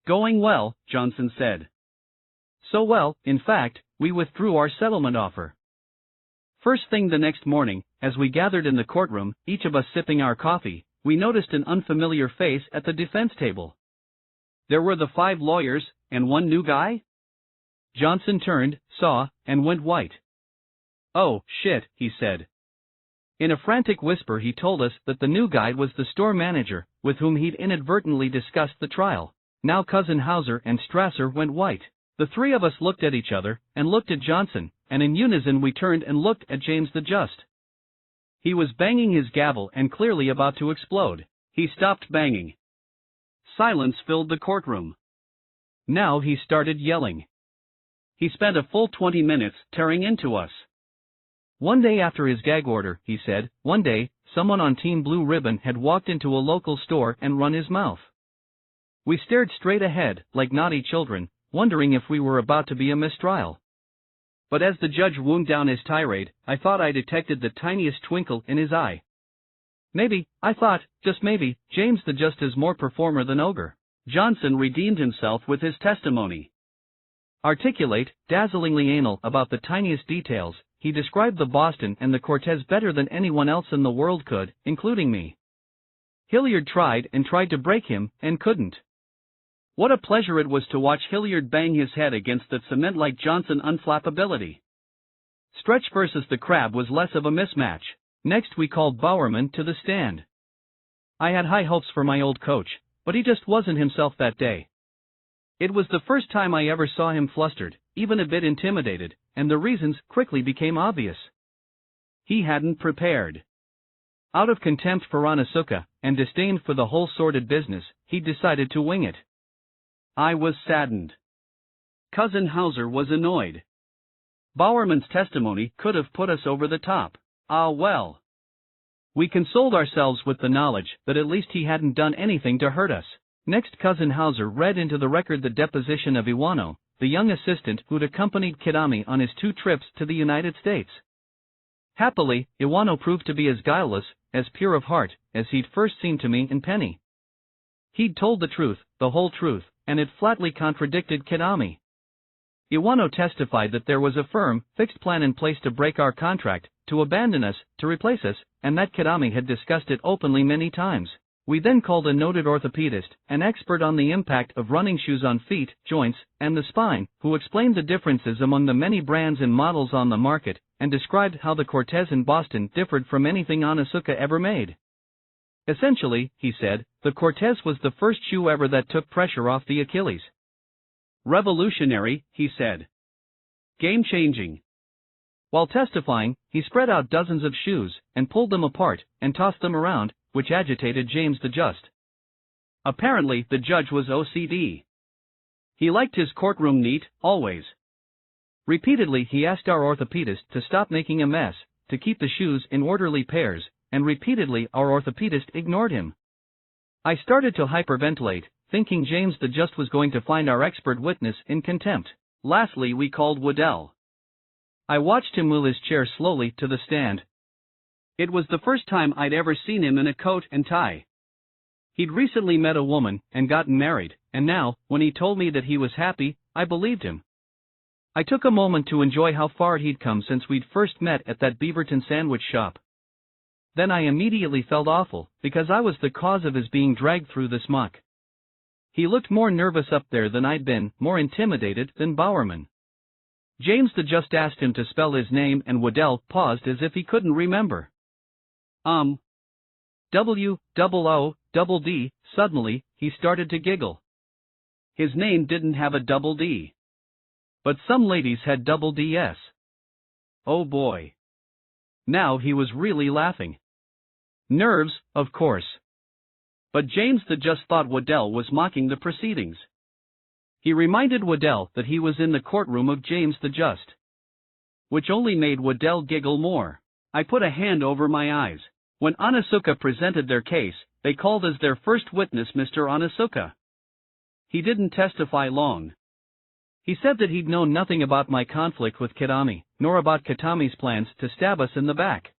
"Going well," Johnson said. So well, in fact, we withdrew our settlement offer. First thing the next morning, as we gathered in the courtroom, each of us sipping our coffee, we noticed an unfamiliar face at the defense table. There were the 5 lawyers, and one new guy? Johnson turned, saw, and went white. "Oh, shit," he said. In a frantic whisper he told us that the new guy was the store manager, with whom he'd inadvertently discussed the trial. Now Cousin Hauser and Strasser went white. The three of us looked at each other, and looked at Johnson, and in unison we turned and looked at James the Just. He was banging his gavel and clearly about to explode. He stopped banging. Silence filled the courtroom. Now he started yelling. He spent a full 20 minutes tearing into us. One day after his gag order, he said, one day, someone on Team Blue Ribbon had walked into a local store and run his mouth. We stared straight ahead, like naughty children, wondering if we were about to be a mistrial. But as the judge wound down his tirade, I thought I detected the tiniest twinkle in his eye. Maybe, I thought, just maybe, James the Just is more performer than ogre. Johnson redeemed himself with his testimony. Articulate, dazzlingly anal about the tiniest details, he described the Boston and the Cortez better than anyone else in the world could, including me. Hilliard tried and tried to break him, and couldn't. What a pleasure it was to watch Hilliard bang his head against that cement like Johnson unflappability. Stretch versus the Crab was less of a mismatch. Next we called Bowerman to the stand. I had high hopes for my old coach, but he just wasn't himself that day. It was the first time I ever saw him flustered, even a bit intimidated, and the reasons quickly became obvious. He hadn't prepared. Out of contempt for Onitsuka, and disdain for the whole sordid business, he decided to wing it. I was saddened. Cousin Hauser was annoyed. Bowerman's testimony could have put us over the top. Ah well. We consoled ourselves with the knowledge that at least he hadn't done anything to hurt us. Next Cousin Hauser read into the record the deposition of Iwano, the young assistant who'd accompanied Kidami on his 2 trips to the United States. Happily, Iwano proved to be as guileless, as pure of heart, as he'd first seemed to me in Penny. He'd told the truth, the whole truth, and it flatly contradicted Kidami. Iwano testified that there was a firm, fixed plan in place to break our contract, to abandon us, to replace us, and that Kidami had discussed it openly many times. We then called a noted orthopedist, an expert on the impact of running shoes on feet, joints, and the spine, who explained the differences among the many brands and models on the market, and described how the Cortez in Boston differed from anything Onitsuka ever made. Essentially, he said, the Cortez was the first shoe ever that took pressure off the Achilles. Revolutionary, he said. Game-changing. While testifying, he spread out dozens of shoes, and pulled them apart, and tossed them around, which agitated James the Just. Apparently, the judge was OCD. He liked his courtroom neat, always. Repeatedly he asked our orthopedist to stop making a mess, to keep the shoes in orderly pairs, and repeatedly our orthopedist ignored him. I started to hyperventilate, thinking James the Just was going to find our expert witness in contempt. Lastly we called Waddell. I watched him wheel his chair slowly to the stand. It was the first time I'd ever seen him in a coat and tie. He'd recently met a woman, and gotten married, and now, when he told me that he was happy, I believed him. I took a moment to enjoy how far he'd come since we'd first met at that Beaverton sandwich shop. Then I immediately felt awful, because I was the cause of his being dragged through this muck. He looked more nervous up there than I'd been, more intimidated than Bowerman. James the Just asked him to spell his name and Waddell paused as if he couldn't remember. W-O-O-D, suddenly, he started to giggle. His name didn't have a double D. But some ladies had double DS. Oh boy. Now he was really laughing. Nerves, of course. But James the Just thought Waddell was mocking the proceedings. He reminded Waddell that he was in the courtroom of James the Just, which only made Waddell giggle more. I put a hand over my eyes. When Onitsuka presented their case, they called as their first witness Mr. Onitsuka. He didn't testify long. He said that he'd known nothing about my conflict with Kitami, nor about Kitami's plans to stab us in the back.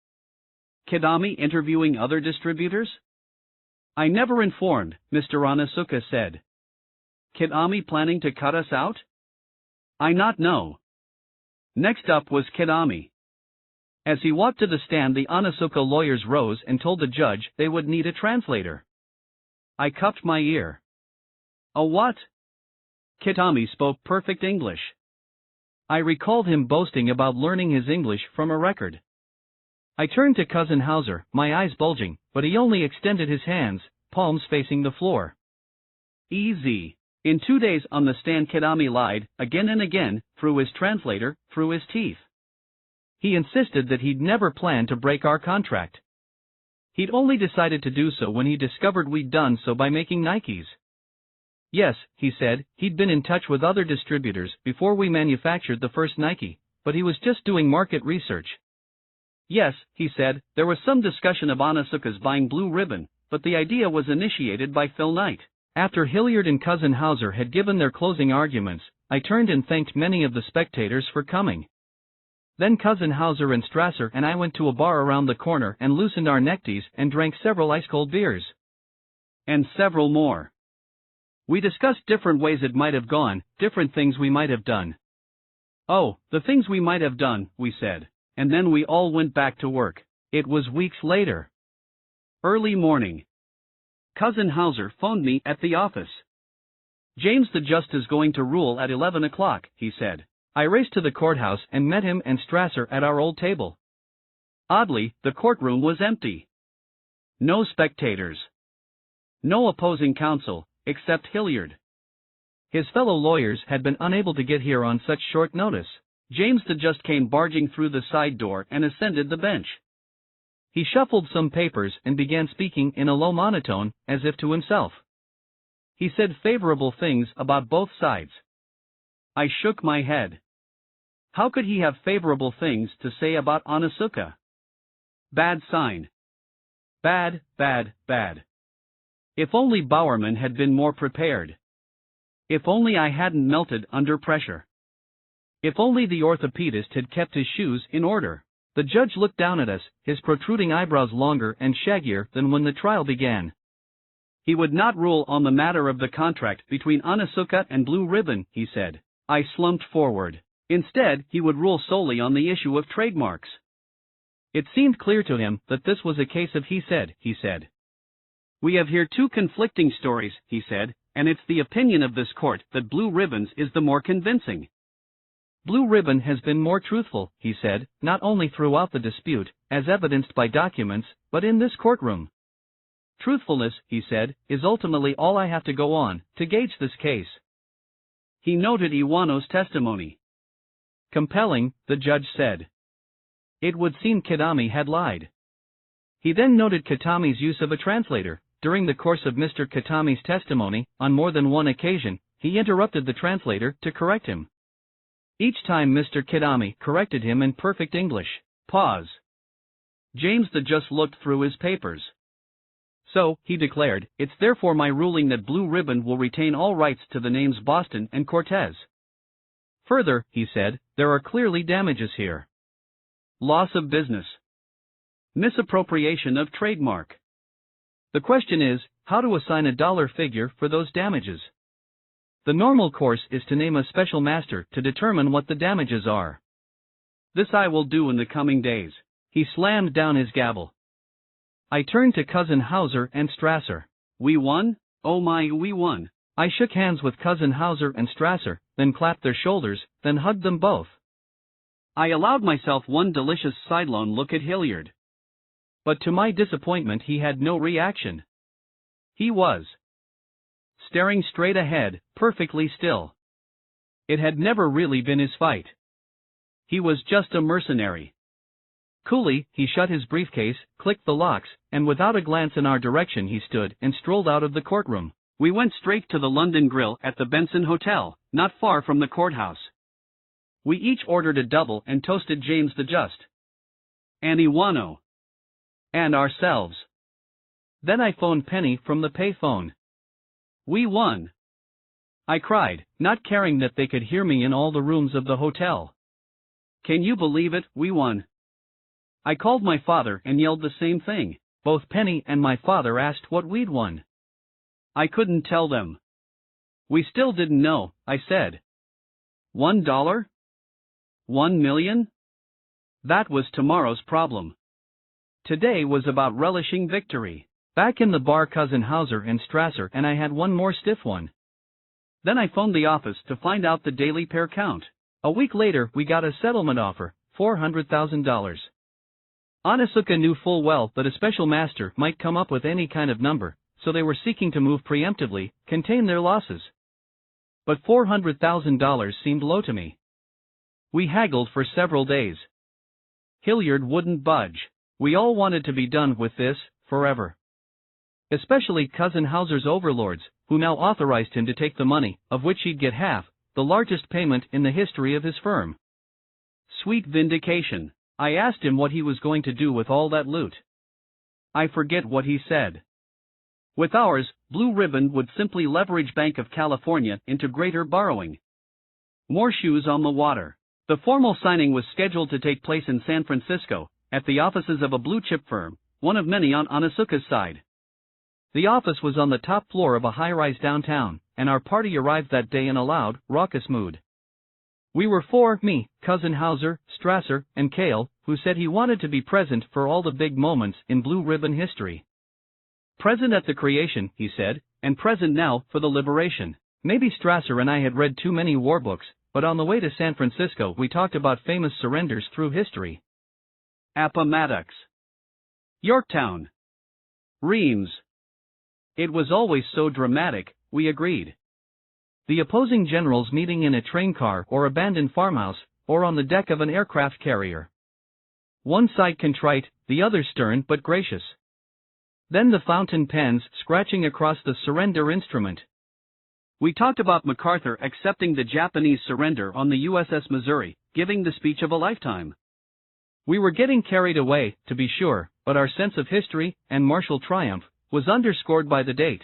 Kitami interviewing other distributors? I never informed, Mr. Onitsuka said. Kitami planning to cut us out? I not know. Next up was Kitami. As he walked to the stand, the Onitsuka lawyers rose and told the judge they would need a translator. I cupped my ear. A what? Kitami spoke perfect English. I recalled him boasting about learning his English from a record. I turned to Cousin Hauser, my eyes bulging, but he only extended his hands, palms facing the floor. Easy. In 2 days on the stand, Kitami lied, again and again, through his translator, through his teeth. He insisted that he'd never planned to break our contract. He'd only decided to do so when he discovered we'd done so by making Nikes. Yes, he said, he'd been in touch with other distributors before we manufactured the first Nike, but he was just doing market research. Yes, he said, there was some discussion of Onitsuka's buying Blue Ribbon, but the idea was initiated by Phil Knight. After Hilliard and Cousin Hauser had given their closing arguments, I turned and thanked many of the spectators for coming. Then Cousin Hauser and Strasser and I went to a bar around the corner and loosened our neckties and drank several ice-cold beers. And several more. We discussed different ways it might have gone, different things we might have done. Oh, the things we might have done, we said. And then we all went back to work. It was weeks later. Early morning. Cousin Hauser phoned me at the office. James the Just is going to rule at 11 o'clock, he said. I raced to the courthouse and met him and Strasser at our old table. Oddly, the courtroom was empty. No spectators. No opposing counsel, except Hilliard. His fellow lawyers had been unable to get here on such short notice. James the Just came barging through the side door and ascended the bench. He shuffled some papers and began speaking in a low monotone, as if to himself. He said favorable things about both sides. I shook my head. How could he have favorable things to say about Onitsuka? Bad sign. Bad, bad, bad. If only Bowerman had been more prepared. If only I hadn't melted under pressure. If only the orthopedist had kept his shoes in order. The judge looked down at us, his protruding eyebrows longer and shaggier than when the trial began. He would not rule on the matter of the contract between Onitsuka and Blue Ribbon, he said. I slumped forward. Instead, he would rule solely on the issue of trademarks. It seemed clear to him that this was a case of he said. We have here two conflicting stories, he said, and it's the opinion of this court that Blue Ribbon's is the more convincing. Blue Ribbon has been more truthful, he said, not only throughout the dispute, as evidenced by documents, but in this courtroom. Truthfulness, he said, is ultimately all I have to go on, to gauge this case. He noted Iwano's testimony. Compelling, the judge said. It would seem Kitami had lied. He then noted Kitami's use of a translator. During the course of Mr. Kitami's testimony, on more than one occasion, he interrupted the translator to correct him. Each time Mr. Kitami corrected him in perfect English. Pause. James the Just looked through his papers. So, he declared, it's therefore my ruling that Blue Ribbon will retain all rights to the names Boston and Cortez. Further, he said, there are clearly damages here. Loss of business. Misappropriation of trademark. The question is, how to assign a dollar figure for those damages. The normal course is to name a special master to determine what the damages are. This I will do in the coming days. He slammed down his gavel. I turned to Cousin Hauser and Strasser. We won? Oh my, we won. I shook hands with Cousin Hauser and Strasser, then clapped their shoulders, then hugged them both. I allowed myself one delicious sidelong look at Hilliard. But to my disappointment he had no reaction. He was staring straight ahead, perfectly still. It had never really been his fight. He was just a mercenary. Coolly, he shut his briefcase, clicked the locks, and without a glance in our direction he stood and strolled out of the courtroom. We went straight to the London Grill at the Benson Hotel, not far from the courthouse. We each ordered a double and toasted James the Just, Aniwano, and ourselves. Then I phoned Penny from the payphone. We won! I cried, not caring that they could hear me in all the rooms of the hotel. Can you believe it, we won? I called my father and yelled the same thing. Both Penny and my father asked what we'd won. I couldn't tell them. We still didn't know, I said. $1? 1 million? That was tomorrow's problem. Today was about relishing victory. Back in the bar, Cousin Hauser and Strasser and I had one more stiff one. Then I phoned the office to find out the daily pair count. A week later we got a settlement offer, $400,000. Onitsuka knew full well that a special master might come up with any kind of number, so they were seeking to move preemptively, contain their losses. But $400,000 seemed low to me. We haggled for several days. Hilliard wouldn't budge. We all wanted to be done with this, forever. Especially Cousin Hauser's overlords, who now authorized him to take the money, of which he'd get half, the largest payment in the history of his firm. Sweet vindication. I asked him what he was going to do with all that loot. I forget what he said. With ours, Blue Ribbon would simply leverage Bank of California into greater borrowing. More shoes on the water. The formal signing was scheduled to take place in San Francisco, at the offices of a blue-chip firm, one of many on Onitsuka's side. The office was on the top floor of a high-rise downtown, and our party arrived that day in a loud, raucous mood. We were four, me, Cousin Hauser, Strasser, and Cale, who said he wanted to be present for all the big moments in Blue Ribbon history. Present at the creation, he said, and present now for the liberation. Maybe Strasser and I had read too many war books, but on the way to San Francisco we talked about famous surrenders through history. Appomattox, Yorktown, Reims. It was always so dramatic, we agreed. The opposing generals meeting in a train car or abandoned farmhouse, or on the deck of an aircraft carrier. One side contrite, the other stern but gracious. Then the fountain pens scratching across the surrender instrument. We talked about MacArthur accepting the Japanese surrender on the USS Missouri, giving the speech of a lifetime. We were getting carried away, to be sure, but our sense of history and martial triumph was underscored by the date.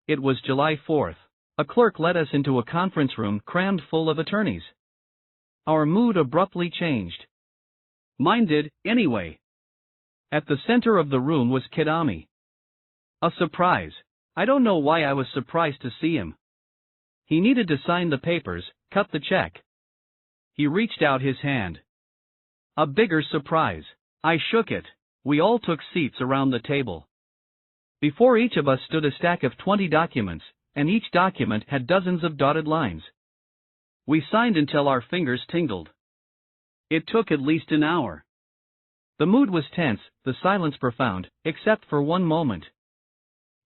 It was July 4th. A clerk led us into a conference room crammed full of attorneys. Our mood abruptly changed. Mine did, anyway. At the center of the room was Kidami. A surprise. I don't know why I was surprised to see him. He needed to sign the papers, cut the check. He reached out his hand. A bigger surprise. I shook it. We all took seats around the table. Before each of us stood a stack of 20 documents, and each document had dozens of dotted lines. We signed until our fingers tingled. It took at least an hour. The mood was tense, the silence profound, except for one moment.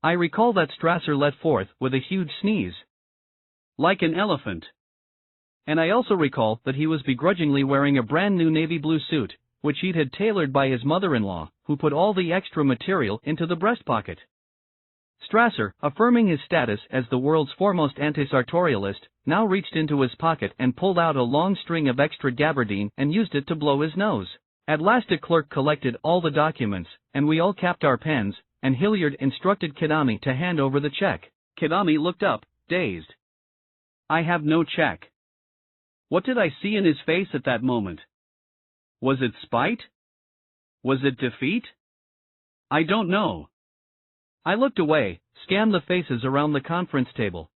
I recall that Strasser let forth with a huge sneeze. Like an elephant. And I also recall that he was begrudgingly wearing a brand new navy blue suit, which he'd had tailored by his mother-in-law, who put all the extra material into the breast pocket. Strasser, affirming his status as the world's foremost anti-sartorialist, now reached into his pocket and pulled out a long string of extra gabardine and used it to blow his nose. At last a clerk collected all the documents, and we all capped our pens, and Hilliard instructed Kidami to hand over the check. Kidami looked up, dazed. I have no check. What did I see in his face at that moment? Was it spite? Was it defeat? I don't know. I looked away, scanned the faces around the conference table.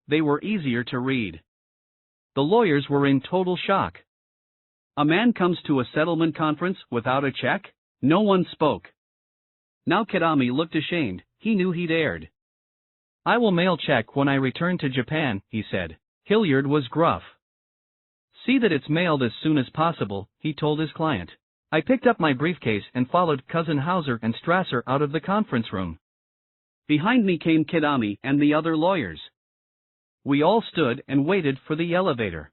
They were easier to read. The lawyers were in total shock. A man comes to a settlement conference without a check? No one spoke. Now Kidami looked ashamed, he knew he'd erred. I will mail check when I return to Japan, he said. Hilliard was gruff. See that it's mailed as soon as possible, he told his client. I picked up my briefcase and followed Cousin Hauser and Strasser out of the conference room. Behind me came Kidami and the other lawyers. We all stood and waited for the elevator.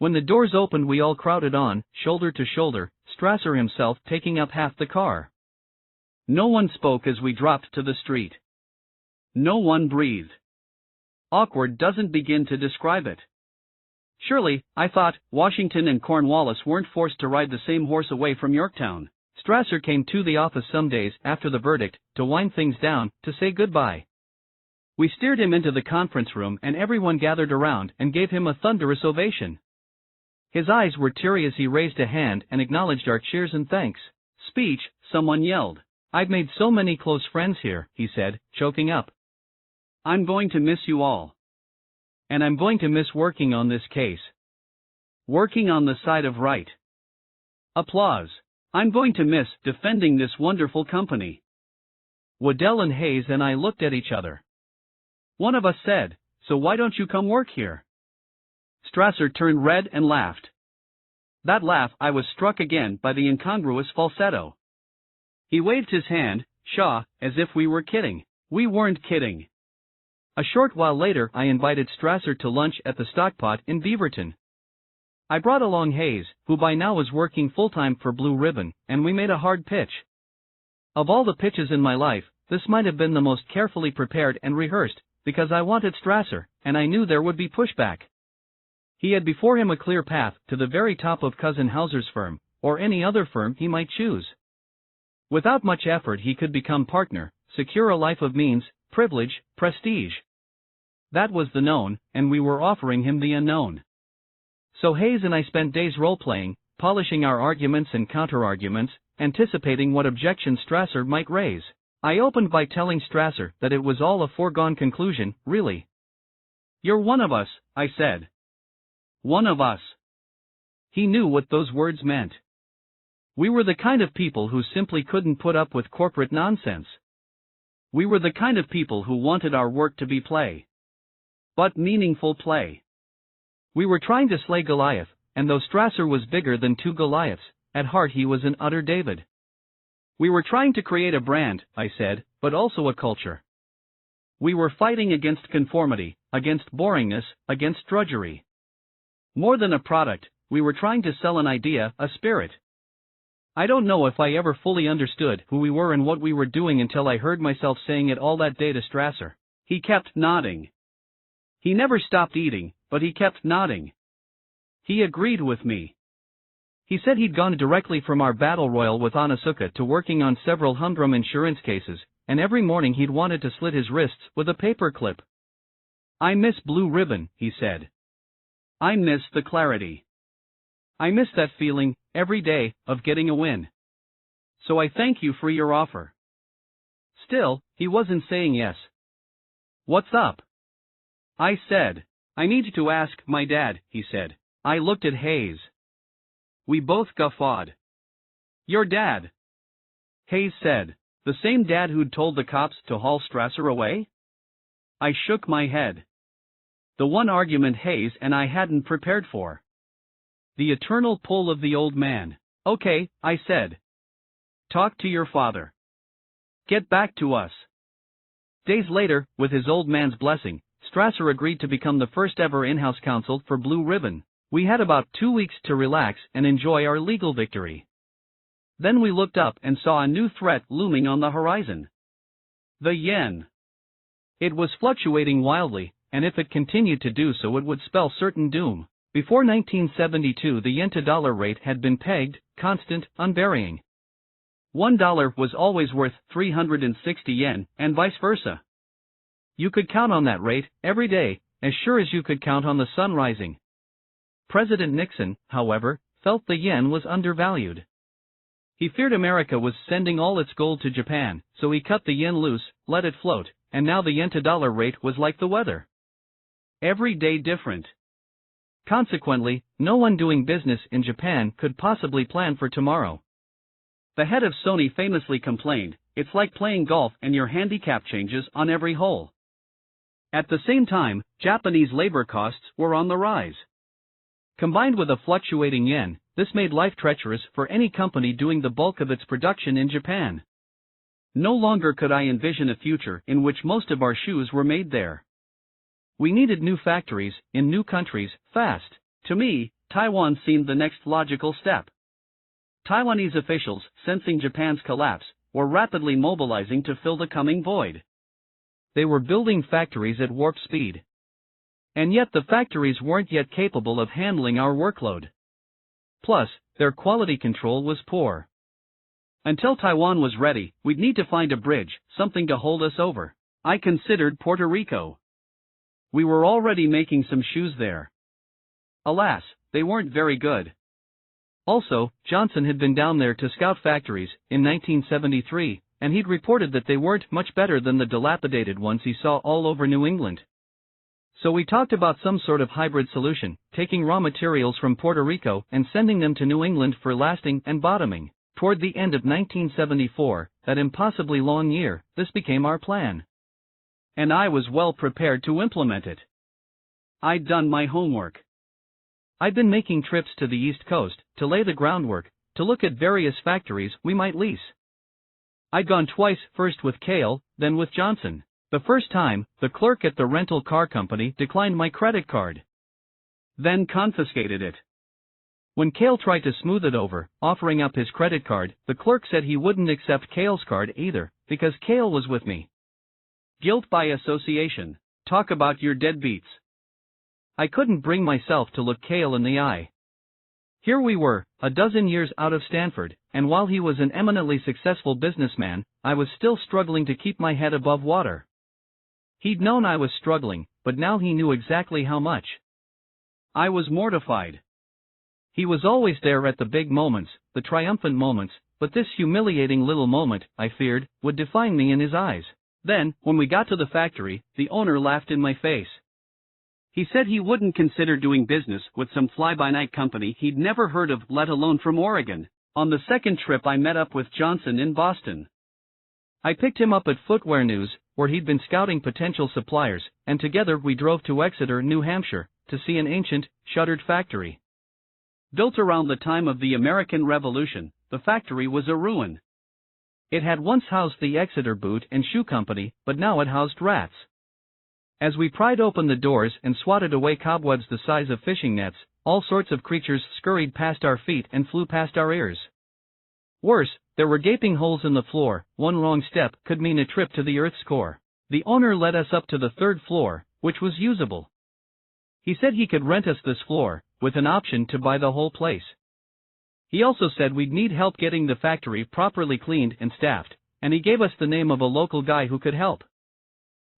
When the doors opened we all crowded on, shoulder to shoulder, Strasser himself taking up half the car. No one spoke as we dropped to the street. No one breathed. Awkward doesn't begin to describe it. Surely, I thought, Washington and Cornwallis weren't forced to ride the same horse away from Yorktown. Strasser came to the office some days after the verdict, to wind things down, to say goodbye. We steered him into the conference room and everyone gathered around and gave him a thunderous ovation. His eyes were teary as he raised a hand and acknowledged our cheers and thanks. Speech, someone yelled. I've made so many close friends here, he said, choking up. I'm going to miss you all. And I'm going to miss working on this case. Working on the side of right. Applause. I'm going to miss defending this wonderful company. Waddell and Hayes and I looked at each other. One of us said, so why don't you come work here? Strasser turned red and laughed. That laugh I was struck again by the incongruous falsetto. He waved his hand, Shaw, as if we were kidding. We weren't kidding. A short while later I invited Strasser to lunch at the Stockpot in Beaverton. I brought along Hayes, who by now was working full-time for Blue Ribbon, and we made a hard pitch. Of all the pitches in my life, this might have been the most carefully prepared and rehearsed, because I wanted Strasser, and I knew there would be pushback. He had before him a clear path to the very top of Cousin Hauser's firm, or any other firm he might choose. Without much effort he could become partner, secure a life of means, privilege, prestige. That was the known, and we were offering him the unknown. So Hayes and I spent days role-playing, polishing our arguments and counter-arguments, anticipating what objections Strasser might raise. I opened by telling Strasser that it was all a foregone conclusion, really. You're one of us, I said. One of us. He knew what those words meant. We were the kind of people who simply couldn't put up with corporate nonsense. We were the kind of people who wanted our work to be play. But meaningful play. We were trying to slay Goliath, and though Strasser was bigger than two Goliaths, at heart he was an utter David. We were trying to create a brand, I said, but also a culture. We were fighting against conformity, against boringness, against drudgery. More than a product, we were trying to sell an idea, a spirit. I don't know if I ever fully understood who we were and what we were doing until I heard myself saying it all that day to Strasser. He kept nodding. He never stopped eating, but he kept nodding. He agreed with me. He said he'd gone directly from our battle royal with Onasuka to working on several humdrum insurance cases, and every morning he'd wanted to slit his wrists with a paper clip. I miss Blue Ribbon, he said. I miss the clarity. I miss that feeling, every day, of getting a win. So I thank you for your offer. Still, he wasn't saying yes. What's up? I said. I need to ask my dad, he said. I looked at Hayes. We both guffawed. Your dad? Hayes said. The same dad who'd told the cops to haul Strasser away? I shook my head. The one argument Hayes and I hadn't prepared for. The eternal pull of the old man. Okay, I said. Talk to your father. Get back to us. Days later, with his old man's blessing, Strasser agreed to become the first ever in-house counsel for Blue Ribbon. We had about 2 weeks to relax and enjoy our legal victory. Then we looked up and saw a new threat looming on the horizon. The yen. It was fluctuating wildly, and if it continued to do so it would spell certain doom. Before 1972 the yen-to-dollar rate had been pegged, constant, unvarying. $1 was always worth 360 yen, and vice versa. You could count on that rate, every day, as sure as you could count on the sun rising. President Nixon, however, felt the yen was undervalued. He feared America was sending all its gold to Japan, so he cut the yen loose, let it float, and now the yen-to-dollar rate was like the weather. Every day different. Consequently, no one doing business in Japan could possibly plan for tomorrow. The head of Sony famously complained, "It's like playing golf and your handicap changes on every hole." At the same time, Japanese labor costs were on the rise. Combined with a fluctuating yen, this made life treacherous for any company doing the bulk of its production in Japan. No longer could I envision a future in which most of our shoes were made there. We needed new factories, in new countries, fast. To me, Taiwan seemed the next logical step. Taiwanese officials, sensing Japan's collapse, were rapidly mobilizing to fill the coming void. They were building factories at warp speed. And yet the factories weren't yet capable of handling our workload. Plus, their quality control was poor. Until Taiwan was ready, we'd need to find a bridge, something to hold us over. I considered Puerto Rico. We were already making some shoes there. Alas, they weren't very good. Also, Johnson had been down there to scout factories in 1973, and he'd reported that they weren't much better than the dilapidated ones he saw all over New England. So we talked about some sort of hybrid solution, taking raw materials from Puerto Rico and sending them to New England for lasting and bottoming. Toward the end of 1974, that impossibly long year, this became our plan. And I was well prepared to implement it. I'd done my homework. I'd been making trips to the East Coast, to lay the groundwork, to look at various factories we might lease. I'd gone twice, first with Cale, then with Johnson. The first time, the clerk at the rental car company declined my credit card. Then confiscated it. When Cale tried to smooth it over, offering up his credit card, the clerk said he wouldn't accept Cale's card either, because Cale was with me. Guilt by association. Talk about your deadbeats. I couldn't bring myself to look Cale in the eye. Here we were, a dozen years out of Stanford, and while he was an eminently successful businessman, I was still struggling to keep my head above water. He'd known I was struggling, but now he knew exactly how much. I was mortified. He was always there at the big moments, the triumphant moments, but this humiliating little moment, I feared, would define me in his eyes. Then, when we got to the factory, the owner laughed in my face. He said he wouldn't consider doing business with some fly-by-night company he'd never heard of, let alone from Oregon. On the second trip I met up with Johnson in Boston. I picked him up at Footwear News, where he'd been scouting potential suppliers, and together we drove to Exeter, New Hampshire, to see an ancient, shuttered factory. Built around the time of the American Revolution, the factory was a ruin. It had once housed the Exeter Boot and Shoe Company, but now it housed rats. As we pried open the doors and swatted away cobwebs the size of fishing nets, all sorts of creatures scurried past our feet and flew past our ears. Worse, there were gaping holes in the floor. One wrong step could mean a trip to the Earth's core. The owner led us up to the third floor, which was usable. He said he could rent us this floor, with an option to buy the whole place. He also said we'd need help getting the factory properly cleaned and staffed, and he gave us the name of a local guy who could help.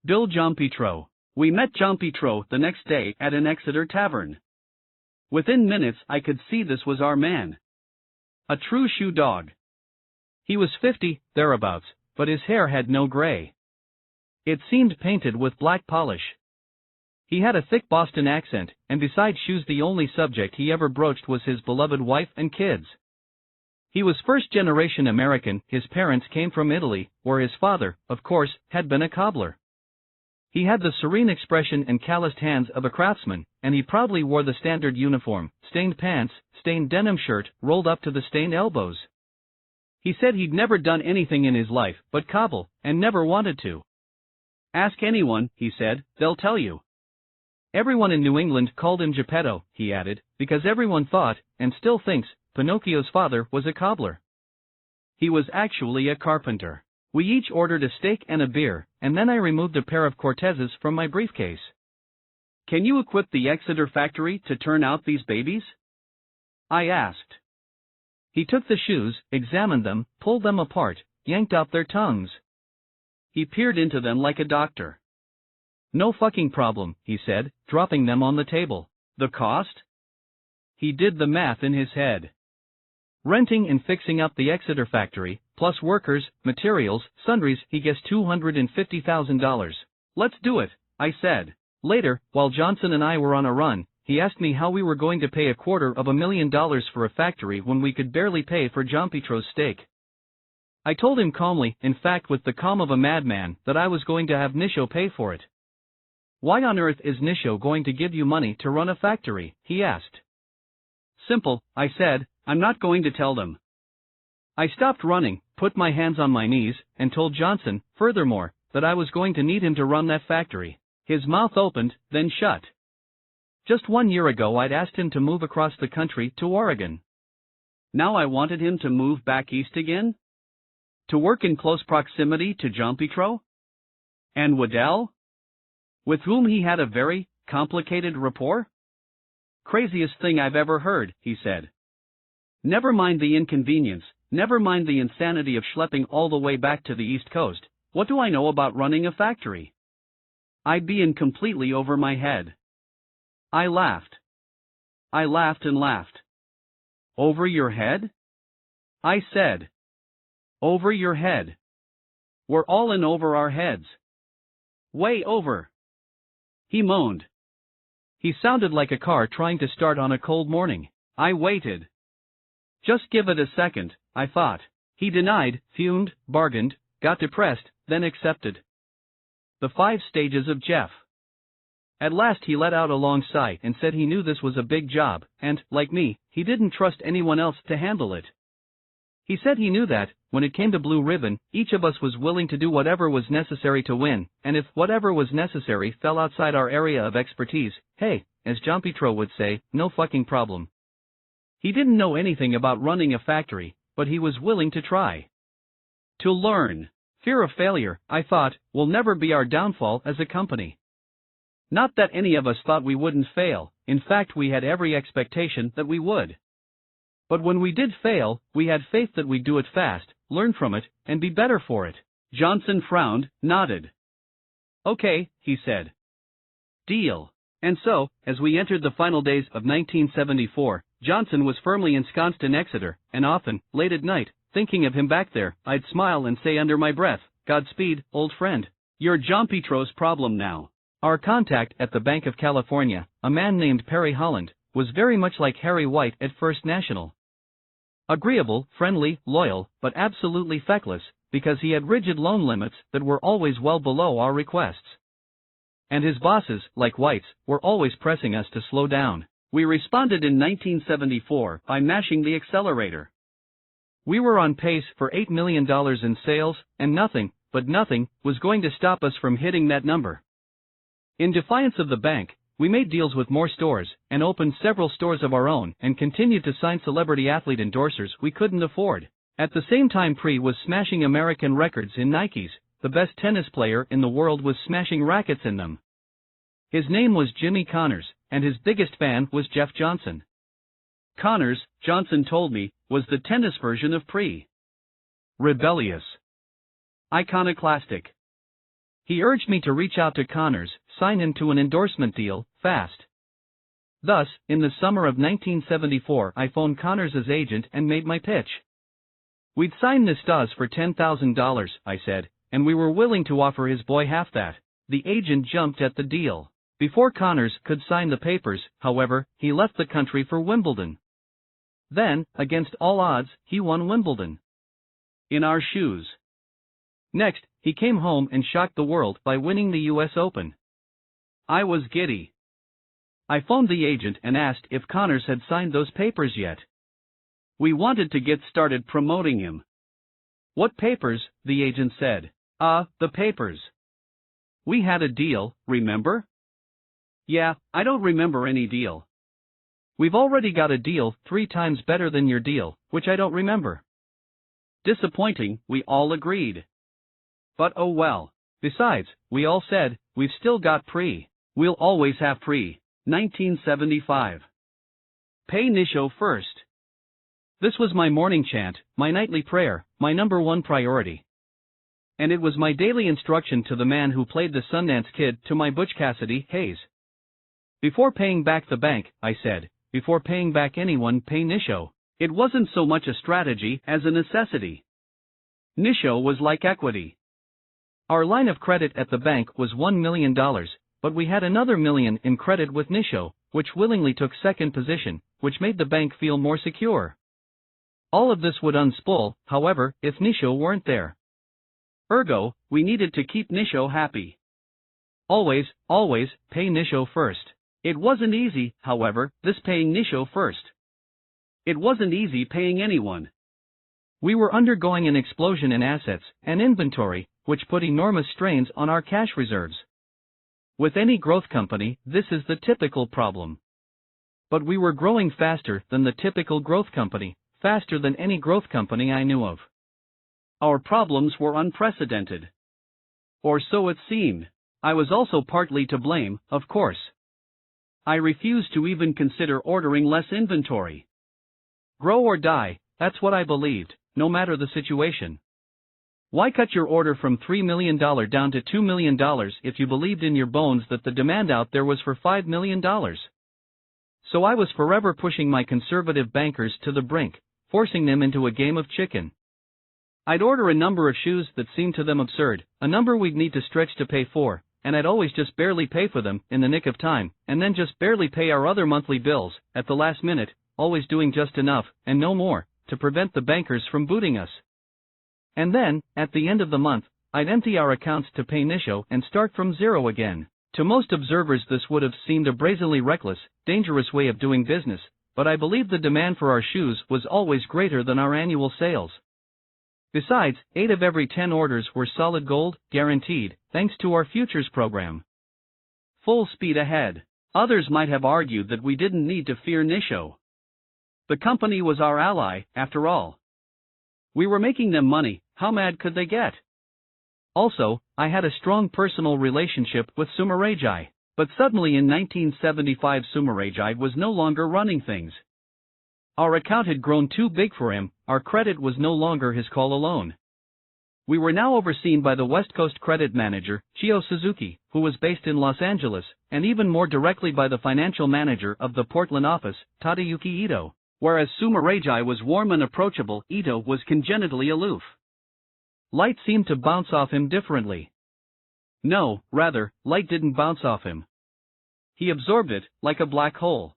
Bill Giampetro. We met Giampetro the next day at an Exeter tavern. Within minutes I could see this was our man. A true shoe dog. He was 50, thereabouts, but his hair had no gray. It seemed painted with black polish. He had a thick Boston accent, and besides shoes the only subject he ever broached was his beloved wife and kids. He was first-generation American. His parents came from Italy, where his father, of course, had been a cobbler. He had the serene expression and calloused hands of a craftsman, and he proudly wore the standard uniform, stained pants, stained denim shirt, rolled up to the stained elbows. He said he'd never done anything in his life but cobble, and never wanted to. Ask anyone, he said, they'll tell you. Everyone in New England called him Geppetto, he added, because everyone thought, and still thinks, Pinocchio's father was a cobbler. He was actually a carpenter. We each ordered a steak and a beer, and then I removed a pair of Cortezes from my briefcase. Can you equip the Exeter factory to turn out these babies? I asked. He took the shoes, examined them, pulled them apart, yanked out their tongues. He peered into them like a doctor. No fucking problem, he said, dropping them on the table. The cost? He did the math in his head. Renting and fixing up the Exeter factory, plus workers, materials, sundries, he guessed $250,000. Let's do it, I said. Later, while Johnson and I were on a run, he asked me how we were going to pay $250,000 for a factory when we could barely pay for Giampetro's steak. I told him calmly, in fact with the calm of a madman, that I was going to have Nisho pay for it. Why on earth is Nisho going to give you money to run a factory? He asked. Simple, I said, I'm not going to tell them. I stopped running, put my hands on my knees, and told Johnson, furthermore, that I was going to need him to run that factory. His mouth opened, then shut. Just 1 year ago I'd asked him to move across the country to Oregon. Now I wanted him to move back east again? To work in close proximity to Jean-Petro? And Waddell? With whom he had a very complicated rapport? Craziest thing I've ever heard, he said. Never mind the inconvenience, never mind the insanity of schlepping all the way back to the East Coast. What do I know about running a factory? I'd be in completely over my head. I laughed. I laughed and laughed. Over your head? I said. Over your head. We're all in over our heads. Way over. He moaned. He sounded like a car trying to start on a cold morning. I waited. Just give it a second, I thought. He denied, fumed, bargained, got depressed, then accepted. The 5 stages of Jeff. At last he let out a long sigh and said he knew this was a big job, and, like me, he didn't trust anyone else to handle it. He said he knew that, when it came to Blue Ribbon, each of us was willing to do whatever was necessary to win, and if whatever was necessary fell outside our area of expertise, hey, as Jean-Petro would say, no fucking problem. He didn't know anything about running a factory, but he was willing to try. To learn. Fear of failure, I thought, will never be our downfall as a company. Not that any of us thought we wouldn't fail, in fact we had every expectation that we would. But when we did fail, we had faith that we'd do it fast, learn from it, and be better for it. Johnson frowned, nodded. Okay, he said. Deal. And so, as we entered the final days of 1974, Johnson was firmly ensconced in Exeter, and often, late at night, thinking of him back there, I'd smile and say under my breath, Godspeed, old friend. You're Jean-Petro's problem now. Our contact at the Bank of California, a man named Perry Holland, was very much like Harry White at First National. Agreeable, friendly, loyal, but absolutely feckless, because he had rigid loan limits that were always well below our requests. And his bosses, like White's, were always pressing us to slow down. We responded in 1974 by mashing the accelerator. We were on pace for $8 million in sales, and nothing, but nothing, was going to stop us from hitting that number. In defiance of the bank, we made deals with more stores, and opened several stores of our own, and continued to sign celebrity athlete endorsers we couldn't afford. At the same time Pre was smashing American records in Nikes, the best tennis player in the world was smashing rackets in them. His name was Jimmy Connors, and his biggest fan was Jeff Johnson. Connors, Johnson told me, was the tennis version of Pre. Rebellious. Iconoclastic. He urged me to reach out to Connors, sign him to an endorsement deal, fast. Thus, in the summer of 1974 I phoned Connors' agent and made my pitch. We'd sign Nistas for $10,000, I said, and we were willing to offer his boy half that. The agent jumped at the deal. Before Connors could sign the papers, however, he left the country for Wimbledon. Then, against all odds, he won Wimbledon. In our shoes. Next, he came home and shocked the world by winning the US Open. I was giddy. I phoned the agent and asked if Connors had signed those papers yet. We wanted to get started promoting him. What papers? The agent said. The papers. We had a deal, remember? Yeah, I don't remember any deal. We've already got a deal 3 times better than your deal, which I don't remember. Disappointing, we all agreed. But oh well. Besides, we all said, we've still got Pre. We'll always have Pre. 1975. Pay Nisho first. This was my morning chant, my nightly prayer, my number 1 priority. And it was my daily instruction to the man who played the Sundance Kid to my Butch Cassidy, Hayes. Before paying back the bank, I said, before paying back anyone, pay Nisho. It wasn't so much a strategy as a necessity. Nisho was like equity. Our line of credit at the bank was $1 million, but we had another $1 million in credit with Nisho, which willingly took second position, which made the bank feel more secure. All of this would unspool, however, if Nisho weren't there. Ergo, we needed to keep Nisho happy. Always, always, pay Nisho first. It wasn't easy, however, this paying Nisho first. It wasn't easy paying anyone. We were undergoing an explosion in assets and inventory, which put enormous strains on our cash reserves. With any growth company, this is the typical problem. But we were growing faster than the typical growth company, faster than any growth company I knew of. Our problems were unprecedented. Or so it seemed. I was also partly to blame, of course. I refused to even consider ordering less inventory. Grow or die, that's what I believed, no matter the situation. Why cut your order from $3 million down to $2 million if you believed in your bones that the demand out there was for $5 million? So I was forever pushing my conservative bankers to the brink, forcing them into a game of chicken. I'd order a number of shoes that seemed to them absurd, a number we'd need to stretch to pay for, and I'd always just barely pay for them in the nick of time, and then just barely pay our other monthly bills at the last minute, always doing just enough, and no more, to prevent the bankers from booting us. And then, at the end of the month, I'd empty our accounts to pay Nisho and start from zero again. To most observers this would have seemed a brazenly reckless, dangerous way of doing business, but I believe the demand for our shoes was always greater than our annual sales. Besides, 8 of every 10 orders were solid gold, guaranteed, thanks to our futures program. Full speed ahead. Others might have argued that we didn't need to fear Nisho. The company was our ally, after all. We were making them money, how mad could they get? Also, I had a strong personal relationship with Sumeragi, but suddenly in 1975 Sumeragi was no longer running things. Our account had grown too big for him, our credit was no longer his call alone. We were now overseen by the West Coast credit manager, Chio Suzuki, who was based in Los Angeles, and even more directly by the financial manager of the Portland office, Tadayuki Ito. Whereas Sumeragi was warm and approachable, Ito was congenitally aloof. Light seemed to bounce off him differently. No, rather, light didn't bounce off him. He absorbed it, like a black hole.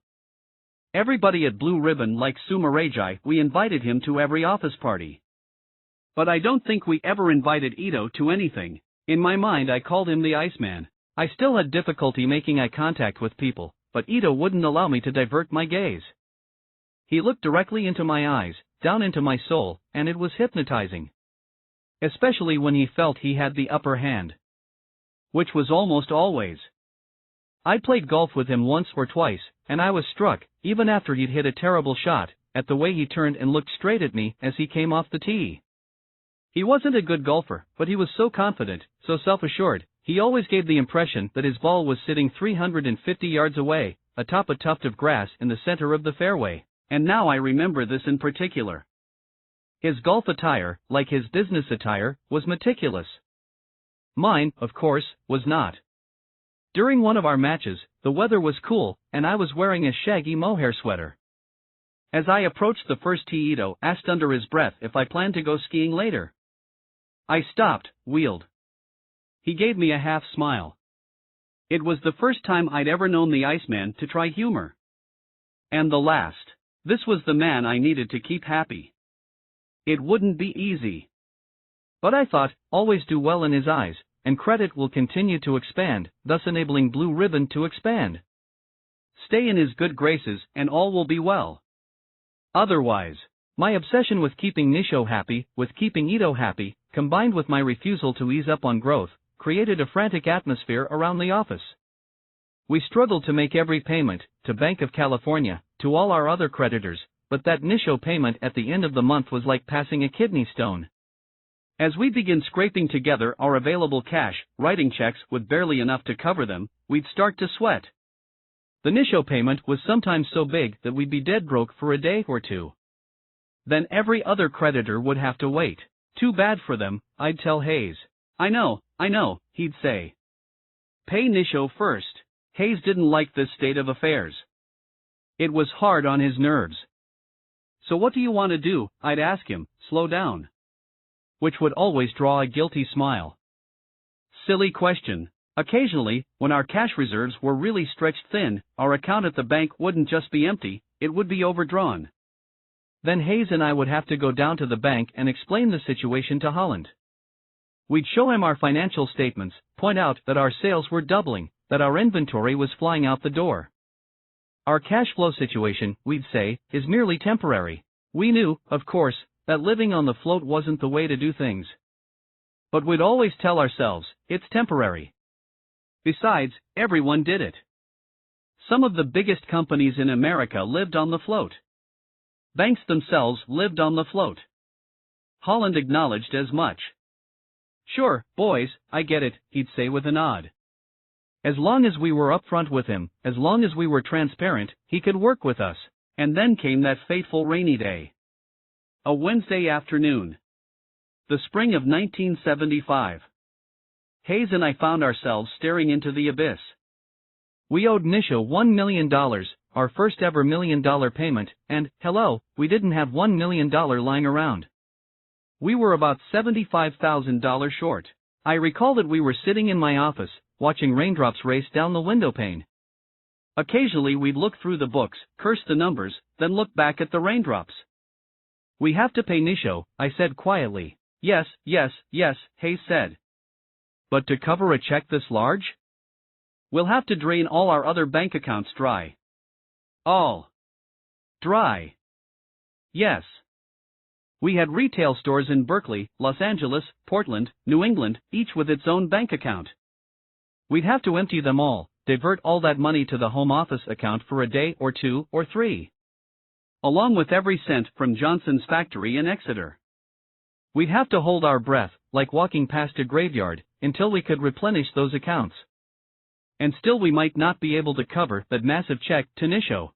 Everybody at Blue Ribbon liked Sumeragi, we invited him to every office party. But I don't think we ever invited Ito to anything. In my mind I called him the Iceman. I still had difficulty making eye contact with people, but Ito wouldn't allow me to divert my gaze. He looked directly into my eyes, down into my soul, and it was hypnotizing. Especially when he felt he had the upper hand. Which was almost always. I played golf with him once or twice, and I was struck, even after he'd hit a terrible shot, at the way he turned and looked straight at me as he came off the tee. He wasn't a good golfer, but he was so confident, so self-assured, he always gave the impression that his ball was sitting 350 yards away, atop a tuft of grass in the center of the fairway. And now I remember this in particular. His golf attire, like his business attire, was meticulous. Mine, of course, was not. During one of our matches, the weather was cool, and I was wearing a shaggy mohair sweater. As I approached the first tee, Ito asked under his breath if I planned to go skiing later. I stopped, wheeled. He gave me a half smile. It was the first time I'd ever known the Iceman to try humor. And the last. This was the man I needed to keep happy. It wouldn't be easy. But I thought, always do well in his eyes, and credit will continue to expand, thus enabling Blue Ribbon to expand. Stay in his good graces and all will be well. Otherwise, my obsession with keeping Nisho happy, with keeping Ito happy, combined with my refusal to ease up on growth, created a frantic atmosphere around the office. We struggled to make every payment, to Bank of California, to all our other creditors, but that Nisho payment at the end of the month was like passing a kidney stone. As we began scraping together our available cash, writing checks with barely enough to cover them, we'd start to sweat. The Nisho payment was sometimes so big that we'd be dead broke for a day or two. Then every other creditor would have to wait. Too bad for them, I'd tell Hayes. I know, he'd say. Pay Nisho first. Hayes didn't like this state of affairs. It was hard on his nerves. So what do you want to do? I'd ask him, slow down. Which would always draw a guilty smile. Silly question. Occasionally, when our cash reserves were really stretched thin, our account at the bank wouldn't just be empty, it would be overdrawn. Then Hayes and I would have to go down to the bank and explain the situation to Holland. We'd show him our financial statements, point out that our sales were doubling, that our inventory was flying out the door. Our cash flow situation, we'd say, is merely temporary. We knew, of course, that living on the float wasn't the way to do things. But we'd always tell ourselves, it's temporary. Besides, everyone did it. Some of the biggest companies in America lived on the float. Banks themselves lived on the float. Holland acknowledged as much. Sure, boys, I get it, he'd say with a nod. As long as we were upfront with him, as long as we were transparent, he could work with us. And then came that fateful rainy day. A Wednesday afternoon. The spring of 1975. Hayes and I found ourselves staring into the abyss. We owed Nisha $1 million, our first ever $1 million payment, and, hello, we didn't have $1 million lying around. We were about $75,000 short. I recall that we were sitting in my office, watching raindrops race down the window pane. Occasionally we'd look through the books, curse the numbers, then look back at the raindrops. We have to pay Nisho, I said quietly. Yes, Hayes said. But to cover a check this large? We'll have to drain all our other bank accounts dry. All dry. Yes. We had retail stores in Berkeley, Los Angeles, Portland, New England, each with its own bank account. We'd have to empty them all, divert all that money to the home office account for a day or 2 or 3. Along with every cent from Johnson's factory in Exeter. We'd have to hold our breath, like walking past a graveyard, until we could replenish those accounts. And still we might not be able to cover that massive check to Nisho.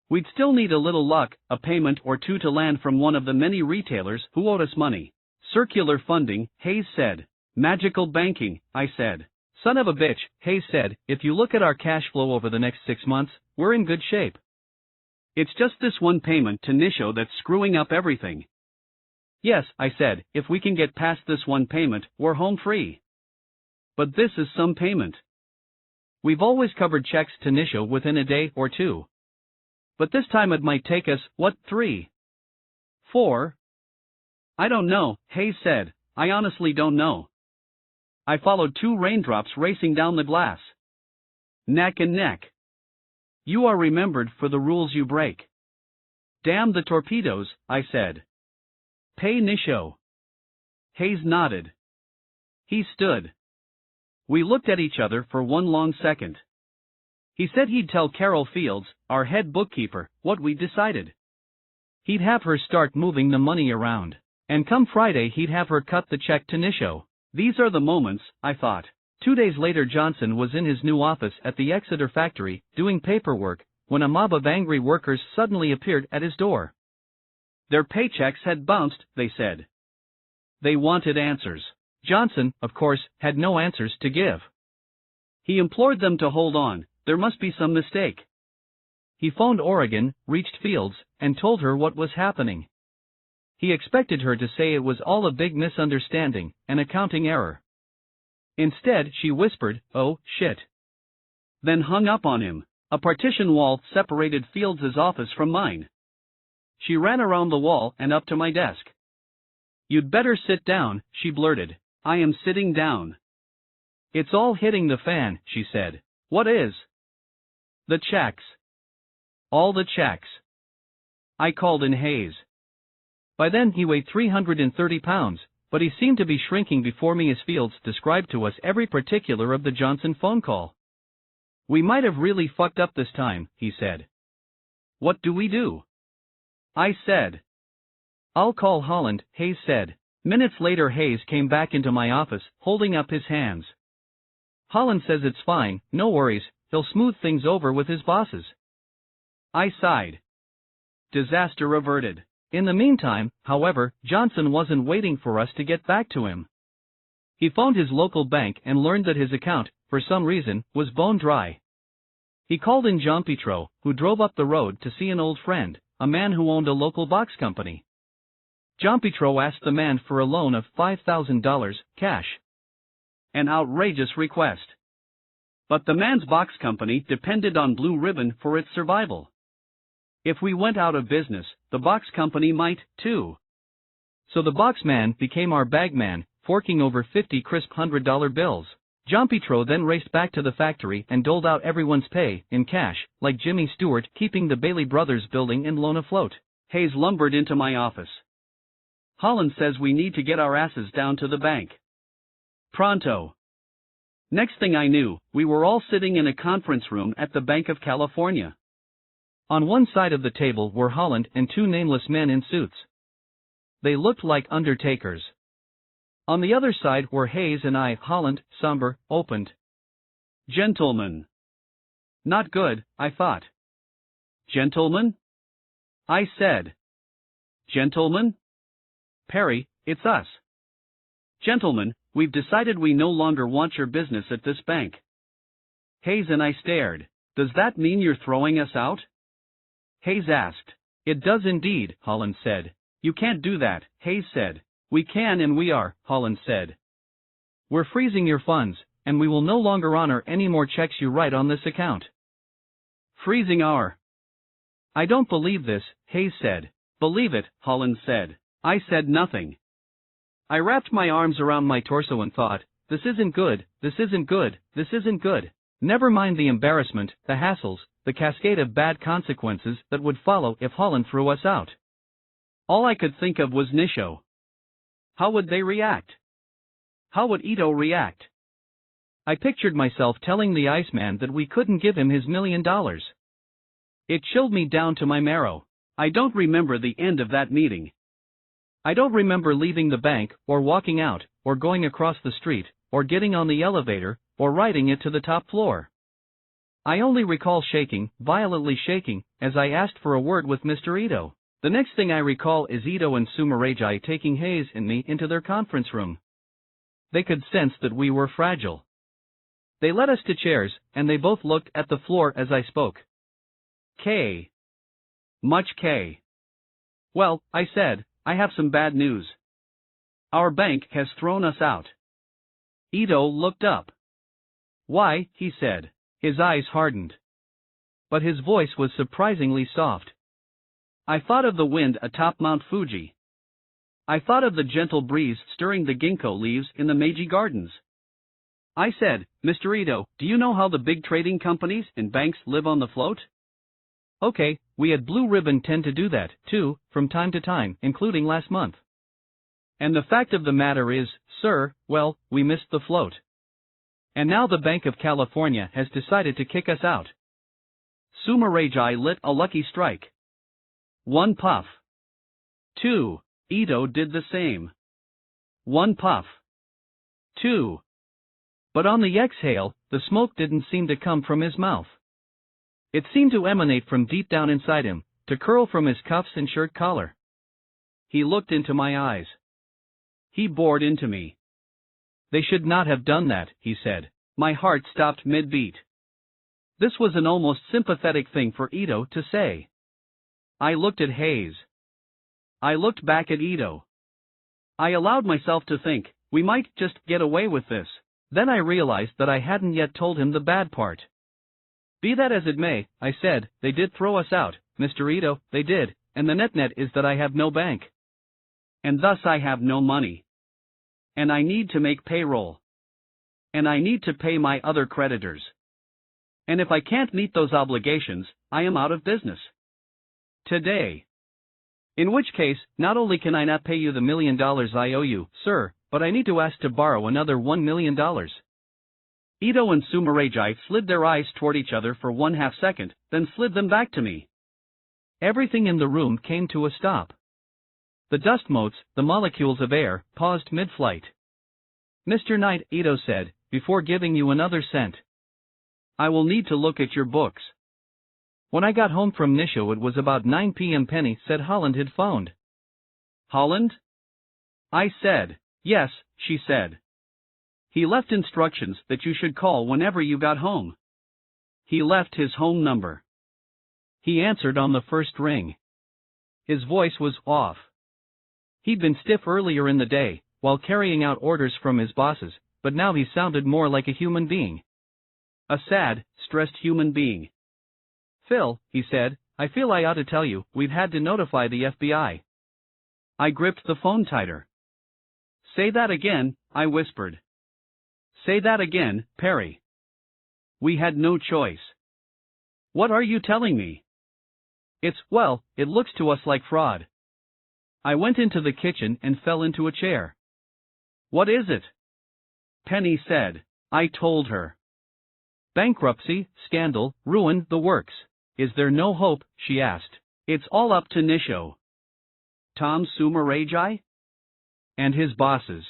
We'd still need a little luck, a payment or two to land from one of the many retailers who owed us money. Circular funding, Hayes said. Magical banking, I said. Son of a bitch, Hayes said, if you look at our cash flow over the next 6 months, we're in good shape. It's just this one payment to Nisho that's screwing up everything. Yes, I said, if we can get past this one payment, we're home free. But this is some payment. We've always covered checks to Nisho within a day or 2. But this time it might take us, 3? 4? I don't know, Hayes said, I honestly don't know. I followed 2 raindrops racing down the glass. Neck and neck. You are remembered for the rules you break. Damn the torpedoes, I said. Pay Nisho. Hayes nodded. He stood. We looked at each other for one long second. He said he'd tell Carol Fields, our head bookkeeper, what we'd decided. He'd have her start moving the money around, and come Friday he'd have her cut the check to Nisho. These are the moments, I thought. 2 days later Johnson was in his new office at the Exeter factory, doing paperwork, when a mob of angry workers suddenly appeared at his door. Their paychecks had bounced, they said. They wanted answers. Johnson, of course, had no answers to give. He implored them to hold on, there must be some mistake. He phoned Oregon, reached Fields, and told her what was happening. He expected her to say it was all a big misunderstanding, an accounting error. Instead, she whispered, "Oh, shit." Then hung up on him. A partition wall separated Fields' office from mine. She ran around the wall and up to my desk. "You'd better sit down," she blurted. "I am sitting down." "It's all hitting the fan," she said. "What is?" "The checks. All the checks." I called in Hayes. By then he weighed 330 pounds, but he seemed to be shrinking before me as Fields described to us every particular of the Johnson phone call. "We might have really fucked up this time," he said. "What do we do?" I said. "I'll call Holland," Hayes said. Minutes later Hayes came back into my office, holding up his hands. "Holland says it's fine, no worries, he'll smooth things over with his bosses." I sighed. Disaster averted. In the meantime, however, Johnson wasn't waiting for us to get back to him. He phoned his local bank and learned that his account, for some reason, was bone dry. He called in Jean-Petro, who drove up the road to see an old friend, a man who owned a local box company. Jean-Petro asked the man for a loan of $5,000, cash. An outrageous request. But the man's box company depended on Blue Ribbon for its survival. If we went out of business, the box company might, too. So the box man became our bag man, forking over 50 crisp $100 bills. Jean-Petro then raced back to the factory and doled out everyone's pay, in cash, like Jimmy Stewart keeping the Bailey Brothers building in loan afloat. Hayes lumbered into my office. "Holland says we need to get our asses down to the bank. Pronto." Next thing I knew, we were all sitting in a conference room at the Bank of California. On one side of the table were Holland and two nameless men in suits. They looked like undertakers. On the other side were Hayes and I. Holland, somber, opened. Gentlemen. Not good, I thought. Gentlemen? I said. Gentlemen? Perry, it's us. Gentlemen, we've decided we no longer want your business at this bank. Hayes and I stared. Does that mean you're throwing us out? Hayes asked. It does indeed, Holland said. You can't do that, Hayes said. We can and we are, Holland said. We're freezing your funds, and we will no longer honor any more checks you write on this account. Freezing our. I don't believe this, Hayes said. Believe it, Holland said. I said nothing. I wrapped my arms around my torso and thought, this isn't good, this isn't good, this isn't good. Never mind the embarrassment, the hassles, the cascade of bad consequences that would follow if Holland threw us out. All I could think of was Nisho. How would they react? How would Ito react? I pictured myself telling the Iceman that we couldn't give him his $1 million. It chilled me down to my marrow. I don't remember the end of that meeting. I don't remember leaving the bank, or walking out, or going across the street, or getting on the elevator, or riding it to the top floor. I only recall shaking, violently shaking, as I asked for a word with Mr. Ito. The next thing I recall is Ito and Sumarajai taking Hayes and me into their conference room. They could sense that we were fragile. They led us to chairs, and they both looked at the floor as I spoke. K. Much K. Well, I said, I have some bad news. Our bank has thrown us out. Ito looked up. Why, he said. His eyes hardened. But his voice was surprisingly soft. I thought of the wind atop Mount Fuji. I thought of the gentle breeze stirring the ginkgo leaves in the Meiji Gardens. I said, Mr. Ito, do you know how the big trading companies and banks live on the float? Okay, we at Blue Ribbon tend to do that, too, from time to time, including last month. And the fact of the matter is, sir, well, we missed the float. And now the Bank of California has decided to kick us out. Sumarajai lit a lucky strike. 1 puff. 2. Ito did the same. 1 puff. 2. But on the exhale, the smoke didn't seem to come from his mouth. It seemed to emanate from deep down inside him, to curl from his cuffs and shirt collar. He looked into my eyes. He bored into me. They should not have done that, he said. My heart stopped mid-beat. This was an almost sympathetic thing for Ito to say. I looked at Hayes. I looked back at Ito. I allowed myself to think, we might just get away with this. Then I realized that I hadn't yet told him the bad part. Be that as it may, I said, they did throw us out, Mr. Ito, they did, and the net is that I have no bank. And thus I have no money. And I need to make payroll. And I need to pay my other creditors. And if I can't meet those obligations, I am out of business. Today. In which case, not only can I not pay you the $1 million I owe you, sir, but I need to ask to borrow another $1 million. Ito and Sumarajai slid their eyes toward each other for 1/2 second, then slid them back to me. Everything in the room came to a stop. The dust motes, the molecules of air, paused mid-flight. Mr. Knight, Ito said, before giving you another cent, I will need to look at your books. When I got home from Nisho it was about 9 p.m. Penny said Holland had phoned. Holland? I said, yes, she said. He left instructions that you should call whenever you got home. He left his home number. He answered on the first ring. His voice was off. He'd been stiff earlier in the day, while carrying out orders from his bosses, but now he sounded more like a human being. A sad, stressed human being. Phil, he said, I feel I ought to tell you, we've had to notify the FBI. I gripped the phone tighter. Say that again, I whispered. Say that again, Perry. We had no choice. What are you telling me? Well, it looks to us like fraud. I went into the kitchen and fell into a chair. What is it? Penny said. I told her. Bankruptcy, scandal, ruin, the works. Is there no hope, she asked. It's all up to Nisho. Tom Sumarajai? And his bosses.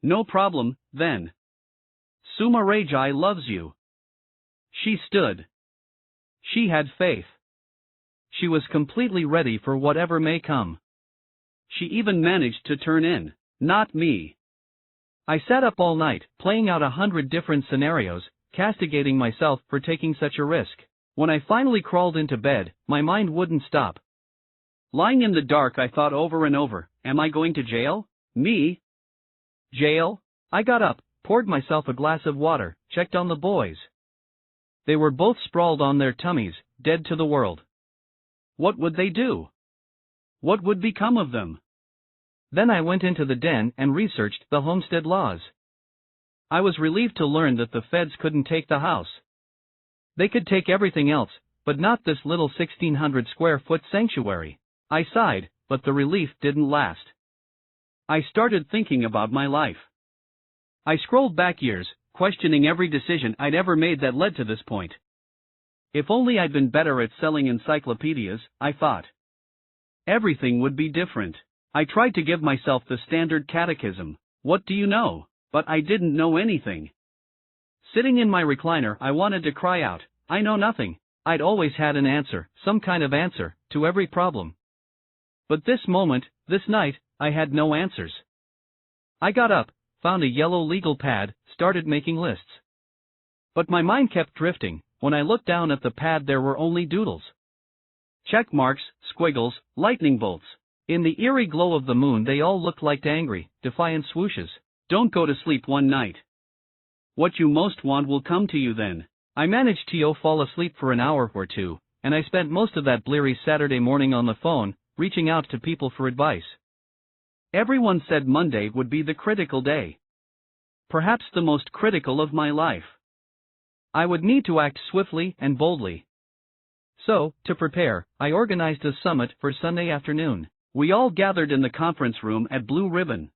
No problem, then. Sumarajai loves you. She stood. She had faith. She was completely ready for whatever may come. She even managed to turn in. Not me. I sat up all night, playing out 100 different scenarios, castigating myself for taking such a risk. When I finally crawled into bed, my mind wouldn't stop. Lying in the dark, I thought over and over, am I going to jail? Me? Jail? I got up, poured myself a glass of water, checked on the boys. They were both sprawled on their tummies, dead to the world. What would they do? What would become of them? Then I went into the den and researched the homestead laws. I was relieved to learn that the feds couldn't take the house. They could take everything else, but not this little 1,600 square foot sanctuary. I sighed, but the relief didn't last. I started thinking about my life. I scrolled back years, questioning every decision I'd ever made that led to this point. If only I'd been better at selling encyclopedias, I thought. Everything would be different. I tried to give myself the standard catechism. What do you know? But I didn't know anything. Sitting in my recliner, I wanted to cry out, I know nothing. I'd always had an answer, some kind of answer, to every problem. But this moment, this night, I had no answers. I got up, found a yellow legal pad, started making lists. But my mind kept drifting. When I looked down at the pad, there were only doodles. Check marks, squiggles, lightning bolts. In the eerie glow of the moon, they all looked like angry, defiant swooshes. Don't go to sleep one night. What you most want will come to you then. I managed to fall asleep for an hour or two, and I spent most of that bleary Saturday morning on the phone, reaching out to people for advice. Everyone said Monday would be the critical day. Perhaps the most critical of my life. I would need to act swiftly and boldly. So, to prepare, I organized a summit for Sunday afternoon. We all gathered in the conference room at Blue Ribbon.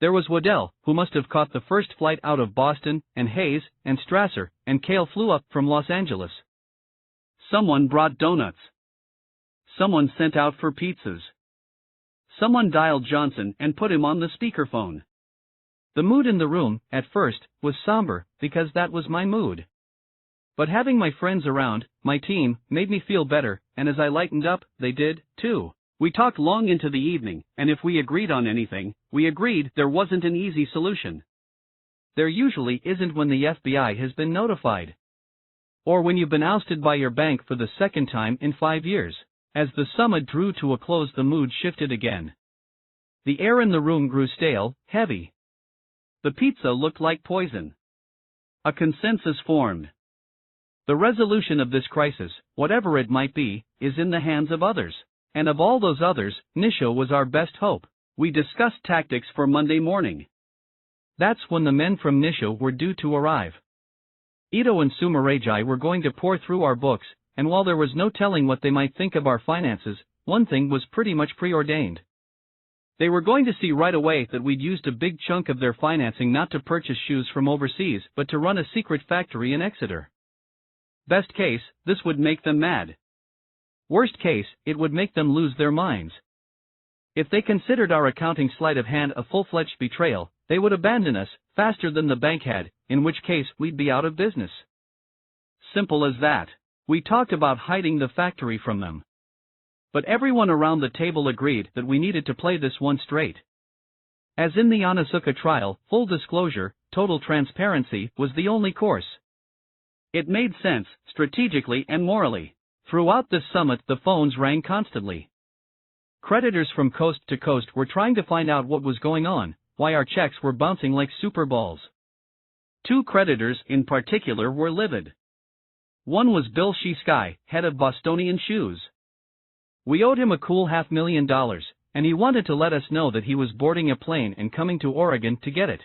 There was Waddell, who must have caught the first flight out of Boston, and Hayes, and Strasser, and Cale flew up from Los Angeles. Someone brought donuts. Someone sent out for pizzas. Someone dialed Johnson and put him on the speakerphone. The mood in the room, at first, was somber, because that was my mood. But having my friends around, my team, made me feel better, and as I lightened up, they did, too. We talked long into the evening, and if we agreed on anything, we agreed there wasn't an easy solution. There usually isn't when the FBI has been notified. Or when you've been ousted by your bank for the second time in 5 years. As the summit drew to a close, the mood shifted again. The air in the room grew stale, heavy. The pizza looked like poison. A consensus formed. The resolution of this crisis, whatever it might be, is in the hands of others. And of all those others, Nisho was our best hope. We discussed tactics for Monday morning. That's when the men from Nisho were due to arrive. Ito and Sumarajai were going to pour through our books, and while there was no telling what they might think of our finances, one thing was pretty much preordained. They were going to see right away that we'd used a big chunk of their financing not to purchase shoes from overseas but to run a secret factory in Exeter. Best case, this would make them mad. Worst case, it would make them lose their minds. If they considered our accounting sleight of hand a full-fledged betrayal, they would abandon us faster than the bank had, in which case we'd be out of business. Simple as that. We talked about hiding the factory from them. But everyone around the table agreed that we needed to play this one straight. As in the Onitsuka trial, full disclosure, total transparency was the only course. It made sense, strategically and morally. Throughout this summit, the phones rang constantly. Creditors from coast to coast were trying to find out what was going on, why our checks were bouncing like super balls. 2 creditors in particular were livid. One was Bill Shiskai, head of Bostonian Shoes. We owed him a cool $500,000, and he wanted to let us know that he was boarding a plane and coming to Oregon to get it.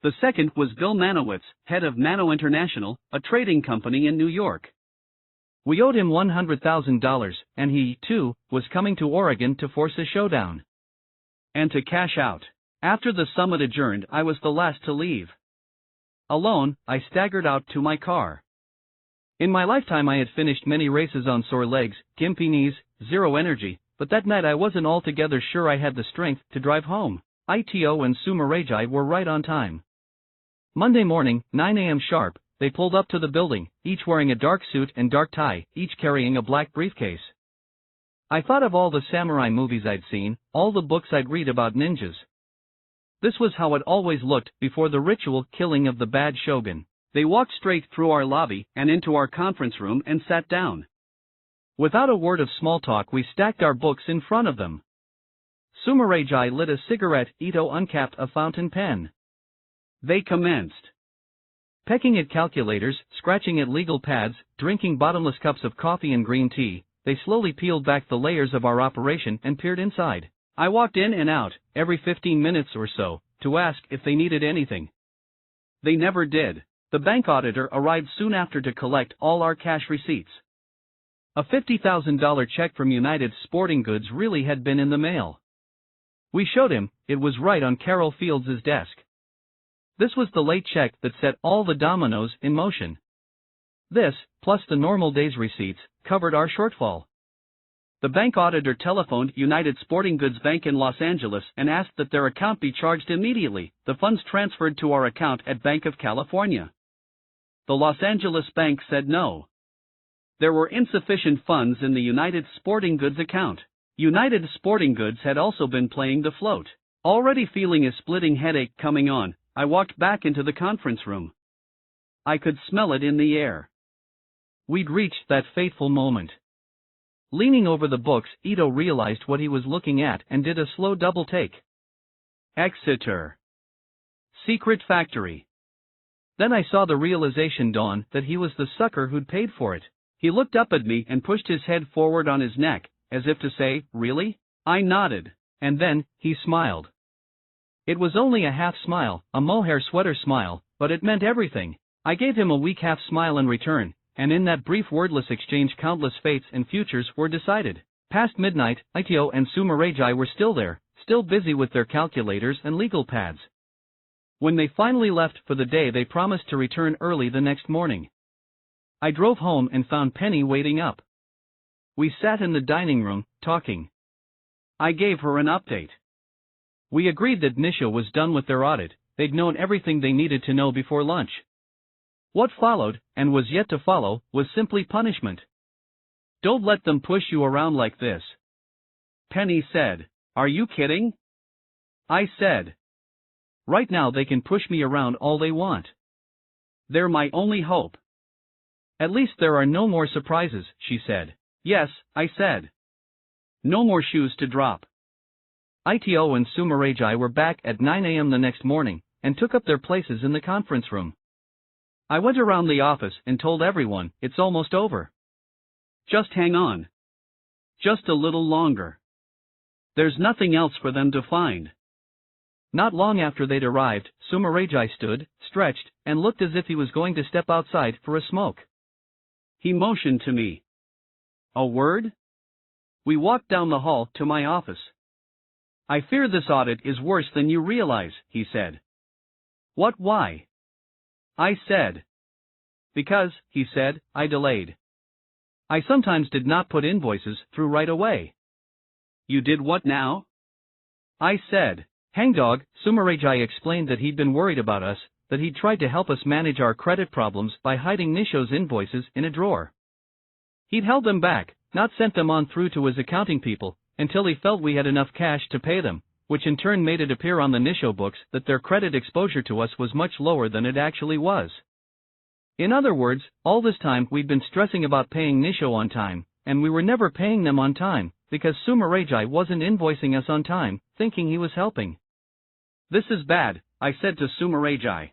The second was Bill Manowitz, head of Mano International, a trading company in New York. We owed him $100,000, and he, too, was coming to Oregon to force a showdown. And to cash out. After the summit adjourned, I was the last to leave. Alone, I staggered out to my car. In my lifetime I had finished many races on sore legs, gimpy knees, zero energy, but that night I wasn't altogether sure I had the strength to drive home. Ito and Sumarajai were right on time. Monday morning, 9 a.m. sharp, they pulled up to the building, each wearing a dark suit and dark tie, each carrying a black briefcase. I thought of all the samurai movies I'd seen, all the books I'd read about ninjas. This was how it always looked before the ritual killing of the bad shogun. They walked straight through our lobby and into our conference room and sat down. Without a word of small talk we stacked our books in front of them. Sumarajai lit a cigarette, Ito uncapped a fountain pen. They commenced. Pecking at calculators, scratching at legal pads, drinking bottomless cups of coffee and green tea, they slowly peeled back the layers of our operation and peered inside. I walked in and out, every 15 minutes or so, to ask if they needed anything. They never did. The bank auditor arrived soon after to collect all our cash receipts. A $50,000 check from United Sporting Goods really had been in the mail. We showed him, it was right on Carol Fields' desk. This was the late check that set all the dominoes in motion. This, plus the normal day's receipts, covered our shortfall. The bank auditor telephoned United Sporting Goods Bank in Los Angeles and asked that their account be charged immediately, the funds transferred to our account at Bank of California. The Los Angeles bank said no. There were insufficient funds in the United Sporting Goods account. United Sporting Goods had also been playing the float. Already feeling a splitting headache coming on, I walked back into the conference room. I could smell it in the air. We'd reached that fateful moment. Leaning over the books, Ito realized what he was looking at and did a slow double take. Exeter. Secret Factory. Then I saw the realization dawn that he was the sucker who'd paid for it. He looked up at me and pushed his head forward on his neck, as if to say, "Really?" I nodded, and then, he smiled. It was only a half smile, a mohair sweater smile, but it meant everything. I gave him a weak half smile in return, and in that brief wordless exchange countless fates and futures were decided. Past midnight, Ito and Sumarajai were still there, still busy with their calculators and legal pads. When they finally left for the day they promised to return early the next morning. I drove home and found Penny waiting up. We sat in the dining room, talking. I gave her an update. We agreed that Nisha was done with their audit, they'd known everything they needed to know before lunch. What followed, and was yet to follow, was simply punishment. "Don't let them push you around like this," Penny said. "Are you kidding?" I said. "Right now they can push me around all they want. They're my only hope." "At least there are no more surprises," she said. "Yes," I said. "No more shoes to drop." Ito and Sumarajai were back at 9 a.m. the next morning, and took up their places in the conference room. I went around the office and told everyone, "It's almost over. Just hang on. Just a little longer. There's nothing else for them to find." Not long after they'd arrived, Sumarajai stood, stretched, and looked as if he was going to step outside for a smoke. He motioned to me. "A word?" We walked down the hall to my office. "I fear this audit is worse than you realize," he said. "What, why?" I said. "Because," he said, "I delayed. I sometimes did not put invoices through right away." "You did what now?" I said. "Hangdog," Sumarajai explained that he'd been worried about us, that he'd tried to help us manage our credit problems by hiding Nisho's invoices in a drawer. He'd held them back, not sent them on through to his accounting people, until he felt we had enough cash to pay them, which in turn made it appear on the Nisho books that their credit exposure to us was much lower than it actually was. In other words, all this time we'd been stressing about paying Nisho on time, and we were never paying them on time, because Sumarajai wasn't invoicing us on time, thinking he was helping. "This is bad," I said to Sumarajai.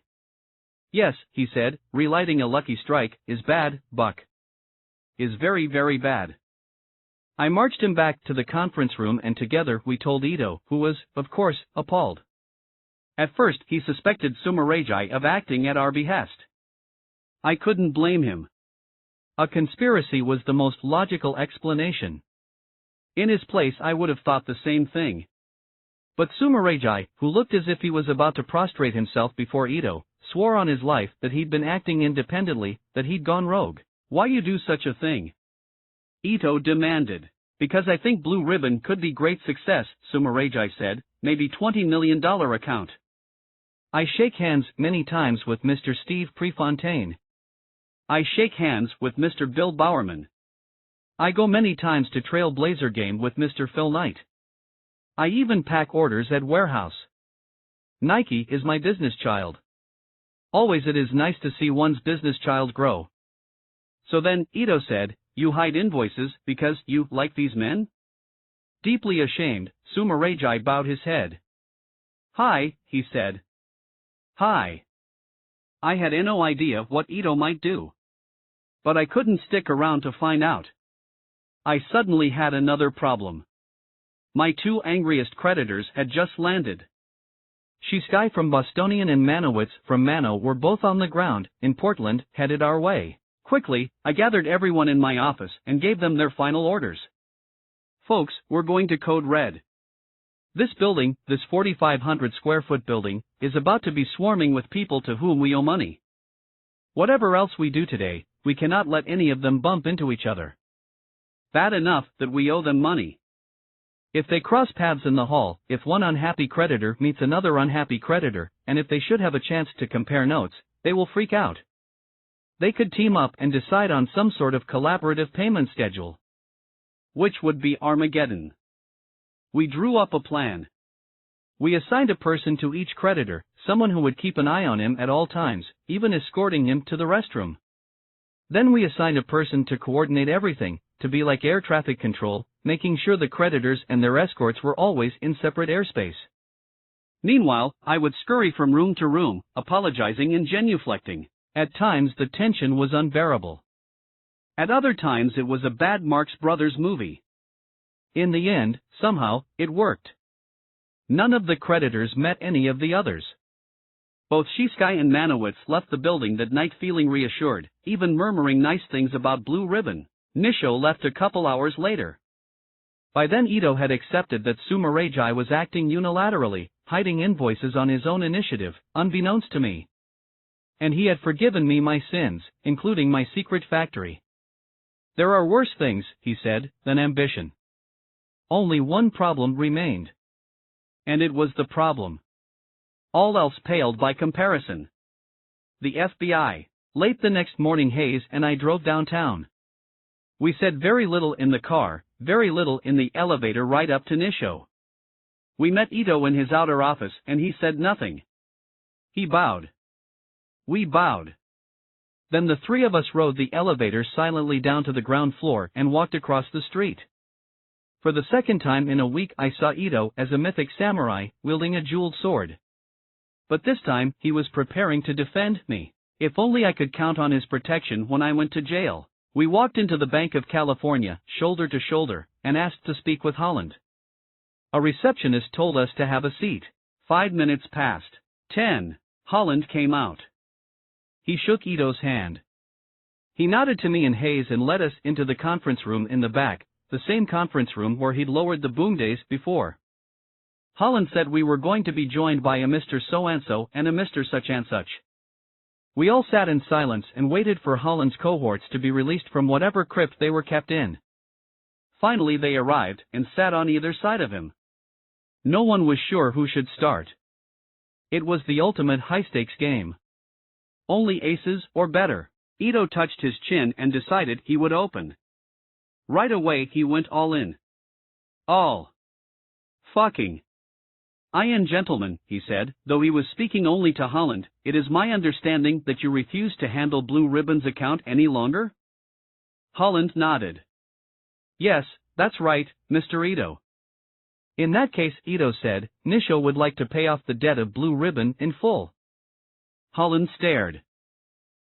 "Yes," he said, relighting a lucky strike, "is bad, Buck. Is very, very bad." I marched him back to the conference room and together we told Ito, who was, of course, appalled. At first he suspected Sumarajai of acting at our behest. I couldn't blame him. A conspiracy was the most logical explanation. In his place I would have thought the same thing. But Sumarajai, who looked as if he was about to prostrate himself before Ito, swore on his life that he'd been acting independently, that he'd gone rogue. Why you do such a thing? Ito demanded. Because I think Blue Ribbon could be great success, Sumarajai said, maybe $20 million account. I shake hands many times with Mr. Steve Prefontaine. I shake hands with Mr. Bill Bowerman. I go many times to Trailblazer game with Mr. Phil Knight. I even pack orders at warehouse. Nike is my business child. Always it is nice to see one's business child grow. So then, Ito said, you hide invoices because you like these men? Deeply ashamed, Sumarajai bowed his head. Hi, he said. Hi. I had no idea what Ito might do. But I couldn't stick around to find out. I suddenly had another problem. My two angriest creditors had just landed. Shiskai from Bostonian and Manowitz from Mano were both on the ground, in Portland, headed our way. Quickly, I gathered everyone in my office and gave them their final orders. Folks, we're going to code red. This building, this 4,500 square foot building, is about to be swarming with people to whom we owe money. Whatever else we do today, we cannot let any of them bump into each other. Bad enough that we owe them money. If they cross paths in the hall, if one unhappy creditor meets another unhappy creditor, and if they should have a chance to compare notes, they will freak out. They could team up and decide on some sort of collaborative payment schedule. Which would be Armageddon. We drew up a plan. We assigned a person to each creditor, someone who would keep an eye on him at all times, even escorting him to the restroom. Then we assigned a person to coordinate everything, to be like air traffic control, making sure the creditors and their escorts were always in separate airspace. Meanwhile, I would scurry from room to room, apologizing and genuflecting. At times the tension was unbearable. At other times it was a bad Marx Brothers movie. In the end, somehow, it worked. None of the creditors met any of the others. Both Shiskai and Manowitz left the building that night feeling reassured, even murmuring nice things about Blue Ribbon. Nisho left a couple hours later. By then Ito had accepted that Sumarajai was acting unilaterally, hiding invoices on his own initiative, unbeknownst to me. And he had forgiven me my sins, including my secret factory. There are worse things, he said, than ambition. Only one problem remained. And it was the problem. All else paled by comparison. The FBI. Late the next morning Hayes and I drove downtown. We said very little in the car, very little in the elevator right up to Nisho. We met Ito in his outer office and he said nothing. He bowed. We bowed. Then the three of us rode the elevator silently down to the ground floor and walked across the street. For the second time in a week I saw Ito as a mythic samurai, wielding a jeweled sword. But this time he was preparing to defend me. If only I could count on his protection when I went to jail. We walked into the Bank of California, shoulder to shoulder, and asked to speak with Holland. A receptionist told us to have a seat. 5 minutes passed. 10. Holland came out. He shook Ito's hand. He nodded to me and Hayes and led us into the conference room in the back, the same conference room where he'd lowered the boom days before. Holland said we were going to be joined by a Mr. So-and-so and a Mr. Such-and-such. We all sat in silence and waited for Holland's cohorts to be released from whatever crypt they were kept in. Finally they arrived and sat on either side of him. No one was sure who should start. It was the ultimate high-stakes game. Only aces or better. Ito touched his chin and decided he would open. Right away he went all in. All. Fucking. Gentlemen, he said, though he was speaking only to Holland, it is my understanding that you refuse to handle Blue Ribbon's account any longer? Holland nodded. Yes, that's right, Mr. Ito. In that case, Ito said, Nisho would like to pay off the debt of Blue Ribbon in full. Holland stared.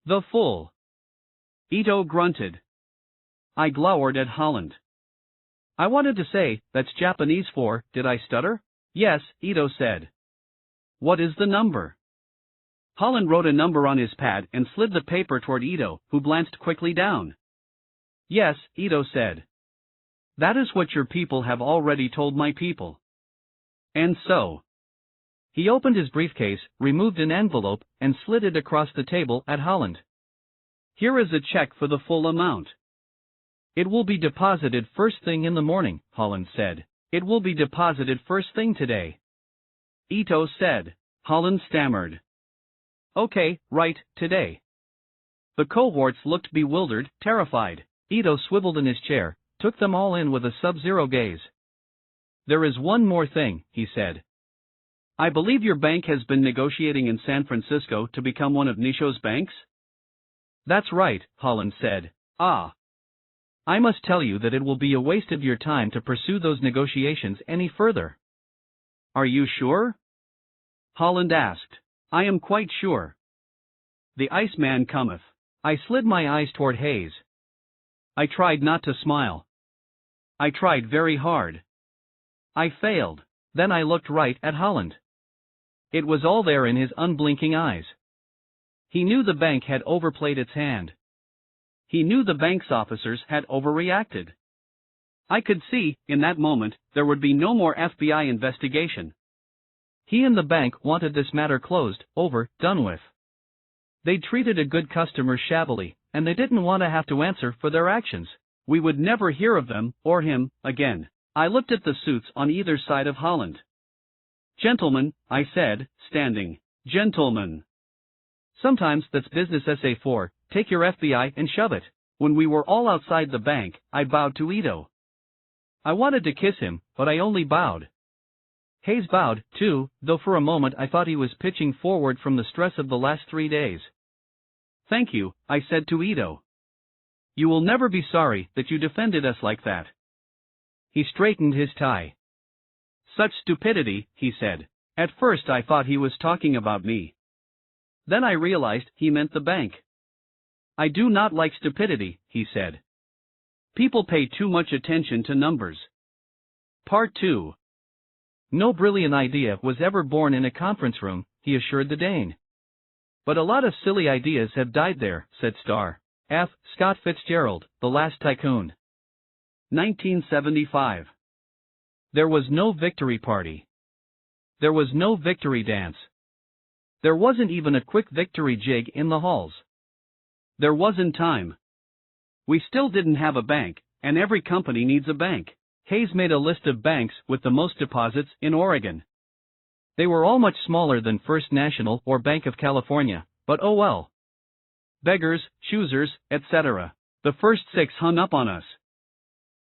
The full. Ito grunted. I glowered at Holland. I wanted to say, that's Japanese for, did I stutter? Yes, Ito said. What is the number? Holland wrote a number on his pad and slid the paper toward Ito, who glanced quickly down. Yes, Ito said. That is what your people have already told my people. And so. He opened his briefcase, removed an envelope, and slid it across the table at Holland. "Here is a check for the full amount. It will be deposited first thing in the morning," Holland said. "It will be deposited first thing today." Ito said. Holland stammered. "Okay, right, today." The cohorts looked bewildered, terrified. Ito swiveled in his chair, took them all in with a sub-zero gaze. "There is one more thing," he said. "I believe your bank has been negotiating in San Francisco to become one of Nisho's banks?" "That's right," Holland said. "Ah. I must tell you that it will be a waste of your time to pursue those negotiations any further." "Are you sure?" Holland asked. "I am quite sure. The Iceman cometh." I slid my eyes toward Hayes. I tried not to smile. I tried very hard. I failed. Then I looked right at Holland. It was all there in his unblinking eyes. He knew the bank had overplayed its hand. He knew the bank's officers had overreacted. I could see, in that moment, there would be no more FBI investigation. He and the bank wanted this matter closed, over, done with. They'd treated a good customer shabbily, and they didn't want to have to answer for their actions. We would never hear of them, or him, again. I looked at the suits on either side of Holland. "Gentlemen," I said, standing. "Gentlemen. Sometimes that's business SA4, take your FBI and shove it." When we were all outside the bank, I bowed to Ito. I wanted to kiss him, but I only bowed. Hayes bowed, too, though for a moment I thought he was pitching forward from the stress of the last 3 days. "Thank you," I said to Ito. "You will never be sorry that you defended us like that." He straightened his tie. "Such stupidity," he said. At first I thought he was talking about me. Then I realized he meant the bank. "I do not like stupidity," he said. "People pay too much attention to numbers." Part 2. "No brilliant idea was ever born in a conference room," he assured the Dane. "But a lot of silly ideas have died there," said Star. F. Scott Fitzgerald, The Last Tycoon. 1975. There was no victory party. There was no victory dance. There wasn't even a quick victory jig in the halls. There wasn't time. We still didn't have a bank, and every company needs a bank. Hayes made a list of banks with the most deposits in Oregon. They were all much smaller than First National or Bank of California, but oh well. Beggars, choosers, etc. The first 6 hung up on us.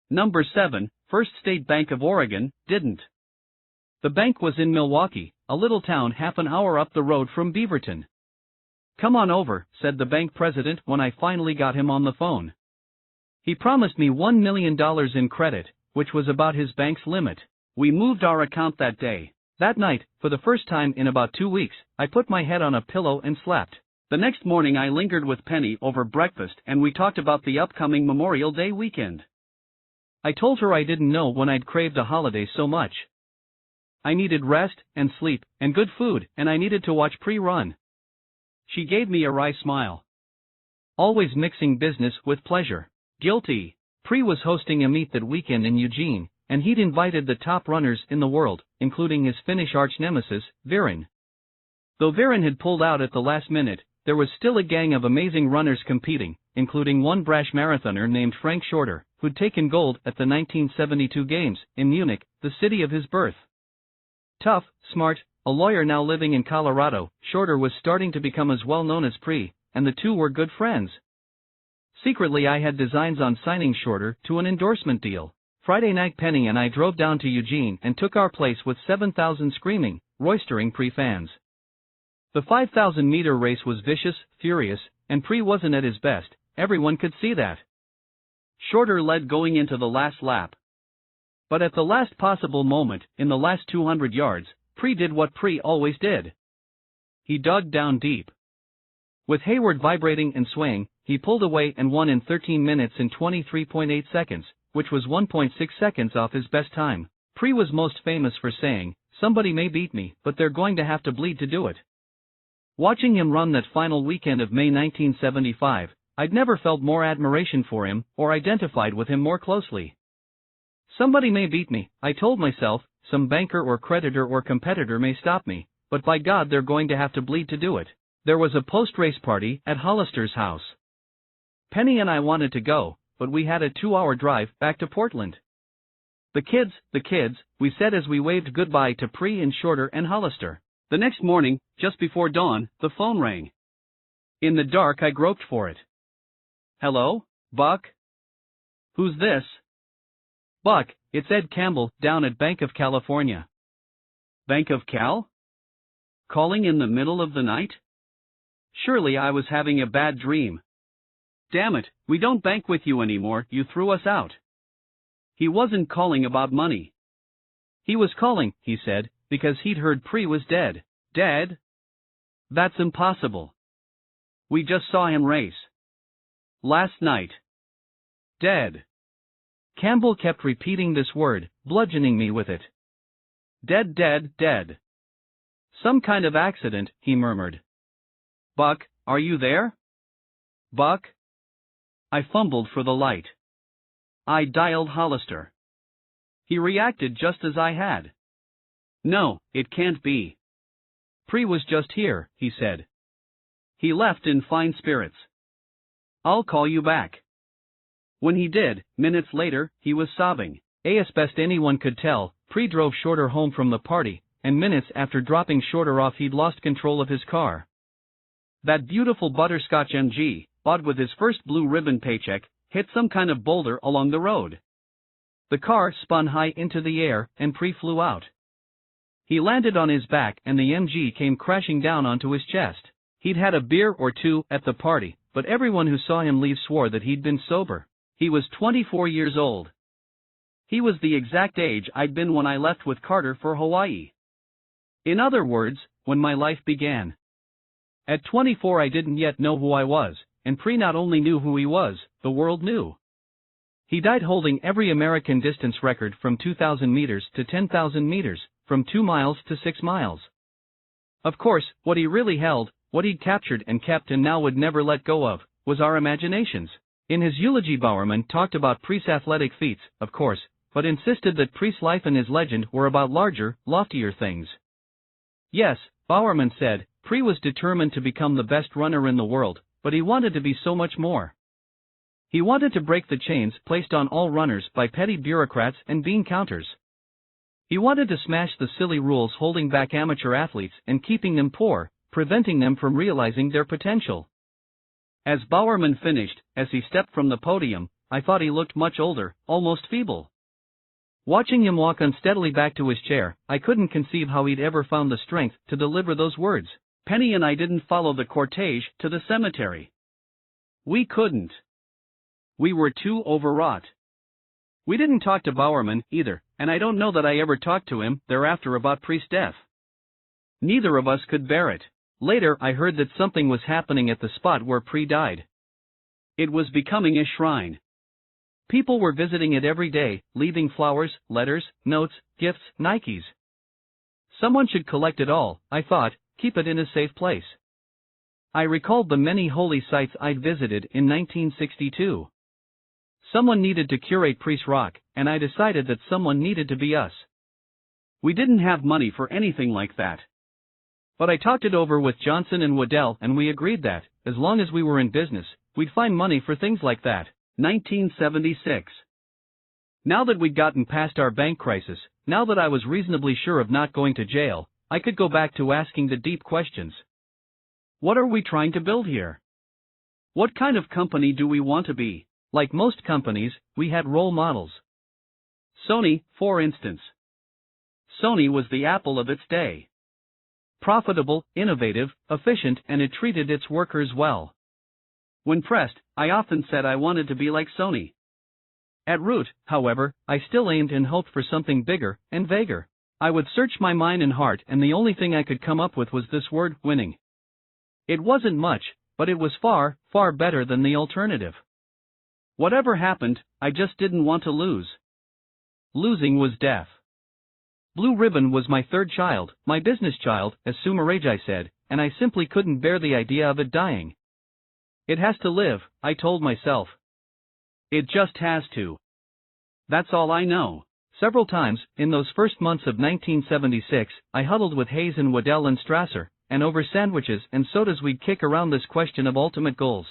Number 7, First State Bank of Oregon, didn't. The bank was in Milwaukee, a little town half an hour up the road from Beaverton. "Come on over," said the bank president when I finally got him on the phone. He promised me $1 million in credit, which was about his bank's limit. We moved our account that day. That night, for the first time in about 2 weeks, I put my head on a pillow and slept. The next morning I lingered with Penny over breakfast and we talked about the upcoming Memorial Day weekend. I told her I didn't know when I'd craved a holiday so much. I needed rest, and sleep, and good food, and I needed to watch pre-run. She gave me a wry smile. Always mixing business with pleasure. Guilty. Pre was hosting a meet that weekend in Eugene, and he'd invited the top runners in the world, including his Finnish arch-nemesis, Viren. Though Viren had pulled out at the last minute, there was still a gang of amazing runners competing, including one brash marathoner named Frank Shorter, who'd taken gold at the 1972 Games, in Munich, the city of his birth. Tough, smart, a lawyer now living in Colorado, Shorter was starting to become as well known as Pre, and the two were good friends. Secretly I had designs on signing Shorter to an endorsement deal. Friday night Penny and I drove down to Eugene and took our place with 7,000 screaming, roistering Pre fans. The 5,000-meter race was vicious, furious, and Pre wasn't at his best, everyone could see that. Shorter led going into the last lap. But at the last possible moment, in the last 200 yards, Pre did what Pre always did. He dug down deep. With Hayward vibrating and swaying, he pulled away and won in 13 minutes and 23.8 seconds, which was 1.6 seconds off his best time. Pre was most famous for saying, "Somebody may beat me, but they're going to have to bleed to do it." Watching him run that final weekend of May 1975, I'd never felt more admiration for him, or identified with him more closely. Somebody may beat me, I told myself, some banker or creditor or competitor may stop me, but by God they're going to have to bleed to do it. There was a post-race party at Hollister's house. Penny and I wanted to go, but we had a 2-hour drive back to Portland. The kids, we said as we waved goodbye to Pre and Shorter and Hollister. The next morning, just before dawn, the phone rang. In the dark I groped for it. Hello, Buck? Who's this? Buck, it's Ed Campbell, down at Bank of California. Bank of Cal? Calling in the middle of the night? Surely I was having a bad dream. Damn it, we don't bank with you anymore, you threw us out. He wasn't calling about money. He was calling, he said, because he'd heard Pre was dead. Dead? That's impossible. We just saw him race. Last night. Dead. Campbell kept repeating this word, bludgeoning me with it. Dead, dead, dead. Some kind of accident, he murmured. Buck, are you there? Buck? I fumbled for the light. I dialed Hollister. He reacted just as I had. No, it can't be. Pre was just here, he said. He left in fine spirits. I'll call you back. When he did, minutes later, he was sobbing. As best anyone could tell, Pre drove Shorter home from the party, and minutes after dropping Shorter off he'd lost control of his car. That beautiful butterscotch MG, bought with his first blue ribbon paycheck, hit some kind of boulder along the road. The car spun high into the air, and Pre flew out. He landed on his back and the MG came crashing down onto his chest. He'd had a beer or two at the party, but everyone who saw him leave swore that he'd been sober. He was 24 years old. He was the exact age I'd been when I left with Carter for Hawaii. In other words, when my life began. At 24 I didn't yet know who I was, and Pre not only knew who he was, the world knew. He died holding every American distance record from 2,000 meters to 10,000 meters, from 2 miles to 6 miles. Of course, what he really held, what he'd captured and kept and now would never let go of, was our imaginations. In his eulogy Bowerman talked about Pre's athletic feats, of course, but insisted that Pre's life and his legend were about larger, loftier things. Yes, Bowerman said, Pre was determined to become the best runner in the world, but he wanted to be so much more. He wanted to break the chains placed on all runners by petty bureaucrats and bean counters. He wanted to smash the silly rules holding back amateur athletes and keeping them poor, preventing them from realizing their potential. As Bowerman finished, as he stepped from the podium, I thought he looked much older, almost feeble. Watching him walk unsteadily back to his chair, I couldn't conceive how he'd ever found the strength to deliver those words. Penny and I didn't follow the cortege to the cemetery. We couldn't. We were too overwrought. We didn't talk to Bowerman, either, and I don't know that I ever talked to him thereafter about Pre's death. Neither of us could bear it. Later I heard that something was happening at the spot where Pre died. It was becoming a shrine. People were visiting it every day, leaving flowers, letters, notes, gifts, Nikes. Someone should collect it all, I thought, keep it in a safe place. I recalled the many holy sites I'd visited in 1962. Someone needed to curate Pre's Rock, and I decided that someone needed to be us. We didn't have money for anything like that. But I talked it over with Johnson and Waddell and we agreed that, as long as we were in business, we'd find money for things like that. 1976. Now that we'd gotten past our bank crisis, now that I was reasonably sure of not going to jail, I could go back to asking the deep questions. What are we trying to build here? What kind of company do we want to be? Like most companies, we had role models. Sony, for instance. Sony was the Apple of its day. Profitable, innovative, efficient, and it treated its workers well. When pressed, I often said I wanted to be like Sony. At root, however, I still aimed and hoped for something bigger and vaguer. I would search my mind and heart and the only thing I could come up with was this word, winning. It wasn't much, but it was far, far better than the alternative. Whatever happened, I just didn't want to lose. Losing was death. Blue Ribbon was my third child, my business child, as Sumarajai said, and I simply couldn't bear the idea of it dying. It has to live, I told myself. It just has to. That's all I know. Several times, in those first months of 1976, I huddled with Hayes and Waddell and Strasser, and over sandwiches and sodas we'd kick around this question of ultimate goals.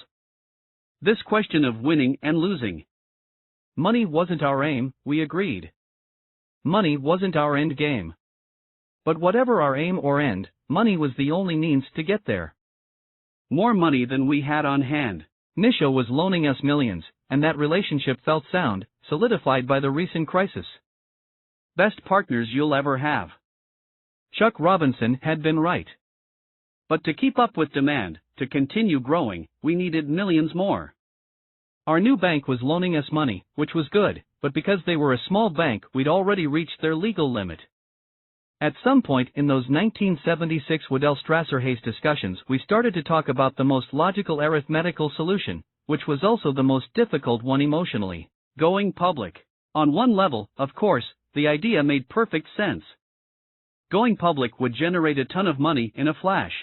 This question of winning and losing. Money wasn't our aim, we agreed. Money wasn't our end game. But whatever our aim or end, money was the only means to get there. More money than we had on hand. Nisha was loaning us millions, and that relationship felt sound, solidified by the recent crisis. Best partners you'll ever have. Chuck Robinson had been right. But to keep up with demand, to continue growing, we needed millions more. Our new bank was loaning us money, which was good, but because they were a small bank, we'd already reached their legal limit. At some point in those 1976 Waddell-Strasser-Hayes discussions, we started to talk about the most logical arithmetical solution, which was also the most difficult one emotionally: going public. On one level, of course, the idea made perfect sense. Going public would generate a ton of money in a flash.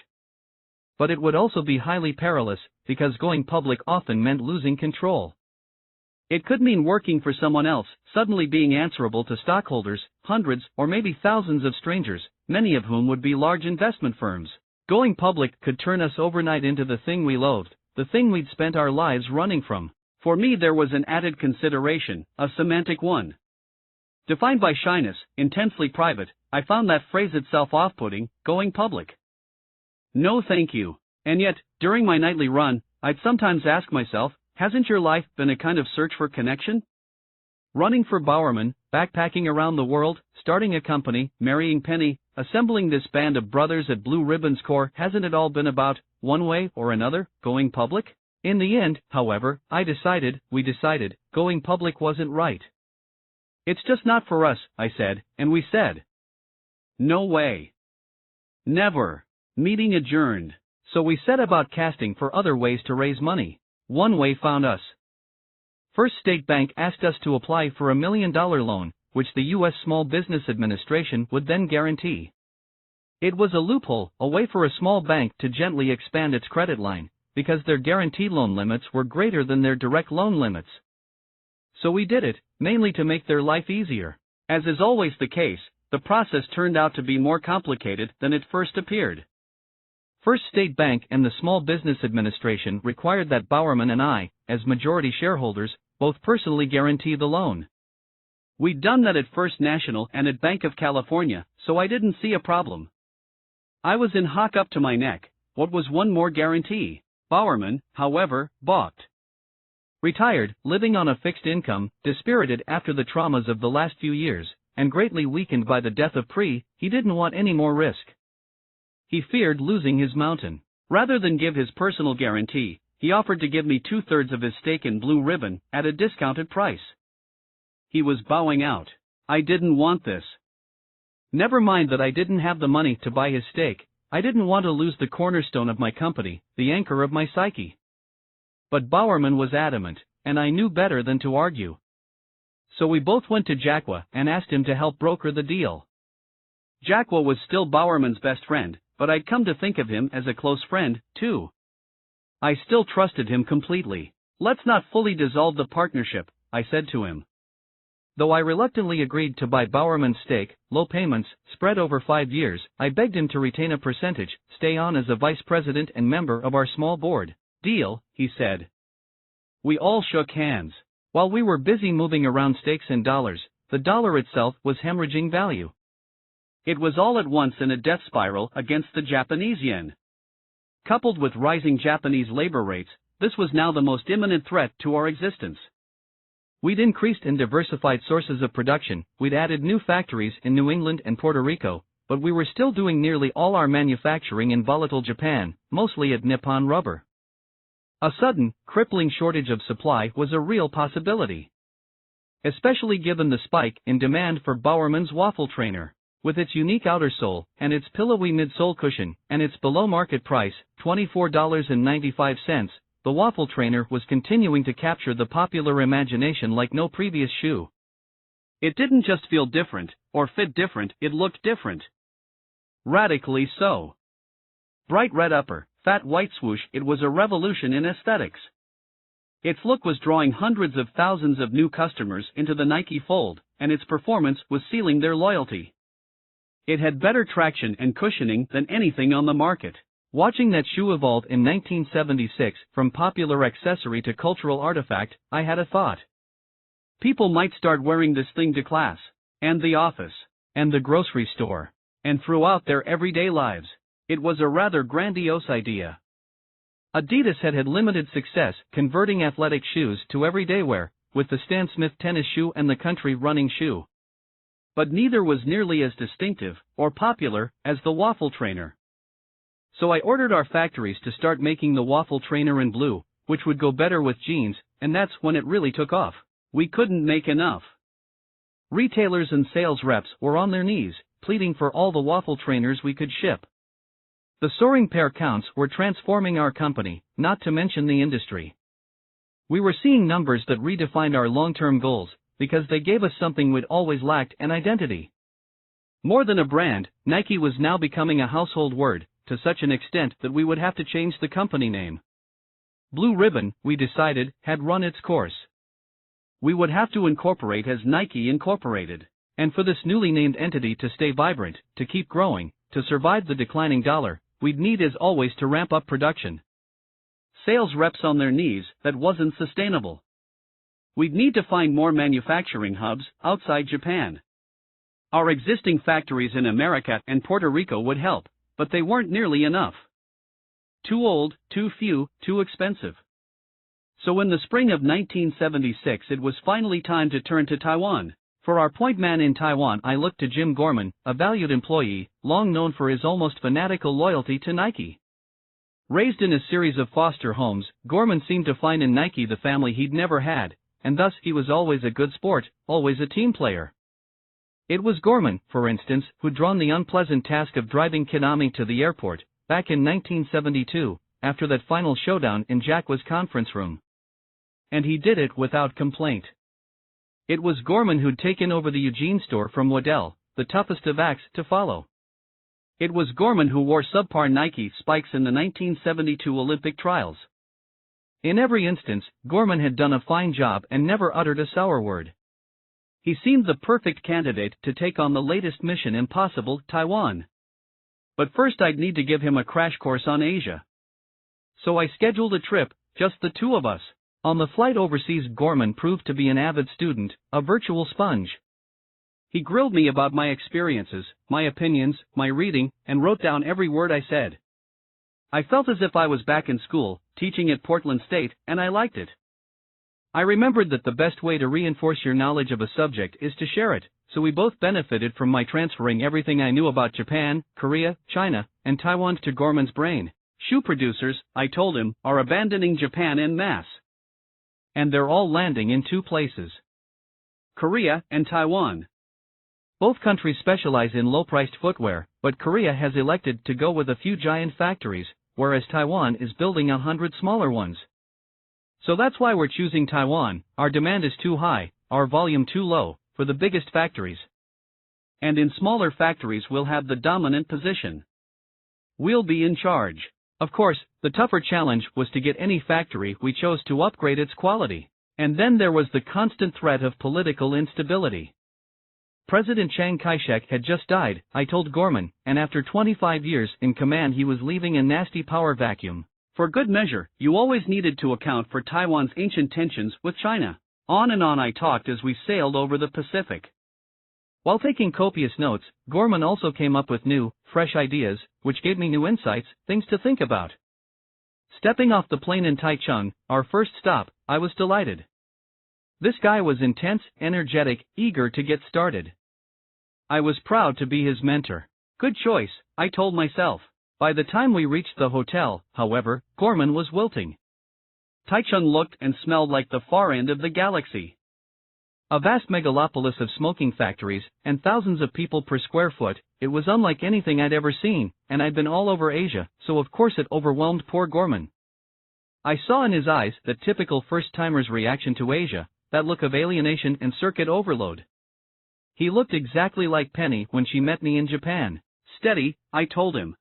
But it would also be highly perilous, because going public often meant losing control. It could mean working for someone else, suddenly being answerable to stockholders, hundreds or maybe thousands of strangers, many of whom would be large investment firms. Going public could turn us overnight into the thing we loathed, the thing we'd spent our lives running from. For me, there was an added consideration, a semantic one. Defined by shyness, intensely private, I found that phrase itself off-putting: going public. No thank you. And yet, during my nightly run, I'd sometimes ask myself, hasn't your life been a kind of search for connection? Running for Bowerman, backpacking around the world, starting a company, marrying Penny, assembling this band of brothers at Blue Ribbon's Corps, hasn't it all been about, one way or another, going public? In the end, however, we decided, going public wasn't right. It's just not for us, I said, and we said, no way. Never. Meeting adjourned. So we set about casting for other ways to raise money. One way found us. First State Bank asked us to apply for $1 million loan, which the U.S. Small Business Administration would then guarantee. It was a loophole, a way for a small bank to gently expand its credit line, because their guaranteed loan limits were greater than their direct loan limits. So we did it, mainly to make their life easier. As is always the case, the process turned out to be more complicated than it first appeared. First State Bank and the Small Business Administration required that Bowerman and I, as majority shareholders, both personally guarantee the loan. We'd done that at First National and at Bank of California, so I didn't see a problem. I was in hock up to my neck. What was one more guarantee? Bowerman, however, balked. Retired, living on a fixed income, dispirited after the traumas of the last few years, and greatly weakened by the death of Pre, he didn't want any more risk. He feared losing his mountain. Rather than give his personal guarantee, he offered to give me 2/3 of his stake in Blue Ribbon, at a discounted price. He was bowing out. I didn't want this. Never mind that I didn't have the money to buy his stake, I didn't want to lose the cornerstone of my company, the anchor of my psyche. But Bowerman was adamant, and I knew better than to argue. So we both went to Jacqua and asked him to help broker the deal. Jacqua was still Bowerman's best friend, but I'd come to think of him as a close friend, too. I still trusted him completely. Let's not fully dissolve the partnership, I said to him. Though I reluctantly agreed to buy Bowerman's stake, low payments, spread over 5 years, I begged him to retain a percentage, stay on as a vice president and member of our small board. Deal, he said. We all shook hands. While we were busy moving around stakes in dollars, the dollar itself was hemorrhaging value. It was all at once in a death spiral against the Japanese yen. Coupled with rising Japanese labor rates, this was now the most imminent threat to our existence. We'd increased and diversified sources of production, we'd added new factories in New England and Puerto Rico, but we were still doing nearly all our manufacturing in volatile Japan, mostly at Nippon Rubber. A sudden, crippling shortage of supply was a real possibility. Especially given the spike in demand for Bowerman's waffle trainer. With its unique outer sole, and its pillowy midsole cushion, and its below-market price, $24.95, the waffle trainer was continuing to capture the popular imagination like no previous shoe. It didn't just feel different, or fit different, it looked different. Radically so. Bright red upper, fat white swoosh, it was a revolution in aesthetics. Its look was drawing hundreds of thousands of new customers into the Nike fold, and its performance was sealing their loyalty. It had better traction and cushioning than anything on the market. Watching that shoe evolve in 1976 from popular accessory to cultural artifact, I had a thought. People might start wearing this thing to class, and the office, and the grocery store, and throughout their everyday lives. It was a rather grandiose idea. Adidas had had limited success converting athletic shoes to everyday wear, with the Stan Smith tennis shoe and the country running shoe. But neither was nearly as distinctive or popular as the waffle trainer. So I ordered our factories to start making the waffle trainer in blue, which would go better with jeans, and that's when it really took off. We couldn't make enough. Retailers and sales reps were on their knees, pleading for all the waffle trainers we could ship. The soaring pair counts were transforming our company, not to mention the industry. We were seeing numbers that redefined our long-term goals, because they gave us something we'd always lacked: an identity. More than a brand, Nike was now becoming a household word, to such an extent that we would have to change the company name. Blue Ribbon, we decided, had run its course. We would have to incorporate as Nike Incorporated. And for this newly named entity to stay vibrant, to keep growing, to survive the declining dollar, we'd need as always to ramp up production. Sales reps on their knees, that wasn't sustainable. We'd need to find more manufacturing hubs outside Japan. Our existing factories in America and Puerto Rico would help, but they weren't nearly enough. Too old, too few, too expensive. So in the spring of 1976 it was finally time to turn to Taiwan. For our point man in Taiwan I looked to Jim Gorman, a valued employee, long known for his almost fanatical loyalty to Nike. Raised in a series of foster homes, Gorman seemed to find in Nike the family he'd never had, and thus he was always a good sport, always a team player. It was Gorman, for instance, who'd drawn the unpleasant task of driving Konami to the airport, back in 1972, after that final showdown in Jacqua's conference room. And he did it without complaint. It was Gorman who'd taken over the Eugene store from Waddell, the toughest of acts to follow. It was Gorman who wore subpar Nike spikes in the 1972 Olympic trials. In every instance, Gorman had done a fine job and never uttered a sour word. He seemed the perfect candidate to take on the latest Mission Impossible, Taiwan. But first I'd need to give him a crash course on Asia. So I scheduled a trip, just the two of us. On the flight overseas, Gorman proved to be an avid student, a virtual sponge. He grilled me about my experiences, my opinions, my reading, and wrote down every word I said. I felt as if I was back in school, teaching at Portland State, and I liked it. I remembered that the best way to reinforce your knowledge of a subject is to share it, so we both benefited from my transferring everything I knew about Japan, Korea, China, and Taiwan to Gorman's brain. Shoe producers, I told him, are abandoning Japan en masse. And they're all landing in two places: Korea and Taiwan. Both countries specialize in low-priced footwear, but Korea has elected to go with a few giant factories, whereas Taiwan is building 100 smaller ones. So that's why we're choosing Taiwan. Our demand is too high, our volume too low, for the biggest factories. And in smaller factories we'll have the dominant position. We'll be in charge. Of course, the tougher challenge was to get any factory we chose to upgrade its quality. And then there was the constant threat of political instability. President Chiang Kai-shek had just died, I told Gorman, and after 25 years in command he was leaving a nasty power vacuum. For good measure, you always needed to account for Taiwan's ancient tensions with China. On and on I talked as we sailed over the Pacific. While taking copious notes, Gorman also came up with new, fresh ideas, which gave me new insights, things to think about. Stepping off the plane in Taichung, our first stop, I was delighted. This guy was intense, energetic, eager to get started. I was proud to be his mentor. Good choice, I told myself. By the time we reached the hotel, however, Gorman was wilting. Taichung looked and smelled like the far end of the galaxy. A vast megalopolis of smoking factories, and thousands of people per square foot, it was unlike anything I'd ever seen, and I'd been all over Asia, so of course it overwhelmed poor Gorman. I saw in his eyes that typical first-timer's reaction to Asia, that look of alienation and circuit overload. He looked exactly like Penny when she met me in Japan. Steady, I told him.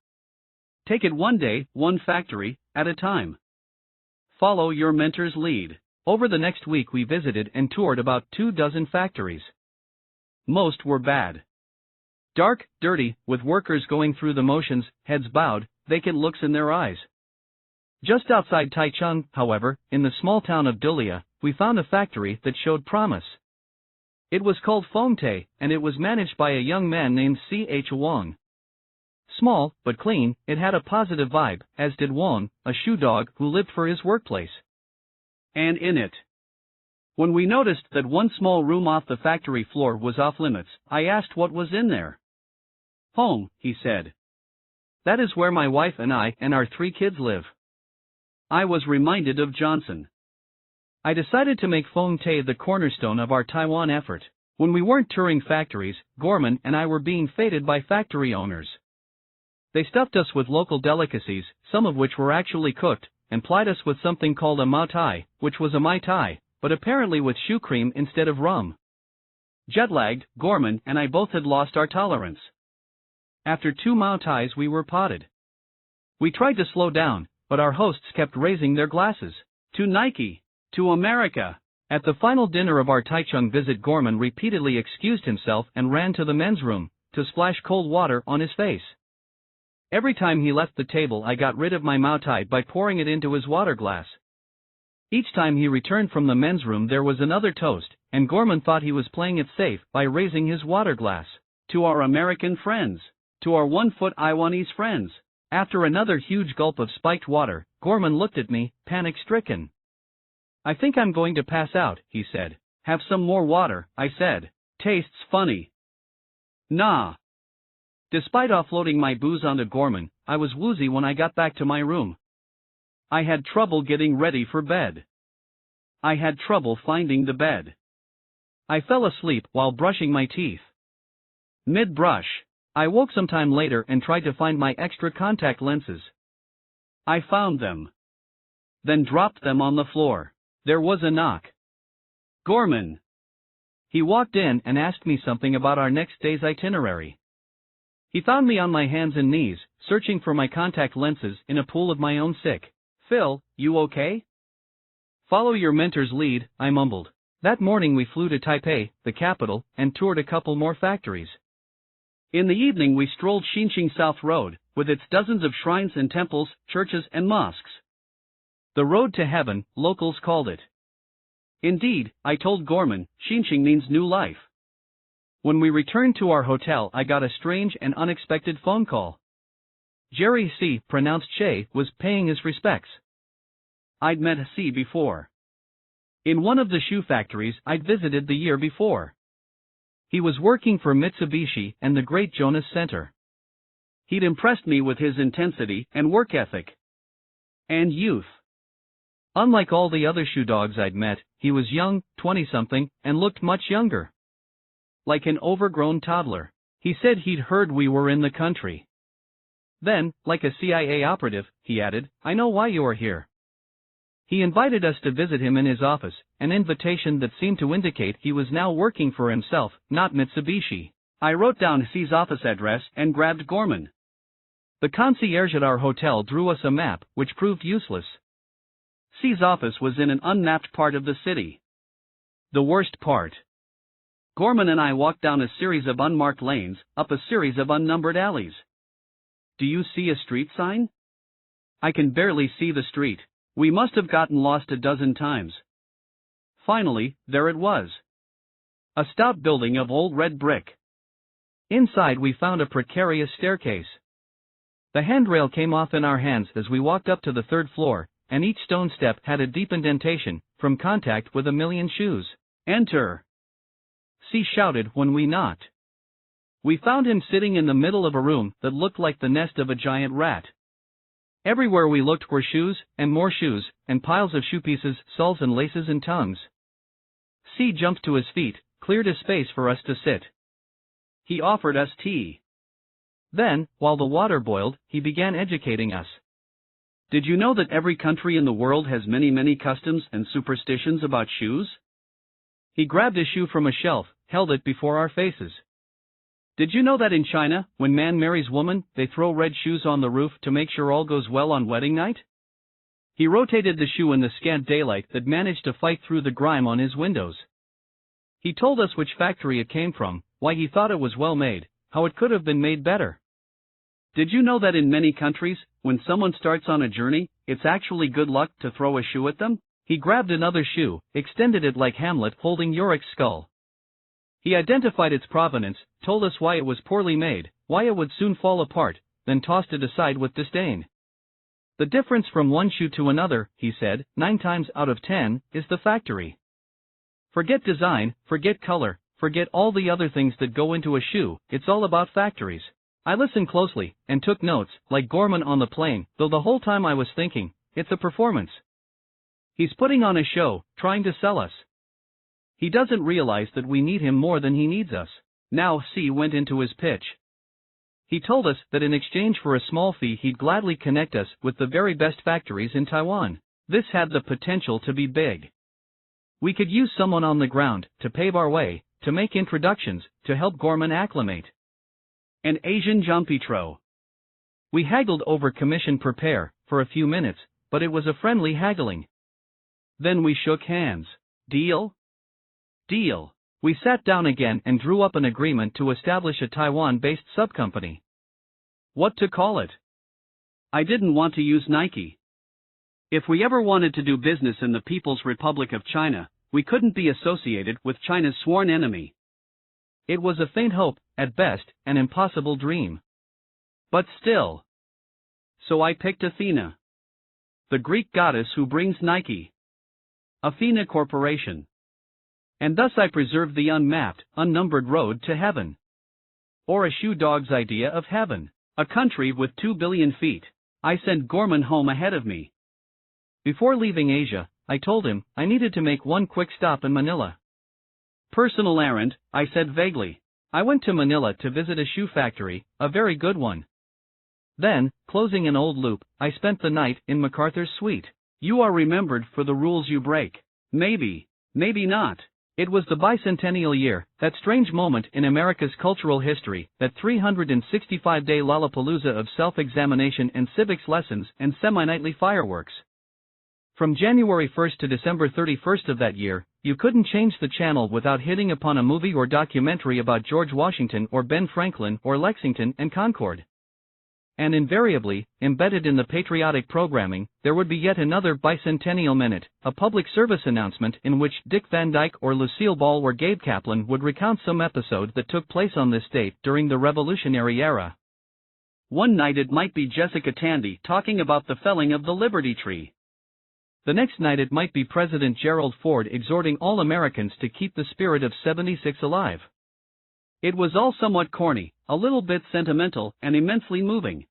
Take it one day, one factory, at a time. Follow your mentor's lead. Over the next week we visited and toured about 24 factories. Most were bad. Dark, dirty, with workers going through the motions, heads bowed, vacant looks in their eyes. Just outside Taichung, however, in the small town of Dulia, we found a factory that showed promise. It was called Fengte, and it was managed by a young man named C.H. Wang. Small, but clean, it had a positive vibe, as did Wang, a shoe dog who lived for his workplace. And in it. When we noticed that one small room off the factory floor was off limits, I asked what was in there. Home, he said. That is where my wife and I and our 3 kids live. I was reminded of Johnson. I decided to make Fengte the cornerstone of our Taiwan effort. When we weren't touring factories, Gorman and I were being feted by factory owners. They stuffed us with local delicacies, some of which were actually cooked, and plied us with something called a Mao Tai, which was a Mai Tai, but apparently with shoe cream instead of rum. Jet-lagged, Gorman and I both had lost our tolerance. After 2 Mao Tais we were potted. We tried to slow down, but our hosts kept raising their glasses. To Nike! To America! At the final dinner of our Taichung visit, Gorman repeatedly excused himself and ran to the men's room, to splash cold water on his face. Every time he left the table I got rid of my Mao Tai by pouring it into his water glass. Each time he returned from the men's room there was another toast, and Gorman thought he was playing it safe by raising his water glass. To our American friends. To our 1-foot Taiwanese friends. After another huge gulp of spiked water, Gorman looked at me, panic-stricken. I think I'm going to pass out, he said. Have some more water, I said. Tastes funny. Nah. Despite offloading my booze onto Gorman, I was woozy when I got back to my room. I had trouble getting ready for bed. I had trouble finding the bed. I fell asleep while brushing my teeth. Mid-brush, I woke sometime later and tried to find my extra contact lenses. I found them. Then dropped them on the floor. There was a knock. Gorman. He walked in and asked me something about our next day's itinerary. He found me on my hands and knees, searching for my contact lenses in a pool of my own sick. Phil, you okay? Follow your mentor's lead, I mumbled. That morning we flew to Taipei, the capital, and toured a couple more factories. In the evening we strolled Xinqing South Road, with its dozens of shrines and temples, churches and mosques. The road to heaven, locals called it. Indeed, I told Gorman, Xinqing means new life. When we returned to our hotel I got a strange and unexpected phone call. Jerry C., pronounced Che, was paying his respects. I'd met C. before. In one of the shoe factories I'd visited the year before. He was working for Mitsubishi and the Great Jonas Center. He'd impressed me with his intensity and work ethic. And youth. Unlike all the other shoe dogs I'd met, he was young, 20-something, and looked much younger. Like an overgrown toddler. He said he'd heard we were in the country. Then, like a CIA operative, he added, I know why you are here. He invited us to visit him in his office, an invitation that seemed to indicate he was now working for himself, not Mitsubishi. I wrote down C's office address and grabbed Gorman. The concierge at our hotel drew us a map, which proved useless. C's office was in an unmapped part of the city. The worst part. Gorman and I walked down a series of unmarked lanes, up a series of unnumbered alleys. Do you see a street sign? I can barely see the street. We must have gotten lost a dozen times. Finally, there it was. A stout building of old red brick. Inside we found a precarious staircase. The handrail came off in our hands as we walked up to the 3rd floor, and each stone step had a deep indentation, from contact with a million shoes. Enter! C shouted when we knocked. We found him sitting in the middle of a room that looked like the nest of a giant rat. Everywhere we looked were shoes, and more shoes, and piles of shoe pieces, soles and laces and tongues. C jumped to his feet, cleared a space for us to sit. He offered us tea. Then, while the water boiled, he began educating us. Did you know that every country in the world has many customs and superstitions about shoes? He grabbed a shoe from a shelf, held it before our faces. Did you know that in China, when man marries woman, they throw red shoes on the roof to make sure all goes well on wedding night? He rotated the shoe in the scant daylight that managed to fight through the grime on his windows. He told us which factory it came from, why he thought it was well made, how it could have been made better. Did you know that in many countries, when someone starts on a journey, it's actually good luck to throw a shoe at them? He grabbed another shoe, extended it like Hamlet holding Yorick's skull. He identified its provenance, told us why it was poorly made, why it would soon fall apart, then tossed it aside with disdain. The difference from one shoe to another, he said, 9 times out of 10, is the factory. Forget design, forget color, forget all the other things that go into a shoe, it's all about factories. I listened closely, and took notes, like Gorman on the plane, though the whole time I was thinking, it's a performance. He's putting on a show, trying to sell us. He doesn't realize that we need him more than he needs us. Now C went into his pitch. He told us that in exchange for a small fee he'd gladly connect us with the very best factories in Taiwan. This had the potential to be big. We could use someone on the ground, to pave our way, to make introductions, to help Gorman acclimate. An Asian Jean-Pietro. We haggled over commission per pair, for a few minutes, but it was a friendly haggling. Then we shook hands. Deal? Deal. We sat down again and drew up an agreement to establish a Taiwan-based subcompany. What to call it? I didn't want to use Nike. If we ever wanted to do business in the People's Republic of China, we couldn't be associated with China's sworn enemy. It was a faint hope, at best, an impossible dream. But still. So I picked Athena, the Greek goddess who brings Nike. Athena Corporation. And thus I preserved the unmapped, unnumbered road to heaven. Or a shoe dog's idea of heaven. A country with 2 billion feet. I sent Gorman home ahead of me. Before leaving Asia, I told him I needed to make one quick stop in Manila. Personal errand, I said vaguely. I went to Manila to visit a shoe factory, a very good one. Then, closing an old loop, I spent the night in MacArthur's suite. You are remembered for the rules you break. Maybe, maybe not. It was the bicentennial year, that strange moment in America's cultural history, that 365-day Lollapalooza of self-examination and civics lessons and semi-nightly fireworks. From January 1st to December 31st of that year, you couldn't change the channel without hitting upon a movie or documentary about George Washington or Ben Franklin or Lexington and Concord. And invariably, embedded in the patriotic programming, there would be yet another bicentennial minute, a public service announcement in which Dick Van Dyke or Lucille Ball or Gabe Kaplan would recount some episode that took place on this date during the Revolutionary era. One night it might be Jessica Tandy talking about the felling of the Liberty Tree. The next night it might be President Gerald Ford exhorting all Americans to keep the spirit of '76 alive. It was all somewhat corny, a little bit sentimental, and immensely moving.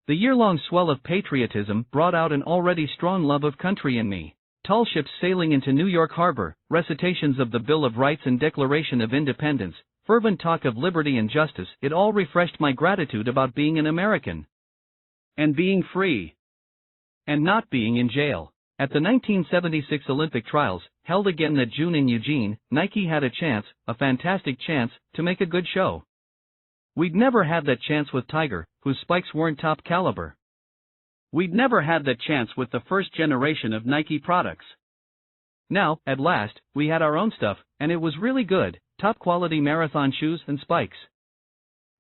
The year-long swell of patriotism brought out an already strong love of country in me. Tall ships sailing into New York Harbor, recitations of the Bill of Rights and Declaration of Independence, fervent talk of liberty and justice, it all refreshed my gratitude about being an American. And being free. And not being in jail. At the 1976 Olympic trials, held again that June in Eugene, Nike had a chance, a fantastic chance, to make a good show. We'd never had that chance with Tiger, whose spikes weren't top caliber. We'd never had that chance with the first generation of Nike products. Now, at last, we had our own stuff, and it was really good, top-quality marathon shoes and spikes.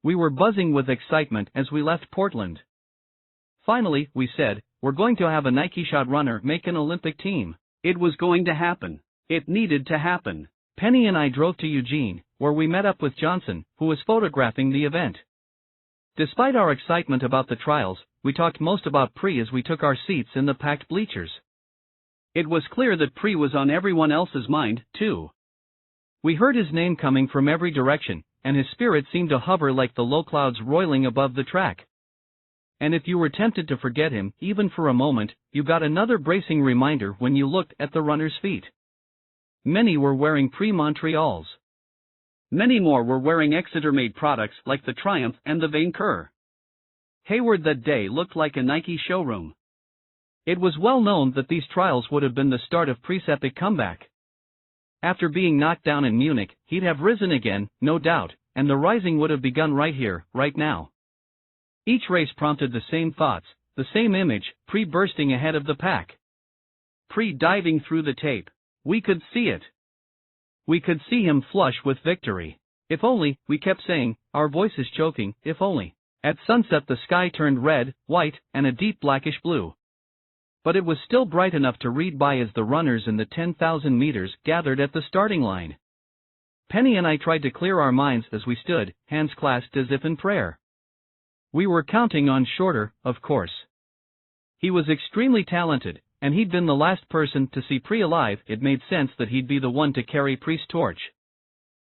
We were buzzing with excitement as we left Portland. Finally, we said, we're going to have a Nike shot runner make an Olympic team. It was going to happen. It needed to happen. Penny and I drove to Eugene, where we met up with Johnson, who was photographing the event. Despite our excitement about the trials, we talked most about Pre as we took our seats in the packed bleachers. It was clear that Pre was on everyone else's mind, too. We heard his name coming from every direction, and his spirit seemed to hover like the low clouds roiling above the track. And if you were tempted to forget him, even for a moment, you got another bracing reminder when you looked at the runner's feet. Many were wearing Pre-Montreals. Many more were wearing Exeter-made products like the Triumph and the Vainqueur. Hayward that day looked like a Nike showroom. It was well known that these trials would have been the start of Pre's epic comeback. After being knocked down in Munich, he'd have risen again, no doubt, and the rising would have begun right here, right now. Each race prompted the same thoughts, the same image, Pre bursting ahead of the pack. Pre diving through the tape. We could see it. We could see him flush with victory. If only, we kept saying, our voices choking, if only. At sunset the sky turned red, white, and a deep blackish blue. But it was still bright enough to read by as the runners in the 10,000 meters gathered at the starting line. Penny and I tried to clear our minds as we stood, hands clasped as if in prayer. We were counting on Shorter, of course. He was extremely talented, and he'd been the last person to see Pri alive. It made sense that he'd be the one to carry Pri's torch.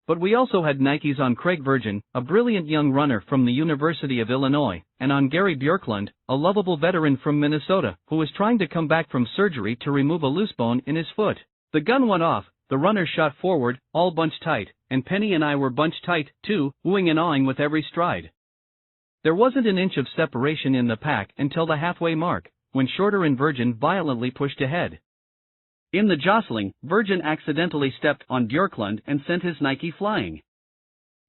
But we also had Nikes on Craig Virgin, a brilliant young runner from the University of Illinois, and on Gary Bjorklund, a lovable veteran from Minnesota, who was trying to come back from surgery to remove a loose bone in his foot. The gun went off, the runners shot forward, all bunched tight, and Penny and I were bunched tight, too, wooing and awing with every stride. There wasn't an inch of separation in the pack until the halfway mark, when Shorter and Virgin violently pushed ahead. In the jostling, Virgin accidentally stepped on Bjorklund and sent his Nike flying.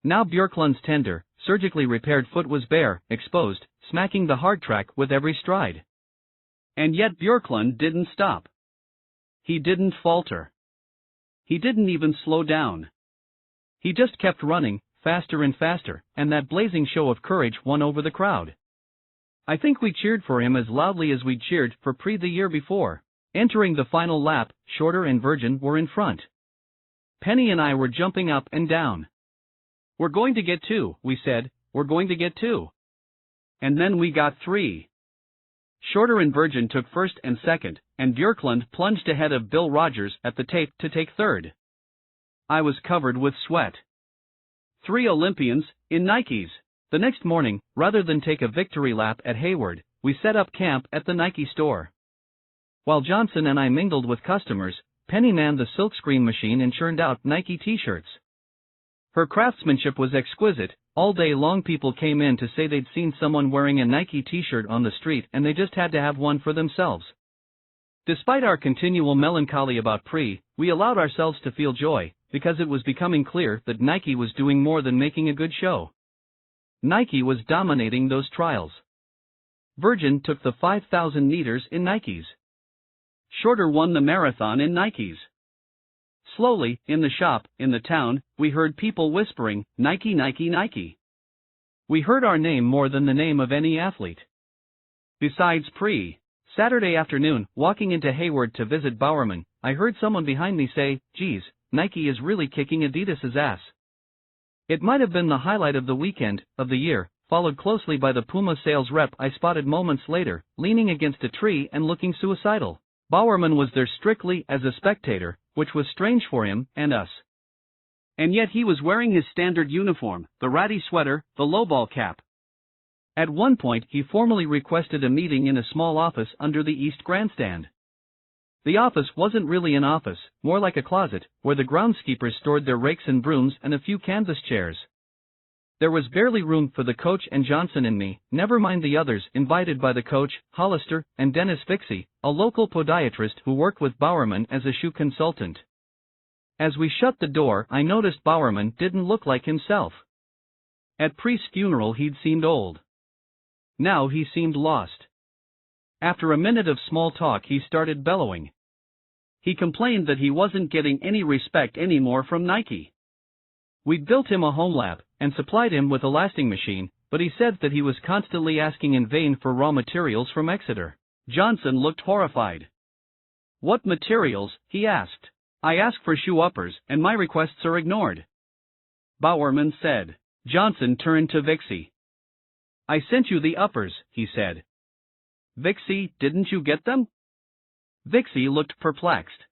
Now Bjorklund's tender, surgically repaired foot was bare, exposed, smacking the hard track with every stride. And yet Bjorklund didn't stop. He didn't falter. He didn't even slow down. He just kept running, faster and faster, and that blazing show of courage won over the crowd. I think we cheered for him as loudly as we'd cheered for Pri the year before. Entering the final lap, Shorter and Virgin were in front. Penny and I were jumping up and down. We're going to get 2, we said, we're going to get 2. And then we got 3. Shorter and Virgin took first and second, and Bjorklund plunged ahead of Bill Rogers at the tape to take third. I was covered with sweat. 3 Olympians, in Nikes. The next morning, rather than take a victory lap at Hayward, we set up camp at the Nike store. While Johnson and I mingled with customers, Penny manned the silkscreen machine and churned out Nike t-shirts. Her craftsmanship was exquisite. All day long people came in to say they'd seen someone wearing a Nike t-shirt on the street and they just had to have one for themselves. Despite our continual melancholy about Pri, we allowed ourselves to feel joy, because it was becoming clear that Nike was doing more than making a good show. Nike was dominating those trials. Virgin took the 5,000 meters in Nikes. Shorter won the marathon in Nikes. Slowly, in the shop, in the town, we heard people whispering, Nike, Nike, Nike. We heard our name more than the name of any athlete. Besides Pri. Saturday afternoon, walking into Hayward to visit Bowerman, I heard someone behind me say, geez, Nike is really kicking Adidas's ass. It might have been the highlight of the weekend, of the year, followed closely by the Puma sales rep I spotted moments later, leaning against a tree and looking suicidal. Bowerman was there strictly as a spectator, which was strange for him and us. And yet he was wearing his standard uniform, the ratty sweater, the lowball cap. At one point he formally requested a meeting in a small office under the East Grandstand. The office wasn't really an office, more like a closet, where the groundskeepers stored their rakes and brooms and a few canvas chairs. There was barely room for the coach and Johnson and me, never mind the others invited by the coach, Hollister, and Dennis Fixie, a local podiatrist who worked with Bowerman as a shoe consultant. As we shut the door, I noticed Bowerman didn't look like himself. At Pri's funeral he'd seemed old. Now he seemed lost. After a minute of small talk he started bellowing. He complained that he wasn't getting any respect anymore from Nike. We'd built him a home lab, and supplied him with a lasting machine, but he said that he was constantly asking in vain for raw materials from Exeter. Johnson looked horrified. What materials? He asked. I ask for shoe uppers, and my requests are ignored. Bowerman said. Johnson turned to Vixie. I sent you the uppers, he said. Vixie, didn't you get them? Vixie looked perplexed.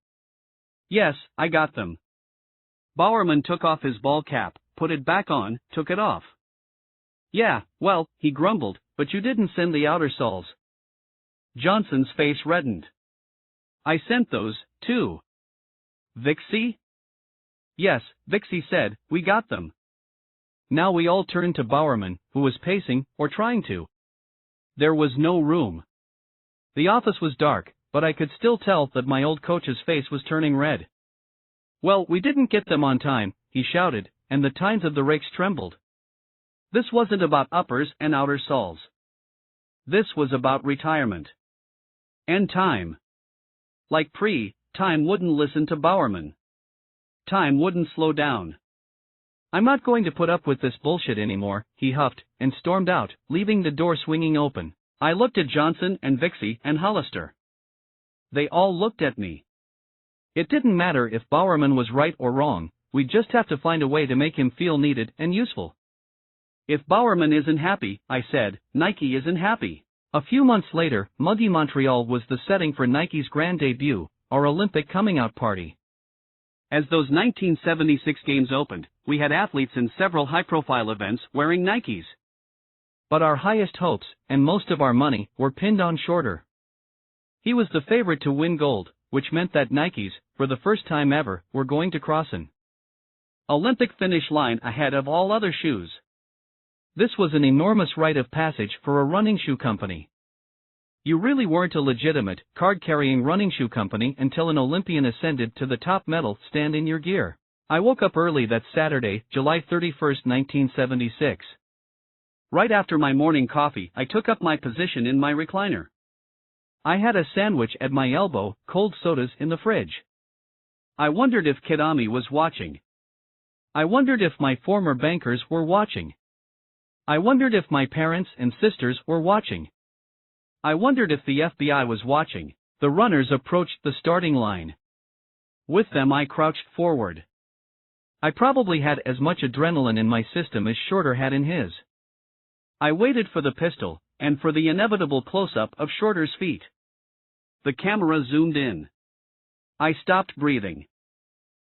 Yes, I got them. Bowerman took off his ball cap, put it back on, took it off. Yeah, well, he grumbled, but you didn't send the outer soles. Johnson's face reddened. I sent those, too. Vixie? Yes, Vixie said, we got them. Now we all turned to Bowerman, who was pacing, or trying to. There was no room. The office was dark, but I could still tell that my old coach's face was turning red. Well, we didn't get them on time, he shouted, and the tines of the rakes trembled. This wasn't about uppers and outer soles. This was about retirement. And time. Like Pri, time wouldn't listen to Bowerman. Time wouldn't slow down. I'm not going to put up with this bullshit anymore, he huffed, and stormed out, leaving the door swinging open. I looked at Johnson and Vixie and Hollister. They all looked at me. It didn't matter if Bowerman was right or wrong, we'd just have to find a way to make him feel needed and useful. If Bowerman isn't happy, I said, Nike isn't happy. A few months later, muggy Montreal was the setting for Nike's grand debut, our Olympic coming-out party. As those 1976 games opened, we had athletes in several high-profile events wearing Nikes. But our highest hopes, and most of our money, were pinned on Shorter. He was the favorite to win gold, which meant that Nikes, for the first time ever, were going to cross an Olympic finish line ahead of all other shoes. This was an enormous rite of passage for a running shoe company. You really weren't a legitimate, card-carrying running shoe company until an Olympian ascended to the top medal stand in your gear. I woke up early that Saturday, July 31, 1976. Right after my morning coffee, I took up my position in my recliner. I had a sandwich at my elbow, cold sodas in the fridge. I wondered if Kidami was watching. I wondered if my former bankers were watching. I wondered if my parents and sisters were watching. I wondered if the FBI was watching. The runners approached the starting line. With them I crouched forward. I probably had as much adrenaline in my system as Shorter had in his. I waited for the pistol, and for the inevitable close-up of Shorter's feet. The camera zoomed in. I stopped breathing.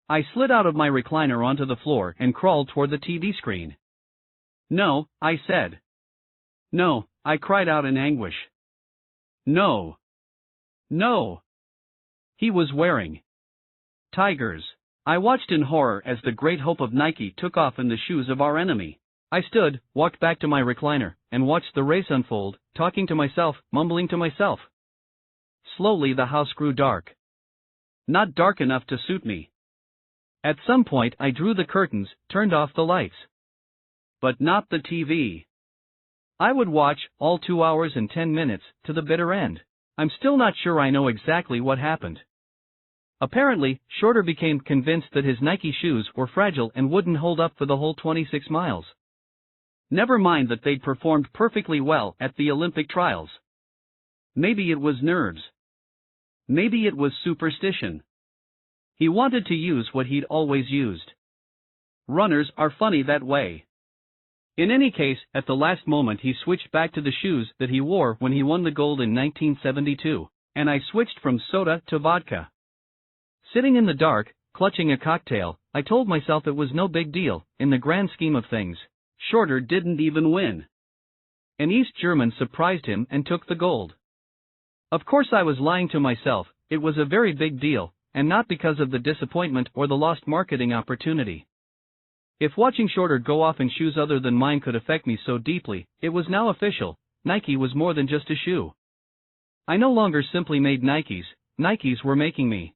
I slid out of my recliner onto the floor and crawled toward the TV screen. No, I said. No, I cried out in anguish. No. No. He was wearing Tigers. I watched in horror as the great hope of Nike took off in the shoes of our enemy. I stood, walked back to my recliner, and watched the race unfold, talking to myself, mumbling to myself. Slowly the house grew dark. Not dark enough to suit me. At some point I drew the curtains, turned off the lights. But not the TV. I would watch, all 2 hours and 10 minutes, to the bitter end. I'm still not sure I know exactly what happened. Apparently, Shorter became convinced that his Nike shoes were fragile and wouldn't hold up for the whole 26 miles. Never mind that they'd performed perfectly well at the Olympic trials. Maybe it was nerves. Maybe it was superstition. He wanted to use what he'd always used. Runners are funny that way. In any case, at the last moment he switched back to the shoes that he wore when he won the gold in 1972, and I switched from soda to vodka. Sitting in the dark, clutching a cocktail, I told myself it was no big deal, in the grand scheme of things. Shorter didn't even win. An East German surprised him and took the gold. Of course I was lying to myself, it was a very big deal, and not because of the disappointment or the lost marketing opportunity. If watching Shorter go off in shoes other than mine could affect me so deeply, it was now official, Nike was more than just a shoe. I no longer simply made Nikes, Nikes were making me.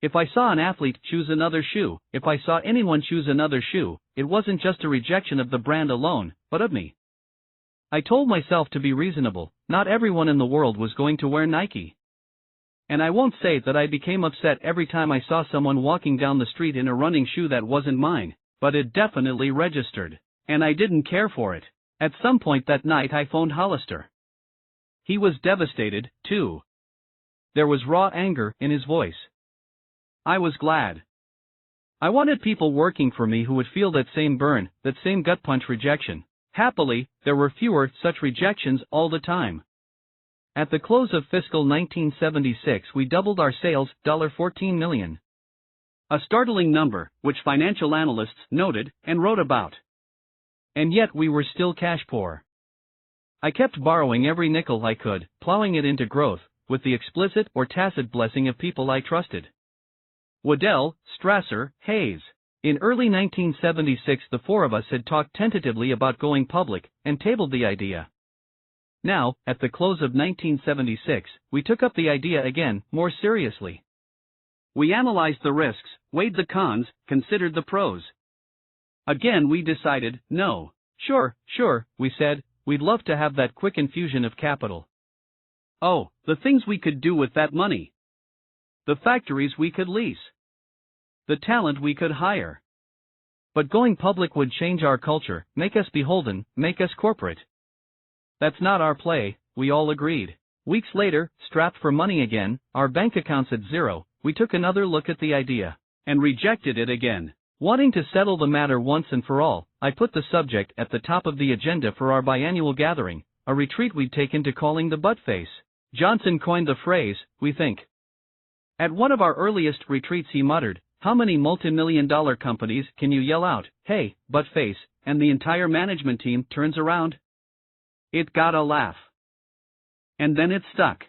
If I saw an athlete choose another shoe, if I saw anyone choose another shoe, it wasn't just a rejection of the brand alone, but of me. I told myself to be reasonable, not everyone in the world was going to wear Nike. And I won't say that I became upset every time I saw someone walking down the street in a running shoe that wasn't mine, but it definitely registered, and I didn't care for it. At some point that night I phoned Hollister. He was devastated, too. There was raw anger in his voice. I was glad. I wanted people working for me who would feel that same burn, that same gut punch rejection. Happily, there were fewer such rejections all the time. At the close of fiscal 1976 we doubled our sales, $14 million. A startling number, which financial analysts noted and wrote about. And yet we were still cash poor. I kept borrowing every nickel I could, plowing it into growth, with the explicit or tacit blessing of people I trusted. Waddell, Strasser, Hayes. In early 1976 the four of us had talked tentatively about going public, and tabled the idea. Now, at the close of 1976, we took up the idea again, more seriously. We analyzed the risks, weighed the cons, considered the pros. Again we decided, no. Sure, we said, we'd love to have that quick infusion of capital. Oh, the things we could do with that money. The factories we could lease. The talent we could hire. But going public would change our culture, make us beholden, make us corporate. That's not our play, we all agreed. Weeks later, strapped for money again, our bank accounts at zero, we took another look at the idea, and rejected it again. Wanting to settle the matter once and for all, I put the subject at the top of the agenda for our biannual gathering, a retreat we'd taken to calling the butt face. Johnson coined the phrase, we think. At one of our earliest retreats he muttered, "How many multi-million-dollar companies can you yell out, 'Hey, butt face,' and the entire management team turns around?" It got a laugh. And then it stuck.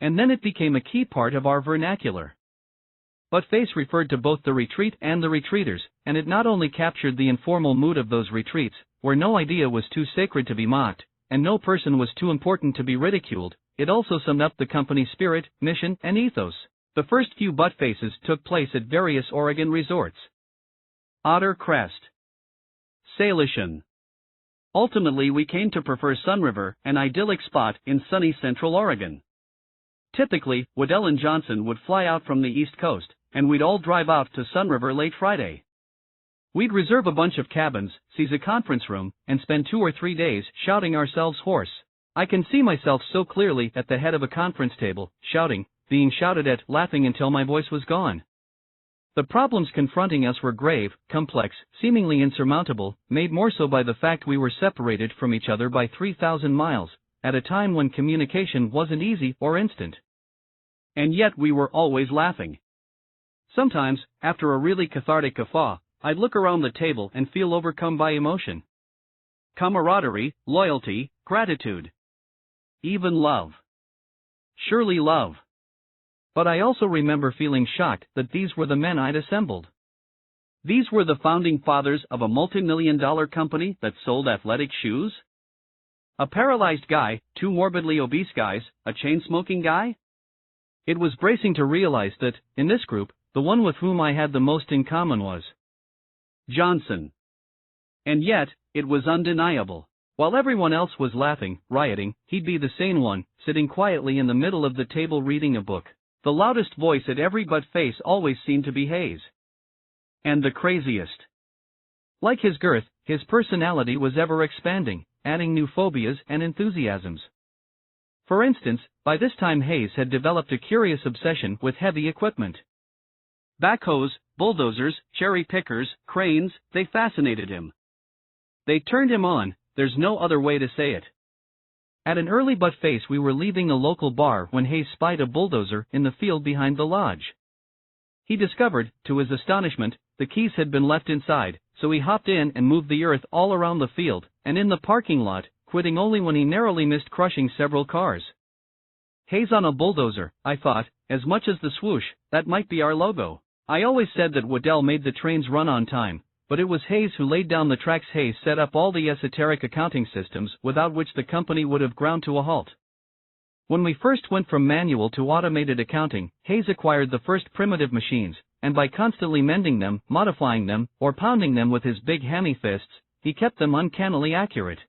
And then it became a key part of our vernacular. Butt face referred to both the retreat and the retreaters, and it not only captured the informal mood of those retreats, where no idea was too sacred to be mocked, and no person was too important to be ridiculed, it also summed up the company's spirit, mission, and ethos. The first few butt faces took place at various Oregon resorts. Otter Crest. Salish. Ultimately we came to prefer Sunriver, an idyllic spot in sunny Central Oregon. Typically, Waddell and Johnson would fly out from the East Coast, and we'd all drive out to Sunriver late Friday. We'd reserve a bunch of cabins, seize a conference room, and spend 2 or 3 days shouting ourselves hoarse. I can see myself so clearly at the head of a conference table, shouting, being shouted at, laughing until my voice was gone. The problems confronting us were grave, complex, seemingly insurmountable, made more so by the fact we were separated from each other by 3,000 miles, at a time when communication wasn't easy or instant. And yet we were always laughing. Sometimes, after a really cathartic guffaw, I'd look around the table and feel overcome by emotion. Camaraderie, loyalty, gratitude. Even love. Surely love. But I also remember feeling shocked that these were the men I'd assembled. These were the founding fathers of a multi-million-dollar company that sold athletic shoes? A paralyzed guy, 2 morbidly obese guys, a chain-smoking guy? It was bracing to realize that, in this group, the one with whom I had the most in common was Johnson. And yet, it was undeniable. While everyone else was laughing, rioting, he'd be the sane one, sitting quietly in the middle of the table reading a book. The loudest voice at every butt face always seemed to be Hayes. And the craziest. Like his girth, his personality was ever expanding, adding new phobias and enthusiasms. For instance, by this time Hayes had developed a curious obsession with heavy equipment. Backhoes, bulldozers, cherry pickers, cranes, they fascinated him. They turned him on, there's no other way to say it. At an early butt face we were leaving a local bar when Hayes spied a bulldozer in the field behind the lodge. He discovered, to his astonishment, the keys had been left inside, so he hopped in and moved the earth all around the field, and in the parking lot, quitting only when he narrowly missed crushing several cars. Hayes on a bulldozer, I thought, as much as the swoosh, that might be our logo. I always said that Waddell made the trains run on time, but it was Hayes who laid down the tracks. Hayes set up all the esoteric accounting systems without which the company would have ground to a halt. When we first went from manual to automated accounting, Hayes acquired the first primitive machines, and by constantly mending them, modifying them, or pounding them with his big hammy fists, he kept them uncannily accurate.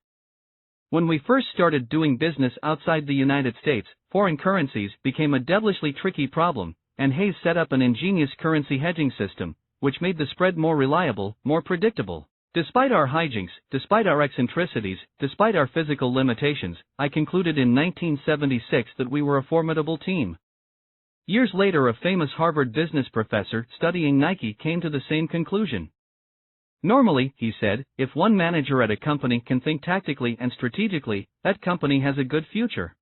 When we first started doing business outside the United States, foreign currencies became a devilishly tricky problem, and Hayes set up an ingenious currency hedging system, which made the spread more reliable, more predictable. Despite our hijinks, despite our eccentricities, despite our physical limitations, I concluded in 1976 that we were a formidable team. Years later, a famous Harvard business professor studying Nike came to the same conclusion. Normally, he said, if one manager at a company can think tactically and strategically, that company has a good future.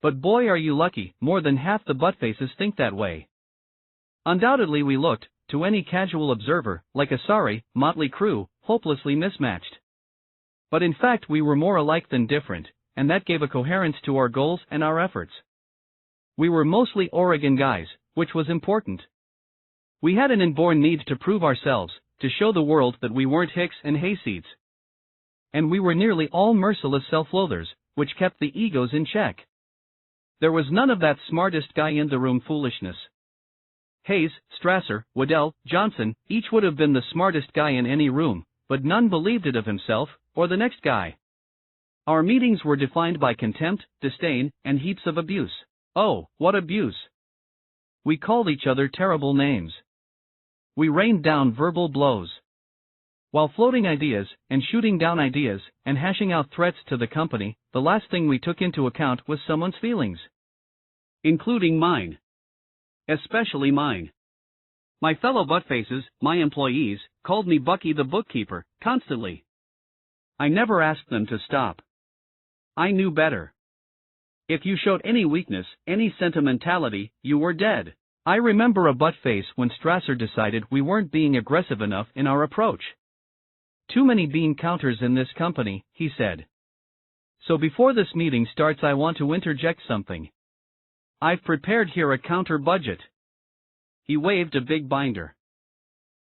But boy are you lucky, more than half the buttfaces think that way. Undoubtedly we looked, to any casual observer, like a sorry, motley crew, hopelessly mismatched. But in fact we were more alike than different, and that gave a coherence to our goals and our efforts. We were mostly Oregon guys, which was important. We had an inborn need to prove ourselves, to show the world that we weren't hicks and hayseeds. And we were nearly all merciless self-loathers, which kept the egos in check. There was none of that smartest guy in the room foolishness. Hayes, Strasser, Waddell, Johnson, each would have been the smartest guy in any room, but none believed it of himself, or the next guy. Our meetings were defined by contempt, disdain, and heaps of abuse. Oh, what abuse! We called each other terrible names. We rained down verbal blows. While floating ideas, and shooting down ideas, and hashing out threats to the company, the last thing we took into account was someone's feelings. Including mine. Especially mine. My fellow buttfaces, my employees, called me Bucky the bookkeeper, constantly. I never asked them to stop. I knew better. If you showed any weakness, any sentimentality, you were dead. I remember a buttface when Strasser decided we weren't being aggressive enough in our approach. Too many bean counters in this company, he said. So before this meeting starts, I want to interject something. I've prepared here a counter budget. He waved a big binder.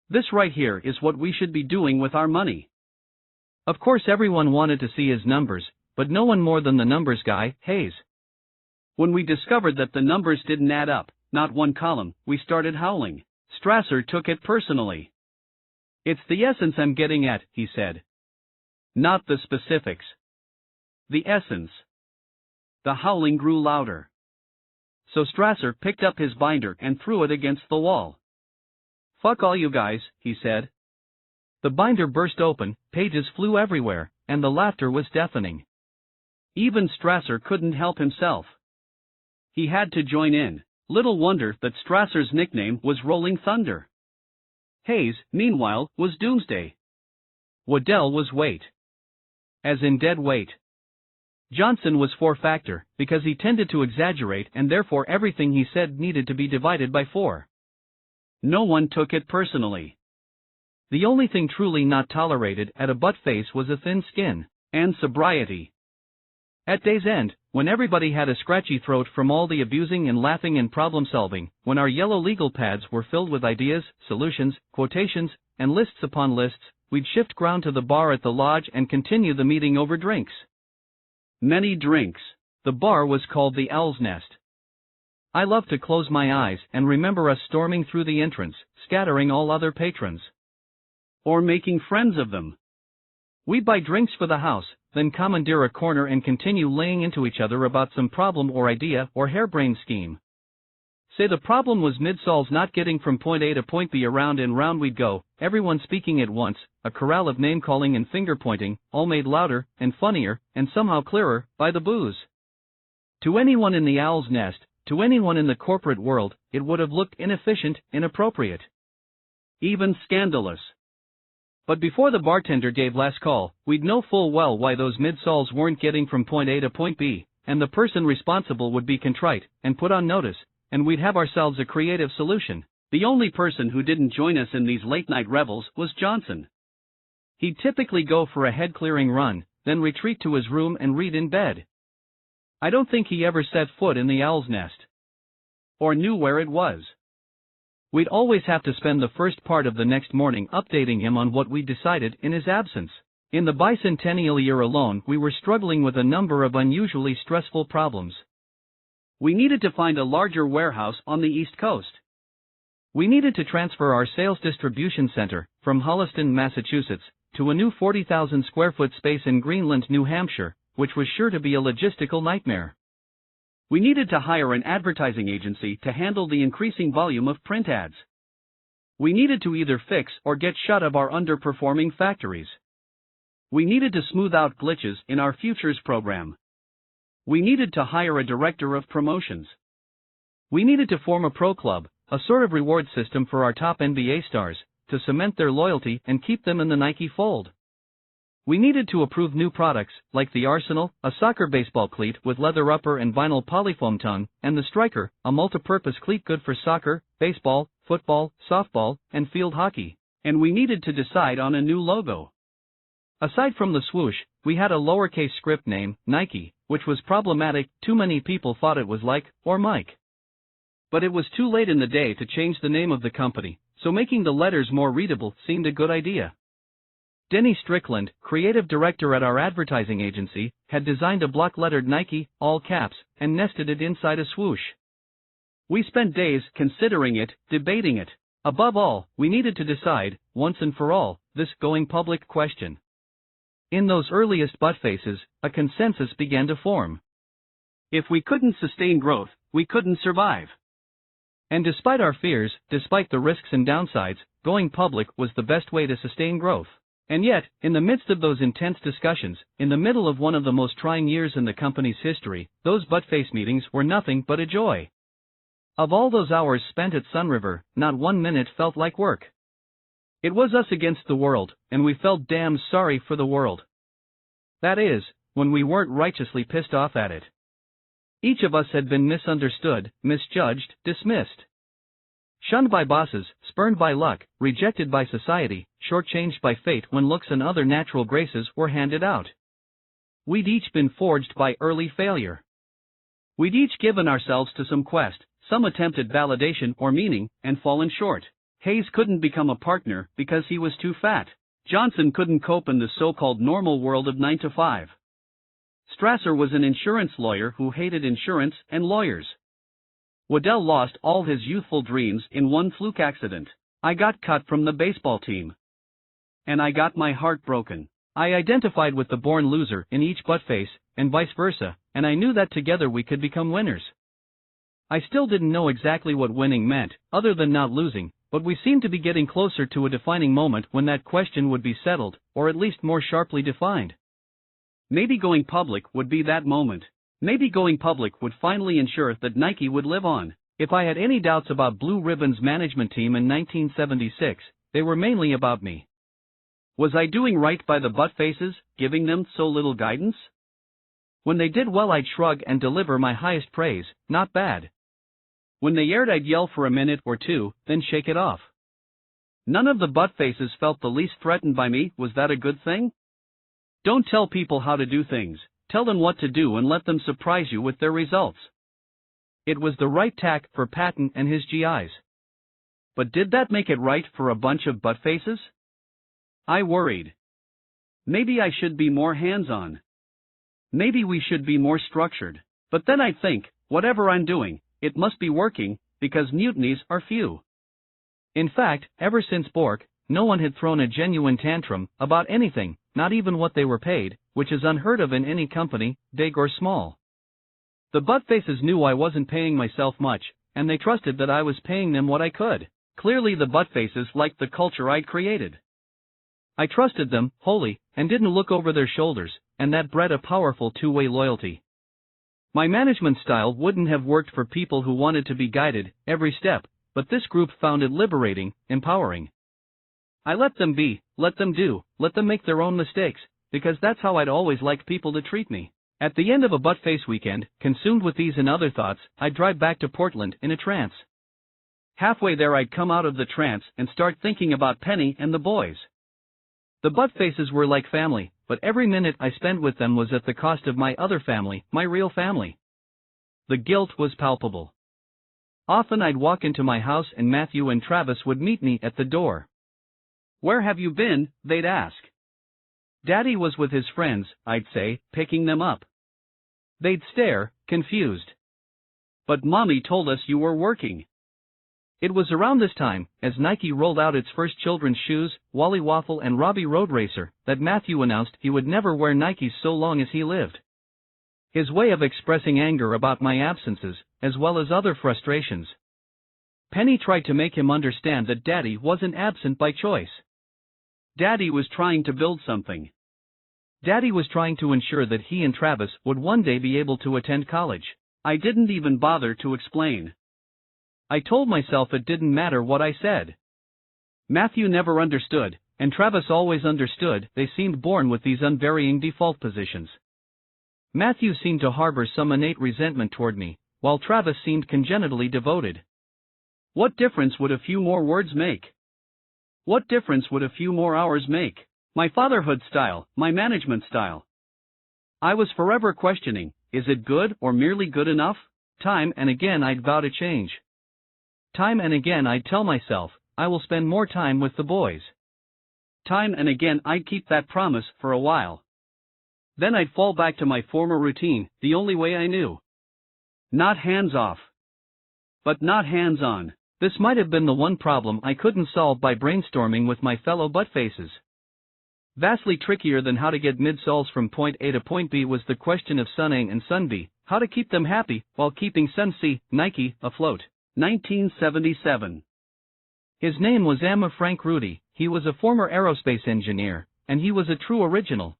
This right here is what we should be doing with our money. Of course everyone wanted to see his numbers, but no one more than the numbers guy, Hayes. When we discovered that the numbers didn't add up, not one column, we started howling. Strasser took it personally. It's the essence I'm getting at, he said. Not the specifics. The essence. The howling grew louder. So Strasser picked up his binder and threw it against the wall. Fuck all you guys, he said. The binder burst open, pages flew everywhere, and the laughter was deafening. Even Strasser couldn't help himself. He had to join in. Little wonder that Strasser's nickname was Rolling Thunder. Hayes, meanwhile, was Doomsday. Waddell was weight. As in dead weight. Johnson was four-factor, because he tended to exaggerate and therefore everything he said needed to be divided by 4. No one took it personally. The only thing truly not tolerated at a buttface was a thin skin, and sobriety. At day's end, when everybody had a scratchy throat from all the abusing and laughing and problem-solving, when our yellow legal pads were filled with ideas, solutions, quotations, and lists upon lists, we'd shift ground to the bar at the lodge and continue the meeting over drinks. Many drinks. The bar was called the Owl's Nest. I love to close my eyes and remember us storming through the entrance, scattering all other patrons. Or making friends of them. We'd buy drinks for the house, then commandeer a corner and continue laying into each other about some problem or idea or harebrained scheme. Say the problem was mid-sols not getting from point A to point B, around and round we'd go, everyone speaking at once, a corral of name-calling and finger-pointing, all made louder and funnier and somehow clearer by the booze. To anyone in the Owl's Nest, to anyone in the corporate world, it would have looked inefficient, inappropriate. Even scandalous. But before the bartender gave last call, we'd know full well why those mid-sols weren't getting from point A to point B, and the person responsible would be contrite and put on notice, and we'd have ourselves a creative solution. The only person who didn't join us in these late-night revels was Johnson. He'd typically go for a head-clearing run, then retreat to his room and read in bed. I don't think he ever set foot in the Owl's Nest. Or knew where it was. We'd always have to spend the first part of the next morning updating him on what we decided in his absence. In the bicentennial year alone, we were struggling with a number of unusually stressful problems. We needed to find a larger warehouse on the East Coast. We needed to transfer our sales distribution center from Holliston, Massachusetts, to a new 40,000 square foot space in Greenland, New Hampshire, which was sure to be a logistical nightmare. We needed to hire an advertising agency to handle the increasing volume of print ads. We needed to either fix or get shut of our underperforming factories. We needed to smooth out glitches in our futures program. We needed to hire a director of promotions. We needed to form a pro club, a sort of reward system for our top NBA stars, to cement their loyalty and keep them in the Nike fold. We needed to approve new products, like the Arsenal, a soccer baseball cleat with leather upper and vinyl polyfoam tongue, and the Striker, a multi-purpose cleat good for soccer, baseball, football, softball, and field hockey. And we needed to decide on a new logo. Aside from the swoosh, we had a lowercase script name, Nike, which was problematic. Too many people thought it was like, or Mike. But it was too late in the day to change the name of the company, so making the letters more readable seemed a good idea. Denny Strickland, creative director at our advertising agency, had designed a block-lettered Nike, all caps, and nested it inside a swoosh. We spent days considering it, debating it. Above all, we needed to decide, once and for all, this going public question. In those earliest buttfaces, a consensus began to form. If we couldn't sustain growth, we couldn't survive. And despite our fears, despite the risks and downsides, going public was the best way to sustain growth. And yet, in the midst of those intense discussions, in the middle of one of the most trying years in the company's history, those butt-face meetings were nothing but a joy. Of all those hours spent at Sunriver, not 1 minute felt like work. It was us against the world, and we felt damn sorry for the world. That is, when we weren't righteously pissed off at it. Each of us had been misunderstood, misjudged, dismissed. Shunned by bosses, spurned by luck, rejected by society, shortchanged by fate when looks and other natural graces were handed out. We'd each been forged by early failure. We'd each given ourselves to some quest, some attempt at validation or meaning, and fallen short. Hayes couldn't become a partner because he was too fat. Johnson couldn't cope in the so-called normal world of 9 to 5. Strasser was an insurance lawyer who hated insurance and lawyers. Waddell lost all his youthful dreams in one fluke accident. I got cut from the baseball team. And I got my heart broken. I identified with the born loser in each buttface, and vice versa, and I knew that together we could become winners. I still didn't know exactly what winning meant, other than not losing, but we seemed to be getting closer to a defining moment when that question would be settled, or at least more sharply defined. Maybe going public would be that moment. Maybe going public would finally ensure that Nike would live on. If I had any doubts about Blue Ribbon's management team in 1976, they were mainly about me. Was I doing right by the buttfaces, giving them so little guidance? When they did well, I'd shrug and deliver my highest praise, not bad. When they erred, I'd yell for a minute or two, then shake it off. None of the buttfaces felt the least threatened by me. Was that a good thing? Don't tell people how to do things, tell them what to do and let them surprise you with their results. It was the right tack for Patton and his GIs. But did that make it right for a bunch of buttfaces? I worried. Maybe I should be more hands-on. Maybe we should be more structured. But then I'd think, whatever I'm doing, it must be working, because mutinies are few. In fact, ever since Bork, no one had thrown a genuine tantrum about anything, not even what they were paid, which is unheard of in any company, big or small. The buttfaces knew I wasn't paying myself much, and they trusted that I was paying them what I could. Clearly the buttfaces liked the culture I'd created. I trusted them, wholly, and didn't look over their shoulders, and that bred a powerful two-way loyalty. My management style wouldn't have worked for people who wanted to be guided every step, but this group found it liberating, empowering. I let them be, let them do, let them make their own mistakes, because that's how I'd always liked people to treat me. At the end of a buttface weekend, consumed with these and other thoughts, I'd drive back to Portland in a trance. Halfway there I'd come out of the trance and start thinking about Penny and the boys. The buttfaces were like family, but every minute I spent with them was at the cost of my other family, my real family. The guilt was palpable. Often I'd walk into my house and Matthew and Travis would meet me at the door. "Where have you been?" they'd ask. "Daddy was with his friends," I'd say, picking them up. They'd stare, confused. "But Mommy told us you were working." It was around this time, as Nike rolled out its first children's shoes, Wally Waffle and Robbie Road Racer, that Matthew announced he would never wear Nikes so long as he lived. His way of expressing anger about my absences, as well as other frustrations. Penny tried to make him understand that Daddy wasn't absent by choice. Daddy was trying to build something. Daddy was trying to ensure that he and Travis would one day be able to attend college. I didn't even bother to explain. I told myself it didn't matter what I said. Matthew never understood, and Travis always understood. They seemed born with these unvarying default positions. Matthew seemed to harbor some innate resentment toward me, while Travis seemed congenitally devoted. What difference would a few more words make? What difference would a few more hours make? My fatherhood style, my management style. I was forever questioning, is it good or merely good enough? Time and again I'd vow to change. Time and again I'd tell myself, I will spend more time with the boys. Time and again I'd keep that promise for a while. Then I'd fall back to my former routine, the only way I knew. Not hands off. But not hands on. This might have been the one problem I couldn't solve by brainstorming with my fellow buttfaces. Vastly trickier than how to get midsoles from point A to point B was the question of Sun A and Sun B, how to keep them happy while keeping Sun C, Nike, afloat. 1977. His name was Frank Rudy. He was a former aerospace engineer, and he was a true original.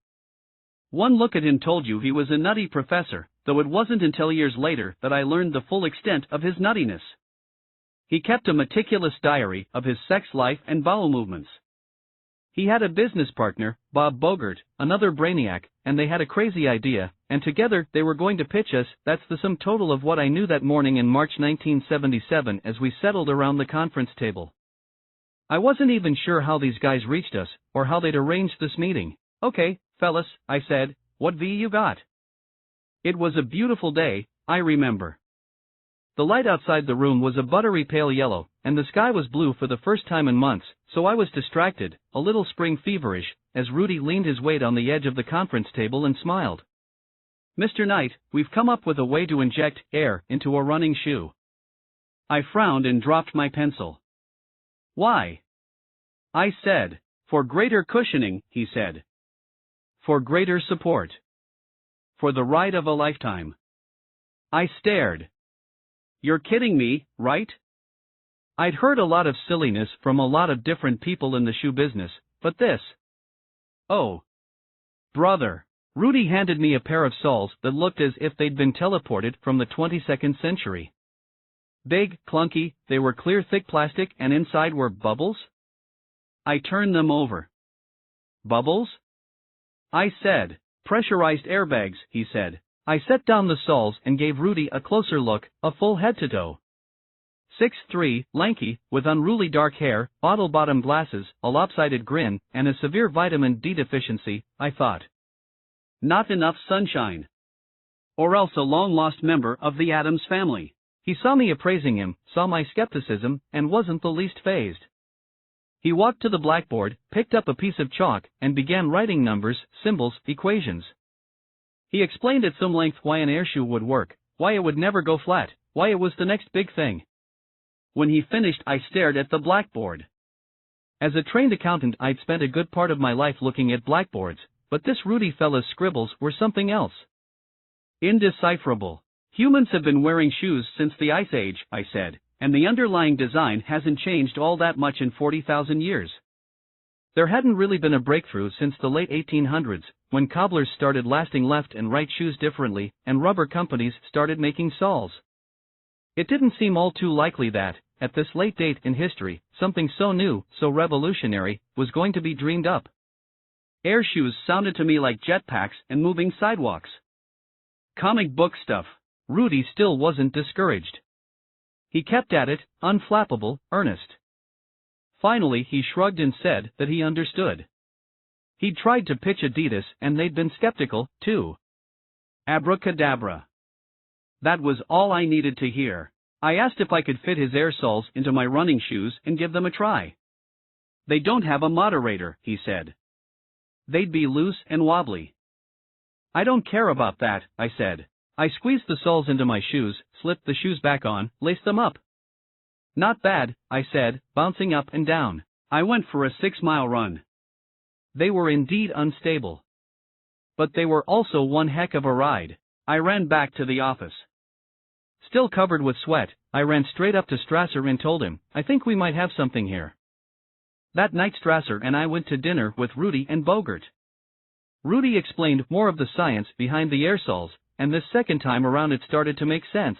One look at him told you he was a nutty professor, though it wasn't until years later that I learned the full extent of his nuttiness. He kept a meticulous diary of his sex life and bowel movements. He had a business partner, Bob Bogert, another brainiac, and they had a crazy idea, and together they were going to pitch us. That's the sum total of what I knew that morning in March 1977 as we settled around the conference table. I wasn't even sure how these guys reached us, or how they'd arranged this meeting. "Okay, fellas," I said, "what V you got?" It was a beautiful day, I remember. The light outside the room was a buttery pale yellow, and the sky was blue for the first time in months, so I was distracted, a little spring feverish, as Rudy leaned his weight on the edge of the conference table and smiled. "Mr. Knight, we've come up with a way to inject air into a running shoe." I frowned and dropped my pencil. "Why?" I said. "For greater cushioning," he said. "For greater support. For the ride of a lifetime." I stared. "You're kidding me, right?" I'd heard a lot of silliness from a lot of different people in the shoe business, but this... Oh. Brother. Rudy handed me a pair of soles that looked as if they'd been teleported from the 22nd century. Big, clunky, they were clear thick plastic and inside were bubbles? I turned them over. "Bubbles?" I said. "Pressurized airbags," he said. I set down the soles and gave Rudy a closer look, a full head to toe. 6'3", lanky, with unruly dark hair, bottle-bottom glasses, a lopsided grin, and a severe vitamin D deficiency, I thought. Not enough sunshine. Or else a long-lost member of the Addams family. He saw me appraising him, saw my skepticism, and wasn't the least fazed. He walked to the blackboard, picked up a piece of chalk, and began writing numbers, symbols, equations. He explained at some length why an airshoe would work, why it would never go flat, why it was the next big thing. When he finished, I stared at the blackboard. As a trained accountant, I'd spent a good part of my life looking at blackboards, but this Rudy fella's scribbles were something else. Indecipherable. "Humans have been wearing shoes since the Ice Age," I said, "and the underlying design hasn't changed all that much in 40,000 years. There hadn't really been a breakthrough since the late 1800s, when cobblers started lasting left and right shoes differently, and rubber companies started making soles. It didn't seem all too likely that, at this late date in history, something so new, so revolutionary, was going to be dreamed up. Air shoes sounded to me like jetpacks and moving sidewalks. Comic book stuff." Rudy still wasn't discouraged. He kept at it, unflappable, earnest. Finally he shrugged and said that he understood. He'd tried to pitch Adidas and they'd been skeptical, too. Abracadabra. That was all I needed to hear. I asked if I could fit his air soles into my running shoes and give them a try. "They don't have a moderator," he said. "They'd be loose and wobbly." "I don't care about that," I said. I squeezed the soles into my shoes, slipped the shoes back on, laced them up. "Not bad," I said, bouncing up and down. I went for a 6-mile run. They were indeed unstable. But they were also one heck of a ride. I ran back to the office. Still covered with sweat, I ran straight up to Strasser and told him, "I think we might have something here." That night Strasser and I went to dinner with Rudy and Bogert. Rudy explained more of the science behind the air soles, and this second time around it started to make sense.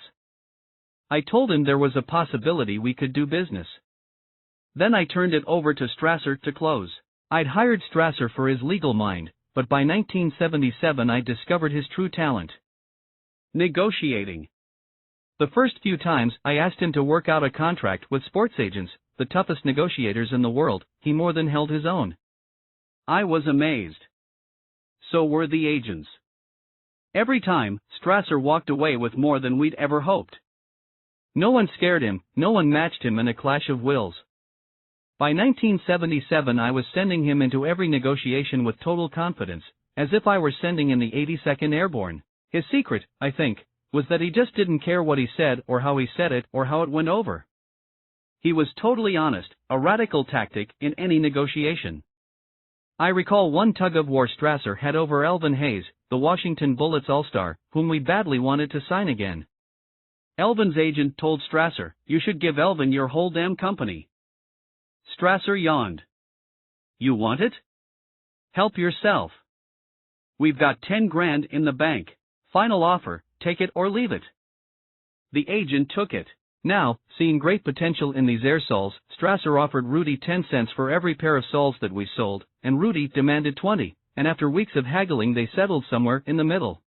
I told him there was a possibility we could do business. Then I turned it over to Strasser to close. I'd hired Strasser for his legal mind, but by 1977 I discovered his true talent. Negotiating. The first few times I asked him to work out a contract with sports agents, the toughest negotiators in the world, he more than held his own. I was amazed. So were the agents. Every time, Strasser walked away with more than we'd ever hoped. No one scared him, no one matched him in a clash of wills. By 1977 I was sending him into every negotiation with total confidence, as if I were sending in the 82nd Airborne. His secret, I think, was that he just didn't care what he said or how he said it or how it went over. He was totally honest, a radical tactic in any negotiation. I recall one tug-of-war Strasser had over Elvin Hayes, the Washington Bullets all-star, whom we badly wanted to sign again. Elvin's agent told Strasser, "You should give Elvin your whole damn company." Strasser yawned. "You want it?" Help yourself. We've got 10 grand in the bank. Final offer, take it or leave it. The agent took it. Now, seeing great potential in these air soles, Strasser offered Rudy 10 cents for every pair of soles that we sold, and Rudy demanded 20, and after weeks of haggling they settled somewhere in the middle.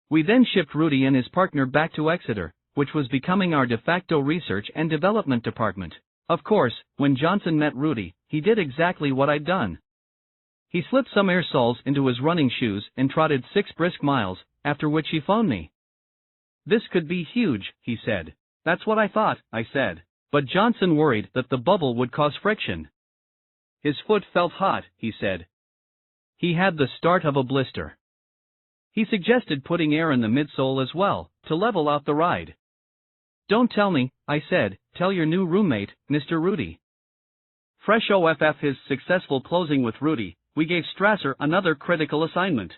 We then shipped Rudy and his partner back to Exeter, which was becoming our de facto research and development department. Of course, when Johnson met Rudy, he did exactly what I'd done. He slipped some air soles into his running shoes and trotted 6 brisk miles, after which he phoned me. This could be huge, he said. That's what I thought, I said. But Johnson worried that the bubble would cause friction. His foot felt hot, he said. He had the start of a blister. He suggested putting air in the midsole as well, to level out the ride. Don't tell me, I said, tell your new roommate, Mr. Rudy. Fresh off his successful closing with Rudy, we gave Strasser another critical assignment.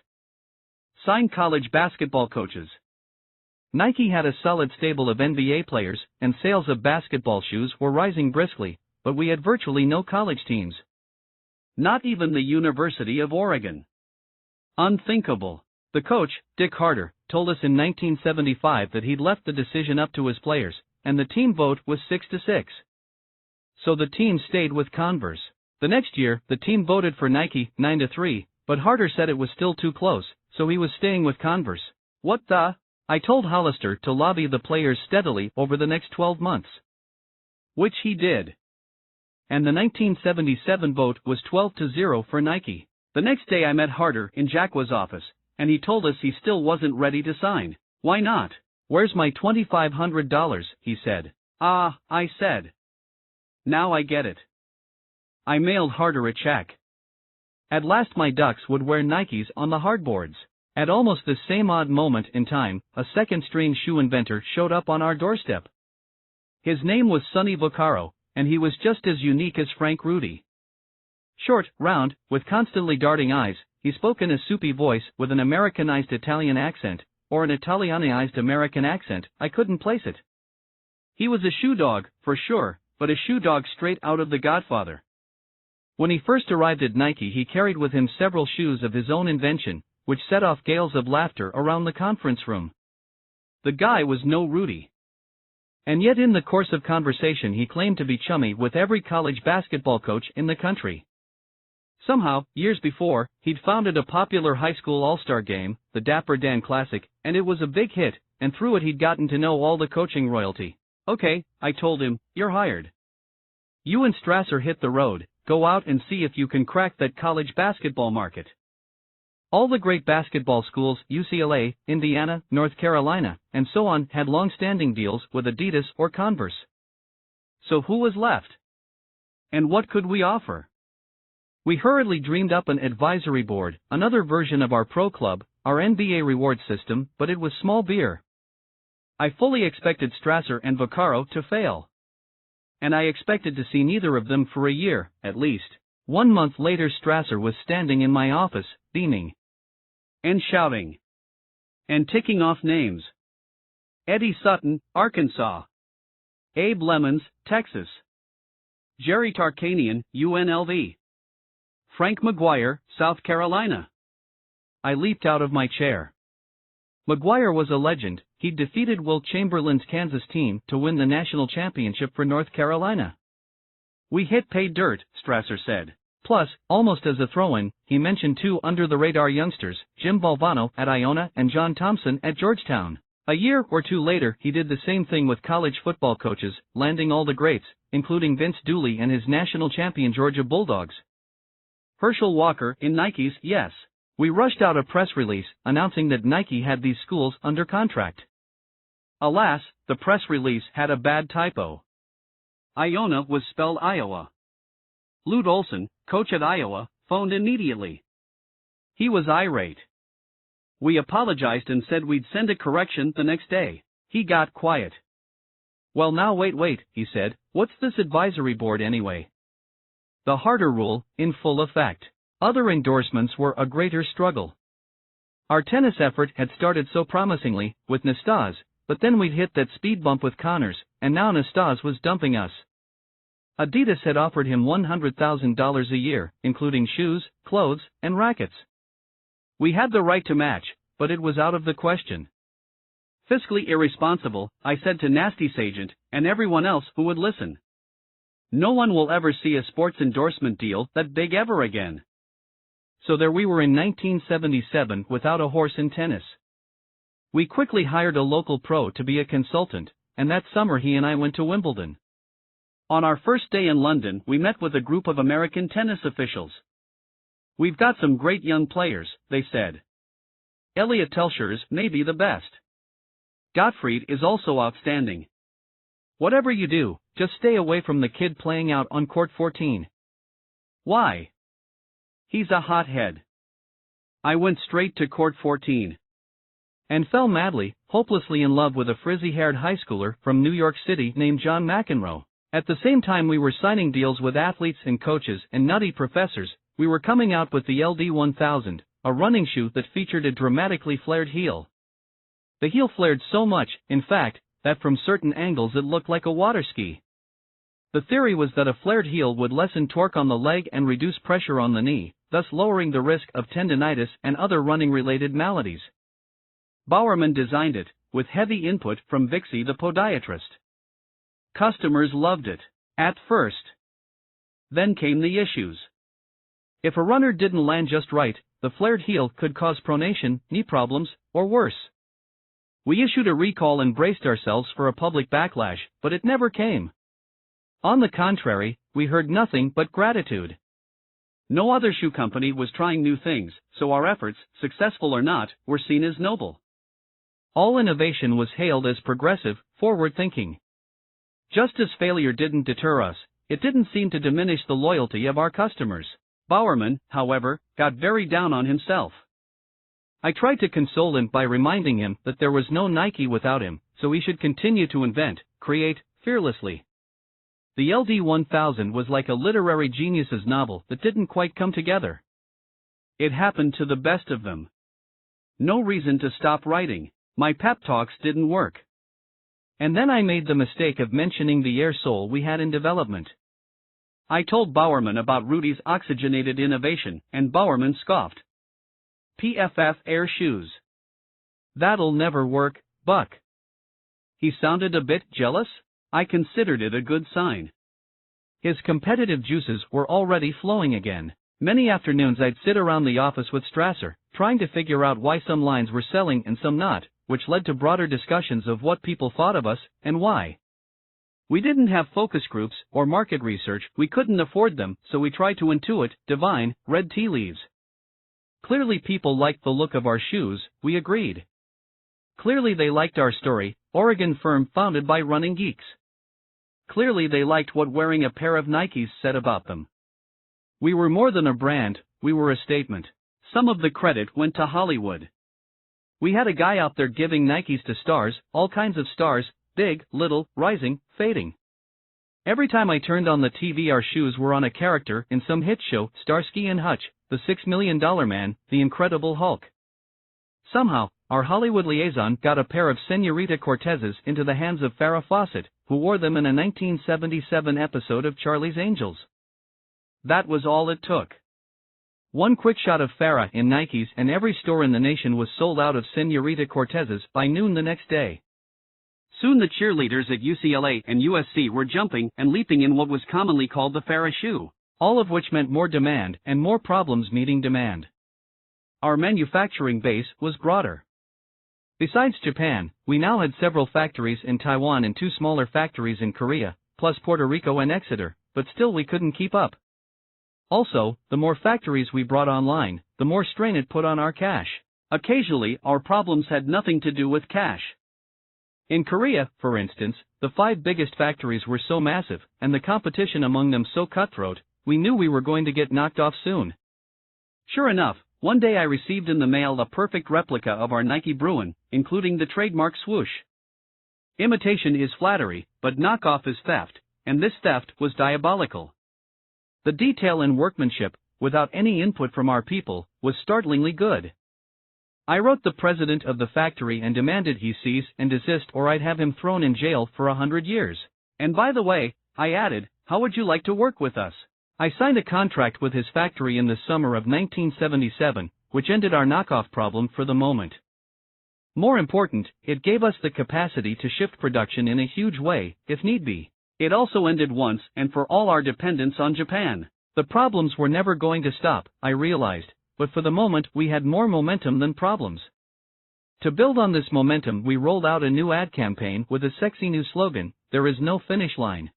Sign college basketball coaches. Nike had a solid stable of NBA players, and sales of basketball shoes were rising briskly, but we had virtually no college teams. Not even the University of Oregon. Unthinkable. The coach, Dick Harder, told us in 1975 that he'd left the decision up to his players, and the team vote was 6-6. So the team stayed with Converse. The next year, the team voted for Nike, 9-3, but Harder said it was still too close, so he was staying with Converse. What the? I told Hollister to lobby the players steadily over the next 12 months. Which he did. And the 1977 vote was 12-0 for Nike. The next day I met Harder in Jacqua's office, and he told us he still wasn't ready to sign. Why not? Where's my $2,500, he said. Ah, I said. Now I get it. I mailed Harder a check. At last my Ducks would wear Nikes on the hardboards. At almost the same odd moment in time, a second-string shoe inventor showed up on our doorstep. His name was Sonny Vaccaro, and he was just as unique as Frank Rudy. Short, round, with constantly darting eyes, he spoke in a soupy voice with an Americanized Italian accent, or an Italianized American accent, I couldn't place it. He was a shoe dog, for sure, but a shoe dog straight out of The Godfather. When he first arrived at Nike he carried with him several shoes of his own invention, which set off gales of laughter around the conference room. The guy was no Rudy. And yet in the course of conversation he claimed to be chummy with every college basketball coach in the country. Somehow, years before, he'd founded a popular high school all-star game, the Dapper Dan Classic, and it was a big hit, and through it he'd gotten to know all the coaching royalty. Okay, I told him, you're hired. You and Strasser hit the road, go out and see if you can crack that college basketball market. All the great basketball schools, UCLA, Indiana, North Carolina, and so on, had long-standing deals with Adidas or Converse. So who was left? And what could we offer? We hurriedly dreamed up an advisory board, another version of our pro club, our NBA reward system, but it was small beer. I fully expected Strasser and Vaccaro to fail. And I expected to see neither of them for a year, at least. 1 month later Strasser was standing in my office, beaming. And shouting. And ticking off names. Eddie Sutton, Arkansas. Abe Lemons, Texas. Jerry Tarkanian, UNLV. Frank McGuire, South Carolina. I leaped out of my chair. McGuire was a legend. He'd defeated Wilt Chamberlain's Kansas team to win the national championship for North Carolina. We hit pay dirt, Strasser said. Plus, almost as a throw-in, he mentioned 2 under-the-radar youngsters, Jim Valvano at Iona and John Thompson at Georgetown. A year or 2 later he did the same thing with college football coaches, landing all the greats, including Vince Dooley and his national champion Georgia Bulldogs. Herschel Walker in Nike's, yes. We rushed out a press release announcing that Nike had these schools under contract. Alas, the press release had a bad typo. Iona was spelled Iowa. Lute Olson, coach at Iowa, phoned immediately. He was irate. We apologized and said we'd send a correction the next day. He got quiet. Well now wait, he said, what's this advisory board anyway? The Harder rule, in full effect. Other endorsements were a greater struggle. Our tennis effort had started so promisingly, with Nastase, but then we'd hit that speed bump with Connors, and now Nastase was dumping us. Adidas had offered him $100,000 a year, including shoes, clothes, and rackets. We had the right to match, but it was out of the question. Fiscally irresponsible, I said to Nasty's agent, and everyone else who would listen. No one will ever see a sports endorsement deal that big ever again. So there we were in 1977 without a horse in tennis. We quickly hired a local pro to be a consultant, and that summer he and I went to Wimbledon. On our first day in London, we met with a group of American tennis officials. We've got some great young players, they said. Elliot Telscher's may be the best. Gottfried is also outstanding. Whatever you do, just stay away from the kid playing out on court 14. Why? He's a hothead. I went straight to court 14. And fell madly, hopelessly in love with a frizzy-haired high schooler from New York City named John McEnroe. At the same time we were signing deals with athletes and coaches and nutty professors, we were coming out with the LD1000, a running shoe that featured a dramatically flared heel. The heel flared so much, in fact, that from certain angles it looked like a water ski. The theory was that a flared heel would lessen torque on the leg and reduce pressure on the knee, thus lowering the risk of tendinitis and other running-related maladies. Bowerman designed it, with heavy input from Vixie the podiatrist. Customers loved it, at first. Then came the issues. If a runner didn't land just right, the flared heel could cause pronation, knee problems, or worse. We issued a recall and braced ourselves for a public backlash, but it never came. On the contrary, we heard nothing but gratitude. No other shoe company was trying new things, so our efforts, successful or not, were seen as noble. All innovation was hailed as progressive, forward-thinking. Just as failure didn't deter us, it didn't seem to diminish the loyalty of our customers. Bowerman, however, got very down on himself. I tried to console him by reminding him that there was no Nike without him, so he should continue to invent, create, fearlessly. The LD1000 was like a literary genius's novel that didn't quite come together. It happened to the best of them. No reason to stop writing. My pep talks didn't work. And then I made the mistake of mentioning the air sole we had in development. I told Bowerman about Rudy's oxygenated innovation, and Bowerman scoffed. PFF Air shoes. That'll never work, Buck. He sounded a bit jealous. I considered it a good sign. His competitive juices were already flowing again. Many afternoons I'd sit around the office with Strasser, trying to figure out why some lines were selling and some not, which led to broader discussions of what people thought of us, and why. We didn't have focus groups or market research, we couldn't afford them, so we tried to intuit, divine, read tea leaves. Clearly people liked the look of our shoes, we agreed. Clearly they liked our story, Oregon firm founded by running geeks. Clearly they liked what wearing a pair of Nikes said about them. We were more than a brand, we were a statement. Some of the credit went to Hollywood. We had a guy out there giving Nikes to stars, all kinds of stars, big, little, rising, fading. Every time I turned on the TV our shoes were on a character in some hit show, Starsky and Hutch, the $6 Million Man, the Incredible Hulk. Somehow, our Hollywood liaison got a pair of Senorita Cortezes into the hands of Farrah Fawcett, who wore them in a 1977 episode of Charlie's Angels. That was all it took. One quick shot of Farrah in Nikes and every store in the nation was sold out of Senorita Cortezes by noon the next day. Soon the cheerleaders at UCLA and USC were jumping and leaping in what was commonly called the Farrah shoe, all of which meant more demand and more problems meeting demand. Our manufacturing base was broader. Besides Japan, we now had several factories in Taiwan and 2 smaller factories in Korea, plus Puerto Rico and Exeter, but still we couldn't keep up. Also, the more factories we brought online, the more strain it put on our cash. Occasionally, our problems had nothing to do with cash. In Korea, for instance, the 5 biggest factories were so massive, and the competition among them so cutthroat, we knew we were going to get knocked off soon. Sure enough, one day I received in the mail a perfect replica of our Nike Bruin, including the trademark swoosh. Imitation is flattery, but knockoff is theft, and this theft was diabolical. The detail and workmanship, without any input from our people, was startlingly good. I wrote the president of the factory and demanded he cease and desist or I'd have him thrown in jail for 100 years. And by the way, I added, How would you like to work with us? I signed a contract with his factory in the summer of 1977, which ended our knockoff problem for the moment. More important, it gave us the capacity to shift production in a huge way, if need be. It also ended once and for all our dependence on Japan. The problems were never going to stop, I realized, but for the moment we had more momentum than problems. To build on this momentum, we rolled out a new ad campaign with a sexy new slogan, "There is no finish line."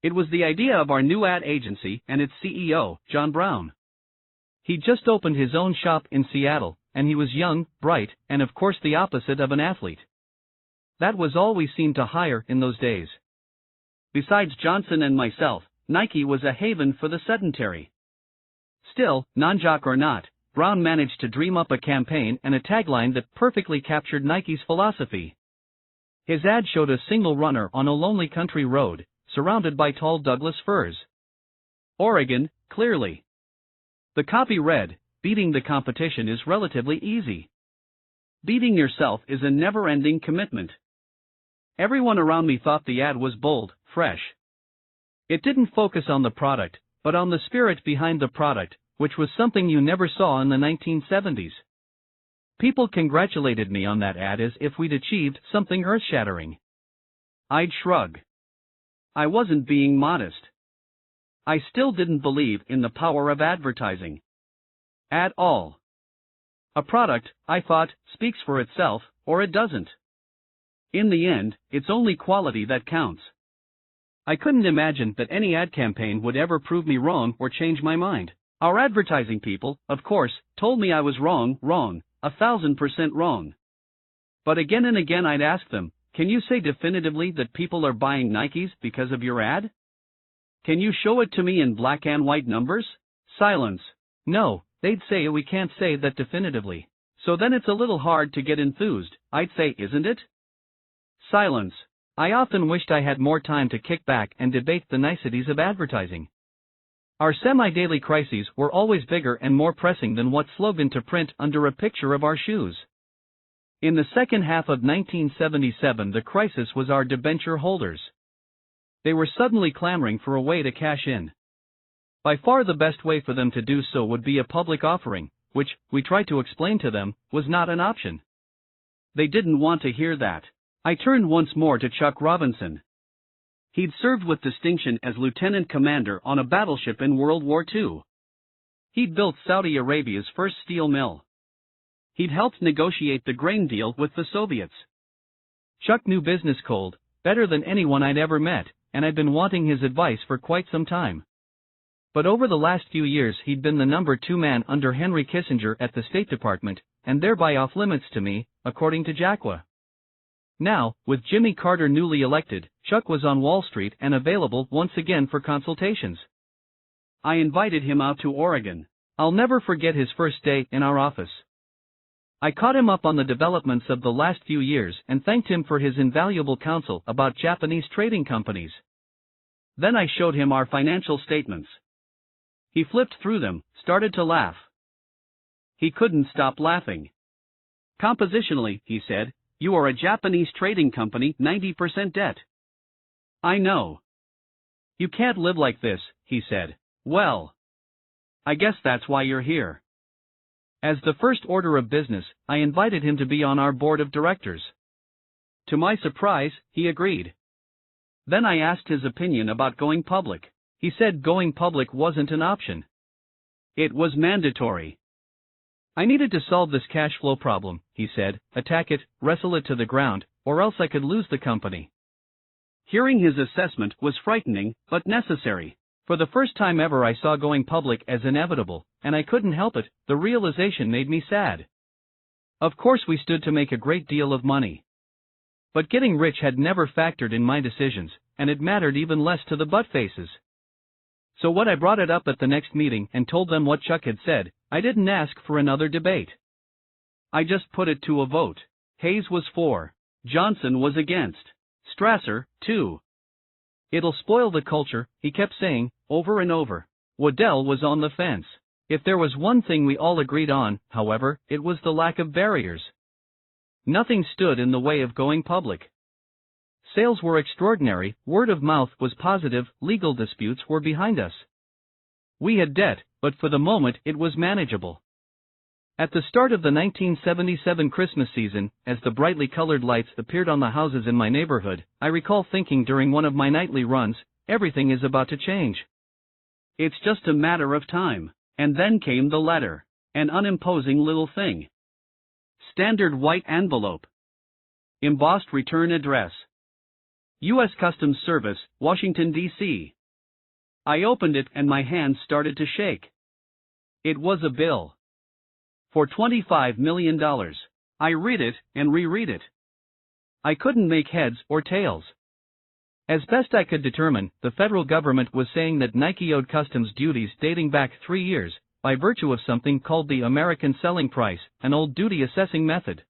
It was the idea of our new ad agency and its CEO, John Brown. He'd just opened his own shop in Seattle, and he was young, bright, and of course the opposite of an athlete. That was all we seemed to hire in those days. Besides Johnson and myself, Nike was a haven for the sedentary. Still, non-jock or not, Brown managed to dream up a campaign and a tagline that perfectly captured Nike's philosophy. His ad showed a single runner on a lonely country road, surrounded by tall Douglas firs. Oregon, clearly. The copy read, "Beating the competition is relatively easy. Beating yourself is a never-ending commitment." Everyone around me thought the ad was bold, fresh. It didn't focus on the product, but on the spirit behind the product, which was something you never saw in the 1970s. People congratulated me on that ad as if we'd achieved something earth-shattering. I'd shrug. I wasn't being modest. I still didn't believe in the power of advertising. At all. A product, I thought, speaks for itself, or it doesn't. In the end, it's only quality that counts. I couldn't imagine that any ad campaign would ever prove me wrong or change my mind. Our advertising people, of course, told me I was wrong, 1,000% wrong. But again and again I'd ask them, "Can you say definitively that people are buying Nikes because of your ad? Can you show it to me in black and white numbers?" Silence. No, they'd say we can't say that definitively. So then it's a little hard to get enthused, I'd say, isn't it? Silence. I often wished I had more time to kick back and debate the niceties of advertising. Our semi-daily crises were always bigger and more pressing than what slogan to print under a picture of our shoes. In the second half of 1977, the crisis was our debenture holders. They were suddenly clamoring for a way to cash in. By far the best way for them to do so would be a public offering, which, we tried to explain to them, was not an option. They didn't want to hear that. I turned once more to Chuck Robinson. He'd served with distinction as lieutenant commander on a battleship in World War II. He'd built Saudi Arabia's first steel mill. He'd helped negotiate the grain deal with the Soviets. Chuck knew business cold, better than anyone I'd ever met, and I'd been wanting his advice for quite some time. But over the last few years he'd been the number 2 man under Henry Kissinger at the State Department, and thereby off limits to me, according to Jacqua. Now, with Jimmy Carter newly elected, Chuck was on Wall Street and available once again for consultations. I invited him out to Oregon. I'll never forget his first day in our office. I caught him up on the developments of the last few years and thanked him for his invaluable counsel about Japanese trading companies. Then I showed him our financial statements. He flipped through them, started to laugh. He couldn't stop laughing. "Compositionally," he said, "you are a Japanese trading company, 90% debt." "I know. You can't live like this," he said. "Well, I guess that's why you're here." As the first order of business, I invited him to be on our board of directors. To my surprise, he agreed. Then I asked his opinion about going public. He said going public wasn't an option. It was mandatory. I needed to solve this cash flow problem, he said, attack it, wrestle it to the ground, or else I could lose the company. Hearing his assessment was frightening, but necessary. For the first time ever I saw going public as inevitable, and I couldn't help it, the realization made me sad. Of course we stood to make a great deal of money. But getting rich had never factored in my decisions, and it mattered even less to the buttfaces. So when I brought it up at the next meeting and told them what Chuck had said, I didn't ask for another debate. I just put it to a vote. Hayes was for. Johnson was against. Strasser, too. "It'll spoil the culture," he kept saying, over and over. Waddell was on the fence. If there was one thing we all agreed on, however, it was the lack of barriers. Nothing stood in the way of going public. Sales were extraordinary, word of mouth was positive, legal disputes were behind us. We had debt, but for the moment it was manageable. At the start of the 1977 Christmas season, as the brightly colored lights appeared on the houses in my neighborhood, I recall thinking during one of my nightly runs, everything is about to change. It's just a matter of time. And then came the letter. An unimposing little thing. Standard white envelope. Embossed return address. U.S. Customs Service, Washington, D.C. I opened it and my hands started to shake. It was a bill. For $25 million. I read it and reread it. I couldn't make heads or tails. As best I could determine, the federal government was saying that Nike owed customs duties dating back 3 years, by virtue of something called the American selling price, an old duty assessing method.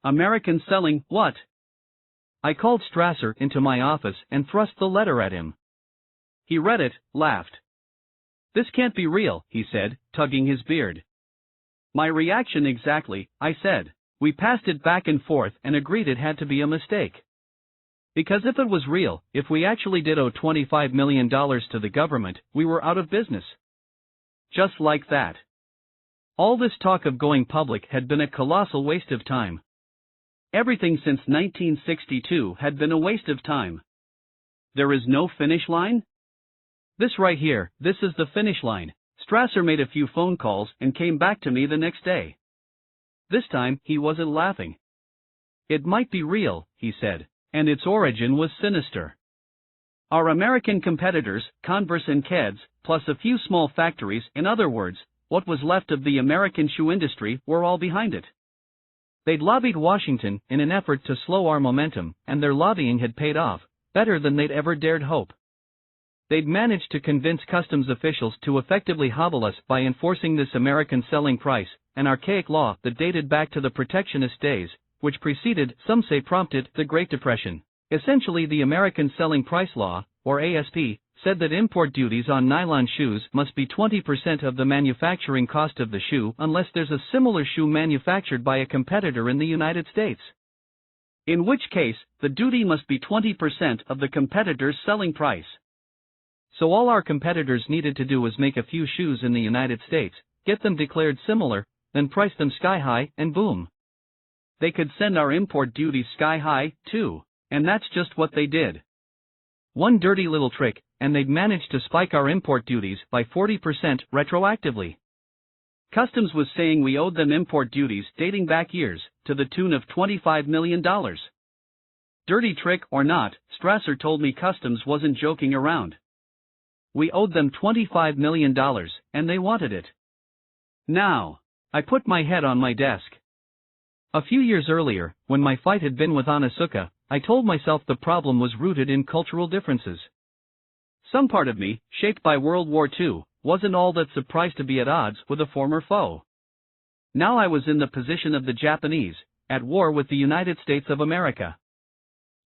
American selling, what? I called Strasser into my office and thrust the letter at him. He read it, laughed. This can't be real, he said, tugging his beard. My reaction exactly, I said. We passed it back and forth and agreed it had to be a mistake. Because if it was real, if we actually did owe $25 million to the government, we were out of business. Just like that. All this talk of going public had been a colossal waste of time. Everything since 1962 had been a waste of time. There is no finish line? This right here, this is the finish line. Strasser made a few phone calls and came back to me the next day. This time, he wasn't laughing. It might be real, he said, and its origin was sinister. Our American competitors, Converse and Keds, plus a few small factories, in other words, what was left of the American shoe industry, were all behind it. They'd lobbied Washington in an effort to slow our momentum, and their lobbying had paid off, better than they'd ever dared hope. They'd managed to convince customs officials to effectively hobble us by enforcing this American selling price, an archaic law that dated back to the protectionist days, which preceded, some say prompted, the Great Depression. Essentially, the American Selling Price Law, or ASP, said that import duties on nylon shoes must be 20% of the manufacturing cost of the shoe unless there's a similar shoe manufactured by a competitor in the United States. In which case, the duty must be 20% of the competitor's selling price. So all our competitors needed to do was make a few shoes in the United States, get them declared similar, then price them sky high, and boom. They could send our import duties sky high, too, and that's just what they did. One dirty little trick, and they'd managed to spike our import duties by 40% retroactively. Customs was saying we owed them import duties dating back years, to the tune of $25 million. Dirty trick or not, Strasser told me Customs wasn't joking around. We owed them $25 million, and they wanted it. Now, I put my head on my desk. A few years earlier, when my fight had been with Onitsuka, I told myself the problem was rooted in cultural differences. Some part of me, shaped by World War II, wasn't all that surprised to be at odds with a former foe. Now I was in the position of the Japanese, at war with the United States of America.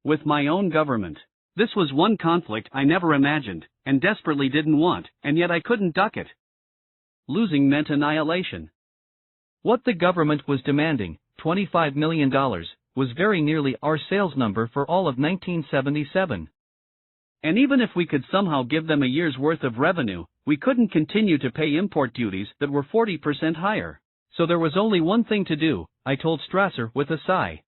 With my own government. This was one conflict I never imagined, and desperately didn't want, and yet I couldn't duck it. Losing meant annihilation. What the government was demanding, $25 million, was very nearly our sales number for all of 1977. And even if we could somehow give them a year's worth of revenue, we couldn't continue to pay import duties that were 40% higher. So there was only one thing to do, I told Strasser with a sigh.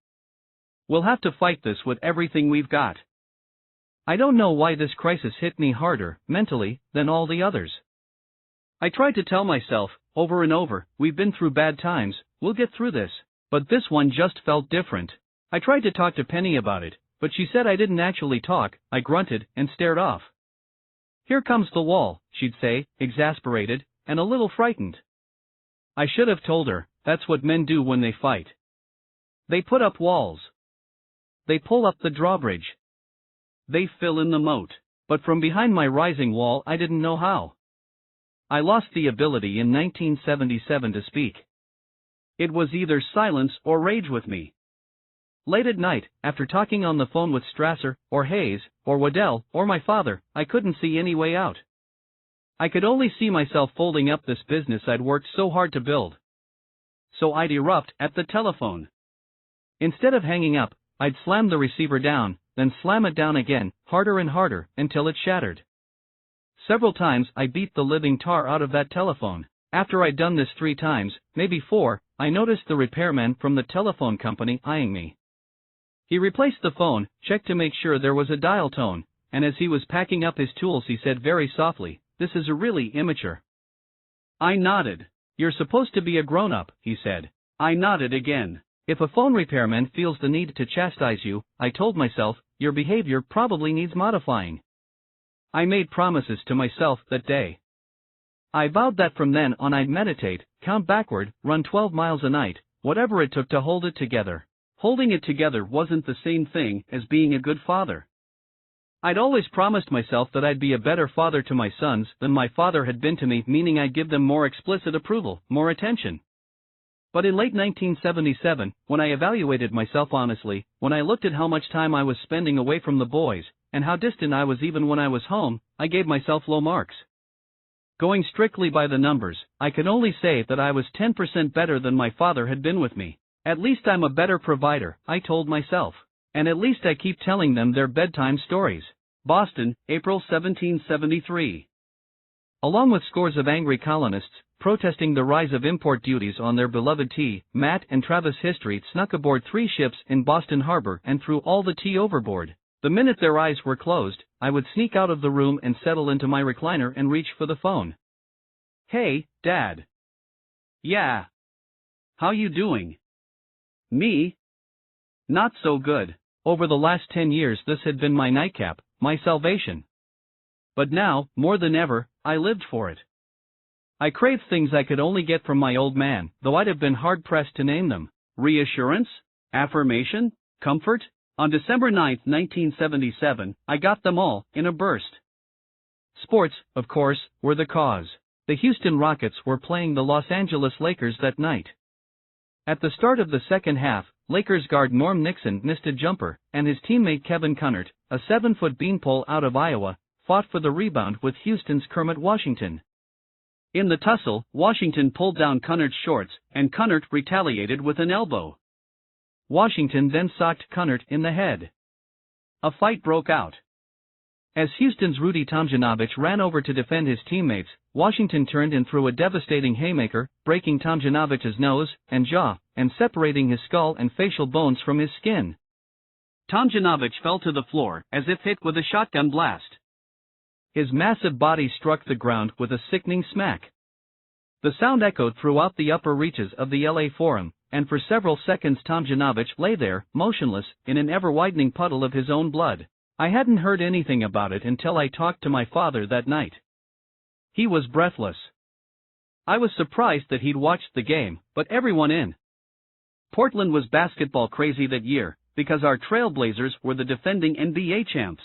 We'll have to fight this with everything we've got. I don't know why this crisis hit me harder, mentally, than all the others. I tried to tell myself, over and over, we've been through bad times, we'll get through this. But this one just felt different. I tried to talk to Penny about it, but she said I didn't actually talk. I grunted and stared off. Here comes the wall, she'd say, exasperated, and a little frightened. I should have told her, that's what men do when they fight. They put up walls. They pull up the drawbridge. They fill in the moat. But from behind my rising wall I didn't know how. I lost the ability in 1977 to speak. It was either silence or rage with me. Late at night, after talking on the phone with Strasser, or Hayes, or Waddell, or my father, I couldn't see any way out. I could only see myself folding up this business I'd worked so hard to build. So I'd erupt at the telephone. Instead of hanging up, I'd slam the receiver down, then slam it down again, harder and harder, until it shattered. Several times I beat the living tar out of that telephone. After I'd done this 3 times, maybe 4, I noticed the repairman from the telephone company eyeing me. He replaced the phone, checked to make sure there was a dial tone, and as he was packing up his tools he said very softly, "This is a really immature." I nodded. "You're supposed to be a grown-up," he said. I nodded again. If a phone repairman feels the need to chastise you, I told myself, your behavior probably needs modifying. I made promises to myself that day. I vowed that from then on I'd meditate, count backward, run 12 miles a night, whatever it took to hold it together. Holding it together wasn't the same thing as being a good father. I'd always promised myself that I'd be a better father to my sons than my father had been to me, meaning I'd give them more explicit approval, more attention. But in late 1977, when I evaluated myself honestly, when I looked at how much time I was spending away from the boys, and how distant I was even when I was home, I gave myself low marks. Going strictly by the numbers, I can only say that I was 10% better than my father had been with me. At least I'm a better provider, I told myself. And at least I keep telling them their bedtime stories. Boston, April 1773. Along with scores of angry colonists, protesting the rise of import duties on their beloved tea, Matt and Travis History snuck aboard 3 ships in Boston Harbor and threw all the tea overboard. The minute their eyes were closed, I would sneak out of the room and settle into my recliner and reach for the phone. "Hey, Dad." "Yeah. How you doing?" "Me? Not so good." Over the last 10 years this had been my nightcap, my salvation. But now, more than ever, I lived for it. I craved things I could only get from my old man, though I'd have been hard-pressed to name them. Reassurance? Affirmation? Comfort? On December 9, 1977, I got them all, in a burst. Sports, of course, were the cause. The Houston Rockets were playing the Los Angeles Lakers that night. At the start of the second half, Lakers guard Norm Nixon missed a jumper, and his teammate Kevin Cunnert, a 7-foot beanpole out of Iowa, fought for the rebound with Houston's Kermit Washington. In the tussle, Washington pulled down Cunnert's shorts, and Cunnert retaliated with an elbow. Washington then socked Cunnert in the head. A fight broke out. As Houston's Rudy Tomjanovich ran over to defend his teammates, Washington turned and threw a devastating haymaker, breaking Tomjanovich's nose and jaw, and separating his skull and facial bones from his skin. Tomjanovich fell to the floor, as if hit with a shotgun blast. His massive body struck the ground with a sickening smack. The sound echoed throughout the upper reaches of the LA Forum, and for several seconds Tomjanovich lay there, motionless, in an ever-widening puddle of his own blood. I hadn't heard anything about it until I talked to my father that night. He was breathless. I was surprised that he'd watched the game, but everyone in Portland was basketball crazy that year, because our Trailblazers were the defending NBA champs.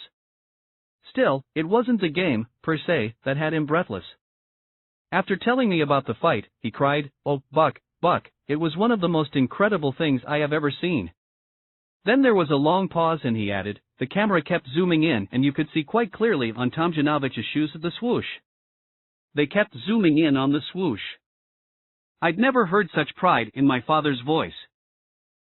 Still, it wasn't the game, per se, that had him breathless. After telling me about the fight, he cried, "Oh, Buck, it was one of the most incredible things I have ever seen." Then there was a long pause and he added, "The camera kept zooming in and you could see quite clearly on Tomjanovich's shoes the swoosh." They kept zooming in on the swoosh. I'd never heard such pride in my father's voice.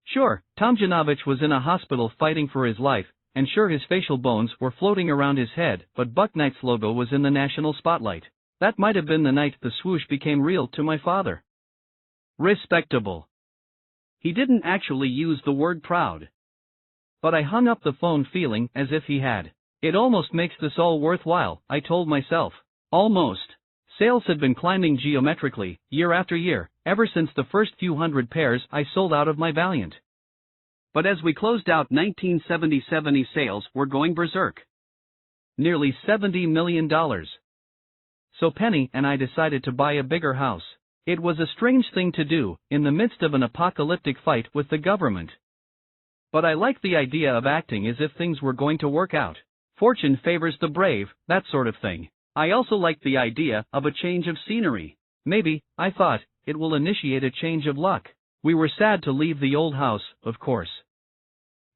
Sure, Tomjanovich was in a hospital fighting for his life, and sure his facial bones were floating around his head, but Buck Knight's logo was in the national spotlight. That might have been the night the swoosh became real to my father. Respectable. He didn't actually use the word proud. But I hung up the phone feeling as if he had. It almost makes this all worthwhile, I told myself. Almost. Sales had been climbing geometrically, year after year, ever since the first few hundred pairs I sold out of my Valiant. But as we closed out 1977, sales were going berserk. Nearly $70 million. So Penny and I decided to buy a bigger house. It was a strange thing to do, in the midst of an apocalyptic fight with the government. But I liked the idea of acting as if things were going to work out. Fortune favors the brave, that sort of thing. I also liked the idea of a change of scenery. Maybe, I thought, it will initiate a change of luck. We were sad to leave the old house, of course.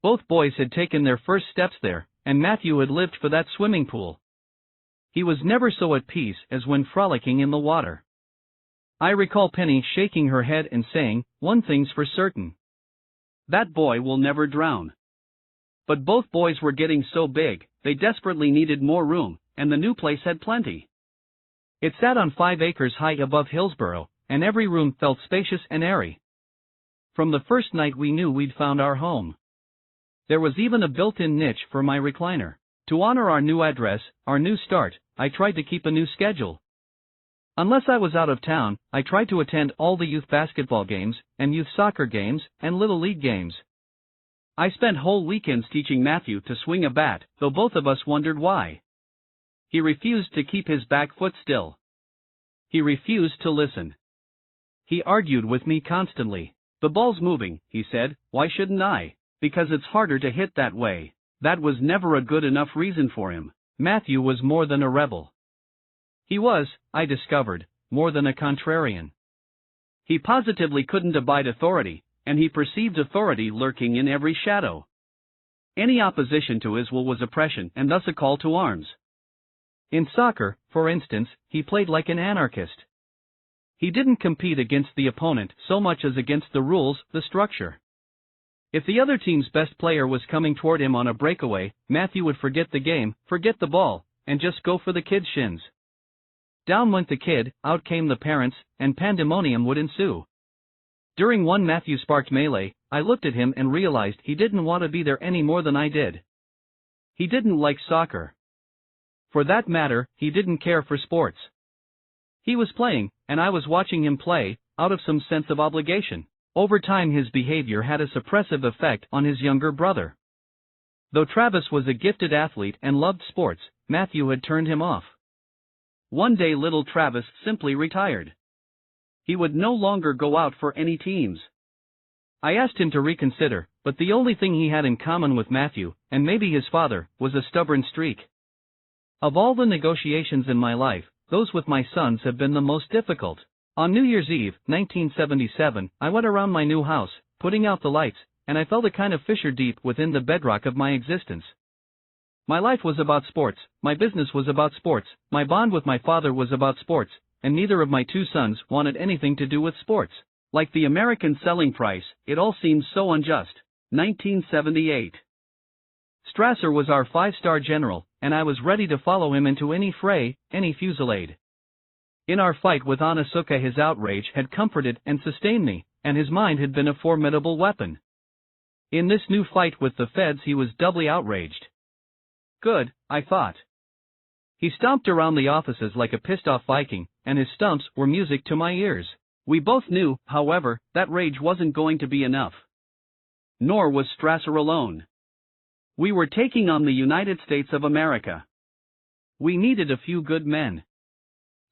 Both boys had taken their first steps there, and Matthew had lived for that swimming pool. He was never so at peace as when frolicking in the water. I recall Penny shaking her head and saying, "One thing's for certain. That boy will never drown." But both boys were getting so big, they desperately needed more room, and the new place had plenty. It sat on 5 acres high above Hillsborough, and every room felt spacious and airy. From the first night we knew we'd found our home. There was even a built-in niche for my recliner. To honor our new address, our new start, I tried to keep a new schedule. Unless I was out of town, I tried to attend all the youth basketball games, and youth soccer games, and little league games. I spent whole weekends teaching Matthew to swing a bat, though both of us wondered why. He refused to keep his back foot still. He refused to listen. He argued with me constantly. "The ball's moving," he said, "why shouldn't I? Because it's harder to hit that way." That was never a good enough reason for him. Matthew was more than a rebel. He was, I discovered, more than a contrarian. He positively couldn't abide authority, and he perceived authority lurking in every shadow. Any opposition to his will was oppression and thus a call to arms. In soccer, for instance, he played like an anarchist. He didn't compete against the opponent so much as against the rules, the structure. If the other team's best player was coming toward him on a breakaway, Matthew would forget the game, forget the ball, and just go for the kid's shins. Down went the kid, out came the parents, and pandemonium would ensue. During one Matthew-sparked melee, I looked at him and realized he didn't want to be there any more than I did. He didn't like soccer. For that matter, he didn't care for sports. He was playing, and I was watching him play, out of some sense of obligation. Over time his behavior had a suppressive effect on his younger brother. Though Travis was a gifted athlete and loved sports, Matthew had turned him off. One day little Travis simply retired. He would no longer go out for any teams. I asked him to reconsider, but the only thing he had in common with Matthew, and maybe his father, was a stubborn streak. Of all the negotiations in my life, those with my sons have been the most difficult. On New Year's Eve, 1977, I went around my new house, putting out the lights, and I felt a kind of fissure deep within the bedrock of my existence. My life was about sports, my business was about sports, my bond with my father was about sports, and neither of my 2 sons wanted anything to do with sports. Like the American selling price, it all seemed so unjust. 1978. Strasser was our 5-star general, and I was ready to follow him into any fray, any fusillade. In our fight with Onizuka his outrage had comforted and sustained me, and his mind had been a formidable weapon. In this new fight with the feds he was doubly outraged. Good, I thought. He stomped around the offices like a pissed-off Viking, and his stumps were music to my ears. We both knew, however, that rage wasn't going to be enough. Nor was Strasser alone. We were taking on the United States of America. We needed a few good men.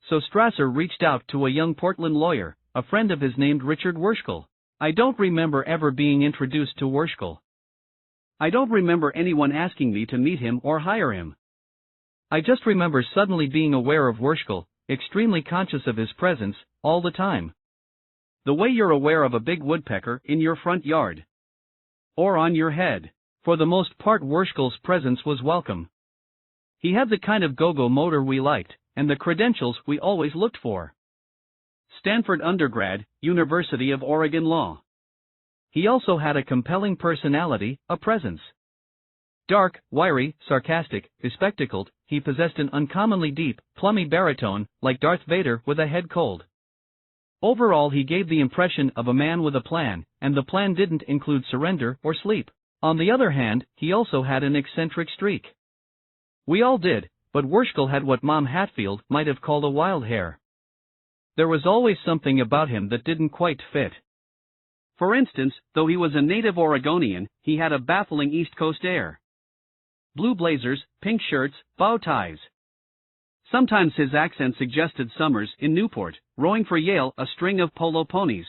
So Strasser reached out to a young Portland lawyer, a friend of his named Richard Werschel. I don't remember ever being introduced to Werschel. I don't remember anyone asking me to meet him or hire him. I just remember suddenly being aware of Werschel, extremely conscious of his presence, all the time. The way you're aware of a big woodpecker in your front yard. Or on your head. For the most part Werschel's presence was welcome. He had the kind of go-go motor we liked, and the credentials we always looked for. Stanford undergrad, University of Oregon Law. He also had a compelling personality, a presence. Dark, wiry, sarcastic, bespectacled, he possessed an uncommonly deep, plummy baritone, like Darth Vader with a head cold. Overall he gave the impression of a man with a plan, and the plan didn't include surrender or sleep. On the other hand, he also had an eccentric streak. We all did, but Werschel had what Mom Hatfield might have called a wild hair. There was always something about him that didn't quite fit. For instance, though he was a native Oregonian, he had a baffling East Coast air. Blue blazers, pink shirts, bow ties. Sometimes his accent suggested summers in Newport, rowing for Yale a string of polo ponies.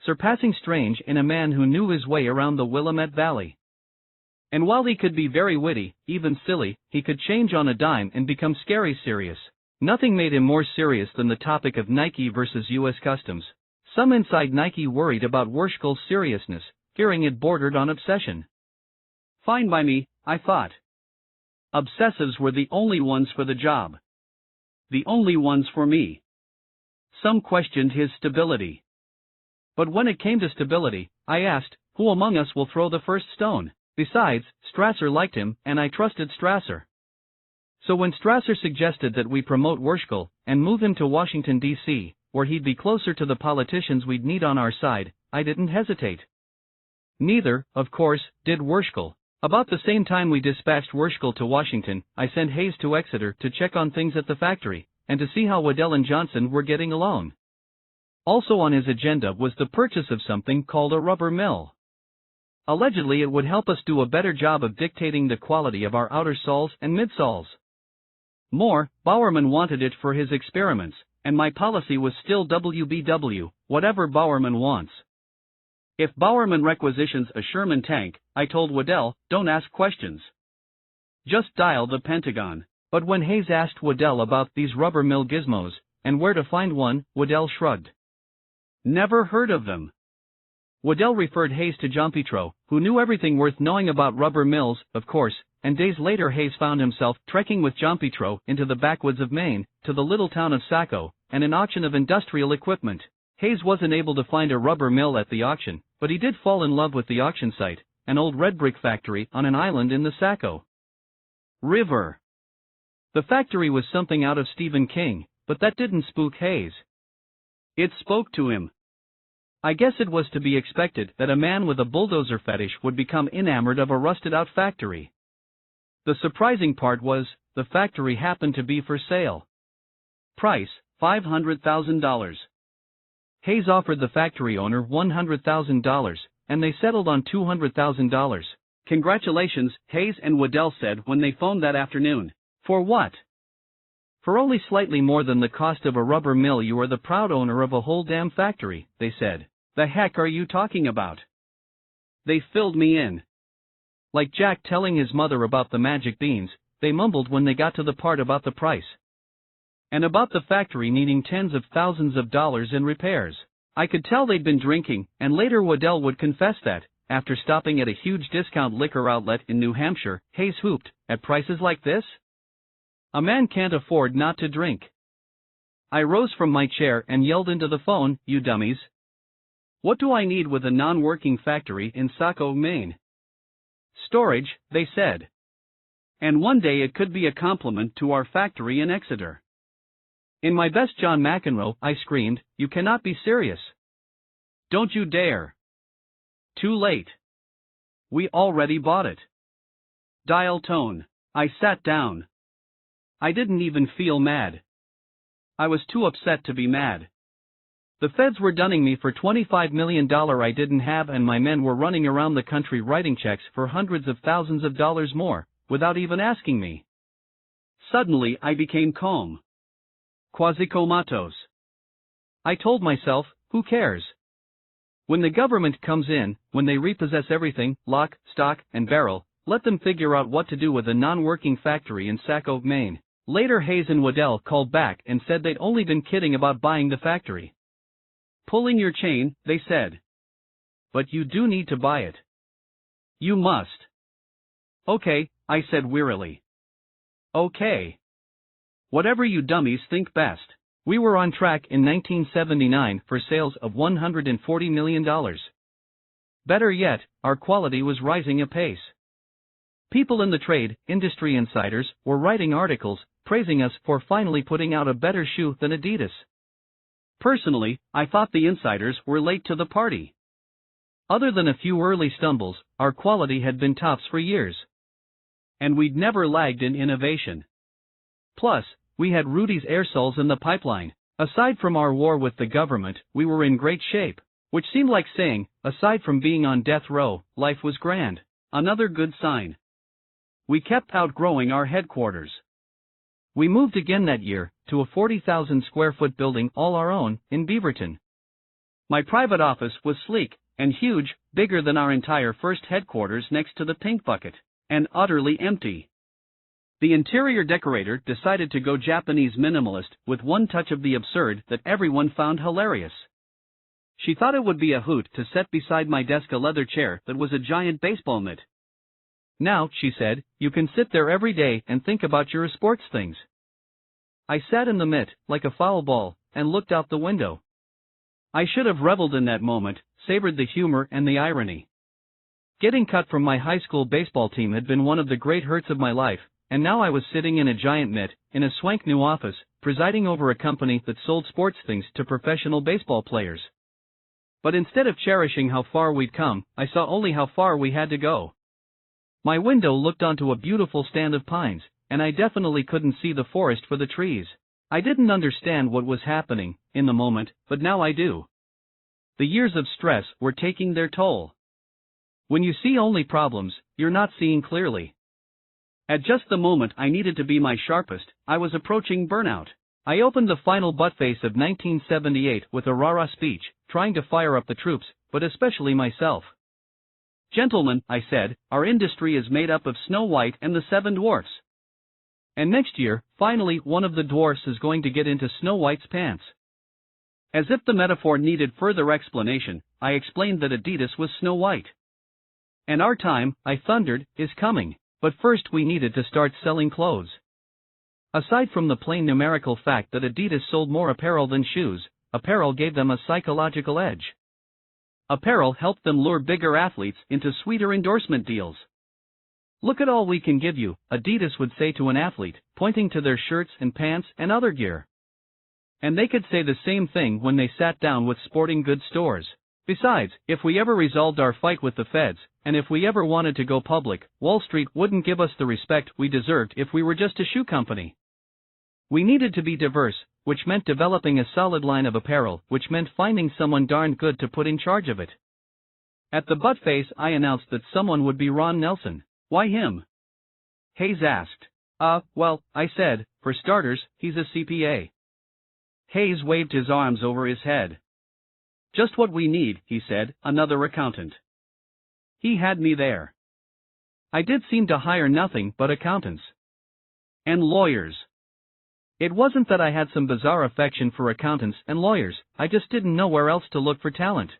Surpassing strange in a man who knew his way around the Willamette Valley. And while he could be very witty, even silly, he could change on a dime and become scary serious. Nothing made him more serious than the topic of Nike versus U.S. Customs. Some inside Nike worried about Werschel's seriousness, fearing it bordered on obsession. Fine by me, I thought. Obsessives were the only ones for the job. The only ones for me. Some questioned his stability. But when it came to stability, I asked, who among us will throw the first stone? Besides, Strasser liked him, and I trusted Strasser. So when Strasser suggested that we promote Wurschel, and move him to Washington, D.C., where he'd be closer to the politicians we'd need on our side, I didn't hesitate. Neither, of course, did Wurschel. About the same time we dispatched Wurschel to Washington, I sent Hayes to Exeter to check on things at the factory, and to see how Waddell and Johnson were getting along. Also on his agenda was the purchase of something called a rubber mill. Allegedly it would help us do a better job of dictating the quality of our outer soles and midsoles. More, Bowerman wanted it for his experiments, and my policy was still WBW, whatever Bowerman wants. If Bowerman requisitions a Sherman tank, I told Waddell, don't ask questions. Just dial the Pentagon. But when Hayes asked Waddell about these rubber mill gizmos, and where to find one, Waddell shrugged. Never heard of them. Waddell referred Hayes to Gianpietro, who knew everything worth knowing about rubber mills, of course, and days later Hayes found himself trekking with Gianpietro into the backwoods of Maine, to the little town of Saco, and an auction of industrial equipment. Hayes wasn't able to find a rubber mill at the auction, but he did fall in love with the auction site, an old red brick factory on an island in the Saco River. The factory was something out of Stephen King, but that didn't spook Hayes. It spoke to him. I guess it was to be expected that a man with a bulldozer fetish would become enamored of a rusted-out factory. The surprising part was, the factory happened to be for sale. Price, $500,000. Hayes offered the factory owner $100,000, and they settled on $200,000. Congratulations, Hayes and Waddell said when they phoned that afternoon. For what? For only slightly more than the cost of a rubber mill you are the proud owner of a whole damn factory, they said. The heck are you talking about? They filled me in. Like Jack telling his mother about the magic beans, they mumbled when they got to the part about the price. And about the factory needing tens of thousands of dollars in repairs. I could tell they'd been drinking, and later Waddell would confess that, after stopping at a huge discount liquor outlet in New Hampshire, Hayes whooped, at prices like this? A man can't afford not to drink. I rose from my chair and yelled into the phone, you dummies. What do I need with a non-working factory in Saco, Maine? Storage, they said. And one day it could be a compliment to our factory in Exeter. In my best John McEnroe, I screamed, you cannot be serious. Don't you dare. Too late. We already bought it. Dial tone. I sat down. I didn't even feel mad. I was too upset to be mad. The feds were dunning me for $25 million I didn't have, and my men were running around the country writing checks for hundreds of thousands of dollars more, without even asking me. Suddenly I became calm. Quasi-comatose. I told myself, who cares? When the government comes in, when they repossess everything, lock, stock, and barrel, let them figure out what to do with a non-working factory in Saco, Maine. Later Hayes and Waddell called back and said they'd only been kidding about buying the factory. Pulling your chain, they said. But you do need to buy it. You must. Okay, I said wearily. Okay. Whatever you dummies think best. We were on track in 1979 for sales of $140 million. Better yet, our quality was rising apace. People in the trade, industry insiders, were writing articles, praising us for finally putting out a better shoe than Adidas. Personally, I thought the insiders were late to the party. Other than a few early stumbles, our quality had been tops for years. And we'd never lagged in innovation. Plus, we had Rudy's air soles in the pipeline. Aside from our war with the government, we were in great shape, which seemed like saying, aside from being on death row, life was grand. Another good sign. We kept outgrowing our headquarters. We moved again that year, to a 40,000 square foot building all our own, in Beaverton. My private office was sleek and huge, bigger than our entire first headquarters next to the Pink Bucket, and utterly empty. The interior decorator decided to go Japanese minimalist with one touch of the absurd that everyone found hilarious. She thought it would be a hoot to set beside my desk a leather chair that was a giant baseball mitt. Now, she said, you can sit there every day and think about your sports things. I sat in the mitt, like a foul ball, and looked out the window. I should have reveled in that moment, savored the humor and the irony. Getting cut from my high school baseball team had been one of the great hurts of my life, and now I was sitting in a giant mitt, in a swank new office, presiding over a company that sold sports things to professional baseball players. But instead of cherishing how far we'd come, I saw only how far we had to go. My window looked onto a beautiful stand of pines, and I definitely couldn't see the forest for the trees. I didn't understand what was happening, in the moment, but now I do. The years of stress were taking their toll. When you see only problems, you're not seeing clearly. At just the moment I needed to be my sharpest, I was approaching burnout. I opened the final butt face of 1978 with a rah-rah speech, trying to fire up the troops, but especially myself. Gentlemen, I said, our industry is made up of Snow White and the Seven Dwarfs. And next year, finally, one of the dwarfs is going to get into Snow White's pants. As if the metaphor needed further explanation, I explained that Adidas was Snow White. And our time, I thundered, is coming. But first we needed to start selling clothes. Aside from the plain numerical fact that Adidas sold more apparel than shoes, apparel gave them a psychological edge. Apparel helped them lure bigger athletes into sweeter endorsement deals. Look at all we can give you, Adidas would say to an athlete, pointing to their shirts and pants and other gear. And they could say the same thing when they sat down with sporting goods stores. Besides, if we ever resolved our fight with the feds, and if we ever wanted to go public, Wall Street wouldn't give us the respect we deserved if we were just a shoe company. We needed to be diverse, which meant developing a solid line of apparel, which meant finding someone darned good to put in charge of it. At the butt face I announced that someone would be Ron Nelson. Why him? Hayes asked. Well, I said, for starters, he's a CPA. Hayes waved his arms over his head. Just what we need, he said, another accountant. He had me there. I did seem to hire nothing but accountants. And lawyers. It wasn't that I had some bizarre affection for accountants and lawyers, I just didn't know where else to look for talent.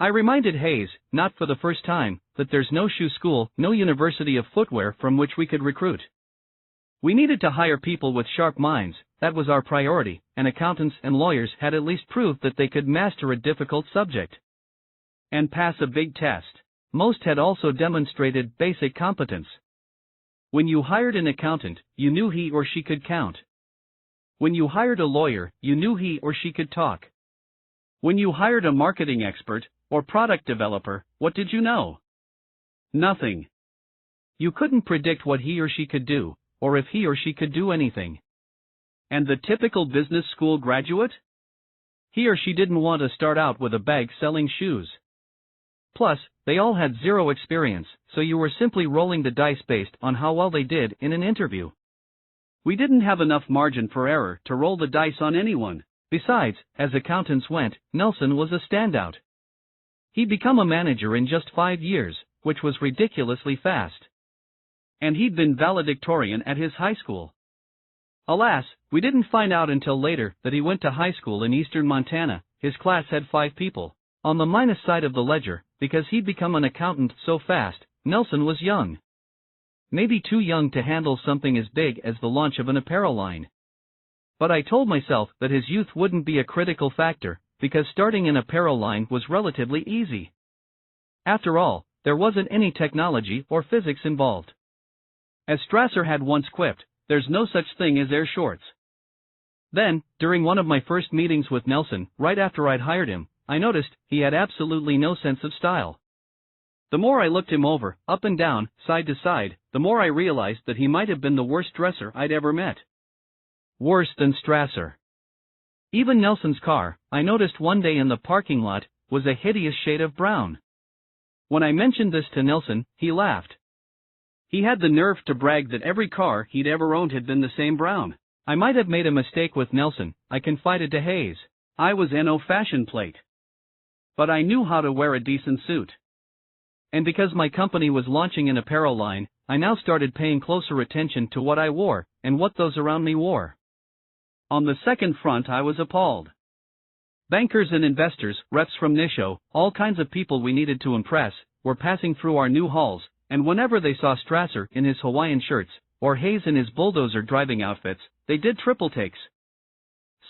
I reminded Hayes, not for the first time, that there's no shoe school, no university of footwear from which we could recruit. We needed to hire people with sharp minds, that was our priority, and accountants and lawyers had at least proved that they could master a difficult subject. And pass a big test. Most had also demonstrated basic competence. When you hired an accountant, you knew he or she could count. When you hired a lawyer, you knew he or she could talk. When you hired a marketing expert, or product developer, what did you know? Nothing. You couldn't predict what he or she could do, or if he or she could do anything. And the typical business school graduate? He or she didn't want to start out with a bag selling shoes. Plus, they all had zero experience, so you were simply rolling the dice based on how well they did in an interview. We didn't have enough margin for error to roll the dice on anyone. Besides, as accountants went, Nelson was a standout. He'd become a manager in just 5 years, which was ridiculously fast. And he'd been valedictorian at his high school. Alas, we didn't find out until later that he went to high school in eastern Montana. His class had 5 people. On the minus side of the ledger, because he'd become an accountant so fast, Nelson was young. Maybe too young to handle something as big as the launch of an apparel line. But I told myself that his youth wouldn't be a critical factor, because starting an apparel line was relatively easy. After all, there wasn't any technology or physics involved. As Strasser had once quipped, there's no such thing as air shorts. Then, during one of my first meetings with Nelson, right after I'd hired him, I noticed he had absolutely no sense of style. The more I looked him over, up and down, side to side, the more I realized that he might have been the worst dresser I'd ever met. Worse than Strasser. Even Nelson's car, I noticed one day in the parking lot, was a hideous shade of brown. When I mentioned this to Nelson, he laughed. He had the nerve to brag that every car he'd ever owned had been the same brown. I might have made a mistake with Nelson, I confided to Hayes. I was no fashion plate. But I knew how to wear a decent suit. And because my company was launching an apparel line, I now started paying closer attention to what I wore, and what those around me wore. On the second front I was appalled. Bankers and investors, reps from Nisho, all kinds of people we needed to impress, were passing through our new halls, and whenever they saw Strasser in his Hawaiian shirts, or Hayes in his bulldozer driving outfits, they did triple takes.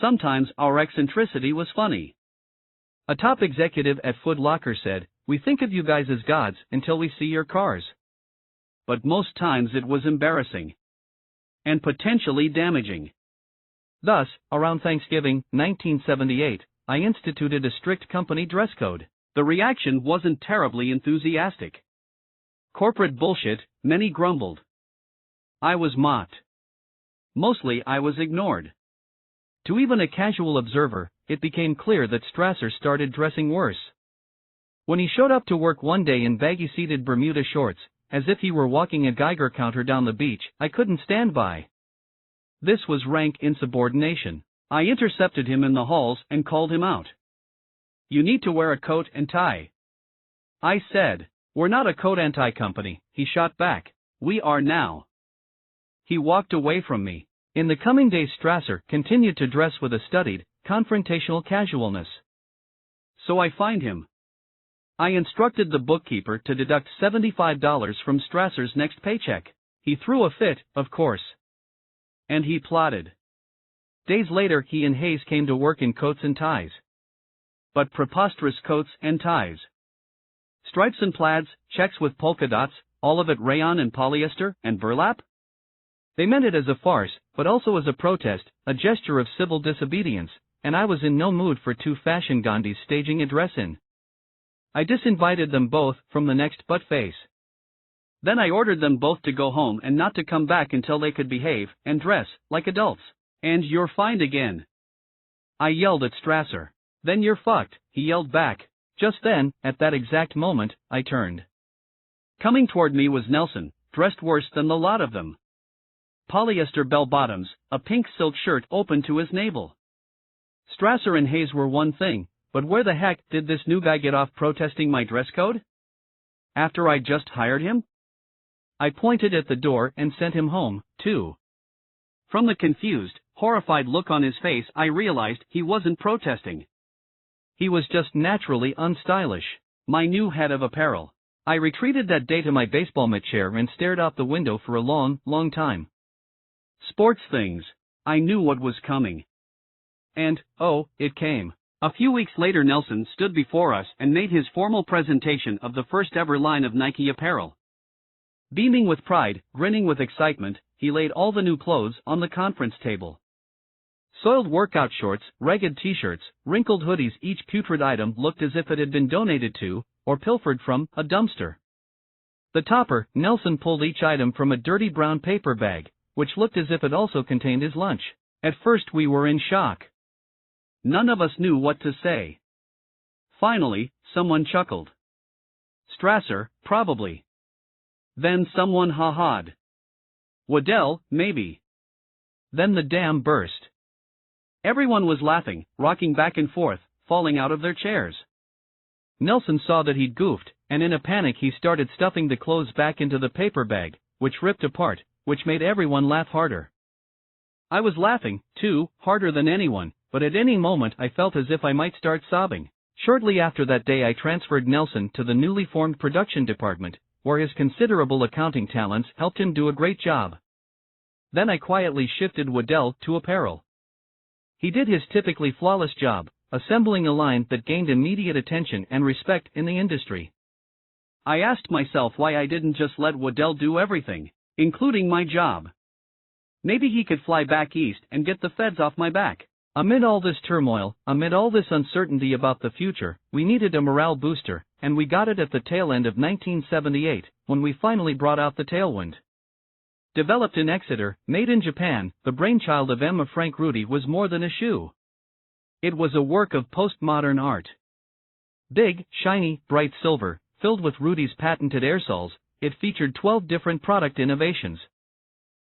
Sometimes our eccentricity was funny. A top executive at Foot Locker said, We think of you guys as gods until we see your cars. But most times it was embarrassing. And potentially damaging. Thus, around Thanksgiving, 1978, I instituted a strict company dress code. The reaction wasn't terribly enthusiastic. Corporate bullshit, many grumbled. I was mocked. Mostly I was ignored. To even a casual observer, it became clear that Strasser started dressing worse. When he showed up to work one day in baggy-seated Bermuda shorts, as if he were walking a Geiger counter down the beach, I couldn't stand by. This was rank insubordination. I intercepted him in the halls and called him out. You need to wear a coat and tie. I said. We're not a coat and tie company, he shot back. We are now. He walked away from me. In the coming days, Strasser continued to dress with a studied, confrontational casualness. So I fined him. I instructed the bookkeeper to deduct $75 from Strasser's next paycheck. He threw a fit, of course. And he plotted. Days later, he and Hayes came to work in coats and ties. But preposterous coats and ties. Stripes and plaids, checks with polka dots, all of it rayon and polyester and burlap? They meant it as a farce, but also as a protest, a gesture of civil disobedience, and I was in no mood for two fashion Gandhis staging a dress-in. I disinvited them both from the next butt-face. Then I ordered them both to go home and not to come back until they could behave and dress like adults. And you're fined again. I yelled at Strasser. Then you're fucked, he yelled back. Just then, at that exact moment, I turned. Coming toward me was Nelson, dressed worse than the lot of them. Polyester bell-bottoms, a pink silk shirt open to his navel. Strasser and Hayes were one thing, but where the heck did this new guy get off protesting my dress code? After I just hired him? I pointed at the door and sent him home, too. From the confused, horrified look on his face, I realized he wasn't protesting. He was just naturally unstylish. My new head of apparel. I retreated that day to my baseball mitt chair and stared out the window for a long, long time. Sports things. I knew what was coming. And, oh, it came. A few weeks later, Nelson stood before us and made his formal presentation of the first ever line of Nike apparel. Beaming with pride, grinning with excitement, he laid all the new clothes on the conference table. Soiled workout shorts, ragged t-shirts, wrinkled hoodies, each putrid item looked as if it had been donated to, or pilfered from, a dumpster. The topper, Nelson pulled each item from a dirty brown paper bag, which looked as if it also contained his lunch. At first we were in shock. None of us knew what to say. Finally, someone chuckled. Strasser, probably. Then someone ha-ha'd. Waddell, maybe. Then the dam burst. Everyone was laughing, rocking back and forth, falling out of their chairs. Nelson saw that he'd goofed, and in a panic he started stuffing the clothes back into the paper bag, which ripped apart, which made everyone laugh harder. I was laughing, too, harder than anyone, but at any moment I felt as if I might start sobbing. Shortly after that day I transferred Nelson to the newly formed production department, where his considerable accounting talents helped him do a great job. Then I quietly shifted Waddell to apparel. He did his typically flawless job, assembling a line that gained immediate attention and respect in the industry. I asked myself why I didn't just let Waddell do everything, including my job. Maybe he could fly back east and get the feds off my back. Amid all this turmoil, amid all this uncertainty about the future, we needed a morale booster, and we got it at the tail end of 1978, when we finally brought out the Tailwind. Developed in Exeter, made in Japan, the brainchild of Emma Frank Rudy was more than a shoe. It was a work of postmodern art. Big, shiny, bright silver, filled with Rudy's patented aerosols, it featured 12 different product innovations.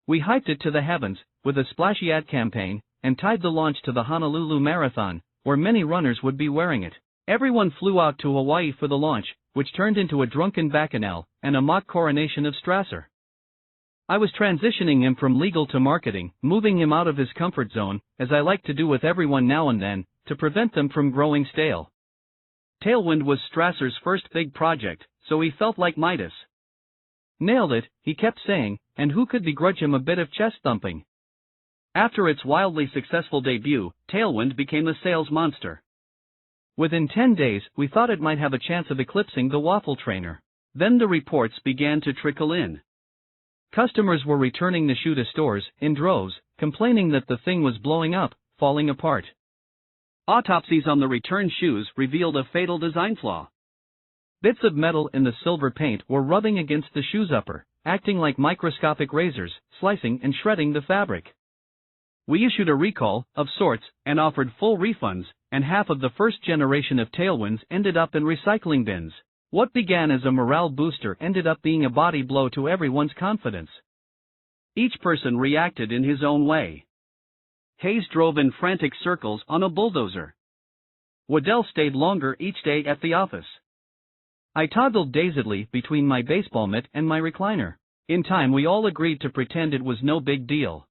We hyped it to the heavens, with a splashy ad campaign, and tied the launch to the Honolulu Marathon, where many runners would be wearing it. Everyone flew out to Hawaii for the launch, which turned into a drunken bacchanal, and a mock coronation of Strasser. I was transitioning him from legal to marketing, moving him out of his comfort zone, as I like to do with everyone now and then, to prevent them from growing stale. Tailwind was Strasser's first big project, so he felt like Midas. Nailed it, he kept saying, and who could begrudge him a bit of chest thumping? After its wildly successful debut, Tailwind became a sales monster. Within 10 days, we thought it might have a chance of eclipsing the waffle trainer. Then the reports began to trickle in. Customers were returning the shoe to stores, in droves, complaining that the thing was blowing up, falling apart. Autopsies on the returned shoes revealed a fatal design flaw. Bits of metal in the silver paint were rubbing against the shoe's upper, acting like microscopic razors, slicing and shredding the fabric. We issued a recall, of sorts, and offered full refunds, and half of the first generation of tailwinds ended up in recycling bins. What began as a morale booster ended up being a body blow to everyone's confidence. Each person reacted in his own way. Hayes drove in frantic circles on a bulldozer. Waddell stayed longer each day at the office. I toggled dazedly between my baseball mitt and my recliner. In time we all agreed to pretend it was no big deal.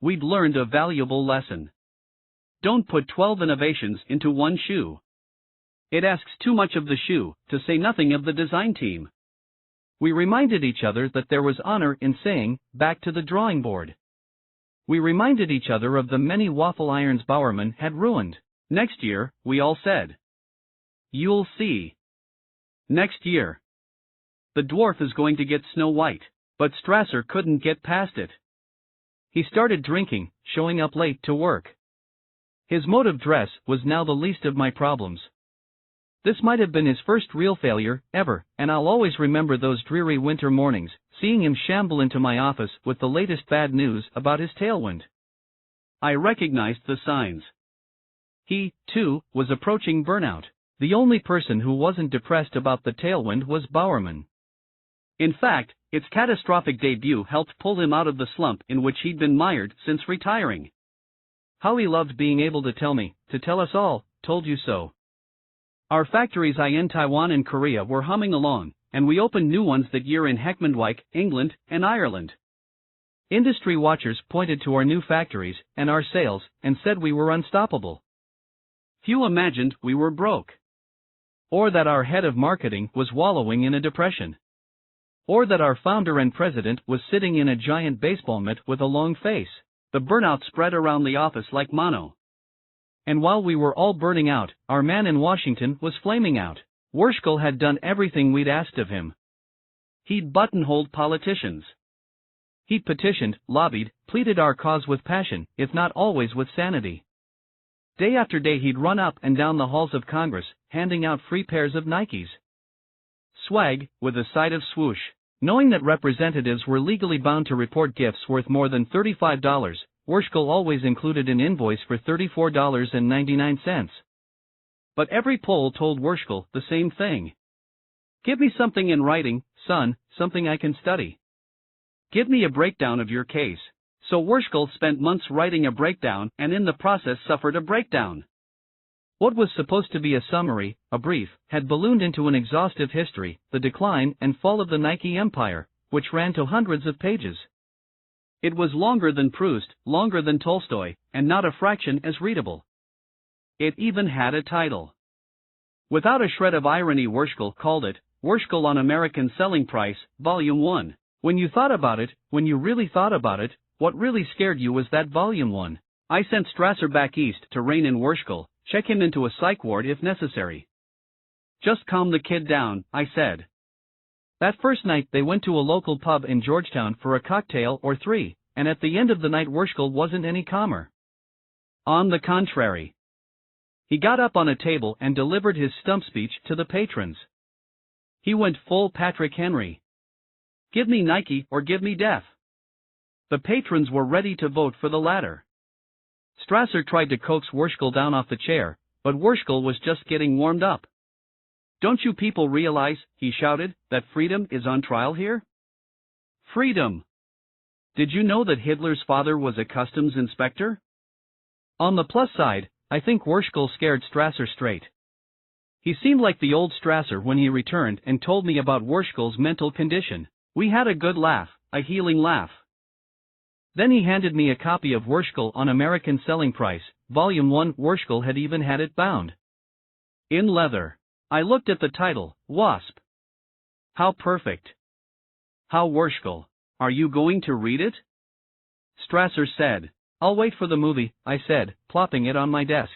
We'd learned a valuable lesson. Don't put 12 innovations into one shoe. It asks too much of the shoe, to say nothing of the design team. We reminded each other that there was honor in saying, back to the drawing board. We reminded each other of the many waffle irons Bowerman had ruined. Next year, we all said. You'll see. Next year. The dwarf is going to get Snow White, but Strasser couldn't get past it. He started drinking, showing up late to work. His mode of dress was now the least of my problems. This might have been his first real failure, ever, and I'll always remember those dreary winter mornings, seeing him shamble into my office with the latest bad news about his tailwind. I recognized the signs. He, too, was approaching burnout. The only person who wasn't depressed about the tailwind was Bowerman. In fact, its catastrophic debut helped pull him out of the slump in which he'd been mired since retiring. How he loved being able to tell me, to tell us all, told you so. Our factories in Taiwan and Korea were humming along, and we opened new ones that year in Heckmondwike, England, and Ireland. Industry watchers pointed to our new factories and our sales and said we were unstoppable. Few imagined we were broke. Or that our head of marketing was wallowing in a depression. Or that our founder and president was sitting in a giant baseball mitt with a long face. The burnout spread around the office like mono. And while we were all burning out, our man in Washington was flaming out. Wurschel had done everything we'd asked of him. He'd buttonholed politicians. He'd petitioned, lobbied, pleaded our cause with passion, if not always with sanity. Day after day he'd run up and down the halls of Congress, handing out free pairs of Nikes. Swag, with a side of swoosh. Knowing that representatives were legally bound to report gifts worth more than $35, Wurschel always included an invoice for $34.99. But every poll told Wurschel the same thing. Give me something in writing, son, something I can study. Give me a breakdown of your case. So Wurschel spent months writing a breakdown and in the process suffered a breakdown. What was supposed to be a summary, a brief, had ballooned into an exhaustive history, the decline and fall of the Nike empire, which ran to hundreds of pages. It was longer than Proust, longer than Tolstoy, and not a fraction as readable. It even had a title. Without a shred of irony, Wurschel called it, Wurschel on American Selling Price, Volume 1. When you thought about it, when you really thought about it, what really scared you was that Volume 1. I sent Strasser back east to rein in Wurschel, check him into a psych ward if necessary. Just calm the kid down, I said. That first night they went to a local pub in Georgetown for a cocktail or three, and at the end of the night Wurschel wasn't any calmer. On the contrary. He got up on a table and delivered his stump speech to the patrons. He went full Patrick Henry. Give me Nike or give me death. The patrons were ready to vote for the latter. Strasser tried to coax Wurschel down off the chair, but Wurschel was just getting warmed up. Don't you people realize, he shouted, that freedom is on trial here? Freedom! Did you know that Hitler's father was a customs inspector? On the plus side, I think Wurschel scared Strasser straight. He seemed like the old Strasser when he returned and told me about Wurschel's mental condition. We had a good laugh, a healing laugh. Then he handed me a copy of Wurschel on American Selling Price, Volume 1. Wurschel had even had it bound in leather. I looked at the title, Wasp. How perfect. How Wurschel. Are you going to read it? Strasser said. I'll wait for the movie, I said, plopping it on my desk.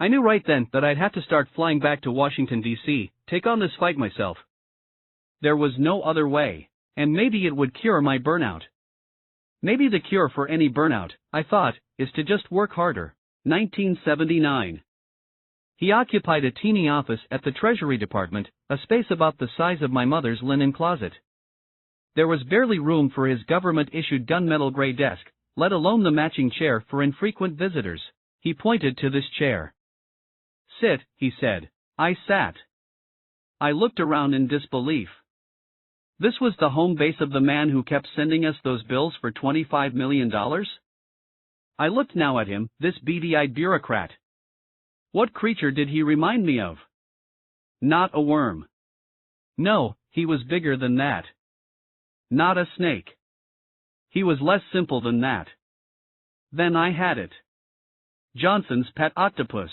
I knew right then that I'd have to start flying back to Washington, D.C., take on this fight myself. There was no other way, and maybe it would cure my burnout. Maybe the cure for any burnout, I thought, is to just work harder. 1979. He occupied a teeny office at the Treasury Department, a space about the size of my mother's linen closet. There was barely room for his government-issued gunmetal gray desk, let alone the matching chair for infrequent visitors. He pointed to this chair. "Sit," he said. I sat. I looked around in disbelief. This was the home base of the man who kept sending us those bills for $25 million? I looked now at him, this beady-eyed bureaucrat. What creature did he remind me of? Not a worm. No, he was bigger than that. Not a snake. He was less simple than that. Then I had it. Johnson's pet octopus.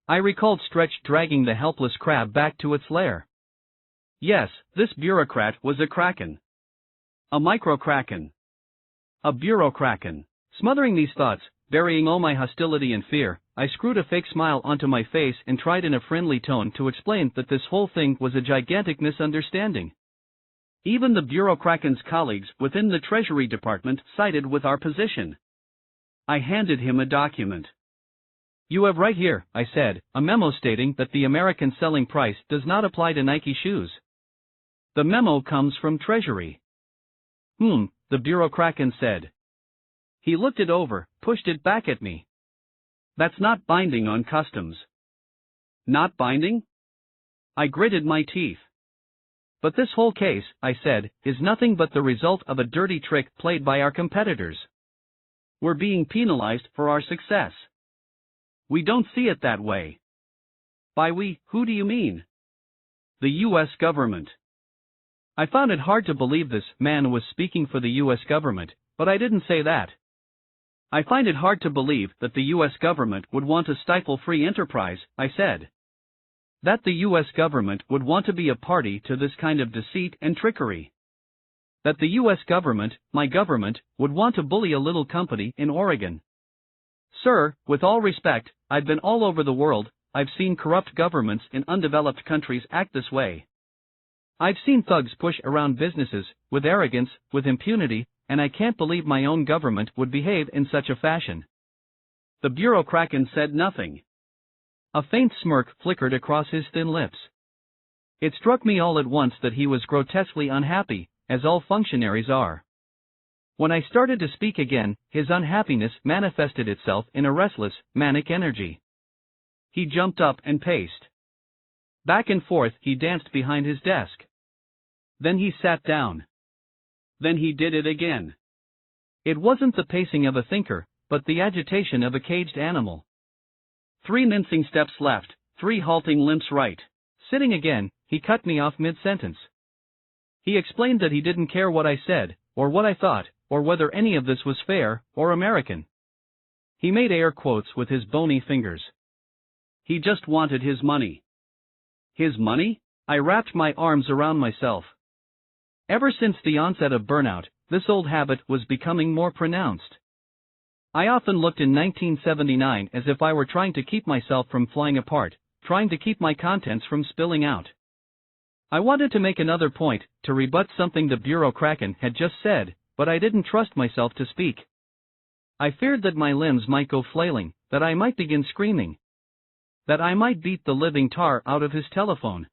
I recalled Stretch dragging the helpless crab back to its lair. Yes, this bureaucrat was a kraken. A micro-kraken. A bureau-kraken. Smothering these thoughts, burying all my hostility and fear, I screwed a fake smile onto my face and tried in a friendly tone to explain that this whole thing was a gigantic misunderstanding. Even the bureau-kraken's colleagues within the Treasury Department sided with our position. I handed him a document. "You have right here," I said, "a memo stating that the American selling price does not apply to Nike shoes. The memo comes from Treasury." The bureau-kraken said. He looked it over, pushed it back at me. "That's not binding on customs." Not binding? I gritted my teeth. "But this whole case," I said, "is nothing but the result of a dirty trick played by our competitors. We're being penalized for our success." "We don't see it that way." "By we, who do you mean?" "The U.S. government." I found it hard to believe this man was speaking for the U.S. government, but I didn't say that. "I find it hard to believe that the U.S. government would want to stifle free enterprise," I said. "That the U.S. government would want to be a party to this kind of deceit and trickery. That the U.S. government, my government, would want to bully a little company in Oregon. Sir, with all respect, I've been all over the world, I've seen corrupt governments in undeveloped countries act this way. I've seen thugs push around businesses, with arrogance, with impunity, and I can't believe my own government would behave in such a fashion." The bureau-kraken said nothing. A faint smirk flickered across his thin lips. It struck me all at once that he was grotesquely unhappy, as all functionaries are. When I started to speak again, his unhappiness manifested itself in a restless, manic energy. He jumped up and paced. Back and forth he danced behind his desk. Then he sat down. Then he did it again. It wasn't the pacing of a thinker, but the agitation of a caged animal. 3 mincing steps left, 3 halting limps right. Sitting again, he cut me off mid-sentence. He explained that he didn't care what I said, or what I thought, or whether any of this was fair, or American. He made air quotes with his bony fingers. He just wanted his money. His money? I wrapped my arms around myself. Ever since the onset of burnout, this old habit was becoming more pronounced. I often looked in 1979 as if I were trying to keep myself from flying apart, trying to keep my contents from spilling out. I wanted to make another point, to rebut something the bureau-kraken had just said, but I didn't trust myself to speak. I feared that my limbs might go flailing, that I might begin screaming. That I might beat the living tar out of his telephone.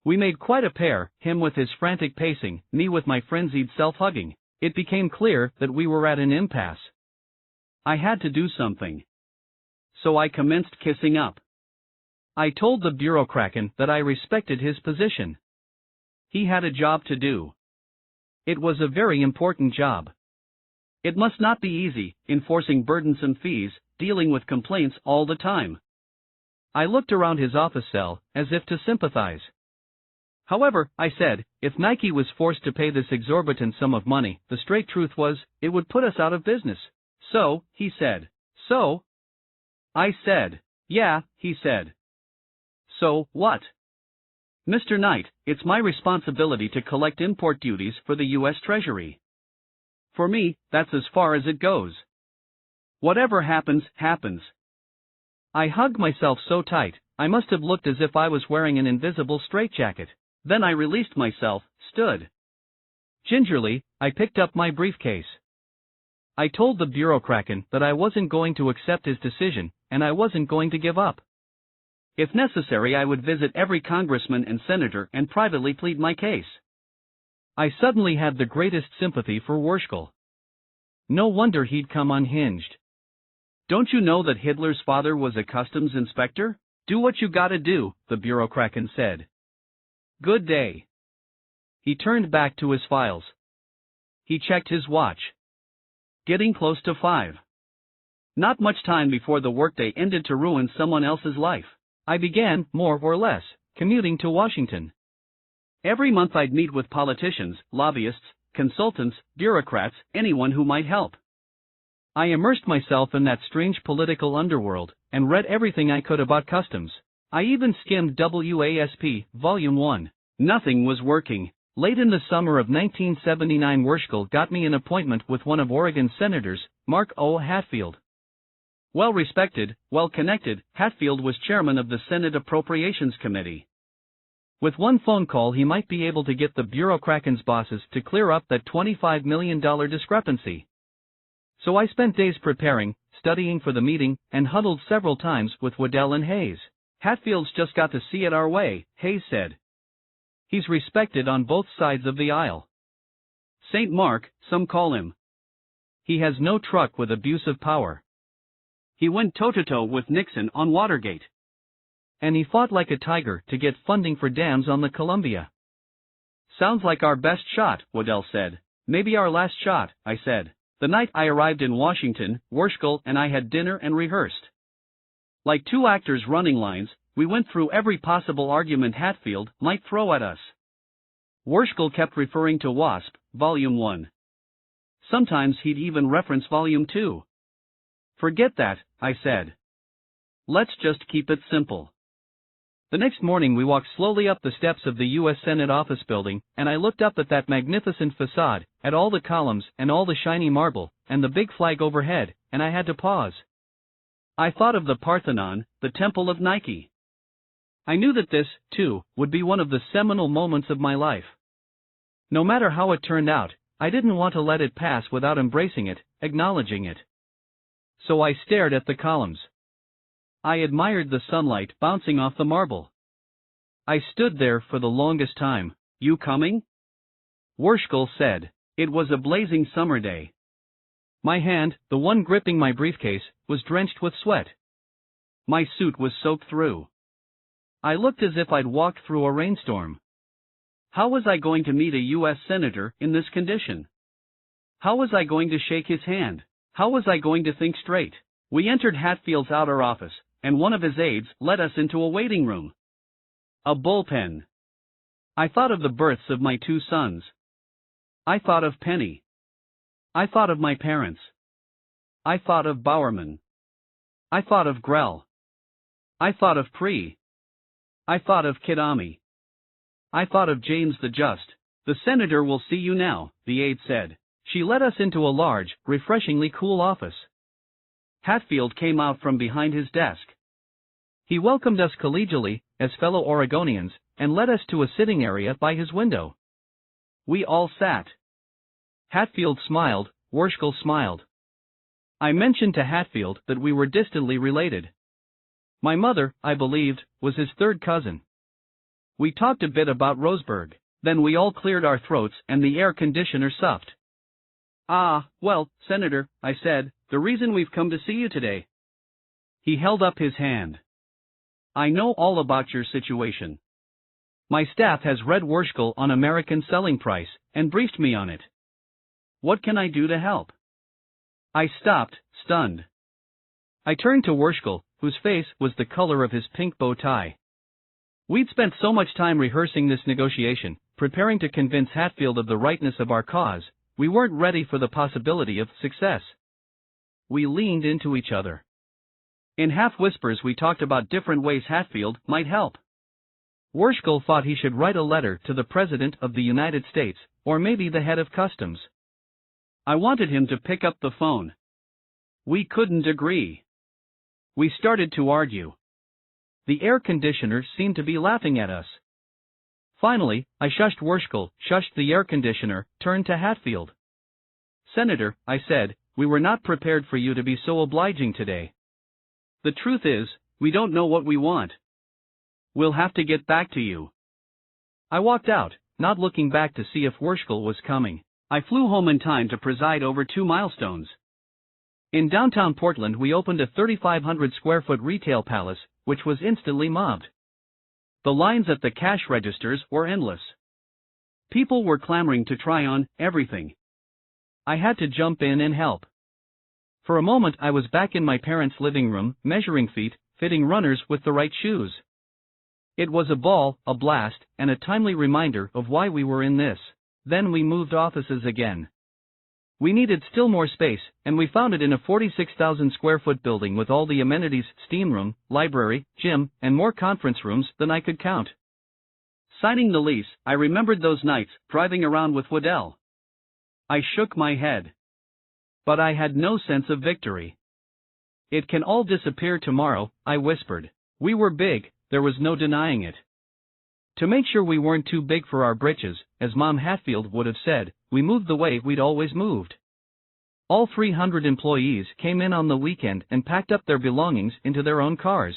We made quite a pair, him with his frantic pacing, me with my frenzied self-hugging. It became clear that we were at an impasse. I had to do something. So I commenced kissing up. I told the bureau-kraken that I respected his position. He had a job to do. It was a very important job. It must not be easy, enforcing burdensome fees, dealing with complaints all the time. I looked around his office cell, as if to sympathize. However, I said, if Nike was forced to pay this exorbitant sum of money, the straight truth was, it would put us out of business. So, he said. So? I said. Yeah, he said. So, what? Mr. Knight, it's my responsibility to collect import duties for the U.S. Treasury. For me, that's as far as it goes. Whatever happens, happens. I hugged myself so tight, I must have looked as if I was wearing an invisible straitjacket. Then I released myself, stood. Gingerly, I picked up my briefcase. I told the bureaucrat that I wasn't going to accept his decision, and I wasn't going to give up. If necessary, I would visit every congressman and senator and privately plead my case. I suddenly had the greatest sympathy for Wurschel. No wonder he'd come unhinged. Don't you know that Hitler's father was a customs inspector? Do what you gotta do, the bureaucrat said. Good day. He turned back to his files. He checked his watch. Getting close to 5. Not much time before the workday ended to ruin someone else's life. I began, more or less, commuting to Washington. Every month I'd meet with politicians, lobbyists, consultants, bureaucrats, anyone who might help. I immersed myself in that strange political underworld, and read everything I could about customs. I even skimmed WASP, Volume 1. Nothing was working. Late in the summer of 1979, Wurschel got me an appointment with one of Oregon's senators, Mark O. Hatfield. Well-respected, well-connected, Hatfield was chairman of the Senate Appropriations Committee. With one phone call he might be able to get the bureaucrat's bosses to clear up that $25 million discrepancy. So I spent days preparing, studying for the meeting, and huddled several times with Waddell and Hayes. Hatfield's just got to see it our way, Hayes said. He's respected on both sides of the aisle. St. Mark, some call him. He has no truck with abuse of power. He went toe-to-toe with Nixon on Watergate. And he fought like a tiger to get funding for dams on the Columbia. Sounds like our best shot, Waddell said. Maybe our last shot, I said. The night I arrived in Washington, Wurschel and I had dinner and rehearsed. Like two actors running lines, we went through every possible argument Hatfield might throw at us. Wurschel kept referring to WASP, Volume 1. Sometimes he'd even reference Volume 2. Forget that, I said. Let's just keep it simple. The next morning we walked slowly up the steps of the U.S. Senate office building, and I looked up at that magnificent facade, at all the columns and all the shiny marble, and the big flag overhead, and I had to pause. I thought of the Parthenon, the temple of Nike. I knew that this, too, would be one of the seminal moments of my life. No matter how it turned out, I didn't want to let it pass without embracing it, acknowledging it. So I stared at the columns. I admired the sunlight bouncing off the marble. I stood there for the longest time. You coming? Wurschel said. It was a blazing summer day. My hand, the one gripping my briefcase, was drenched with sweat. My suit was soaked through. I looked as if I'd walked through a rainstorm. How was I going to meet a U.S. senator in this condition? How was I going to shake his hand? How was I going to think straight? We entered Hatfield's outer office, and one of his aides led us into a waiting room. A bullpen. I thought of the births of my 2 sons. I thought of Penny. I thought of my parents. I thought of Bowerman. I thought of Grell. I thought of Pree. I thought of Kidami. I thought of James the Just. The senator will see you now, the aide said. She led us into a large, refreshingly cool office. Hatfield came out from behind his desk. He welcomed us collegially, as fellow Oregonians, and led us to a sitting area by his window. We all sat. Hatfield smiled, Wurschel smiled. I mentioned to Hatfield that we were distantly related. My mother, I believed, was his third cousin. We talked a bit about Roseburg, then we all cleared our throats and the air conditioner suffed. Ah, well, Senator, I said, the reason we've come to see you today. He held up his hand. I know all about your situation. My staff has read Wurschel on American Selling Price, and briefed me on it. What can I do to help? I stopped, stunned. I turned to Wurschel, whose face was the color of his pink bow tie. We'd spent so much time rehearsing this negotiation, preparing to convince Hatfield of the rightness of our cause, we weren't ready for the possibility of success. We leaned into each other. In half-whispers we talked about different ways Hatfield might help. Wurschel thought he should write a letter to the President of the United States, or maybe the head of customs. I wanted him to pick up the phone. We couldn't agree. We started to argue. The air conditioner seemed to be laughing at us. Finally, I shushed Wurschel, shushed the air conditioner, turned to Hatfield. Senator, I said, we were not prepared for you to be so obliging today. The truth is, we don't know what we want. We'll have to get back to you. I walked out, not looking back to see if Wurschel was coming. I flew home in time to preside over 2 milestones. In downtown Portland we opened a 3,500 square foot retail palace, which was instantly mobbed. The lines at the cash registers were endless. People were clamoring to try on everything. I had to jump in and help. For a moment I was back in my parents' living room, measuring feet, fitting runners with the right shoes. It was a ball, a blast, and a timely reminder of why we were in this. Then we moved offices again. We needed still more space, and we found it in a 46,000 square foot building with all the amenities, steam room, library, gym, and more conference rooms than I could count. Signing the lease, I remembered those nights, driving around with Waddell. I shook my head. But I had no sense of victory. It can all disappear tomorrow, I whispered. We were big, there was no denying it. To make sure we weren't too big for our britches, as Mom Hatfield would have said, we moved the way we'd always moved. All 300 employees came in on the weekend and packed up their belongings into their own cars.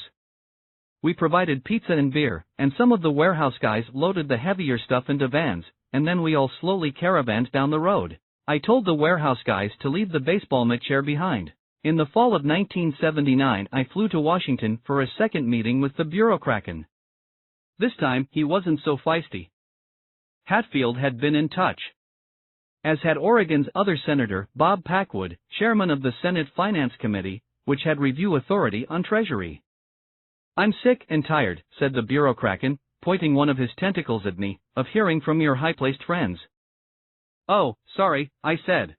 We provided pizza and beer, and some of the warehouse guys loaded the heavier stuff into vans, and then we all slowly caravanned down the road. I told the warehouse guys to leave the baseball mitt chair behind. In the fall of 1979 I flew to Washington for a second meeting with the bureaucraken. This time he wasn't so feisty. Hatfield had been in touch. As had Oregon's other senator, Bob Packwood, chairman of the Senate Finance Committee, which had review authority on Treasury. I'm sick and tired, said the bureaucraken, pointing one of his tentacles at me, of hearing from your high-placed friends. Oh, sorry, I said.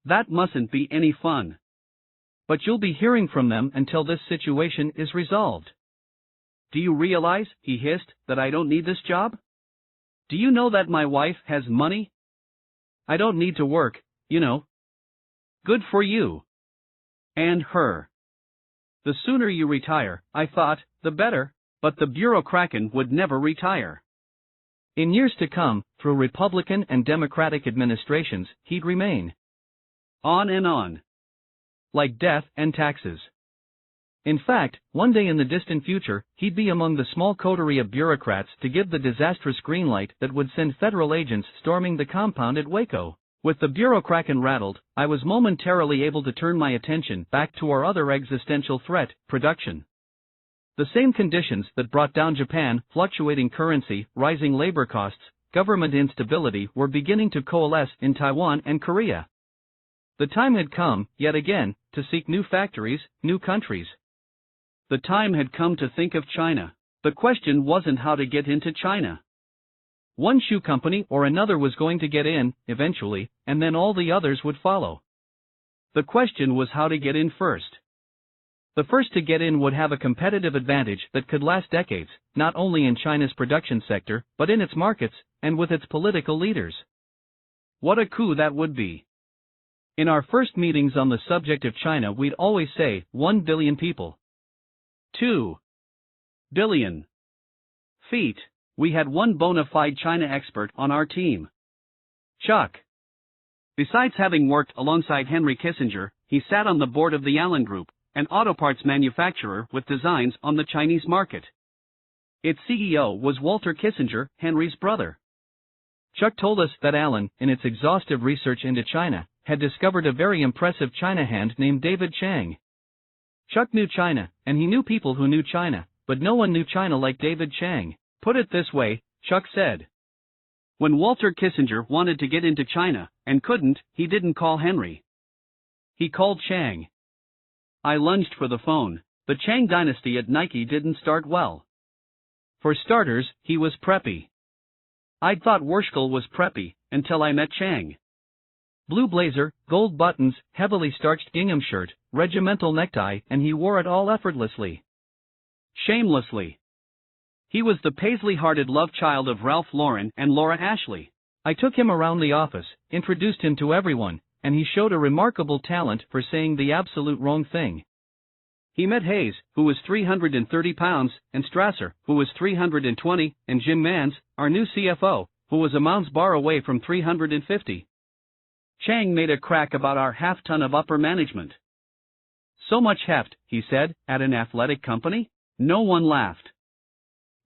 That mustn't be any fun. But you'll be hearing from them until this situation is resolved. Do you realize, he hissed, that I don't need this job? Do you know that my wife has money? I don't need to work, you know. Good for you. And her. The sooner you retire, I thought, the better, but the bureaucraken would never retire. In years to come, through Republican and Democratic administrations, he'd remain. On and on. Like death and taxes. In fact, one day in the distant future, he'd be among the small coterie of bureaucrats to give the disastrous green light that would send federal agents storming the compound at Waco. With the bureaucraken rattled, I was momentarily able to turn my attention back to our other existential threat, production. The same conditions that brought down Japan, fluctuating currency, rising labor costs, government instability, were beginning to coalesce in Taiwan and Korea. The time had come, yet again, to seek new factories, new countries. The time had come to think of China. The question wasn't how to get into China. One shoe company or another was going to get in, eventually, and then all the others would follow. The question was how to get in first. The first to get in would have a competitive advantage that could last decades, not only in China's production sector, but in its markets, and with its political leaders. What a coup that would be! In our first meetings on the subject of China we'd always say, 1 billion people. 2 billion feet. We had one bona fide China expert on our team. Chuck. Besides having worked alongside Henry Kissinger, he sat on the board of the Allen Group, an auto parts manufacturer with designs on the Chinese market. Its CEO was Walter Kissinger, Henry's brother. Chuck told us that Allen, in its exhaustive research into China, had discovered a very impressive China hand named David Chang. Chuck knew China, and he knew people who knew China, but no one knew China like David Chang. Put it this way, Chuck said. When Walter Kissinger wanted to get into China, and couldn't, he didn't call Henry. He called Chang. I lunged for the phone. The Chang dynasty at Nike didn't start well. For starters, he was preppy. I'd thought Wurschel was preppy, until I met Chang. Blue blazer, gold buttons, heavily starched gingham shirt, regimental necktie, and he wore it all effortlessly. Shamelessly. He was the paisley-hearted love child of Ralph Lauren and Laura Ashley. I took him around the office, introduced him to everyone, and he showed a remarkable talent for saying the absolute wrong thing. He met Hayes, who was 330 pounds, and Strasser, who was 320, and Jim Mans, our new CFO, who was a mounds bar away from 350. Chang made a crack about our half-ton of upper management. So much heft, he said, at an athletic company? No one laughed.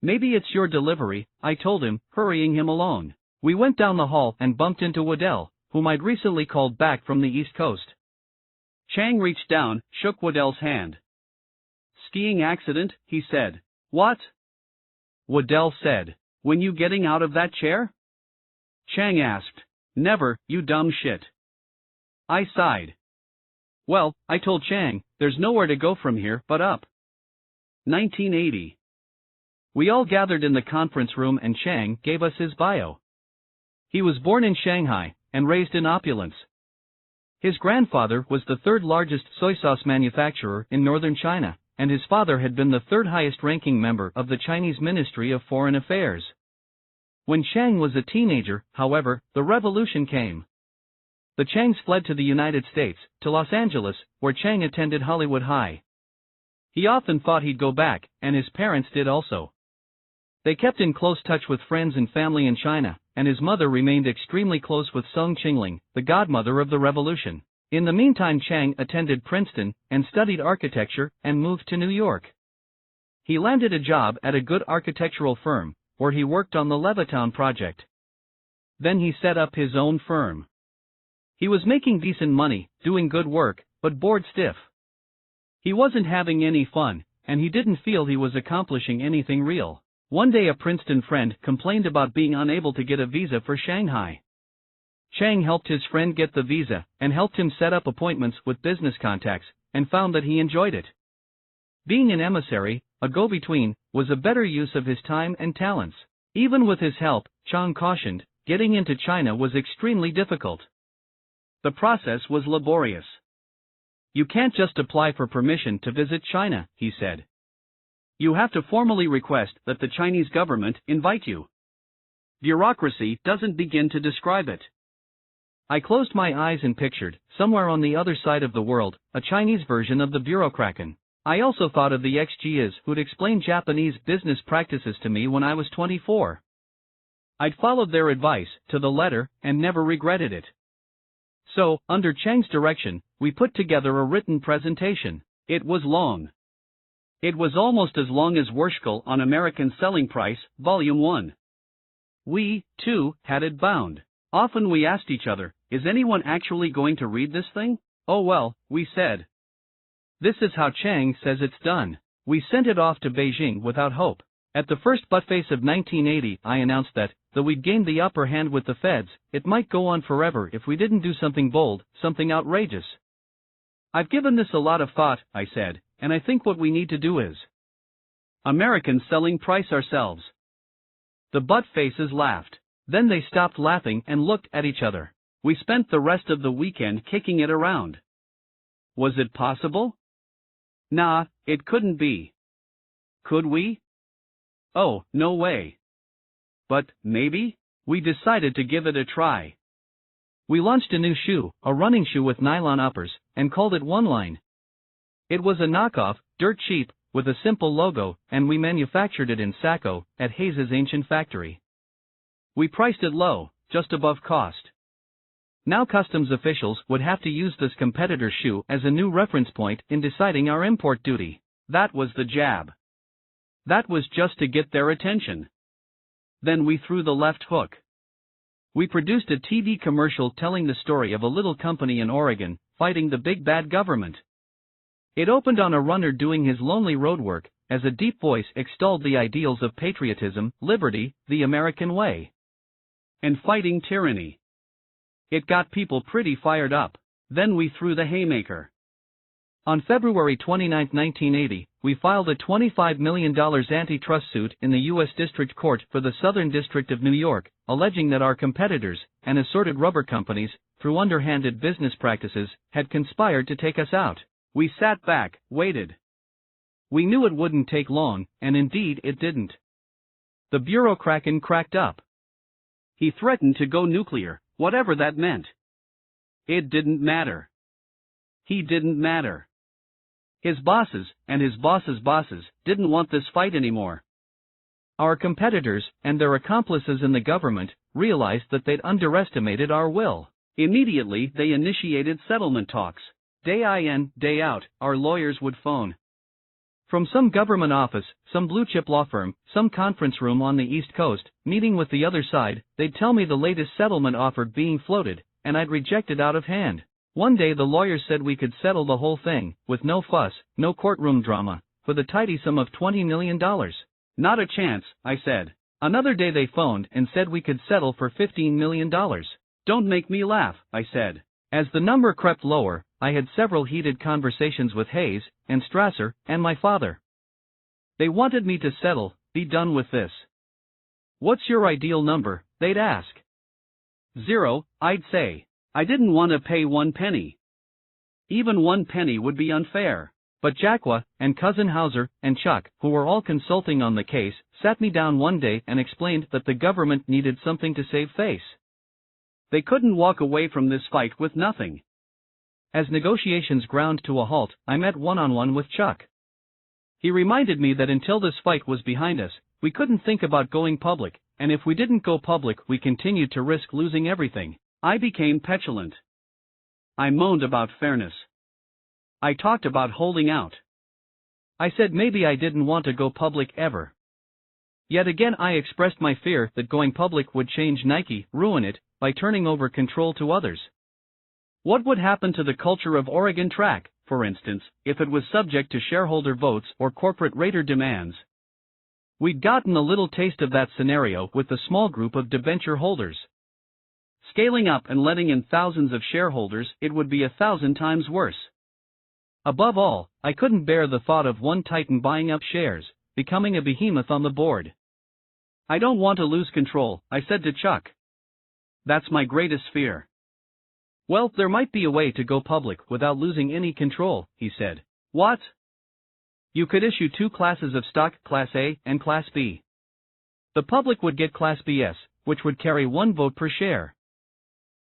Maybe it's your delivery, I told him, hurrying him along. We went down the hall and bumped into Waddell, whom I'd recently called back from the East Coast. Chang reached down, shook Waddell's hand. Skiing accident, he said. What? Waddell said. When you getting out of that chair? Chang asked. Never, you dumb shit. I sighed. Well, I told Chang, there's nowhere to go from here but up. 1980. We all gathered in the conference room and Chang gave us his bio. He was born in Shanghai and raised in opulence. His grandfather was the third largest soy sauce manufacturer in northern China, and his father had been the third highest ranking member of the Chinese Ministry of Foreign Affairs. When Chang was a teenager, however, the revolution came. The Changs fled to the United States, to Los Angeles, where Chang attended Hollywood High. He often thought he'd go back, and his parents did also. They kept in close touch with friends and family in China, and his mother remained extremely close with Song Qingling, the godmother of the revolution. In the meantime, Chang attended Princeton and studied architecture and moved to New York. He landed a job at a good architectural firm, where he worked on the Levittown project. Then he set up his own firm. He was making decent money, doing good work, but bored stiff. He wasn't having any fun, and he didn't feel he was accomplishing anything real. One day a Princeton friend complained about being unable to get a visa for Shanghai. Chang helped his friend get the visa, and helped him set up appointments with business contacts, and found that he enjoyed it. Being an emissary, a go-between, was a better use of his time and talents. Even with his help, Chang cautioned, getting into China was extremely difficult. The process was laborious. You can't just apply for permission to visit China, he said. You have to formally request that the Chinese government invite you. Bureaucracy doesn't begin to describe it. I closed my eyes and pictured, somewhere on the other side of the world, a Chinese version of the bureaucraken. I also thought of the ex-GIs who'd explained Japanese business practices to me when I was 24. I'd followed their advice, to the letter, and never regretted it. So, under Chang's direction, we put together a written presentation. It was long. It was almost as long as Wurschkel on American Selling Price, Volume 1. We, too, had it bound. Often we asked each other, is anyone actually going to read this thing? Oh well, we said. This is how Chang says it's done. We sent it off to Beijing without hope. At the first buttface of 1980, I announced that, though we'd gained the upper hand with the feds, it might go on forever if we didn't do something bold, something outrageous. I've given this a lot of thought, I said, and I think what we need to do is American Selling Price ourselves. The buttfaces laughed. Then they stopped laughing and looked at each other. We spent the rest of the weekend kicking it around. Was it possible? Nah, it couldn't be. Could we? Oh, no way. But, maybe? We decided to give it a try. We launched a new shoe, a running shoe with nylon uppers, and called it One Line. It was a knockoff, dirt cheap, with a simple logo, and we manufactured it in Saco, at Hayes's ancient factory. We priced it low, just above cost. Now customs officials would have to use this competitor's shoe as a new reference point in deciding our import duty. That was the jab. That was just to get their attention. Then we threw the left hook. We produced a TV commercial telling the story of a little company in Oregon, fighting the big bad government. It opened on a runner doing his lonely road work, as a deep voice extolled the ideals of patriotism, liberty, the American way, and fighting tyranny. It got people pretty fired up. Then we threw the haymaker. On February 29, 1980, we filed a $25 million antitrust suit in the U.S. District Court for the Southern District of New York, alleging that our competitors, and assorted rubber companies, through underhanded business practices, had conspired to take us out. We sat back, waited. We knew it wouldn't take long, and indeed it didn't. The bureaucraken cracked up. He threatened to go nuclear, whatever that meant. It didn't matter. He didn't matter. His bosses, and his boss's bosses, didn't want this fight anymore. Our competitors, and their accomplices in the government, realized that they'd underestimated our will. Immediately, they initiated settlement talks. Day in, day out, our lawyers would phone. From some government office, some blue-chip law firm, some conference room on the East Coast, meeting with the other side, they'd tell me the latest settlement offer being floated, and I'd reject it out of hand. One day the lawyers said we could settle the whole thing, with no fuss, no courtroom drama, for the tidy sum of $20 million. Not a chance, I said. Another day they phoned and said we could settle for $15 million. Don't make me laugh, I said. As the number crept lower, I had several heated conversations with Hayes, and Strasser, and my father. They wanted me to settle, be done with this. What's your ideal number, they'd ask. 0, I'd say. I didn't want to pay 1 penny. Even 1 penny would be unfair. But Jacqua, and Cousin Hauser, and Chuck, who were all consulting on the case, sat me down one day and explained that the government needed something to save face. They couldn't walk away from this fight with nothing. As negotiations ground to a halt, I met one-on-one with Chuck. He reminded me that until this fight was behind us, we couldn't think about going public, and if we didn't go public we continued to risk losing everything. I became petulant. I moaned about fairness. I talked about holding out. I said maybe I didn't want to go public ever. Yet again I expressed my fear that going public would change Nike, ruin it, by turning over control to others. What would happen to the culture of Oregon Track, for instance, if it was subject to shareholder votes or corporate raider demands? We'd gotten a little taste of that scenario with the small group of debenture holders. Scaling up and letting in thousands of shareholders, it would be 1,000 times worse. Above all, I couldn't bear the thought of one titan buying up shares, becoming a behemoth on the board. I don't want to lose control, I said to Chuck. That's my greatest fear. Well, there might be a way to go public without losing any control, he said. What? You could issue 2 classes of stock, Class A and Class B. The public would get Class BS, which would carry 1 vote per share.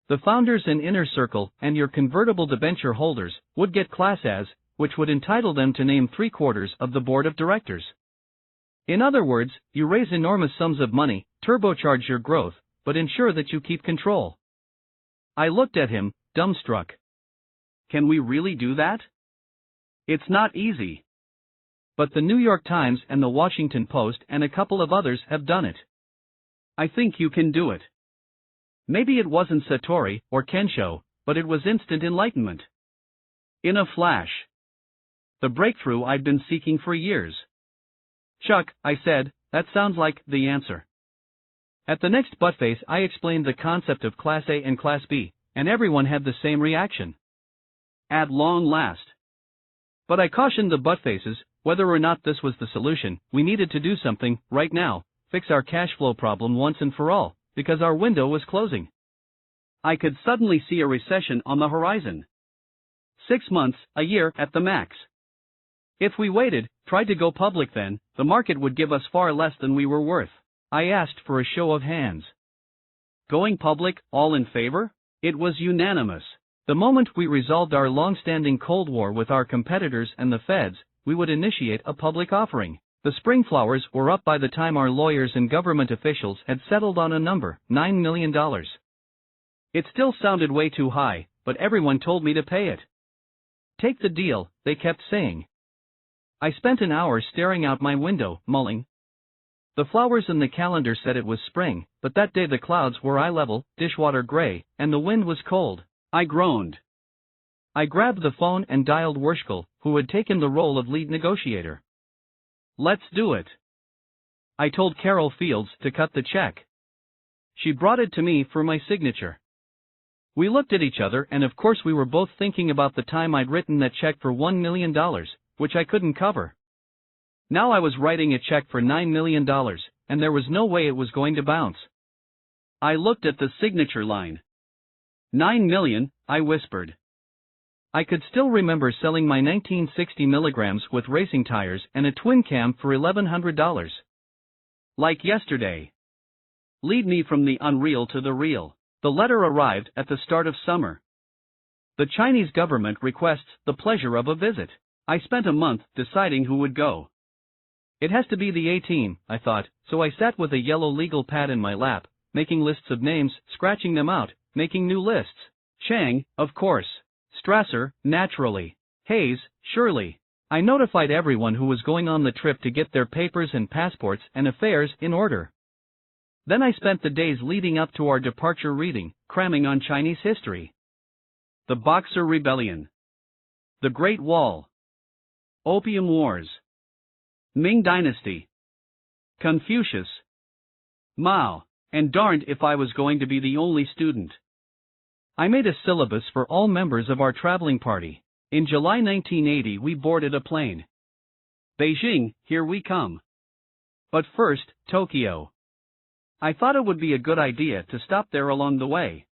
The founders and inner circle, and your convertible debenture holders, would get Class As, which would entitle them to name 3/4 of the board of directors. In other words, you raise enormous sums of money, turbocharge your growth, but ensure that you keep control. I looked at him, dumbstruck. Can we really do that? It's not easy. But the New York Times and the Washington Post and a couple of others have done it. I think you can do it. Maybe it wasn't Satori or Kensho, but it was instant enlightenment. In a flash. The breakthrough I'd been seeking for years. Chuck, I said, that sounds like the answer. At the next buttface I explained the concept of Class A and Class B, and everyone had the same reaction. At long last. But I cautioned the buttfaces, whether or not this was the solution, we needed to do something, right now, fix our cash flow problem once and for all, because our window was closing. I could suddenly see a recession on the horizon. 6 months, a year, at the max. If we waited, tried to go public then, the market would give us far less than we were worth. I asked for a show of hands. Going public, all in favor? It was unanimous. The moment we resolved our long-standing Cold War with our competitors and the feds, we would initiate a public offering. The spring flowers were up by the time our lawyers and government officials had settled on a number, $9 million. It still sounded way too high, but everyone told me to pay it. Take the deal, they kept saying. I spent an hour staring out my window, mulling. The flowers in the calendar said it was spring, but that day the clouds were eye-level, dishwater gray, and the wind was cold. I groaned. I grabbed the phone and dialed Werschel, who had taken the role of lead negotiator. Let's do it. I told Carol Fields to cut the check. She brought it to me for my signature. We looked at each other and of course we were both thinking about the time I'd written that check for $1 million, which I couldn't cover. Now I was writing a check for $9 million, and there was no way it was going to bounce. I looked at the signature line. 9 million, I whispered. I could still remember selling my 1960 milligrams with racing tires and a twin cam for $1,100. Like yesterday. Lead me from the unreal to the real. The letter arrived at the start of summer. The Chinese government requests the pleasure of a visit. I spent a month deciding who would go. It has to be the A team, I thought, so I sat with a yellow legal pad in my lap, making lists of names, scratching them out, making new lists. Chang, of course. Strasser, naturally. Hayes, surely. I notified everyone who was going on the trip to get their papers and passports and affairs in order. Then I spent the days leading up to our departure reading, cramming on Chinese history. The Boxer Rebellion. The Great Wall. Opium Wars. Ming Dynasty. Confucius. Mao, and darned if I was going to be the only student. I made a syllabus for all members of our traveling party. In July 1980 we boarded a plane. Beijing, here we come. But first, Tokyo. I thought it would be a good idea to stop there along the way.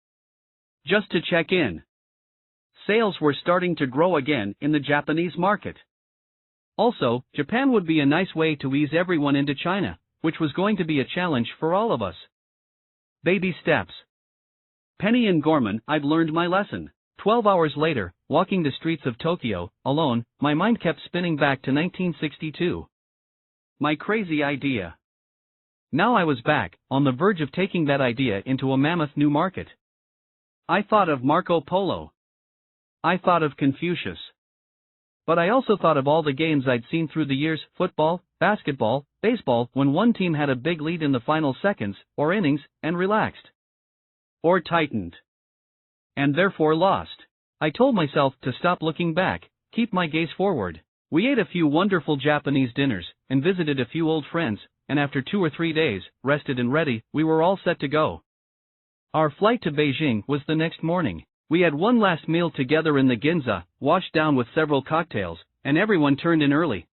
Just to check in. Sales were starting to grow again in the Japanese market. Also, Japan would be a nice way to ease everyone into China, which was going to be a challenge for all of us. Baby steps. Penny and Gorman, I'd learned my lesson. 12 hours later, walking the streets of Tokyo, alone, my mind kept spinning back to 1962. My crazy idea. Now I was back, on the verge of taking that idea into a mammoth new market. I thought of Marco Polo. I thought of Confucius. But I also thought of all the games I'd seen through the years, football, basketball, baseball, when one team had a big lead in the final seconds, or innings, and relaxed. Or tightened. And therefore lost. I told myself to stop looking back, keep my gaze forward. We ate a few wonderful Japanese dinners, and visited a few old friends, and after 2 or 3 days, rested and ready, we were all set to go. Our flight to Beijing was the next morning. We had one last meal together in the Ginza, washed down with several cocktails, and everyone turned in early.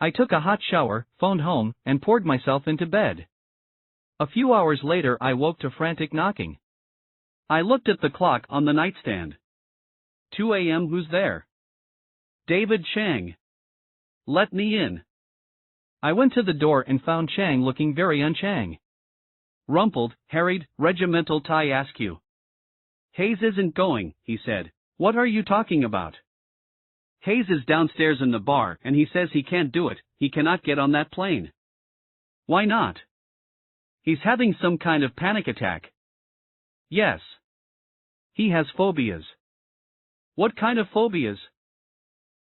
I took a hot shower, phoned home, and poured myself into bed. A few hours later I woke to frantic knocking. I looked at the clock on the nightstand. 2 a.m. Who's there? David Chang. Let me in. I went to the door and found Chang looking very un-Chang. Rumpled, harried, regimental tie askew. Hayes isn't going, he said. What are you talking about? Hayes is downstairs in the bar and he says he can't do it, he cannot get on that plane. Why not? He's having some kind of panic attack. Yes. He has phobias. What kind of phobias?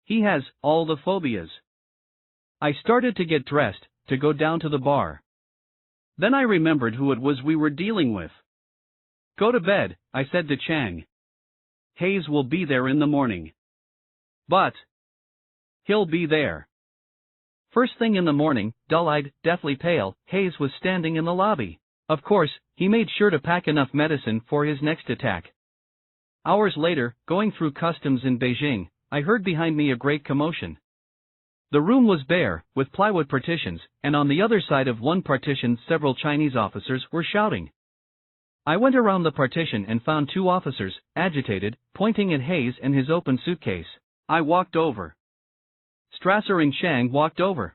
He has all the phobias. I started to get dressed, to go down to the bar. Then I remembered who it was we were dealing with. Go to bed, I said to Chang. Hayes will be there in the morning. But he'll be there. First thing in the morning, dull-eyed, deathly pale, Hayes was standing in the lobby. Of course, he made sure to pack enough medicine for his next attack. Hours later, going through customs in Beijing, I heard behind me a great commotion. The room was bare, with plywood partitions, and on the other side of one partition several Chinese officers were shouting. I went around the partition and found 2 officers, agitated, pointing at Hayes and his open suitcase. I walked over. Strasser and Chang walked over.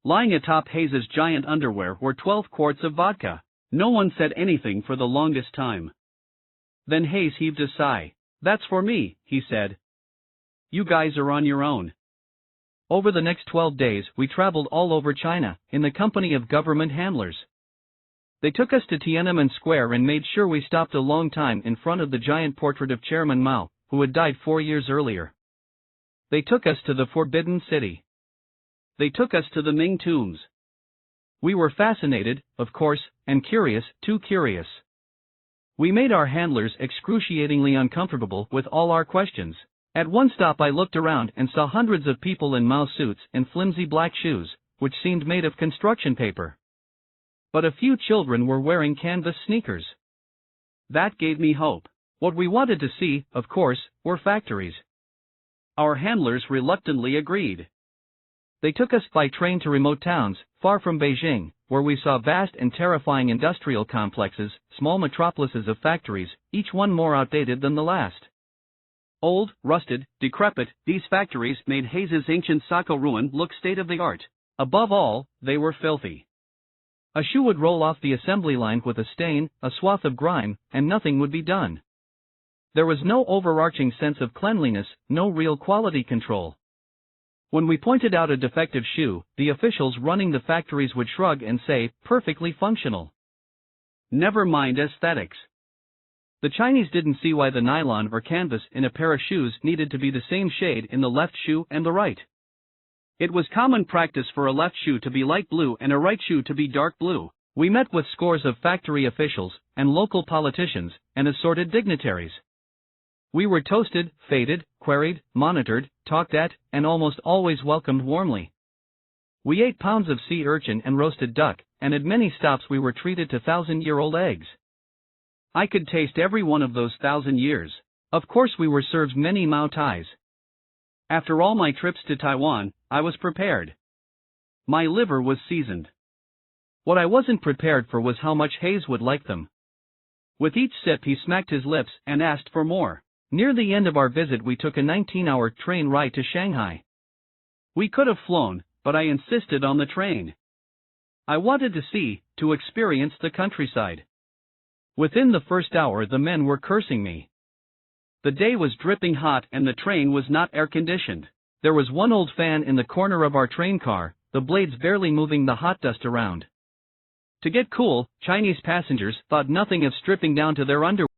Lying atop Hayes's giant underwear were 12 quarts of vodka. No one said anything for the longest time. Then Hayes heaved a sigh. That's for me, he said. You guys are on your own. Over the next 12 days we traveled all over China, in the company of government handlers. They took us to Tiananmen Square and made sure we stopped a long time in front of the giant portrait of Chairman Mao, who had died 4 years earlier. They took us to the Forbidden City. They took us to the Ming tombs. We were fascinated, of course, and curious, too curious. We made our handlers excruciatingly uncomfortable with all our questions. At one stop I looked around and saw hundreds of people in Mao suits and flimsy black shoes, which seemed made of construction paper. But a few children were wearing canvas sneakers. That gave me hope. What we wanted to see, of course, were factories. Our handlers reluctantly agreed. They took us by train to remote towns, far from Beijing, where we saw vast and terrifying industrial complexes, small metropolises of factories, each one more outdated than the last. Old, rusted, decrepit, these factories made Hayes's ancient Sako ruin look state-of-the-art. Above all, they were filthy. A shoe would roll off the assembly line with a stain, a swath of grime, and nothing would be done. There was no overarching sense of cleanliness, no real quality control. When we pointed out a defective shoe, the officials running the factories would shrug and say, perfectly functional. Never mind aesthetics. The Chinese didn't see why the nylon or canvas in a pair of shoes needed to be the same shade in the left shoe and the right. It was common practice for a left shoe to be light blue and a right shoe to be dark blue. We met with scores of factory officials, and local politicians, and assorted dignitaries. We were toasted, feted, queried, monitored, talked at, and almost always welcomed warmly. We ate pounds of sea urchin and roasted duck, and at many stops we were treated to 1,000-year-old eggs. I could taste every one of those 1,000 years. Of course we were served many Mao Tais. After all my trips to Taiwan, I was prepared. My liver was seasoned. What I wasn't prepared for was how much Hayes would like them. With each sip he smacked his lips and asked for more. Near the end of our visit we took a 19-hour train ride to Shanghai. We could have flown, but I insisted on the train. I wanted to see, to experience the countryside. Within the first hour the men were cursing me. The day was dripping hot and the train was not air-conditioned. There was one old fan in the corner of our train car, the blades barely moving the hot dust around. To get cool, Chinese passengers thought nothing of stripping down to their underwear.